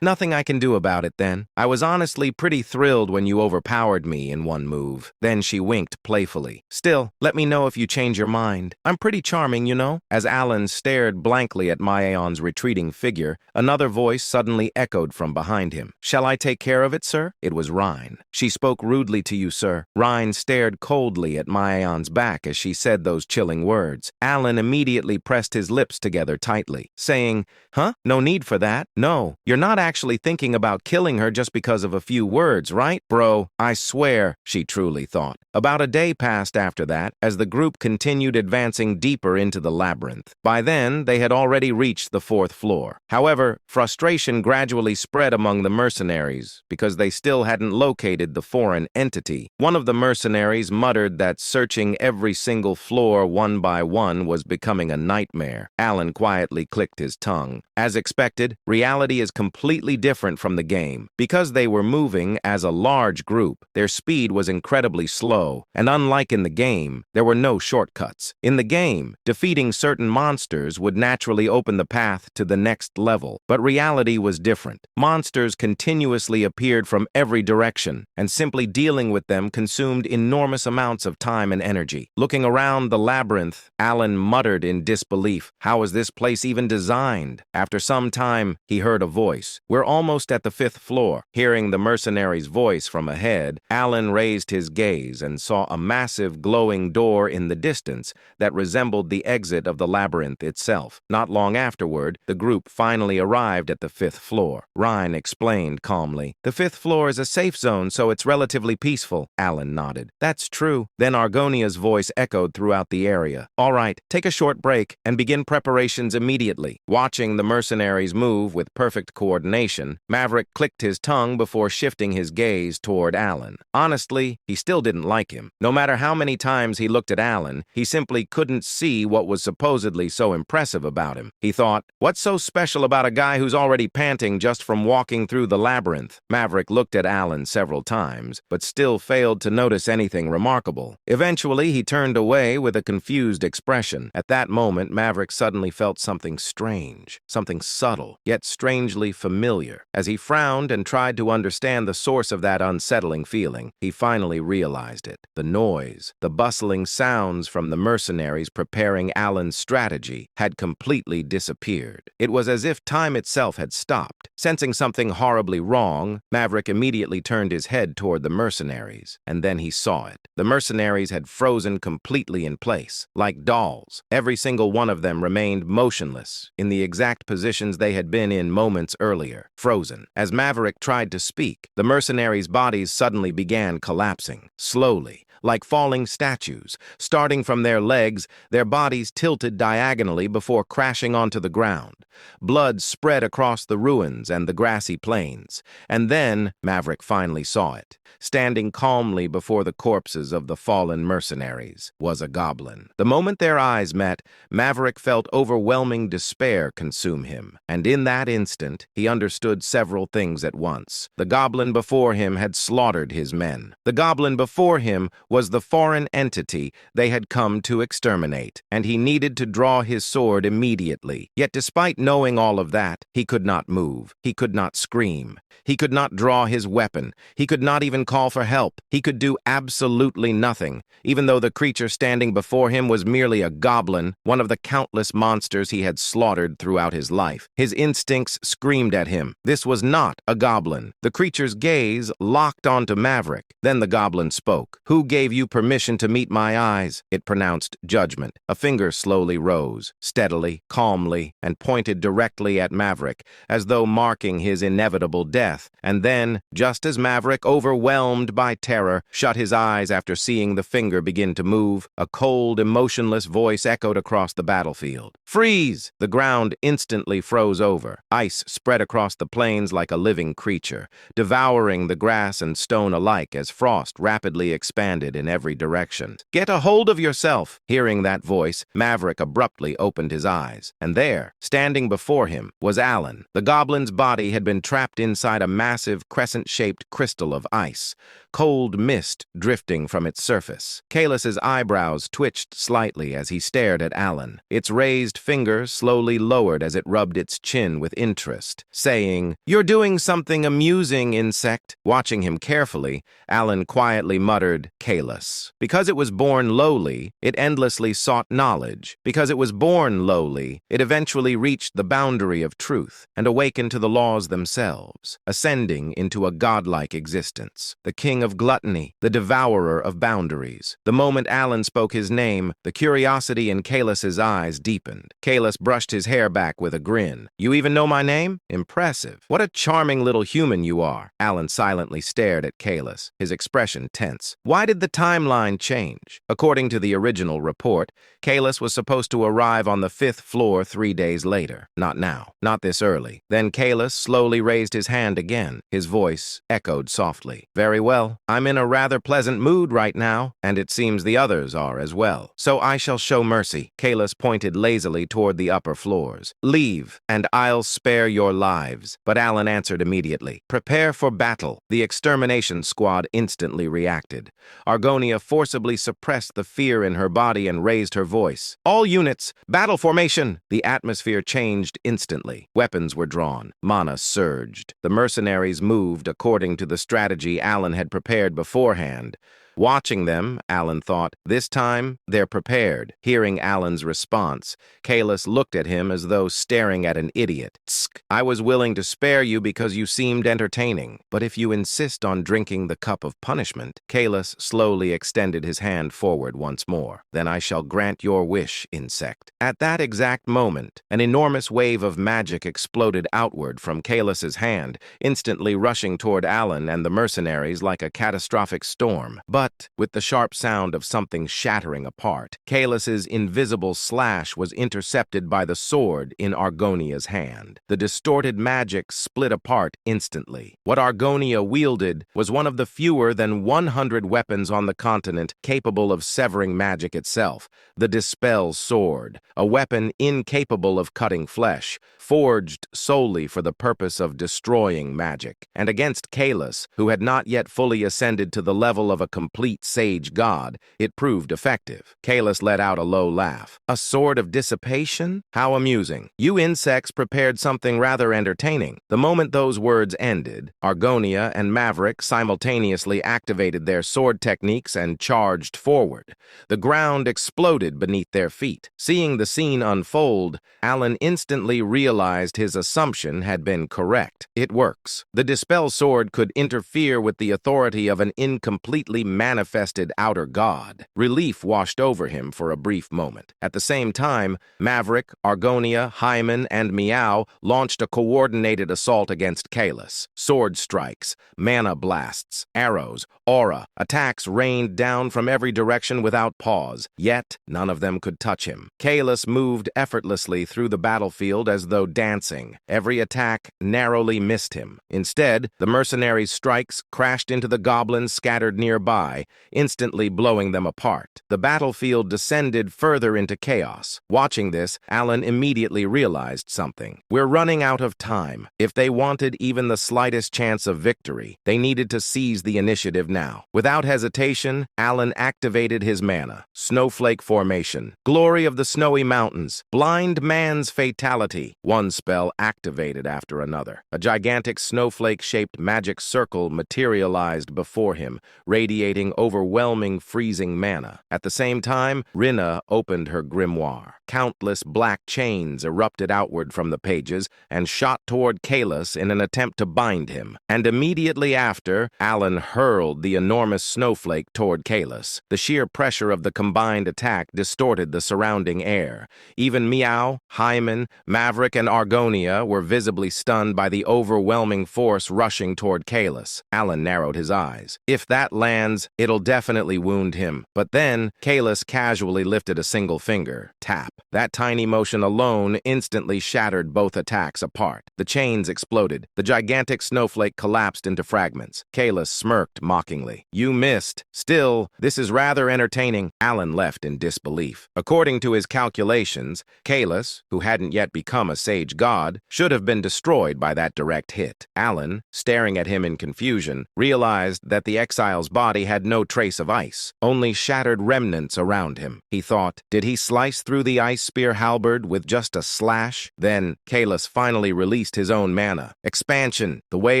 nothing I can do about it then. I was honestly pretty thrilled when you overpowered me in one move." Then she winked playfully. "Still, let me know if you change your mind. I'm pretty charming, you know." As Alan stared blankly at Miaon's retreating figure, another voice suddenly echoed from behind him. "Shall I take care of it, sir?" It was Rhine. "She spoke rudely to you, sir." Rhine stared coldly at Miaon's back as she said those chilling words. Alan immediately pressed his lips together tightly, saying, "Huh? No need for that. No, you're not actually thinking about killing her just because of a few words, right? Bro, I swear," she truly thought. About a day passed after that, as the group continued advancing deeper into the labyrinth. By then, they had already reached the 4th floor. However, frustration gradually spread among the mercenaries because they still hadn't located the foreign entity. One of the mercenaries muttered that searching every single floor one by one was becoming a nightmare. Alan quietly clicked his tongue. As expected, reality is completely different from the game. Because they were moving as a large group, their speed was incredibly slow, and unlike in the game, there were no shortcuts. In the game, defeating certain monsters would naturally open the path to the next level, but reality was different. Monsters continuously appeared from every direction, and simply dealing with them consumed enormous amounts of time and energy. Looking around the labyrinth, Alan muttered in disbelief. How was this place even designed? After some time, he heard a voice. We're almost at the 5th floor. Hearing the mercenary's voice from ahead, Alan raised his gaze and saw a massive glowing door in the distance that resembled the exit of the labyrinth itself. Not long afterward, the group finally arrived at the 5th floor. Ryan explained calmly. The 5th floor is a safe zone, so it's relatively peaceful. Alan nodded. That's true. Then Argonia's voice echoed throughout the area. All right, take a short break and begin preparations immediately. Watching the mercenaries move with perfect coordination, Maverick clicked his tongue before shifting his gaze toward Alan. Honestly, he still didn't like him. No matter how many times he looked at Alan, he simply couldn't see what was supposedly so impressive about him. He thought, what's so special about a guy who's already panting just from walking through the labyrinth? Maverick looked at Alan several times, but still failed to notice anything remarkable. Eventually, he turned away with a confused expression. At that moment, Maverick suddenly felt something strange, something subtle, yet strangely familiar. As he frowned and tried to understand the source of that unsettling feeling, he finally realized it. The noise, the bustling sounds from the mercenaries preparing Alan's strategy had completely disappeared. It was as if time itself had stopped. Sensing something horribly wrong, Maverick immediately turned his head toward the mercenaries, and then he saw it. The mercenaries had frozen completely in place, like dolls. Every single one of them remained motionless, in the exact positions they had been in moments earlier, frozen. As Maverick tried to speak, the mercenaries' bodies suddenly began collapsing, slowly, like falling statues. Starting from their legs, their bodies tilted diagonally before crashing onto the ground. Blood spread across the ruins and the grassy plains. And then Maverick finally saw it. Standing calmly before the corpses of the fallen mercenaries was a goblin. The moment their eyes met, Maverick felt overwhelming despair consume him. And in that instant, he understood several things at once. The goblin before him had slaughtered his men. The goblin before him was the foreign entity they had come to exterminate, and he needed to draw his sword immediately. Yet despite knowing all of that, he could not move. He could not scream. He could not draw his weapon. He could not even call for help. He could do absolutely nothing, even though the creature standing before him was merely a goblin, one of the countless monsters he had slaughtered throughout his life. His instincts screamed at him. This was not a goblin. The creature's gaze locked onto Maverick. Then the goblin spoke. Who gave you permission to meet my eyes? It pronounced judgment. A finger slowly rose, steadily, calmly, and pointed directly at Maverick, as though marking his inevitable death. And then, just as Maverick, overwhelmed by terror, shut his eyes after seeing the finger begin to move, a cold, emotionless voice echoed across the battlefield. Freeze! The ground instantly froze over. Ice spread across the plains like a living creature, devouring the grass and stone alike as frost rapidly expanded in every direction. Get a hold of yourself! Hearing that voice, Maverick abruptly opened his eyes. And there, standing before him, was Alan. The goblin's body had been trapped inside a massive crescent-shaped crystal of ice, cold mist drifting from its surface. Kaelus's eyebrows twitched slightly as he stared at Alan. Its raised finger slowly lowered as it rubbed its chin with interest, saying, "You're doing something amusing, insect." Watching him carefully, Alan quietly muttered, "Kaelus." Because it was born lowly, it endlessly sought knowledge. Because it was born lowly, it eventually reached the boundary of truth and awakened to the laws themselves, ascending into a godlike existence. The king of gluttony, the devourer of boundaries. The moment Alan spoke his name, the curiosity in Kaelus's eyes deepened. Kaelus brushed his hair back with a grin. "You even know my name? Impressive. What a charming little human you are." Alan silently stared at Kaelus, his expression tense. Why did the timeline change? According to the original report, Kaelus was supposed to arrive on the 5th floor 3 days later. Not now. Not this early. Then Kaelus slowly raised his hand again. His voice echoed softly. "Very well. I'm in a rather pleasant mood right now, and it seems the others are as well. So I shall show mercy." Kaelus pointed lazily toward the upper floors. "Leave, and I'll spare your lives." But Alan answered immediately. "Prepare for battle." The extermination squad instantly reacted. Argonia forcibly suppressed the fear in her body and raised her voice. "All units, battle formation!" The atmosphere changed instantly. Weapons were drawn. Mana surged. The mercenaries moved according to the strategy Alan had prepared beforehand. Watching them, Alan thought, this time, they're prepared. Hearing Alan's response, Kalis looked at him as though staring at an idiot. Tsk, I was willing to spare you because you seemed entertaining, but if you insist on drinking the cup of punishment, Kalis slowly extended his hand forward once more. Then I shall grant your wish, insect. At that exact moment, an enormous wave of magic exploded outward from Kalis's hand, instantly rushing toward Alan and the mercenaries like a catastrophic storm. But, with the sharp sound of something shattering apart, Kalis's invisible slash was intercepted by the sword in Argonia's hand. The distorted magic split apart instantly. What Argonia wielded was one of the fewer than 100 weapons on the continent capable of severing magic itself, the Dispel Sword, a weapon incapable of cutting flesh, forged solely for the purpose of destroying magic. And against Kalis, who had not yet fully ascended to the level of a complete sage god, it proved effective. Kalis let out a low laugh. A sword of dissipation? How amusing. You insects prepared something rather entertaining. The moment those words ended, Argonia and Maverick simultaneously activated their sword techniques and charged forward. The ground exploded beneath their feet. Seeing the scene unfold, Alan instantly realized his assumption had been correct. It works. The Dispel Sword could interfere with the authority of an incompletely manifested outer god. Relief washed over him for a brief moment. At the same time, Maverick, Argonia, Hyman, and Meow launched a coordinated assault against Kalis. Sword strikes, mana blasts, arrows, aura, attacks rained down from every direction without pause, yet none of them could touch him. Kalis moved effortlessly through the battlefield as though dancing. Every attack narrowly missed him. Instead, the mercenaries' strikes crashed into the goblins scattered nearby, instantly blowing them apart. The battlefield descended further into chaos. Watching this, Alan immediately realized something. We're running out of time. If they wanted even the slightest chance of victory, they needed to seize the initiative now. Without hesitation, Alan activated his mana. Snowflake Formation, Glory of the Snowy Mountains, Blind Man's Fatality. One spell activated after another. A gigantic snowflake-shaped magic circle materialized before him, radiating overwhelming freezing mana. At the same time, Rinna opened her grimoire. Countless black chains erupted outward from the pages and shot toward Kalis in an attempt to bind him. And immediately after, Alan hurled the enormous snowflake toward Kalis. The sheer pressure of the combined attack distorted the surrounding air. Even Meow, Hyman, Maverick, and Argonia were visibly stunned by the overwhelming force rushing toward Kalis. Alan narrowed his eyes. If that lands, it'll definitely wound him. But then, Kalis casually lifted a single finger. Tap. That tiny motion alone instantly shattered both attacks apart. The chains exploded. The gigantic snowflake collapsed into fragments. Kalis smirked mockingly. You missed. Still, this is rather entertaining. Alan left in disbelief. According to his calculations, Kalis, who hadn't yet become a sage god, should have been destroyed by that direct hit. Alan, staring at him in confusion, realized that the exile's body had no trace of ice, only shattered remnants around him. He thought, did he slice through the ice spear halberd with just a slash? Then, Kalis finally released his own mana. Expansion, the way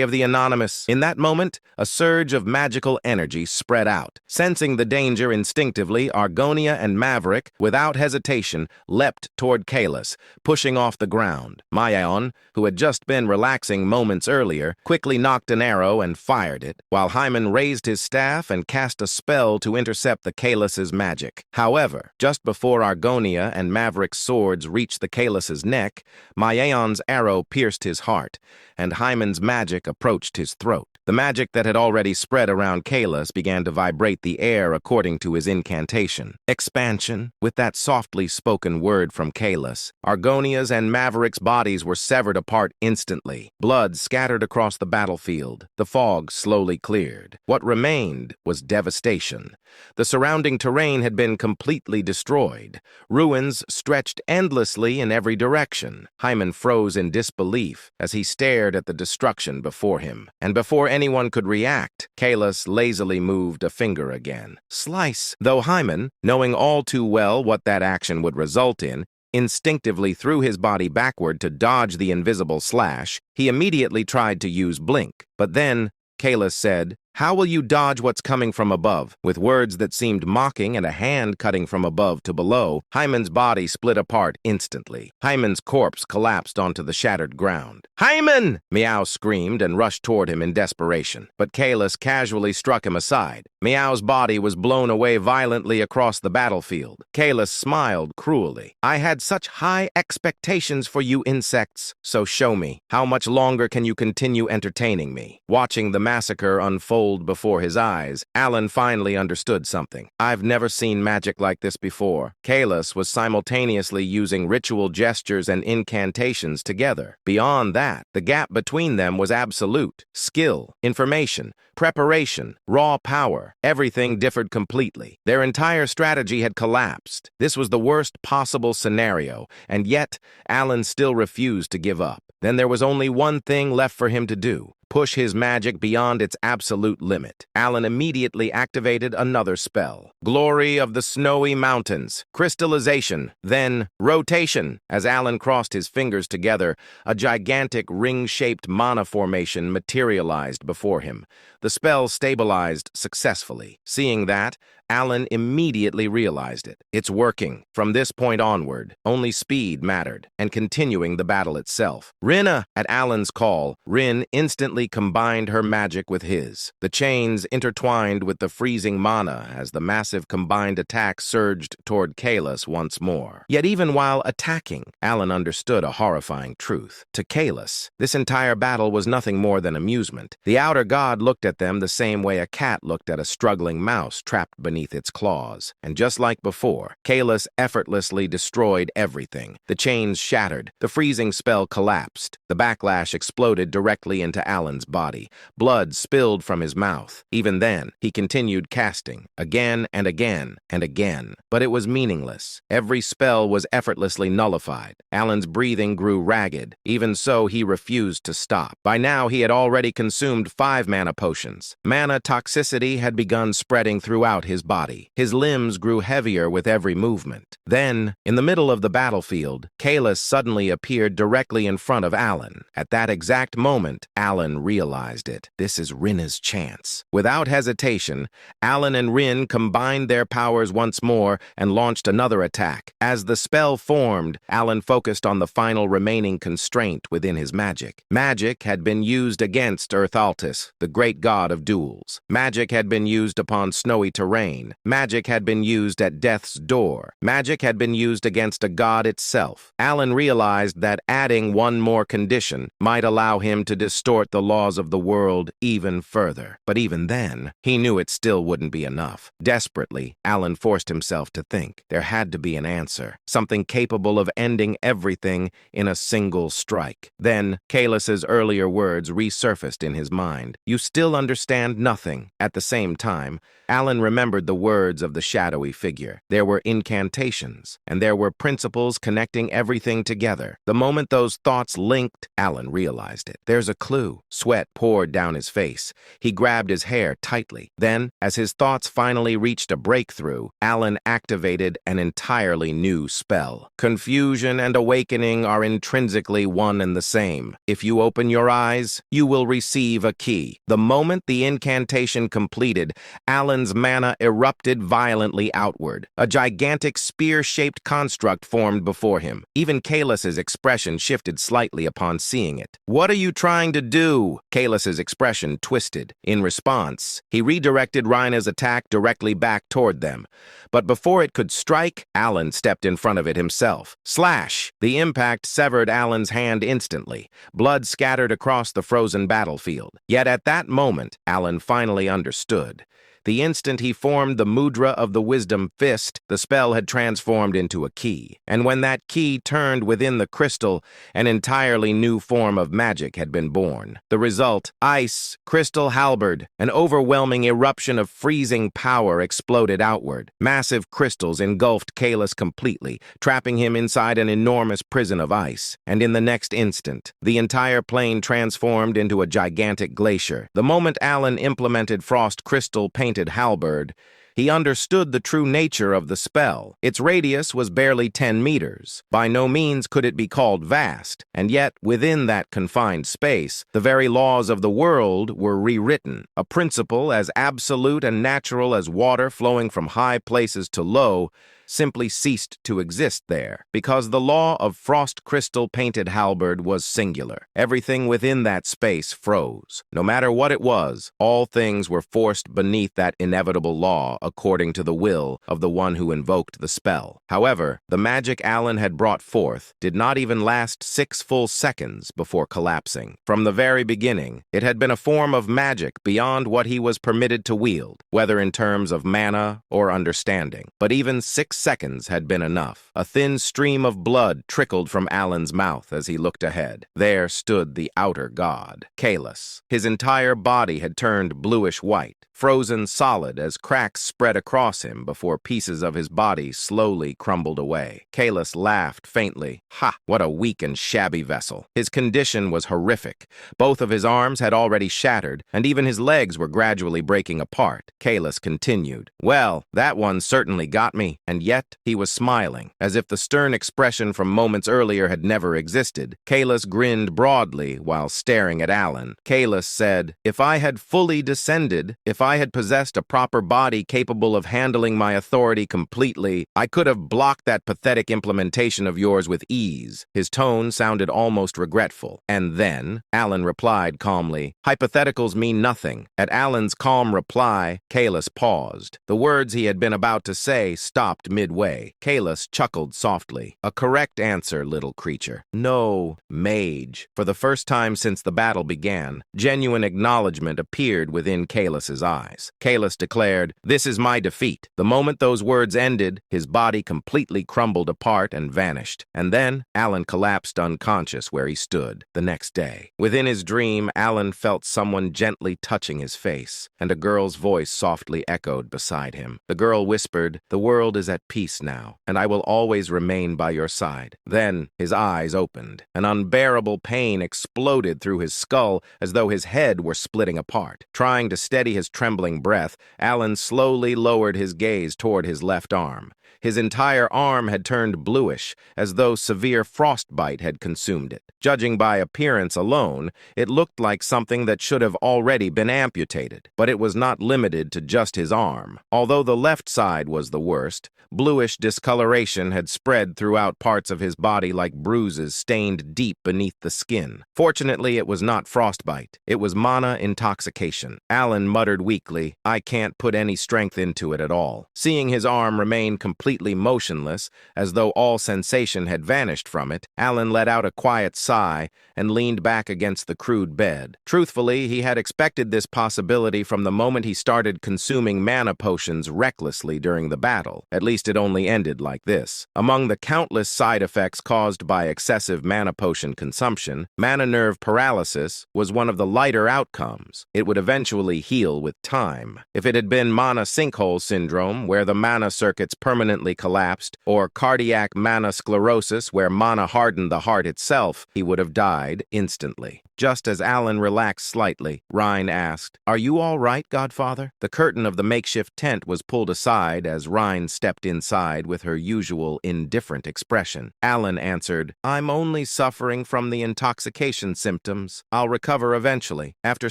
of the anonymous. In that moment, a surge of magical energy spread out. Sensing the danger instinctively, Argonia and Maverick, without hesitation, leapt toward Kalis, pushing off the ground. Mayon, who had just been relaxing moments earlier, quickly knocked an arrow and fired it, while Hyman raised his staff and cast a spell to intercept the Kalis's magic. However, just before Argonia and Maverick's swords reached the Kalis's neck, Mayon's arrow pierced his heart, and Hyman's magic approached his throat. The magic that had already spread around Kalis began to vibrate the air according to his incantation. Expansion. With that softly spoken word from Kalis, Argonia's and Maverick's bodies were severed apart instantly. Blood scattered across the battlefield. The fog slowly cleared. What remained was devastation. The surrounding terrain had been completely destroyed. Ruins stretched endlessly in every direction. Hyman froze in disbelief as he stared at the destruction before him. And before anyone could react, Kalis lazily moved a finger again. Slice! Though Hyman, knowing all too well what that action would result in, instinctively threw his body backward to dodge the invisible slash, he immediately tried to use Blink. But then, Kalis said, How will you dodge what's coming from above? With words that seemed mocking and a hand cutting from above to below, Hyman's body split apart instantly. Hyman's corpse collapsed onto the shattered ground. "Hyman!" Meow screamed and rushed toward him in desperation, but Kalis casually struck him aside. Meow's body was blown away violently across the battlefield. Kalis smiled cruelly. "I had such high expectations for you insects, so show me. How much longer can you continue entertaining me?" Watching the massacre unfold before his eyes, Alan finally understood something. "I've never seen magic like this before." Kalis was simultaneously using ritual gestures and incantations together. Beyond that, the gap between them was absolute. Skill, information, preparation, raw power, everything differed completely. Their entire strategy had collapsed. This was the worst possible scenario, and yet Alan still refused to give up. Then there was only one thing left for him to do: push his magic beyond its absolute limit. Alan immediately activated another spell. Glory of the Snowy Mountains, crystallization, then rotation. As Alan crossed his fingers together, a gigantic ring-shaped mana formation materialized before him. The spell stabilized successfully. Seeing that, Alan immediately realized it. It's working. From this point onward, only speed mattered, and continuing the battle itself. Rinna! At Alan's call, Rin instantly combined her magic with his. The chains intertwined with the freezing mana as the massive combined attack surged toward Kalis once more. Yet even while attacking, Alan understood a horrifying truth. To Kalis, this entire battle was nothing more than amusement. The outer god looked at them the same way a cat looked at a struggling mouse trapped beneath its claws. And just like before, Kalis effortlessly destroyed everything. The chains shattered. The freezing spell collapsed. The backlash exploded directly into Alan's body. Blood spilled from his mouth. Even then, he continued casting, again and again and again. But it was meaningless. Every spell was effortlessly nullified. Alan's breathing grew ragged. Even so, he refused to stop. By now, he had already consumed 5 mana potions. Mana toxicity had begun spreading throughout his body. His limbs grew heavier with every movement. Then, in the middle of the battlefield, Kalis suddenly appeared directly in front of Alan. At that exact moment, Alan realized it. This is Rinna's chance. Without hesitation, Alan and Rin combined their powers once more and launched another attack. As the spell formed, Alan focused on the final remaining constraint within his magic. Magic had been used against Earthaltis, the great god of duels. Magic had been used upon snowy terrain. Magic had been used at death's door. Magic had been used against a god itself. Alan realized that adding one more condition might allow him to distort the laws of the world even further. But even then, he knew it still wouldn't be enough. Desperately, Alan forced himself to think. There had to be an answer, something capable of ending everything in a single strike. Then, Kalis's earlier words resurfaced in his mind. "You still understand nothing." At the same time, Alan remembered the words of the shadowy figure. There were incantations, and there were principles connecting everything together. The moment those thoughts linked, Alan realized it. There's a clue. Sweat poured down his face. He grabbed his hair tightly. Then, as his thoughts finally reached a breakthrough, Alan activated an entirely new spell. Confusion and awakening are intrinsically one and the same. If you open your eyes, you will receive a key. The moment the incantation completed, Alan's mana erupted violently outward. A gigantic spear-shaped construct formed before him. Even Kalis's expression shifted slightly upon seeing it. "What are you trying to do?" Kalis's expression twisted. In response, he redirected Rhina's attack directly back toward them. But before it could strike, Alan stepped in front of it himself. Slash! The impact severed Alan's hand instantly. Blood scattered across the frozen battlefield. Yet at that moment, Alan finally understood. The instant he formed the mudra of the wisdom fist, the spell had transformed into a key. And when that key turned within the crystal, an entirely new form of magic had been born. The result, ice, crystal halberd, an overwhelming eruption of freezing power exploded outward. Massive crystals engulfed Kalis completely, trapping him inside an enormous prison of ice. And in the next instant, the entire plane transformed into a gigantic glacier. The moment Alan implemented frost crystal painted halberd, He understood the true nature of the spell. Its radius was barely 10 meters. By no means could it be called vast, and yet, within that confined space, the very laws of the world were rewritten. A principle as absolute and natural as water flowing from high places to low simply ceased to exist there, because the law of frost crystal painted halberd was singular. Everything within that space froze. No matter what it was, all things were forced beneath that inevitable law according to the will of the one who invoked the spell. However, the magic Alan had brought forth did not even last 6 full seconds before collapsing. From the very beginning, it had been a form of magic beyond what he was permitted to wield, whether in terms of mana or understanding. But even 6 seconds had been enough. A thin stream of blood trickled from Alan's mouth as he looked ahead. There stood the outer god, Kalis. His entire body had turned bluish-white, frozen solid as cracks spread across him before pieces of his body slowly crumbled away. Kalis laughed faintly. Ha! What a weak and shabby vessel. His condition was horrific. Both of his arms had already shattered, and even his legs were gradually breaking apart. Kalis continued. Well, that one certainly got me, and yet he was smiling, as if the stern expression from moments earlier had never existed. Kalis grinned broadly while staring at Alan. Kalis said, "If I had fully descended, if I had possessed a proper body capable of handling my authority completely, I could have blocked that pathetic implementation of yours with ease." His tone sounded almost regretful. "And then?" Alan replied calmly. Hypotheticals mean nothing. At Alan's calm reply, Kalis paused. The words he had been about to say stopped midway. Kalis chuckled softly. "A correct answer, little creature. No, mage." For the first time since the battle began, genuine acknowledgement appeared within Kalis's eyes. Kalis declared, "This is my defeat." The moment those words ended, his body completely crumbled apart and vanished. And then, Alan collapsed unconscious where he stood the next day. Within his dream, Alan felt someone gently touching his face, and a girl's voice softly echoed beside him. The girl whispered, "The world is at peace now, and I will always remain by your side." Then his eyes opened. An unbearable pain exploded through his skull as though his head were splitting apart. Trying to steady his trembling breath, Alan slowly lowered his gaze toward his left arm. His entire arm had turned bluish, as though severe frostbite had consumed it. Judging by appearance alone, it looked like something that should have already been amputated. But it was not limited to just his arm. Although the left side was the worst, bluish discoloration had spread throughout parts of his body like bruises stained deep beneath the skin. Fortunately, it was not frostbite. It was mana intoxication. Alan muttered weakly, "I can't put any strength into it at all." Seeing his arm remain completely motionless, as though all sensation had vanished from it, Alan let out a quiet sigh and leaned back against the crude bed. Truthfully, he had expected this possibility from the moment he started consuming mana potions recklessly during the battle. At least it only ended like this. Among the countless side effects caused by excessive mana potion consumption, mana nerve paralysis was one of the lighter outcomes. It would eventually heal with time. If it had been mana sinkhole syndrome, where the mana circuits permanently collapsed, or cardiac mana sclerosis, where mana hardened the heart itself, he would have died instantly. Just as Alan relaxed slightly, Rhine asked, "Are you all right, Godfather?" The curtain of the makeshift tent was pulled aside as Rhine stepped inside with her usual indifferent expression. Alan answered, "I'm only suffering from the intoxication symptoms. I'll recover eventually." After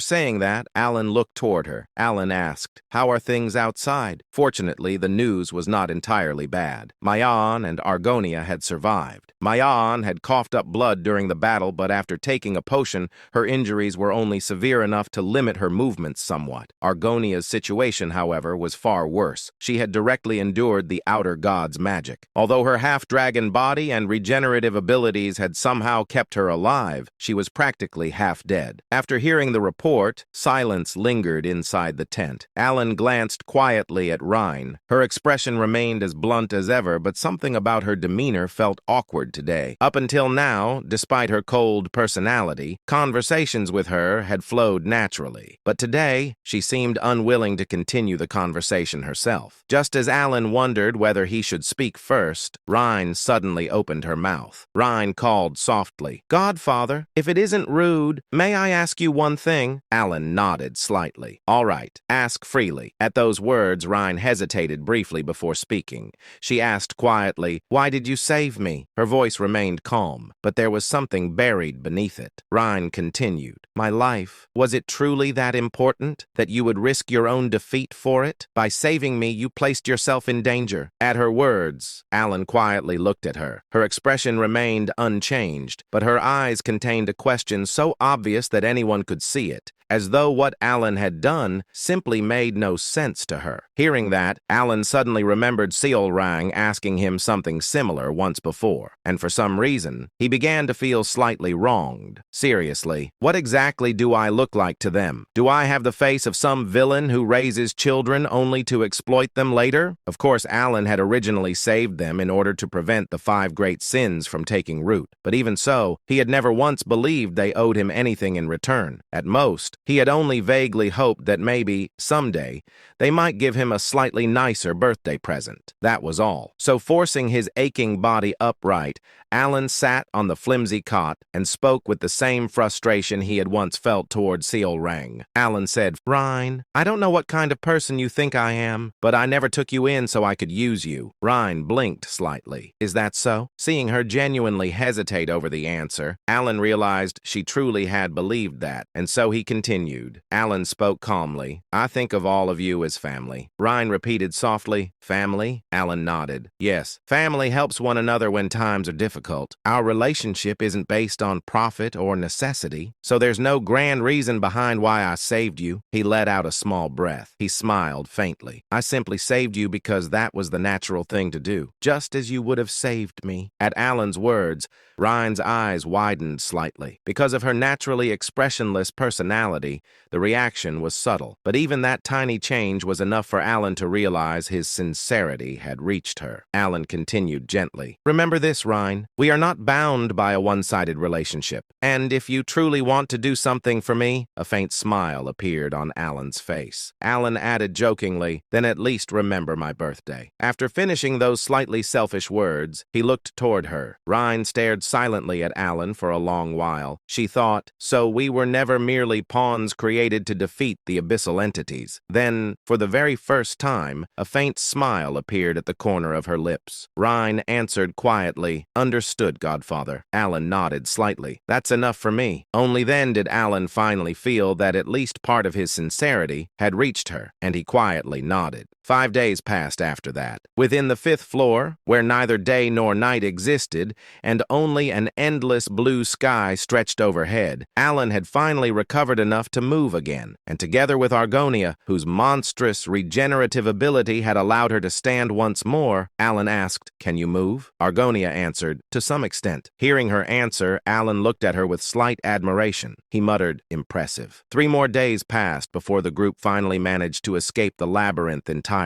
saying that, Alan looked toward her. Alan asked, "How are things outside?" Fortunately, the news was not entirely bad. Mayan and Argonia had survived. Mayan had coughed up blood during the battle, but after taking a potion, her injuries were only severe enough to limit her movements somewhat. Argonia's situation, however, was far worse. She had directly endured the outer god's magic. Although her half-dragon body and regenerative abilities had somehow kept her alive, she was practically half dead. After hearing the report, silence lingered inside the tent. Alan glanced quietly at Rhine. Her expression remained as blunt as ever, but something about her demeanor felt awkward today. Up until now, despite her cold personality, conversations with her had flowed naturally. But today, she seemed unwilling to continue the conversation herself. Just as Alan wondered whether he should speak first, Rhine suddenly opened her mouth. Rhine called softly, "Godfather, if it isn't rude, may I ask you one thing?" Alan nodded slightly. "All right, ask freely." At those words, Rhine hesitated briefly before speaking. She asked quietly, "Why did you save me?" Her voice remained calm, but there was something buried beneath it. Rhine continued, "My life, was it truly that important that you would risk your own defeat for it? By saving me, you placed yourself in danger." At her words, Alan quietly looked at her. Her expression remained unchanged, but her eyes contained a question so obvious that anyone could see it, as though what Alan had done simply made no sense to her. Hearing that, Alan suddenly remembered Seolrang asking him something similar once before, and for some reason, he began to feel slightly wronged. Seriously, what exactly do I look like to them? Do I have the face of some villain who raises children only to exploit them later? Of course, Alan had originally saved them in order to prevent the 5 great sins from taking root, but even so, he had never once believed they owed him anything in return. At most, he had only vaguely hoped that maybe, someday, they might give him a slightly nicer birthday present. That was all. So forcing his aching body upright, Alan sat on the flimsy cot and spoke with the same frustration he had once felt toward Seolrang. Alan said, "Rhine, I don't know what kind of person you think I am, but I never took you in so I could use you." Rhine blinked slightly. "Is that so?" Seeing her genuinely hesitate over the answer, Alan realized she truly had believed that, and so he continued. Alan spoke calmly, "I think of all of you as family." Rhine repeated softly, "Family?" Alan nodded. "Yes, family helps one another when times are difficult. Our relationship isn't based on profit or necessity, so there's no grand reason behind why I saved you." He let out a small breath. He smiled faintly. "I simply saved you because that was the natural thing to do, just as you would have saved me." At Alan's words, Rhine's eyes widened slightly. Because of her naturally expressionless personality, the reaction was subtle, but even that tiny change was enough for Alan to realize his sincerity had reached her. Alan continued gently, "Remember this, Rhine. We are not bound by a one-sided relationship, and if you truly want to do something for me," a faint smile appeared on Alan's face. Alan added jokingly, "Then at least remember my birthday." After finishing those slightly selfish words, he looked toward her. Rhine stared silently at Alan for a long while. She thought, so we were never merely pawns created to defeat the abyssal entities. Then, for the very first time, a faint smile appeared at the corner of her lips. Rhine answered quietly, "Understood, Godfather." Alan nodded slightly. "That's enough for me." Only then did Alan finally feel that at least part of his sincerity had reached her, and he quietly nodded. 5 days passed after that. Within the 5th floor, where neither day nor night existed, and only an endless blue sky stretched overhead, Alan had finally recovered enough to move again, and together with Argonia, whose monstrous regenerative ability had allowed her to stand once more, Alan asked, "Can you move?" Argonia answered, "To some extent." Hearing her answer, Alan looked at her with slight admiration. He muttered, "Impressive." 3 more days passed before the group finally managed to escape the labyrinth entirely.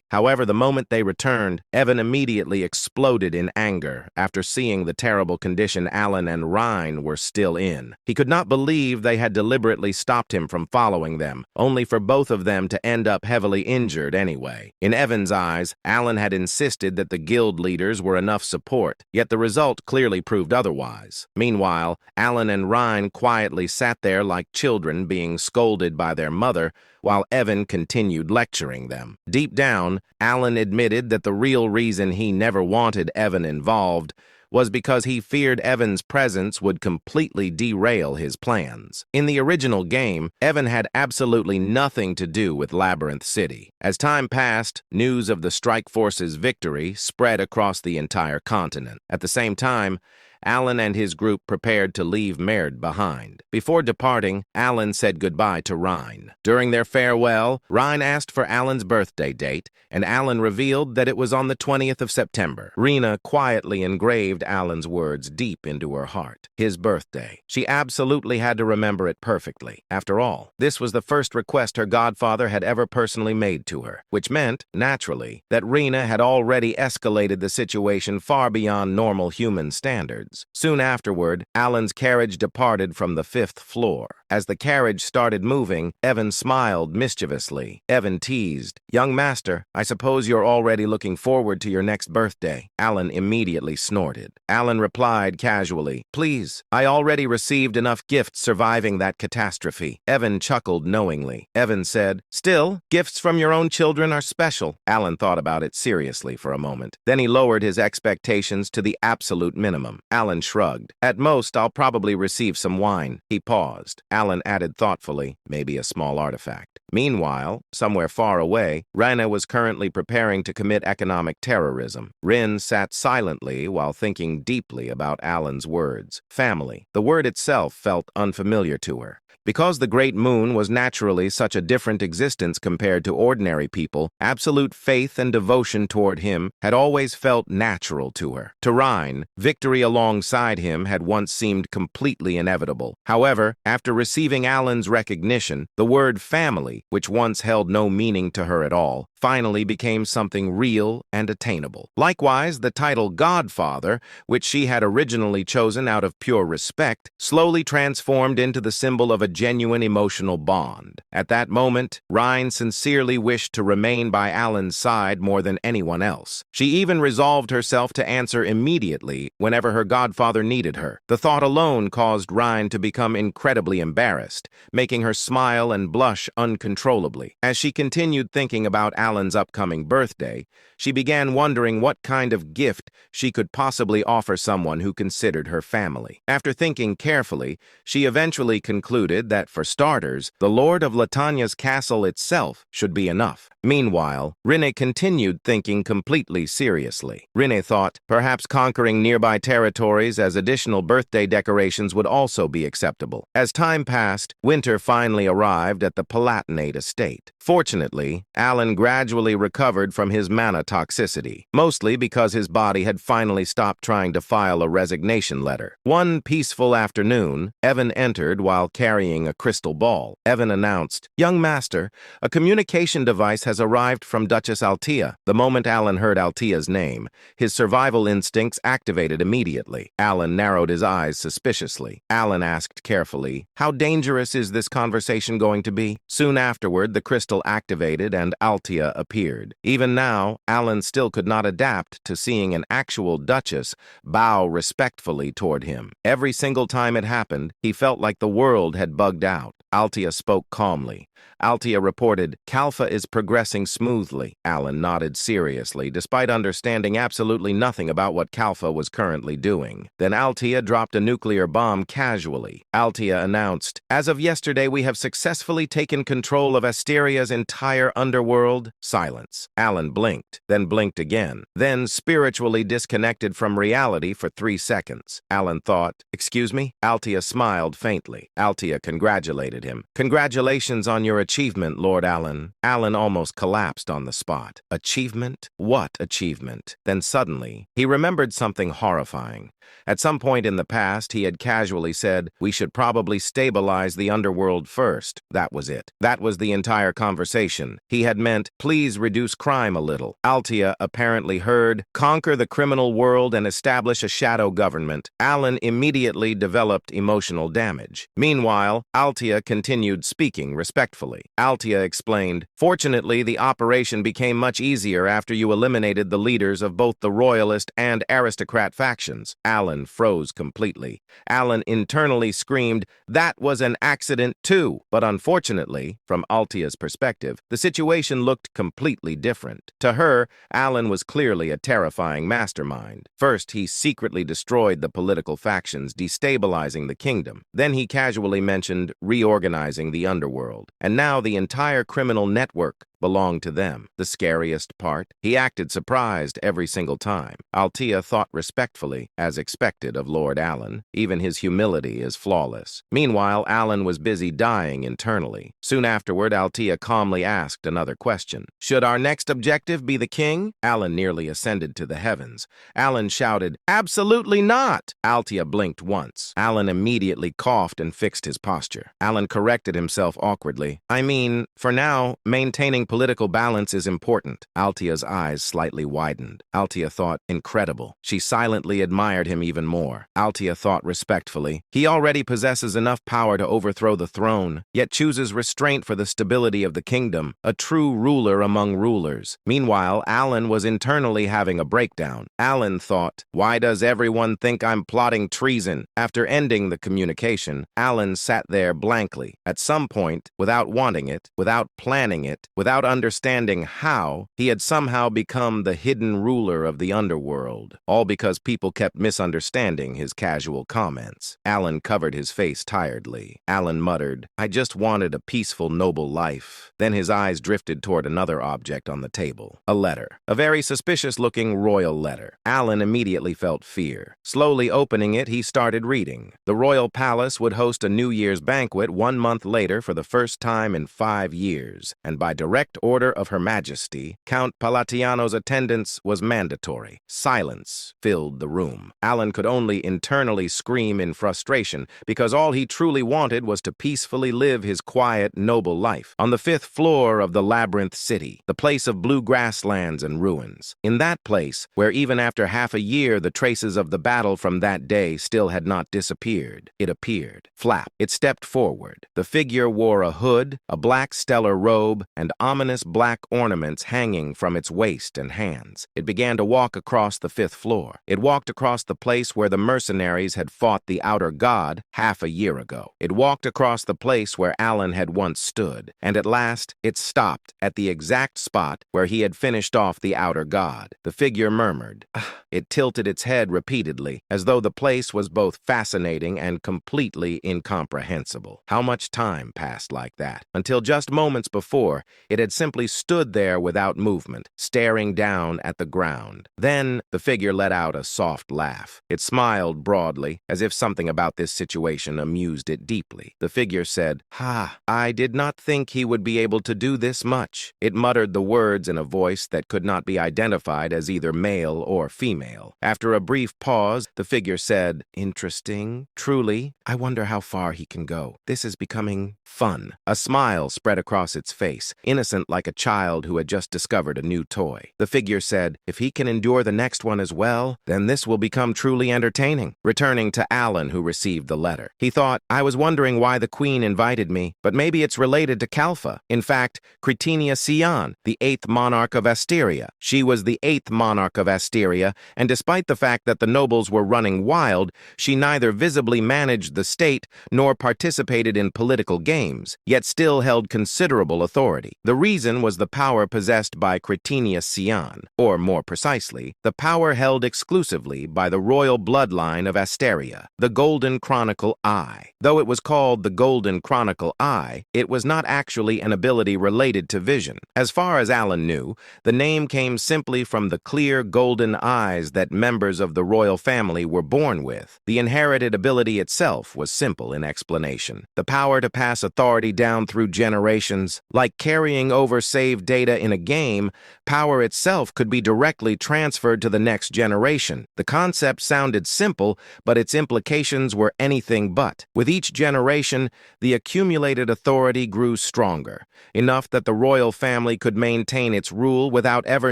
However, the moment they returned, Evan immediately exploded in anger after seeing the terrible condition Alan and Rhine were still in. He could not believe they had deliberately stopped him from following them, only for both of them to end up heavily injured anyway. In Evan's eyes, Alan had insisted that the guild leaders were enough support, yet the result clearly proved otherwise. Meanwhile, Alan and Rhine quietly sat there like children being scolded by their mother, while Evan continued lecturing them. Deep down, Alan admitted that the real reason he never wanted Evan involved was because he feared Evan's presence would completely derail his plans. In the original game, Evan had absolutely nothing to do with Labyrinth City. As time passed, news of the Strike Force's victory spread across the entire continent. At the same time, Alan and his group prepared to leave Merd behind. Before departing, Alan said goodbye to Rhine. During their farewell, Rhine asked for Alan's birthday date, and Alan revealed that it was on the 20th of September. Rena quietly engraved Alan's words deep into her heart. His birthday. She absolutely had to remember it perfectly. After all, this was the first request her godfather had ever personally made to her, which meant, naturally, that Rena had already escalated the situation far beyond normal human standards. words. Soon afterward, Alan's carriage departed from the 5th floor. As the carriage started moving, Evan smiled mischievously. Evan teased, "Young master, I suppose you're already looking forward to your next birthday." Alan immediately snorted. Alan replied casually, "Please, I already received enough gifts surviving that catastrophe." Evan chuckled knowingly. Evan said, "Still, gifts from your own children are special." Alan thought about it seriously for a moment. Then he lowered his expectations to the absolute minimum. Alan shrugged. "At most, I'll probably receive some wine." He paused. Alan added thoughtfully, "Maybe a small artifact." Meanwhile, somewhere far away, Raina was currently preparing to commit economic terrorism. Rin sat silently while thinking deeply about Alan's words. Family. The word itself felt unfamiliar to her. Because the Great Moon was naturally such a different existence compared to ordinary people, absolute faith and devotion toward him had always felt natural to her. To Rhine, victory alongside him had once seemed completely inevitable. However, after receiving Alan's recognition, the word family, which once held no meaning to her at all, finally became something real and attainable. Likewise, the title Godfather, which she had originally chosen out of pure respect, slowly transformed into the symbol of a genuine emotional bond. At that moment, Rhine sincerely wished to remain by Alan's side more than anyone else. She even resolved herself to answer immediately whenever her godfather needed her. The thought alone caused Rhine to become incredibly embarrassed, making her smile and blush uncontrollably. As she continued thinking about Alan's upcoming birthday, she began wondering what kind of gift she could possibly offer someone who considered her family. After thinking carefully, she eventually concluded that, for starters, the Lord of Latania's castle itself should be enough. Meanwhile, Rinne continued thinking completely seriously. Rinne thought perhaps conquering nearby territories as additional birthday decorations would also be acceptable. As time passed, winter finally arrived at the Palatinate estate. Fortunately, Alan gradually recovered from his mana toxicity, mostly because his body had finally stopped trying to file a resignation letter. One peaceful afternoon, Evan entered while carrying a crystal ball. Evan announced, "Young master, a communication device has arrived from Duchess Altea." The moment Alan heard Altea's name, his survival instincts activated immediately. Alan narrowed his eyes suspiciously. Alan asked carefully, "How dangerous is this conversation going to be?" Soon afterward, the crystal activated and Altea appeared. Even now, Alan still could not adapt to seeing an actual duchess bow respectfully toward him. Every single time it happened, he felt like the world had bugged out. Altea spoke calmly. Altea reported, "Kalfa is progressing smoothly." Alan nodded seriously, despite understanding absolutely nothing about what Kalfa was currently doing. Then Altea dropped a nuclear bomb casually. Altea announced, "As of yesterday, we have successfully taken control of Asteria's entire underworld." Silence. Alan blinked, then blinked again, then spiritually disconnected from reality for 3 seconds. Alan thought, "Excuse me?" Altea smiled faintly. Altea congratulated him. "Congratulations on your achievement, Lord Alan." Alan almost collapsed on the spot. Achievement? What achievement? Then suddenly, he remembered something horrifying. At some point in the past, he had casually said, "We should probably stabilize the underworld first." That was it. That was the entire conversation. He had meant, "Please reduce crime a little." Altea apparently heard, "Conquer the criminal world and establish a shadow government." Alan immediately developed emotional damage. Meanwhile, Altea continued speaking respectfully. Altea explained, "Fortunately, the operation became much easier after you eliminated the leaders of both the royalist and aristocrat factions." Alan froze completely. Alan internally screamed, "That was an accident too!" But unfortunately, from Altea's perspective, the situation looked completely different. To her, Alan was clearly a terrifying mastermind. First, he secretly destroyed the political factions, destabilizing the kingdom. Then he casually mentioned reorganizing the underworld. And now the entire criminal network belonged to them. The scariest part? He acted surprised every single time. Altea thought respectfully, as expected of Lord Alan. Even his humility is flawless. Meanwhile, Alan was busy dying internally. Soon afterward, Altea calmly asked another question. "Should our next objective be the king?" Alan nearly ascended to the heavens. Alan shouted, "Absolutely not!" Altea blinked once. Alan immediately coughed and fixed his posture. Alan corrected himself awkwardly. "I mean, for now, maintaining political balance is important. Altia's eyes slightly widened. Altia thought, incredible. She silently admired him even more. Altia thought respectfully, he already possesses enough power to overthrow the throne, yet chooses restraint for the stability of the kingdom, a true ruler among rulers. Meanwhile, Alan was internally having a breakdown. Alan thought, why does everyone think I'm plotting treason? After ending the communication, Alan sat there blankly. At some point, without wanting it, without planning it, without understanding how, he had somehow become the hidden ruler of the underworld, all because people kept misunderstanding his casual comments. Alan covered his face tiredly. Alan muttered, I just wanted a peaceful, noble life. Then his eyes drifted toward another object on the table, a letter, a very suspicious-looking royal letter. Alan immediately felt fear. Slowly opening it, he started reading. The royal palace would host a New Year's banquet 1 month later for the first time in 5 years, and by direct order of Her Majesty, Count Palatiano's attendance was mandatory. Silence filled the room. Alan could only internally scream in frustration because all he truly wanted was to peacefully live his quiet, noble life on the 5th floor of the Labyrinth City, the place of blue grasslands and ruins. In that place, where even after half a year the traces of the battle from that day still had not disappeared, it appeared. Flap. It stepped forward. The figure wore a hood, a black stellar robe, and ominous black ornaments hanging from its waist and hands. It began to walk across the 5th floor. It walked across the place where the mercenaries had fought the outer god half a year ago. It walked across the place where Alan had once stood, and at last it stopped at the exact spot where he had finished off the outer god. The figure murmured. It tilted its head repeatedly, as though the place was both fascinating and completely incomprehensible. How much time passed like that? Until just moments before, it had simply stood there without movement, staring down at the ground. Then the figure let out a soft laugh. It smiled broadly, as if something about this situation amused it deeply. The figure said, I did not think he would be able to do this much. It muttered the words in a voice that could not be identified as either male or female. After a brief pause, the figure said, interesting. Truly, I wonder how far he can go. This is becoming fun. A smile spread across its face, innocent like a child who had just discovered a new toy. The figure said, if he can endure the next one as well, then this will become truly entertaining. Returning to Alan, who received the letter, he thought, I was wondering why the queen invited me, but maybe it's related to Kalfa. In fact, Cretinia Sion, the 8th monarch of Asteria. She was the 8th monarch of Asteria, and despite the fact that the nobles were running wild, she neither visibly managed the state nor participated in political games, yet still held considerable authority. The reason was the power possessed by Cretinia Sion, or more precisely, the power held exclusively by the royal bloodline of Asteria, the Golden Chronicle Eye. Though it was called the Golden Chronicle Eye, it was not actually an ability related to vision. As far as Alan knew, the name came simply from the clear golden eyes that members of the royal family were born with. The inherited ability itself was simple in explanation. The power to pass authority down through generations. Like carrying over saved data in a game, power itself could be directly transferred to the next generation. The concept sounded simple, but its implications were anything but. With each generation, the accumulated authority grew stronger, enough that the royal family could maintain its rule without ever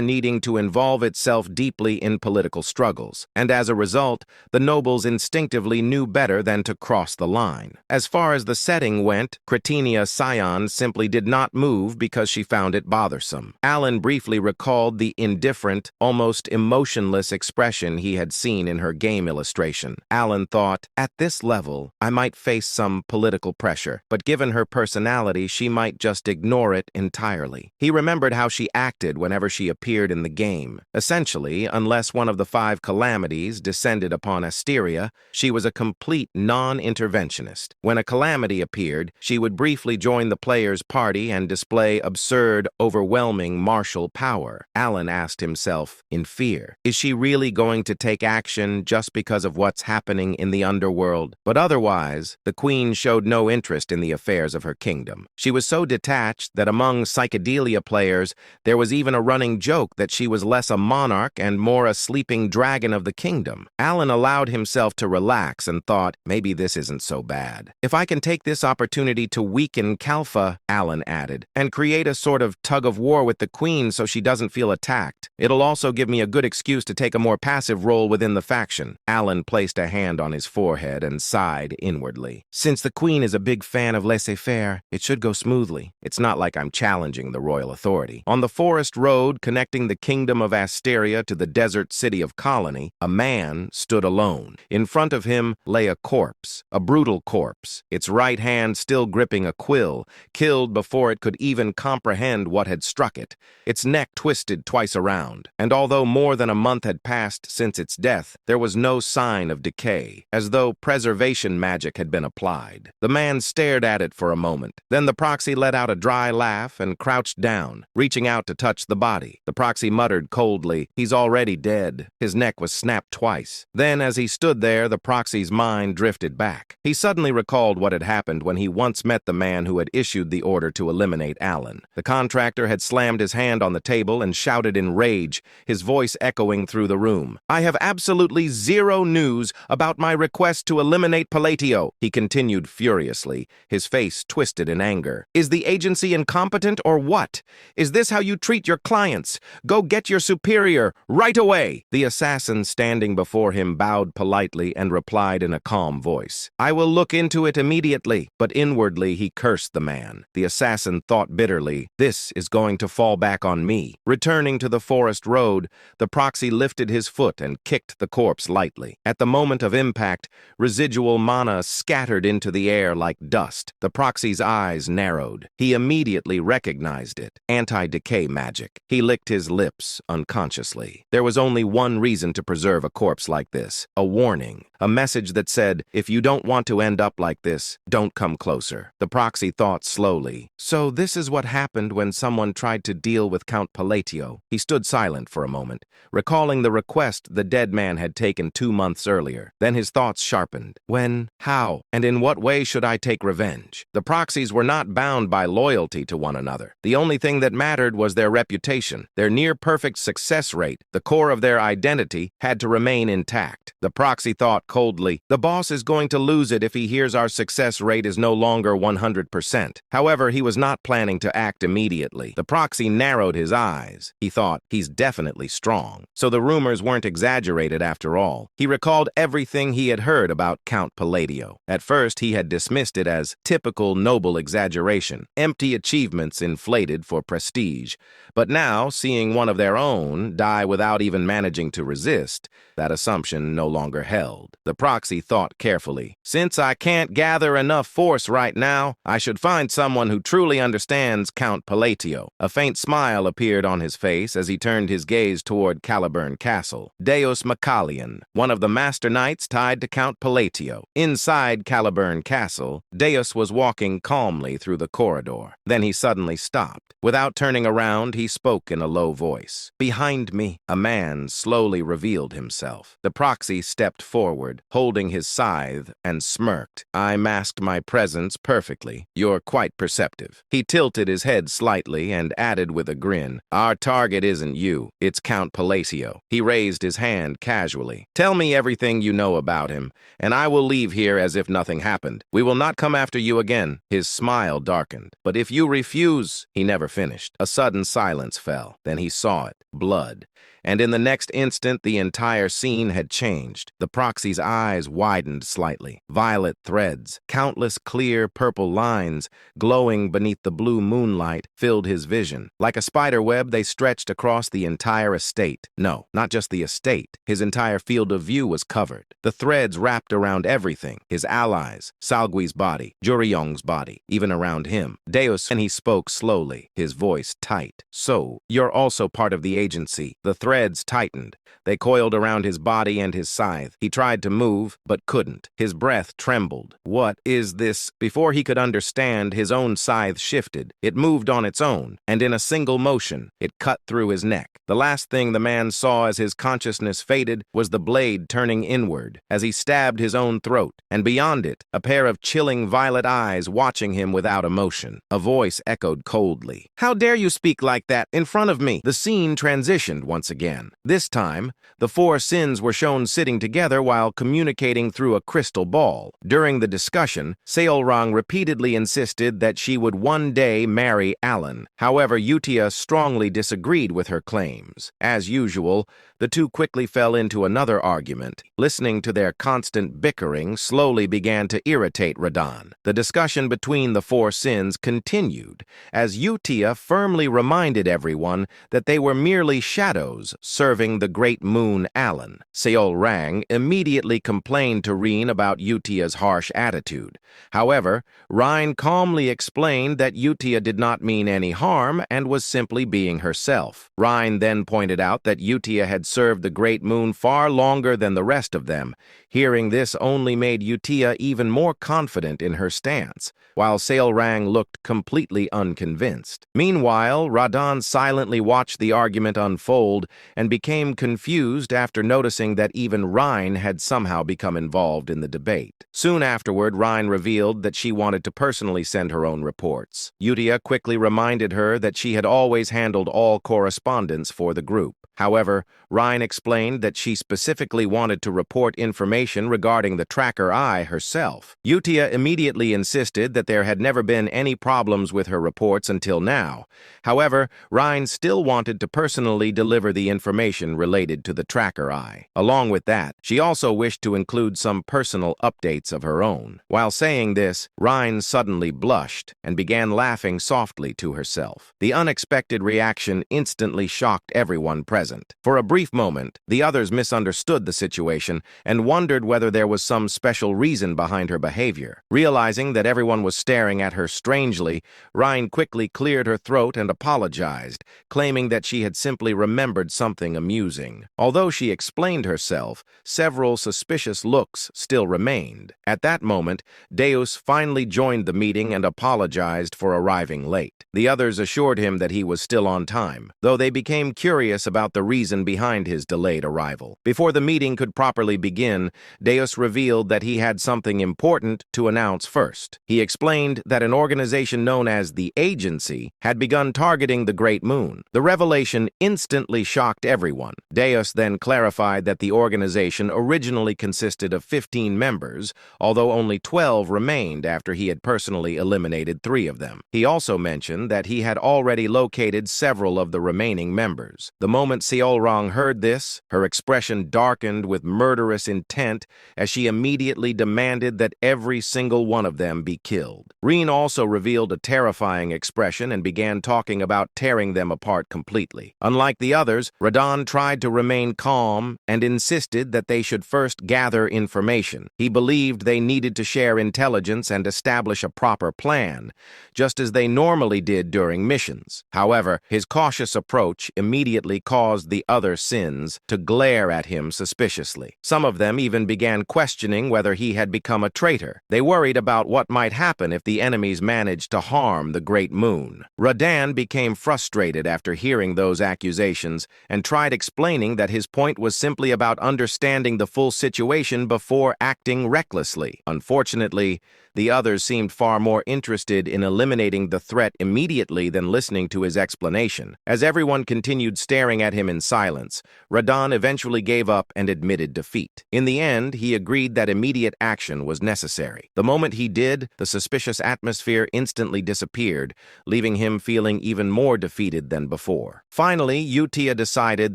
needing to involve itself deeply in political struggles. And as a result, the nobles instinctively knew better than to cross the line. As far as the setting went, Cretinia Sion simply did not move because she found it bothersome. Alan briefly recalled the indifferent, almost emotionless expression he had seen in her game illustration. Alan thought, at this level, I might face some political pressure, but given her personality, she might just ignore it entirely. He remembered how she acted whenever she appeared in the game. Essentially, unless one of the 5 calamities descended upon Asteria, she was a complete non-interventionist. When a calamity appeared, she would briefly join the player's party and display absurd, overwhelming martial power. Alan asked himself, in fear, is she really going to take action just because of what's happening in the underworld? But otherwise, the queen showed no interest in the affairs of her kingdom. She was so detached that among psychedelia players, there was even a running joke that she was less a monarch and more a sleeping dragon of the kingdom. Alan allowed himself to relax and thought, maybe this isn't so bad. If I can take this opportunity to weaken Kalfa, Alan added, and create a sort of tug-of-war with the queen so she doesn't feel attacked. It'll also give me a good excuse to take a more passive role within the faction." Alan placed a hand on his forehead and sighed inwardly. "Since the queen is a big fan of laissez-faire, it should go smoothly. It's not like I'm challenging the royal authority." On the forest road connecting the kingdom of Asteria to the desert city of Colony, a man stood alone. In front of him lay a corpse, a brutal corpse, its right hand still gripping a quill, killed before it could even comprehend what had struck it. Its neck twisted twice around, and although more than a month had passed since its death, there was no sign of decay, as though preservation magic had been applied. The man stared at it for a moment. Then the proxy let out a dry laugh and crouched down, reaching out to touch the body. The proxy muttered coldly, "He's already dead." His neck was snapped twice. Then, as he stood there, the proxy's mind drifted back. He suddenly recalled what had happened when he once met the man who had issued the order to eliminate Alan. The contractor had slammed his hand on the table and shouted in rage, his voice echoing through the room. "I have absolutely zero news about my request to eliminate Palatio," he continued furiously, his face twisted in anger. "Is the agency incompetent or what? Is this how you treat your clients? Go get your superior, right away!" The assassin standing before him bowed politely and replied in a calm voice, "I will look into it immediately." But inwardly he cursed the man. The assassin thought bitterly, "This is going to fall back on me." Returning to the forest road, the proxy lifted his foot and kicked the corpse lightly. At the moment of impact, residual mana scattered into the air like dust. The proxy's eyes narrowed. He immediately recognized it. Anti-decay magic. He licked his lips unconsciously. There was only one reason to preserve a corpse like this. A warning. A message that said, "If you don't want to end up like this, don't come closer." The proxy thought slowly. So this is what happened when someone tried to deal with Count Palatio. He stood silent for a moment, recalling the request the dead man had taken 2 months earlier. Then his thoughts sharpened. When, how, and in what way should I take revenge? The proxies were not bound by loyalty to one another. The only thing that mattered was their reputation. Their near-perfect success rate, the core of their identity, had to remain intact. The proxy thought coldly, "The boss is going to lose it if he hears our success rate is no longer 100%. However, he was not planning to act immediately. The proxy narrowed his eyes. He thought, "He's definitely strong." So the rumors weren't exaggerated after all. He recalled everything he had heard about Count Palladio. At first, he had dismissed it as typical noble exaggeration, empty achievements inflated for prestige. But now, seeing one of their own die without even managing to resist, that assumption no longer held. The proxy thought carefully, "Since I can't gather enough force right now, I should find someone who truly understands Count Palatio." A faint smile appeared on his face as he turned his gaze toward Caliburn Castle. Deus Macalian, one of the master knights tied to Count Palatio. Inside Caliburn Castle, Deus was walking calmly through the corridor. Then he suddenly stopped. Without turning around, he spoke in a low voice. Behind me, a man slowly revealed himself. The proxy stepped forward, holding his scythe, and smirked. "I masked my presence perfectly. You're quite perceptive." He tilted his head slightly and added with a grin, "Our target isn't you, it's Count Palatio." He raised his hand casually. "Tell me everything you know about him, and I will leave here as if nothing happened. We will not come after you again." His smile darkened. "But if you refuse—" He never finished. A sudden silence fell. Then he saw it. Blood. And in the next instant, the entire scene had changed. The proxy's eyes widened slightly. Violet threads, countless clear purple lines, glowing beneath the blue moonlight, filled his vision. Like a spider web, they stretched across the entire estate. No, not just the estate. His entire field of view was covered. The threads wrapped around everything. His allies, Salgui's body, Juriyong's body, even around him. Deus, and he spoke slowly, his voice tight. "So, you're also part of the agency." The threads tightened. They coiled around his body and his scythe. He tried to move, but couldn't. His breath trembled. "What is this?" Before he could understand, his own scythe shifted. It moved on its own, and in a single motion, it cut through his neck. The last thing the man saw as his consciousness faded was the blade turning inward, as he stabbed his own throat, and beyond it, a pair of chilling violet eyes watching him without emotion. A voice echoed coldly, "How dare you speak like that in front of me?" The scene transitioned once again. again. This time, the four sins were shown sitting together while communicating through a crystal ball. During the discussion, Seolrang repeatedly insisted that she would one day marry Alan. However, Utia strongly disagreed with her claims. As usual, the two quickly fell into another argument. Listening to their constant bickering slowly began to irritate Radan. The discussion between the four sins continued, as Utia firmly reminded everyone that they were merely shadows serving the great moon Alan. Seolrang immediately complained to Reen about Utia's harsh attitude. However, Reen calmly explained that Utia did not mean any harm and was simply being herself. Reen then pointed out that Utia had served the great moon far longer than the rest of them. Hearing this only made Utia even more confident in her stance, while Seolrang looked completely unconvinced. Meanwhile, Radan silently watched the argument unfold and became confused after noticing that even Reen had somehow become involved in the debate. Soon afterward, Reen revealed that she wanted to personally send her own reports. Utia quickly reminded her that she had always handled all correspondence for the group. However, Reen explained that she specifically wanted to report information regarding the tracker eye herself. Utia immediately insisted that there had never been any problems with her reports until now. However, Reen still wanted to personally deliver the information related to the tracker eye. Along with that, she also wished to include some personal updates of her own. While saying this, Reen suddenly blushed and began laughing softly to herself. The unexpected reaction instantly shocked everyone present. For a brief moment, the others misunderstood the situation and wondered whether there was some special reason behind her behavior. Realizing that everyone was staring at her strangely, Reen quickly cleared her throat and apologized, claiming that she had simply remembered something amusing. Although she explained herself, several suspicious looks still remained. At that moment, Deus finally joined the meeting and apologized for arriving late. The others assured him that he was still on time, though they became curious about the reason behind his delayed arrival. Before the meeting could properly begin, Deus revealed that he had something important to announce first. He explained that an organization known as the Agency had begun targeting the Great Moon. The revelation instantly shocked everyone. Deus then clarified that the organization originally consisted of 15 members, although only 12 remained after he had personally eliminated 3 of them. He also mentioned that he had already located several of the remaining members. The moment Seolrang heard this, her expression darkened with murderous intent as she immediately demanded that every single one of them be killed. Reen also revealed a terrifying expression and began talking about tearing them apart completely. Unlike the others, Radan tried to remain calm and insisted that they should first gather information. He believed they needed to share intelligence and establish a proper plan, just as they normally did during missions. However, his cautious approach immediately caused the other sins to glare at him suspiciously. Some of them even began questioning whether he had become a traitor. They worried about what might happen if the enemies managed to harm the Great Moon. Radan became frustrated after hearing those accusations and tried explaining that his point was simply about understanding the full situation before acting recklessly. Unfortunately, the others seemed far more interested in eliminating the threat immediately than listening to his explanation. As everyone continued staring at him in silence, Radan eventually gave up and admitted defeat. In the end, he agreed that immediate action was necessary. The moment he did, the suspicious atmosphere instantly disappeared, leaving him feeling even more defeated than before. Finally, Utia decided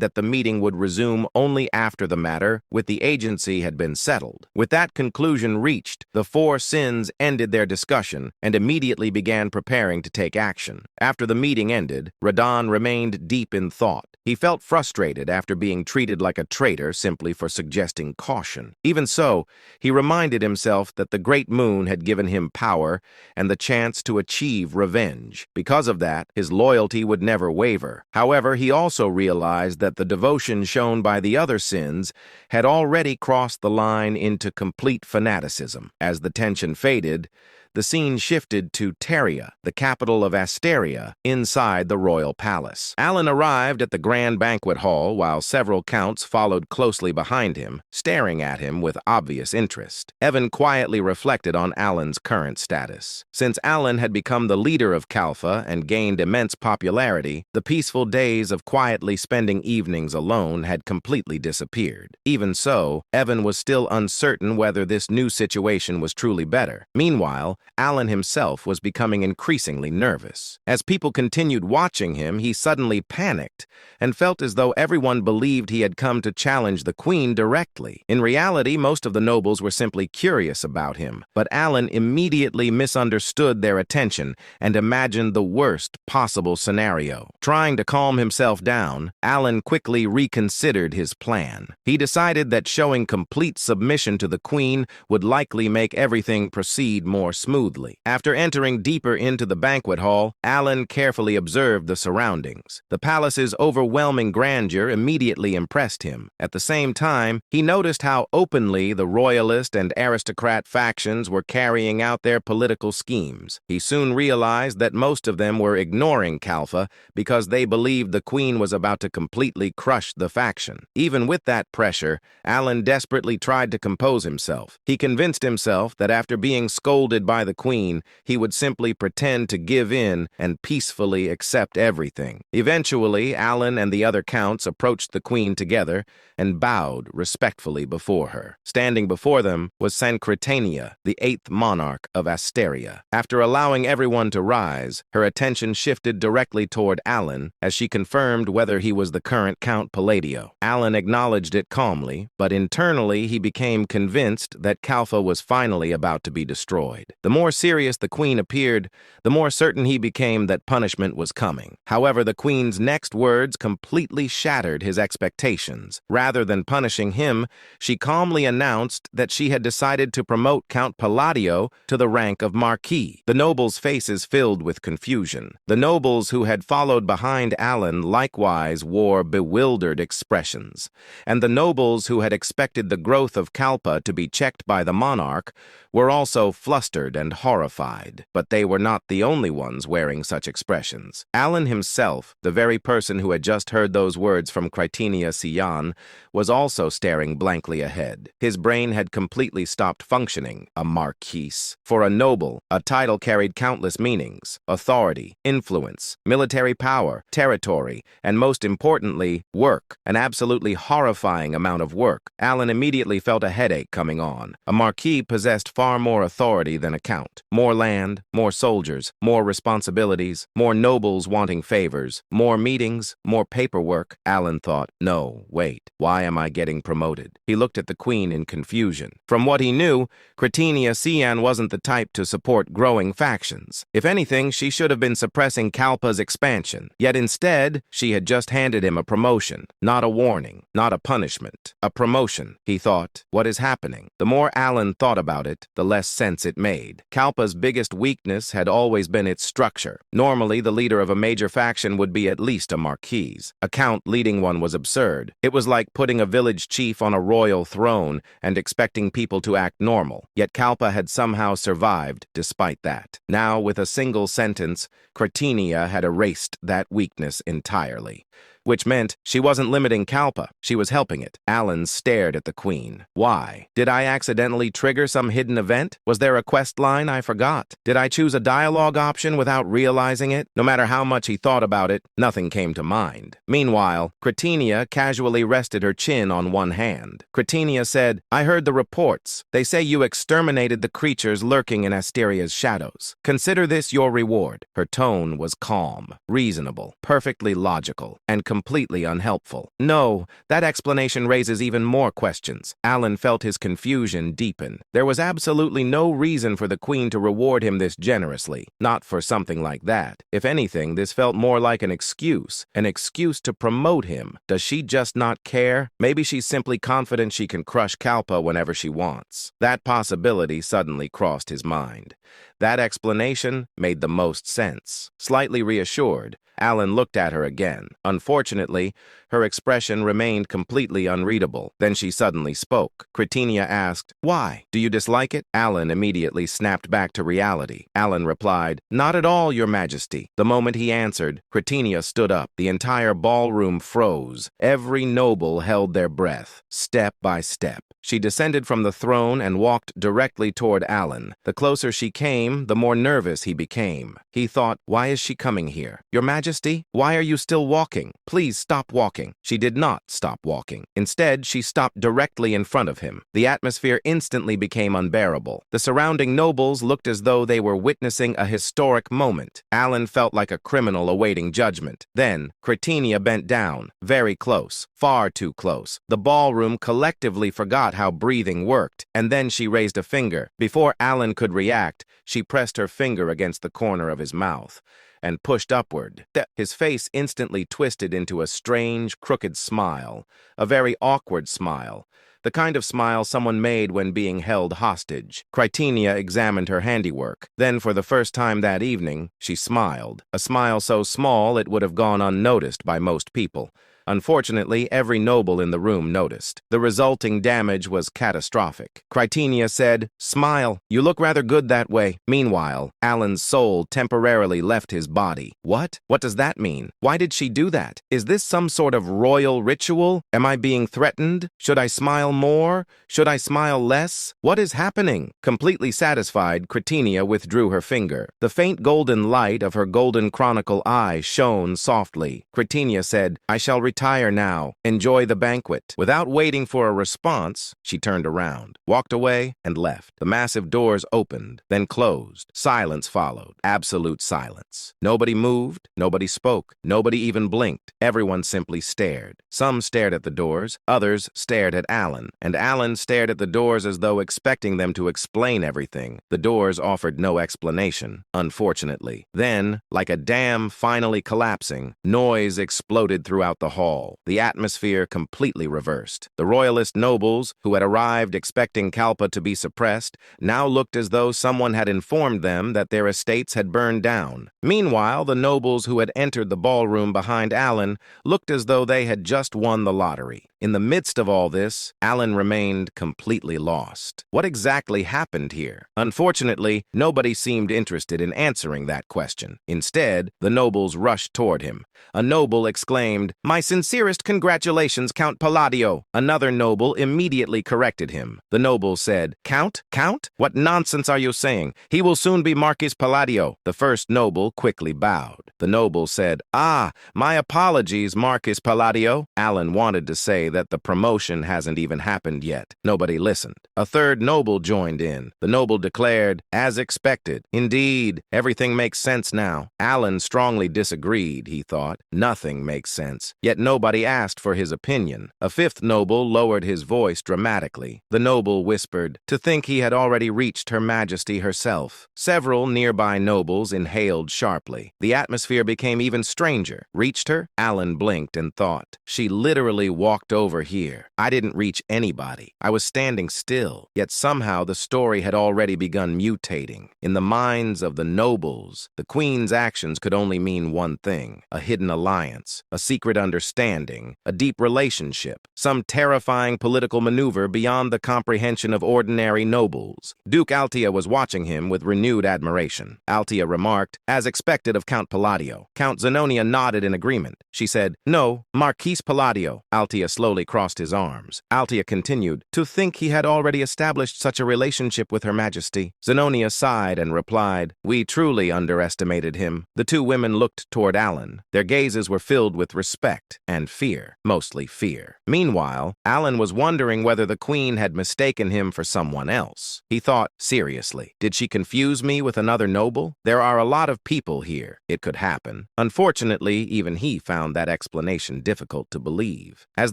that the meeting would resume only after the matter with the agency had been settled. With that conclusion reached, the 4 sins ended their discussion and immediately began preparing to take action. After the meeting ended, Radan remained deep in thought. He felt frustrated after being treated like a traitor simply for suggesting caution. Even so, he reminded himself that the Great Moon had given him power and the chance to achieve revenge. Because of that, his loyalty would never waver. However, he also realized that the devotion shown by the other sins had already crossed the line into complete fanaticism. As the tension faded, the scene shifted to Teria, the capital of Asteria, inside the royal palace. Alan arrived at the grand banquet hall while several counts followed closely behind him, staring at him with obvious interest. Evan quietly reflected on Alan's current status. Since Alan had become the leader of Kalfa and gained immense popularity, the peaceful days of quietly spending evenings alone had completely disappeared. Even so, Evan was still uncertain whether this new situation was truly better. Meanwhile, Alan himself was becoming increasingly nervous. As people continued watching him, he suddenly panicked and felt as though everyone believed he had come to challenge the queen directly. In reality, most of the nobles were simply curious about him, but Alan immediately misunderstood their attention and imagined the worst possible scenario. Trying to calm himself down, Alan quickly reconsidered his plan. He decided that showing complete submission to the queen would likely make everything proceed more smoothly. After entering deeper into the banquet hall, Alan carefully observed the surroundings. The palace's overwhelming grandeur immediately impressed him. At the same time, he noticed how openly the royalist and aristocrat factions were carrying out their political schemes. He soon realized that most of them were ignoring Kalfa because they believed the queen was about to completely crush the faction. Even with that pressure, Alan desperately tried to compose himself. He convinced himself that after being scolded by the queen, he would simply pretend to give in and peacefully accept everything. Eventually, Alan and the other counts approached the queen together and bowed respectfully before her. Standing before them was Sancretania, the 8th monarch of Asteria. After allowing everyone to rise, her attention shifted directly toward Alan as she confirmed whether he was the current Count Palladio. Alan acknowledged it calmly, but internally he became convinced that Kalfa was finally about to be destroyed. The more serious the queen appeared, the more certain he became that punishment was coming. However, the queen's next words completely shattered his expectations. Rather than punishing him, she calmly announced that she had decided to promote Count Palladio to the rank of Marquis. The nobles' faces filled with confusion. The nobles who had followed behind Alan likewise wore bewildered expressions, and the nobles who had expected the growth of Kalpa to be checked by the monarch were also flustered and horrified. But they were not the only ones wearing such expressions. Alan himself, the very person who had just heard those words from Critenia Sian, was also staring blankly ahead. His brain had completely stopped functioning. A marquis. For a noble, a title carried countless meanings: authority, influence, military power, territory, and most importantly, work. An absolutely horrifying amount of work. Alan immediately felt a headache coming on. A marquis possessed far more authority than a count. More land, more soldiers, more responsibilities, more nobles wanting favors, more meetings, more paperwork. Alan thought, no, wait, why am I getting promoted? He looked at the queen in confusion. From what he knew, Critenia Sian wasn't the type to support growing factions. If anything, she should have been suppressing Kalpa's expansion. Yet instead, she had just handed him a promotion. Not a warning, not a punishment. A promotion, he thought. What is happening? The more Alan thought about it, the less sense it made. Kalpa's biggest weakness had always been its structure. Normally, the leader of a major faction would be at least a marquis. A count leading one was absurd. It was like putting a village chief on a royal throne and expecting people to act normal. Yet Kalpa had somehow survived despite that. Now, with a single sentence, Critenia had erased that weakness entirely. Which meant she wasn't limiting Kalpa, she was helping it. Alan stared at the queen. Why? Did I accidentally trigger some hidden event? Was there a quest line I forgot? Did I choose a dialogue option without realizing it? No matter how much he thought about it, nothing came to mind. Meanwhile, Critenia casually rested her chin on one hand. Critenia said, I heard the reports. They say you exterminated the creatures lurking in Asteria's shadows. Consider this your reward. Her tone was calm, reasonable, perfectly logical, and completely unhelpful. No, that explanation raises even more questions. Alan felt his confusion deepen. There was absolutely no reason for the queen to reward him this generously. Not for something like that. If anything, this felt more like an excuse to promote him. Does she just not care? Maybe she's simply confident she can crush Kalpa whenever she wants. That possibility suddenly crossed his mind. That explanation made the most sense. Slightly reassured, Alan looked at her again. Unfortunately, her expression remained completely unreadable. Then she suddenly spoke. Cretinia asked, "Why? Do you dislike it?" Alan immediately snapped back to reality. Alan replied, "Not at all, Your Majesty." The moment he answered, Cretinia stood up. The entire ballroom froze. Every noble held their breath, step by step. She descended from the throne and walked directly toward Alan. The closer she came, the more nervous he became. He thought, "Why is she coming here? Your Majesty, why are you still walking? Please stop walking." She did not stop walking. Instead, she stopped directly in front of him. The atmosphere instantly became unbearable. The surrounding nobles looked as though they were witnessing a historic moment. Alan felt like a criminal awaiting judgment. Then, Cretinia bent down, very close, far too close. The ballroom collectively forgot how breathing worked, and then she raised a finger. Before Alan could react, she pressed her finger against the corner of his mouth and pushed upward. His face instantly twisted into a strange, crooked smile, a very awkward smile, the kind of smile someone made when being held hostage. Cretinia examined her handiwork. Then, for the first time that evening, she smiled, a smile so small it would have gone unnoticed by most people. Unfortunately, every noble in the room noticed. The resulting damage was catastrophic. Cretinia said, "Smile. You look rather good that way." Meanwhile, Alan's soul temporarily left his body. What? What does that mean? Why did she do that? Is this some sort of royal ritual? Am I being threatened? Should I smile more? Should I smile less? What is happening? Completely satisfied, Cretinia withdrew her finger. The faint golden light of her golden chronicle eye shone softly. Cretinia said, "I shall retire now. Enjoy the banquet." Without waiting for a response, she turned around, walked away, and left. The massive doors opened, then closed. Silence followed. Absolute silence. Nobody moved, nobody spoke, nobody even blinked. Everyone simply stared. Some stared at the doors, others stared at Alan, and Alan stared at the doors as though expecting them to explain everything. The doors offered no explanation, unfortunately. Then, like a dam finally collapsing, noise exploded throughout the hall. The atmosphere completely reversed. The royalist nobles, who had arrived expecting Kalpa to be suppressed, now looked as though someone had informed them that their estates had burned down. Meanwhile, the nobles who had entered the ballroom behind Alan looked as though they had just won the lottery. In the midst of all this, Alan remained completely lost. What exactly happened here? Unfortunately, nobody seemed interested in answering that question. Instead, the nobles rushed toward him. A noble exclaimed, "My sincerest congratulations, Count Palladio." Another noble immediately corrected him. The noble said, "Count? Count? What nonsense are you saying? He will soon be Marquis Palladio." The first noble quickly bowed. The noble said, "Ah, my apologies, Marquis Palladio." Alan wanted to say that the promotion hasn't even happened yet. Nobody listened. A third noble joined in. The noble declared, "As expected. Indeed, everything makes sense now." Alan strongly disagreed, he thought. Nothing makes sense. Yet nobody asked for his opinion. A fifth noble lowered his voice dramatically. The noble whispered, "To think he had already reached Her Majesty herself." Several nearby nobles inhaled sharply. The atmosphere became even stranger. Reached her? Alan blinked and thought, "She literally walked over here. I didn't reach anybody. I was standing still." Yet somehow the story had already begun mutating. In the minds of the nobles, the queen's actions could only mean one thing: a hidden alliance, a secret understanding, a deep relationship, some terrifying political maneuver beyond the comprehension of ordinary nobles. Duke Altia was watching him with renewed admiration. Altia remarked, "As expected of Count Palladio." Count Zenonia nodded in agreement. She said, "No, Marquis Palladio." Altia slowly crossed his arms. Altia continued, "To think he had already established such a relationship with Her Majesty." Zenonia sighed and replied, "We truly underestimated him." The two women looked toward Alan. Their gazes were filled with respect and fear, mostly fear. Meanwhile, Alan was wondering whether the queen had mistaken him for someone else. He thought, seriously, did she confuse me with another noble? There are a lot of people here. It could happen. Unfortunately, even he found that explanation difficult to believe. As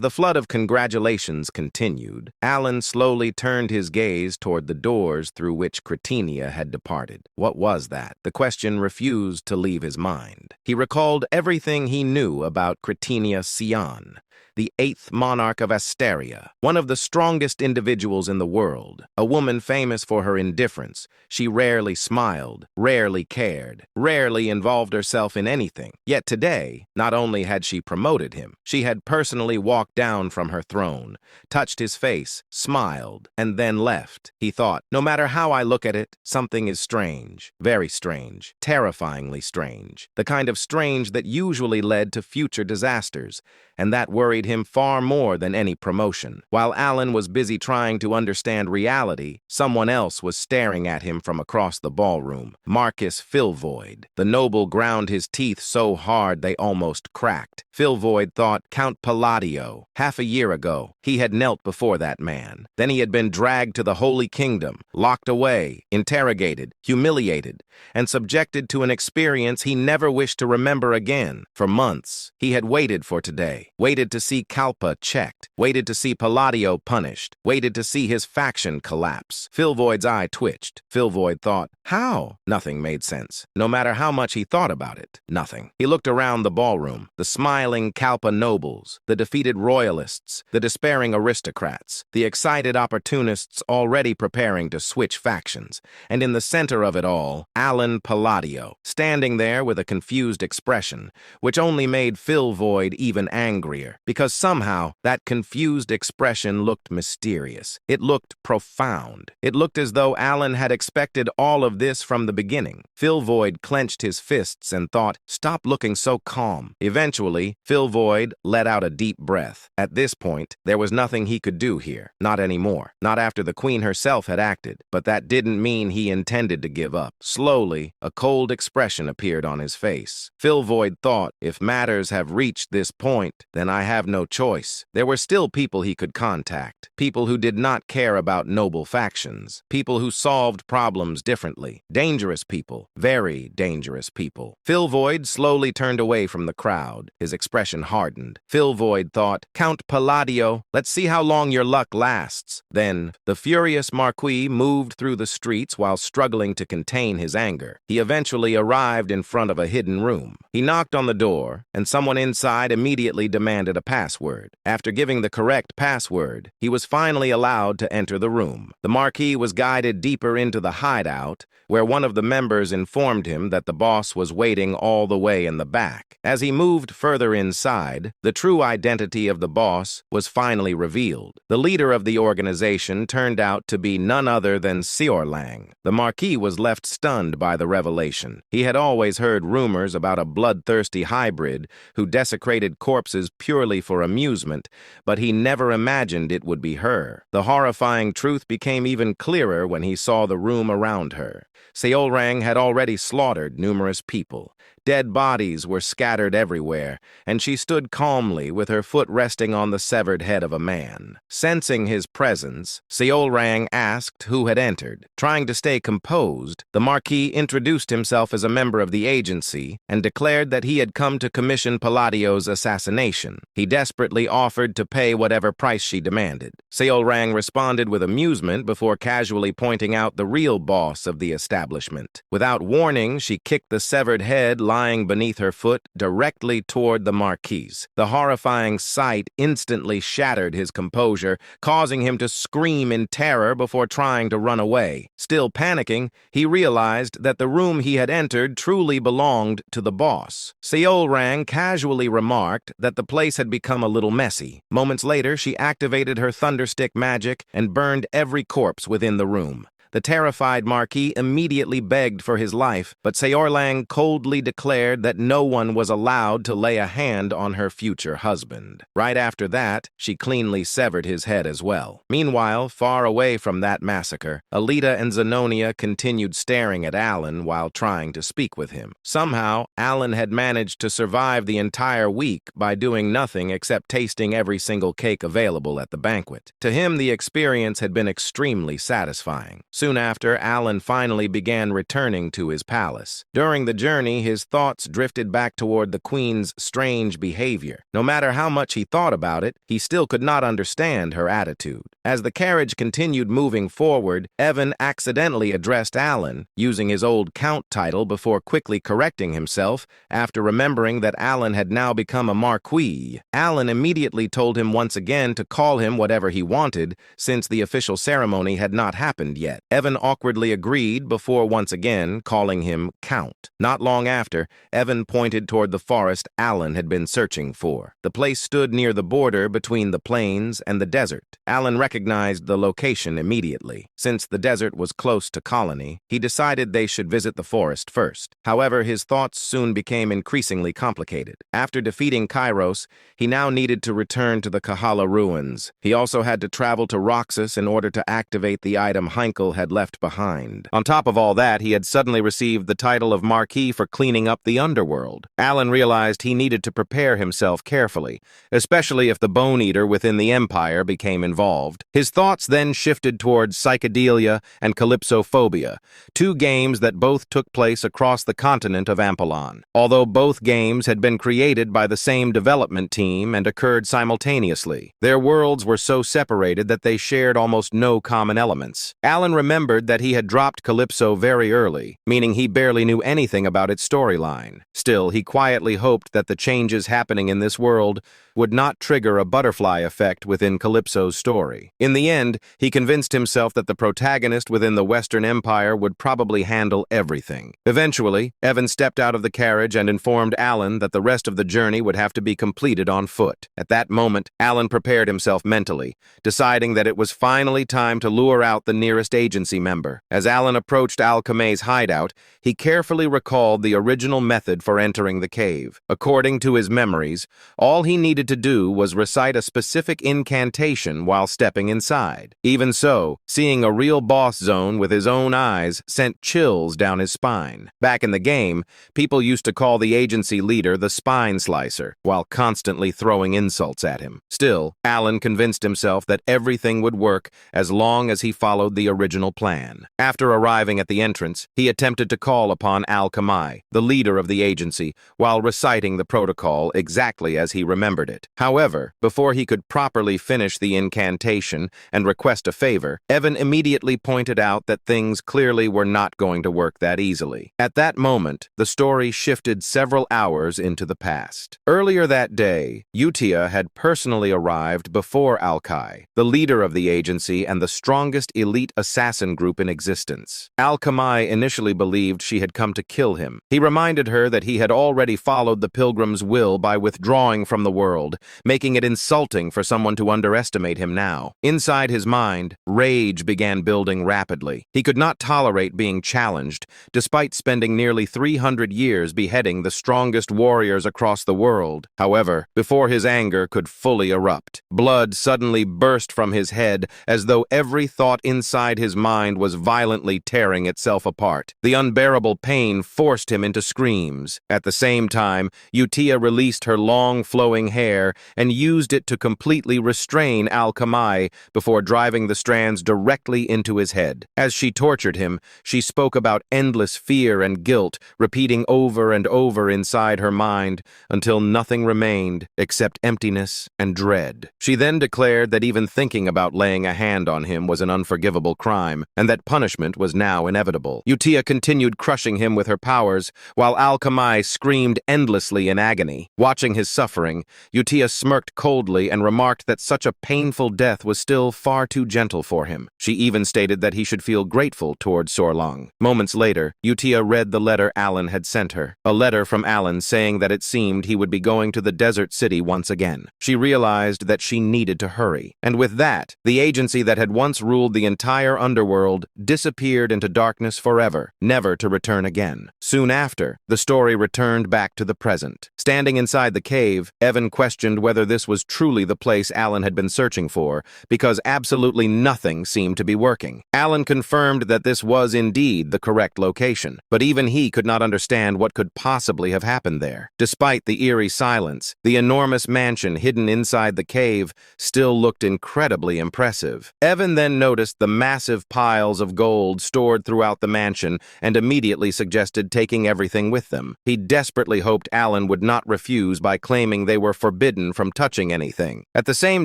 the flood of congratulations continued, Alan slowly turned his gaze toward the doors through which Cretinia had departed. What was that? The question refused to leave his mind. He recalled everything he knew about Cretinia Sion. the 8th monarch of Asteria, one of the strongest individuals in the world, a woman famous for her indifference. She rarely smiled, rarely cared, rarely involved herself in anything. Yet today, not only had she promoted him, she had personally walked down from her throne, touched his face, smiled, and then left. He thought, no matter how I look at it, something is strange, very strange, terrifyingly strange, the kind of strange that usually led to future disasters, and that worried him far more than any promotion. While Alan was busy trying to understand reality, someone else was staring at him from across the ballroom. Marcus Filvoid. The noble ground his teeth so hard they almost cracked. Filvoid thought Count Palladio. Half a year ago, he had knelt before that man. Then he had been dragged to the Holy Kingdom, locked away, interrogated, humiliated, and subjected to an experience he never wished to remember again. For months, he had waited for today, waited to see Kalpa checked, waited to see Palladio punished, waited to see his faction collapse. Filvoid's eye twitched. Filvoid thought, how? Nothing made sense. No matter how much he thought about it, nothing. He looked around the ballroom, the smiling Kalpa nobles, the defeated royalists, the despairing aristocrats, the excited opportunists already preparing to switch factions, and in the center of it all, Alan Palladio, standing there with a confused expression, which only made Filvoid even angrier, because somehow that confused expression looked mysterious. It looked profound. It looked as though Alan had expected all of this from the beginning. Filvoid clenched his fists and thought, stop looking so calm. Eventually, Filvoid let out a deep breath. At this point, there was nothing he could do here. Not anymore. Not after the queen herself had acted. But that didn't mean he intended to give up. Slowly, a cold expression appeared on his face. Filvoid thought, if matters have reached this point, then I have no choice. There were still people he could contact. People who did not care about noble factions. People who solved problems differently. Dangerous people. Very dangerous people. Filvoid slowly turned away from the crowd. His expression hardened. Filvoid thought, Count Palladio, let's see how long your luck lasts. Then, the furious Marquis moved through the streets while struggling to contain his anger. He eventually arrived in front of a hidden room. He knocked on the door, and someone inside immediately demanded a password. After giving the correct password, he was finally allowed to enter the room. The Marquis was guided deeper into the hideout, where one of the members informed him that the boss was waiting all the way in the back. As he moved further inside, the true identity of the boss was finally revealed. The leader of the organization turned out to be none other than Seorlang. The Marquis was left stunned by the revelation. He had always heard rumors about a bloodthirsty hybrid who desecrated corpses purely for amusement, but he never imagined it would be her. The horrifying truth became even clearer when he saw the room around her. Seorlang had already slaughtered numerous people. Dead bodies were scattered everywhere, and she stood calmly with her foot resting on the severed head of a man. Sensing his presence, Seorlang asked who had entered. Trying to stay composed, the Marquis introduced himself as a member of the agency and declared that he had come to commission Palladio's assassination. He desperately offered to pay whatever price she demanded. Seorlang responded with amusement before casually pointing out the real boss of the establishment. Without warning, she kicked the severed head lying beneath her foot directly toward the Marquis. The horrifying sight instantly shattered his composure, causing him to scream in terror before trying to run away. Still panicking, he realized that the room he had entered truly belonged to the boss. Seorlang casually remarked that the place had become a little messy. Moments later, she activated her thunderstick magic and burned every corpse within the room. The terrified Marquis immediately begged for his life, but Seorlang coldly declared that no one was allowed to lay a hand on her future husband. Right after that, she cleanly severed his head as well. Meanwhile, far away from that massacre, Alita and Zenonia continued staring at Alan while trying to speak with him. Somehow, Alan had managed to survive the entire week by doing nothing except tasting every single cake available at the banquet. To him, the experience had been extremely satisfying. Soon after, Alan finally began returning to his palace. During the journey, his thoughts drifted back toward the queen's strange behavior. No matter how much he thought about it, he still could not understand her attitude. As the carriage continued moving forward, Evan accidentally addressed Alan, using his old count title before quickly correcting himself after remembering that Alan had now become a marquis. Alan immediately told him once again to call him whatever he wanted, since the official ceremony had not happened yet. Evan awkwardly agreed before once again calling him Count. Not long after, Evan pointed toward the forest Alan had been searching for. The place stood near the border between the plains and the desert. Alan recognized the location immediately. Since the desert was close to Colony, he decided they should visit the forest first. However, his thoughts soon became increasingly complicated. After defeating Kairos, he now needed to return to the Kahala ruins. He also had to travel to Roxas in order to activate the item Heinkel had left behind. On top of all that, he had suddenly received the title of Marquis for cleaning up the underworld. Alan realized he needed to prepare himself carefully, especially if the Bone Eater within the Empire became involved. His thoughts then shifted towards Psychedelia and Calypsophobia, two games that both took place across the continent of Ampelon. Although both games had been created by the same development team and occurred simultaneously, their worlds were so separated that they shared almost no common elements. Alan remembered that he had dropped Calypso very early, meaning he barely knew anything about its storyline. Still, he quietly hoped that the changes happening in this world would not trigger a butterfly effect within Calypso's story. In the end, he convinced himself that the protagonist within the Western Empire would probably handle everything. Eventually, Evan stepped out of the carriage and informed Alan that the rest of the journey would have to be completed on foot. At that moment, Alan prepared himself mentally, deciding that it was finally time to lure out the nearest agency member. As Alan approached Alchemy's hideout, he carefully recalled the original method for entering the cave. According to his memories, all he needed to do was recite a specific incantation while stepping inside. Even so, seeing a real boss zone with his own eyes sent chills down his spine. Back in the game, people used to call the agency leader the Spine Slicer, while constantly throwing insults at him. Still, Alan convinced himself that everything would work as long as he followed the original plan. After arriving at the entrance, he attempted to call upon Alchemy, the leader of the agency, while reciting the protocol exactly as he remembered it. However, before he could properly finish the incantation and request a favor, Evan immediately pointed out that things clearly were not going to work that easily. At that moment, the story shifted several hours into the past. Earlier that day, Utia had personally arrived before Alkai, the leader of the agency and the strongest elite assassin group in existence. Alchemy initially believed she had come to kill him. He reminded her that he had already followed the Pilgrim's will by withdrawing from the world, making it insulting for someone to underestimate him now. Inside his mind, rage began building rapidly. He could not tolerate being challenged, despite spending nearly 300 years beheading the strongest warriors across the world. However, before his anger could fully erupt, blood suddenly burst from his head as though every thought inside his mind was violently tearing itself apart. The unbearable pain forced him into screams. At the same time, Utia released her long flowing hair and used it to completely restrain Alchemy before driving the strands directly into his head. As she tortured him, she spoke about endless fear and guilt, repeating over and over inside her mind until nothing remained except emptiness and dread. She then declared that even thinking about laying a hand on him was an unforgivable crime, and that punishment was now inevitable. Utia continued crushing him with her powers, while Alchemy screamed endlessly in agony. Watching his suffering, Utia smirked coldly and remarked that such a painful death was still far too gentle for him. She even stated that he should feel grateful toward Sorlong. Moments later, Utia read the letter Alan had sent her. A letter from Alan saying that it seemed he would be going to the desert city once again. She realized that she needed to hurry. And with that, the agency that had once ruled the entire underworld disappeared into darkness forever, never to return again. Soon after, the story returned back to the present. Standing inside the cave, Evan questioned questioned whether this was truly the place Alan had been searching for, because absolutely nothing seemed to be working. Alan confirmed that this was indeed the correct location, but even he could not understand what could possibly have happened there. Despite the eerie silence, the enormous mansion hidden inside the cave still looked incredibly impressive. Evan then noticed the massive piles of gold stored throughout the mansion and immediately suggested taking everything with them. He desperately hoped Alan would not refuse by claiming they were forbidden from touching anything. At the same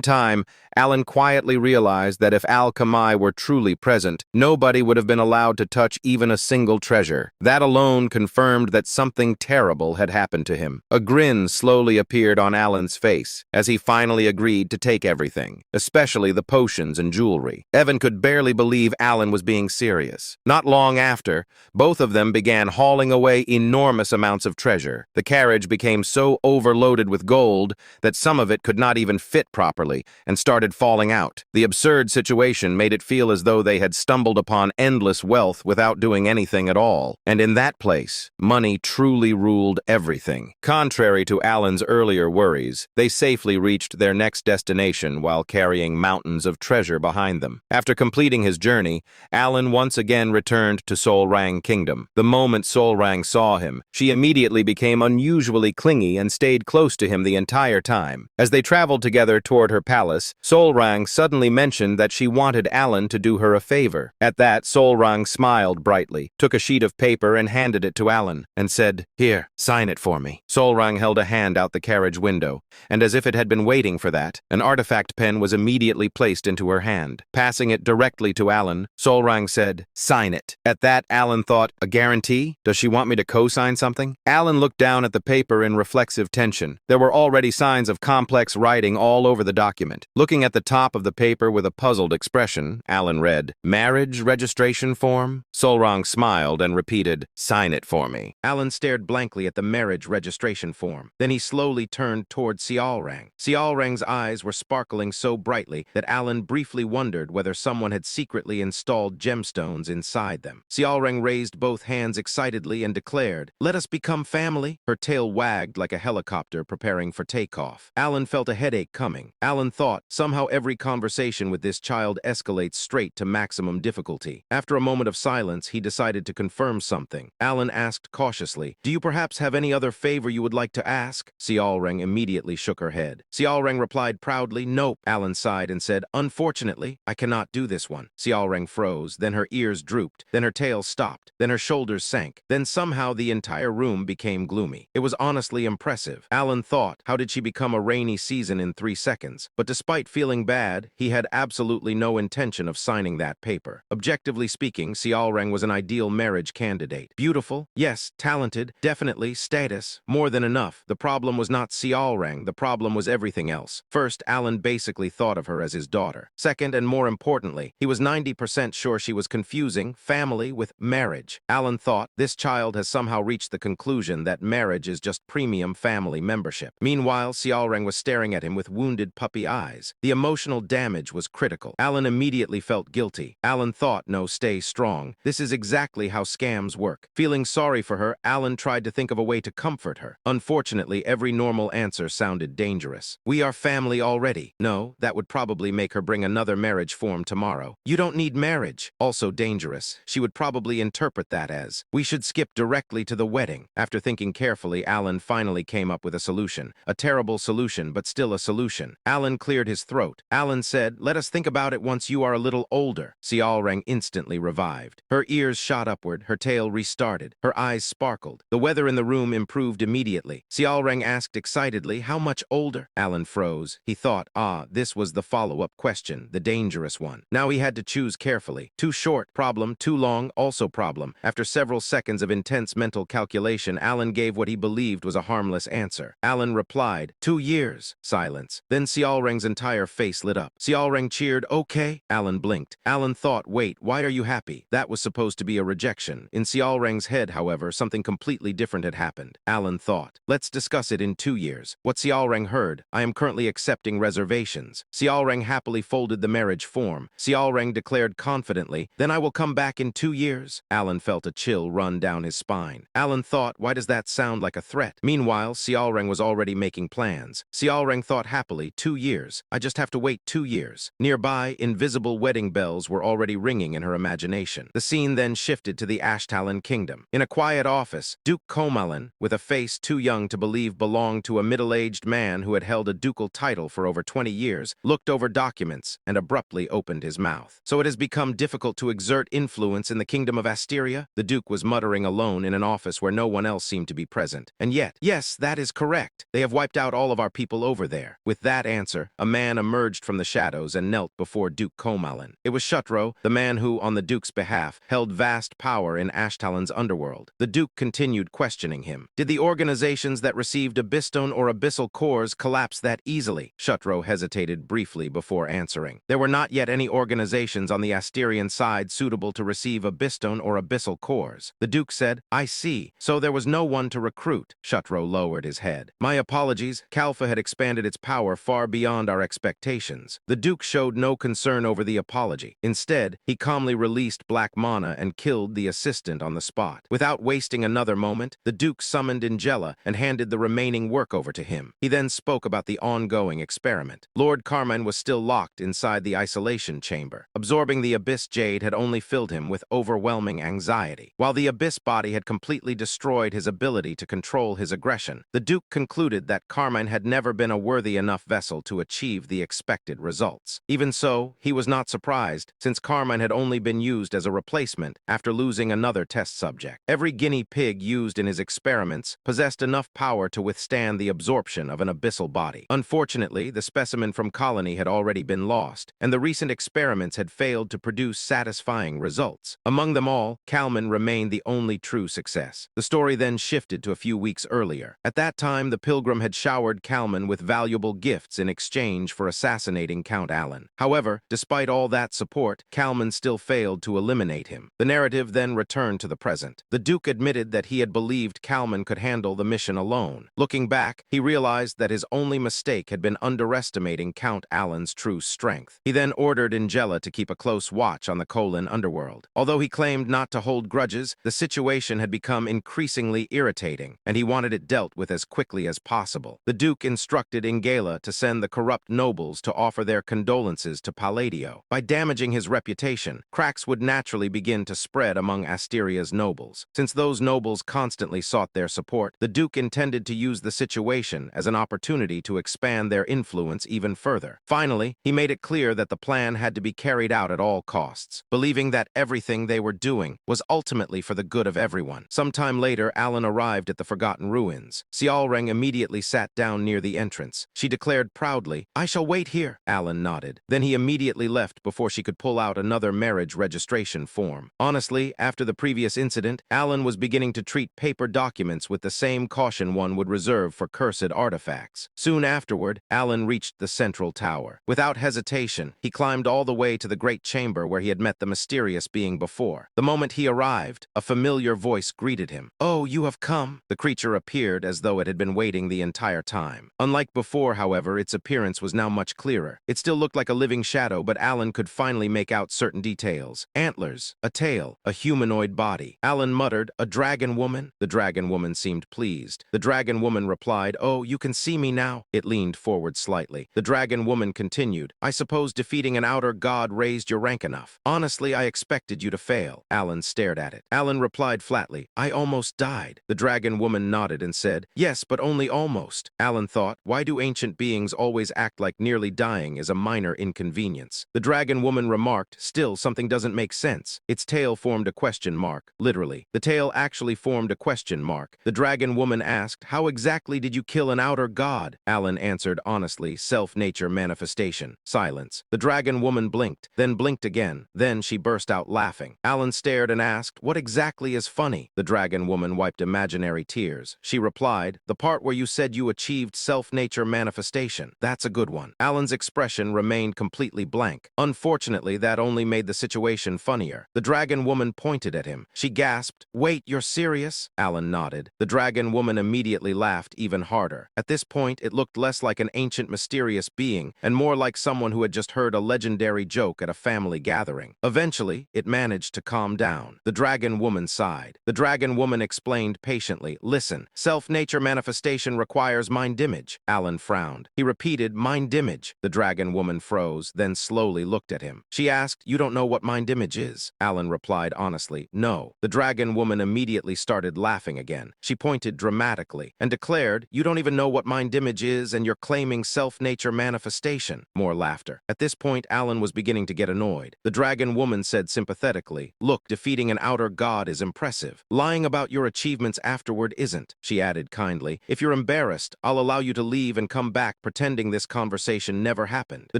time, Alan quietly realized that if Al-Kamai were truly present, nobody would have been allowed to touch even a single treasure. That alone confirmed that something terrible had happened to him. A grin slowly appeared on Alan's face as he finally agreed to take everything, especially the potions and jewelry. Evan could barely believe Alan was being serious. Not long after, both of them began hauling away enormous amounts of treasure. The carriage became so overloaded with gold that some of it could not even fit properly and started falling out. The absurd situation made it feel as though they had stumbled upon endless wealth without doing anything at all. And in that place, money truly ruled everything. Contrary to Alan's earlier worries, they safely reached their next destination while carrying mountains of treasure behind them. After completing his journey, Alan once again returned to Solrang Kingdom. The moment Solrang saw him, she immediately became unusually clingy and stayed close to him the entire time. As they traveled together toward her palace, Solrang suddenly mentioned that she wanted Alan to do her a favor. At that, Solrang smiled brightly, took a sheet of paper and handed it to Alan, and said, "Here, sign it for me." Solrang held a hand out the carriage window, and as if it had been waiting for that, an artifact pen was immediately placed into her hand. Passing it directly to Alan, Solrang said, "Sign it." At that, Alan thought, "A guarantee? Does she want me to co-sign something?" Alan looked down at the paper in reflexive tension. There were already signs of complex writing all over the document. Looking at the top of the paper with a puzzled expression, Alan read, "Marriage registration form?" Solrang smiled and repeated, "Sign it for me." Alan stared blankly at the marriage registration form. Then he slowly turned toward Xiaorang. Xiaorang's eyes were sparkling so brightly that Alan briefly wondered whether someone had secretly installed gemstones inside them. Xiaorang raised both hands excitedly and declared, "Let us become family." Her tail wagged like a helicopter preparing for takeoff. Alan felt a headache coming. Alan thought, somehow every conversation with this child escalates straight to maximum difficulty. After a moment of silence, he decided to confirm something. Alan asked cautiously, "Do you perhaps have any other favor you would like to ask?" Xiaorang immediately shook her head. Xiaorang replied proudly, "Nope." Alan sighed and said, "Unfortunately, I cannot do this one." Xiaorang froze, then her ears drooped, then her tail stopped, then her shoulders sank, then somehow the entire room became gloomy. It was honestly impressive. Alan thought, how did she become a rainy season in 3 seconds? But despite feeling bad, he had absolutely no intention of signing that paper. Objectively speaking, Xiaorang was an ideal marriage candidate. Beautiful, yes. Talented, definitely. Status, more than enough. The problem was not Xiaorang, the problem was everything else. First, Alan basically thought of her as his daughter. Second, and more importantly, he was 90% sure she was confusing family with marriage. Alan thought, this child has somehow reached the conclusion that marriage is just premium family membership. Meanwhile, Xiaorang was staring at him with wounded puppy eyes. The emotional damage was critical. Alan immediately felt guilty. Alan thought, no, stay strong. This is exactly how scams work. Feeling sorry for her, Alan tried to think of a way to comfort her. Unfortunately, every normal answer sounded dangerous. "We are family already." No, that would probably make her bring another marriage form tomorrow. "You don't need marriage." Also dangerous. She would probably interpret that as, "We should skip directly to the wedding." After thinking carefully, Alan finally came up with a solution. A terrible solution, but still a solution. Alan cleared his throat. Alan said, "Let us think about it once you are a little older." Xiaorang instantly revived. Her ears shot upward, her tail restarted, her eyes sparkled. The weather in the room improved immediately. Xiaorang asked excitedly, "How much older?" Alan froze. He thought, this was the follow-up question, the dangerous one. Now he had to choose carefully. Too short, problem. Too long, also problem. After several seconds of intense mental calculation, Alan gave what he believed was a harmless answer. Alan replied, 2 years. Silence. Then Xiaorang's entire face lit up. Xiaorang cheered, "Okay." Alan blinked. Alan thought, wait, why are you happy? That was supposed to be a rejection. In Xiaorang's head, however, something completely different had happened. Alan thought, let's discuss it in 2 years. What Xiaorang heard, I am currently accepting reservations. Xiaorang happily folded the marriage form. Xiaorang declared confidently, then I will come back in 2 years. Alan felt a chill run down his spine. Alan thought, why does that sound like a threat? Meanwhile, Xiaorang was already making plans. Xiaoreng thought happily, 2 years. I just have to wait 2 years. Nearby, invisible wedding bells were already ringing in her imagination. The scene then shifted to the Ashtalon kingdom. In a quiet office, Duke Komalin, with a face too young to believe belonged to a middle-aged man who had held a ducal title for over 20 years, looked over documents and abruptly opened his mouth. So it has become difficult to exert influence in the kingdom of Asteria? The Duke was muttering alone in an office where no one else seemed to be present. And yet, yes, that is correct. They have wiped out all of our people over there. With that answer, a man emerged from the shadows and knelt before Duke Komalin. It was Shutro, the man who, on the Duke's behalf, held vast power in Ashtalon's underworld. The Duke continued questioning him. Did the organizations that received Abyssstone or Abyssal cores collapse that easily? Shutro hesitated briefly before answering. There were not yet any organizations on the Asterian side suitable to receive Abyssstone or Abyssal cores. The Duke said, I see. So there was no one to recruit. Shutro lowered his head. My apologies. Kalfa had expanded its power far beyond our expectations. The Duke showed no concern over the apology. Instead, he calmly released Black Mana and killed the assistant on the spot. Without wasting another moment, the Duke summoned Ingela and handed the remaining work over to him. He then spoke about the ongoing experiment. Lord Carmine was still locked inside the isolation chamber. Absorbing the Abyss Jade had only filled him with overwhelming anxiety. While the Abyss body had completely destroyed his ability to control his aggression, the Duke concluded that Carmine had never been a worthy enough vessel to achieve the expected results. Even so, he was not surprised, since Carmine had only been used as a replacement after losing another test subject. Every guinea pig used in his experiments possessed enough power to withstand the absorption of an abyssal body. Unfortunately, the specimen from Colony had already been lost, and the recent experiments had failed to produce satisfying results. Among them all, Kalman remained the only true success. The story then shifted to a few weeks earlier. At that time, the Pilgrim had showered Kalman with valuable gifts in exchange for assassinating Count Alan. However, despite all that support, Kalman still failed to eliminate him. The narrative then returned to the present. The Duke admitted that he had believed Kalman could handle the mission alone. Looking back, he realized that his only mistake had been underestimating Count Alan's true strength. He then ordered Ingela to keep a close watch on the Kolin underworld. Although he claimed not to hold grudges, the situation had become increasingly irritating, and he wanted it dealt with as quickly as possible. The Duke instructed Ingela to send the corrupt nobles to offer their condolences to Palladio. By damaging his reputation, cracks would naturally begin to spread among Asteria's nobles. Since those nobles constantly sought their support, the Duke intended to use the situation as an opportunity to expand their influence even further. Finally, he made it clear that the plan had to be carried out at all costs, believing that everything they were doing was ultimately for the good of everyone. Sometime later, Alan arrived at the Forgotten Ruins. Xiaoreng immediately sat down near the entrance. She declared proudly, I shall wait here. Alan nodded. Then he immediately left before she could pull out another marriage registration form. Honestly, after the previous incident, Alan was beginning to treat paper documents with the same caution one would reserve for cursed artifacts. Soon afterward, Alan reached the central tower. Without hesitation, he climbed all the way to the great chamber where he had met the mysterious being before. The moment he arrived, a familiar voice greeted him. Oh, you have come. The creature appeared as though it had been waiting the entire time. Unlike before, however, its appearance was now much clearer. It still looked like a living shadow, but Alan could finally make out certain details. Antlers, a tail, a humanoid body. Alan muttered, a dragon woman? The dragon woman seemed pleased. The dragon woman replied, oh, you can see me now. It leaned forward slightly. The dragon woman continued, I suppose defeating an outer god raised your rank enough. Honestly, I expected you to fail. Alan stared at it. Alan replied flatly, I almost died. The dragon woman nodded and said, yes, but only almost. Alan thought, why do ancient beings always act like nearly dying is a minor inconvenience? The dragon woman remarked, still something doesn't make sense. Its tail formed a question mark, literally. The tail actually formed a question mark. The dragon woman asked, how exactly did you kill an outer god? Alan answered honestly, self-nature manifestation. Silence. The dragon woman blinked, then blinked again. Then she burst out laughing. Alan stared and asked, what exactly is funny? The dragon woman wiped imaginary tears. She replied, the part where you said you achieved self-nature manifestation. That's a good one. Alan's expression remained completely blank. Unfortunately, that only made the situation funnier. The dragon woman pointed at him. She gasped, wait, you're serious? Alan nodded. The dragon woman immediately laughed even harder. At this point, it looked less like an ancient mysterious being and more like someone who had just heard a legendary joke at a family gathering. Eventually, it managed to calm down. The dragon woman sighed. The dragon woman explained patiently, listen, self-nature manifestation requires requires mind image. Alan frowned. He repeated, mind image. The dragon woman froze, then slowly looked at him. She asked, you don't know what mind image is? Alan replied honestly, no. The dragon woman immediately started laughing again. She pointed dramatically and declared, you don't even know what mind image is and you're claiming self-nature manifestation. More laughter. At this point, Alan was beginning to get annoyed. The dragon woman said sympathetically, look, defeating an outer god is impressive. Lying about your achievements afterward isn't. She added kindly, if you're embarrassed, I'll allow you to leave and come back pretending this conversation never happened. The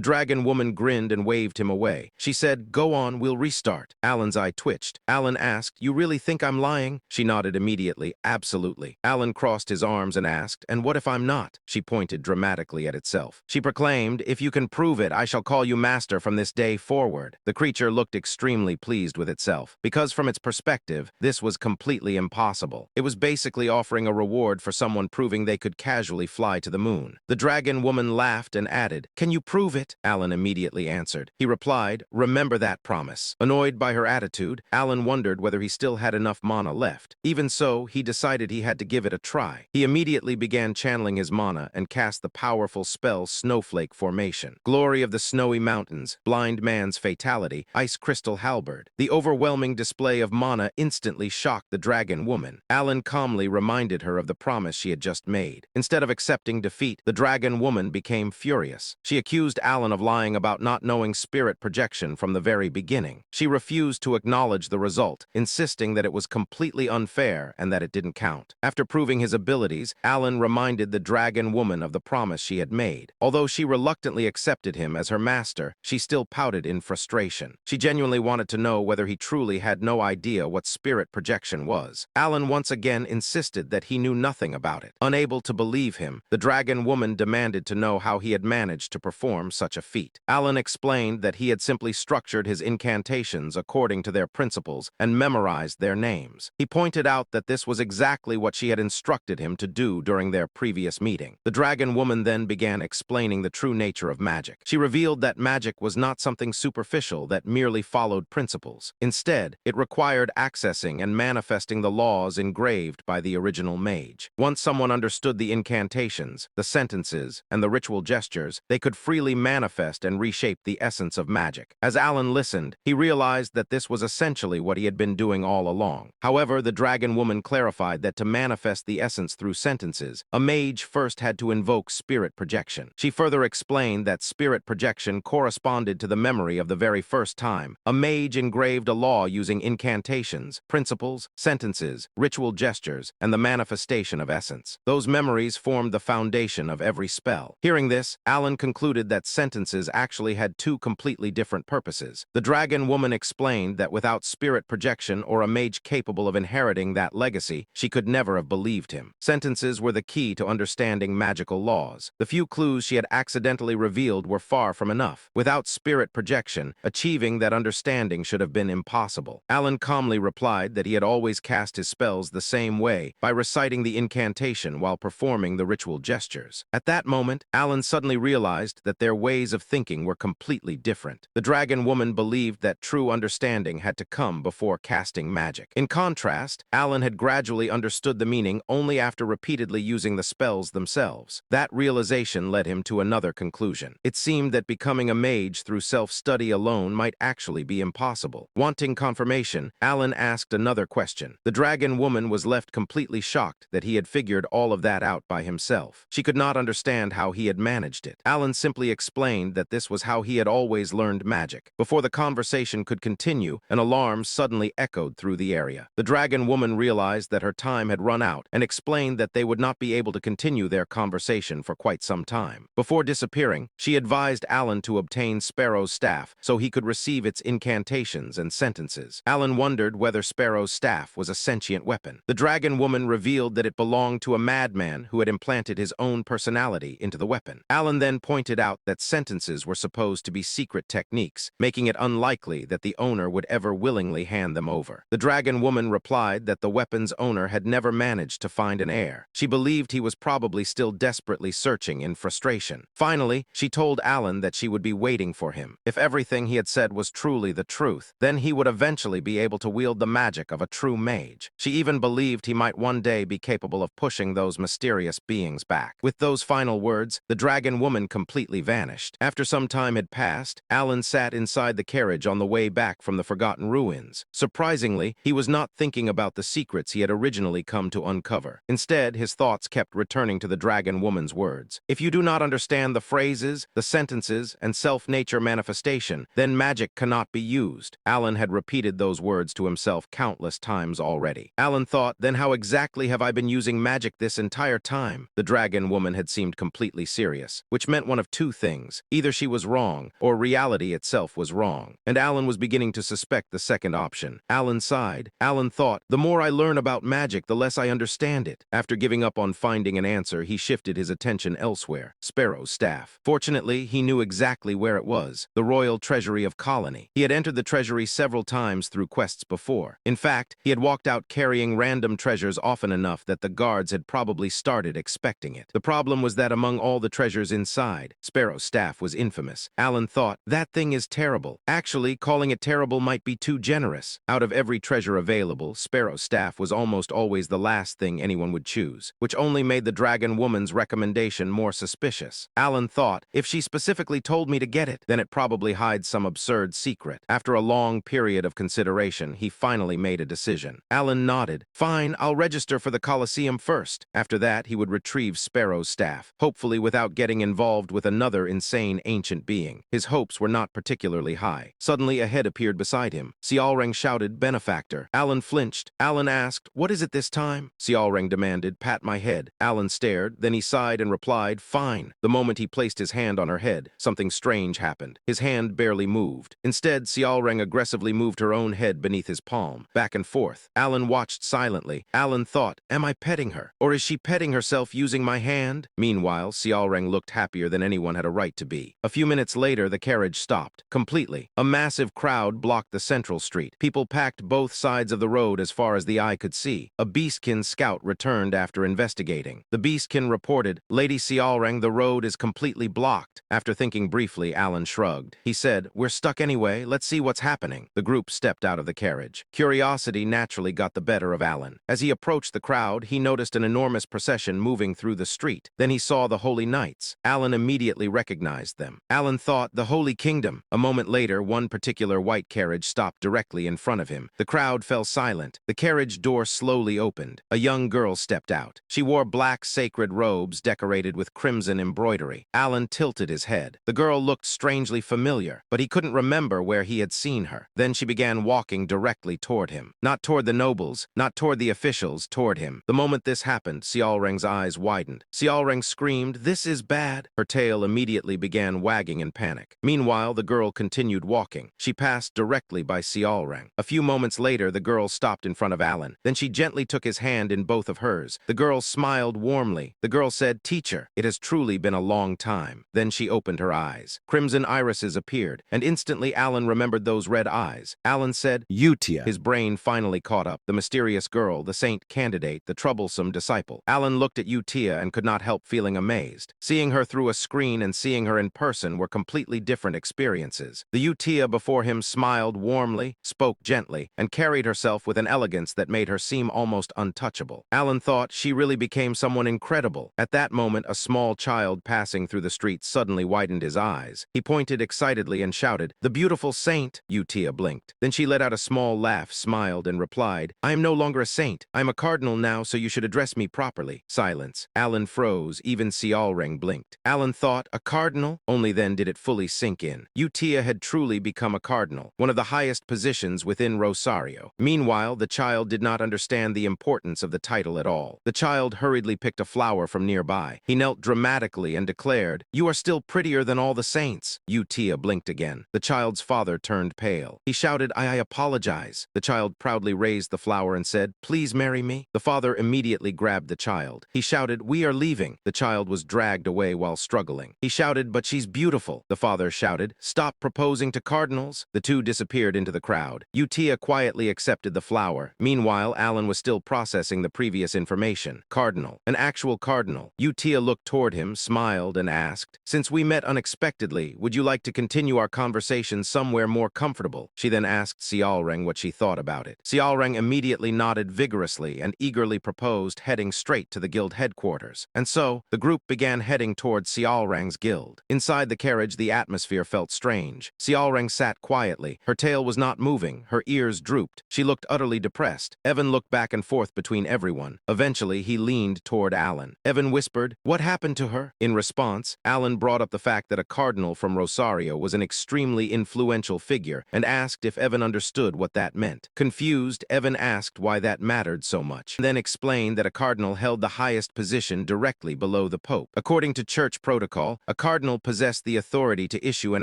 dragon woman grinned and waved him away. She said, go on, we'll restart. Alan's eye twitched. Alan asked, you really think I'm lying? She nodded immediately, absolutely. Alan crossed his arms and asked, and what if I'm not? She pointed dramatically at itself. She proclaimed, if you can prove it, I shall call you master from this day forward. The creature looked extremely pleased with itself, because from its perspective, this was completely impossible. It was basically offering a reward for someone proving they could casually fly to the moon. The dragon woman laughed and added, can you prove it? Alan immediately answered. He replied, remember that promise. Annoyed by her attitude, Alan wondered whether he still had enough mana left. Even so, he decided he had to give it a try. He immediately began channeling his mana and cast the powerful spell Snowflake Formation. Glory of the Snowy Mountains, Blind Man's Fatality, Ice Crystal Halberd. The overwhelming display of mana instantly shocked the dragon woman. Alan calmly reminded her of the promise she had just made. Instead of accepting defeat, the dragon woman became furious. She accused Alan of lying about not knowing spirit projection from the very beginning. She refused to acknowledge the result, insisting that it was completely unfair and that it didn't count. After proving his abilities, Alan reminded the dragon woman of the promise she had made. Although she reluctantly accepted him as her master, she still pouted in frustration. She genuinely wanted to know whether he truly had no idea what spirit projection was. Alan once again insisted that he knew nothing about it. Unable to believe him, the dragon woman demanded to know how he had managed to perform such a feat. Alan explained that he had simply structured his incantations according to their principles and memorized their names. He pointed out that this was exactly what she had instructed him to do during their previous meeting. The dragon woman then began explaining the true nature of magic. She revealed that magic was not something superficial that merely followed principles. Instead, it required accessing and manifesting the laws engraved by the original mage. Once someone understood the incantations, the sentences, and the ritual gestures, they could freely manifest and reshape the essence of magic. As Alan listened, he realized that this was essentially what he had been doing all along. However, the dragon woman clarified that to manifest the essence through sentences, a mage first had to invoke spirit projection. She further explained that spirit projection corresponded to the memory of the very first time a mage engraved a law using incantations, principles, sentences, ritual gestures, and the manifestation of essence. Those memories formed the foundation of every spell. Hearing this, Alan concluded that sentences actually had two completely different purposes. The dragon woman explained that without spirit projection or a mage capable of inheriting that legacy, she could never have believed him. Sentences were the key to understanding magical laws. The few clues she had accidentally revealed were far from enough. Without spirit projection, achieving that understanding should have been impossible. Alan calmly replied that he had always cast his spells the same way, by reciting the incantation while performing the ritual gestures. At that moment, Alan suddenly realized that their ways of thinking were completely different. The dragon woman believed that true understanding had to come before casting magic. In contrast, Alan had gradually understood the meaning only after repeatedly using the spells themselves. That realization led him to another conclusion. It seemed that becoming a mage through self-study alone might actually be impossible. Wanting confirmation, Alan asked another question. The dragon woman was left completely shocked that he had figured all of that out by himself. She could not understand how he had managed it. Alan simply explained that this was how he had always learned magic. Before the conversation could continue, an alarm suddenly echoed through the area. The dragon woman realized that her time had run out and explained that they would not be able to continue their conversation for quite some time. Before disappearing, she advised Alan to obtain Sparrow's staff so he could receive its incantations and sentences. Alan wondered whether Sparrow's staff was a sentient weapon. The dragon woman revealed that it belonged to a madman who had implanted his own personality into the weapon. Alan then pointed out that sentences were supposed to be secret techniques, making it unlikely that the owner would ever willingly hand them over. The dragon woman replied that the weapon's owner had never managed to find an heir. She believed he was probably still desperately searching in frustration. Finally, she told Alan that she would be waiting for him. If everything he had said was truly the truth, then he would eventually be able to wield the magic of a true mage. She even believed he might one day be capable of pushing those mysterious mysterious beings back. With those final words, the dragon woman completely vanished. After some time had passed, Alan sat inside the carriage on the way back from the forgotten ruins. Surprisingly, he was not thinking about the secrets he had originally come to uncover. Instead, his thoughts kept returning to the dragon woman's words. If you do not understand the phrases, the sentences, and self-nature manifestation, then magic cannot be used. Alan had repeated those words to himself countless times already. Alan thought, then how exactly have I been using magic this entire time? The dragon woman had seemed completely serious, which meant one of two things. Either she was wrong, or reality itself was wrong. And Alan was beginning to suspect the second option. Alan sighed. Alan thought, the more I learn about magic, the less I understand it. After giving up on finding an answer, he shifted his attention elsewhere. Sparrow's staff. Fortunately, he knew exactly where it was. The royal treasury of Colony. He had entered the treasury several times through quests before. In fact, he had walked out carrying random treasures often enough that the guards had probably started expecting it. The problem was that among all the treasures inside, Sparrow's staff was infamous. Alan thought, that thing is terrible. Actually, calling it terrible might be too generous. Out of every treasure available, Sparrow's staff was almost always the last thing anyone would choose, which only made the dragon woman's recommendation more suspicious. Alan thought, if she specifically told me to get it, then it probably hides some absurd secret. After a long period of consideration, he finally made a decision. Alan nodded. Fine, I'll register for the Colosseum first. After that, he would retrieve Sparrow's staff, hopefully without getting involved with another insane ancient being. His hopes were not particularly high. Suddenly, a head appeared beside him. Sialreng shouted, benefactor. Alan flinched. Alan asked, what is it this time? Sialreng demanded, pat my head. Alan stared, then he sighed and replied, fine. The moment he placed his hand on her head, something strange happened. His hand barely moved. Instead, Sialreng aggressively moved her own head beneath his palm, back and forth. Alan watched silently. Alan thought, am I petting her? Or is she petting herself using my hand? Meanwhile, Sialreng looked happier than anyone had a right to be. A few minutes later, the carriage stopped. Completely. A massive crowd blocked the central street. People packed both sides of the road as far as the eye could see. A beastkin scout returned after investigating. The beastkin reported, Lady Sialreng, the road is completely blocked. After thinking briefly, Alan shrugged. He said, we're stuck anyway, let's see what's happening. The group stepped out of the carriage. Curiosity naturally got the better of Alan. As he approached the crowd, he noticed an enormous procession moving through the street. Then he saw the Holy Knights. Alan immediately recognized them. Alan thought, the Holy Kingdom. A moment later, one particular white carriage stopped directly in front of him. The crowd fell silent. The carriage door slowly opened. A young girl stepped out. She wore black sacred robes decorated with crimson embroidery. Alan tilted his head. The girl looked strangely familiar, but he couldn't remember where he had seen her. Then she began walking directly toward him. Not toward the nobles, not toward the officials, toward him. The moment this happened, Sialreng's eyes widened. Sialreng screamed, this is bad. Her tail immediately began wagging in panic. Meanwhile, the girl continued walking. She passed directly by Sialreng. A few moments later, the girl stopped in front of Alan. Then she gently took his hand in both of hers. The girl smiled warmly. The girl said, teacher, it has truly been a long time. Then she opened her eyes. Crimson irises appeared, and instantly Alan remembered those red eyes. Alan said, Utia. His brain finally caught up. The mysterious girl, the saint candidate, the troublesome disciple. Alan looked at Utia and could not help feeling amazed. Seeing her through a screen and seeing her in person were completely different experiences. The Utia before him smiled warmly, spoke gently, and carried herself with an elegance that made her seem almost untouchable. Alan thought she really became someone incredible. At that moment, a small child passing through the street suddenly widened his eyes. He pointed excitedly and shouted, the beautiful saint! Utia blinked. Then she let out a small laugh, smiled, and replied, I am no longer a saint. I am a cardinal now, so you should address me properly. Silence. Alan froze. Even Sialreng blinked. Alan thought, a cardinal? Only then did it fully sink in. Utia had truly become a cardinal, one of the highest positions within Rosario. Meanwhile, the child did not understand the importance of the title at all. The child hurriedly picked a flower from nearby. He knelt dramatically and declared, you are still prettier than all the saints. Utia blinked again. The child's father turned pale. He shouted, I apologize. The child proudly raised the flower and said, please marry me. The father immediately grabbed the child. He shouted, we are leaving. The child was dragged away while struggling. He shouted, but she's beautiful. The father shouted, stop proposing to cardinals. The two disappeared into the crowd. Utia quietly accepted the flower. Meanwhile, Alan was still processing the previous information. Cardinal. An actual cardinal. Utia looked toward him, smiled, and asked, since we met unexpectedly, would you like to continue our conversation somewhere more comfortable? She then asked Sialreng what she thought about it. Sialreng immediately nodded vigorously and eagerly proposed heading straight to the guild headquarters. And so, the group began heading toward Xiaorang's guild. Inside the carriage, the atmosphere felt strange. Xiaorang sat quietly. Her tail was not moving. Her ears drooped. She looked utterly depressed. Evan looked back and forth between everyone. Eventually, he leaned toward Alan. Evan whispered, "What happened to her?" In response, Alan brought up the fact that a cardinal from Rosario was an extremely influential figure and asked if Evan understood what that meant. Confused, Evan asked why that mattered so much, then explained that a cardinal held the highest position directly below the pope. According to church protocol, a cardinal possessed the authority to issue an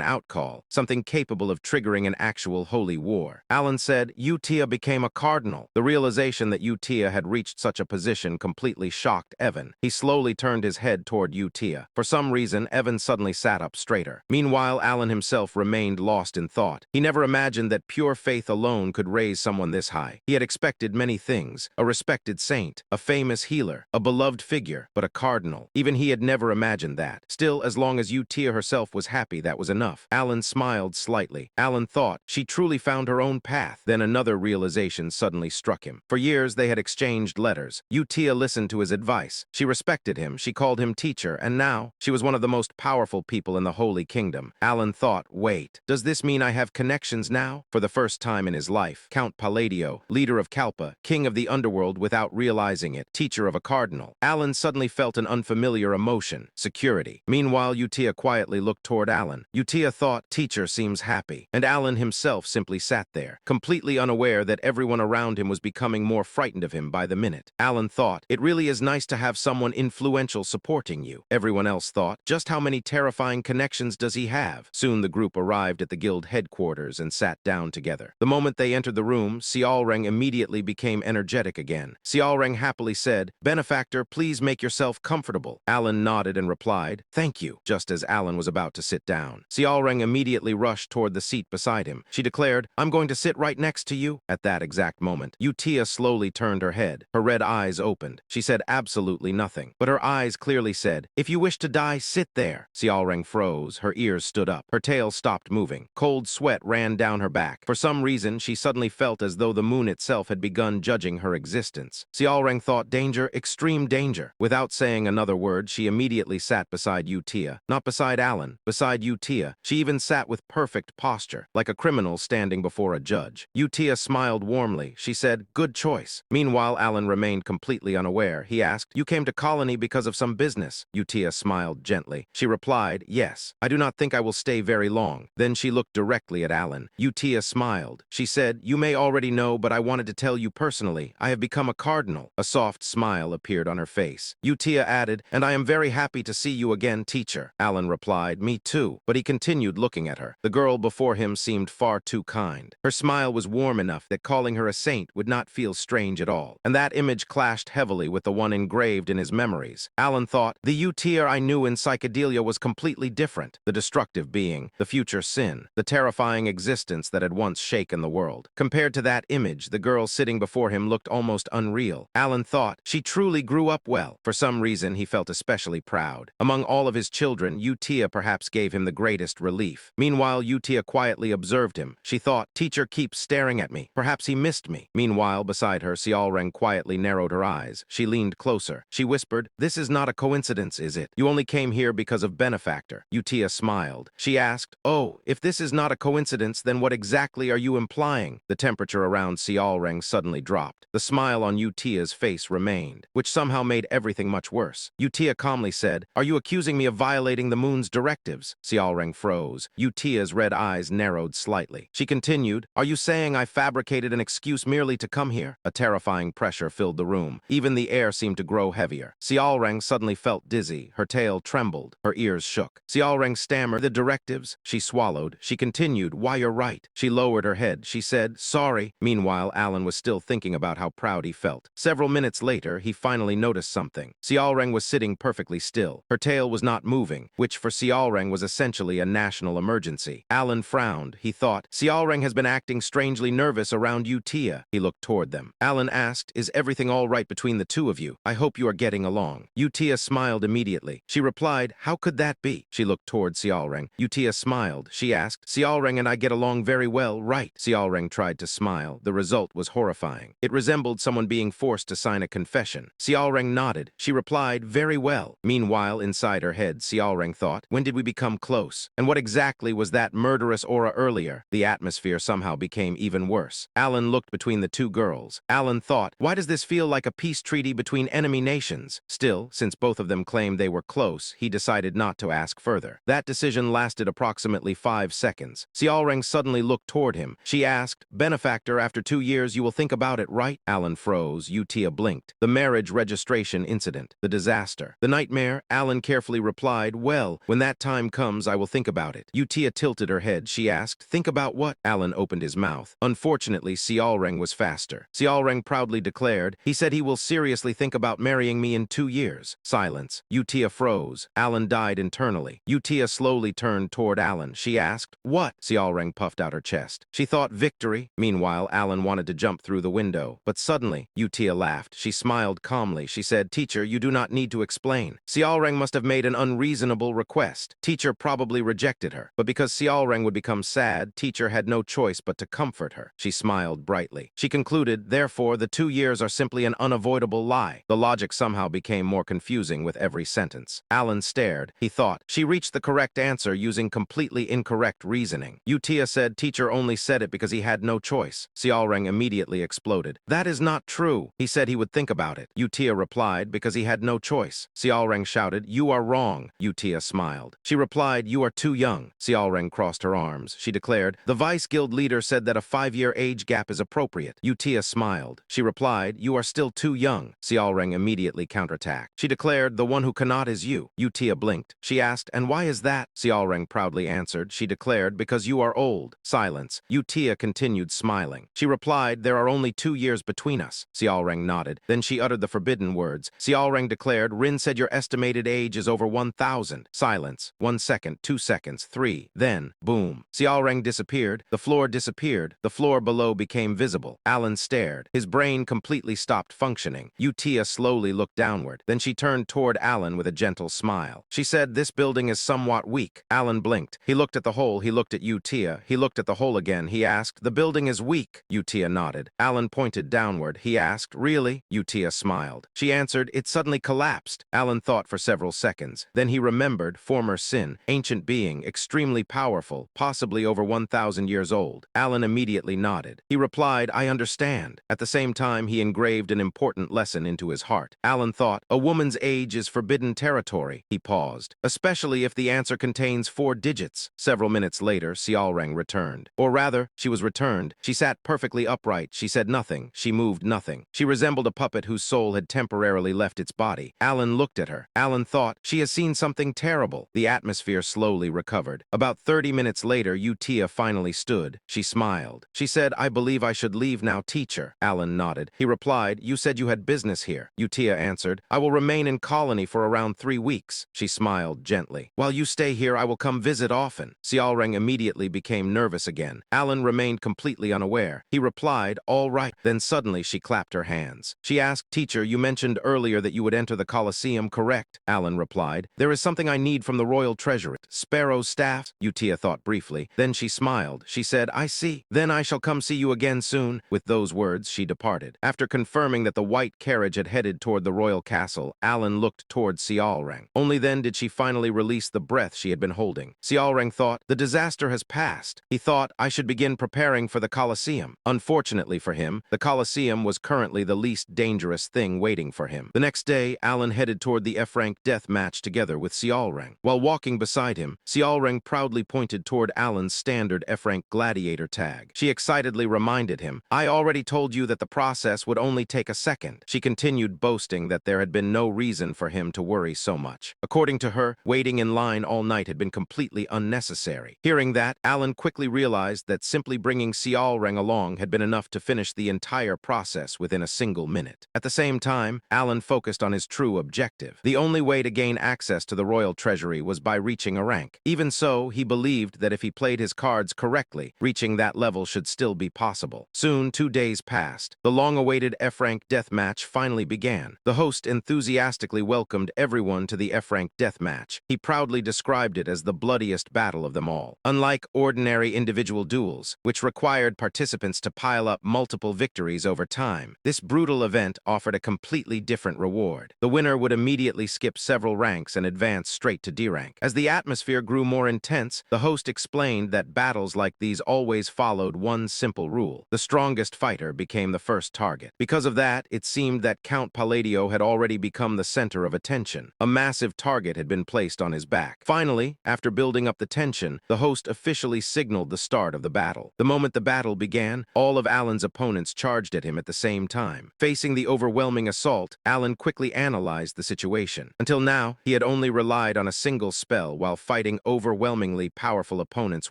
outcall, something capable of triggering an actual holy war. Alan said, Utia became a cardinal. The realization that Utia had reached such a position completely shocked Evan. He slowly turned his head toward Utia. For some reason, Evan suddenly sat up straighter. Meanwhile, Alan himself remained lost in thought. He never imagined that pure faith alone could raise someone this high. He had expected many things: a respected saint, a famous healer, a beloved figure, but a cardinal. Even he had never imagined that. Still, as long as Utia herself was happy, that was enough. Alan smiled slightly. Alan thought she truly found her own path. Then another realization suddenly struck him. For years, they had exchanged letters. Utia listened to his advice. She respected him. She called him teacher, and now she was one of the most powerful people in the Holy Kingdom. Alan thought, wait, does this mean I have connections now? For the first time in his life, Count Palladio, leader of Kalpa, king of the underworld without realizing it, teacher of a cardinal. Alan suddenly felt an unfamiliar emotion: security. Meanwhile, Utia quietly looked toward Alan. Utia thought, teacher seems happy. And Alan himself simply sat there, completely unaware that everyone around him was becoming more frightened of him by the minute. Alan thought, it really is nice to have someone influential supporting you. Everyone else thought, just how many terrifying connections does he have? Soon the group arrived at the guild headquarters and sat down together. The moment they entered the room, Xiaorang immediately became energetic again. Xiaorang happily said, Benefactor, please make yourself comfortable. Alan nodded and replied, thank you. Just as Alan was about to sit down, Xiaorang immediately rushed toward the seat beside him. She declared, I'm going to sit right next to you. At that exact moment, Utia slowly turned her head. Her red eyes opened. She said absolutely nothing, but her eyes clearly said, if you wish to die, sit there. Xiaorang froze. Her ears stood up. Her tail stopped moving. Cold sweat ran down her back. For some reason, she suddenly felt as though the moon itself had begun judging her existence. Xiaorang thought, danger, extreme danger. Without saying another word, she immediately sat beside Utia. Not beside Alan, beside Utia. She even sat with perfect posture, like a criminal standing before a judge. Utia smiled warmly. She said, good choice. Meanwhile, Alan remained completely unaware. He asked, you came to Colony because of some business? Utia smiled gently. She replied, yes. I do not think I will stay very long. Then she looked directly at Alan. Utia smiled. She said, you may already know, but I wanted to tell you personally. I have become a cardinal. A soft smile appeared on her face. Utia added, and I am very happy to see you again, teacher. Alan replied, me too. But he continued looking at her. The girl before him seemed far too kind. Her smile was warm enough that calling her a saint would not feel strange at all. And that image clashed heavily with the one engraved in his memories. Alan thought, the Utia I knew in psychedelia was completely different. The destructive being, the future sin, the terrifying existence that had once shaken the world. Compared to that image, the girl sitting before him looked almost unreal. Alan thought, she truly grew up well. For some reason, he felt especially proud. Among all of his children, Utia perhaps gave him the greatest relief. Meanwhile, Utia quietly observed him. She thought, teacher keeps staring at me. Perhaps he missed me. Meanwhile, beside her, Xiaorang quietly narrowed her eyes. She leaned closer. She whispered, this is not a coincidence, is it? You only came here because of Benefactor. Utia smiled. She asked, oh, if this is not a coincidence, then what exactly are you implying? The temperature around Xiaorang suddenly dropped. The smile on Utia's face remained, which somehow made everything much worse. Utia calmly said, are you accusing me of violating the moon's directives? Xiaorang froze. Utia's red eyes narrowed slightly. She continued, are you saying I fabricated an excuse merely to come here? A terrifying pressure filled the room. Even the air seemed to grow heavier. Xiaorang suddenly felt dizzy. Her tail trembled. Her ears shook. Xiaorang stammered, the directives? She swallowed. She continued, why, you're right. She lowered her head. She said, sorry. Meanwhile, Alan was still thinking about how proud he felt. Several minutes later, he finally noticed something. Xiaorang was sitting perfectly still. Her tail was not moving, which for Xiaorang was essentially a national emergency. Alan frowned. He thought, Xiaorang has been acting strangely nervous around Utia. He looked toward them. Alan asked, is everything all right between the two of you? I hope you are getting along. Utia smiled immediately. She replied, how could that be? She looked toward Xiaorang. Utia smiled. She asked, Xiaorang and I get along very well, right? Xiaorang tried to smile. The result was horrifying. It resembled someone being forced to sign a confession. Xiaorang Xiaoreng nodded. She replied, very well. Meanwhile, inside her head, Xiaoreng thought, when did we become close? And what exactly was that murderous aura earlier? The atmosphere somehow became even worse. Alan looked between the two girls. Alan thought, why does this feel like a peace treaty between enemy nations? Still, since both of them claimed they were close, he decided not to ask further. That decision lasted approximately 5 seconds. Xiaoreng suddenly looked toward him. She asked, benefactor, after 2 years you will think about it, right? Alan froze. Utia blinked. The marriage registration incident. The disaster. The nightmare? Alan carefully replied, well, when that time comes, I will think about it. Utia tilted her head. She asked, think about what? Alan opened his mouth. Unfortunately, Xiaoreng was faster. Xiaoreng proudly declared, he said he will seriously think about marrying me in 2 years. Silence. Utia froze. Alan died internally. Utia slowly turned toward Alan. She asked, what? Xiaoreng puffed out her chest. She thought victory. Meanwhile, Alan wanted to jump through the window. But suddenly, Utia laughed. She smiled calmly. She said, teacher, you do not need to explain. Xiaoreng must have made an unreasonable request. Teacher probably rejected her. But because Xiaoreng would become sad, teacher had no choice but to comfort her. She smiled brightly. She concluded, therefore, the 2 years are simply an unavoidable lie. The logic somehow became more confusing with every sentence. Alan stared. He thought, she reached the correct answer using completely incorrect reasoning. Utia said teacher only said it because he had no choice. Xiaoreng immediately exploded. That is not true. He said he would think about it. Utia replied, because he had no choice. Xiaoreng shouted, you are wrong. Utia smiled. She replied, you are too young. Xiaoreng crossed her arms. She declared, the vice guild leader said that a 5-year age gap is appropriate. Utia smiled. She replied, you are still too young. Xiaoreng immediately counterattacked. She declared, the one who cannot is you. Utia blinked. She asked, and why is that? Xiaoreng proudly answered. She declared, because you are old. Silence. Utia continued smiling. She replied, there are only 2 years between us. Xiaoreng nodded. Then she uttered the forbidden words. Xiaoreng declared, Rin said your estimated age is over 1,000. Silence. 1 second, 2 seconds, 3. Then, boom. Xiaoreng disappeared. The floor disappeared. The floor below became visible. Alan stared. His brain completely stopped functioning. Utia slowly looked downward. Then she turned toward Alan with a gentle smile. She said, this building is somewhat weak. Alan blinked. He looked at the hole. He looked at Utia. He looked at the hole again. He asked, the building is weak. Utia nodded. Alan pointed downward. He asked, really? Utia smiled. She answered, it suddenly collapsed. Alan thought for several seconds. Then he remembered former sin, ancient being, extremely powerful, possibly over 1,000 years old. Alan immediately nodded. He replied, I understand. At the same time, he engraved an important lesson into his heart. Alan thought, a woman's age is forbidden territory. He paused, especially if the answer contains 4 digits. Several minutes later, Xiaoreng returned. Or rather, she was returned. She sat perfectly upright. She said nothing. She moved nothing. She resembled a puppet whose soul had temporarily left its body. Alan looked at her. Alan thought, she has seen something terrible. The atmosphere slowly recovered. About 30 minutes later, Utia finally stood. She smiled. She said, I believe I should leave now, teacher. Alan nodded. He replied, you said you had business here. Utia answered, I will remain in colony for around 3 weeks. She smiled gently. While you stay here, I will come visit often. Xiaoreng immediately became nervous again. Alan remained completely unaware. He replied, all right. Then suddenly she clapped her hands. She asked, teacher, you mentioned earlier that you would enter the Colosseum, correct? Alan replied, there is something I need from the royal treasury. Sparrow's staff? Utia thought briefly. Then she smiled. She said, I see. Then I shall come see you again soon. With those words, she departed. After confirming that the white carriage had headed toward the royal castle, Alan looked toward Xiaoreng. Only then did she finally release the breath she had been holding. Xiaoreng thought, the disaster has passed. He thought, I should begin preparing for the Colosseum. Unfortunately for him, the Colosseum was currently the least dangerous thing waiting for him. The next day, Alan headed toward the F-rank death match together with Xiaoreng. While walking beside him, Xiaoreng proudly pointed toward Alan's standard F-rank gladiator tag. She excitedly reminded him, I already told you that the process would only take a second. She continued boasting that there had been no reason for him to worry so much. According to her, waiting in line all night had been completely unnecessary. Hearing that, Alan quickly realized that simply bringing Xiaoreng along had been enough to finish the entire process within a single minute. At the same time, Alan focused on his true objective. The only way to gain access to the royal treasury was by reaching a rank. Even so, he believed that if he played his cards correctly, reaching that level should still be possible. Soon, 2 days passed. The long-awaited F-rank death match finally began. The host enthusiastically welcomed everyone to the F-rank death match. He proudly described it as the bloodiest battle of them all. Unlike ordinary individual duels, which required participants to pile up multiple victories over time, this brutal event offered a complete completely different reward. The winner would immediately skip several ranks and advance straight to D rank. As the atmosphere grew more intense, the host explained that battles like these always followed one simple rule. The strongest fighter became the first target. Because of that, it seemed that Count Palladio had already become the center of attention. A massive target had been placed on his back. Finally, after building up the tension, the host officially signaled the start of the battle. The moment the battle began, all of Alan's opponents charged at him at the same time. Facing the overwhelming assault, Alan quickly analyzed the situation. Until now, he had only relied on a single spell while fighting overwhelmingly powerful opponents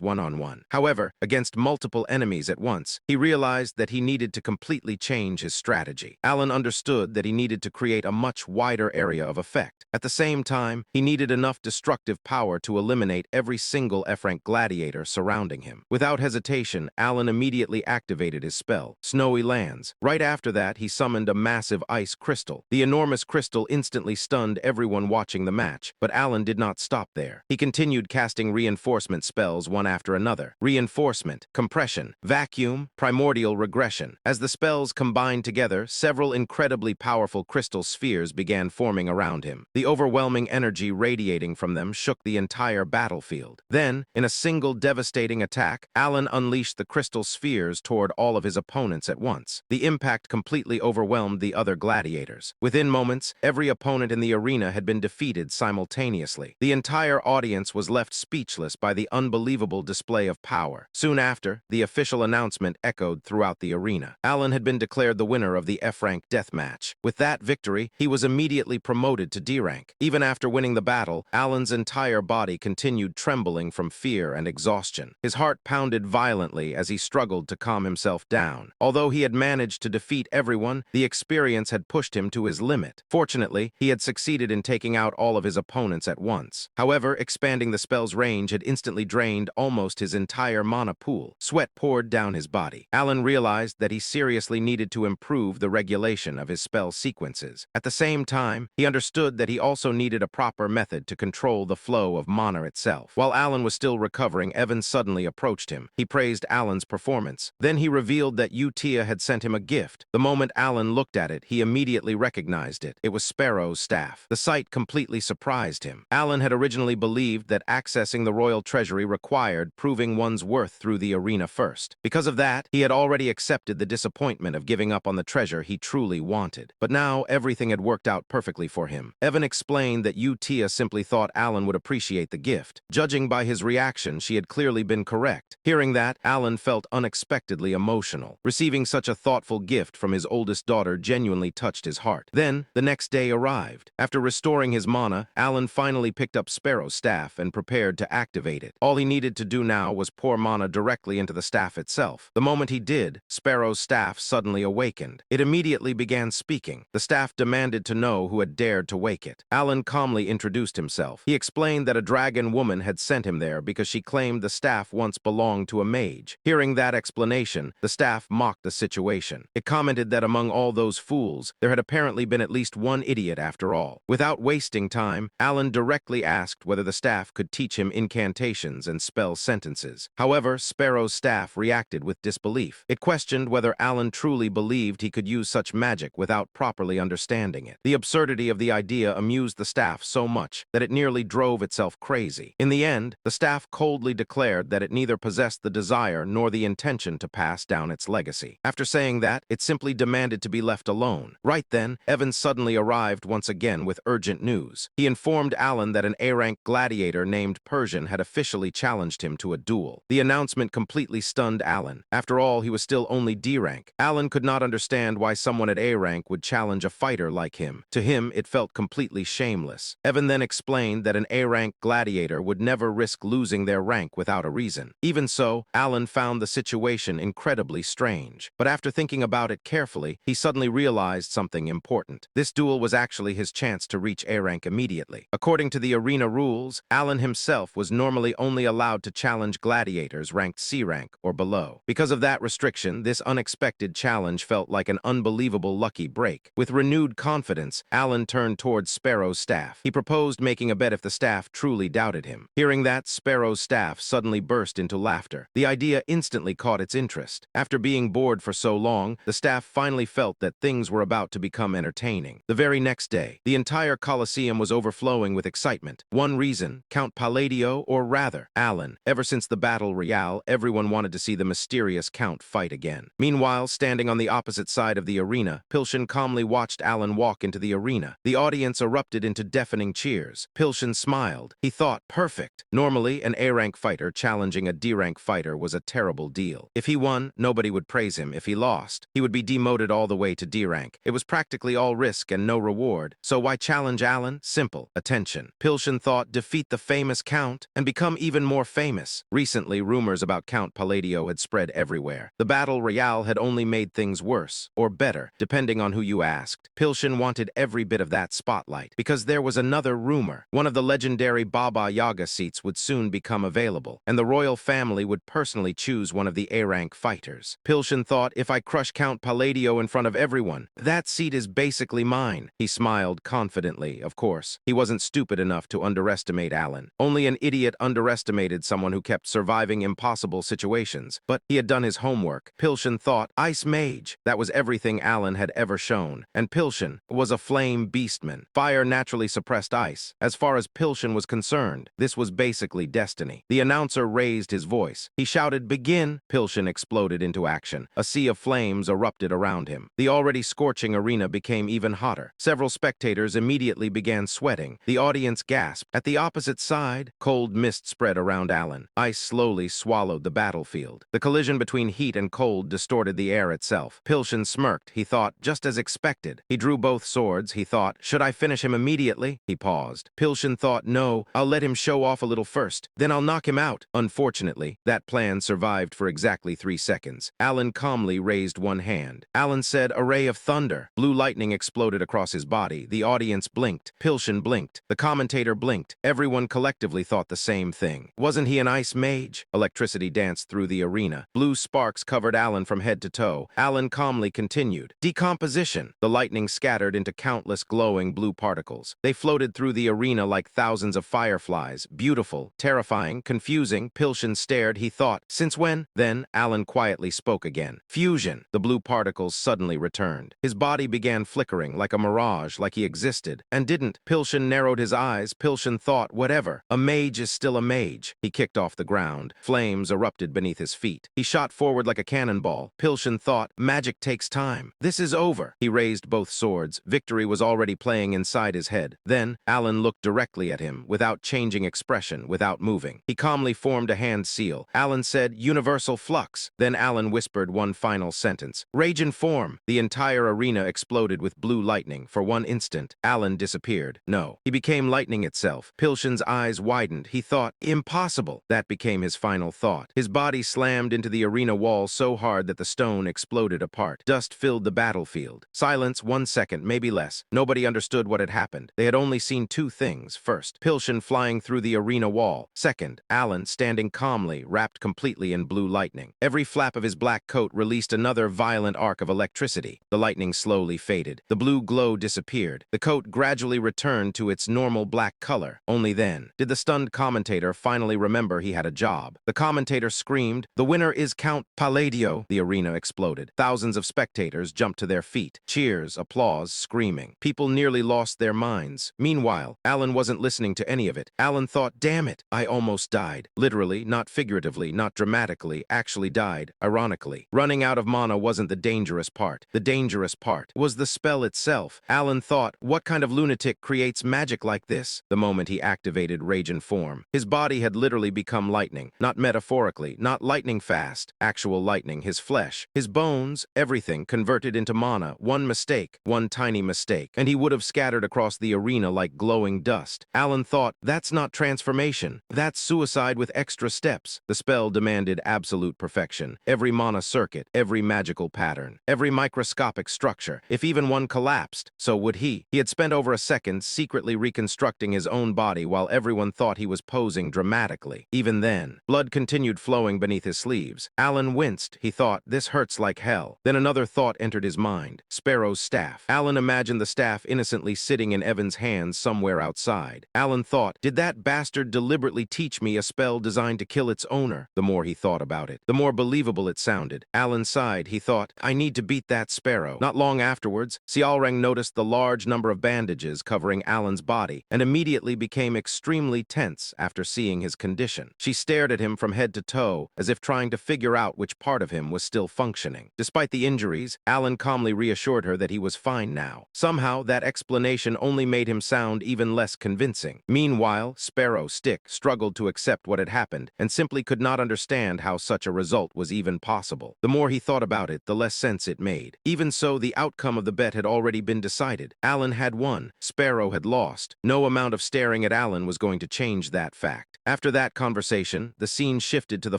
one-on-one. However, against multiple enemies at once, he realized that he needed to completely change his strategy. Alan understood that he needed to create a much wider area of effect. At the same time, he needed enough destructive power to eliminate every single F-rank gladiator surrounding him. Without hesitation, Alan immediately activated his spell, Snowy Lands. Right after that, he summoned a massive ice crystal. The enormous crystal instantly stunned everyone watching the match, but Alan did not stop there. He continued casting reinforcement spells one after another. Reinforcement, compression, vacuum, primordial regression. As the spells combined together, several incredibly powerful crystal spheres began forming around him. The overwhelming energy radiating from them shook the entire battlefield. Then, in a single devastating attack, Alan unleashed the crystal spheres toward all of his opponents at once. The impact completely overwhelmed the other gladiators. Within moments, every opponent in the arena had been defeated simultaneously. The entire audience was left speechless by the unbelievable display of power. Soon after, the official announcement echoed throughout the arena. Alan had been declared the winner of the F-rank death match. With that victory, he was immediately promoted to D rank. Even after winning the battle, Alan's entire body continued trembling from fear and exhaustion. His heart pounded violently as he struggled to calm himself down. Although he had managed to defeat everyone, the experience had pushed him to his limit. Fortunately, he had succeeded in taking out all of his opponents at once. However, expanding the spell's range had instantly drained almost his entire mana pool. Sweat poured down his body. Alan realized that he seriously needed to improve the regulation of his spell sequences. At the same time, he understood that he also needed a proper method to control the flow of mana itself. While Alan was still recovering, Evan suddenly approached him. He praised Alan's performance. Then he revealed that Utia had sent him a gift. The moment Alan looked at it, he immediately recognized it. It was Sparrow's staff. The sight completely surprised him. Alan had originally believed that accessing the royal treasury required proving one's worth through the arena first. Because of that, he had already accepted the disappointment of giving up on the treasure he truly wanted. But now, everything had worked out perfectly for him. Evan explained that Utia simply thought Alan would appreciate the gift. Judging by his reaction, she had clearly been correct. Hearing that, Alan felt unexpectedly emotional. Receiving such a thoughtful gift from his oldest daughter genuinely touched his heart. Then, the next day arrived. After restoring his mana, Alan finally picked up Sparrow's staff and prepared to activate it. All he needed to do now was pour mana directly into the staff itself. The moment he did, Sparrow's staff suddenly awakened. It immediately began speaking. The staff demanded to know who had dared to wake it. Alan calmly introduced himself. He explained that a dragon woman had sent him there because she claimed the staff once belonged to a mage. Hearing that explanation, the staff mocked the situation. It commented that among all those fools, there had apparently been at least one idiot after all. Without wasting time, Alan directly asked whether the staff could teach him incantations and spell sentences. However, Sparrow's staff reacted with disbelief. It questioned whether Alan truly believed he could use such magic without properly understanding it. The absurdity of the idea amused the staff so much that it nearly drove itself crazy. In the end, the staff coldly declared that it neither possessed the desire nor the intention to pass down its legacy. After saying that, it simply demanded to be left alone. Right then, Evan suddenly arrived once again with urgent news. He informed Alan that an A-rank gladiator named Persian had officially challenged him to a duel. The announcement completely stunned Alan. After all, he was still only D-rank. Alan could not understand why someone at A-rank would challenge a fighter like him. To him, it felt completely shameless. Evan then explained that an A-rank gladiator would never risk losing their rank without a reason. Even so, Alan found the situation incredibly strange. But after thinking about it carefully, he suddenly realized something important. This duel was actually his chance to reach A-rank immediately. According to the arena rules, Alan himself was normally only allowed to challenge gladiators ranked C-rank or below. Because of that restriction, this unexpected challenge felt like an unbelievable lucky break. With renewed confidence, Alan turned towards Sparrow's staff. He proposed making a bet if the staff truly doubted him. Hearing that, Sparrow's staff suddenly burst into laughter. The idea instantly caught its interest. After being bored for so long, the staff finally felt that things were about about to become entertaining. The very next day, the entire Colosseum was overflowing with excitement. One reason, Count Palladio, or rather, Alan. Ever since the Battle Royale, everyone wanted to see the mysterious Count fight again. Meanwhile, standing on the opposite side of the arena, Pilchen calmly watched Alan walk into the arena. The audience erupted into deafening cheers. Pilchen smiled. He thought, perfect. Normally, an A-rank fighter challenging a D-rank fighter was a terrible deal. If he won, nobody would praise him. If he lost, he would be demoted all the way to D-rank. It was practically all risk and no reward. So why challenge Alan? Simple. Attention. Pilchen thought, defeat the famous Count and become even more famous. Recently, rumors about Count Palladio had spread everywhere. The Battle Royale had only made things worse, or better, depending on who you asked. Pilchen wanted every bit of that spotlight, because there was another rumor. One of the legendary Baba Yaga seats would soon become available, and the royal family would personally choose one of the A-rank fighters. Pilchen thought, if I crush Count Palladio in front of everyone, that seat is basically mine. He smiled confidently, of course. He wasn't stupid enough to underestimate Alan. Only an idiot underestimated someone who kept surviving impossible situations. But he had done his homework. Pilchen thought, Ice Mage. That was everything Alan had ever shown. And Pilchen was a flame beastman. Fire naturally suppressed ice. As far as Pilchen was concerned, this was basically destiny. The announcer raised his voice. He shouted, begin. Pilchen exploded into action. A sea of flames erupted around him. The already scorching arena became even hotter. Several spectators immediately began sweating. The audience gasped. At the opposite side, cold mist spread around Alan. Ice slowly swallowed the battlefield. The collision between heat and cold distorted the air itself. Pilchen smirked. He thought, just as expected. He drew both swords. He thought, should I finish him immediately? He paused. Pilchen thought, no, I'll let him show off a little first. Then I'll knock him out. Unfortunately, that plan survived for exactly 3 seconds. Alan calmly raised one hand. Alan said, a ray of thunder. Blue lightning exploded across his body. The audience blinked. Pilchen blinked. The commentator blinked. Everyone collectively thought the same thing. Wasn't he an ice mage? Electricity danced through the arena. Blue sparks covered Alan from head to toe. Alan calmly continued. Decomposition. The lightning scattered into countless glowing blue particles. They floated through the arena like thousands of fireflies. Beautiful, terrifying, confusing. Pilchen stared. He thought, since when? Then Alan quietly spoke again. Fusion. The blue particles suddenly returned. His body began flickering like a mirage, like he existed, and didn't. Pilchen narrowed his eyes. Pilchen thought, whatever. A mage is still a mage. He kicked off the ground. Flames erupted beneath his feet. He shot forward like a cannonball. Pilchen thought, magic takes time. This is over. He raised both swords. Victory was already playing inside his head. Then, Alan looked directly at him, without changing expression, without moving. He calmly formed a hand seal. Alan said, universal flux. Then Alan whispered one final sentence. Rage in form. The entire arena exploded with blue lightning. For one instant, Alan disappeared. No. He became lightning itself. Pilchen's eyes widened. He thought, impossible. That became his final thought. His body slammed into the arena wall so hard that the stone exploded apart. Dust filled the battlefield. Silence, 1 second, maybe less. Nobody understood what had happened. They had only seen two things. First, Pilchen flying through the arena wall. Second, Alan standing calmly, wrapped completely in blue lightning. Every flap of his black coat released another violent arc of electricity. The lightning slowly faded. The blue glow disappeared. The coat gradually returned to its normal black color. Only then did the stunned commentator finally remember he had a job. The commentator screamed, the winner is Count Palladio. The arena exploded. Thousands of spectators jumped to their feet. Cheers, applause, screaming. People nearly lost their minds. Meanwhile, Alan wasn't listening to any of it. Alan thought, damn it, I almost died. Literally, not figuratively, not dramatically, actually died, ironically. Running out of mana wasn't the dangerous part. The dangerous part was the spell itself. Alan thought, what kind of lunatic creates magic like this? The moment he activated Rage in Form, his body had literally become lightning. Not metaphorically, not lightning fast. Actual lightning, his flesh, his bones, everything converted into mana. One mistake, one tiny mistake, and he would have scattered across the arena like glowing dust. Alan thought, that's not transformation. That's suicide with extra steps. The spell demanded absolute perfection. Every mana circuit, every magical pattern, every microscopic structure. If even one collapsed, so would he. He had spent over a second secretly reconstructing his own body while everyone thought he was posing dramatically. Even then, blood continued flowing beneath his sleeves. Alan winced. He thought, this hurts like hell. Then another thought entered his mind. Sparrow's staff. Alan imagined the staff innocently sitting in Evan's hands somewhere outside. Alan thought, did that bastard deliberately teach me a spell designed to kill its owner? The more he thought about it, the more believable it sounded. Alan sighed. He thought, I need to beat that sparrow. Not long long afterwards, Xiaoreng noticed the large number of bandages covering Alan's body and immediately became extremely tense after seeing his condition. She stared at him from head to toe, as if trying to figure out which part of him was still functioning. Despite the injuries, Alan calmly reassured her that he was fine now. Somehow, that explanation only made him sound even less convincing. Meanwhile, Sparrow Stick struggled to accept what had happened and simply could not understand how such a result was even possible. The more he thought about it, the less sense it made. Even so, the outcome of the bet had already been decided. Alan had won. Sparrow had lost. No amount of staring at Alan was going to change that fact. After that conversation, the scene shifted to the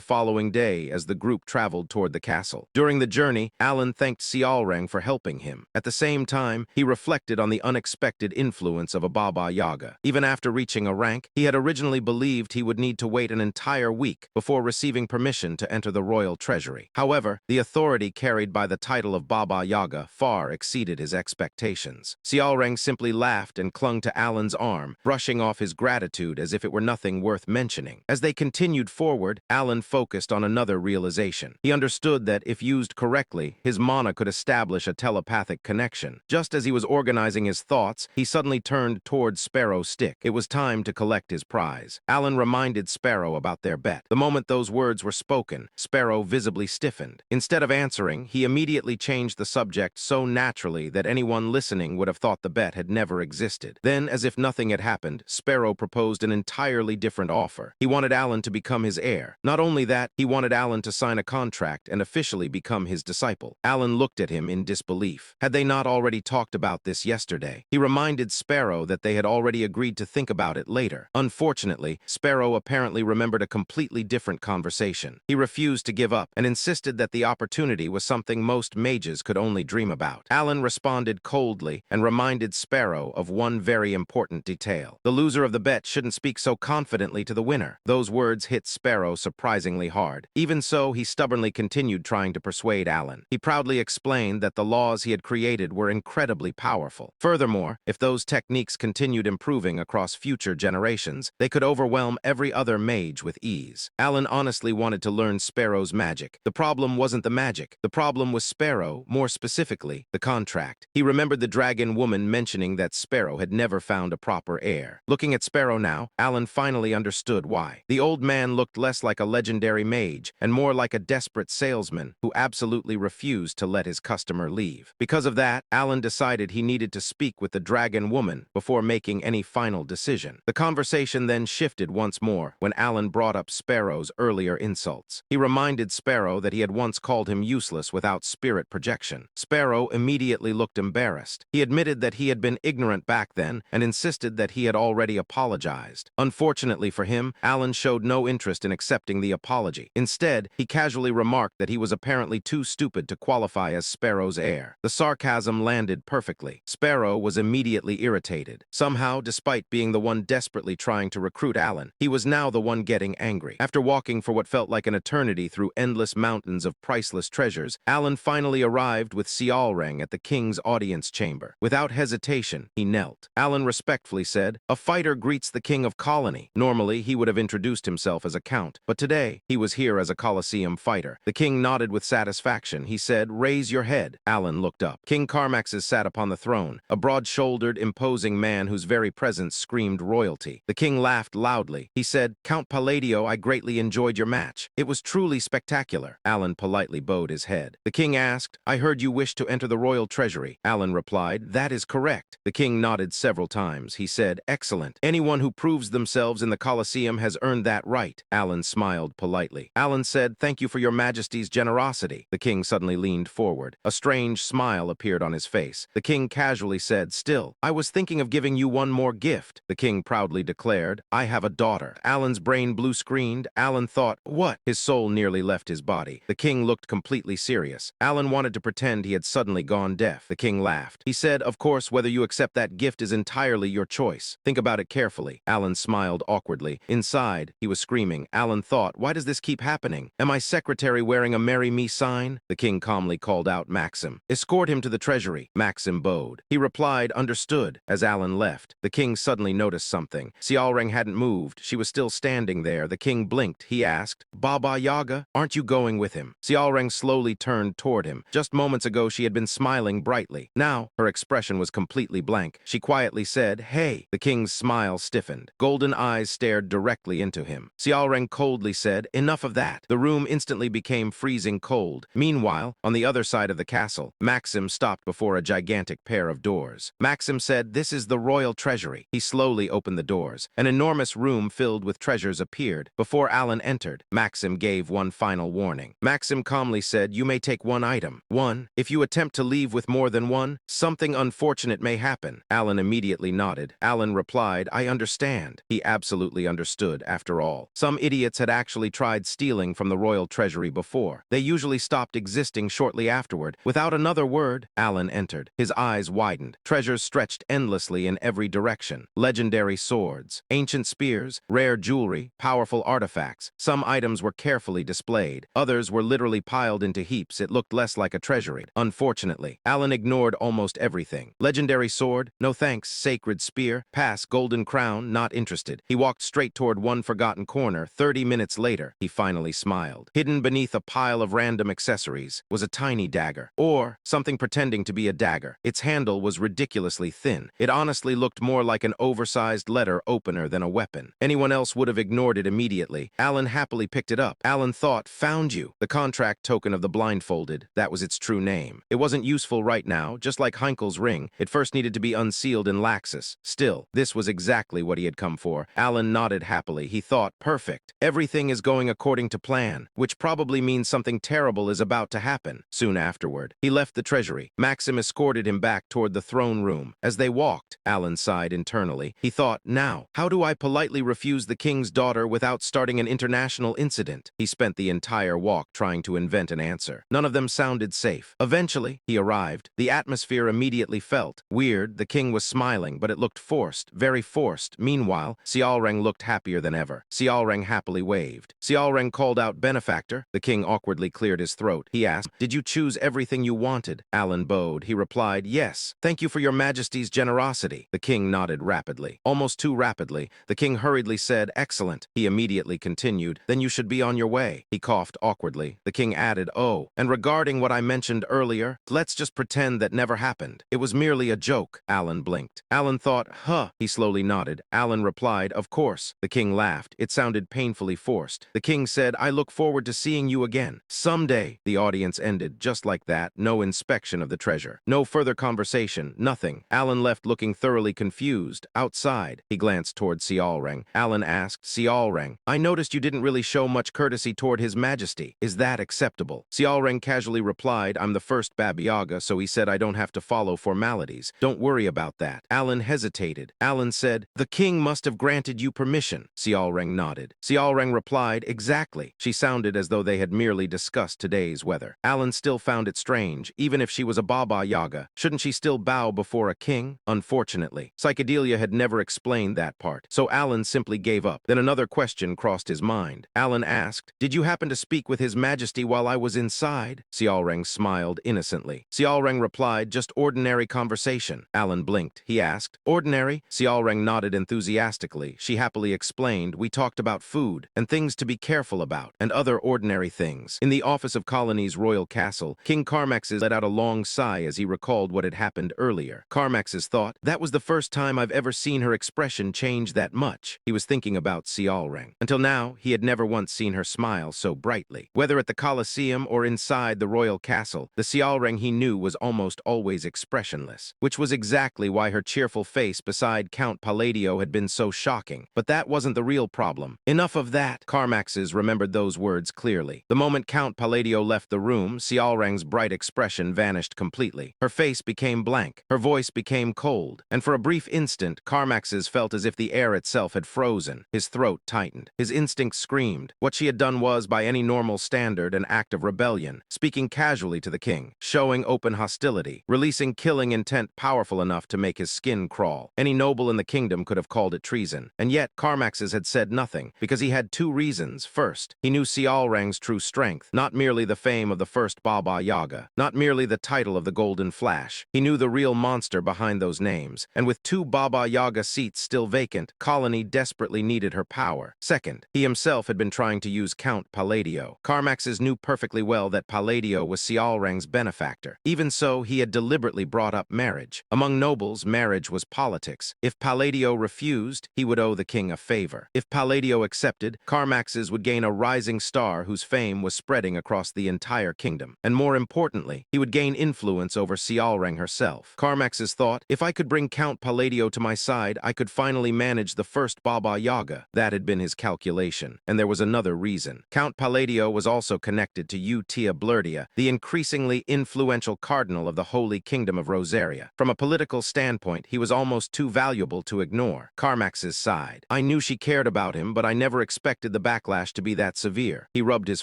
following day as the group traveled toward the castle. During the journey, Alan thanked Xiaoreng for helping him. At the same time, he reflected on the unexpected influence of a Baba Yaga. Even after reaching a rank, he had originally believed he would need to wait an entire week before receiving permission to enter the royal treasury. However, the authority carried by the title of Baba Yaga far exceeded his expectations. Xiaoreng simply laughed and clung to Alan's arm, brushing off his gratitude as if it were nothing worth mentioning. As they continued forward, Alan focused on another realization. He understood that if used correctly, his mana could establish a telepathic connection. Just as he was organizing his thoughts, he suddenly turned towards Sparrow Stick. It was time to collect his prize. Alan reminded Sparrow about their bet. The moment those words were spoken, Sparrow visibly stiffened. Instead of answering, he immediately changed the subject so naturally that anyone listening would have thought the bet had never existed. Then, as if nothing had happened, Sparrow proposed an entirely different offer. He wanted Alan to become his heir. Not only that, he wanted Alan to sign a contract and officially become his disciple. Alan looked at him in disbelief. Had they not already talked about this yesterday? He reminded Sparrow that they had already agreed to think about it later. Unfortunately, Sparrow apparently remembered a completely different conversation. He refused to give up and insisted that the opportunity was something most mages could only dream about. Alan responded coldly and reminded Sparrow of one very important detail. The loser of the bet shouldn't speak so confidently to the winner. Those words hit Sparrow surprisingly hard. Even so, he stubbornly continued trying to persuade Alan. He proudly explained that the laws he had created were incredibly powerful. Furthermore, if those techniques continued improving across future generations, they could overwhelm every other mage with ease. Alan honestly wanted to learn Sparrow's magic. The problem wasn't the magic. The problem was Sparrow, more specifically, the contract. He remembered the dragon woman mentioning that Sparrow had never found a proper heir. Looking at Sparrow now, Alan finally understood why. The old man looked less like a legendary mage and more like a desperate salesman who absolutely refused to let his customer leave. Because of that, Alan decided he needed to speak with the dragon woman before making any final decision. The conversation then shifted once more when Alan brought up Sparrow's earlier insults. He reminded Sparrow that he had once called him useless without spirit projection. Sparrow immediately looked embarrassed. He admitted that he had been ignorant back then and insisted that he had already apologized. Unfortunately for him, Alan showed no interest in accepting the apology. Instead, he casually remarked that he was apparently too stupid to qualify as Sparrow's heir. The sarcasm landed perfectly. Sparrow was immediately irritated. Somehow, despite being the one desperately trying to recruit Alan, he was now the one getting angry. After walking for what felt like an eternity through endless mountains of priceless treasures, Alan finally arrived with Xiaoreng at the king's audience chamber. Without hesitation, he knelt. Alan respectfully said, "A fighter greets the king of colony." Normally, he would have introduced himself as a count, but today, he was here as a Colosseum fighter. The king nodded with satisfaction. He said, "Raise your head." Alan looked up. King Carmaxes sat upon the throne, a broad-shouldered, imposing man whose very presence screamed royalty. The king laughed loudly. He said, "Count Palladio, I greatly enjoyed your match. It was truly spectacular." Alan politely bowed his head. The king asked, "I heard you wish to enter the royal treasury." Alan replied, "That is correct." The king nodded several times. He said, "Excellent. Anyone who proves themselves in the Colosseum has earned that right." Alan smiled politely. Alan said, "Thank you for your majesty's generosity." The king suddenly leaned forward. A strange smile appeared on his face. The king casually said, "Still, I was thinking of giving you one more gift." The king proudly declared, "I have a daughter." Alan's brain blue-screened. Alan thought, "What?" His soul nearly left his body. The king looked completely serious. Alan wanted to pretend he had suddenly gone deaf. The king laughed. He said, "Of course, whether you accept that gift is entirely your choice. Think about it carefully." Alan smiled awkwardly. frantically. Inside, he was screaming. Alan thought, why does this keep happening? Am I secretary wearing a marry me sign? The king calmly called out Maxim. Escort him to the treasury. Maxim bowed. He replied, understood. As Alan left, the king suddenly noticed something. Xiaoreng hadn't moved. She was still standing there. The king blinked. He asked, Baba Yaga, aren't you going with him? Xiaoreng slowly turned toward him. Just moments ago, she had been smiling brightly. Now, her expression was completely blank. She quietly said, hey. The king's smile stiffened. Golden eyes stared directly into him. Xiaoreng coldly said, enough of that. The room instantly became freezing cold. Meanwhile, on the other side of the castle, Maxim stopped before a gigantic pair of doors. Maxim said, this is the royal treasury. He slowly opened the doors. An enormous room filled with treasures appeared. Before Alan entered, Maxim gave one final warning. Maxim calmly said, you may take one item. One, if you attempt to leave with more than one, something unfortunate may happen. Alan immediately nodded. Alan replied, I understand. He absolutely understood, after all. Some idiots had actually tried stealing from the royal treasury before. They usually stopped existing shortly afterward. Without another word, Alan entered. His eyes widened. Treasures stretched endlessly in every direction. Legendary swords, ancient spears, rare jewelry, powerful artifacts. Some items were carefully displayed. Others were literally piled into heaps. It looked less like a treasury. Unfortunately, Alan ignored almost everything. Legendary sword? No thanks. Sacred spear? Pass. Golden crown? Not interested. He walked straight toward one forgotten corner. 30 minutes later, he finally smiled. Hidden beneath a pile of random accessories was a tiny dagger, or something pretending to be a dagger. Its handle was ridiculously thin. It honestly looked more like an oversized letter opener than a weapon. Anyone else would have ignored it immediately. Alan happily picked it up. Alan thought, found you. The contract token of the blindfolded. That was its true name. It wasn't useful right now, just like Heinkel's ring. It first needed to be unsealed in Laxus. Still, this was exactly what he had come for. Alan nodded happily. He thought, perfect. Everything is going according to plan, which probably means something terrible is about to happen. Soon afterward, he left the treasury. Maxim escorted him back toward the throne room. As they walked, Alan sighed internally. He thought, now, how do I politely refuse the king's daughter without starting an international incident? He spent the entire walk trying to invent an answer. None of them sounded safe. Eventually, he arrived. The atmosphere immediately felt weird. The king was smiling, but it looked forced, very forced. Meanwhile, Xiaoreng looked happier than ever. Xiaoreng happily waved. Xiaoreng called out, benefactor. The king awkwardly cleared his throat. He asked, did you choose everything you wanted? Alan bowed. He replied, yes. Thank you for your majesty's generosity. The king nodded rapidly. Almost too rapidly. The king hurriedly said, excellent. He immediately continued, then you should be on your way. He coughed awkwardly. The king added, oh, and regarding what I mentioned earlier, let's just pretend that never happened. It was merely a joke. Alan blinked. Alan thought, huh. He slowly nodded. Alan replied, of course. The king laughed. It sounded painfully forced. The king said, I look forward to seeing you again. Someday. The audience ended just like that. No inspection of the treasure. No further conversation. Nothing. Alan left looking thoroughly confused. Outside, he glanced toward Xiaoreng. Alan asked, Xiaoreng, I noticed you didn't really show much courtesy toward His Majesty. Is that acceptable? Xiaoreng casually replied, I'm the first Baba Yaga, so he said I don't have to follow formalities. Don't worry about that. Alan hesitated. Alan said, the king must have granted you permission. Xiaoreng nodded. Xiaoreng replied, exactly. She sounded as though they had merely discussed today's weather. Alan still found it strange. Even if she was a Baba Yaga, shouldn't she still bow before a king? Unfortunately, Psychedelia had never explained that part, so Alan simply gave up. Then another question crossed his mind. Alan asked, did you happen to speak with His Majesty while I was inside? Xiaoreng smiled innocently. Xiaoreng replied, just ordinary conversation. Alan blinked. He asked, ordinary? Xiaoreng nodded enthusiastically. She happily explained, we talked about food and things to be careful about and other ordinary things. In the office of Colony's royal castle, King Carmax's let out a long sigh as he recalled what had happened earlier. Carmax's thought, that was the first time I've ever seen her expression change that much. He was thinking about Xiaoreng. Until now, he had never once seen her smile so brightly. Whether at the Colosseum or inside the royal castle, the Xiaoreng he knew was almost always expressionless, which was exactly why her cheerful face beside Count Palladio had been so shocking. But that wasn't the real problem. Enough of that. Carmax's remembered those words clearly. The moment Count Palladio left the room, Xiaoreng's bright expression vanished completely. Her face became blank. Her voice became cold. And for a brief instant, Carmax's felt as if the air itself had frozen. His throat tightened. His instincts screamed. What she had done was, by any normal standard, an act of rebellion, speaking casually to the king, showing open hostility, releasing killing intent powerful enough to make his skin crawl. Any noble in the kingdom could have called it treason. And yet, Carmax's had said nothing, because he had two reasons. First, he knew Xiaorang's true strength, not merely the fame of the first Baba Yaga, not merely the title of the Golden Flash. He knew the real monster behind those names, and with two Baba Yaga seats still vacant, Colony desperately needed her power. Second, he himself had been trying to use Count Palladio. Carmax's knew perfectly well that Palladio was Xiaorang's benefactor. Even so, he had deliberately brought up marriage. Among nobles, marriage was politics. If Palladio refused, he would owe the king a favor. If Palladio accepted, Carmax's would gain a rising star whose fame was spreading across the entire kingdom. And more importantly, he would gain influence over Xiaorang herself. Carmax's thought, if I could bring Count Palladio to my side, I could finally manage the first Baba Yaga. That had been his calculation. And there was another reason. Count Palladio was also connected to Utia Blurdia, the increasingly influential cardinal of the Holy Kingdom of Rosaria. From a political standpoint, he was almost too valuable to ignore. Carmax's sighed. I knew she cared about him, but I never expected the backlash to be that severe. He rubbed his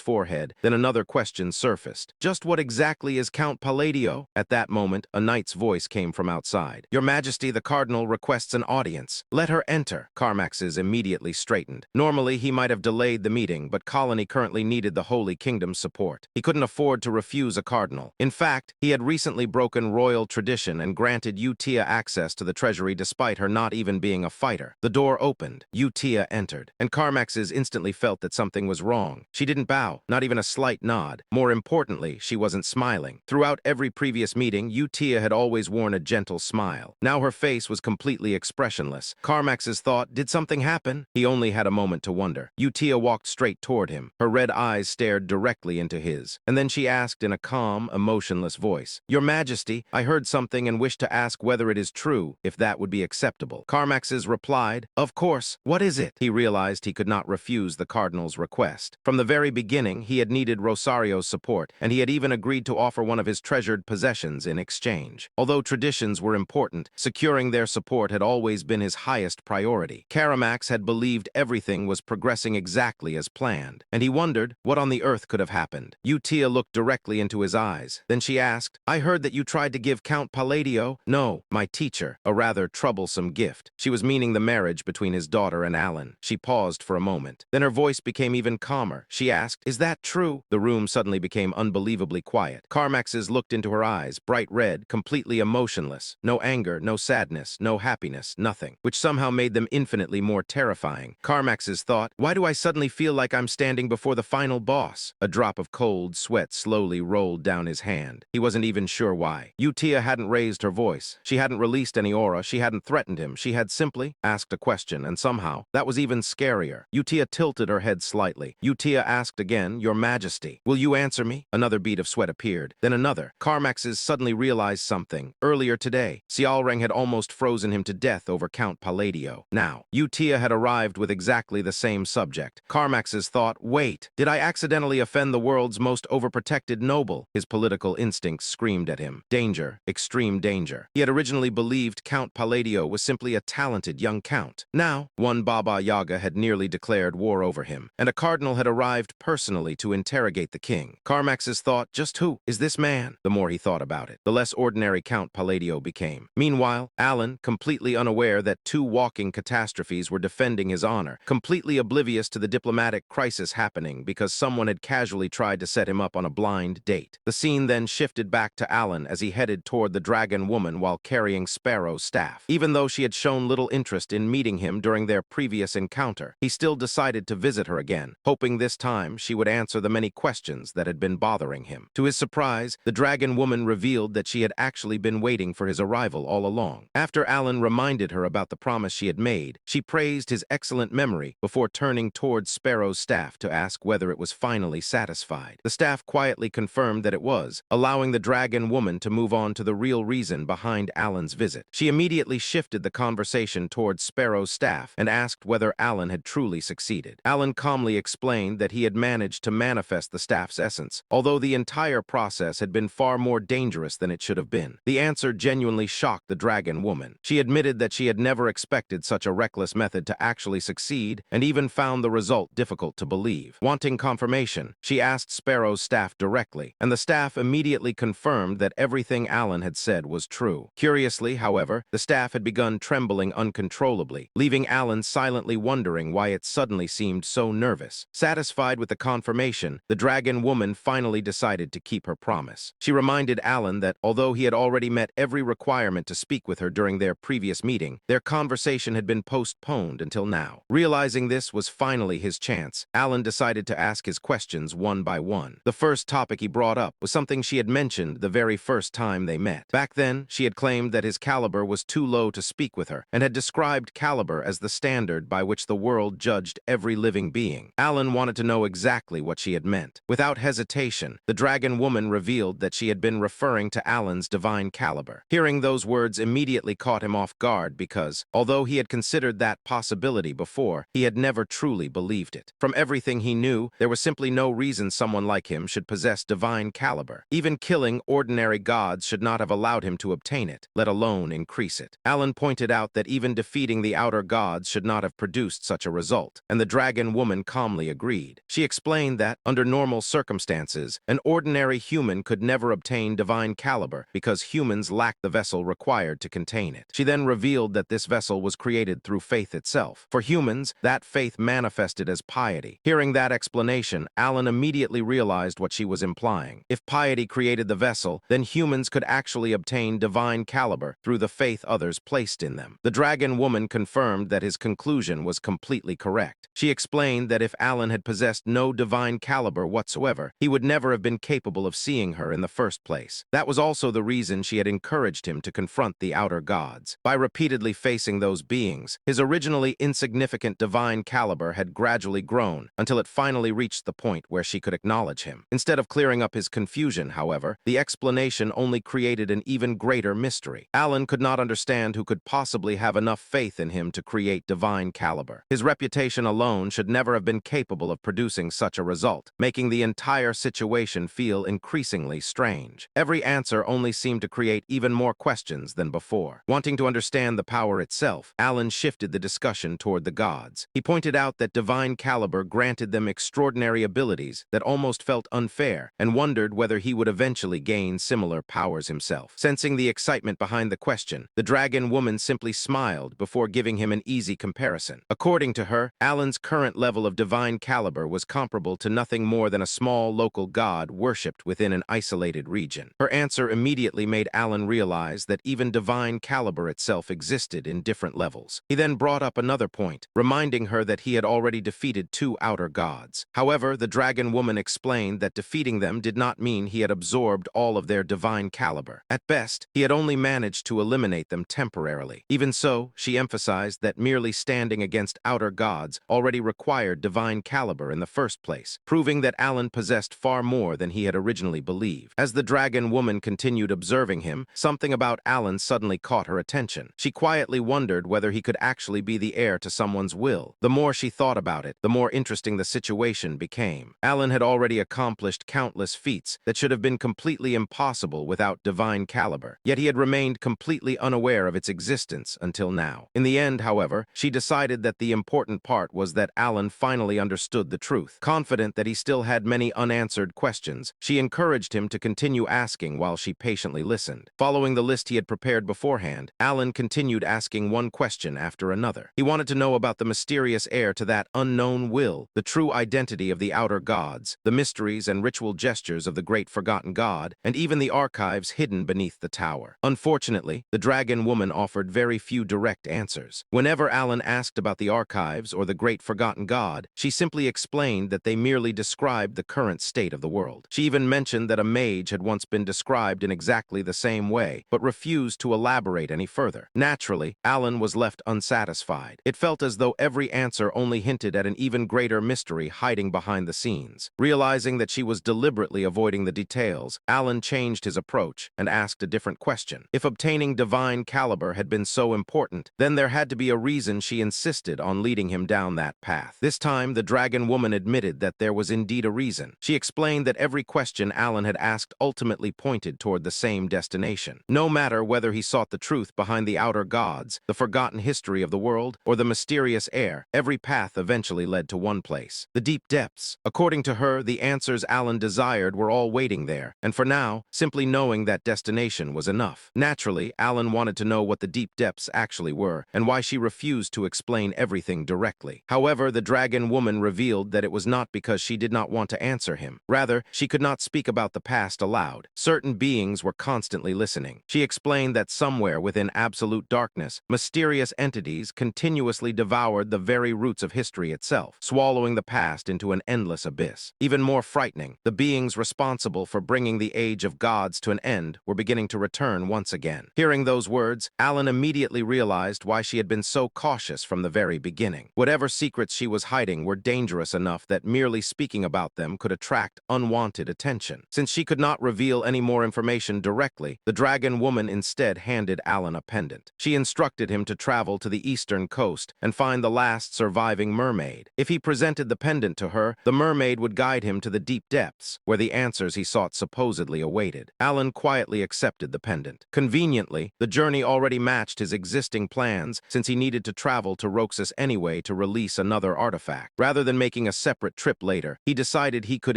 forehead. Then another question surfaced. Just what exactly is Count Palladio? At that moment, a knight's voice came from outside. Your Majesty, the Cardinal requests an audience. Let her enter. Carmax's immediately straightened. Normally, he might have delayed the meeting, but Colony currently needed the Holy Kingdom's support. He couldn't afford to refuse a cardinal. In fact, he had recently broken royal tradition and granted Utia access to the treasury despite her not even being a fighter. The door opened. Utia entered, and Carmax's instantly felt that something was wrong. She didn't bow, not even a slight nod. More importantly, she wasn't smiling. Throughout every previous meeting, Utia had always worn a gentle smile. Now her face was completely expressionless. Carmax's thought, did something happen? He only had a moment to wonder. Utia walked straight toward him. Her red eyes stared directly into his. And then she asked in a calm, emotionless voice, Your Majesty, I heard something and wish to ask whether it is true, if that would be acceptable. Carmax's replied, Of course, what is it? He realized he could not refuse the cardinal's request. From the very beginning, he had needed Rosario's support, and he had even agreed to offer one of his treasured possessions in exchange. Although traditions were important, securing their support had always been his highest priority. Carmax had believed everything was progressing exactly as planned, and he wondered what on the earth could have happened. Utia looked directly into his eyes. Then she asked, I heard that you tried to give Count Palladio, no, my teacher, a rather troublesome gift. She was meaning the marriage between his daughter and Alan. She paused for a moment. Then her voice became even calmer. She asked, Is that true? The room suddenly became unbelievably quiet. Carmax's looked into her eyes, bright red, completely emotionless. No anger, no sadness, no happiness, nothing, which somehow made them infinitely more terrifying. Carmax's thought, why do I suddenly feel like I'm standing before the final boss? A drop of cold sweat slowly rolled down his hand. He wasn't even sure why. Utia hadn't raised her voice. She hadn't released any aura. She hadn't threatened him. She had simply asked a question, and somehow, that was even scarier. Utia tilted her head slightly. Utia asked again, Your Majesty, will you answer me? Another bead of sweat appeared. Then another. Carmax's suddenly realized something. Earlier today, Xiaorang had almost frozen him to death over Count Palladio. Now, Utia had arrived with exactly the same subject. Carmax's thought, wait, did I accidentally offend the world's most overprotected noble? His political instincts screamed at him. Danger, extreme danger. He had originally believed Count Palladio was simply a talented young count. Now, one Baba Yaga had nearly declared war over him, and a cardinal had arrived personally to interrogate the king. Carmax's thought, just who is this man? The more he thought about it, the less ordinary Count Palladio became. Meanwhile, Alan, completely unaware that two walking catastrophes were defending his honor, completely oblivious to the diplomatic crisis happening because someone had casually tried to set him up on a blind date. The scene then shifted back to Alan as he headed toward the dragon woman while carrying Sparrow's staff. Even though she had shown little interest in meeting him during their previous encounter, he still decided to visit her again, hoping this time she would answer the many questions that had been bothering him. To his surprise, the dragon woman revealed that she had actually been waiting for his arrival all along. After Alan reminded her about the promise she had made, she praised his excellent memory before turning towards Sparrow's staff to ask whether it was finally satisfied. The staff quietly confirmed that it was, allowing the dragon woman to move on to the real reason behind Alan's visit. She immediately shifted the conversation towards Sparrow's staff and asked whether Alan had truly succeeded. Alan calmly explained that he had managed to manifest the staff's essence, although the entire process had been far more dangerous than it should have been. The answer genuinely shocked the dragon woman. She admitted that she had never expected such a reckless method to actually succeed and even found the result difficult to believe. Wanting confirmation, she asked Sparrow's staff directly, and the staff immediately confirmed that everything Alan had said was true. Curiously, however, the staff had begun trembling uncontrollably, leaving Alan Alan silently wondering why it suddenly seemed so nervous. Satisfied with the confirmation, the dragon woman finally decided to keep her promise. She reminded Alan that although he had already met every requirement to speak with her during their previous meeting, their conversation had been postponed until now. Realizing this was finally his chance, Alan decided to ask his questions one by one. The first topic he brought up was something she had mentioned the very first time they met. Back then, she had claimed that his caliber was too low to speak with her, and had described caliber as the standard by which the world judged every living being. Alan wanted to know exactly what she had meant. Without hesitation, the dragon woman revealed that she had been referring to Alan's divine caliber. Hearing those words immediately caught him off guard because, although he had considered that possibility before, he had never truly believed it. From everything he knew, there was simply no reason someone like him should possess divine caliber. Even killing ordinary gods should not have allowed him to obtain it, let alone increase it. Alan pointed out that even defeating the outer gods should not have produced such a result, and the dragon woman calmly agreed. She explained that, under normal circumstances, an ordinary human could never obtain divine caliber because humans lack the vessel required to contain it. She then revealed that this vessel was created through faith itself. For humans, that faith manifested as piety. Hearing that explanation, Alan immediately realized what she was implying. If piety created the vessel, then humans could actually obtain divine caliber through the faith others placed in them. The dragon woman confirmed that his conclusion was completely correct. She explained that if Alan had possessed no divine caliber whatsoever, he would never have been capable of seeing her in the first place. That was also the reason she had encouraged him to confront the outer gods. By repeatedly facing those beings, his originally insignificant divine caliber had gradually grown until it finally reached the point where she could acknowledge him. Instead of clearing up his confusion, however, the explanation only created an even greater mystery. Alan could not understand who could possibly have enough faith in him to create divine caliber. His reputation alone should never have been capable of producing such a result, making the entire situation feel increasingly strange. Every answer only seemed to create even more questions than before. Wanting to understand the power itself, Alan shifted the discussion toward the gods. He pointed out that divine caliber granted them extraordinary abilities that almost felt unfair, and wondered whether he would eventually gain similar powers himself. Sensing the excitement behind the question, the dragon woman simply smiled before giving him an easy comparison. According to her, Alan's current level of divine caliber was comparable to nothing more than a small local god worshipped within an isolated region. Her answer immediately made Alan realize that even divine caliber itself existed in different levels. He then brought up another point, reminding her that he had already defeated two outer gods. However, the dragon woman explained that defeating them did not mean he had absorbed all of their divine caliber. At best, he had only managed to eliminate them temporarily. Even so, she emphasized that merely standing against outer gods already required divine caliber in the first place, proving that Alan possessed far more than he had originally believed. As the dragon woman continued observing him, something about Alan suddenly caught her attention. She quietly wondered whether he could actually be the heir to someone's will. The more she thought about it, the more interesting the situation became. Alan had already accomplished countless feats that should have been completely impossible without divine caliber, yet he had remained completely unaware of its existence until now. In the end, however, she decided that the important part was that Alan finally understood the truth. Confident that he still had many unanswered questions, she encouraged him to continue asking while she patiently listened. Following the list he had prepared beforehand, Alan continued asking one question after another. He wanted to know about the mysterious heir to that unknown will, the true identity of the outer gods, the mysteries and ritual gestures of the great forgotten god, and even the archives hidden beneath the tower. Unfortunately, the dragon woman offered very few direct answers. Whenever Alan asked about the archives or the great forgotten god, she simply explained that they merely described the current state of the world. She even mentioned that a mage had once been described in exactly the same way, but refused to elaborate any further. Naturally, Alan was left unsatisfied. It felt as though every answer only hinted at an even greater mystery hiding behind the scenes. Realizing that she was deliberately avoiding the details, Alan changed his approach and asked a different question. If obtaining divine caliber had been so important, then there had to be a reason she insisted on leading him down that path. This time, the dragon woman admitted that there was indeed a reason. She explained that every question Alan had asked ultimately pointed toward the same destination. No matter whether he sought the truth behind the outer gods, the forgotten history of the world, or the mysterious heir, every path eventually led to one place: the deep depths. According to her, the answers Alan desired were all waiting there, and for now, simply knowing that destination was enough. Naturally, Alan wanted to know what the deep depths actually were, and why she refused refused to explain everything directly. However, the dragon woman revealed that it was not because she did not want to answer him. Rather, she could not speak about the past aloud. Certain beings were constantly listening. She explained that somewhere within absolute darkness, mysterious entities continuously devoured the very roots of history itself, swallowing the past into an endless abyss. Even more frightening, the beings responsible for bringing the age of gods to an end were beginning to return once again. Hearing those words, Alan immediately realized why she had been so cautious from the very beginning. Whatever secrets she was hiding were dangerous enough that merely speaking about them could attract unwanted attention. Since she could not reveal any more information directly, the dragon woman instead handed Alan a pendant. She instructed him to travel to the eastern coast and find the last surviving mermaid. If he presented the pendant to her, the mermaid would guide him to the deep depths, where the answers he sought supposedly awaited. Alan quietly accepted the pendant. Conveniently, the journey already matched his existing plans, since he needed to travel to Roxas anyway to release another artifact. Rather than making a separate trip later, he decided he could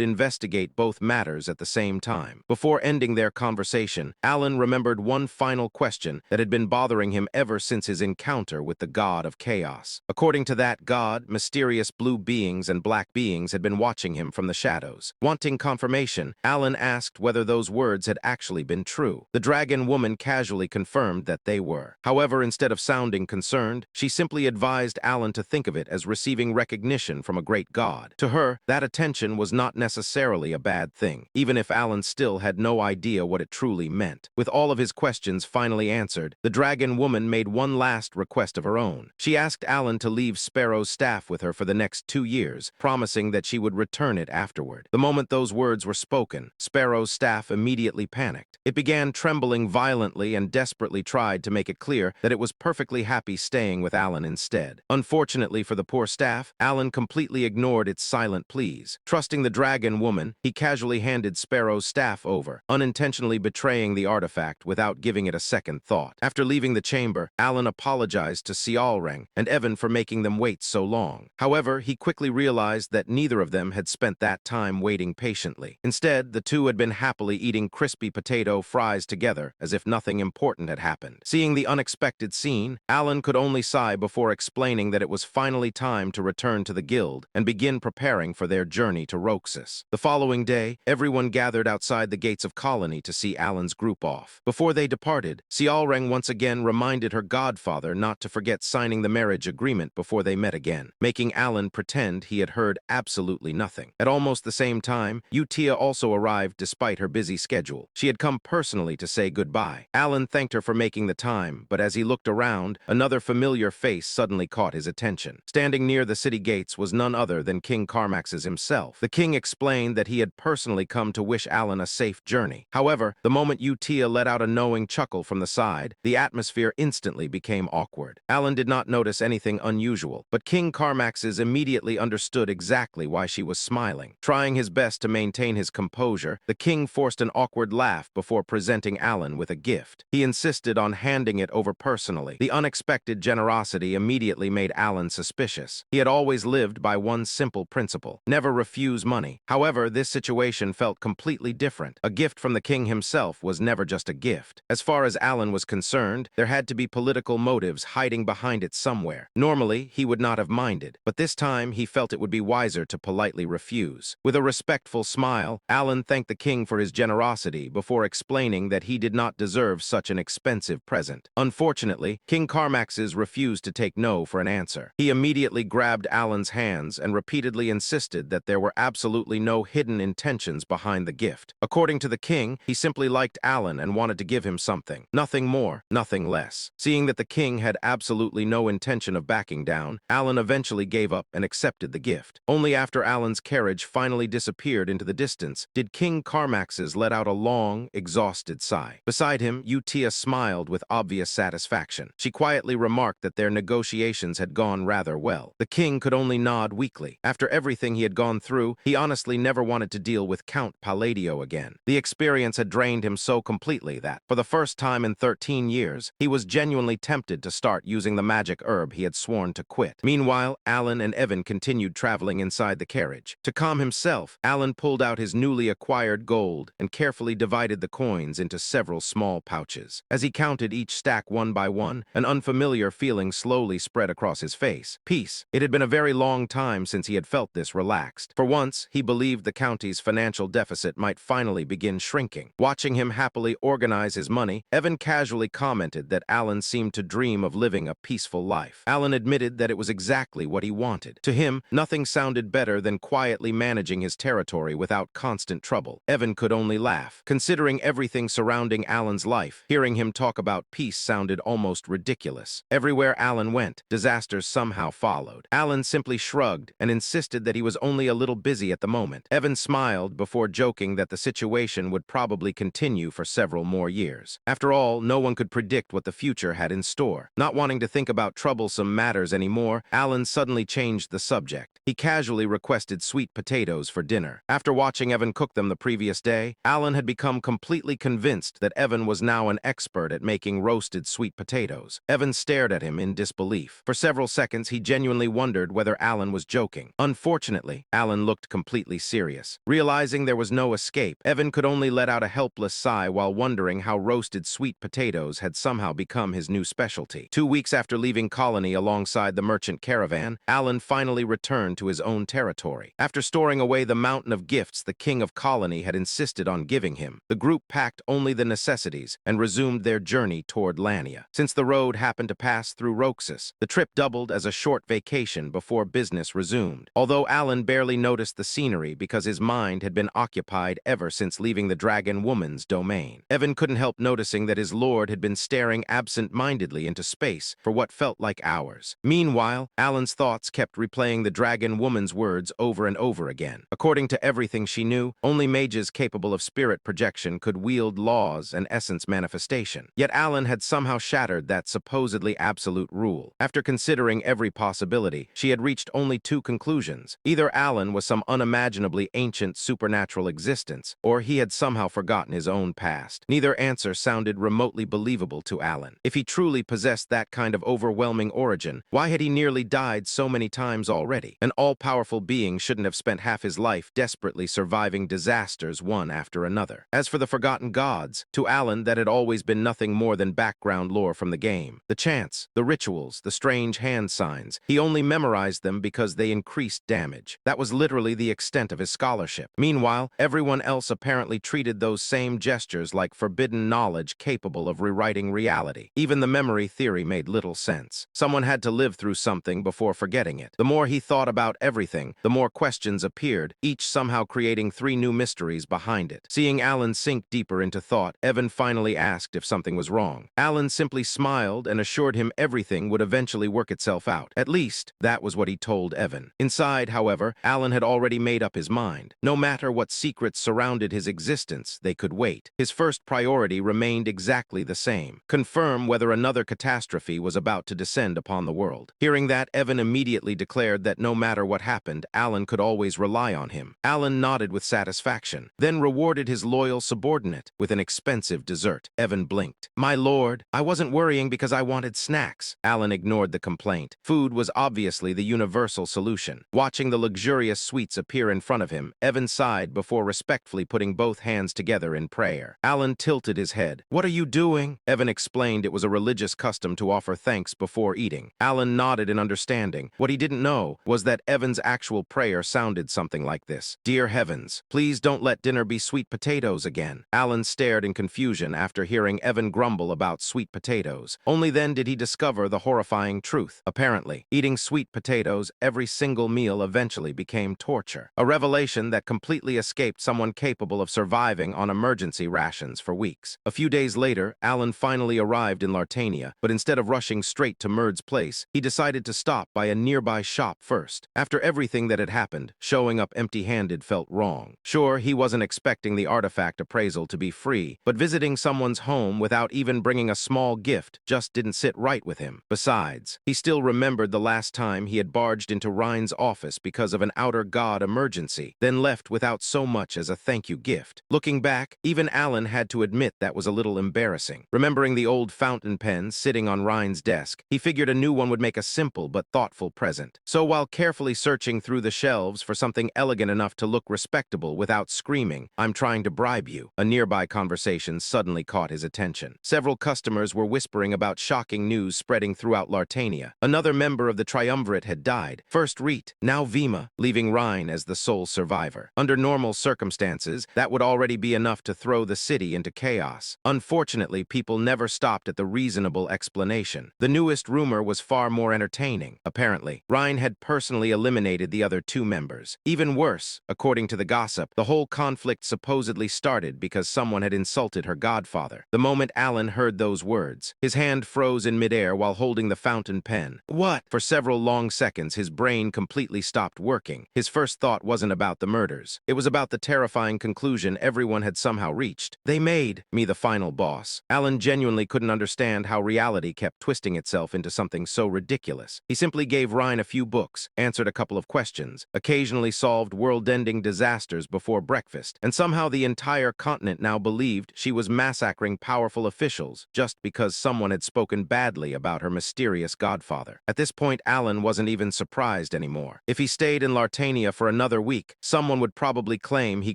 investigate both matters at the same time. Before ending their conversation, Alan remembered one final question that had been bothering him ever since his encounter with the god of chaos. According to that god, mysterious blue beings and black beings had been watching him from the shadows. Wanting confirmation, Alan asked whether those words had actually been true. The dragon woman casually confirmed that they were. However, instead of sounding concerned, she simply advised Alan to think of it as receiving recognition from a great god. To her, that attention was not necessarily a bad thing, even if Alan still had no idea what it truly meant. With all of his questions finally answered, the dragon woman made one last request of her own. She asked Alan to leave Sparrow's staff with her for the next 2 years, promising that she would return it afterward. The moment those words were spoken, Sparrow's staff immediately panicked. It began trembling violently and desperately tried to make it clear that it was perfectly happy staying with Alan instead. Unfortunately for the poor staff, Alan completely ignored its silent pleas. Trusting the dragon woman, he casually handed Sparrow's staff over, unintentionally betraying the artifact without giving it a second thought. After leaving the chamber, Alan apologized to Sialreng and Evan for making them wait so long. However, he quickly realized that neither of them had spent that time waiting patiently. Instead, the two had been happily eating crispy potato fries together as if nothing important had happened. Seeing the unexpected scene, Alan could only sigh before explaining that it was finally time to return to the guild and begin preparing for their journey to Roxas. The following day, everyone gathered outside the gates of Colony to see Alan's group off. Before they departed, Sialreng once again reminded her godfather not to forget signing the marriage agreement before they met again, making Alan pretend he had heard absolutely nothing. At almost the same time, Utia also arrived despite her busy schedule. She had come personally to say goodbye. Alan thanked her for making the time, but as he looked around, another familiar face suddenly caught his attention. Standing near the city gates was none other than King Carmax's himself. The king explained that he had personally come to wish Alan a safe journey. However, the moment Utia let out a knowing chuckle from the side, the atmosphere instantly became awkward. Alan did not notice anything unusual, but King Carmax's immediately understood exactly why she was smiling. Trying his best to maintain his composure, the king forced an awkward laugh before presenting Alan with a gift. He insisted on handing it over personally. The unexpected generosity immediately made Alan suspicious. He had always lived by one simple principle: never refuse money. However, this situation felt completely different. A gift from the king himself was never just a gift. As far as Alan was concerned, there had to be political motives hiding behind it somewhere. Normally, he would not have minded, but this time he felt it would be wiser to politely refuse. With a respectful smile, Alan thanked the king for his generosity before explaining that he did not deserve such an expensive present. Unfortunately, King Carmax's refused to take no for an answer. He immediately grabbed Alan's hands and repeatedly insisted that there were absolutely no hidden intentions behind the gift. According to the king, he simply liked Alan and wanted to give him something. Nothing more, nothing less. Seeing that the king had absolutely no intention of backing down, Alan eventually gave up and accepted the gift. Only after Alan's carriage finally disappeared into the distance did King Carmax's let out a long, exhausted sigh. Beside him, Utia smiled with obvious satisfaction. She quietly remarked that their negotiations had gone rather well. The king could only nod weakly. After everything he had gone through, he honestly never wanted to deal with Count Palladio again. The experience had drained him so completely that, for the first time in 13 years, he was genuinely tempted to start using the magic herb he had sworn to quit. Meanwhile, Alan and Evan continued traveling inside the carriage. To calm himself, Alan pulled out his newly acquired gold and carefully divided the coins into several small pouches. As he counted each stack one by one, an unfamiliar feeling slowly spread across his face. Peace. It had been a very long time since he had felt this relaxed. For once, he believed the county's financial deficit might finally begin shrinking. Watching him happily organize his money, Evan casually commented that Alan seemed to dream of living a peaceful life. Alan admitted that it was exactly what he wanted. To him, nothing sounded better than quietly managing his territory without constant trouble. Evan could only laugh. Considering everything surrounding Alan's life, hearing him talk about peace sounded almost ridiculous. Everywhere Alan went, disasters somehow followed. Alan simply shrugged and insisted that he was only a little busy at the moment. Evan smiled before joking that the situation would probably continue for several more years. After all, no one could predict what the future had in store. Not wanting to think about troublesome matters anymore, Alan suddenly changed the subject. He casually requested sweet potatoes for dinner. After watching Evan cook them the previous day, Alan had become completely convinced that Evan was now an expert at making roasted sweet potatoes. Evan stared at him in disbelief. For several seconds, he genuinely wondered whether Alan was joking. Unfortunately, Alan looked completely serious. Realizing there was no escape, Evan could only let out a helpless sigh while wondering how roasted sweet potatoes had somehow become his new specialty. 2 weeks after leaving Colony alongside the merchant caravan, Alan finally returned to his own territory. After storing away the mountain of gifts the king of Colony had insisted on giving him, the group packed only the necessities and resumed their journey toward Lania. Since the road happened to pass through Roxas, the trip doubled as a short vacation before business resumed. Although Alan barely noticed the scenery because his mind had been occupied ever since leaving the dragon woman's domain, Evan couldn't help noticing that his lord had been staring absent-mindedly into space for what felt like hours. Meanwhile, Alan's thoughts kept replaying the dragon woman's words over and over again. According to everything she knew, only mages capable of spirit projection could wield laws and essence manifestation. Yet Alan had somehow shattered that supposedly absolute rule. After considering every possibility, she had reached only 2 conclusions. Either Alan was some unimaginably ancient supernatural existence, or he had somehow forgotten his own past. Neither answer sounded remotely believable to Alan. If he truly possessed that kind of overwhelming origin, why had he nearly died so many times already? An all-powerful being shouldn't have spent half his life desperately surviving disasters one after another. As for the forgotten gods, to Alan that had always been nothing more than background lore from the game. The chants, the rituals, the strange hand signs, he only memorized them because they increased damage. That was literally the extent of his scholarship. Meanwhile, everyone else apparently treated those same gestures like forbidden knowledge capable of rewriting reality. Even the memory theory made little sense. Someone had to live through something before forgetting it. The more he thought about everything, the more questions appeared, each somehow creating 3 new mysteries behind it. Seeing Alan sink deeper into thought, Evan finally asked if something was wrong. Alan simply smiled and assured him everything would eventually work itself out. At least, that was what he told Evan. Inside, however, Alan had already made up his mind. No matter what secrets surrounded his existence, they could wait. His first priority remained exactly the same: confirm whether another catastrophe was about to descend upon the world. Hearing that, Evan immediately declared that no matter what happened, Alan could always rely on him. Alan nodded with satisfaction, then rewarded his loyal subordinate with an expensive dessert. Evan blinked. "My lord, I wasn't worrying because I wanted snacks." Alan ignored the complaint. Food was obviously the universal solution. Watching the luxurious sweets appear in front of him, Evan sighed before respectfully putting both hands together in prayer. Alan tilted his head. "What are you doing?" Evan explained it was a religious custom to offer thanks before eating. Alan nodded in understanding. What he didn't know was that Evan's actual prayer sounded something like this: "Dear heavens, please don't let dinner be sweet potatoes again." Alan stared in confusion after hearing Evan grumble about sweet potatoes. Only then did he discover the horrifying truth. Apparently, eating sweet potatoes every single meal eventually became torture. A revelation that completely escaped someone capable of surviving on emergency rations for weeks. A few days later, Alan finally arrived in Lartania, but instead of rushing straight to Murd's place, he decided to stop by a nearby shop first. After everything that had happened, showing up empty-handed felt wrong. Sure, he wasn't expecting the artifact appraisal to be free, but visiting someone's home without even bringing a small gift just didn't sit right with him. Besides, he still remembered the last time he had barged into Rhine's office because of an outer god emergency, then left without so much as a thank you gift. Looking back, even Alan had to admit that was a little embarrassing. Remembering the old fountain pen sitting on Rhine's desk, he figured a new one would make a simple but thoughtful present. So while carefully carefully searching through the shelves for something elegant enough to look respectable without screaming, "I'm trying to bribe you." A nearby conversation suddenly caught his attention. Several customers were whispering about shocking news spreading throughout Lartania. Another member of the triumvirate had died, first Reet, now Vima, leaving Rhine as the sole survivor. Under normal circumstances, that would already be enough to throw the city into chaos. Unfortunately, people never stopped at the reasonable explanation. The newest rumor was far more entertaining. Apparently, Rhine had personally eliminated the other two members. Even worse, according to the gossip, the whole conflict supposedly started because someone had insulted her godfather. The moment Alan heard those words, his hand froze in midair while holding the fountain pen. What? For several long seconds, his brain completely stopped working. His first thought wasn't about the murders. It was about the terrifying conclusion everyone had somehow reached. They made me the final boss. Alan genuinely couldn't understand how reality kept twisting itself into something so ridiculous. He simply gave Rhine a few books, answered a couple of questions, occasionally solved world-ending disasters before breakfast, and somehow the entire continent now believed she was massacring powerful officials just because someone had spoken badly about her mysterious godfather. At this point, Alan wasn't even surprised anymore. If he stayed in Lartania for another week, someone would probably claim he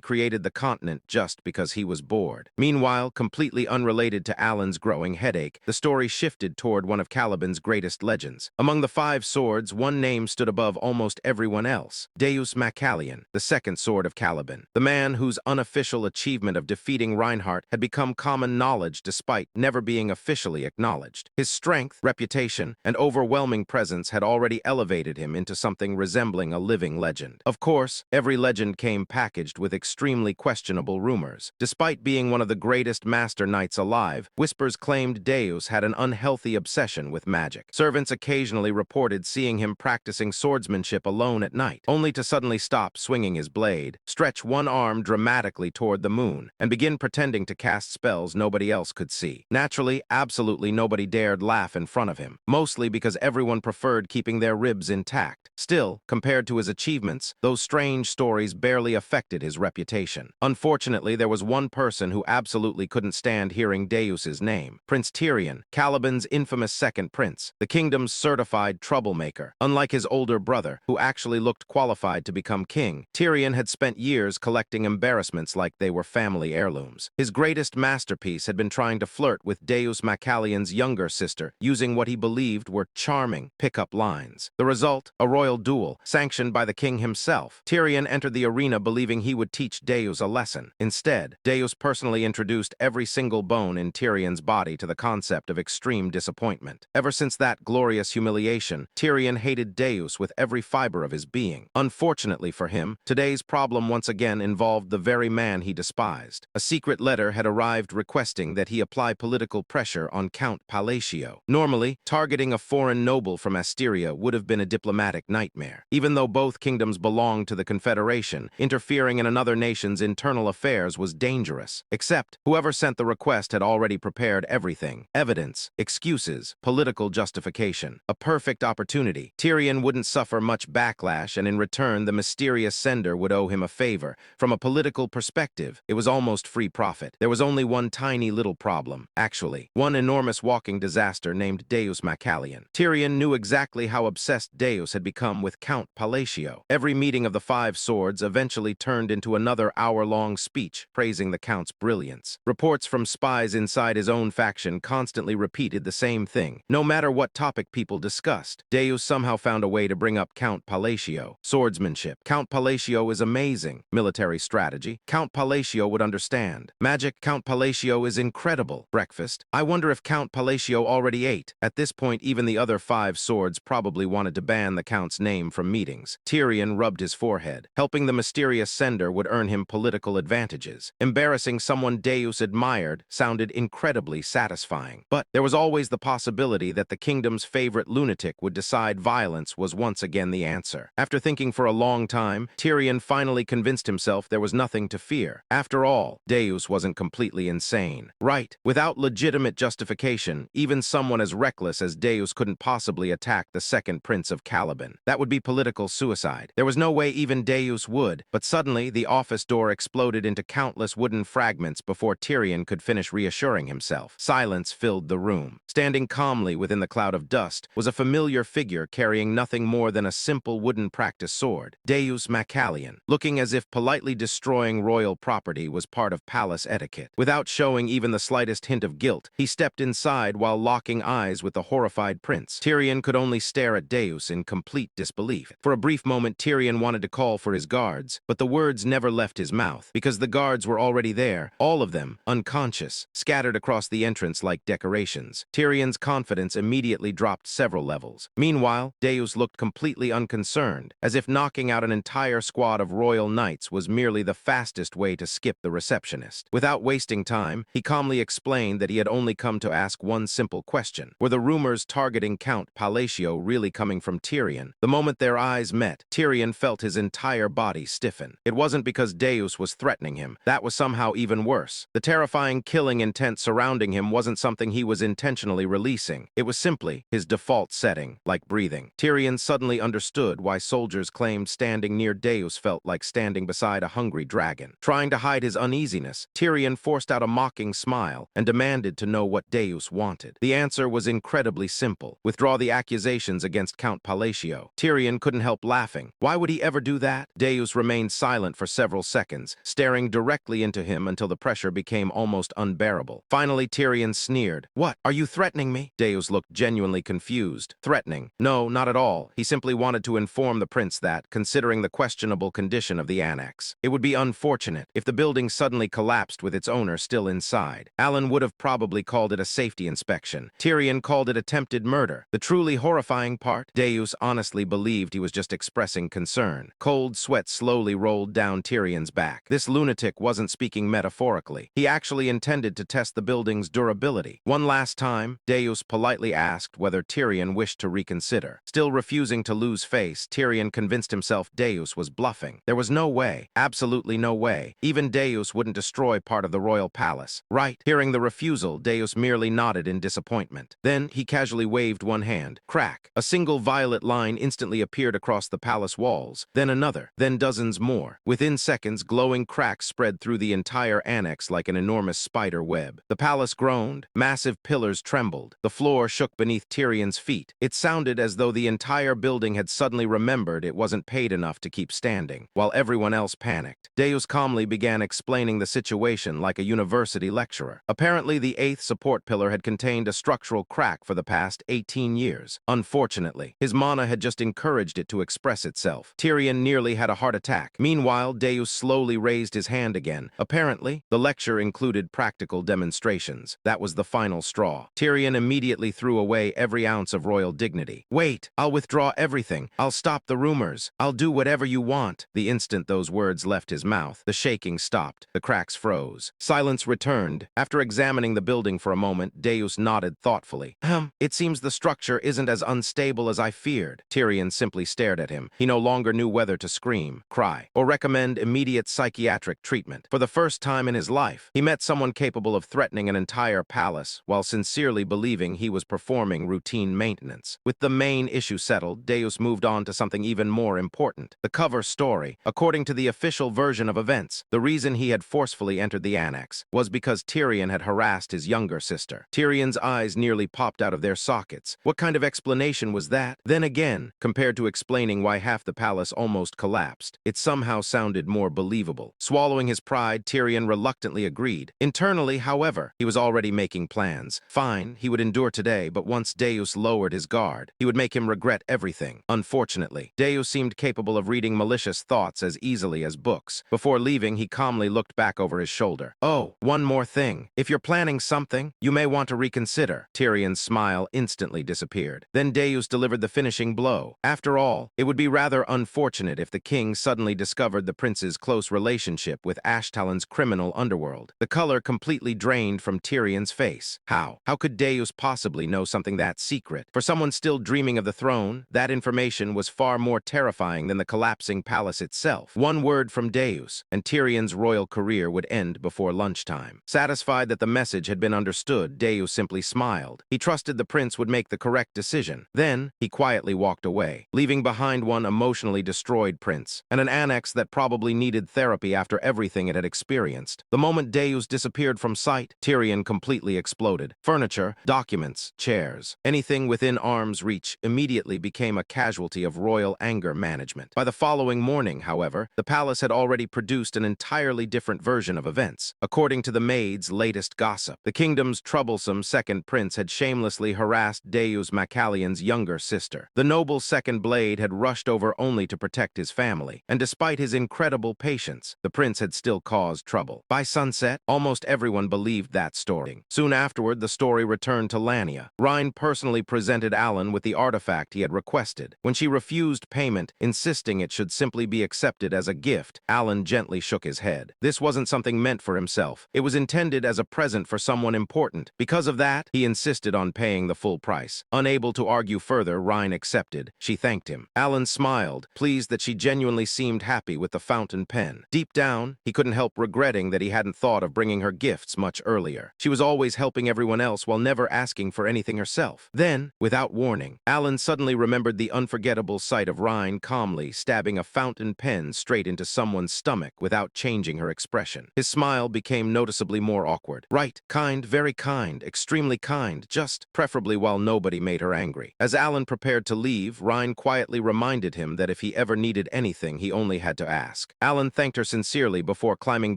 created the continent just because he was bored. Meanwhile, completely unrelated to Alan's growing headache, the story shifted toward one of Caliban's greatest legends. Among the five swords, one name stood above almost everyone else: Deus Macalian, the second sword of Caliban, the man whose unofficial achievement of defeating Reinhardt had become common knowledge despite never being officially acknowledged. His strength, reputation, and overwhelming presence had already elevated him into something resembling a living legend. Of course, every legend came packaged with extremely questionable rumors. Despite being one of the greatest master knights alive, whispers claimed Deus had an unhealthy obsession with magic. Servants occasionally reported seeing him practicing swordsmanship alone at night, only to suddenly stop swinging his blade, stretch one arm dramatically toward the moon, and begin pretending to cast spells nobody else could see. Naturally, absolutely nobody dared laugh in front of him, mostly because everyone preferred keeping their ribs intact. Still, compared to his achievements, those strange stories barely affected his reputation. Unfortunately, there was one person who absolutely couldn't stand hearing Deus's name: Prince Tyrion, Caliban's infamous second prince, the kingdom's certified troublemaker. Unlike his older brother, who actually looked qualified to become king, Tyrion had spent years collecting embarrassments like they were family heirlooms. His greatest masterpiece had been trying to flirt with Deus Macalian's younger sister, using what he believed were charming pickup lines. The result, a royal duel, sanctioned by the king himself. Tyrion entered the arena believing he would teach Deus a lesson. Instead, Deus personally introduced every single bone in Tyrion's body to the concept of extreme disappointment. Ever since that glorious humiliation, Tyrion hated Deus with every fiber of his being. Unfortunately for him, today's problem once again involved the very man he despised. A secret letter had arrived requesting that he apply political pressure on Count Palatio. Normally, targeting a foreign noble from Asteria would have been a diplomatic nightmare. Even though both kingdoms belonged to the Confederation, interfering in another nation's internal affairs was dangerous. Except, whoever sent the request had already prepared everything: evidence, excuses, political justification. A perfect opportunity. Tyrion wouldn't suffer much backlash, and in return, the mysterious sender would owe him a favor. From a political perspective, it was almost free profit. There was only one tiny little problem. Actually, one enormous walking disaster named Deus Macalian. Tyrion knew exactly how obsessed Deus had become with Count Palatio. Every meeting of the five swords eventually turned into another hour-long speech praising the Count's brilliance. Reports from spies inside his own faction constantly repeated the same thing. No matter what topic people discussed, Deus somehow found a way to bring up Count Palatio. Swordsmanship. Count Palatio is amazing. Military strategy. Count Palatio would understand. Magic. Count Palatio is incredible. Breakfast. I wonder if Count Palatio already ate. At this point, even the other five swords probably wanted to ban the Count's name from meetings. Tyrion rubbed his forehead. Helping the mysterious sender would earn him political advantages. Embarrassing someone Deus admired sounded incredibly satisfying. But there was always the possibility that the kingdom's favorite lunatic would decide violence was once again the answer. After thinking for a long time, Tyrion finally convinced himself there was nothing to fear. After all, Deus wasn't completely insane. Right, without legitimate justification, even someone as reckless as Deus couldn't possibly attack the second prince of Caliban. That would be political suicide. There was no way even Deus would, but suddenly the office door exploded into countless wooden fragments before Tyrion could finish reassuring himself. Silence filled the room. Standing calmly within the cloud of dust was a familiar figure carrying nothing more than a simple wooden practice sword, Deus Macallion, looking as if politely destroying royal property was part of palace etiquette. Without showing even the slightest hint of guilt, he stepped inside while locking eyes with the horrified prince. Tyrion could only stare at Deus in complete disbelief. For a brief moment, Tyrion wanted to call for his guards, but the words never left his mouth, because the guards were already there, all of them, unconscious, scattered across the entrance like decorations. Tyrion's confidence immediately dropped several levels. Meanwhile, Deus looked completely unconcerned, as if knocking out an entire squad of royal knights was merely the fastest way to skip the receptionist. Without wasting time, he calmly explained that he had only come to ask one simple question. Were the rumors targeting Count Palacio really coming from Tyrion? The moment their eyes met, Tyrion felt his entire body stiffen. It wasn't because Deus was threatening him. That was somehow even worse. The terrifying killing intent surrounding him wasn't something he was intentionally releasing. It was simply his default setting, like breathing. Tyrion suddenly understood why soldiers claimed standing near Deus felt like standing beside a hungry dragon. Trying to hide his uneasiness, Tyrion forced out a mocking smile and demanded to know what Deus wanted. The answer was incredibly simple: withdraw the accusations against Count Palacio. Tyrion couldn't help laughing. Why would he ever do that? Deus remained silent for several seconds, staring directly into him until the pressure became almost unbearable. Finally, Tyrion sneered. "What? Are you threatening me?" Deus looked genuinely confused. Threatening? No, not at all. He simply wanted to inform the prince that, considering the questionable condition of the annex, it would be unfortunate if the building suddenly collapsed with its owner still inside. Alan would have probably called it a safety inspection. Tyrion called it attempted murder. The truly horrifying part? Deus honestly believed he was just expressing concern. Cold sweat slowly rolled down Tyrion's back. This lunatic wasn't speaking metaphorically. He actually intended to test the building's durability. One last time, Deus politely asked whether Tyrion wished to reconsider. Still refusing to lose face, Tyrion convinced himself Deus was bluffing. There was no way, absolutely no way. Even Deus wouldn't destroy part of the royal palace. Right. Hearing the refusal, Deus merely nodded in disappointment. Then he casually waved one hand. Crack. A single violet line instantly appeared across the palace walls. Then another. Then dozens more. Within seconds, glowing cracks spread through the entire annex like an enormous spider web. The palace groaned. Massive pillars trembled. The floor shook beneath Tyrion's feet. It sounded as though the entire building had suddenly remembered it wasn't paid enough to keep standing, while everyone else panicked. Deus calmly began explaining the situation like a university lecturer. Apparently, the 8th support pillar had contained a structural crack for the past 18 years. Unfortunately, his mana had just encouraged it to express itself. Tyrion nearly had a heart attack. Meanwhile, Deus slowly raised his hand again. Apparently, the lecture included practical demonstrations. That was the final straw. Tyrion immediately threw away every ounce of royal dignity. "Wait, I'll withdraw everything. I'll stop the rumors. I'll do whatever you want." The instant those words left his mouth, the shaking stopped. The cracks froze. Silence returned. After examining the building for a moment, Deus nodded thoughtfully. It seems the structure isn't as unstable as I feared." Tyrion simply stared at him. He no longer knew whether to scream, cry, or recommend immediate psychiatric treatment. For the first time in his life, he met someone capable of threatening an entire palace while sincerely believing he was performing routine maintenance. With the main issue settled, Deus moved on to something even more important. The cover story. According to the official version of events, the reason he had forcefully entered the annex was because Tyrion had harassed his younger sister. Tyrion's eyes nearly popped out of their sockets. What kind of explanation was that? Then again, compared to explaining why half the palace almost collapsed, it somehow sounded more believable. Swallowing his pride, Tyrion reluctantly agreed. Internally, however, he was already making plans. Fine, he would endure today, but once Deus lowered his guard, he would make him regret everything. Unfortunately, Deus seemed capable of reading malicious thoughts as easily as books. Before leaving, he calmly looked back over his shoulder. "Oh, one more thing. If you're planning something, you may want to reconsider." Tyrion's smile instantly disappeared. Then Deus delivered the finishing blow. After all, it would be rather unfortunate if the king suddenly discovered the prince's close relationship with Ashtalon's criminal underworld. The color completely drained from Tyrion's face. How? How could Deus possibly know something that secret? For someone still dreaming of the throne, that information was far more terrifying than the collapsing palace itself. One word from Deus, and Tyrion's royal career would end before lunchtime. Satisfied that the message had been understood, Deus simply smiled. He trusted the prince would make the correct decision. Then, he quietly walked away, leaving behind one emotionally destroyed prince, and an annex that probably needed therapy after everything it had experienced. The moment Deus disappeared from sight, Tyrion completely exploded. Furniture, documents, chairs, anything within arm's reach immediately became a casualty of royal anger management. By the following morning, however, the palace had already produced an entirely different version of events. According to the maid's latest gossip, the kingdom's troublesome second prince had shamelessly harassed Deus Macallion's younger sister. The noble second blade had rushed over only to protect his family, and despite his incredible patience, the prince had still caused trouble. By sunset, almost everyone believed that story. Soon afterward, the story returned to Lania. Rhine personally presented Alan with the artifact he had requested. When she refused payment, insisting it should simply be accepted as a gift, Alan gently shook his head. This wasn't something meant for himself. It was intended as a present for someone important. Because of that, he insisted on paying the full price. Unable to argue further, Rhine accepted. She thanked him. Alan smiled, pleased that she genuinely seemed happy with the fountain pen. Deep down, he couldn't help regretting that he hadn't thought of bringing her gifts much earlier. She was always helping everyone else while never asking for anything herself. Then, without warning, Alan suddenly remembered the unforgettable sight of Rhine calmly stabbing a fountain pen straight into someone's stomach without changing her expression. His smile became noticeably more awkward. Right, kind, very kind, extremely kind, just preferably while nobody made her angry. As Alan prepared to leave, Rhine quietly reminded him that if he ever needed anything, he only had to ask. Alan thanked her sincerely before climbing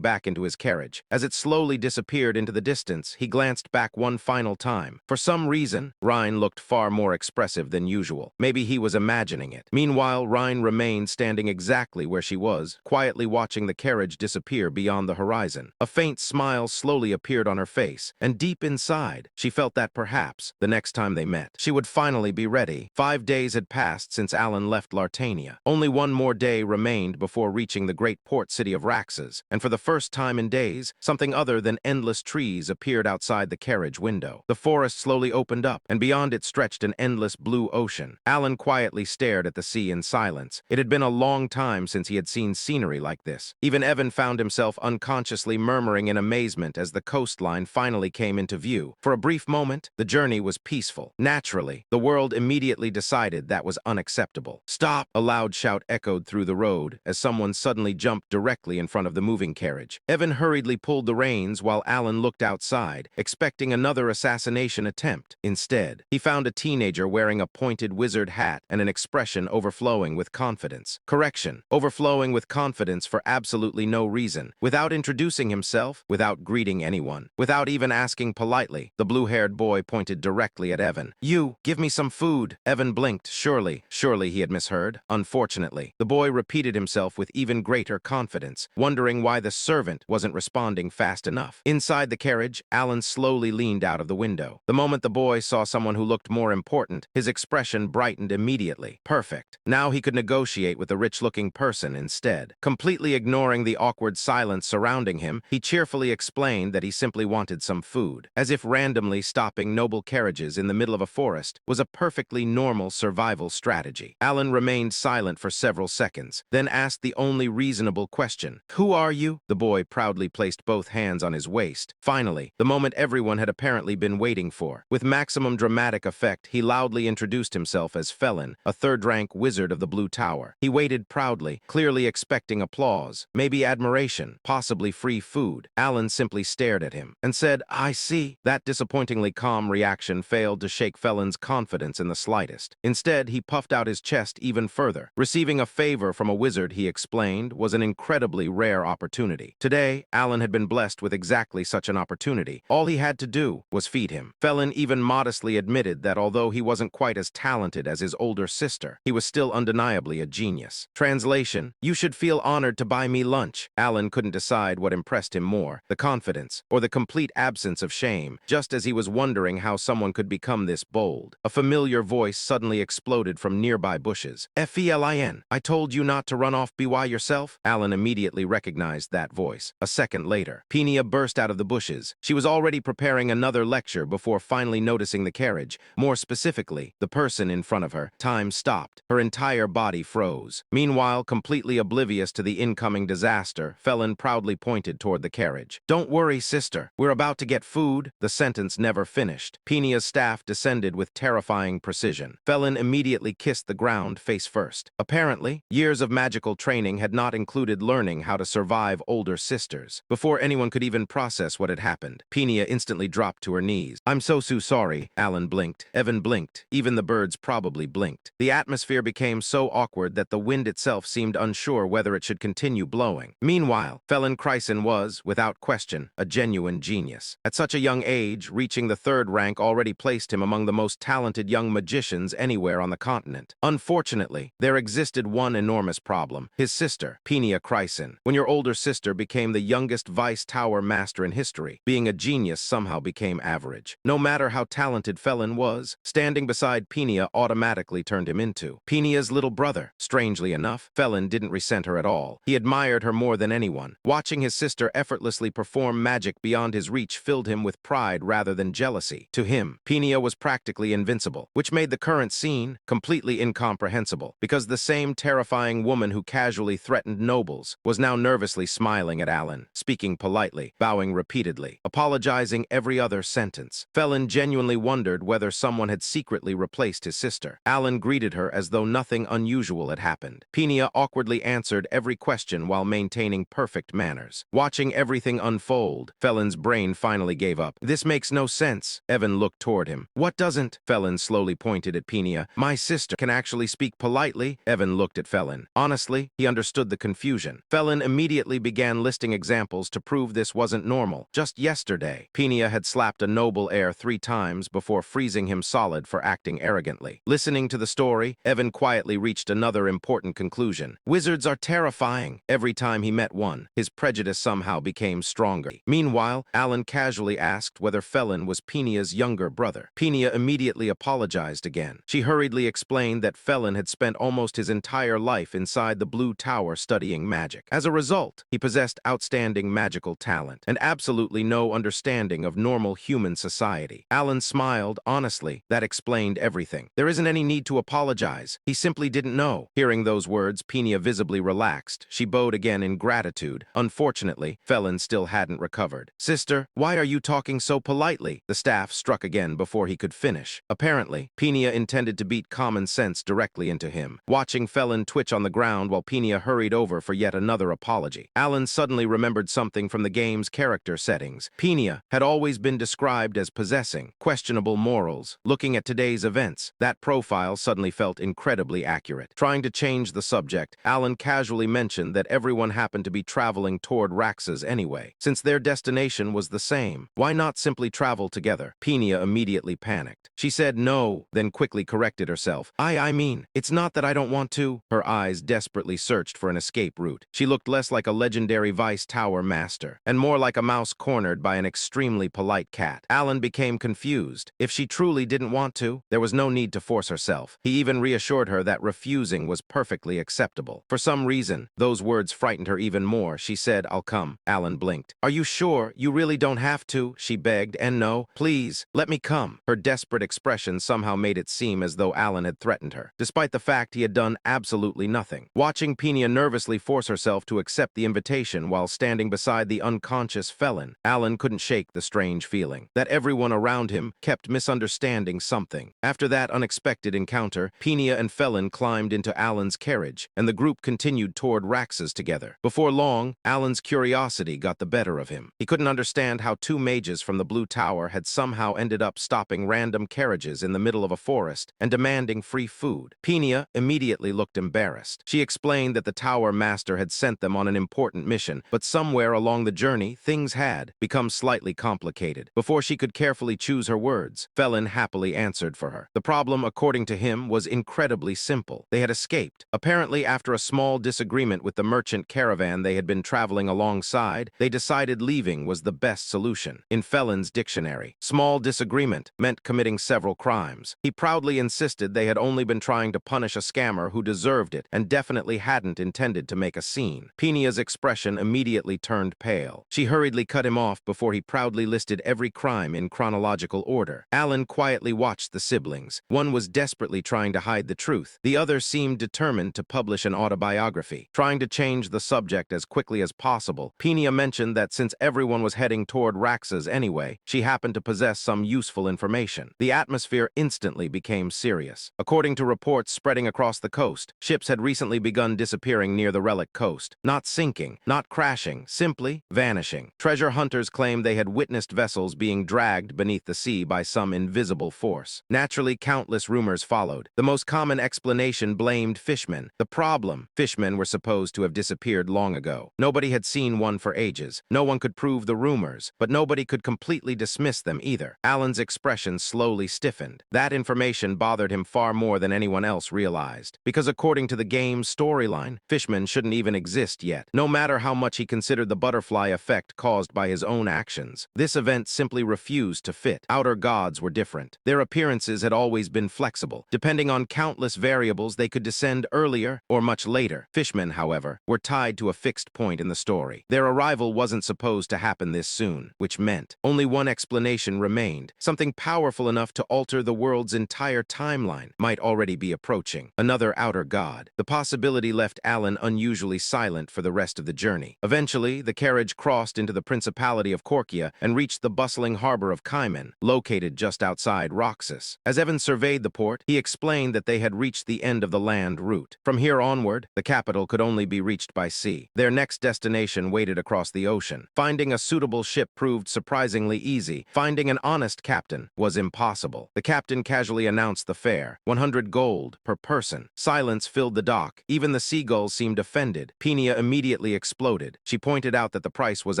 back into his carriage. As it slowly disappeared into the distance, he glanced back one final time. For some reason, Rhine looked far more expressive than usual. Maybe he was imagining it. Meanwhile, Rhine remained standing exactly where she was, quietly watching the carriage disappear beyond the horizon. A faint smile slowly appeared on her face, and deep inside, she felt that perhaps, the next time they met, she would finally be ready. 5 days had passed since Alan left Lartania. Only one more day remained before reaching the great port city of Raxus, and for the first time in days, something other than endless trees appeared outside the carriage window. The forest slowly opened up, and beyond it stretched an endless blue ocean. Alan quietly stared at the sea in silence. It had been a long time since he had seen scenery like this. Even Evan found himself unconsciously murmuring in amazement as the coastline finally came into view. For a brief moment, the journey was peaceful. Naturally, the world immediately decided that was unacceptable. Stop! A loud shout echoed through the road as someone suddenly jumped directly in front of the moving carriage. Evan hurriedly pulled the reins while Alan looked outside, expecting another assassination attempt. Instead, he found a teenager wearing a pointed wizard hat and an expression overflowing with confidence. Correction, overflowing with confidence for absolutely no reason. Without introducing himself, without greeting anyone, without even asking politely, the blue-haired boy pointed directly at Evan. "You, give me some food." Evan blinked. Surely he had misheard. Unfortunately, the boy repeated himself with even greater confidence, wondering why the servant wasn't responding fast enough. Inside the carriage, Alan slowly leaned out of the window. The moment the boy saw someone who looked more important, his expression brightened immediately. Perfect. Now he could negotiate with the rich-looking person instead. Completely ignoring the awkward silence surrounding him, he cheerfully explained that he simply wanted some food. As if randomly stopping noble carriages in the middle of a forest was a perfectly normal survival strategy. Alan remained silent for several seconds, then asked the only reasonable question. "Who are you?" The boy proudly placed both hands on his waist. Finally, the moment everyone had apparently been waiting for. With maximum dramatic effect, he loudly introduced himself as Felon, a third-rank wizard of the Blue Tower. He waited proudly, clearly expecting applause, maybe admiration, possibly free food. Alan simply stared at him and said, "I see." That disappointingly calm reaction failed to shake Felon's confidence in the slightest. Instead, he puffed out his chest even further. Receiving a favor from a wizard, he explained, was an incredibly rare opportunity. Today, Alan had been blessed with exactly such an opportunity. All he had to do was feed him. Felon even modestly admitted that although he wasn't quite as talented as his older sister, he was still undeniably a genius. Translation: "You should feel honored to buy me lunch." Alan couldn't decide what impressed him more, the confidence or the complete absence of shame, just as he was wondering how someone could become this bold. A familiar voice suddenly exploded from nearby bushes. "Felin, I told you not to run off by yourself." Alan immediately recognized that voice. A second later, Peenia burst out of the bushes. She was already preparing another lecture before finally noticing the carriage, more specifically, the person in front of her. Time stopped. Her entire body froze. Meanwhile, completely oblivious to the incoming disaster, Felon proudly pointed toward the carriage. "Don't worry, sister. We're about to get food." The sentence never finished. Peenia's staff descended with terrifying precision. Felon immediately kissed the ground face first. Apparently, years of magical training had not included learning how to survive older sisters. Before anyone could even process what had happened, Peenia instantly dropped to her knees. "I'm so sorry." Alan blinked. Evan blinked. Even the birds probably blinked. blinked. The atmosphere became so awkward that the wind itself seemed unsure whether it should continue blowing. Meanwhile, Felin Chryson was, without question, a genuine genius. At such a young age, reaching the third rank already placed him among the most talented young magicians anywhere on the continent. Unfortunately, there existed one enormous problem: his sister, Penia Chryson. When your older sister became the youngest Vice Tower master in history, being a genius somehow became average. No matter how talented Felin was, standing beside Penia automatically turned him into Penia's little brother. Strangely enough, Felin didn't resent her at all. He admired her more than anyone. Watching his sister effortlessly perform magic beyond his reach filled him with pride rather than jealousy. To him, Penia was practically invincible, which made the current scene completely incomprehensible, because the same terrifying woman who casually threatened nobles was now nervously smiling at Alan, speaking politely, bowing repeatedly, apologizing every other sentence. Felin genuinely wondered whether someone had secretly replaced his sister. Alan greeted her as though nothing unusual had happened. Penia awkwardly answered every question while maintaining perfect manners. Watching everything unfold, Felin's brain finally gave up. This makes no sense. Evan looked toward him. What doesn't? Felin slowly pointed at Penia. My sister can actually speak politely? Evan looked at Felin. Honestly, he understood the confusion. Felin immediately began listing examples to prove this wasn't normal. Just yesterday, Penia had slapped a noble heir 3 times before freezing him solid for acting arrogantly. Listening to the story, Evan quietly reached another important conclusion. Wizards are terrifying. Every time he met one, his prejudice somehow became stronger. Meanwhile, Alan casually asked whether Felin was Penia's younger brother. Penia immediately apologized again. She hurriedly explained that Felin had spent almost his entire life inside the Blue Tower studying magic. As a result, he possessed outstanding magical talent and absolutely no understanding of normal human society. Alan smiled. Honestly, that explained everything. There isn't any need to apologize. He simply didn't know. Hearing those words, Penia visibly relaxed. She bowed again in gratitude. Unfortunately, Felin still hadn't recovered. Sister, why are you talking so politely? The staff struck again before he could finish. Apparently, Penia intended to beat common sense directly into him. Watching Felin twitch on the ground while Penia hurried over for yet another apology, Alan suddenly remembered something from the game's character settings. Penia had always been described as possessing questionable morals. Looking at today's events, that profile suddenly felt incredibly accurate. Trying to change the subject, Alan casually mentioned that everyone happened to be traveling toward Raxas anyway. Since their destination was the same, why not simply travel together? Penia immediately panicked. She said no, then quickly corrected herself. I mean, it's not that I don't want to. Her eyes desperately searched for an escape route. She looked less like a legendary Vice Tower master, and more like a mouse cornered by an extremely polite cat. Alan became confused. If she truly didn't want to, there was no need to force herself. He even reassured her that refusing was perfectly acceptable. For some reason, those words frightened her even more. She said, I'll come. Alan blinked. Are you sure? You really don't have to? She begged. And no, please, let me come. Her desperate expression somehow made it seem as though Alan had threatened her, despite the fact he had done absolutely nothing. Watching Penia nervously force herself to accept the invitation while standing beside the unconscious Felin, Alan couldn't shake the strange feeling that everyone around him kept misunderstanding something. After that unexpected encounter, Penia and Felin climbed into Alan's carriage, and the group continued toward Raxas together. Before long, Alan's curiosity got the better of him. He couldn't understand how 2 mages from the Blue Tower had somehow ended up stopping random carriages in the middle of a forest and demanding free food. Penia immediately looked embarrassed. She explained that the Tower Master had sent them on an important mission, but somewhere along the journey, things had become slightly complicated. Before she could carefully choose her words, Felin happily answered for her. The problem, according to him, was incredibly simple. They had escaped. Apparently, after a small disagreement with the merchant caravan they had been traveling alongside, they decided leaving was the best solution. In Felin's dictionary, small disagreement meant committing several crimes. He proudly insisted they had only been trying to punish a scammer who deserved it and definitely hadn't intended to make a scene. Penia's expression immediately turned pale. She hurriedly cut him off before he proudly listed every crime in chronological order. Alan quietly watched the siblings. One was desperately trying to hide the truth. The other seemed determined to publish an autobiography. Trying to change the subject as quickly as possible, Penia mentioned that since everyone was heading toward Raxas anyway, she happened to possess some useful information. The atmosphere instantly became serious. According to reports spreading across the coast, ships had recently begun disappearing near the relic coast. Not sinking, not crashing, simply vanishing. Treasure hunters claimed they had witnessed vessels being dragged beneath the sea by some invisible force. Naturally, countless rumors followed. followed. The most common explanation blamed fishmen. The problem: fishmen were supposed to have disappeared long ago. Nobody had seen one for ages. No one could prove the rumors, but nobody could completely dismiss them either. Alan's expression slowly stiffened. That information bothered him far more than anyone else realized. Because according to the game's storyline, fishmen shouldn't even exist yet. No matter how much he considered the butterfly effect caused by his own actions, this event simply refused to fit. Outer gods were different. Their appearances had always been flexible. Depending on countless variables, they could descend earlier or much later. Fishmen, however, were tied to a fixed point in the story. Their arrival wasn't supposed to happen this soon, which meant only one explanation remained. Something powerful enough to alter the world's entire timeline might already be approaching. Another outer god. The possibility left Alan unusually silent for the rest of the journey. Eventually, the carriage crossed into the Principality of Korkia and reached the bustling harbor of Kaiman, located just outside Roxas. As Evan surveyed the port, he explained that they had reached the end of the land route. From here onward, the capital could only be reached by sea. Their next destination waited across the ocean. Finding a suitable ship proved surprisingly easy. Finding an honest captain was impossible. The captain casually announced the fare: 100 gold per person. Silence filled the dock. Even the seagulls seemed offended. Peenia immediately exploded. She pointed out that the price was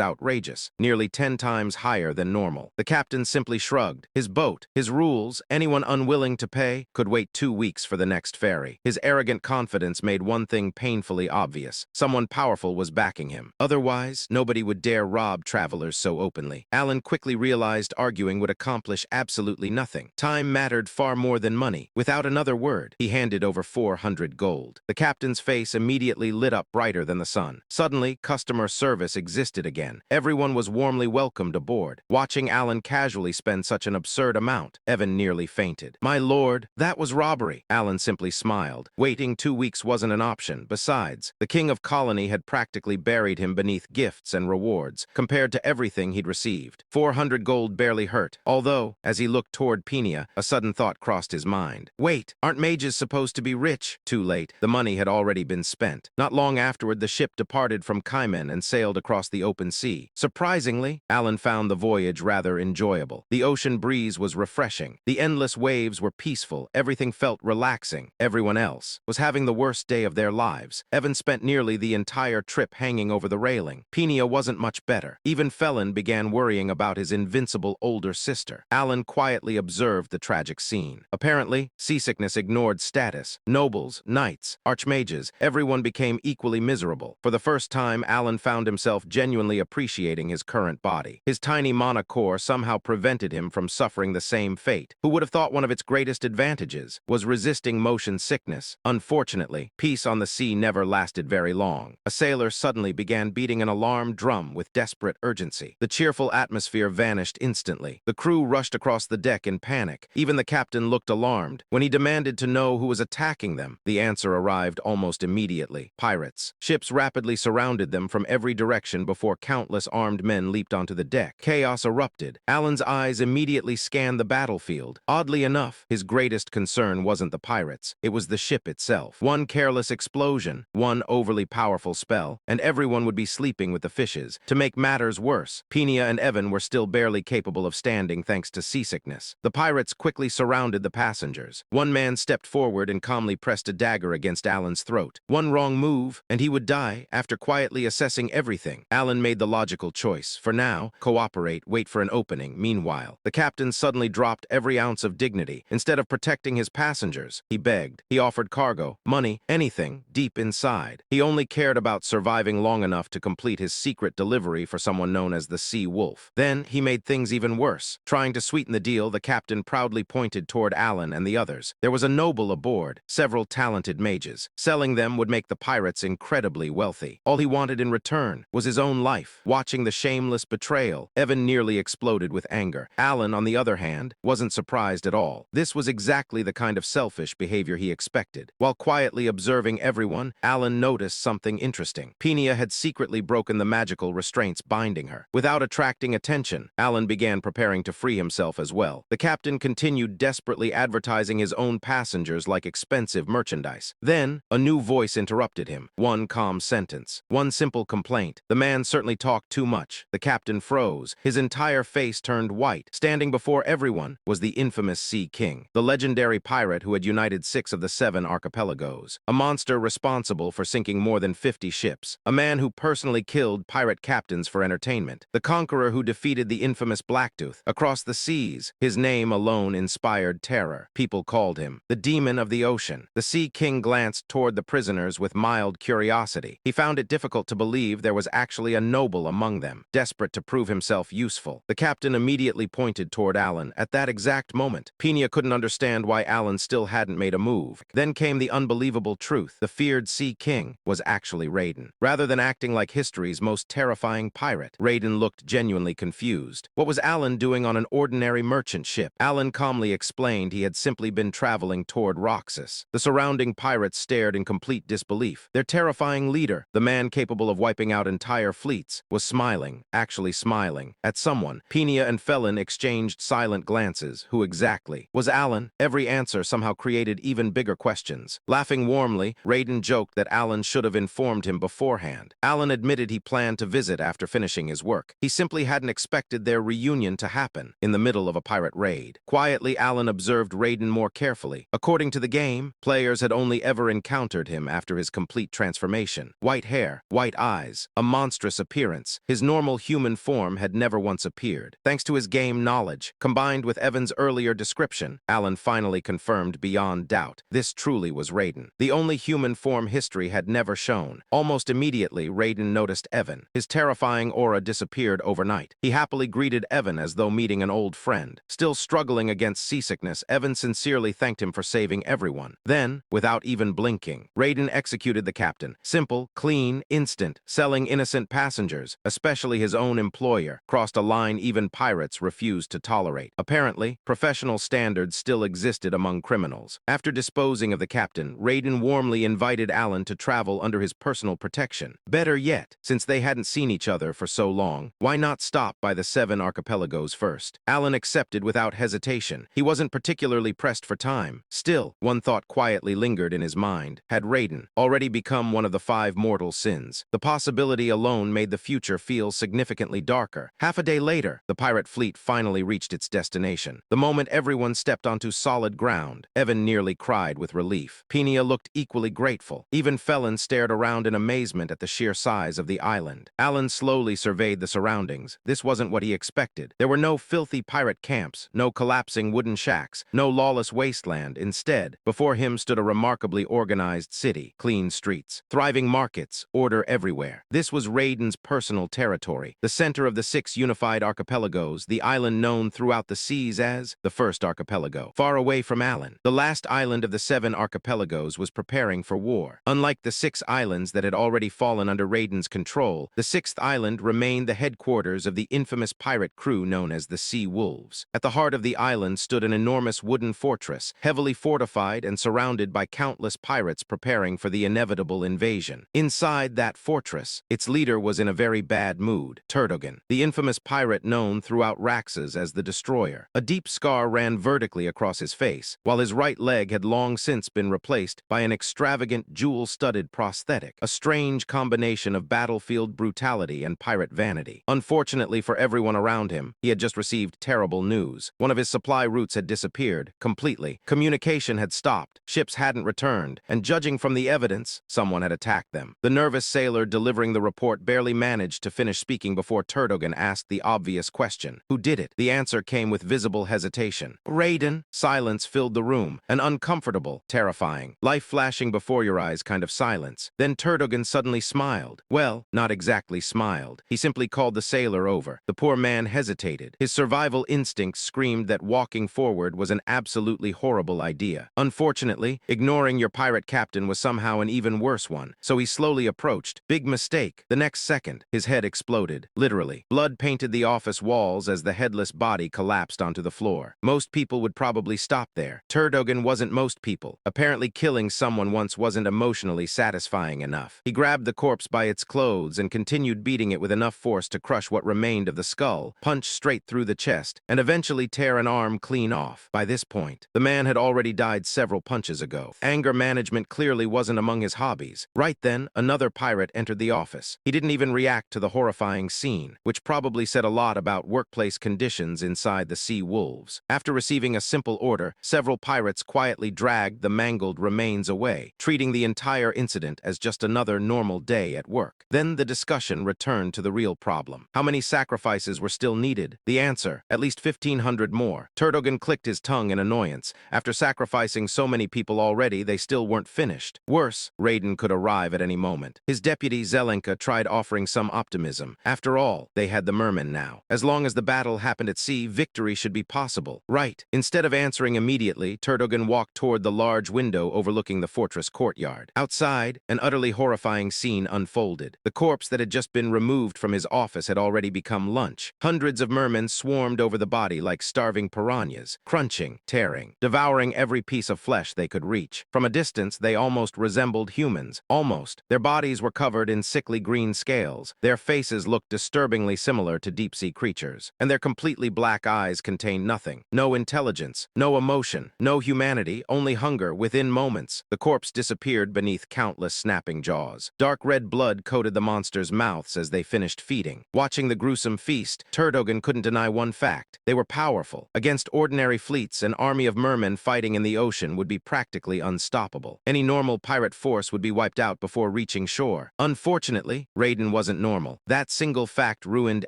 outrageous, nearly 10 times higher than normal. The captain simply shrugged. His boat, his rules, anyone unwilling to pay could wait 2 weeks for the next ferry. His arrogant confidence made one thing painfully obvious: someone powerful was backing him. Otherwise, nobody would dare rob travelers so openly. Alan quickly realized arguing would accomplish absolutely nothing. Time mattered far more than money. Without another word, he handed over 400 gold. The captain's face immediately lit up brighter than the sun. Suddenly, customer service existed again. Everyone was warmly welcomed aboard. Watching Alan casually spend such an absurd amount, Evan nearly fainted. "My lord, that was robbery." Alan simply smiled. Waiting 2 weeks wasn't an option. Besides, the king of Colony had practically buried him beneath gifts and rewards, compared to everything he'd received. 400 gold barely hurt. Although, as he looked toward Peenia, a sudden thought crossed his mind. Wait, aren't mages supposed to be rich? Too late. The money had already been spent. Not long afterward, the ship departed from Kaiman and sailed across the open sea. Surprisingly, Alan found the voyage rather enjoyable. The ocean breeze was refreshing. The endless waves were peaceful. Everything felt relaxing. Everyone else was having the worst day of their lives. Evan spent nearly the entire trip hanging over the railing. Peenia wasn't much better. Even Felon began worrying about his invincible older sister. Alan quietly observed the tragic scene. Apparently, seasickness ignored status. Nobles, knights, archmages, everyone became equally miserable. For the first time, Alan found himself genuinely appreciating his current body. His tiny mana core somehow prevented him from suffering the same fate. Who would have thought one of its greatest advantages was resisting motion sickness? Unfortunately, peace on the sea never lasted very long. A sailor suddenly began beating an alarm drum with desperate urgency. The cheerful atmosphere vanished instantly. The crew rushed across the deck in panic. Even the captain looked alarmed. When he demanded to know who was attacking them, the answer arrived almost immediately: pirates. Ships rapidly surrounded them from every direction before countless armed men leaped onto the deck. Chaos erupted. Alan's eyes immediately scanned the battlefield. Oddly enough, his greatest concern wasn't the pirates. It was the ship itself. One careless explosion, one overly powerful spell, and everyone would be sleeping with the fishes. To make matters worse, Peenia and Evan were still barely capable of standing thanks to seasickness. The pirates quickly surrounded the passengers. One man stepped forward and calmly pressed a dagger against Alan's throat. One wrong move, and he would die. After quietly assessing everything, Alan made the logical choice. For now, cooperate, wait for an opening. Meanwhile, the captain suddenly dropped every ounce of dignity. Instead of protecting his passengers, he begged. He offered cargo, money, anything, deep inside. He only cared about surviving long enough to complete his secret delivery for someone known as the Sea Wolf. Then, he made things even worse. Trying to sweeten the deal, the captain proudly pointed toward Alan and the others. There was a noble aboard, several talented mages. Selling them would make the pirates incredibly wealthy. All he wanted in return was his own life. Watching the shameless betrayal, Evan nearly exploded with anger. Alan, on the other hand, wasn't surprised at all. This was exactly the kind of selfish behavior he expected. While quietly observing everyone, Alan noticed something interesting. Peenia had secretly broken the magical restraints binding her. Without attracting attention, Alan began preparing to free himself as well. The captain continued desperately advertising his own passengers like expensive merchandise. Then, a new voice interrupted him. One calm sentence. One simple complaint. The man certainly talked too much. The captain froze. His entire face turned white. Standing before everyone was the infamous Sea King. The legendary legendary pirate who had united 6 of the 7 archipelagos, a monster responsible for sinking more than 50 ships, a man who personally killed pirate captains for entertainment, the conqueror who defeated the infamous Blacktooth across the seas. His name alone inspired terror. People called him the demon of the ocean. The Sea King glanced toward the prisoners with mild curiosity. He found it difficult to believe there was actually a noble among them, desperate to prove himself useful. The captain immediately pointed toward Alan. At that exact moment, Pina couldn't understand why Alan still hadn't made a move. Then came the unbelievable truth. The feared Sea King was actually Raiden. Rather than acting like history's most terrifying pirate, Raiden looked genuinely confused. What was Alan doing on an ordinary merchant ship? Alan calmly explained he had simply been traveling toward Roxas. The surrounding pirates stared in complete disbelief. Their terrifying leader, the man capable of wiping out entire fleets, was smiling, actually smiling, at someone. Pina and Felon exchanged silent glances. Who exactly was Alan? Every answer somehow created even bigger questions. Laughing warmly, Raiden joked that Alan should have informed him beforehand. Alan admitted he planned to visit after finishing his work. He simply hadn't expected their reunion to happen in the middle of a pirate raid. Quietly, Alan observed Raiden more carefully. According to the game, players had only ever encountered him after his complete transformation. White hair, white eyes, a monstrous appearance. His normal human form had never once appeared. Thanks to his game knowledge, combined with Evan's earlier description, Alan finally confirmed beyond doubt. This truly was Raiden, the only human form history had never shown. Almost immediately, Raiden noticed Evan. His terrifying aura disappeared overnight. He happily greeted Evan as though meeting an old friend. Still struggling against seasickness, Evan sincerely thanked him for saving everyone. Then, without even blinking, Raiden executed the captain. Simple, clean, instant, selling innocent passengers, especially his own employer, crossed a line even pirates refused to tolerate. Apparently, professional standards still existed among criminals. After disposing of the captain, Raiden warmly invited Alan to travel under his personal protection. Better yet, since they hadn't seen each other for so long, why not stop by the 7 archipelagos first? Alan accepted without hesitation. He wasn't particularly pressed for time. Still, one thought quietly lingered in his mind. Had Raiden already become one of the 5 mortal sins? The possibility alone made the future feel significantly darker. Half a day later, the pirate fleet finally reached its destination. The moment everyone stepped onto solid ground, Evan nearly cried with relief. Pina looked equally grateful. Even Felon stared around in amazement at the sheer size of the island. Alan slowly surveyed the surroundings. This wasn't what he expected. There were no filthy pirate camps, no collapsing wooden shacks, no lawless wasteland. Instead, before him stood a remarkably organized city, clean streets, thriving markets, order everywhere. This was Raiden's personal territory, the center of the 6 unified archipelagos, the island known throughout the seas as the First Archipelago. Far away from Alan, the last island of the 7 archipelagos was preparing for war. Unlike the 6 islands that had already fallen under Raiden's control, the 6th island remained the headquarters of the infamous pirate crew known as the Sea Wolves. At the heart of the island stood an enormous wooden fortress, heavily fortified and surrounded by countless pirates preparing for the inevitable invasion. Inside that fortress, its leader was in a very bad mood, Turdogan, the infamous pirate known throughout Raxas as the Destroyer. A deep scar ran vertically across his face, while his right leg had long since been replaced by an extravagant jewel-studded prosthetic, a strange combination of battlefield brutality and pirate vanity. Unfortunately for everyone around him, he had just received terrible news. One of his supply routes had disappeared completely. Communication had stopped, ships hadn't returned, and judging from the evidence, someone had attacked them. The nervous sailor delivering the report barely managed to finish speaking before Turdogan asked the obvious question. Who did it? The answer came with visible hesitation. Raiden. Silence filled the room, an uncomfortable, terrifying, life flashing before your eyes kind of silence. Then Turdogan suddenly smiled. Well, not exactly smiled. He simply called the sailor over. The poor man hesitated. His survival instincts screamed that walking forward was an absolutely horrible idea. Unfortunately, ignoring your pirate captain was somehow an even worse one, so he slowly approached. Big mistake. The next second, his head exploded. Literally. Blood painted the office walls as the headless body collapsed onto the floor. Most people would probably stop there. Turdogan wasn't most people. Apparently killing someone once wasn't emotionally satisfying enough. He grabbed the corpse by its clothes and continued beating it with enough force to crush what remained of the skull, punch straight through the chest, and eventually tear an arm clean off. By this point, the man had already died several punches ago. Anger management clearly wasn't among his hobbies. Right then, another pirate entered the office. He didn't even react to the horrifying scene, which probably said a lot about workplace conditions inside the Sea Wolves. After receiving a simple order, several pirates quietly dragged the mangled remains away, treating the entire incident as just another normal day at work. Then the discussion returned to the real problem. How many sacrifices were still needed? The answer, at least 1,500 more. Turdogan clicked his tongue in annoyance. After sacrificing so many people already, they still weren't finished. Worse, Raiden could arrive at any moment. His deputy Zelenka tried offering some optimism. After all, they had the mermen now. As long as the battle happened at sea, victory should be possible. Right. Instead of answering immediately, Turdogan walked toward the large window overlooking the fortress courtyard. Outside, an utterly horrifying scene unfolded. The corpse that had just been removed from his office had already become lunch. Hundreds of mermen swarmed over the body like starving piranhas, crunching, tearing, devouring every piece of flesh they could reach. From a distance, they almost resembled humans. Almost. Their bodies were covered in sickly green scales. Their faces looked disturbingly similar to deep-sea creatures, and their completely black eyes contained nothing. No intelligence, no emotion, no humanity, only hunger. Within moments, the corpse disappeared beneath countless snapping jaws. Dark red blood coated the monsters' mouths as they finished feeding. Watching the gruesome feast, Turdogan couldn't deny one fact. They were powerful. Against ordinary fleets, an army of mermen fighting in the ocean would be practically unstoppable. Any normal pirate force would be wiped out before reaching shore. Unfortunately, Raiden wasn't normal. That single fact ruined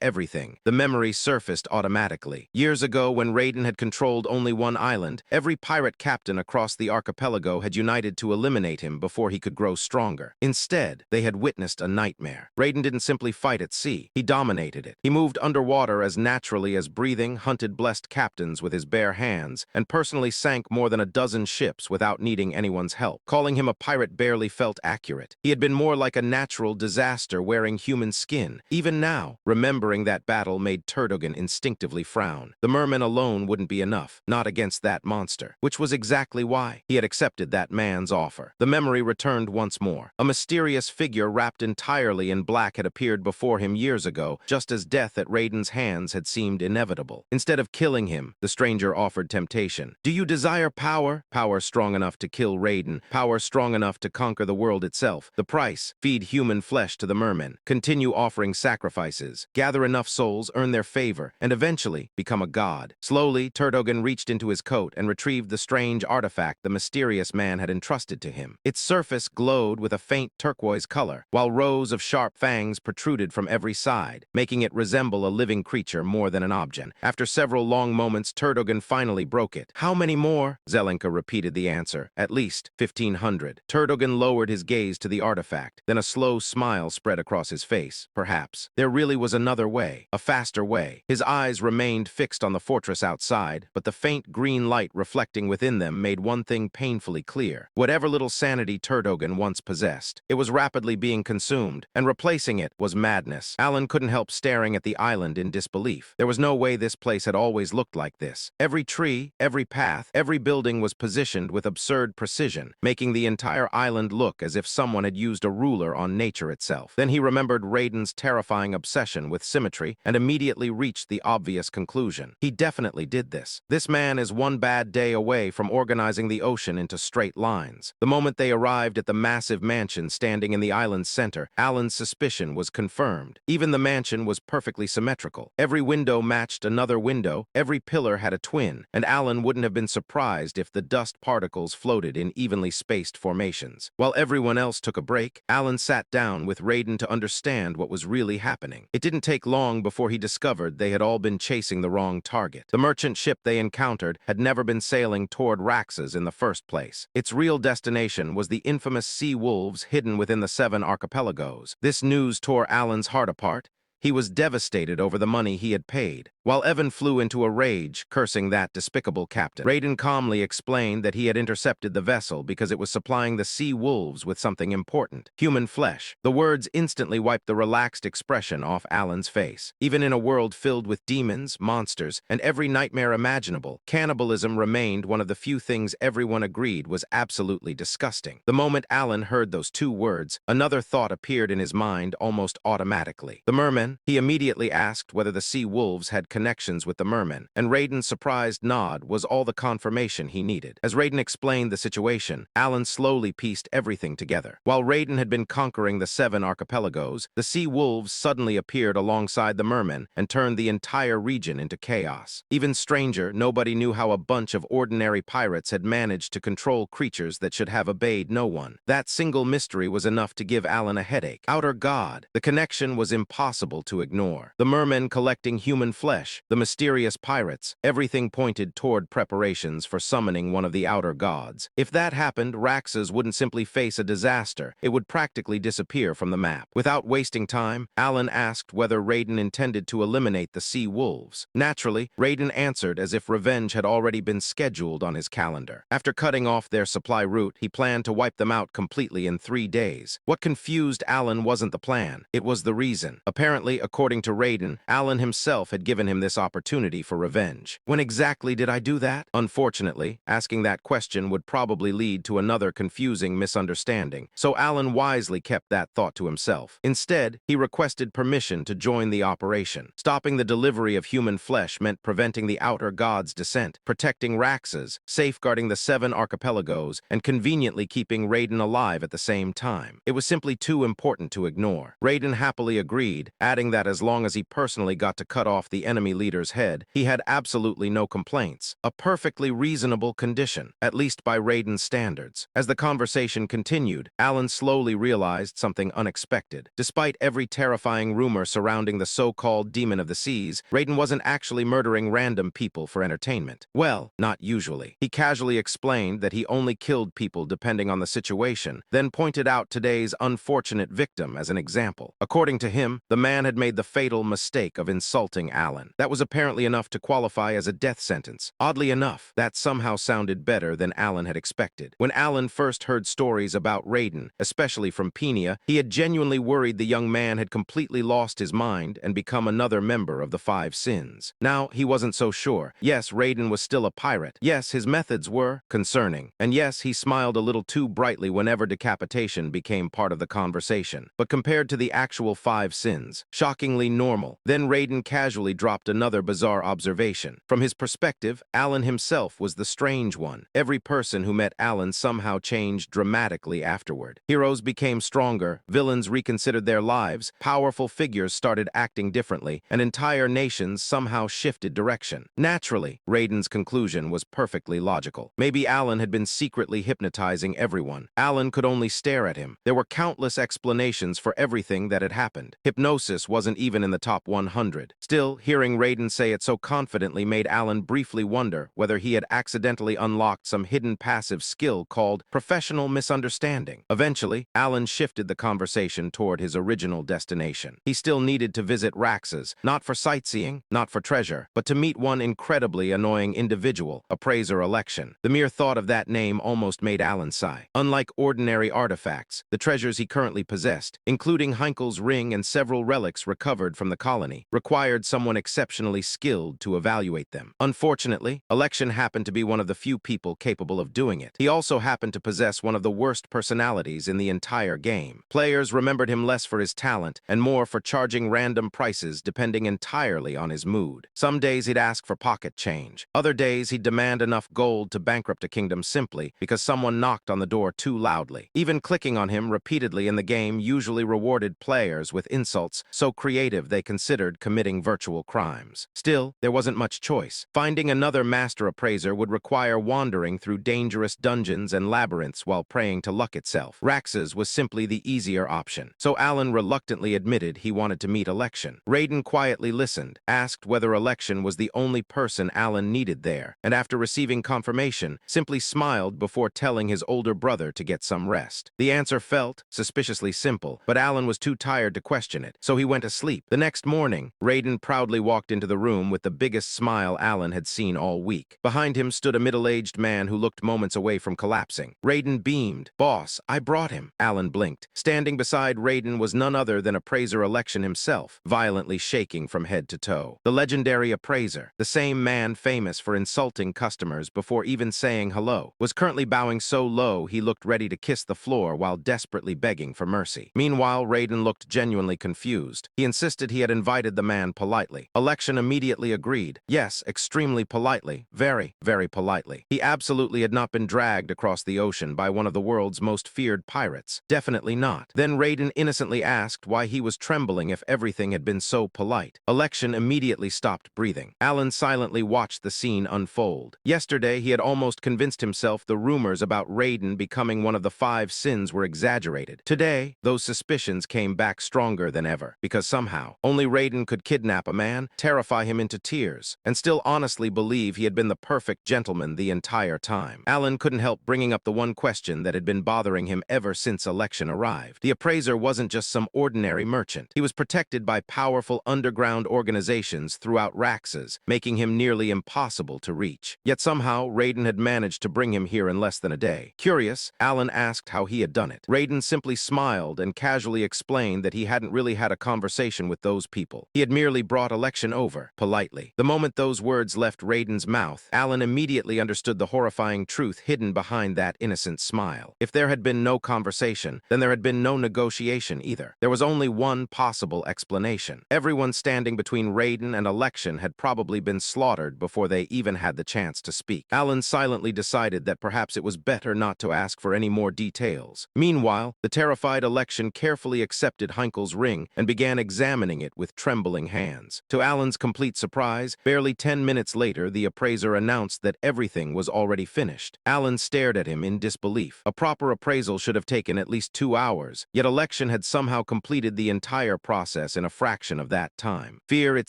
everything. The memory surfaced automatically. Years ago, when Raiden had controlled only one island, every pirate captain across the archipelago had united to eliminate him before he could grow stronger. Instead, they had witnessed a nightmare. Raiden didn't simply fight at sea. He dominated it. He moved underwater as naturally as breathing, hunted blessed captains with his bare hands, and personally sank more than a dozen ships without needing anyone's help. Calling him a pirate barely felt accurate. He had been more like a natural disaster wearing human skin. Even now, remembering that battle made Turdogan instinctively frown. The merman alone wouldn't be enough, not against that monster, which was exactly why he had accepted that man's offer. The memory returned once more. A mysterious figure wrapped entirely in black had appeared before him years ago, just as death at Raiden's hands had seemed inevitable. Instead of killing him, the stranger offered temptation. Do you desire power? Power strong enough to kill Raiden, power strong enough to conquer the world itself. The price, feed human flesh to the mermen, continue offering sacrifices, gather enough souls, earn their favor, and eventually become a god. Slowly, Turdogan reached into his coat and retrieved the strange artifact the mysterious man had entrusted to him. Its surface glowed with a faint turquoise color, while rows of sharp fangs protruded from every side, making it resemble a living creature more than an object. After several long moments, Turdogan finally broke it. How many more? Zelenka repeated the answer. At least 1,500. Turdogan lowered his gaze to the artifact. Then a slow smile spread across his face. Perhaps there really was another way, a faster way. His eyes remained fixed on the fortress outside, but the faint green light reflecting within them made one thing painfully clear. Whatever little sanity Turdogan once possessed, it was rapidly being consumed, and replacing it was madness. Alan couldn't help staring at the island in disbelief. There was no way this place had always looked like this. Every tree, every path, every building was positioned with absurd precision, making the entire island look as if someone had used a ruler on nature itself. Then he remembered Raiden's terrifying obsession with symmetry and immediately reached the obvious conclusion. He definitely did this. This man is one bad day away from organizing the ocean into straight lines. The moment they arrived at the massive mansion standing in the island's center, Alan's suspicion was confirmed. Even the mansion was perfectly symmetrical. Every window matched another window, every pillar had a twin, and Alan wouldn't have been surprised if the dust particles floated in evenly spaced formations. While everyone else took a break, Alan sat down with Raiden to understand what was really happening. It didn't take long before he discovered they had all been chasing the wrong target. The merchant ship they encountered had never been sailing toward Raxas in the first place. Its real destination was the infamous sea wolves hidden within the 7 archipelagos. This news tore Alan's heart apart. He was devastated over the money he had paid. While Evan flew into a rage, cursing that despicable captain, Raiden calmly explained that he had intercepted the vessel because it was supplying the sea wolves with something important: human flesh. The words instantly wiped the relaxed expression off Alan's face. Even in a world filled with demons, monsters, and every nightmare imaginable, cannibalism remained one of the few things everyone agreed was absolutely disgusting. The moment Alan heard those 2 words, another thought appeared in his mind almost automatically. The mermen, mermen? He immediately asked whether the sea wolves had connections with the mermen, and Raiden's surprised nod was all the confirmation he needed. As Raiden explained the situation, Alan slowly pieced everything together. While Raiden had been conquering the 7 archipelagos, the sea wolves suddenly appeared alongside the mermen and turned the entire region into chaos. Even stranger, nobody knew how a bunch of ordinary pirates had managed to control creatures that should have obeyed no one. That single mystery was enough to give Alan a headache. Outer God. The connection was impossible to ignore. The mermen collecting human flesh, the mysterious pirates, everything pointed toward preparations for summoning one of the outer gods. If that happened, Raxus wouldn't simply face a disaster, it would practically disappear from the map. Without wasting time, Alan asked whether Raiden intended to eliminate the sea wolves. Naturally, Raiden answered as if revenge had already been scheduled on his calendar. After cutting off their supply route, he planned to wipe them out completely in 3 days. What confused Alan wasn't the plan, it was the reason. Apparently, according to Raiden, Alan himself had given him this opportunity for revenge. When exactly did I do that? Unfortunately, asking that question would probably lead to another confusing misunderstanding, so Alan wisely kept that thought to himself. Instead, he requested permission to join the operation. Stopping the delivery of human flesh meant preventing the outer god's descent, protecting Raxus, safeguarding the 7 archipelagos, and conveniently keeping Raiden alive at the same time. It was simply too important to ignore. Raiden happily agreed, adding that as long as he personally got to cut off the enemy leader's head, he had absolutely no complaints. A perfectly reasonable condition, at least by Raiden's standards. As the conversation continued, Alan slowly realized something unexpected. Despite every terrifying rumor surrounding the so-called demon of the seas, Raiden wasn't actually murdering random people for entertainment. Well, not usually. He casually explained that he only killed people depending on the situation, then pointed out today's unfortunate victim as an example. According to him, the man had made the fatal mistake of insulting Alan. That was apparently enough to qualify as a death sentence. Oddly enough, that somehow sounded better than Alan had expected. When Alan first heard stories about Raiden, especially from Peña, he had genuinely worried the young man had completely lost his mind and become another member of the 5 sins. Now, he wasn't so sure. Yes, Raiden was still a pirate. Yes, his methods were concerning. And yes, he smiled a little too brightly whenever decapitation became part of the conversation. But compared to the actual 5 sins, shockingly normal. Then Raiden casually dropped another bizarre observation. From his perspective, Alan himself was the strange one. Every person who met Alan somehow changed dramatically afterward. Heroes became stronger, villains reconsidered their lives, powerful figures started acting differently, and entire nations somehow shifted direction. Naturally, Raiden's conclusion was perfectly logical. Maybe Alan had been secretly hypnotizing everyone. Alan could only stare at him. There were countless explanations for everything that had happened. Hypnosis wasn't even in the top 100. Still, hearing Raiden say it so confidently made Alan briefly wonder whether he had accidentally unlocked some hidden passive skill called professional misunderstanding. Eventually, Alan shifted the conversation toward his original destination. He still needed to visit Raxus, not for sightseeing, not for treasure, but to meet one incredibly annoying individual, Appraiser Election. The mere thought of that name almost made Alan sigh. Unlike ordinary artifacts, the treasures he currently possessed, including Heinkel's ring and several relics recovered from the colony, required someone exceptionally skilled to evaluate them. Unfortunately, Election happened to be one of the few people capable of doing it. He also happened to possess one of the worst personalities in the entire game. Players remembered him less for his talent and more for charging random prices depending entirely on his mood. Some days he'd ask for pocket change. Other days he'd demand enough gold to bankrupt a kingdom simply because someone knocked on the door too loudly. Even clicking on him repeatedly in the game usually rewarded players with insults so creative they considered committing virtual crimes. Still, there wasn't much choice. Finding another master appraiser would require wandering through dangerous dungeons and labyrinths while praying to luck itself. Raxus was simply the easier option, so Alan reluctantly admitted he wanted to meet Election. Raiden quietly listened, asked whether Election was the only person Alan needed there, and after receiving confirmation, simply smiled before telling his older brother to get some rest. The answer felt suspiciously simple, but Alan was too tired to question it, so he went to sleep. The next morning, Raiden proudly walked into the room with the biggest smile Alan had seen all week. Behind him stood a middle-aged man who looked moments away from collapsing. Raiden beamed. "Boss, I brought him." Alan blinked. Standing beside Raiden was none other than Appraiser Election himself, violently shaking from head to toe. The legendary appraiser, the same man famous for insulting customers before even saying hello, was currently bowing so low he looked ready to kiss the floor while desperately begging for mercy. Meanwhile, Raiden looked genuinely confused. refused. He insisted he had invited the man politely. Election immediately agreed. Yes, extremely politely. Very, very politely. He absolutely had not been dragged across the ocean by one of the world's most feared pirates. Definitely not. Then Raiden innocently asked why he was trembling if everything had been so polite. Election immediately stopped breathing. Alan silently watched the scene unfold. Yesterday, he had almost convinced himself the rumors about Raiden becoming one of the 5 sins were exaggerated. Today, those suspicions came back stronger than ever, because somehow, only Raiden could kidnap a man, terrify him into tears, and still honestly believe he had been the perfect gentleman the entire time. Alan couldn't help bringing up the one question that had been bothering him ever since Election arrived. The appraiser wasn't just some ordinary merchant. He was protected by powerful underground organizations throughout Raxas, making him nearly impossible to reach. Yet somehow, Raiden had managed to bring him here in less than a day. Curious, Alan asked how he had done it. Raiden simply smiled and casually explained that he hadn't really had a conversation with those people. He had merely brought Election over, politely. The moment those words left Raiden's mouth, Alan immediately understood the horrifying truth hidden behind that innocent smile. If there had been no conversation, then there had been no negotiation either. There was only one possible explanation. Everyone standing between Raiden and Election had probably been slaughtered before they even had the chance to speak. Alan silently decided that perhaps it was better not to ask for any more details. Meanwhile, the terrified Election carefully accepted Heinkel's ring and began examining it with trembling hands. To Alan's complete surprise, barely 10 minutes later, the appraiser announced that everything was already finished. Alan stared at him in disbelief. A proper appraisal should have taken at least 2 hours, yet Election had somehow completed the entire process in a fraction of that time. Fear, it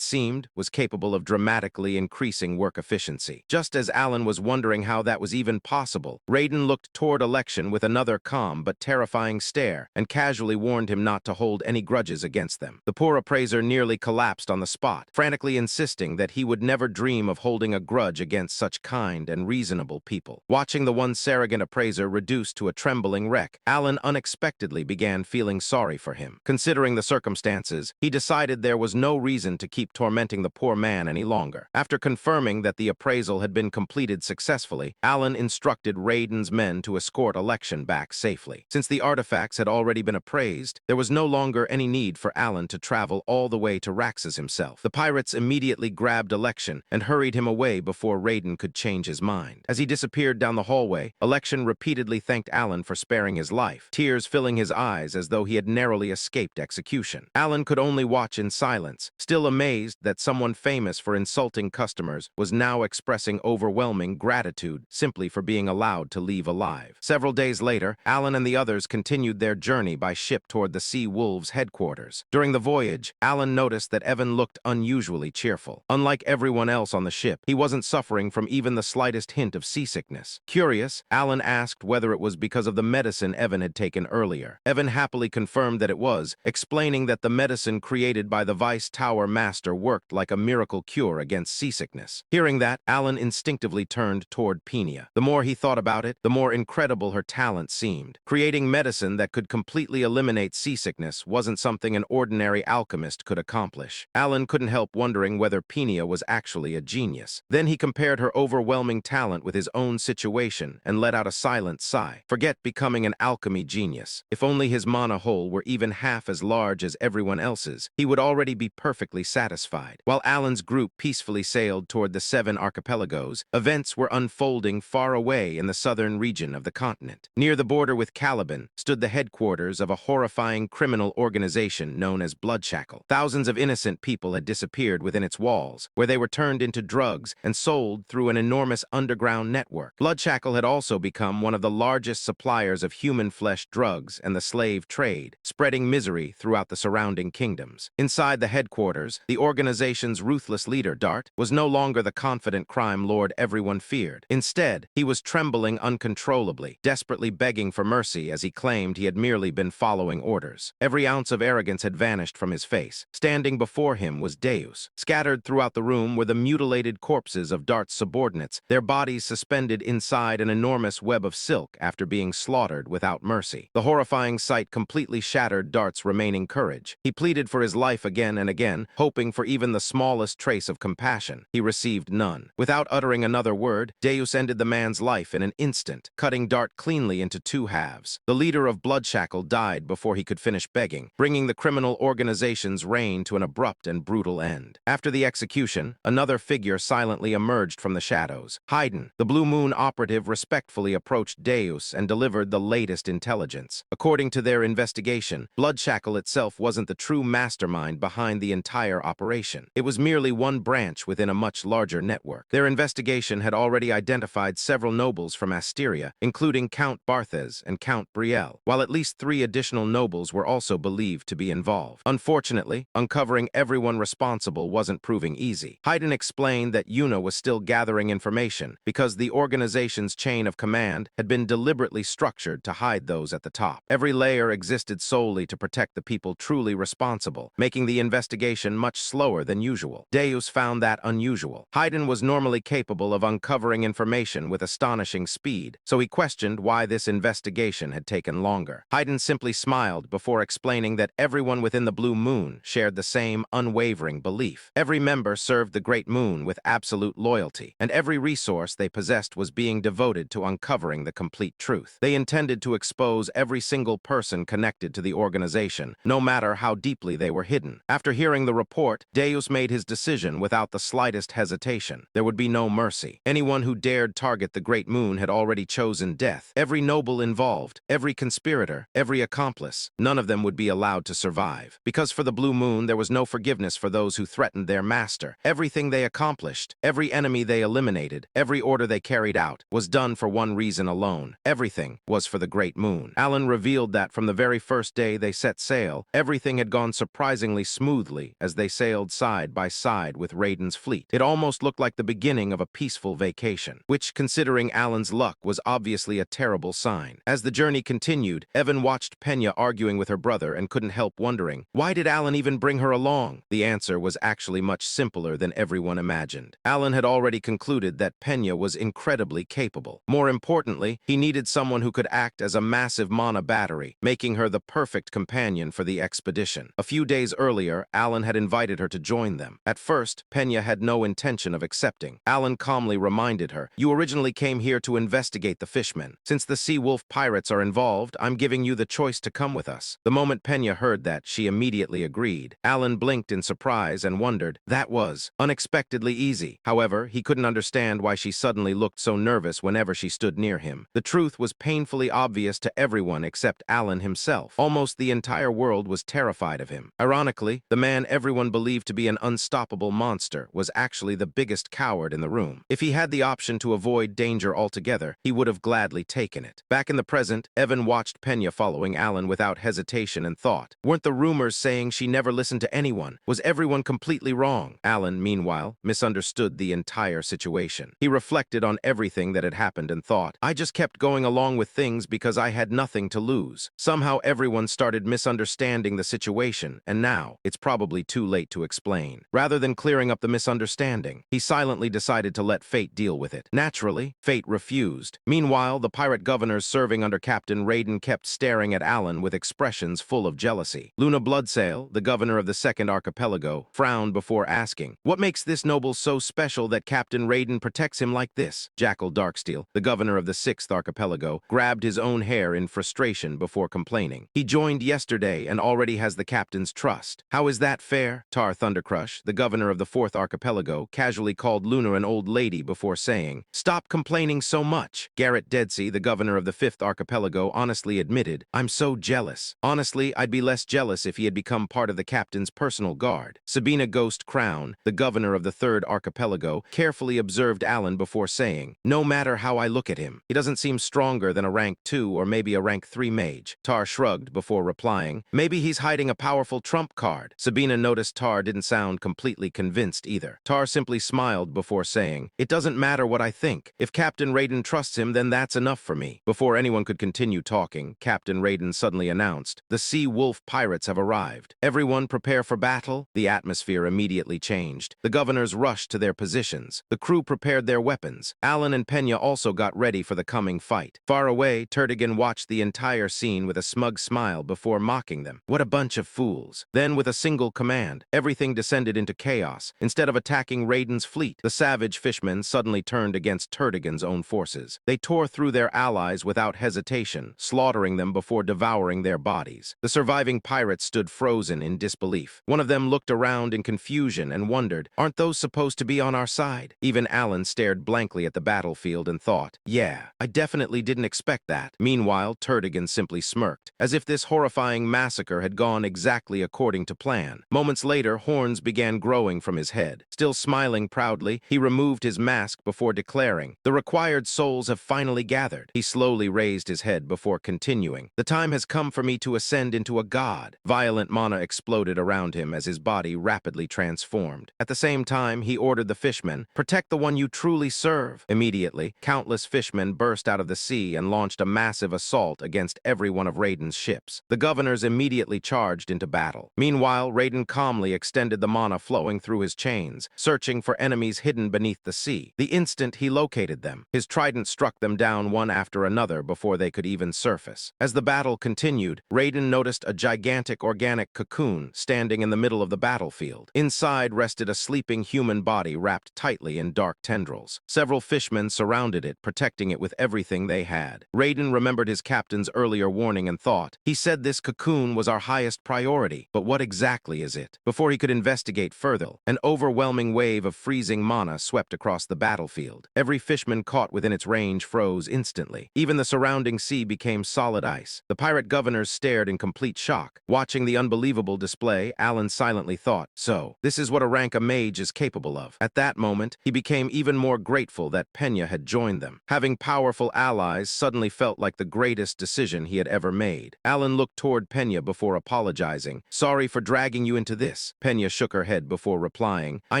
seemed, was capable of dramatically increasing work efficiency. Just as Alan was wondering how that was even possible, Raiden looked toward Election with another calm but terrifying stare and casually warned him not to hold any grudges against them. The poor appraiser nearly collapsed on the spot, frantically insisting that he would never dream of holding a grudge against such kind and reasonable people. Watching the once arrogant appraiser reduced to a trembling wreck, Alan unexpectedly began feeling sorry for him. Considering the circumstances, he decided there was no reason to keep tormenting the poor man any longer. After confirming that the appraisal had been completed successfully, Alan instructed Raiden's men to escort Election back safely. Since the artifacts had already been appraised, there was no longer any need for Alan to travel all the way to Raxas himself. The pirates immediately grabbed Election and hurried him away before Raiden could change his mind. As he disappeared down the hallway, Election repeatedly thanked Alan for sparing his life, tears filling his eyes as though he had narrowly escaped execution. Alan could only watch in silence, still amazed that someone famous for insulting customers was now expressing overwhelming gratitude simply for being allowed to leave alive. Several days later, Alan and the others continued their journey by ship toward the Sea Wolves' headquarters. During the voyage, Alan noticed that Evan looked unusually cheerful. Unlike everyone else on the ship, he wasn't suffering from even the slightest hint of seasickness. Curious, Alan asked whether it was because of the medicine Evan had taken earlier. Evan happily confirmed that it was, explaining that the medicine created by the Vice Tower Master worked like a miracle cure against seasickness. Hearing that, Alan instinctively turned toward Peenia. The more he thought about it, the more incredible her talent seemed. Creating medicine that could completely eliminate seasickness wasn't something an ordinary alchemist could accomplish. Alan couldn't help wondering whether Peenia was actually a genius. Then he compared her overwhelming talent with his own situation and let out a silent sigh. Forget becoming an alchemy genius. If only his mana hole were even half as large as everyone else's, he would already be perfectly satisfied. While Alan's group peacefully sailed toward the 7 archipelagos, events were unfolding far away in the southern region of the continent. Near the border with Caliban stood the headquarters of a horrifying criminal organization known as Bloodshackle. Thousands of innocent people had disappeared within its walls, where they were turned into drugs and sold through an enormous underground network. Bloodshackle had also become one of the largest suppliers of human flesh drugs and the slave trade, spreading misery throughout the surrounding kingdoms. Inside the headquarters, the organization's ruthless leader, Dart, was no longer the confident crime lord everyone feared. Instead, he was trembling uncontrollably, desperately begging for mercy as he claimed he had merely been following orders. Every ounce of arrogance had vanished from his face. Standing before him was Deus. Scattered throughout the room were the mutilated corpses of Dart's subordinates, their bodies suspended inside an enormous web of silk after being slaughtered without mercy. The horrifying sight completely shattered Dart's remaining courage. He pleaded for his life again and again, hoping for even the smallest trace of compassion. He received none. Without uttering another word, Deus ended the man's life in an instant, cutting Dart cleanly into 2 halves. The leader of Bloodshackle died before he could finish begging, bringing the criminal organization's reign to an abrupt and brutal end. After the execution, another figure silently emerged from the shadows. Haydn, the Blue Moon operative, respectfully approached Deus and delivered the latest intelligence. According to their investigation, Bloodshackle itself wasn't the true mastermind behind the entire operation. It was merely one branch within a much larger network. Their investigation had already identified several nobles from Asteria, including Count Barthez and Count Brielle, while at least 3 additional nobles were also believed to be involved. Unfortunately, uncovering everyone responsible wasn't proving easy. Haydn explained that Yuna was still gathering information because the organization's chain of command had been deliberately structured to hide those at the top. Every layer existed solely to protect the people truly responsible, making the investigation much slower than usual. Deus found that unusual. Haydn was normally capable of uncovering information with astonishing speed, so he questioned why this investigation had taken longer. Haydn simply smiled before explaining that everyone within the Blue Moon shared the same unwavering belief. Every member served the Great Moon with absolute loyalty, and every resource they possessed was being devoted to uncovering the complete truth. They intended to expose every single person connected to the organization, no matter how deeply they were hidden. After hearing the report, Deus made his decision without the slightest hesitation. There would be no mercy. Anyone who dared target the Great Moon had already chosen death. Every noble involved, every conspirator, every accomplice, none of them would be allowed to survive. Because for the Blue Moon, there was no forgiveness for those who threatened their master. Everything they accomplished, every enemy they eliminated, every order they carried out, was done for one reason alone. Everything was for the Great Moon. Alan revealed that from the very first day they set sail, everything had gone surprisingly smoothly as they sailed side by side with Raiden's fleet. It almost looked like the beginning of a peaceful vacation, which, considering Alan's luck, was obviously a terrible sign. As the journey continued, Evan watched Penya arguing with her brother and couldn't help wondering, why did Alan even bring her along? The answer was actually much simpler than everyone imagined. Alan had already concluded that Penya was incredibly capable. More importantly, he needed someone who could act as a massive mana battery, making her the perfect companion for the expedition. A few days earlier, Alan had invited her to join them. At first, Penya had no intention of accepting. Alan calmly reminded her, "You originally came here to investigate the fishmen. Since the Sea Wolf pirates are involved, I'm giving you the choice to come with us." The moment Penya heard that, she immediately agreed. Alan blinked in surprise and wondered. That was unexpectedly easy. However, he couldn't understand why she suddenly looked so nervous whenever she stood near him. The truth was painfully obvious to everyone except Alan himself. Almost the entire world was terrified of him. Ironically, the man everyone believed to be an unstoppable monster was actually the biggest coward in the room. If he had the option to avoid danger altogether, he would have gladly taken it. Back in the present, Evan watched Penya following Alan without hesitation and thought, weren't the rumors saying she never listened to anyone? Was everyone completely wrong? Alan, meanwhile, misunderstood the entire situation. He reflected on everything that had happened and thought, I just kept going along with things because I had nothing to lose. Somehow everyone started misunderstanding the situation, and now it's probably too late to explain. Rather than clearing up the misunderstanding, he silently decided to let fate deal with it. Naturally, fate refused. Meanwhile, the pirate governors serving under Captain Raiden kept staring at Alan with expressions full of jealousy. Luna Bloodsail, the governor of the second archipelago, frowned before asking, what makes this noble so special that Captain Raiden protects him like this? Jackal Darksteel, the governor of the sixth archipelago, grabbed his own hair in frustration before complaining. He joined yesterday and already has the captain's trust. How is that fair? Tar Thundercrush, the governor of the fourth archipelago, casually called Luna an old lady before saying, stop complaining so much. Garrett Deadsea, the governor of the fifth archipelago, honestly admitted, I'm so jealous. Honestly, I'd be less jealous if he had become part of the captain's personal guard. Sabina Ghost Crown, the governor of the third archipelago, carefully observed Alan before saying, no matter how I look at him, he doesn't seem stronger than a rank 2 or maybe a rank 3 mage. Tar shrugged before replying, maybe he's hiding a powerful trump card. Sabina noticed Tar didn't sound completely convinced either. Tar simply smiled before saying, it doesn't matter what I think. If Captain Raiden trusts him, then that's enough for me. Before anyone could continue talking, Captain Raiden suddenly announced, the Sea Wolf pirates have arrived. Everyone prepare for battle? The atmosphere immediately changed. The governors rushed to their positions. The crew prepared their weapons. Alan and Penya also got ready for the coming fight. Far away, Turtigan watched the entire scene with a smug smile before mocking them. What a bunch of fools. Then, with a single command, everything descended into chaos. Instead of attacking Raiden's fleet, the savage fishmen suddenly turned against Turtigan's own forces. They tore through their allies without hesitation, slaughtering them before devouring their bodies. The surviving pirates pirates stood frozen in disbelief. One of them looked around in confusion and wondered, aren't those supposed to be on our side? Even Alan stared blankly at the battlefield and thought, yeah, I definitely didn't expect that. Meanwhile, Turdigan simply smirked, as if this horrifying massacre had gone exactly according to plan. Moments later, horns began growing from his head. Still smiling proudly, he removed his mask before declaring, the required souls have finally gathered. He slowly raised his head before continuing, the time has come for me to ascend into a god. Violent mana exploded around him as his body rapidly transformed. At the same time, he ordered the fishmen, protect the one you truly serve. Immediately, countless fishmen burst out of the sea and launched a massive assault against every one of Raiden's ships. The governors immediately charged into battle. Meanwhile, Raiden calmly extended the mana flowing through his chains, searching for enemies hidden beneath the sea. The instant he located them, his trident struck them down one after another before they could even surface. As the battle continued, Raiden noticed a gigantic organic cocoon standing in the middle of the battlefield. Inside rested a sleeping human body wrapped tightly in dark tendrils. Several fishmen surrounded it, protecting it with everything they had. Raiden remembered his captain's earlier warning and thought, he said this cocoon was our highest priority, but what exactly is it? Before he could investigate further, an overwhelming wave of freezing mana swept across the battlefield. Every fishman caught within its range froze instantly. Even the surrounding sea became solid ice. The pirate governors stared in complete shock. Watching the unbelievable display, Alan silently thought, so, this is what a rank a mage is capable of. At that moment, he became even more grateful that Pena had joined them. Having powerful allies suddenly felt like the greatest decision he had ever made. Alan looked toward Pena before apologizing. Sorry for dragging you into this. Pena shook her head before replying, I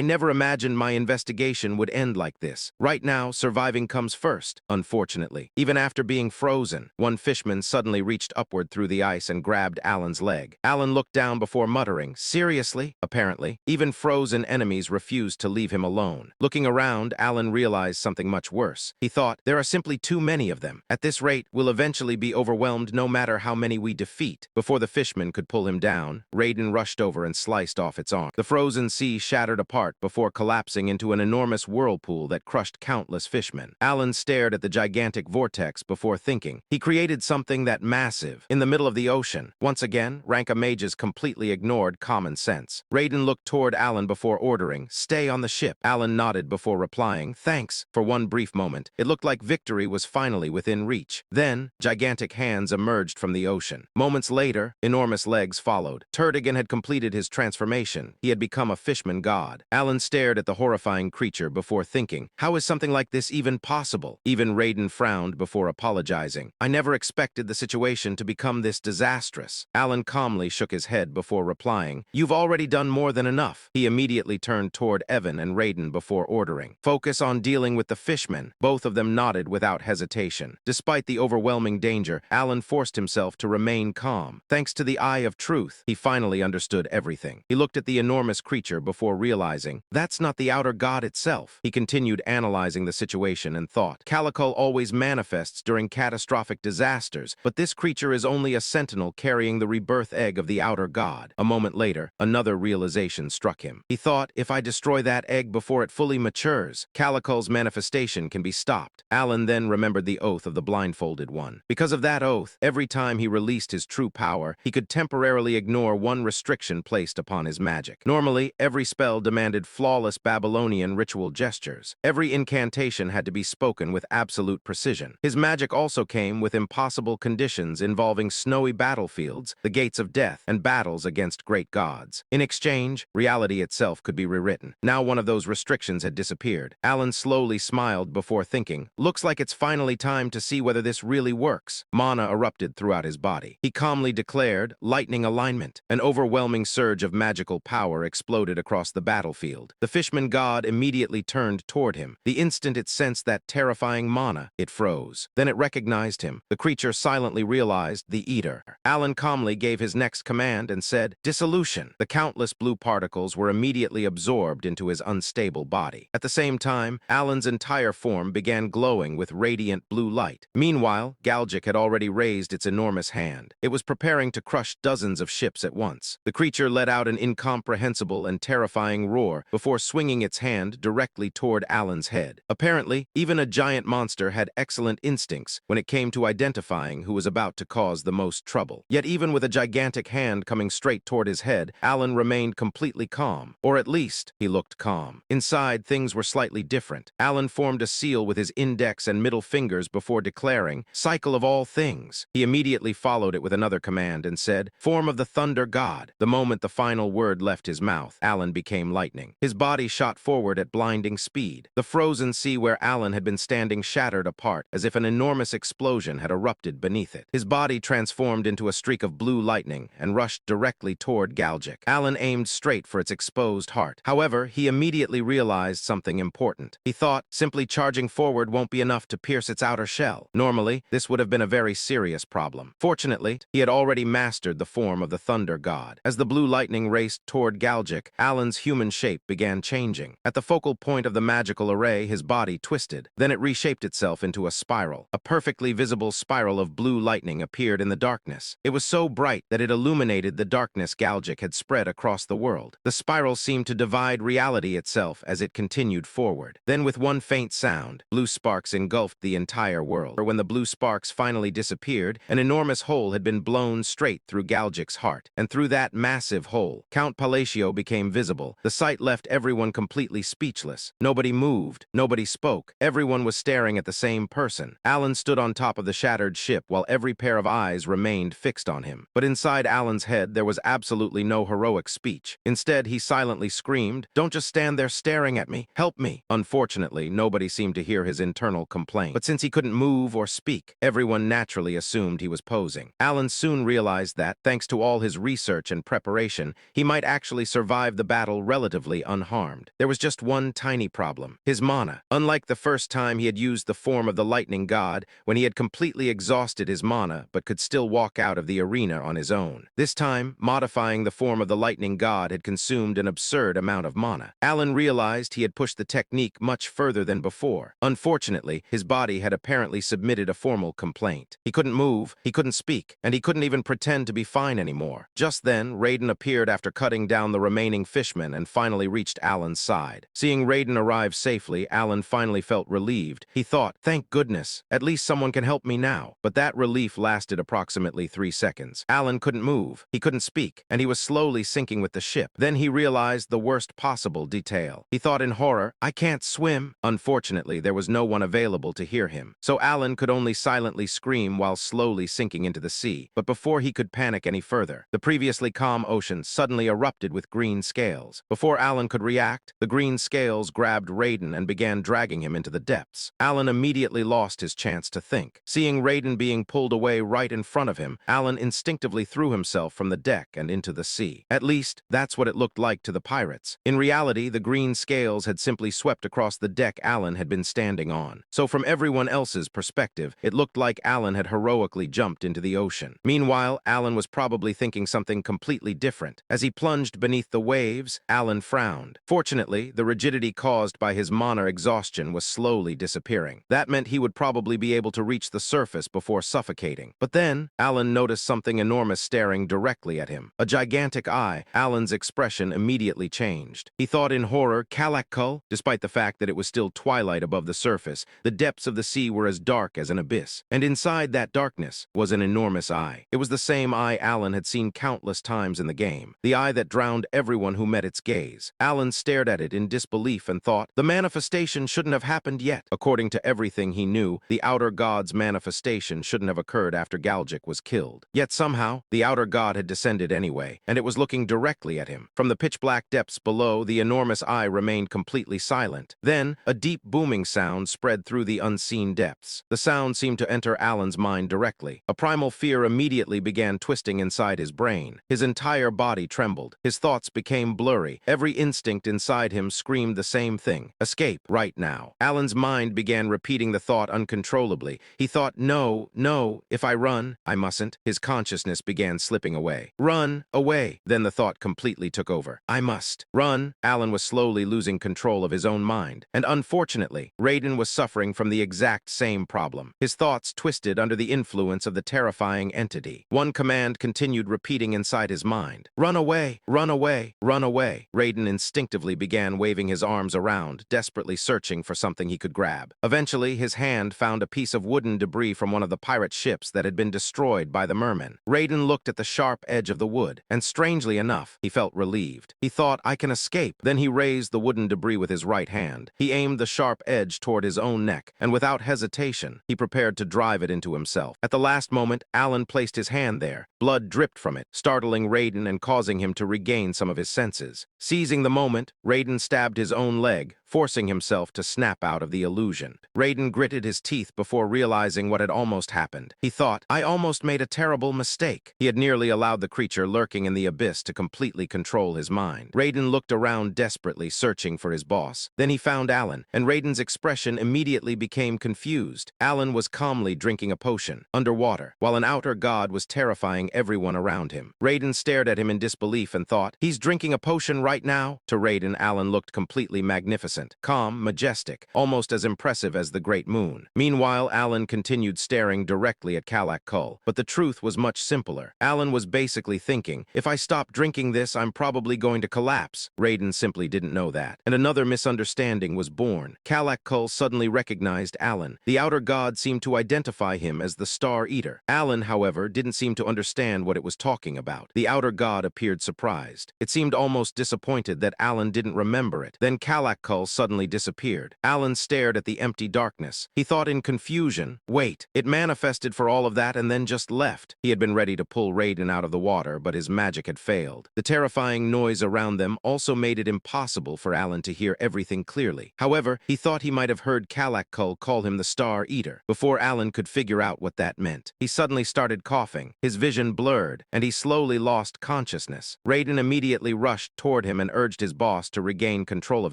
never imagined my investigation would end like this. Right now, surviving comes first, unfortunately. Even after being frozen, one fishman suddenly reached upward through the ice and grabbed Alan's leg. Alan looked down before muttering, seriously? Apparently, even frozen enemies refused to leave him alone. Looking around, Alan realized something much worse. He thought, there are simply too many of them. At this rate, we'll eventually be overwhelmed no matter how many we defeat. Before the fishman could pull him down, Raiden rushed over and sliced off its arm. The frozen sea shattered apart before collapsing into an enormous whirlpool that crushed countless fishmen. Alan stared at the gigantic vortex before thinking. He created something that massive, in the middle of the ocean. Once again, Ranka mages completely ignored common sense. Raiden looked toward Alan before ordering, stay on the ship. Alan nodded before replying, thanks. For one brief moment, it looked like victory was finally within reach. Then, gigantic hands emerged from the ocean. Moments later, enormous legs followed. Turdigan had completed his transformation. He had become a fishman god. Alan stared at the horrifying creature before thinking, how is something like this even possible? Even Raiden frowned before apologizing. I never expected the situation to become this disastrous. Alan calmly shook his head before replying, you've already done more than enough. He immediately turned toward Evan and Raiden before ordering, focus on dealing with the fishmen. Both of them nodded without hesitation. Despite the overwhelming danger, Alan forced himself to remain calm. Thanks to the eye of truth, he finally understood everything. He looked at the enormous creature before realizing, that's not the outer god itself. He continued analyzing the situation and thought, Calico always manifests during catastrophic disasters, but this creature is only a sentinel carrying the rebirth egg of the outer god. A moment later, another realization struck him. He thought, if I destroy that egg before it fully matures, Calico's manifestation can be stopped. Alan then remembered the oath of the blindfolded one. Because of that oath, every time he released his true power, he could temporarily ignore one restriction placed upon his magic. Normally, every spell demanded flawless Babylonian ritual gestures. Every incantation had to be spoken with absolute precision. His magic also came with impossible conditions involving snowy battlefields, the gates of death, and battles against great gods. In exchange, reality itself could be rewritten. Now one of those restrictions had disappeared. Alan slowly smiled before thinking, looks like it's finally time to see whether this really works. Mana erupted throughout his body. He calmly declared, lightning alignment. An overwhelming surge of magical power exploded across the battlefield. The fishman god immediately turned toward him. The instant it sensed that terrifying mana, it froze. Then it recognized him. The creature silently realized the Eater. Alan calmly gave his next command and said, dissolution. The countless blue particles were immediately absorbed into his unstable body. At the same time, Alan's entire form began glowing with radiant blue light. Meanwhile, Galgic had already raised its enormous hand. It was preparing to crush dozens of ships at once. The creature let out an incomprehensible and terrifying roar before swinging its hand directly toward Alan's head. Apparently, even a giant monster had excellent instincts when it came to identifying who was about to cause the most trouble. Yet even with a gigantic gigantic hand coming straight toward his head, Alan remained completely calm. Or at least, he looked calm. Inside, things were slightly different. Alan formed a seal with his index and middle fingers before declaring, "Cycle of all things." He immediately followed it with another command and said, "Form of the thunder god." The moment the final word left his mouth, Alan became lightning. His body shot forward at blinding speed. The frozen sea where Alan had been standing shattered apart, as if an enormous explosion had erupted beneath it. His body transformed into a streak of blue lightning and rushed directly toward Galgic. Alan aimed straight for its exposed heart. However, he immediately realized something important. He thought, simply charging forward won't be enough to pierce its outer shell. Normally, this would have been a very serious problem. Fortunately, he had already mastered the form of the thunder god. As the blue lightning raced toward Galgic, Alan's human shape began changing. At the focal point of the magical array, his body twisted. Then it reshaped itself into a spiral. A perfectly visible spiral of blue lightning appeared in the darkness. It was so bright that it illuminated the darkness Galgic had spread across the world. The spiral seemed to divide reality itself as it continued forward. Then with one faint sound, blue sparks engulfed the entire world. When the blue sparks finally disappeared, an enormous hole had been blown straight through Galgic's heart. And through that massive hole, Count Palacio became visible. The sight left everyone completely speechless. Nobody moved. Nobody spoke. Everyone was staring at the same person. Alan stood on top of the shattered ship while every pair of eyes remained fixed on him. But inside Alan's head, there was absolutely no heroic speech. Instead, he silently screamed, "Don't just stand there staring at me. Help me." Unfortunately, nobody seemed to hear his internal complaint. But since he couldn't move or speak, everyone naturally assumed he was posing. Alan soon realized that, thanks to all his research and preparation, he might actually survive the battle relatively unharmed. There was just one tiny problem: his mana. Unlike the first time he had used the form of the lightning god, when he had completely exhausted his mana but could still walk out of the arena on his own. This time, modifying the form of the lightning god had consumed an absurd amount of mana. Alan realized he had pushed the technique much further than before. Unfortunately, his body had apparently submitted a formal complaint. He couldn't move, he couldn't speak, and he couldn't even pretend to be fine anymore. Just then, Raiden appeared after cutting down the remaining fishmen and finally reached Alan's side. Seeing Raiden arrive safely, Alan finally felt relieved. He thought, "Thank goodness, at least someone can help me now." But that relief lasted approximately 3 seconds. Alan couldn't move, he couldn't speak, and he was slowly sinking with the ship. Then he realized the worst possible detail. He thought in horror, "I can't swim." Unfortunately, there was no one available to hear him, so Alan could only silently scream while slowly sinking into the sea. But before he could panic any further, the previously calm ocean suddenly erupted with green scales. Before Alan could react, the green scales grabbed Raiden and began dragging him into the depths. Alan immediately lost his chance to think. Seeing Raiden being pulled away right in front of him, Alan instinctively threw himself from the deck and into the sea. At least, that's what it looked like to the pirates. In reality, the green scales had simply swept across the deck Alan had been standing on. So from everyone else's perspective, it looked like Alan had heroically jumped into the ocean. Meanwhile, Alan was probably thinking something completely different. As he plunged beneath the waves, Alan frowned. Fortunately, the rigidity caused by his mana exhaustion was slowly disappearing. That meant he would probably be able to reach the surface before suffocating. But then, Alan noticed something enormous staring directly at him. A gigantic eye. Alan's expression immediately changed. He thought in horror, "Kalakul?" Despite the fact that it was still twilight above the surface, the depths of the sea were as dark as an abyss. And inside that darkness was an enormous eye. It was the same eye Alan had seen countless times in the game. The eye that drowned everyone who met its gaze. Alan stared at it in disbelief and thought, the manifestation shouldn't have happened yet. According to everything he knew, the outer god's manifestation shouldn't have occurred after Galgic was killed. Yet somehow, the outer god had descended anyway, and it was looking directly at him. From the pitch-black depths below, the enormous eye remained completely silent. Then, a deep booming sound spread through the unseen depths. The sound seemed to enter Alan's mind directly. A primal fear immediately began twisting inside his brain. His entire body trembled. His thoughts became blurry. Every instinct inside him screamed the same thing: escape, right now. Alan's mind began repeating the thought uncontrollably. He thought, no, if I run, I mustn't. His consciousness began slipping away. Run, away. Then the thought completely took over. I must. Run. Alan was slowly losing control of his own mind. And unfortunately, Raiden was suffering from the exact same problem. His thoughts twisted under the influence of the terrifying entity. One command continued repeating inside his mind. Run away, run away, run away. Raiden instinctively began waving his arms around, desperately searching for something he could grab. Eventually, his hand found a piece of wooden debris from one of the pirate ships that had been destroyed by the mermen. Raiden looked looked at the sharp edge of the wood, and strangely enough, he felt relieved. He thought, I can escape. Then he raised the wooden debris with his right hand. He aimed the sharp edge toward his own neck, and without hesitation, he prepared to drive it into himself. At the last moment, Alan placed his hand there. Blood dripped from it, startling Raiden and causing him to regain some of his senses. Seizing the moment, Raiden stabbed his own leg, forcing himself to snap out of the illusion. Raiden gritted his teeth before realizing what had almost happened. He thought, I almost made a terrible mistake. He had nearly allowed the creature lurking in the abyss to completely control his mind. Raiden looked around desperately, searching for his boss. Then he found Alan, and Raiden's expression immediately became confused. Alan was calmly drinking a potion, underwater, while an outer god was terrifying everyone around him. Raiden stared at him in disbelief and thought, he's drinking a potion right now? To Raiden, Alan looked completely magnificent. Calm, majestic, almost as impressive as the great moon. Meanwhile, Alan continued staring directly at Kalak-Kul, but the truth was much simpler. Alan was basically thinking, if I stop drinking this, I'm probably going to collapse. Raiden simply didn't know that, and another misunderstanding was born. Kalak-Kul suddenly recognized Alan. The outer god seemed to identify him as the Star Eater. Alan, however, didn't seem to understand what it was talking about. The outer god appeared surprised. It seemed almost disappointed that Alan didn't remember it. Then Kalak-Kul suddenly disappeared. Alan stared at the empty darkness. He thought in confusion, wait, it manifested for all of that and then just left. He had been ready to pull Raiden out of the water, but his magic had failed. The terrifying noise around them also made it impossible for Alan to hear everything clearly. However, he thought he might have heard Kalak-Kul call him the Star Eater. Before Alan could figure out what that meant, he suddenly started coughing. His vision blurred, and he slowly lost consciousness. Raiden immediately rushed toward him and urged his boss to regain control of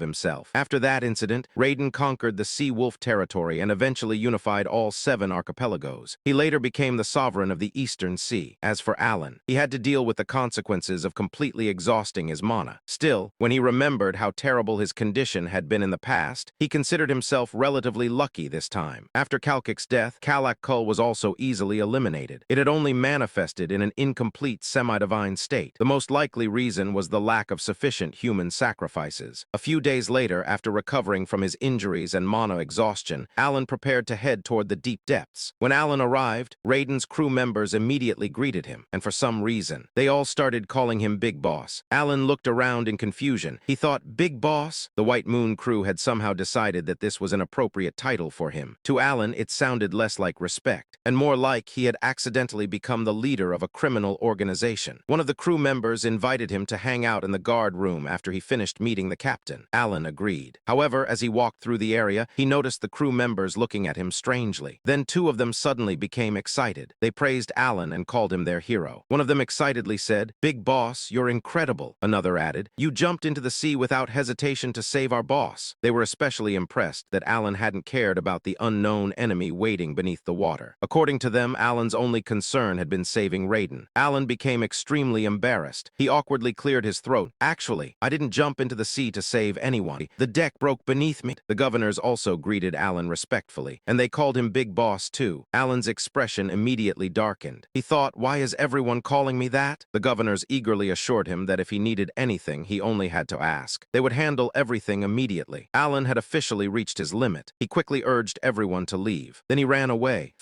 himself. After that incident, Raiden conquered the Sea Wolf territory and eventually unified all 7 archipelagos. He later became the sovereign of the Eastern Sea. As for Alan, he had to deal with the consequences of completely exhausting his mana. Still, when he remembered how terrible his condition had been in the past, he considered himself relatively lucky this time. After Kalkik's death, Kalak-Kul was also easily eliminated. It had only manifested in an incomplete semi-divine state. The most likely reason was the lack of sufficient human sacrifices. A few days later, after recovering from his injuries and mana exhaustion, Alan prepared to head toward the deep depths. When Alan arrived, Raiden's crew members immediately greeted him, and for some reason, they all started calling him Big Boss. Alan looked around in confusion. He thought, Big Boss? The White Moon crew had somehow decided that this was an appropriate title for him. To Alan, it sounded less like respect, and more like he had accidentally become the leader of a criminal organization. One of the crew members invited him to hang out in the guard room after he finished meeting the captain. Alan agreed. However, as he walked through the area, he noticed the crew members looking at him strangely. Then 2 of them suddenly became excited. They praised Alan and called him their hero. One of them excitedly said, Big Boss, you're incredible. Another added, you jumped into the sea without hesitation to save our boss. They were especially impressed that Alan hadn't cared about the unknown enemy waiting beneath the water. According to them, Alan's only concern had been saving Raiden. Alan became extremely embarrassed. He awkwardly cleared his throat. Actually, I didn't jump into the sea to save anyone. The deck broke beneath me. The governors also greeted Alan respectfully, and they called him Big Boss too. Alan's expression immediately darkened. He thought, why is everyone calling me that? The governors eagerly assured him that if he needed anything, he only had to ask. They would handle everything immediately. Alan had officially reached his limit. He quickly urged everyone to leave. Then he ran away,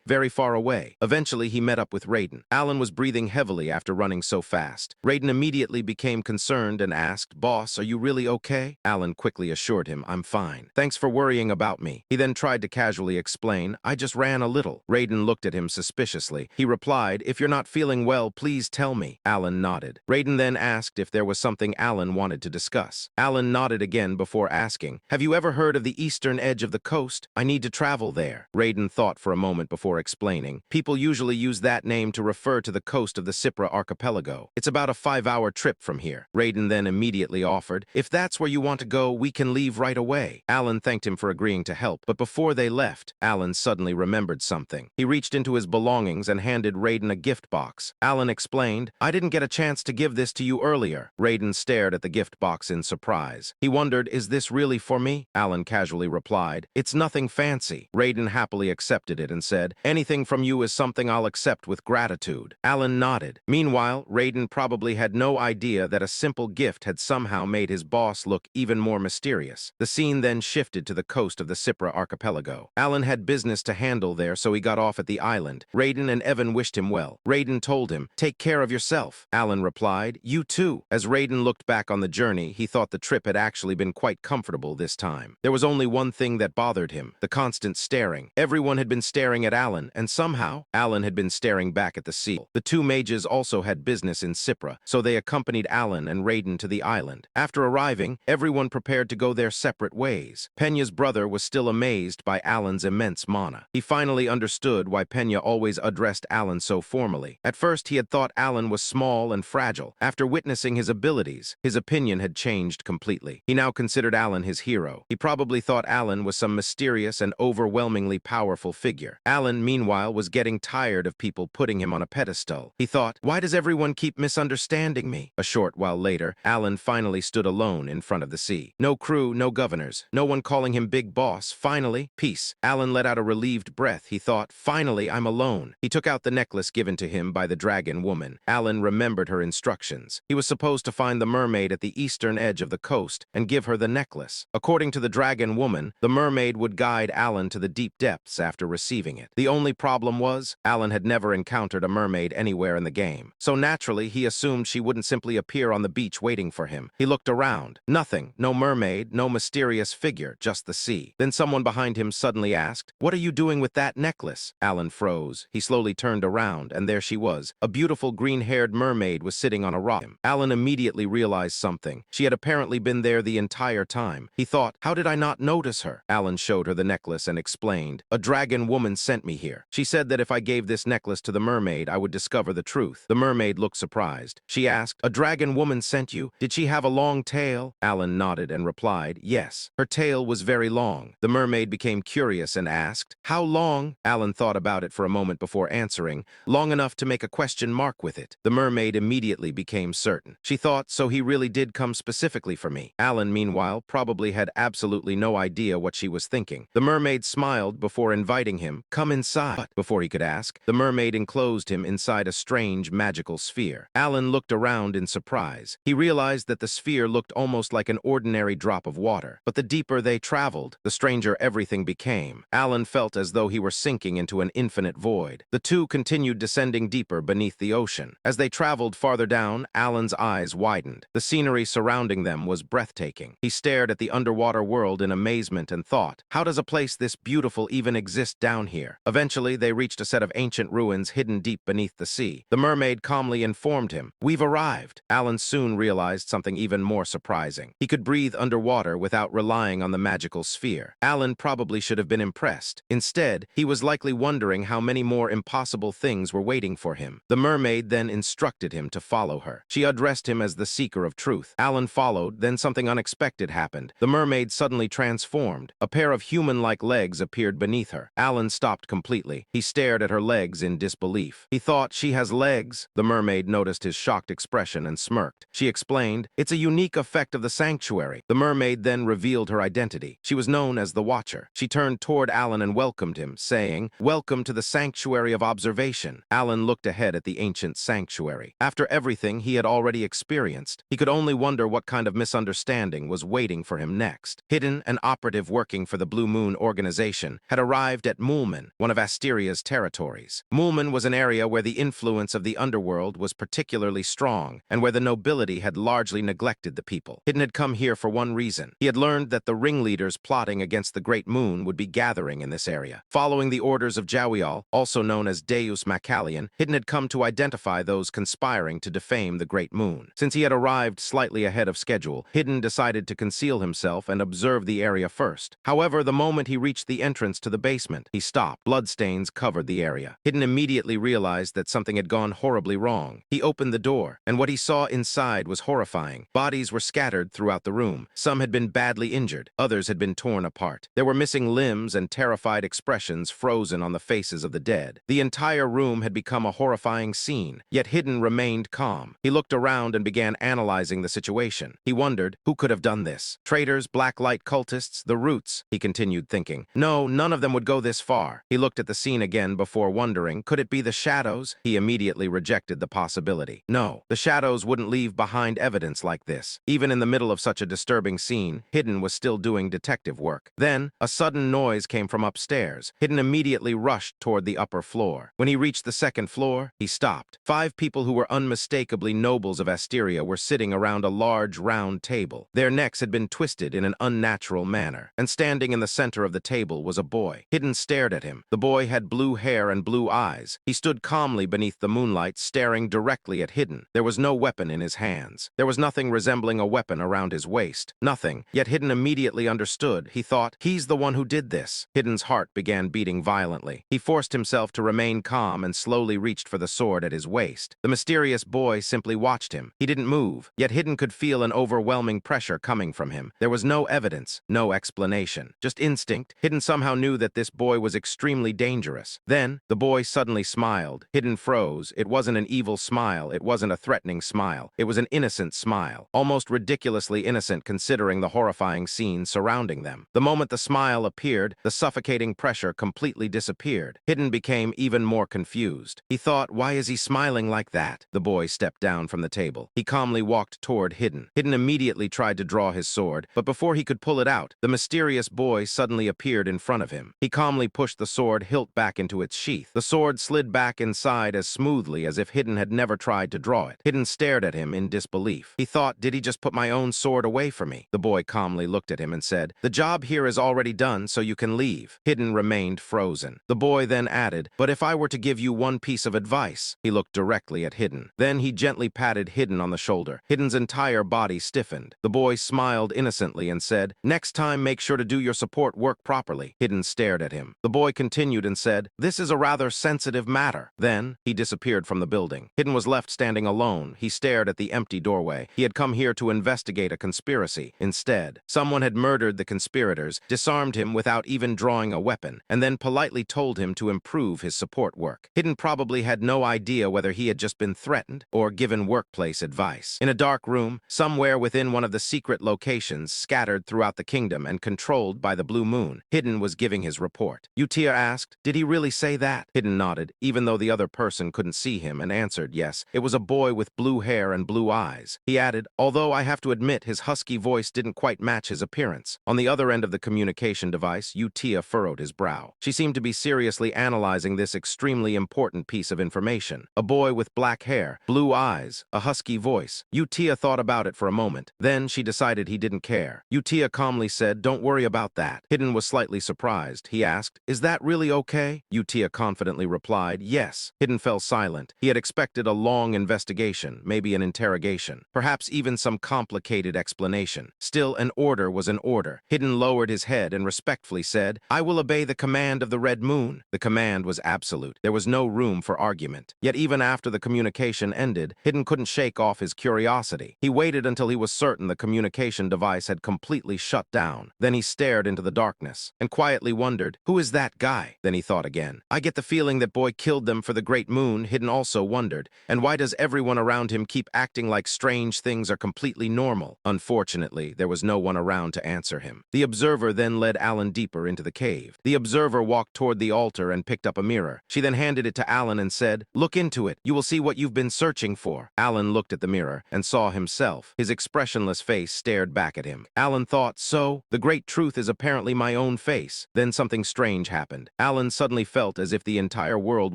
very far away. Eventually, he met up with Raiden. Alan was breathing heavily after running so fast. Raiden immediately became concerned and asked, Boss, are you really okay? Alan quickly assured him, I'm fine. Thanks for worrying about me. He then tried to casually explain, I just ran a little. Raiden looked at him suspiciously. He replied, if you're not feeling well, please tell me. Alan nodded. Raiden then asked if there was something Alan wanted to discuss. Alan nodded again before asking, have you ever heard of the eastern edge of the coast? I need to travel there. Raiden thought for a moment before explaining. People usually use that name to refer to the coast of the Cipra archipelago. It's about a 5-hour trip from here. Raiden then immediately offered, if that's where you want to go, we can leave right away. Alan thanked him for agreeing to help, but before they left, Alan suddenly remembered something. He reached into his belongings and handed Raiden a gift box. Alan explained, I didn't get a chance to give this to you earlier. Raiden stared at the gift box in surprise. He wondered, is this really for me? Alan casually replied, it's nothing fancy. Raiden happily accepted it and said, anything from you is something I'll accept with gratitude. Alan nodded. Meanwhile, Raiden probably had no idea that a simple gift had somehow made his boss look even more mysterious. The scene then shifted to the coast of the Cypra archipelago. Alan had business to handle there, so he got off at the island. Raiden and Evan wished him well. Raiden told him, "Take care of yourself." Alan replied, "You too." As Raiden looked back on the journey, he thought the trip had actually been quite comfortable this time. There was only one thing that bothered him, the constant staring. Everyone had been staring at Alan, and somehow, Alan had been staring back at the sea. The two mages also had business in Cypra, so they accompanied Alan and Raiden to the island. After arriving, everyone prepared to go their separate ways. Penya's brother was still amazed by Alan's immense mana. He finally understood why Penya always addressed Alan so formally. At first, he had thought Alan was small and fragile. After witnessing his abilities, his opinion had changed completely. He now considered Alan his hero. He probably thought Alan was some mysterious and overwhelmingly powerful figure. Alan, meanwhile, was getting tired of people putting him on a pedestal. He thought, "Why does everyone keep misunderstanding me?" A short while later, Alan finally stood alone in front of the sea. No crew, no governors, no one calling him big boss. Finally, peace. Alan let out a relieved breath. He thought, "Finally, I'm alone." He took out the necklace given to him by the dragon woman. Alan remembered her instructions. He was supposed to find the mermaid at the eastern edge of the coast and give her the necklace. According to the dragon woman, the mermaid would guide Alan to the deep depths after receiving it. The only problem was, Alan had never encountered a mermaid anywhere in the game. So naturally, he assumed she wouldn't simply appear on the beach waiting for him. He looked around. Nothing. No mermaid, no mysterious figure, just the sea. Then someone behind him suddenly asked, "What are you doing with that necklace?" Alan froze. He slowly turned around, and there she was. A beautiful green-haired mermaid was sitting on a rock. Alan immediately realized something. She had apparently been there the entire time. He thought, "How did I not notice her?" Alan showed her the necklace and explained, "A dragon woman sent me here. She said that if I gave this necklace to the mermaid, I would discover the truth." The mermaid looked surprised. She asked, "A dragon woman sent you? Did she have a long tail?" Alan nodded and replied, "Yes. Her tail was very long." The mermaid became curious and asked, "How long?" Alan thought about it for a moment before answering, "Long enough to make a question mark with it." The mermaid immediately became certain. She thought, "So he really did come specifically for me." Alan, meanwhile, probably had absolutely no idea what she was thinking. The mermaid smiled before inviting him, "Come inside." But before he could ask, the mermaid enclosed him inside a strange magical sphere. Alan looked around in surprise. He realized that the sphere looked almost like an ordinary drop of water. But the deeper they traveled, the stranger everything became. Alan felt as though he were sinking into an infinite void. The two continued descending deeper beneath the ocean. As they traveled farther down, Alan's eyes widened. The scenery surrounding them was breathtaking. He stared at the underwater world in amazement and thought, "How does a place this beautiful even exist down here?" Eventually, they reached a set of ancient ruins hidden deep beneath the sea. The mermaid calmly informed him, "We've arrived." Alan soon realized something even more surprising. He could breathe underwater without relying on the magical sphere. Alan probably should have been impressed. Instead, he was likely wondering how many more impossible things were waiting for him. The mermaid then instructed him to follow her. She addressed him as the seeker of truth. Alan followed, then something unexpected happened. The mermaid suddenly transformed. A pair of human-like legs appeared beneath her. Alan stopped completely. He stared at her legs in disbelief. He thought, "She has legs?" The mermaid noticed his shocked expression and smirked. She explained, "It's a unique effect of the sanctuary." The mermaid then revealed her identity. She was known as the Watcher. She turned toward Alan and welcomed him, saying, "Welcome to the Sanctuary of Observation." Alan looked ahead at the ancient sanctuary. After everything he had already experienced, he could only wonder what kind of misunderstanding was waiting for him next. Hidden, an operative working for the Blue Moon organization, had arrived at Mulman, one of Asteria's territories. Mulman was an area where the influence of the underworld was particularly strong, and where the nobility had largely neglected the people. Hidden had come here for one reason. He had learned that the ringleaders plotting against the Great Moon would be gathering in this area. Following the orders of Yahello, also known as Deus Macallion, Hidden had come to identify those conspiring to defame the Great Moon. Since he had arrived slightly ahead of schedule, Hidden decided to conceal himself and observe the area first. However, the moment he reached the entrance to the basement, he stopped. Bloodstains covered the area. Hidden immediately realized that something had gone horribly wrong. He opened the door, and what he saw inside was horrifying. Bodies were scattered throughout the room. Some had been badly injured. Others had been torn apart. There were missing limbs and terrified expressions frozen on the faces of the dead. The entire room had become a horrifying scene, yet Hidden remained calm. He looked around and began analyzing the situation. He wondered, who could have done this? Traitors, blacklight cultists, the Roots, he continued thinking. No, none of them would go this far. He looked at the scene again before wondering, could it be the shadows? He immediately rejected the possibility. No, the shadows wouldn't leave behind evidence like this. Even in the middle of such a disturbing scene, Hidden was still doing detective work. Then, a sudden noise came from upstairs. Hidden immediately rushed toward the upper floor. When he reached the second floor, he stopped. 5 people who were unmistakably nobles of Asteria were sitting around a large round table. Their necks had been twisted in an unnatural manner, and standing in the center of the table was a boy. Hidden stared at him. The boy had blue hair and blue eyes. He stood calmly beneath the moonlight, staring directly at Hidden. There was no weapon in his hands. There was nothing resembling a weapon around his waist. Nothing. Yet Hidden immediately understood. He thought, he's the one who did this. Hidden's heart began beating violently. He forced himself to remain calm and slowly reached for the sword at his waist. The mysterious boy simply watched him. He didn't move, yet Hidden could feel an overwhelming pressure coming from him. There was no evidence, no explanation, just instinct. Hidden somehow knew that this boy was extremely dangerous. Then, the boy suddenly smiled. Hidden froze. It wasn't an evil smile. It wasn't a threatening smile. It was an innocent smile, almost ridiculously innocent considering the horrifying scene surrounding them. The moment the smile appeared, the suffocating pressure completely disappeared. Hidden became even more confused. He thought, why is he smiling like that? The boy stepped down from the table. He calmly walked toward Hidden. Hidden immediately tried to draw his sword, but before he could pull it out, the mysterious boy suddenly appeared in front of him. He calmly pushed the sword hilt back into its sheath. The sword slid back inside as smoothly as if Hidden had never tried to draw it. Hidden stared at him in disbelief. He thought, did he just put my own sword away from me? The boy calmly looked at him and said, the job here is already done, so you can leave. Hidden remained frozen. The boy then added, but if I were to give you one piece of advice? He looked directly at Hidden. Then he gently patted Hidden on the shoulder. Hidden's entire body stiffened. The boy smiled innocently and said, next time make sure to do your support work properly. Hidden stared at him. The boy continued and said, this is a rather sensitive matter. Then, he disappeared from the building. Hidden was left standing alone. He stared at the empty doorway. He had come here to investigate a conspiracy. Instead, someone had murdered the conspirators, disarmed him without even drawing a weapon, and then politely told him to improve his support work. Hidden probably had no idea whether he had just been threatened or given workplace advice. In a dark room, somewhere within one of the secret locations scattered throughout the kingdom and controlled by the blue moon, Hidden was giving his report. Utia asked, did he really say that? Hidden nodded, even though the other person couldn't see him, and answered yes. It was a boy with blue hair and blue eyes. He added, although I have to admit his husky voice didn't quite match his appearance. On the other end of the communication device, Utia furrowed his brow. She seemed to be seriously analyzing this extremely important piece of information. A boy with black hair, blue eyes, a husky voice. Utia thought about it for a moment. Then she decided he didn't care. Utia calmly said, don't worry about that. Hidden was slightly surprised. He asked, is that really okay? Utia confidently replied, yes. Hidden fell silent. He had expected a long investigation, maybe an interrogation, perhaps even some complicated explanation. Still, an order was an order. Hidden lowered his head and respectfully said, I will obey the command of the Red Moon. The command was absolute. There was no room for argument. Yet even after the communication ended, Hidden couldn't shake off his curiosity. He waited until he was certain the communication device had completely shut down. Then he stared into the darkness and quietly wondered, who is that guy? Then he thought again, I get the feeling that boy killed them for the Great Moon. Hidden also wondered, and why does everyone around him keep acting like strange things are completely normal? Unfortunately, there was no one around to answer him. The observer then led Alan deeper into the cave. The observer walked toward the altar and picked up a mirror. She then handed it to Alan and said, look into it. You will see what you've been searching for. Alan looked at the mirror and saw himself. His expressionless face stared back at him. Alan thought, so, the great truth is apparently my own face. Then something strange happened. Alan suddenly felt as if the entire world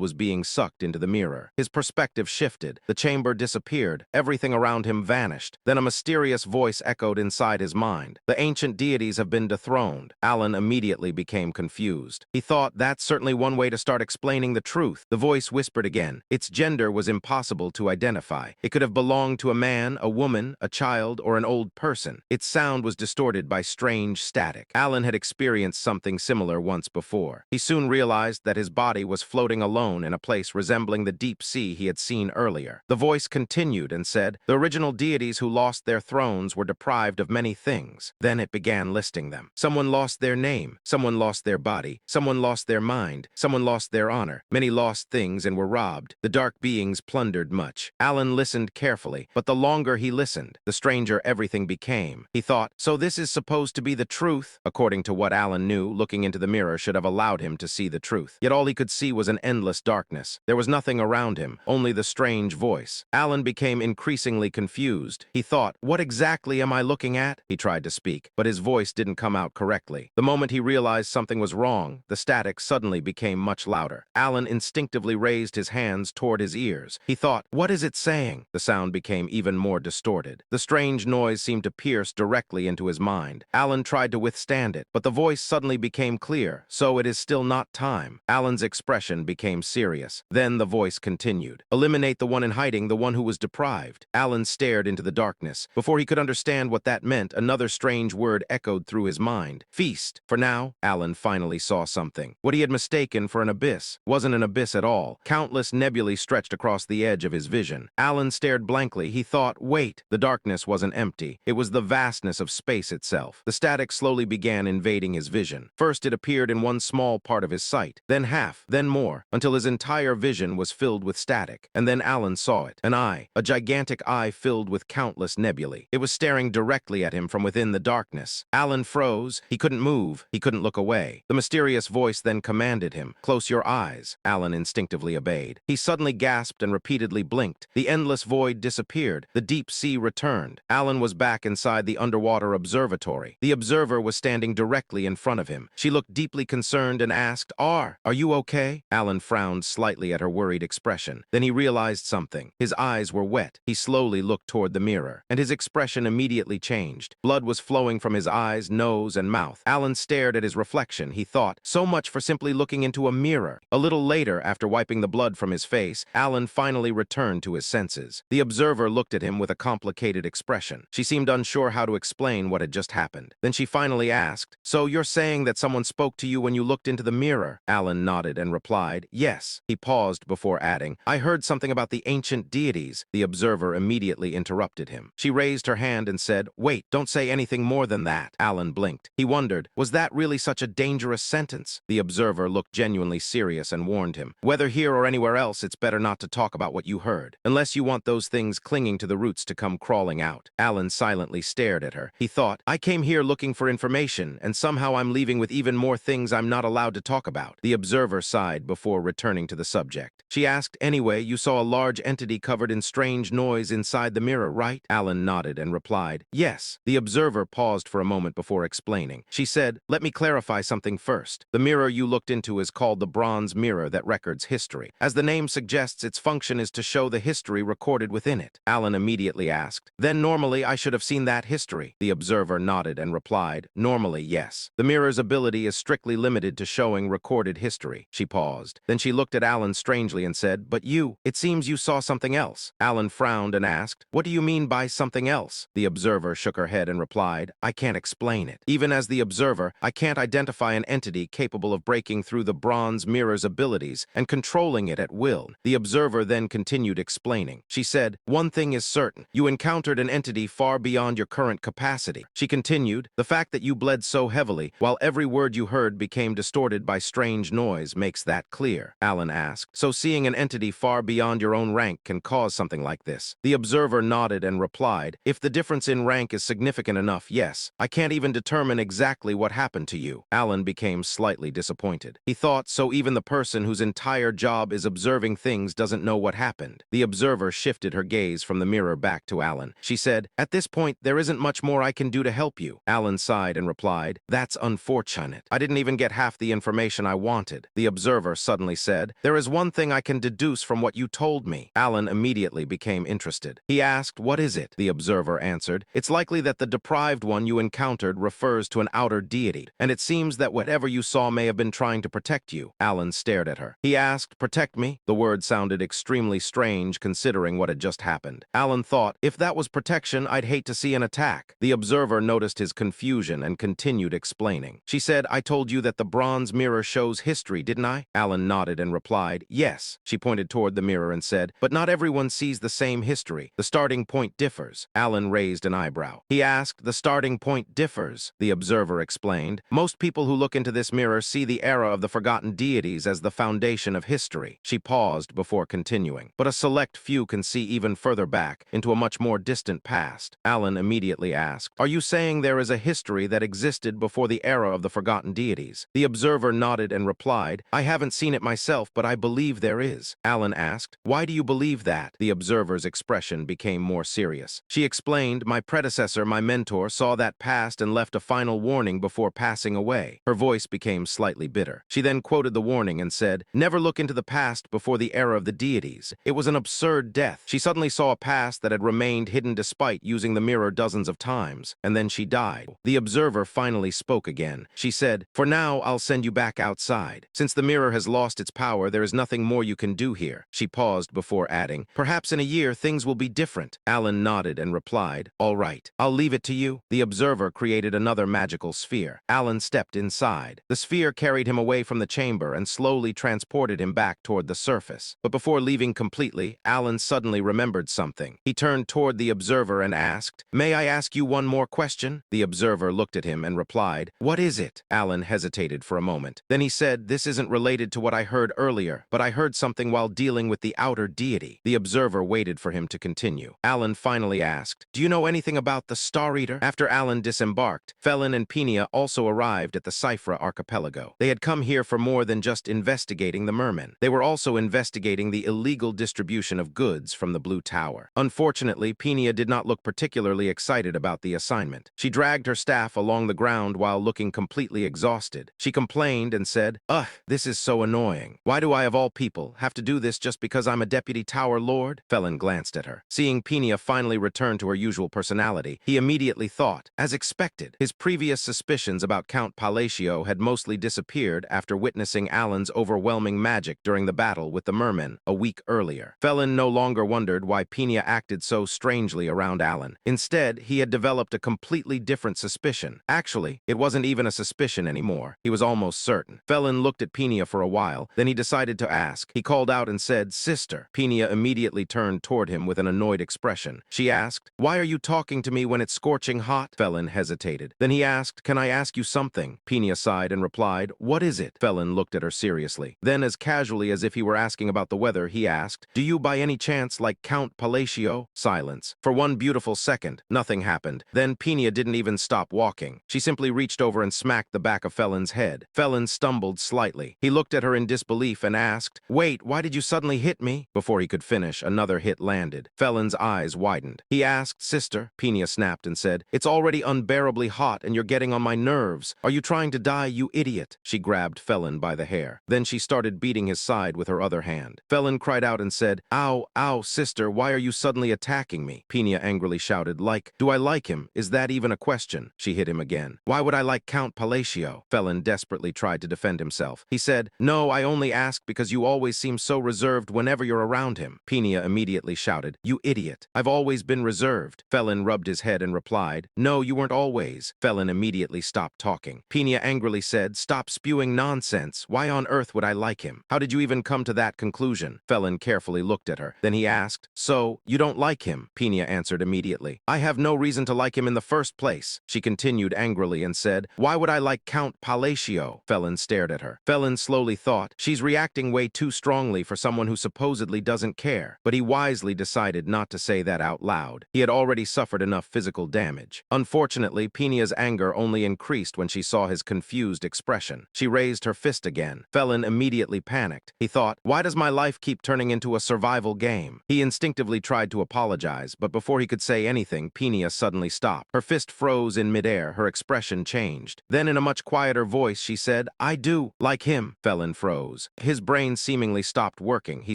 was being sucked into the mirror. His perspective shifted. The chamber disappeared. Everything around him vanished. Then a mysterious voice echoed inside his mind. The ancient deities have been dethroned. Alan immediately became confused. He thought, that's certainly one way to start explaining the truth. The voice whispered again. Its gender was impossible to identify. It could have belonged to a man, a woman, a child, or an old person. Its sound was distorted by strange static. Alan had experienced something similar once before. He soon realized that his body was floating alone in a place resembling the deep sea he had seen earlier. The voice continued and said, the original deities who lost their thrones were deprived of many things. Then it began listing them. Someone lost their name. Someone lost their body. Someone lost their mind. Someone lost their honor. Many lost things and were robbed. The dark beings plundered much. Alan listened carefully, but the longer he listened, the stranger everything became. He thought, so this is supposed to be the truth? According to what Alan knew, looking into the mirror should have allowed him to see the truth. Yet all he could see was an endless darkness. There was nothing around him, only the strange voice. Alan became increasingly increasingly confused. He thought, what exactly am I looking at? He tried to speak, but his voice didn't come out correctly. The moment he realized something was wrong, the static suddenly became much louder. Alan instinctively raised his hands toward his ears. He thought, what is it saying? The sound became even more distorted. The strange noise seemed to pierce directly into his mind. Alan tried to withstand it, but the voice suddenly became clear. So it is still not time. Alan's expression became serious. Then the voice continued. Eliminate the one in hiding, the one who was deprived. Alan stared into the darkness. Before he could understand what that meant, another strange word echoed through his mind. Feast. For now, Alan finally saw something. What he had mistaken for an abyss wasn't an abyss at all. Countless nebulae stretched across the edge of his vision. Alan stared blankly. He thought, wait. The darkness wasn't empty. It was the vastness of space itself. The static slowly began invading his vision. First, it appeared in one small part of his sight, then half, then more, until his entire vision was filled with static. And then Alan saw it. An eye, a gigantic eye filled with countless nebulae. It was staring directly at him from within the darkness. Alan froze. He couldn't move. He couldn't look away. The mysterious voice then commanded him, close your eyes. Alan instinctively obeyed. He suddenly gasped and repeatedly blinked. The endless void disappeared. The deep sea returned. Alan was back inside the underwater observatory. The observer was standing directly in front of him. She looked deeply concerned and asked, are you okay? Alan frowned slightly at her worried expression. Then he realized something. His eyes were wet. He slowly looked toward the mirror, and his expression immediately changed. Blood was flowing from his eyes, nose, and mouth. Alan stared at his reflection. He thought, so much for simply looking into a mirror. A little later, after wiping the blood from his face, Alan finally returned to his senses. The observer looked at him with a complicated expression. She seemed unsure how to explain what had just happened. Then she finally asked, so you're saying that someone spoke to you when you looked into the mirror? Alan nodded and replied, yes. He paused before adding, I heard something about the ancient deities. The observer immediately interrupted him. She raised her hand and said, wait, don't say anything more than that. Alan blinked. He wondered, was that really such a dangerous sentence? The observer looked genuinely serious and warned him, whether here or anywhere else, it's better not to talk about what you heard, unless you want those things clinging to the roots to come crawling out. Alan silently stared at her. He thought, I came here looking for information, and somehow I'm leaving with even more things I'm not allowed to talk about. The observer sighed before returning to the subject. She asked, anyway, you saw a large entity covered in strange noise inside the mirror, right? Alan nodded and replied, yes. The observer paused for a moment before explaining. She said, let me clarify something first. The mirror you looked into is called the bronze mirror that records history. As the name suggests, its function is to show the history recorded within it. Alan immediately asked, then normally I should have seen that history. The observer nodded and replied, normally, yes. The mirror's ability is strictly limited to showing recorded history. She paused. Then she looked at Alan strangely and said, but it seems you saw something else. Alan frowned and asked, what do you mean by something else? The observer shook her head and replied, I can't explain it. Even as the observer, I can't identify an entity capable of breaking through the bronze mirror's abilities and controlling it at will. The observer then continued explaining. She said, one thing is certain. You encountered an entity far beyond your current capacity. She continued, the fact that you bled so heavily, while every word you heard became distorted by strange noise, makes that clear. Alan asked, so seeing an entity far beyond your own rank can cause something like this? The observer nodded and replied, if the difference in rank is significant enough, yes. I can't even determine exactly what happened to you. Alan became slightly disappointed. He thought, so even the person whose entire job is observing things doesn't know what happened. The observer shifted her gaze from the mirror back to Alan. She said, at this point, there isn't much more I can do to help you. Alan sighed and replied, that's unfortunate. I didn't even get half the information I wanted. The observer suddenly said, there is one thing I can deduce from what you told me. Alan immediately became interested. He asked, what is it? The observer answered, it's likely that the deprived one you encountered refers to an outer deity, and it seems that whatever you saw may have been trying to protect you. Alan stared at her. He asked, protect me? The word sounded extremely strange considering what had just happened. Alan thought, if that was protection, I'd hate to see an attack. The observer noticed his confusion and continued explaining. She said, I told you that the bronze mirror shows history, didn't I? Alan nodded and replied, yes. She pointed toward the mirror and said, but not everyone sees the same history. The starting point differs. Alan raised an eyebrow. He asked, the starting point differs. The observer explained, most people who look into this mirror see the era of the forgotten deities as the foundation of history. She paused before continuing, but a select few can see even further back into a much more distant past. Alan immediately asked, are you saying there is a history that existed before the era of the forgotten deities? The observer nodded and replied, I haven't seen it myself, but I believe there is. Alan asked, why do you believe that? The observer's expression expression became more serious. She explained, my predecessor, my mentor, saw that past and left a final warning before passing away. Her voice became slightly bitter. She then quoted the warning and said, never look into the past before the era of the deities. It was an absurd death. She suddenly saw a past that had remained hidden despite using the mirror dozens of times, and then she died. The observer finally spoke again. She said, for now, I'll send you back outside. Since the mirror has lost its power, there is nothing more you can do here. She paused before adding, perhaps in a year things will be different. Alan nodded and replied, all right, I'll leave it to you. The observer created another magical sphere. Alan stepped inside. The sphere carried him away from the chamber and slowly transported him back toward the surface. But before leaving completely, Alan suddenly remembered something. He turned toward the observer and asked, may I ask you one more question? The observer looked at him and replied, what is it? Alan hesitated for a moment. Then he said, this isn't related to what I heard earlier, but I heard something while dealing with the outer deity. The observer waited for him to continue. Alan finally asked, do you know anything about the Star Eater? After Alan disembarked, Felin and Penia also arrived at the Cyphra archipelago. They had come here for more than just investigating the mermen. They were also investigating the illegal distribution of goods from the Blue Tower. Unfortunately, Penia did not look particularly excited about the assignment. She dragged her staff along the ground while looking completely exhausted. She complained and said, ugh, this is so annoying. Why do I, of all people, have to do this just because I'm a deputy tower lord? Felin glanced at her. Seeing Penia finally return to her usual personality, he immediately thought, as expected, his previous suspicions about Count Palacio had mostly disappeared after witnessing Alan's overwhelming magic during the battle with the mermen a week earlier. Felin no longer wondered why Penia acted so strangely around Alan. Instead, he had developed a completely different suspicion. Actually, it wasn't even a suspicion anymore. He was almost certain. Felin looked at Penia for a while, then he decided to ask. He called out and said, sister. Penia immediately turned toward him with an annoyed expression. She asked, why are you talking to me when it's scorching hot? Felin hesitated. Then he asked, can I ask you something? Penia sighed and replied, what is it? Felin looked at her seriously. Then, as casually as if he were asking about the weather, he asked, do you by any chance like Count Palacio? Silence. For one beautiful second, nothing happened. Then Penia didn't even stop walking. She simply reached over and smacked the back of Felin's head. Felin stumbled slightly. He looked at her in disbelief and asked, wait, why did you suddenly hit me? Before he could finish, another hit landed. Felin's eyes widened. He asked, sister? Penia snapped and said, it's already unbearably hot and you're getting on my nerves. Are you trying to die, you idiot? She grabbed Felin by the hair. Then she started beating his side with her other hand. Felin cried out and said, ow, ow, sister, why are you suddenly attacking me? Penia angrily shouted, do I like him? Is that even a question? She hit him again. Why would I like Count Palacio? Felin desperately tried to defend himself. He said, no, I only ask because you always seem so reserved whenever you're around him. Penia immediately shouted, you idiot. I've always been reserved. Felin rubbed his head and replied, no, you weren't always. Felin immediately stopped talking. Penia angrily said, stop spewing nonsense. Why on earth would I like him? How did you even come to that conclusion? Felin carefully looked at her. Then he asked, so, you don't like him? Penia answered immediately, I have no reason to like him in the first place. She continued angrily and said, why would I like Count Palacio? Felin stared at her. Felin slowly thought, she's reacting way too strongly for someone who supposedly doesn't care. But he wisely decided not to say that out loud. He had already suffered enough physical damage. Unfortunately, Penia's anger only increased when she saw his confused expression. She raised her fist again. Felin immediately panicked. He thought, why does my life keep turning into a survival game? He instinctively tried to apologize, but before he could say anything, Penia suddenly stopped. Her fist froze in midair. Her expression changed. Then in a much quieter voice, she said, I do like him. Felin froze. His brain seemingly stopped working. He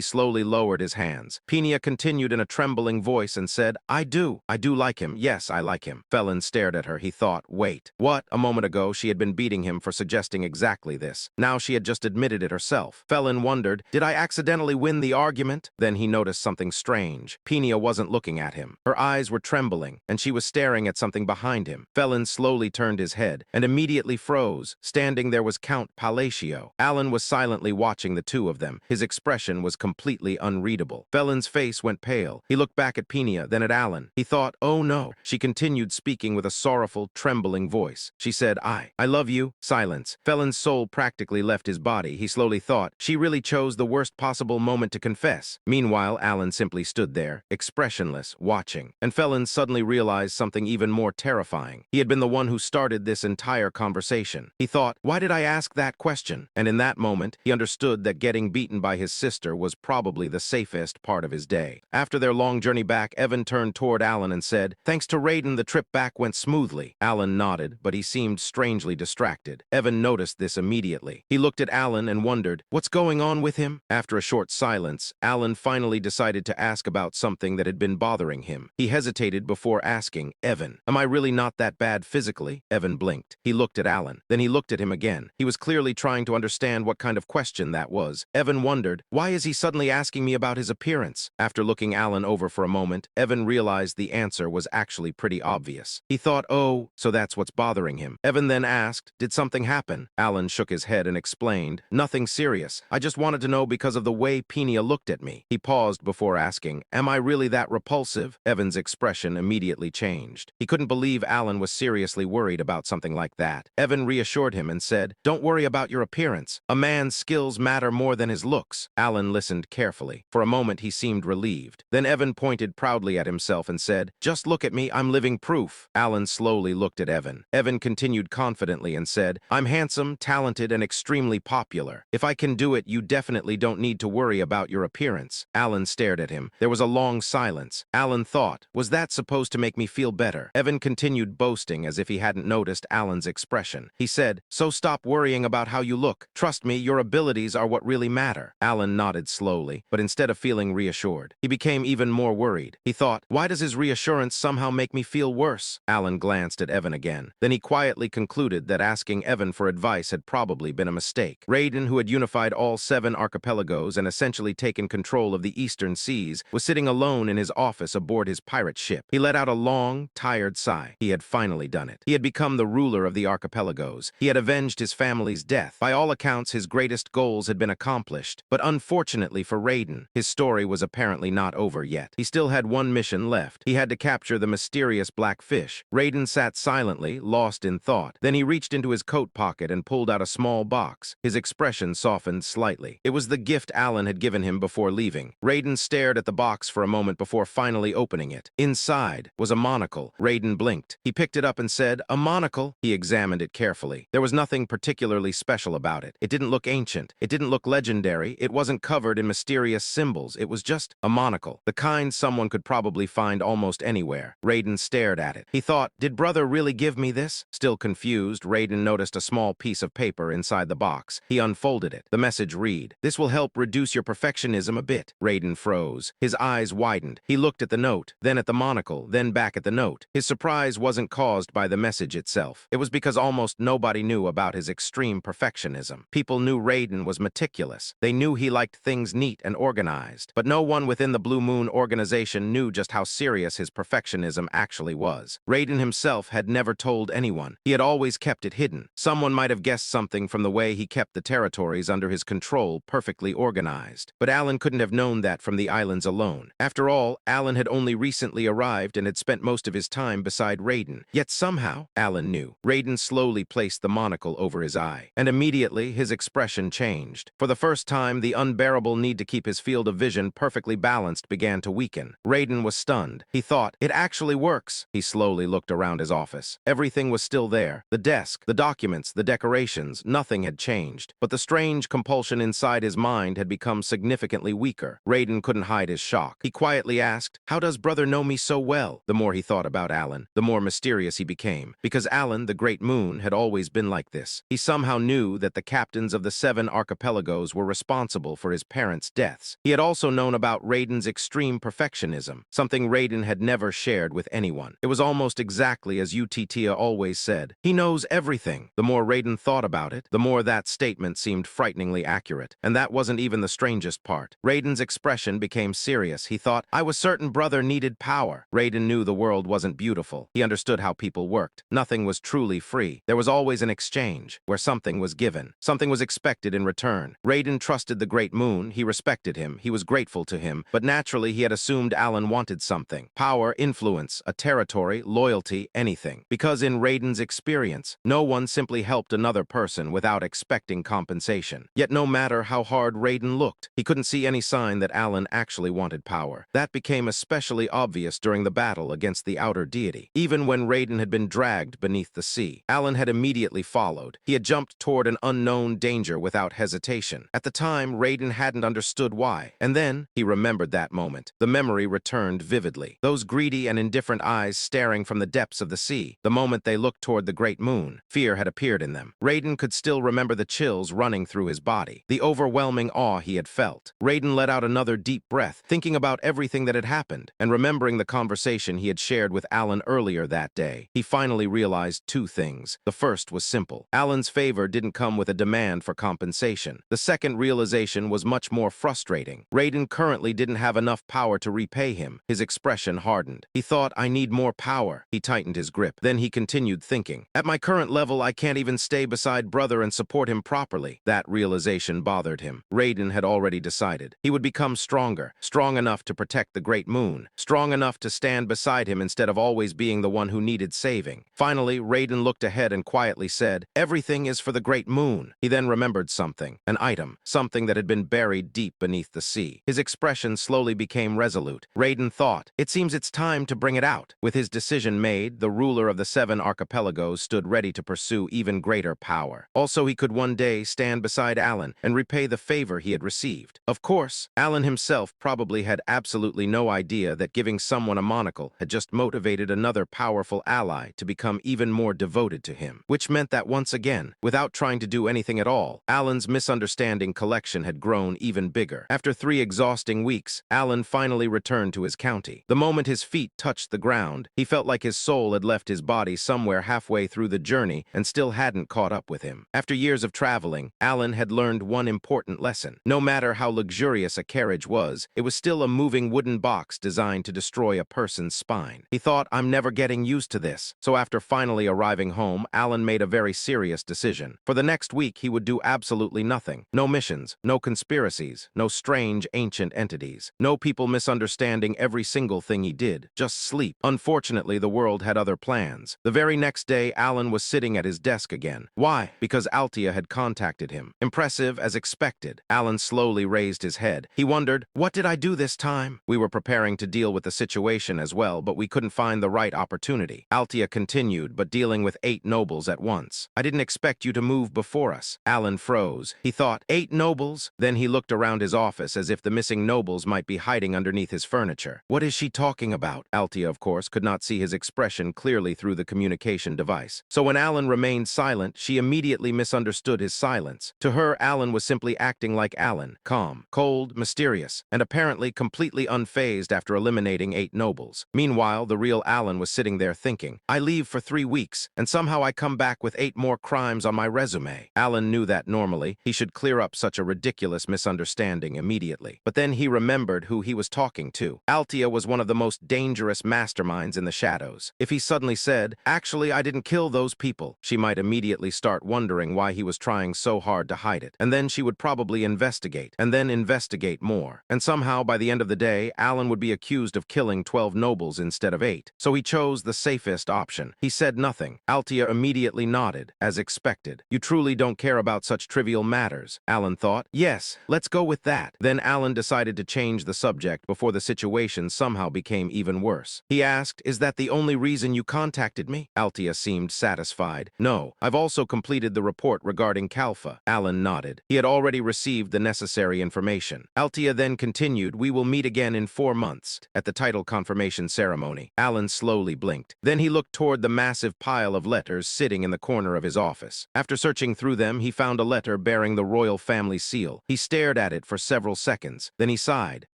slowly lowered his hands. Penia continued in a trembling voice and said, I do like him. Yes, I like him. Felin stared at her. He thought, wait, what? A moment ago, she had been beating him for suggesting exactly this. Now she had just admitted it herself. Felin wondered, did I accidentally win the argument? Then he noticed something strange. Penia wasn't looking at him. Her eyes were trembling, and she was staring at something behind him. Felin slowly turned his head and immediately froze. Standing there was Count Palacio. Alan was silently watching the two of them. His expression was completely unreadable. Felin's face went pale. He looked back at Penia, then at Alan. He thought, oh no. She continued speaking with a sorrowful, trembling voice. She said, I love you. Silence. Felin's soul practically left his body. He slowly thought, she really chose the worst possible moment to confess. Meanwhile, Alan simply stood there, expressionless, watching. And Felin suddenly realized something even more terrifying. He had been the one who started this entire conversation. He thought, why did I ask that question? And in that moment, he understood that getting beaten by his sister was probably the safest part of his day. After their long journey back, Evan turned toward Alan and said, "Thanks to Raiden, the trip back went smoothly." Alan nodded, but he seemed strangely distracted. Evan noticed this immediately. He looked at Alan and wondered, what's going on with him? After a short silence, Alan finally decided to ask about something that had been bothering him. He hesitated before asking, "Evan, am I really not that bad physically?" Evan blinked. He looked at Alan. Then he looked at him again. He was clearly trying to understand what kind of question that was. Evan wondered, why is he suddenly asking me about his appearance? After looking Alan over for a moment, Evan realized the answer was actually pretty obvious. He thought, oh, so that's what's bothering him. Evan then asked, did something happen? Alan shook his head and explained, nothing serious. I just wanted to know because of the way Peenia looked at me. He paused before asking, am I really that repulsive? Evan's expression immediately changed. He couldn't believe Alan was seriously worried about something like that. Evan reassured him and said, don't worry about your appearance. A man's skills matter more than his looks. Alan listened carefully. For a moment, he seemed relieved. Then Evan pointed proudly at himself and said, just look at me, I'm living proof. Alan slowly looked at Evan. Evan continued confidently and said, I'm handsome, talented, and extremely popular. If I can do it, you definitely don't need to worry about your appearance. Alan stared at him. There was a long silence. Alan thought, was that supposed to make me feel better? Evan continued boasting as if he hadn't noticed Alan's expression. He said, so stop worrying about how you look. Trust me, your abilities are what really matter. Alan nodded slowly, but instead of feeling reassured, he became even more worried. He thought, why does his reassurance somehow make me feel worse? Alan glanced at Evan again. Then he quietly concluded that asking Evan for advice had probably been a mistake. Raiden, who had unified all 7 archipelagos and essentially taken control of the eastern seas, was sitting alone in his office aboard his pirate ship. He let out a long, tired sigh. He had finally done it. He had become the ruler of the archipelagos. He had avenged his family's death. By all accounts, his greatest goals had been accomplished. But unfortunately for Raiden, his story was apparently not over yet. He still had one mission left. He had to capture the mysterious black fish. Raiden sat silently, lost in thought. Then he reached into his coat pocket and pulled out a small box. His expression softened slightly. It was the gift Alan had given him before leaving. Raiden stared at the box for a moment before finally opening it. Inside was a monocle. Raiden blinked. He picked it up and said, a monocle? He examined it carefully. There was nothing particularly special about it. It didn't look ancient. It didn't look legendary. It wasn't covered in mysterious symbols. It was just a monocle, the kind someone could probably find almost anywhere. Raiden stared at it. He thought, did brother really give me this? Still confused, Raiden noticed a small piece of paper inside the box. He unfolded it. The message read, this will help reduce your perfectionism a bit. Raiden froze. His eyes widened. He looked at the note, then at the monocle, then back at the note. His surprise wasn't caused by the message itself. It was because almost nobody knew about his extreme perfectionism. People knew Raiden was meticulous. They knew he liked things neat and organized. But no one within the Blue Moon organization knew just how serious his perfectionism actually was. Raiden himself had never told anyone. He had always kept it hidden. Someone might have guessed something from the way he kept the territories under his control perfectly organized. But Alan couldn't have known that from the islands alone. After all, Alan had only recently arrived and had spent most of his time beside Raiden. Yet somehow, Alan knew. Raiden slowly placed the monocle over his eye, and immediately his expression changed. For the first time, the unbearable need to keep his field of vision perfectly balanced began to weaken. Raiden was stunned. He thought, it actually works. He slowly looked around his office. Everything was still there. The desk, the documents, the decorations, nothing had changed. But the strange compulsion inside his mind had become significantly weaker. Raiden couldn't hide his shock. He quietly asked, how does brother know me so well? The more he thought about Alan, the more mysterious he became. Because Alan, the Great Moon, had always been like this. He somehow knew that the captains of the 7 archipelagos were responsible for his parents' deaths. He had also known about Raiden's extreme perfectionism, something Raiden had never shared with anyone. It was almost exactly as Utia always said. He knows everything. The more Raiden thought about it, the more that statement seemed frighteningly accurate. And that wasn't even the strangest part. Raiden's expression became serious. He thought, I was certain brother needed power. Raiden knew the world wasn't beautiful. He understood how people worked. Nothing was truly free. There was always an exchange, where something was given. Something was expected in return. Raiden trusted the Great Moon. He respected him. He was grateful to him. But naturally, he had assumed Alan wanted something. Power, influence, a territory, loyalty, anything. Because in Raiden's experience, no one simply helped another person without expecting compensation. Yet no matter how hard Raiden looked, he couldn't see any sign that Alan actually wanted power. That became especially obvious during the battle against the outer deity. Even when Raiden had been dragged beneath the sea, Alan had immediately followed. He had jumped toward an unknown danger without hesitation. At the time, Raiden hadn't understood why. And then, he remembered that that moment. The memory returned vividly. Those greedy and indifferent eyes staring from the depths of the sea. The moment they looked toward the great moon, fear had appeared in them. Raiden could still remember the chills running through his body, the overwhelming awe he had felt. Raiden let out another deep breath, thinking about everything that had happened, and remembering the conversation he had shared with Alan earlier that day. He finally realized two things. The first was simple. Alan's favor didn't come with a demand for compensation. The second realization was much more frustrating. Raiden currently didn't have enough power to repay him. His expression hardened. He thought, I need more power. He tightened his grip. Then he continued thinking, at my current level, I can't even stay beside brother and support him properly. That realization bothered him. Raiden had already decided. He would become stronger, strong enough to protect the great moon, strong enough to stand beside him instead of always being the one who needed saving. Finally, Raiden looked ahead and quietly said, everything is for the great moon. He then remembered something, an item, something that had been buried deep beneath the sea. His expression slowly became resolute. Raiden thought, it seems it's time to bring it out. With his decision made, the ruler of the 7 archipelagos stood ready to pursue even greater power. Also, he could one day stand beside Alan and repay the favor he had received. Of course, Alan himself probably had absolutely no idea that giving someone a monocle had just motivated another powerful ally to become even more devoted to him, which meant that once again, without trying to do anything at all, Alan's misunderstanding collection had grown even bigger. After 3 exhausting weeks, Alan finally returned to his county. The moment his feet touched the ground, he felt like his soul had left his body somewhere halfway through the journey and still hadn't caught up with him. After years of traveling, Alan had learned one important lesson. No matter how luxurious a carriage was, it was still a moving wooden box designed to destroy a person's spine. He thought, I'm never getting used to this. So after finally arriving home, Alan made a very serious decision. For the next week, he would do absolutely nothing. No missions, no conspiracies, no strange ancient entities, no people misunderstanding every single thing he did. Just sleep. Unfortunately, the world had other plans. The very next day, Alan was sitting at his desk again. Why? Because Altia had contacted him. Impressive as expected. Alan slowly raised his head. He wondered, what did I do this time? We were preparing to deal with the situation as well, but we couldn't find the right opportunity. Altia continued, but dealing with 8 nobles at once. I didn't expect you to move before us. Alan froze. He thought, 8 nobles? Then he looked around his office as if the missing nobles might be hiding underneath his furniture. What is she talking about? Altia, of course, could not see his expression clearly through the communication device. So when Alan remained silent, she immediately misunderstood his silence. To her, Alan was simply acting like Alan, calm, cold, mysterious, and apparently completely unfazed after eliminating 8 nobles. Meanwhile, the real Alan was sitting there thinking, I leave for 3 weeks, and somehow I come back with 8 more crimes on my resume. Alan knew that normally, he should clear up such a ridiculous misunderstanding immediately. But then he remembered who he was talking to. Altia was one of the most dangerous masterminds in the shadows. If he suddenly said, actually, I didn't kill those people, she might immediately start wondering why he was trying so hard to hide it. And then she would probably investigate, and then investigate more. And somehow, by the end of the day, Alan would be accused of killing 12 nobles instead of 8. So he chose the safest option. He said nothing. Altia immediately nodded, as expected. You truly don't care about such trivial matters, Alan thought. Yes, let's go with that. Then Alan decided to change the subject before the situation somehow became even worse. He asked, is that the only reason you contacted me? Altia seemed satisfied. No, I've also completed the report regarding Kalfa. Alan nodded. He had already received the necessary information. Altia then continued, we will meet again in 4 months. At the title confirmation ceremony, Alan slowly blinked. Then he looked toward the massive pile of letters sitting in the corner of his office. After searching through them, he found a letter bearing the royal family seal. He stared at it for several seconds. Then he sighed.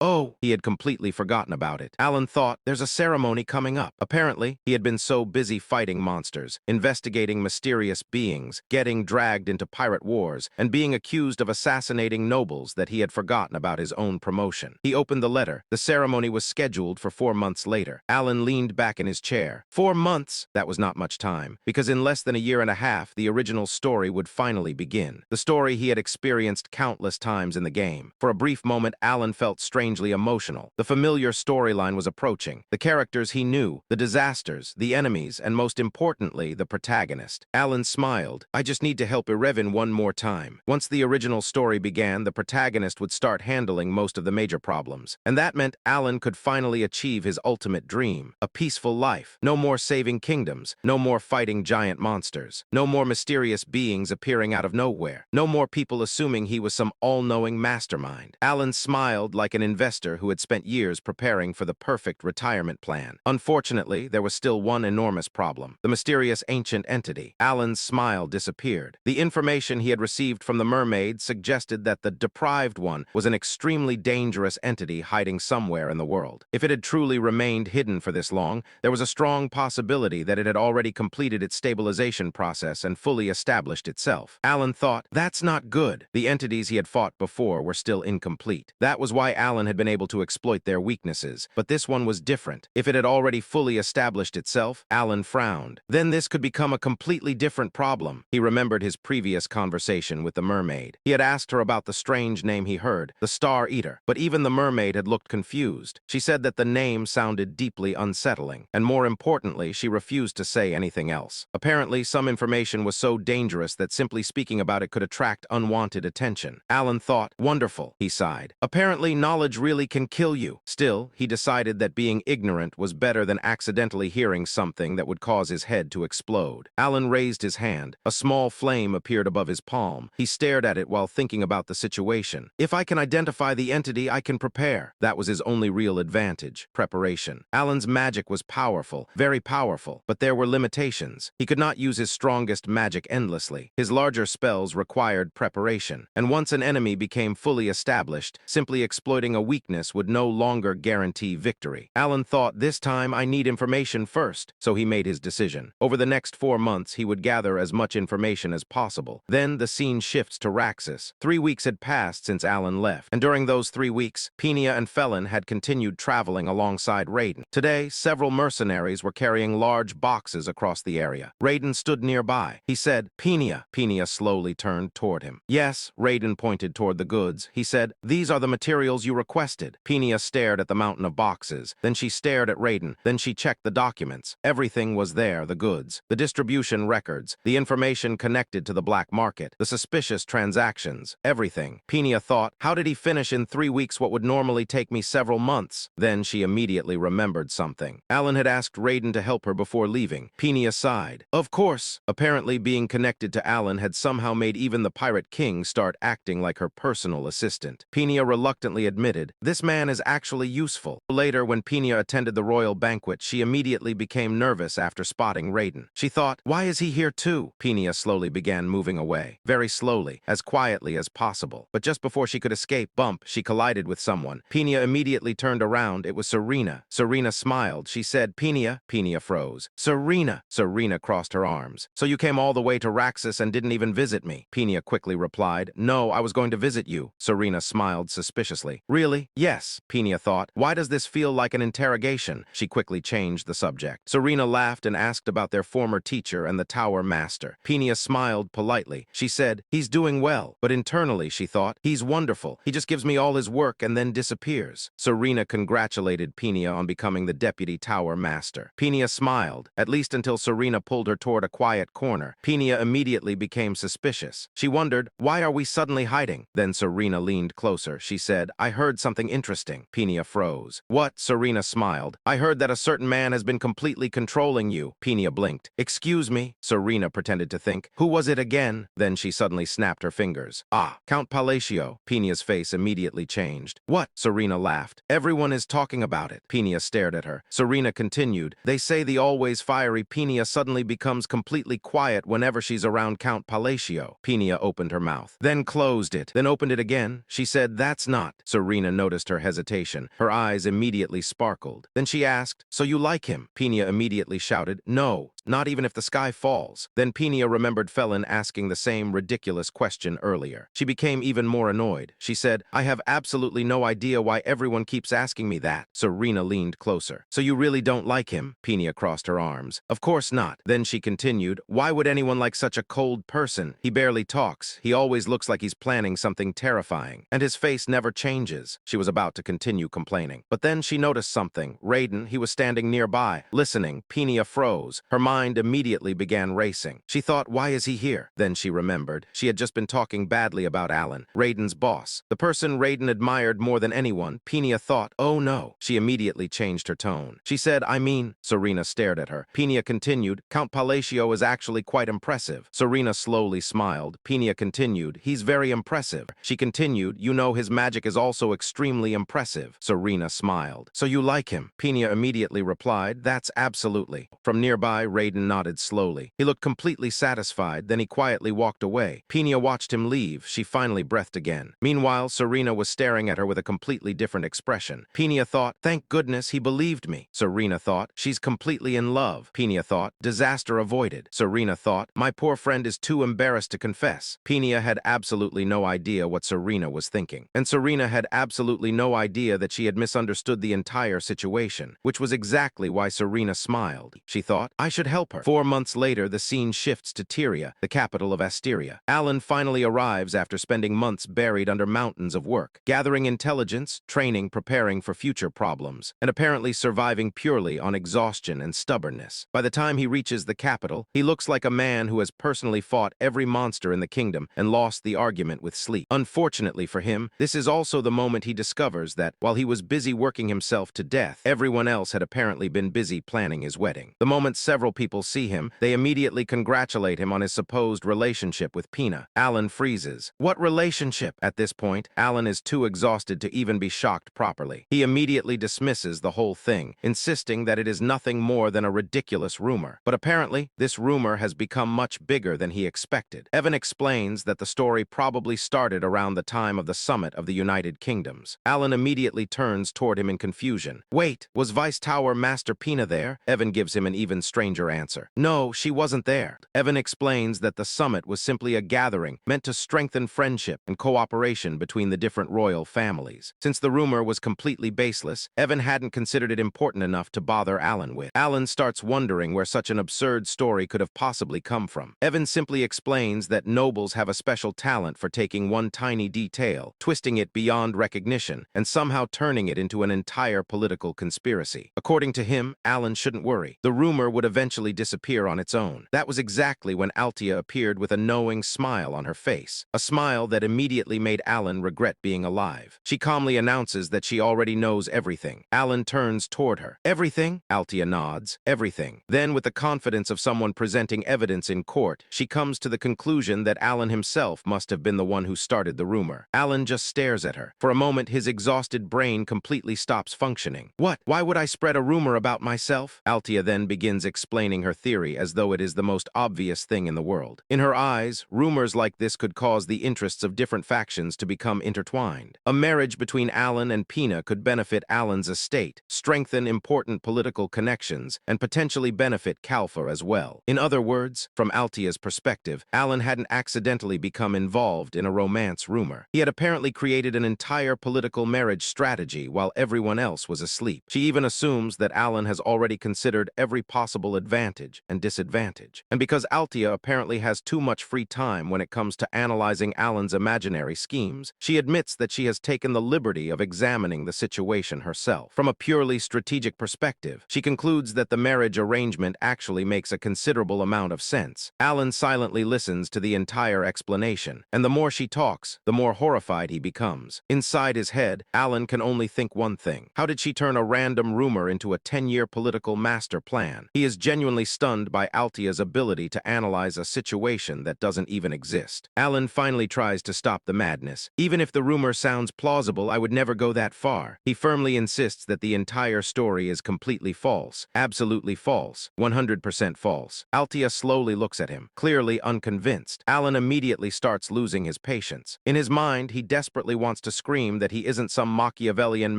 Oh, he had completely forgotten about it. Alan thought, there's a ceremony coming up. Apparently, he had been so busy fighting monsters, investigating mysterious beings, getting dragged into pirate wars, and being accused of assassinating nobles that he had forgotten about his own promotion. He opened the letter. The ceremony was scheduled for 4 months later. Alan leaned back in his chair. 4 months? That was not much time, because in less than a year and a half, the original story would finally begin. The story he had experienced countless times in the game. For a brief moment, Alan felt strangely emotional. The familiar storyline was approaching. The characters he knew, the disasters, the enemies, and most importantly, the protagonist. Alan smiled. I just need to help Irevin one more time. Once the original story began, the protagonist would start handling most of the major problems. And that meant Alan could finally achieve his ultimate dream, a peaceful life. No more saving kingdoms, no more fighting giant monsters, no more mysterious beings appearing out of nowhere, no more people assuming he was some all-knowing mastermind. Alan smiled like an investor who had spent years preparing for the perfect retirement plan. Unfortunately, there was still one enormous problem: the mysterious ancient entity. Alan's smile disappeared. The information he had received from the mermaid suggested that the deprived one was an extremely dangerous entity hiding somewhere in the world. If it had truly remained hidden for this long, there was a strong possibility that it had already completed its stabilization process and fully established itself. Alan thought, that's not good. The entities he had fought before were still incomplete. That was why Alan had been able to exploit their weaknesses, but this one was different. If it had already fully established itself, Alan frowned. Then this could become a completely different problem. He remembered his previous conversation with the mermaid. He had asked her about the strange name he heard, the Star Eater, but even the mermaid had looked confused. She said that the name sounded deeply unsettling, and more importantly, she refused to say anything else. Apparently, some information was so dangerous that simply speaking about it could attract unwanted attention. Alan thought, wonderful, he sighed. Apparently, knowledge really can kill you. Still, he decided that being ignorant was better than accidentally hearing something that would cause his head to explode. Alan raised his hand. A small flame appeared above his palm. He stared at it while thinking about the situation. If I can identify the entity, I can prepare. That was his only real advantage: preparation. Alan's magic was powerful, very powerful, but there were limitations. He could not use his strongest magic endlessly. His larger spells required preparation, and once an enemy became fully established, simply exploiting a weakness would no longer guarantee victory. Alan thought, this time I need information first, so he made his decision. Over the next 4 months, he would gather as much information as possible. Then the scene shifts to Raxus. 3 weeks had passed since Alan left, and during those 3 weeks, Penia and Felon had continued traveling alongside Raiden. Today, several mercenaries were carrying large boxes across the area. Raiden stood nearby. He said, Penia. Penia slowly turned toward him. Yes, Raiden pointed toward the goods. He said, these are the materials you requested. Penia stared at the mountain of boxes. Then she stared at Raiden. Then she checked the documents. Everything was there: the goods, the distribution records, the information connected to the black market, the suspicious transactions, everything. Penia thought, how did he finish in 3 weeks what would normally take me several months? Then she immediately remembered something. Alan had asked Raiden to help her before leaving. Penia sighed. Of course. Apparently, being connected to Alan had somehow made even the Pirate King start acting like her personal assistant. Penia reluctantly admitted, this man is actually useful. Later, when Penia attended the royal banquet, she immediately became nervous after spotting Raiden. She thought, why is he here too? Penia slowly began moving away. Very slowly, as quietly as possible. But just before she could escape, bump, she collided with someone. Penia immediately turned around. It was Serena. Serena smiled. She said, Penia. Penia froze. Serena. Serena crossed her arms. So you came all the way to Raxus and didn't even visit me? Penia quickly replied, no, I was going to visit you. Serena smiled suspiciously. Really? Yes, Penia thought. Why does this feel like an interrogation? She quickly changed the subject. Serena laughed and asked about their former teacher and the tower master. Penia smiled politely. She said, he's doing well, but internally, she thought, he's wonderful. He just gives me all his work and then disappears. Serena congratulated Penia on becoming the deputy tower master. Penia smiled, at least until Serena pulled her toward a quiet corner. Penia immediately became suspicious. She wondered, why are we suddenly hiding? Then Serena leaned closer. She said, I heard something interesting. Penia froze. What? Serena smiled. I heard that a certain man has been completely controlling you. Penia blinked. Excuse me? Serena pretended to think. Who was it again? Then she suddenly snapped her fingers. Ah, Count Palacio. Penia's face immediately changed. What? Serena laughed. Everyone is talking about it. Penia stared at her. Serena continued. They say the always fiery Penia suddenly becomes completely quiet whenever she's around Count Palacio. Penia opened her mouth, then closed it, then opened it again. She said, that's not. Serena noticed her hesitation. Her eyes immediately sparkled. Then she asked, so you like him? Penia immediately shouted, no. Not even if the sky falls. Then Penia remembered Felon asking the same ridiculous question earlier. She became even more annoyed. She said, I have absolutely no idea why everyone keeps asking me that. Serena leaned closer. So you really don't like him? Penia crossed her arms. Of course not. Then she continued, why would anyone like such a cold person? He barely talks. He always looks like he's planning something terrifying. And his face never changes. She was about to continue complaining. But then she noticed something. Raiden, he was standing nearby, listening. Penia froze. Her mind mind immediately began racing. She thought, why is he here? Then she remembered. She had just been talking badly about Alan, Raiden's boss. The person Raiden admired more than anyone. Peenia thought, oh no. She immediately changed her tone. She said, I mean, Serena stared at her. Peenia continued, Count Palacio is actually quite impressive. Serena slowly smiled. Peenia continued, he's very impressive. She continued, you know his magic is also extremely impressive. Serena smiled. So you like him? Peenia immediately replied, that's absolutely. From nearby, Raiden nodded slowly. He looked completely satisfied, then he quietly walked away. Peenia watched him leave. She finally breathed again. Meanwhile, Serena was staring at her with a completely different expression. Peenia thought, thank goodness he believed me. Serena thought, she's completely in love. Peenia thought, disaster avoided. Serena thought, my poor friend is too embarrassed to confess. Peenia had absolutely no idea what Serena was thinking. And Serena had absolutely no idea that she had misunderstood the entire situation, which was exactly why Serena smiled. She thought, I should help her. 4 months later, the scene shifts to Tyria, the capital of Asteria. Alan finally arrives after spending months buried under mountains of work, gathering intelligence, training, preparing for future problems, and apparently surviving purely on exhaustion and stubbornness. By the time he reaches the capital, he looks like a man who has personally fought every monster in the kingdom and lost the argument with sleep. Unfortunately for him, this is also the moment he discovers that, while he was busy working himself to death, everyone else had apparently been busy planning his wedding. The moment several people see him, they immediately congratulate him on his supposed relationship with Pina. Alan freezes. What relationship? At this point, Alan is too exhausted to even be shocked properly. He immediately dismisses the whole thing, insisting that it is nothing more than a ridiculous rumor. But apparently, this rumor has become much bigger than he expected. Evan explains that the story probably started around the time of the summit of the United Kingdoms. Alan immediately turns toward him in confusion. Wait, was Vice Tower Master Pina there? Evan gives him an even stranger answer. No, she wasn't there. Evan explains that the summit was simply a gathering meant to strengthen friendship and cooperation between the different royal families. Since the rumor was completely baseless, Evan hadn't considered it important enough to bother Alan with. Alan starts wondering where such an absurd story could have possibly come from. Evan simply explains that nobles have a special talent for taking one tiny detail, twisting it beyond recognition, and somehow turning it into an entire political conspiracy. According to him, Alan shouldn't worry. The rumor would eventually disappear on its own. That was exactly when Altia appeared with a knowing smile on her face, a smile that immediately made Alan regret being alive. She calmly announces that she already knows everything. Alan turns toward her. Everything? Altia nods. Everything. Then, with the confidence of someone presenting evidence in court, she comes to the conclusion that Alan himself must have been the one who started the rumor. Alan just stares at her. For a moment, his exhausted brain completely stops functioning. What? Why would I spread a rumor about myself? Altia then begins explaining her theory as though it is the most obvious thing in the world. In her eyes, rumors like this could cause the interests of different factions to become intertwined. A marriage between Alan and Pina could benefit Alan's estate, strengthen important political connections, and potentially benefit Kalfa as well. In other words, from Altia's perspective, Alan hadn't accidentally become involved in a romance rumor. He had apparently created an entire political marriage strategy while everyone else was asleep. She even assumes that Alan has already considered every possible advantage and disadvantage. And because Altia apparently has too much free time when it comes to analyzing Alan's imaginary schemes, she admits that she has taken the liberty of examining the situation herself. From a purely strategic perspective, she concludes that the marriage arrangement actually makes a considerable amount of sense. Alan silently listens to the entire explanation, and the more she talks, the more horrified he becomes. Inside his head, Alan can only think one thing. How did she turn a random rumor into a 10-year political master plan? He is genuinely stunned by Altia's ability to analyze a situation that doesn't even exist. Alan finally tries to stop the madness. Even if the rumor sounds plausible, I would never go that far. He firmly insists that the entire story is completely false, absolutely false, 100% false. Altia slowly looks at him, clearly unconvinced. Alan immediately starts losing his patience. In his mind, he desperately wants to scream that he isn't some Machiavellian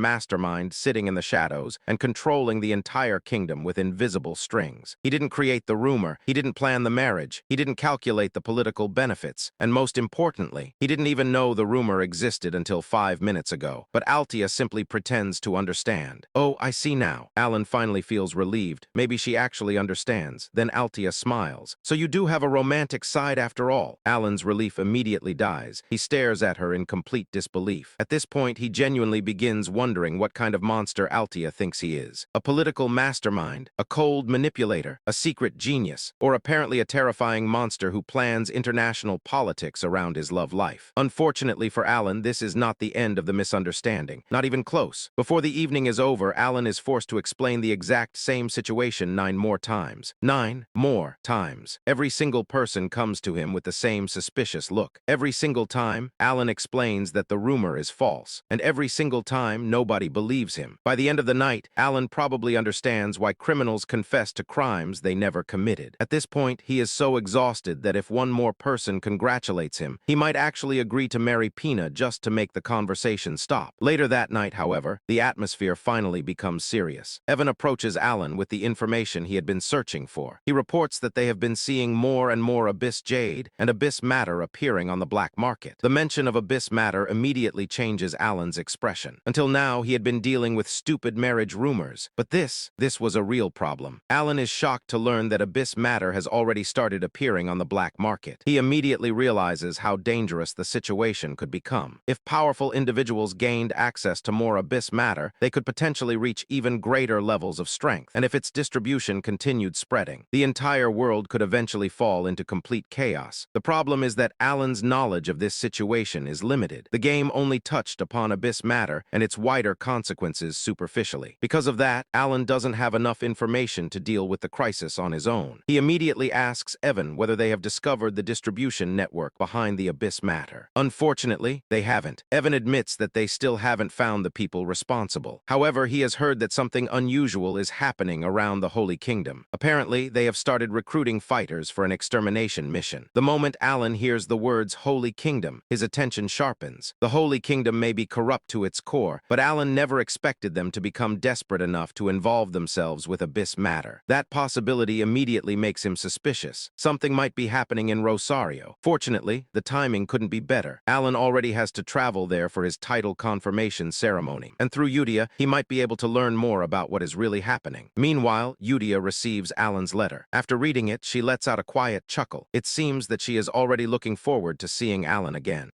mastermind sitting in the shadows and controlling the entire kingdom with invisible strings. He didn't create the rumor, he didn't plan the marriage, he didn't calculate the political benefits, and most importantly, he didn't even know the rumor existed until 5 minutes ago. But Altia simply pretends to understand. Oh, I see now. Alan finally feels relieved. Maybe she actually understands. Then Altia smiles. So you do have a romantic side after all. Alan's relief immediately dies. He stares at her in complete disbelief. At this point, he genuinely begins wondering what kind of monster Altia thinks he is. A political mastermind, a cold manipulator, fighter, a secret genius, or apparently a terrifying monster who plans international politics around his love life. Unfortunately for Alan, this is not the end of the misunderstanding. Not even close. Before the evening is over, Alan is forced to explain the exact same situation 9 more times. 9 more times. Every single person comes to him with the same suspicious look. Every single time, Alan explains that the rumor is false. And every single time, nobody believes him. By the end of the night, Alan probably understands why criminals confess to crimes they never committed. At this point, he is so exhausted that if one more person congratulates him, he might actually agree to marry Pina just to make the conversation stop. Later that night, however, the atmosphere finally becomes serious. Evan approaches Alan with the information he had been searching for. He reports that they have been seeing more and more abyss jade and abyss matter appearing on the black market. The mention of abyss matter immediately changes Alan's expression. Until now, he had been dealing with stupid marriage rumors. But this was a real problem. Alan is shocked to learn that abyss matter has already started appearing on the black market. He immediately realizes how dangerous the situation could become. If powerful individuals gained access to more abyss matter, they could potentially reach even greater levels of strength. And if its distribution continued spreading, the entire world could eventually fall into complete chaos. The problem is that Alan's knowledge of this situation is limited. The game only touched upon abyss matter and its wider consequences superficially. Because of that, Alan doesn't have enough information to deal with the crisis on his own. He immediately asks Evan whether they have discovered the distribution network behind the abyss matter. Unfortunately, they haven't. Evan admits that they still haven't found the people responsible. However, he has heard that something unusual is happening around the Holy Kingdom. Apparently, they have started recruiting fighters for an extermination mission. The moment Alan hears the words Holy Kingdom, his attention sharpens. The Holy Kingdom may be corrupt to its core, but Alan never expected them to become desperate enough to involve themselves with abyss matter. That possibility immediately makes him suspicious. Something might be happening in Rosario. Fortunately, the timing couldn't be better. Alan already has to travel there for his title confirmation ceremony, and through Yudia, he might be able to learn more about what is really happening. Meanwhile, Yudia receives Alan's letter. After reading it, she lets out a quiet chuckle. It seems that she is already looking forward to seeing Alan again.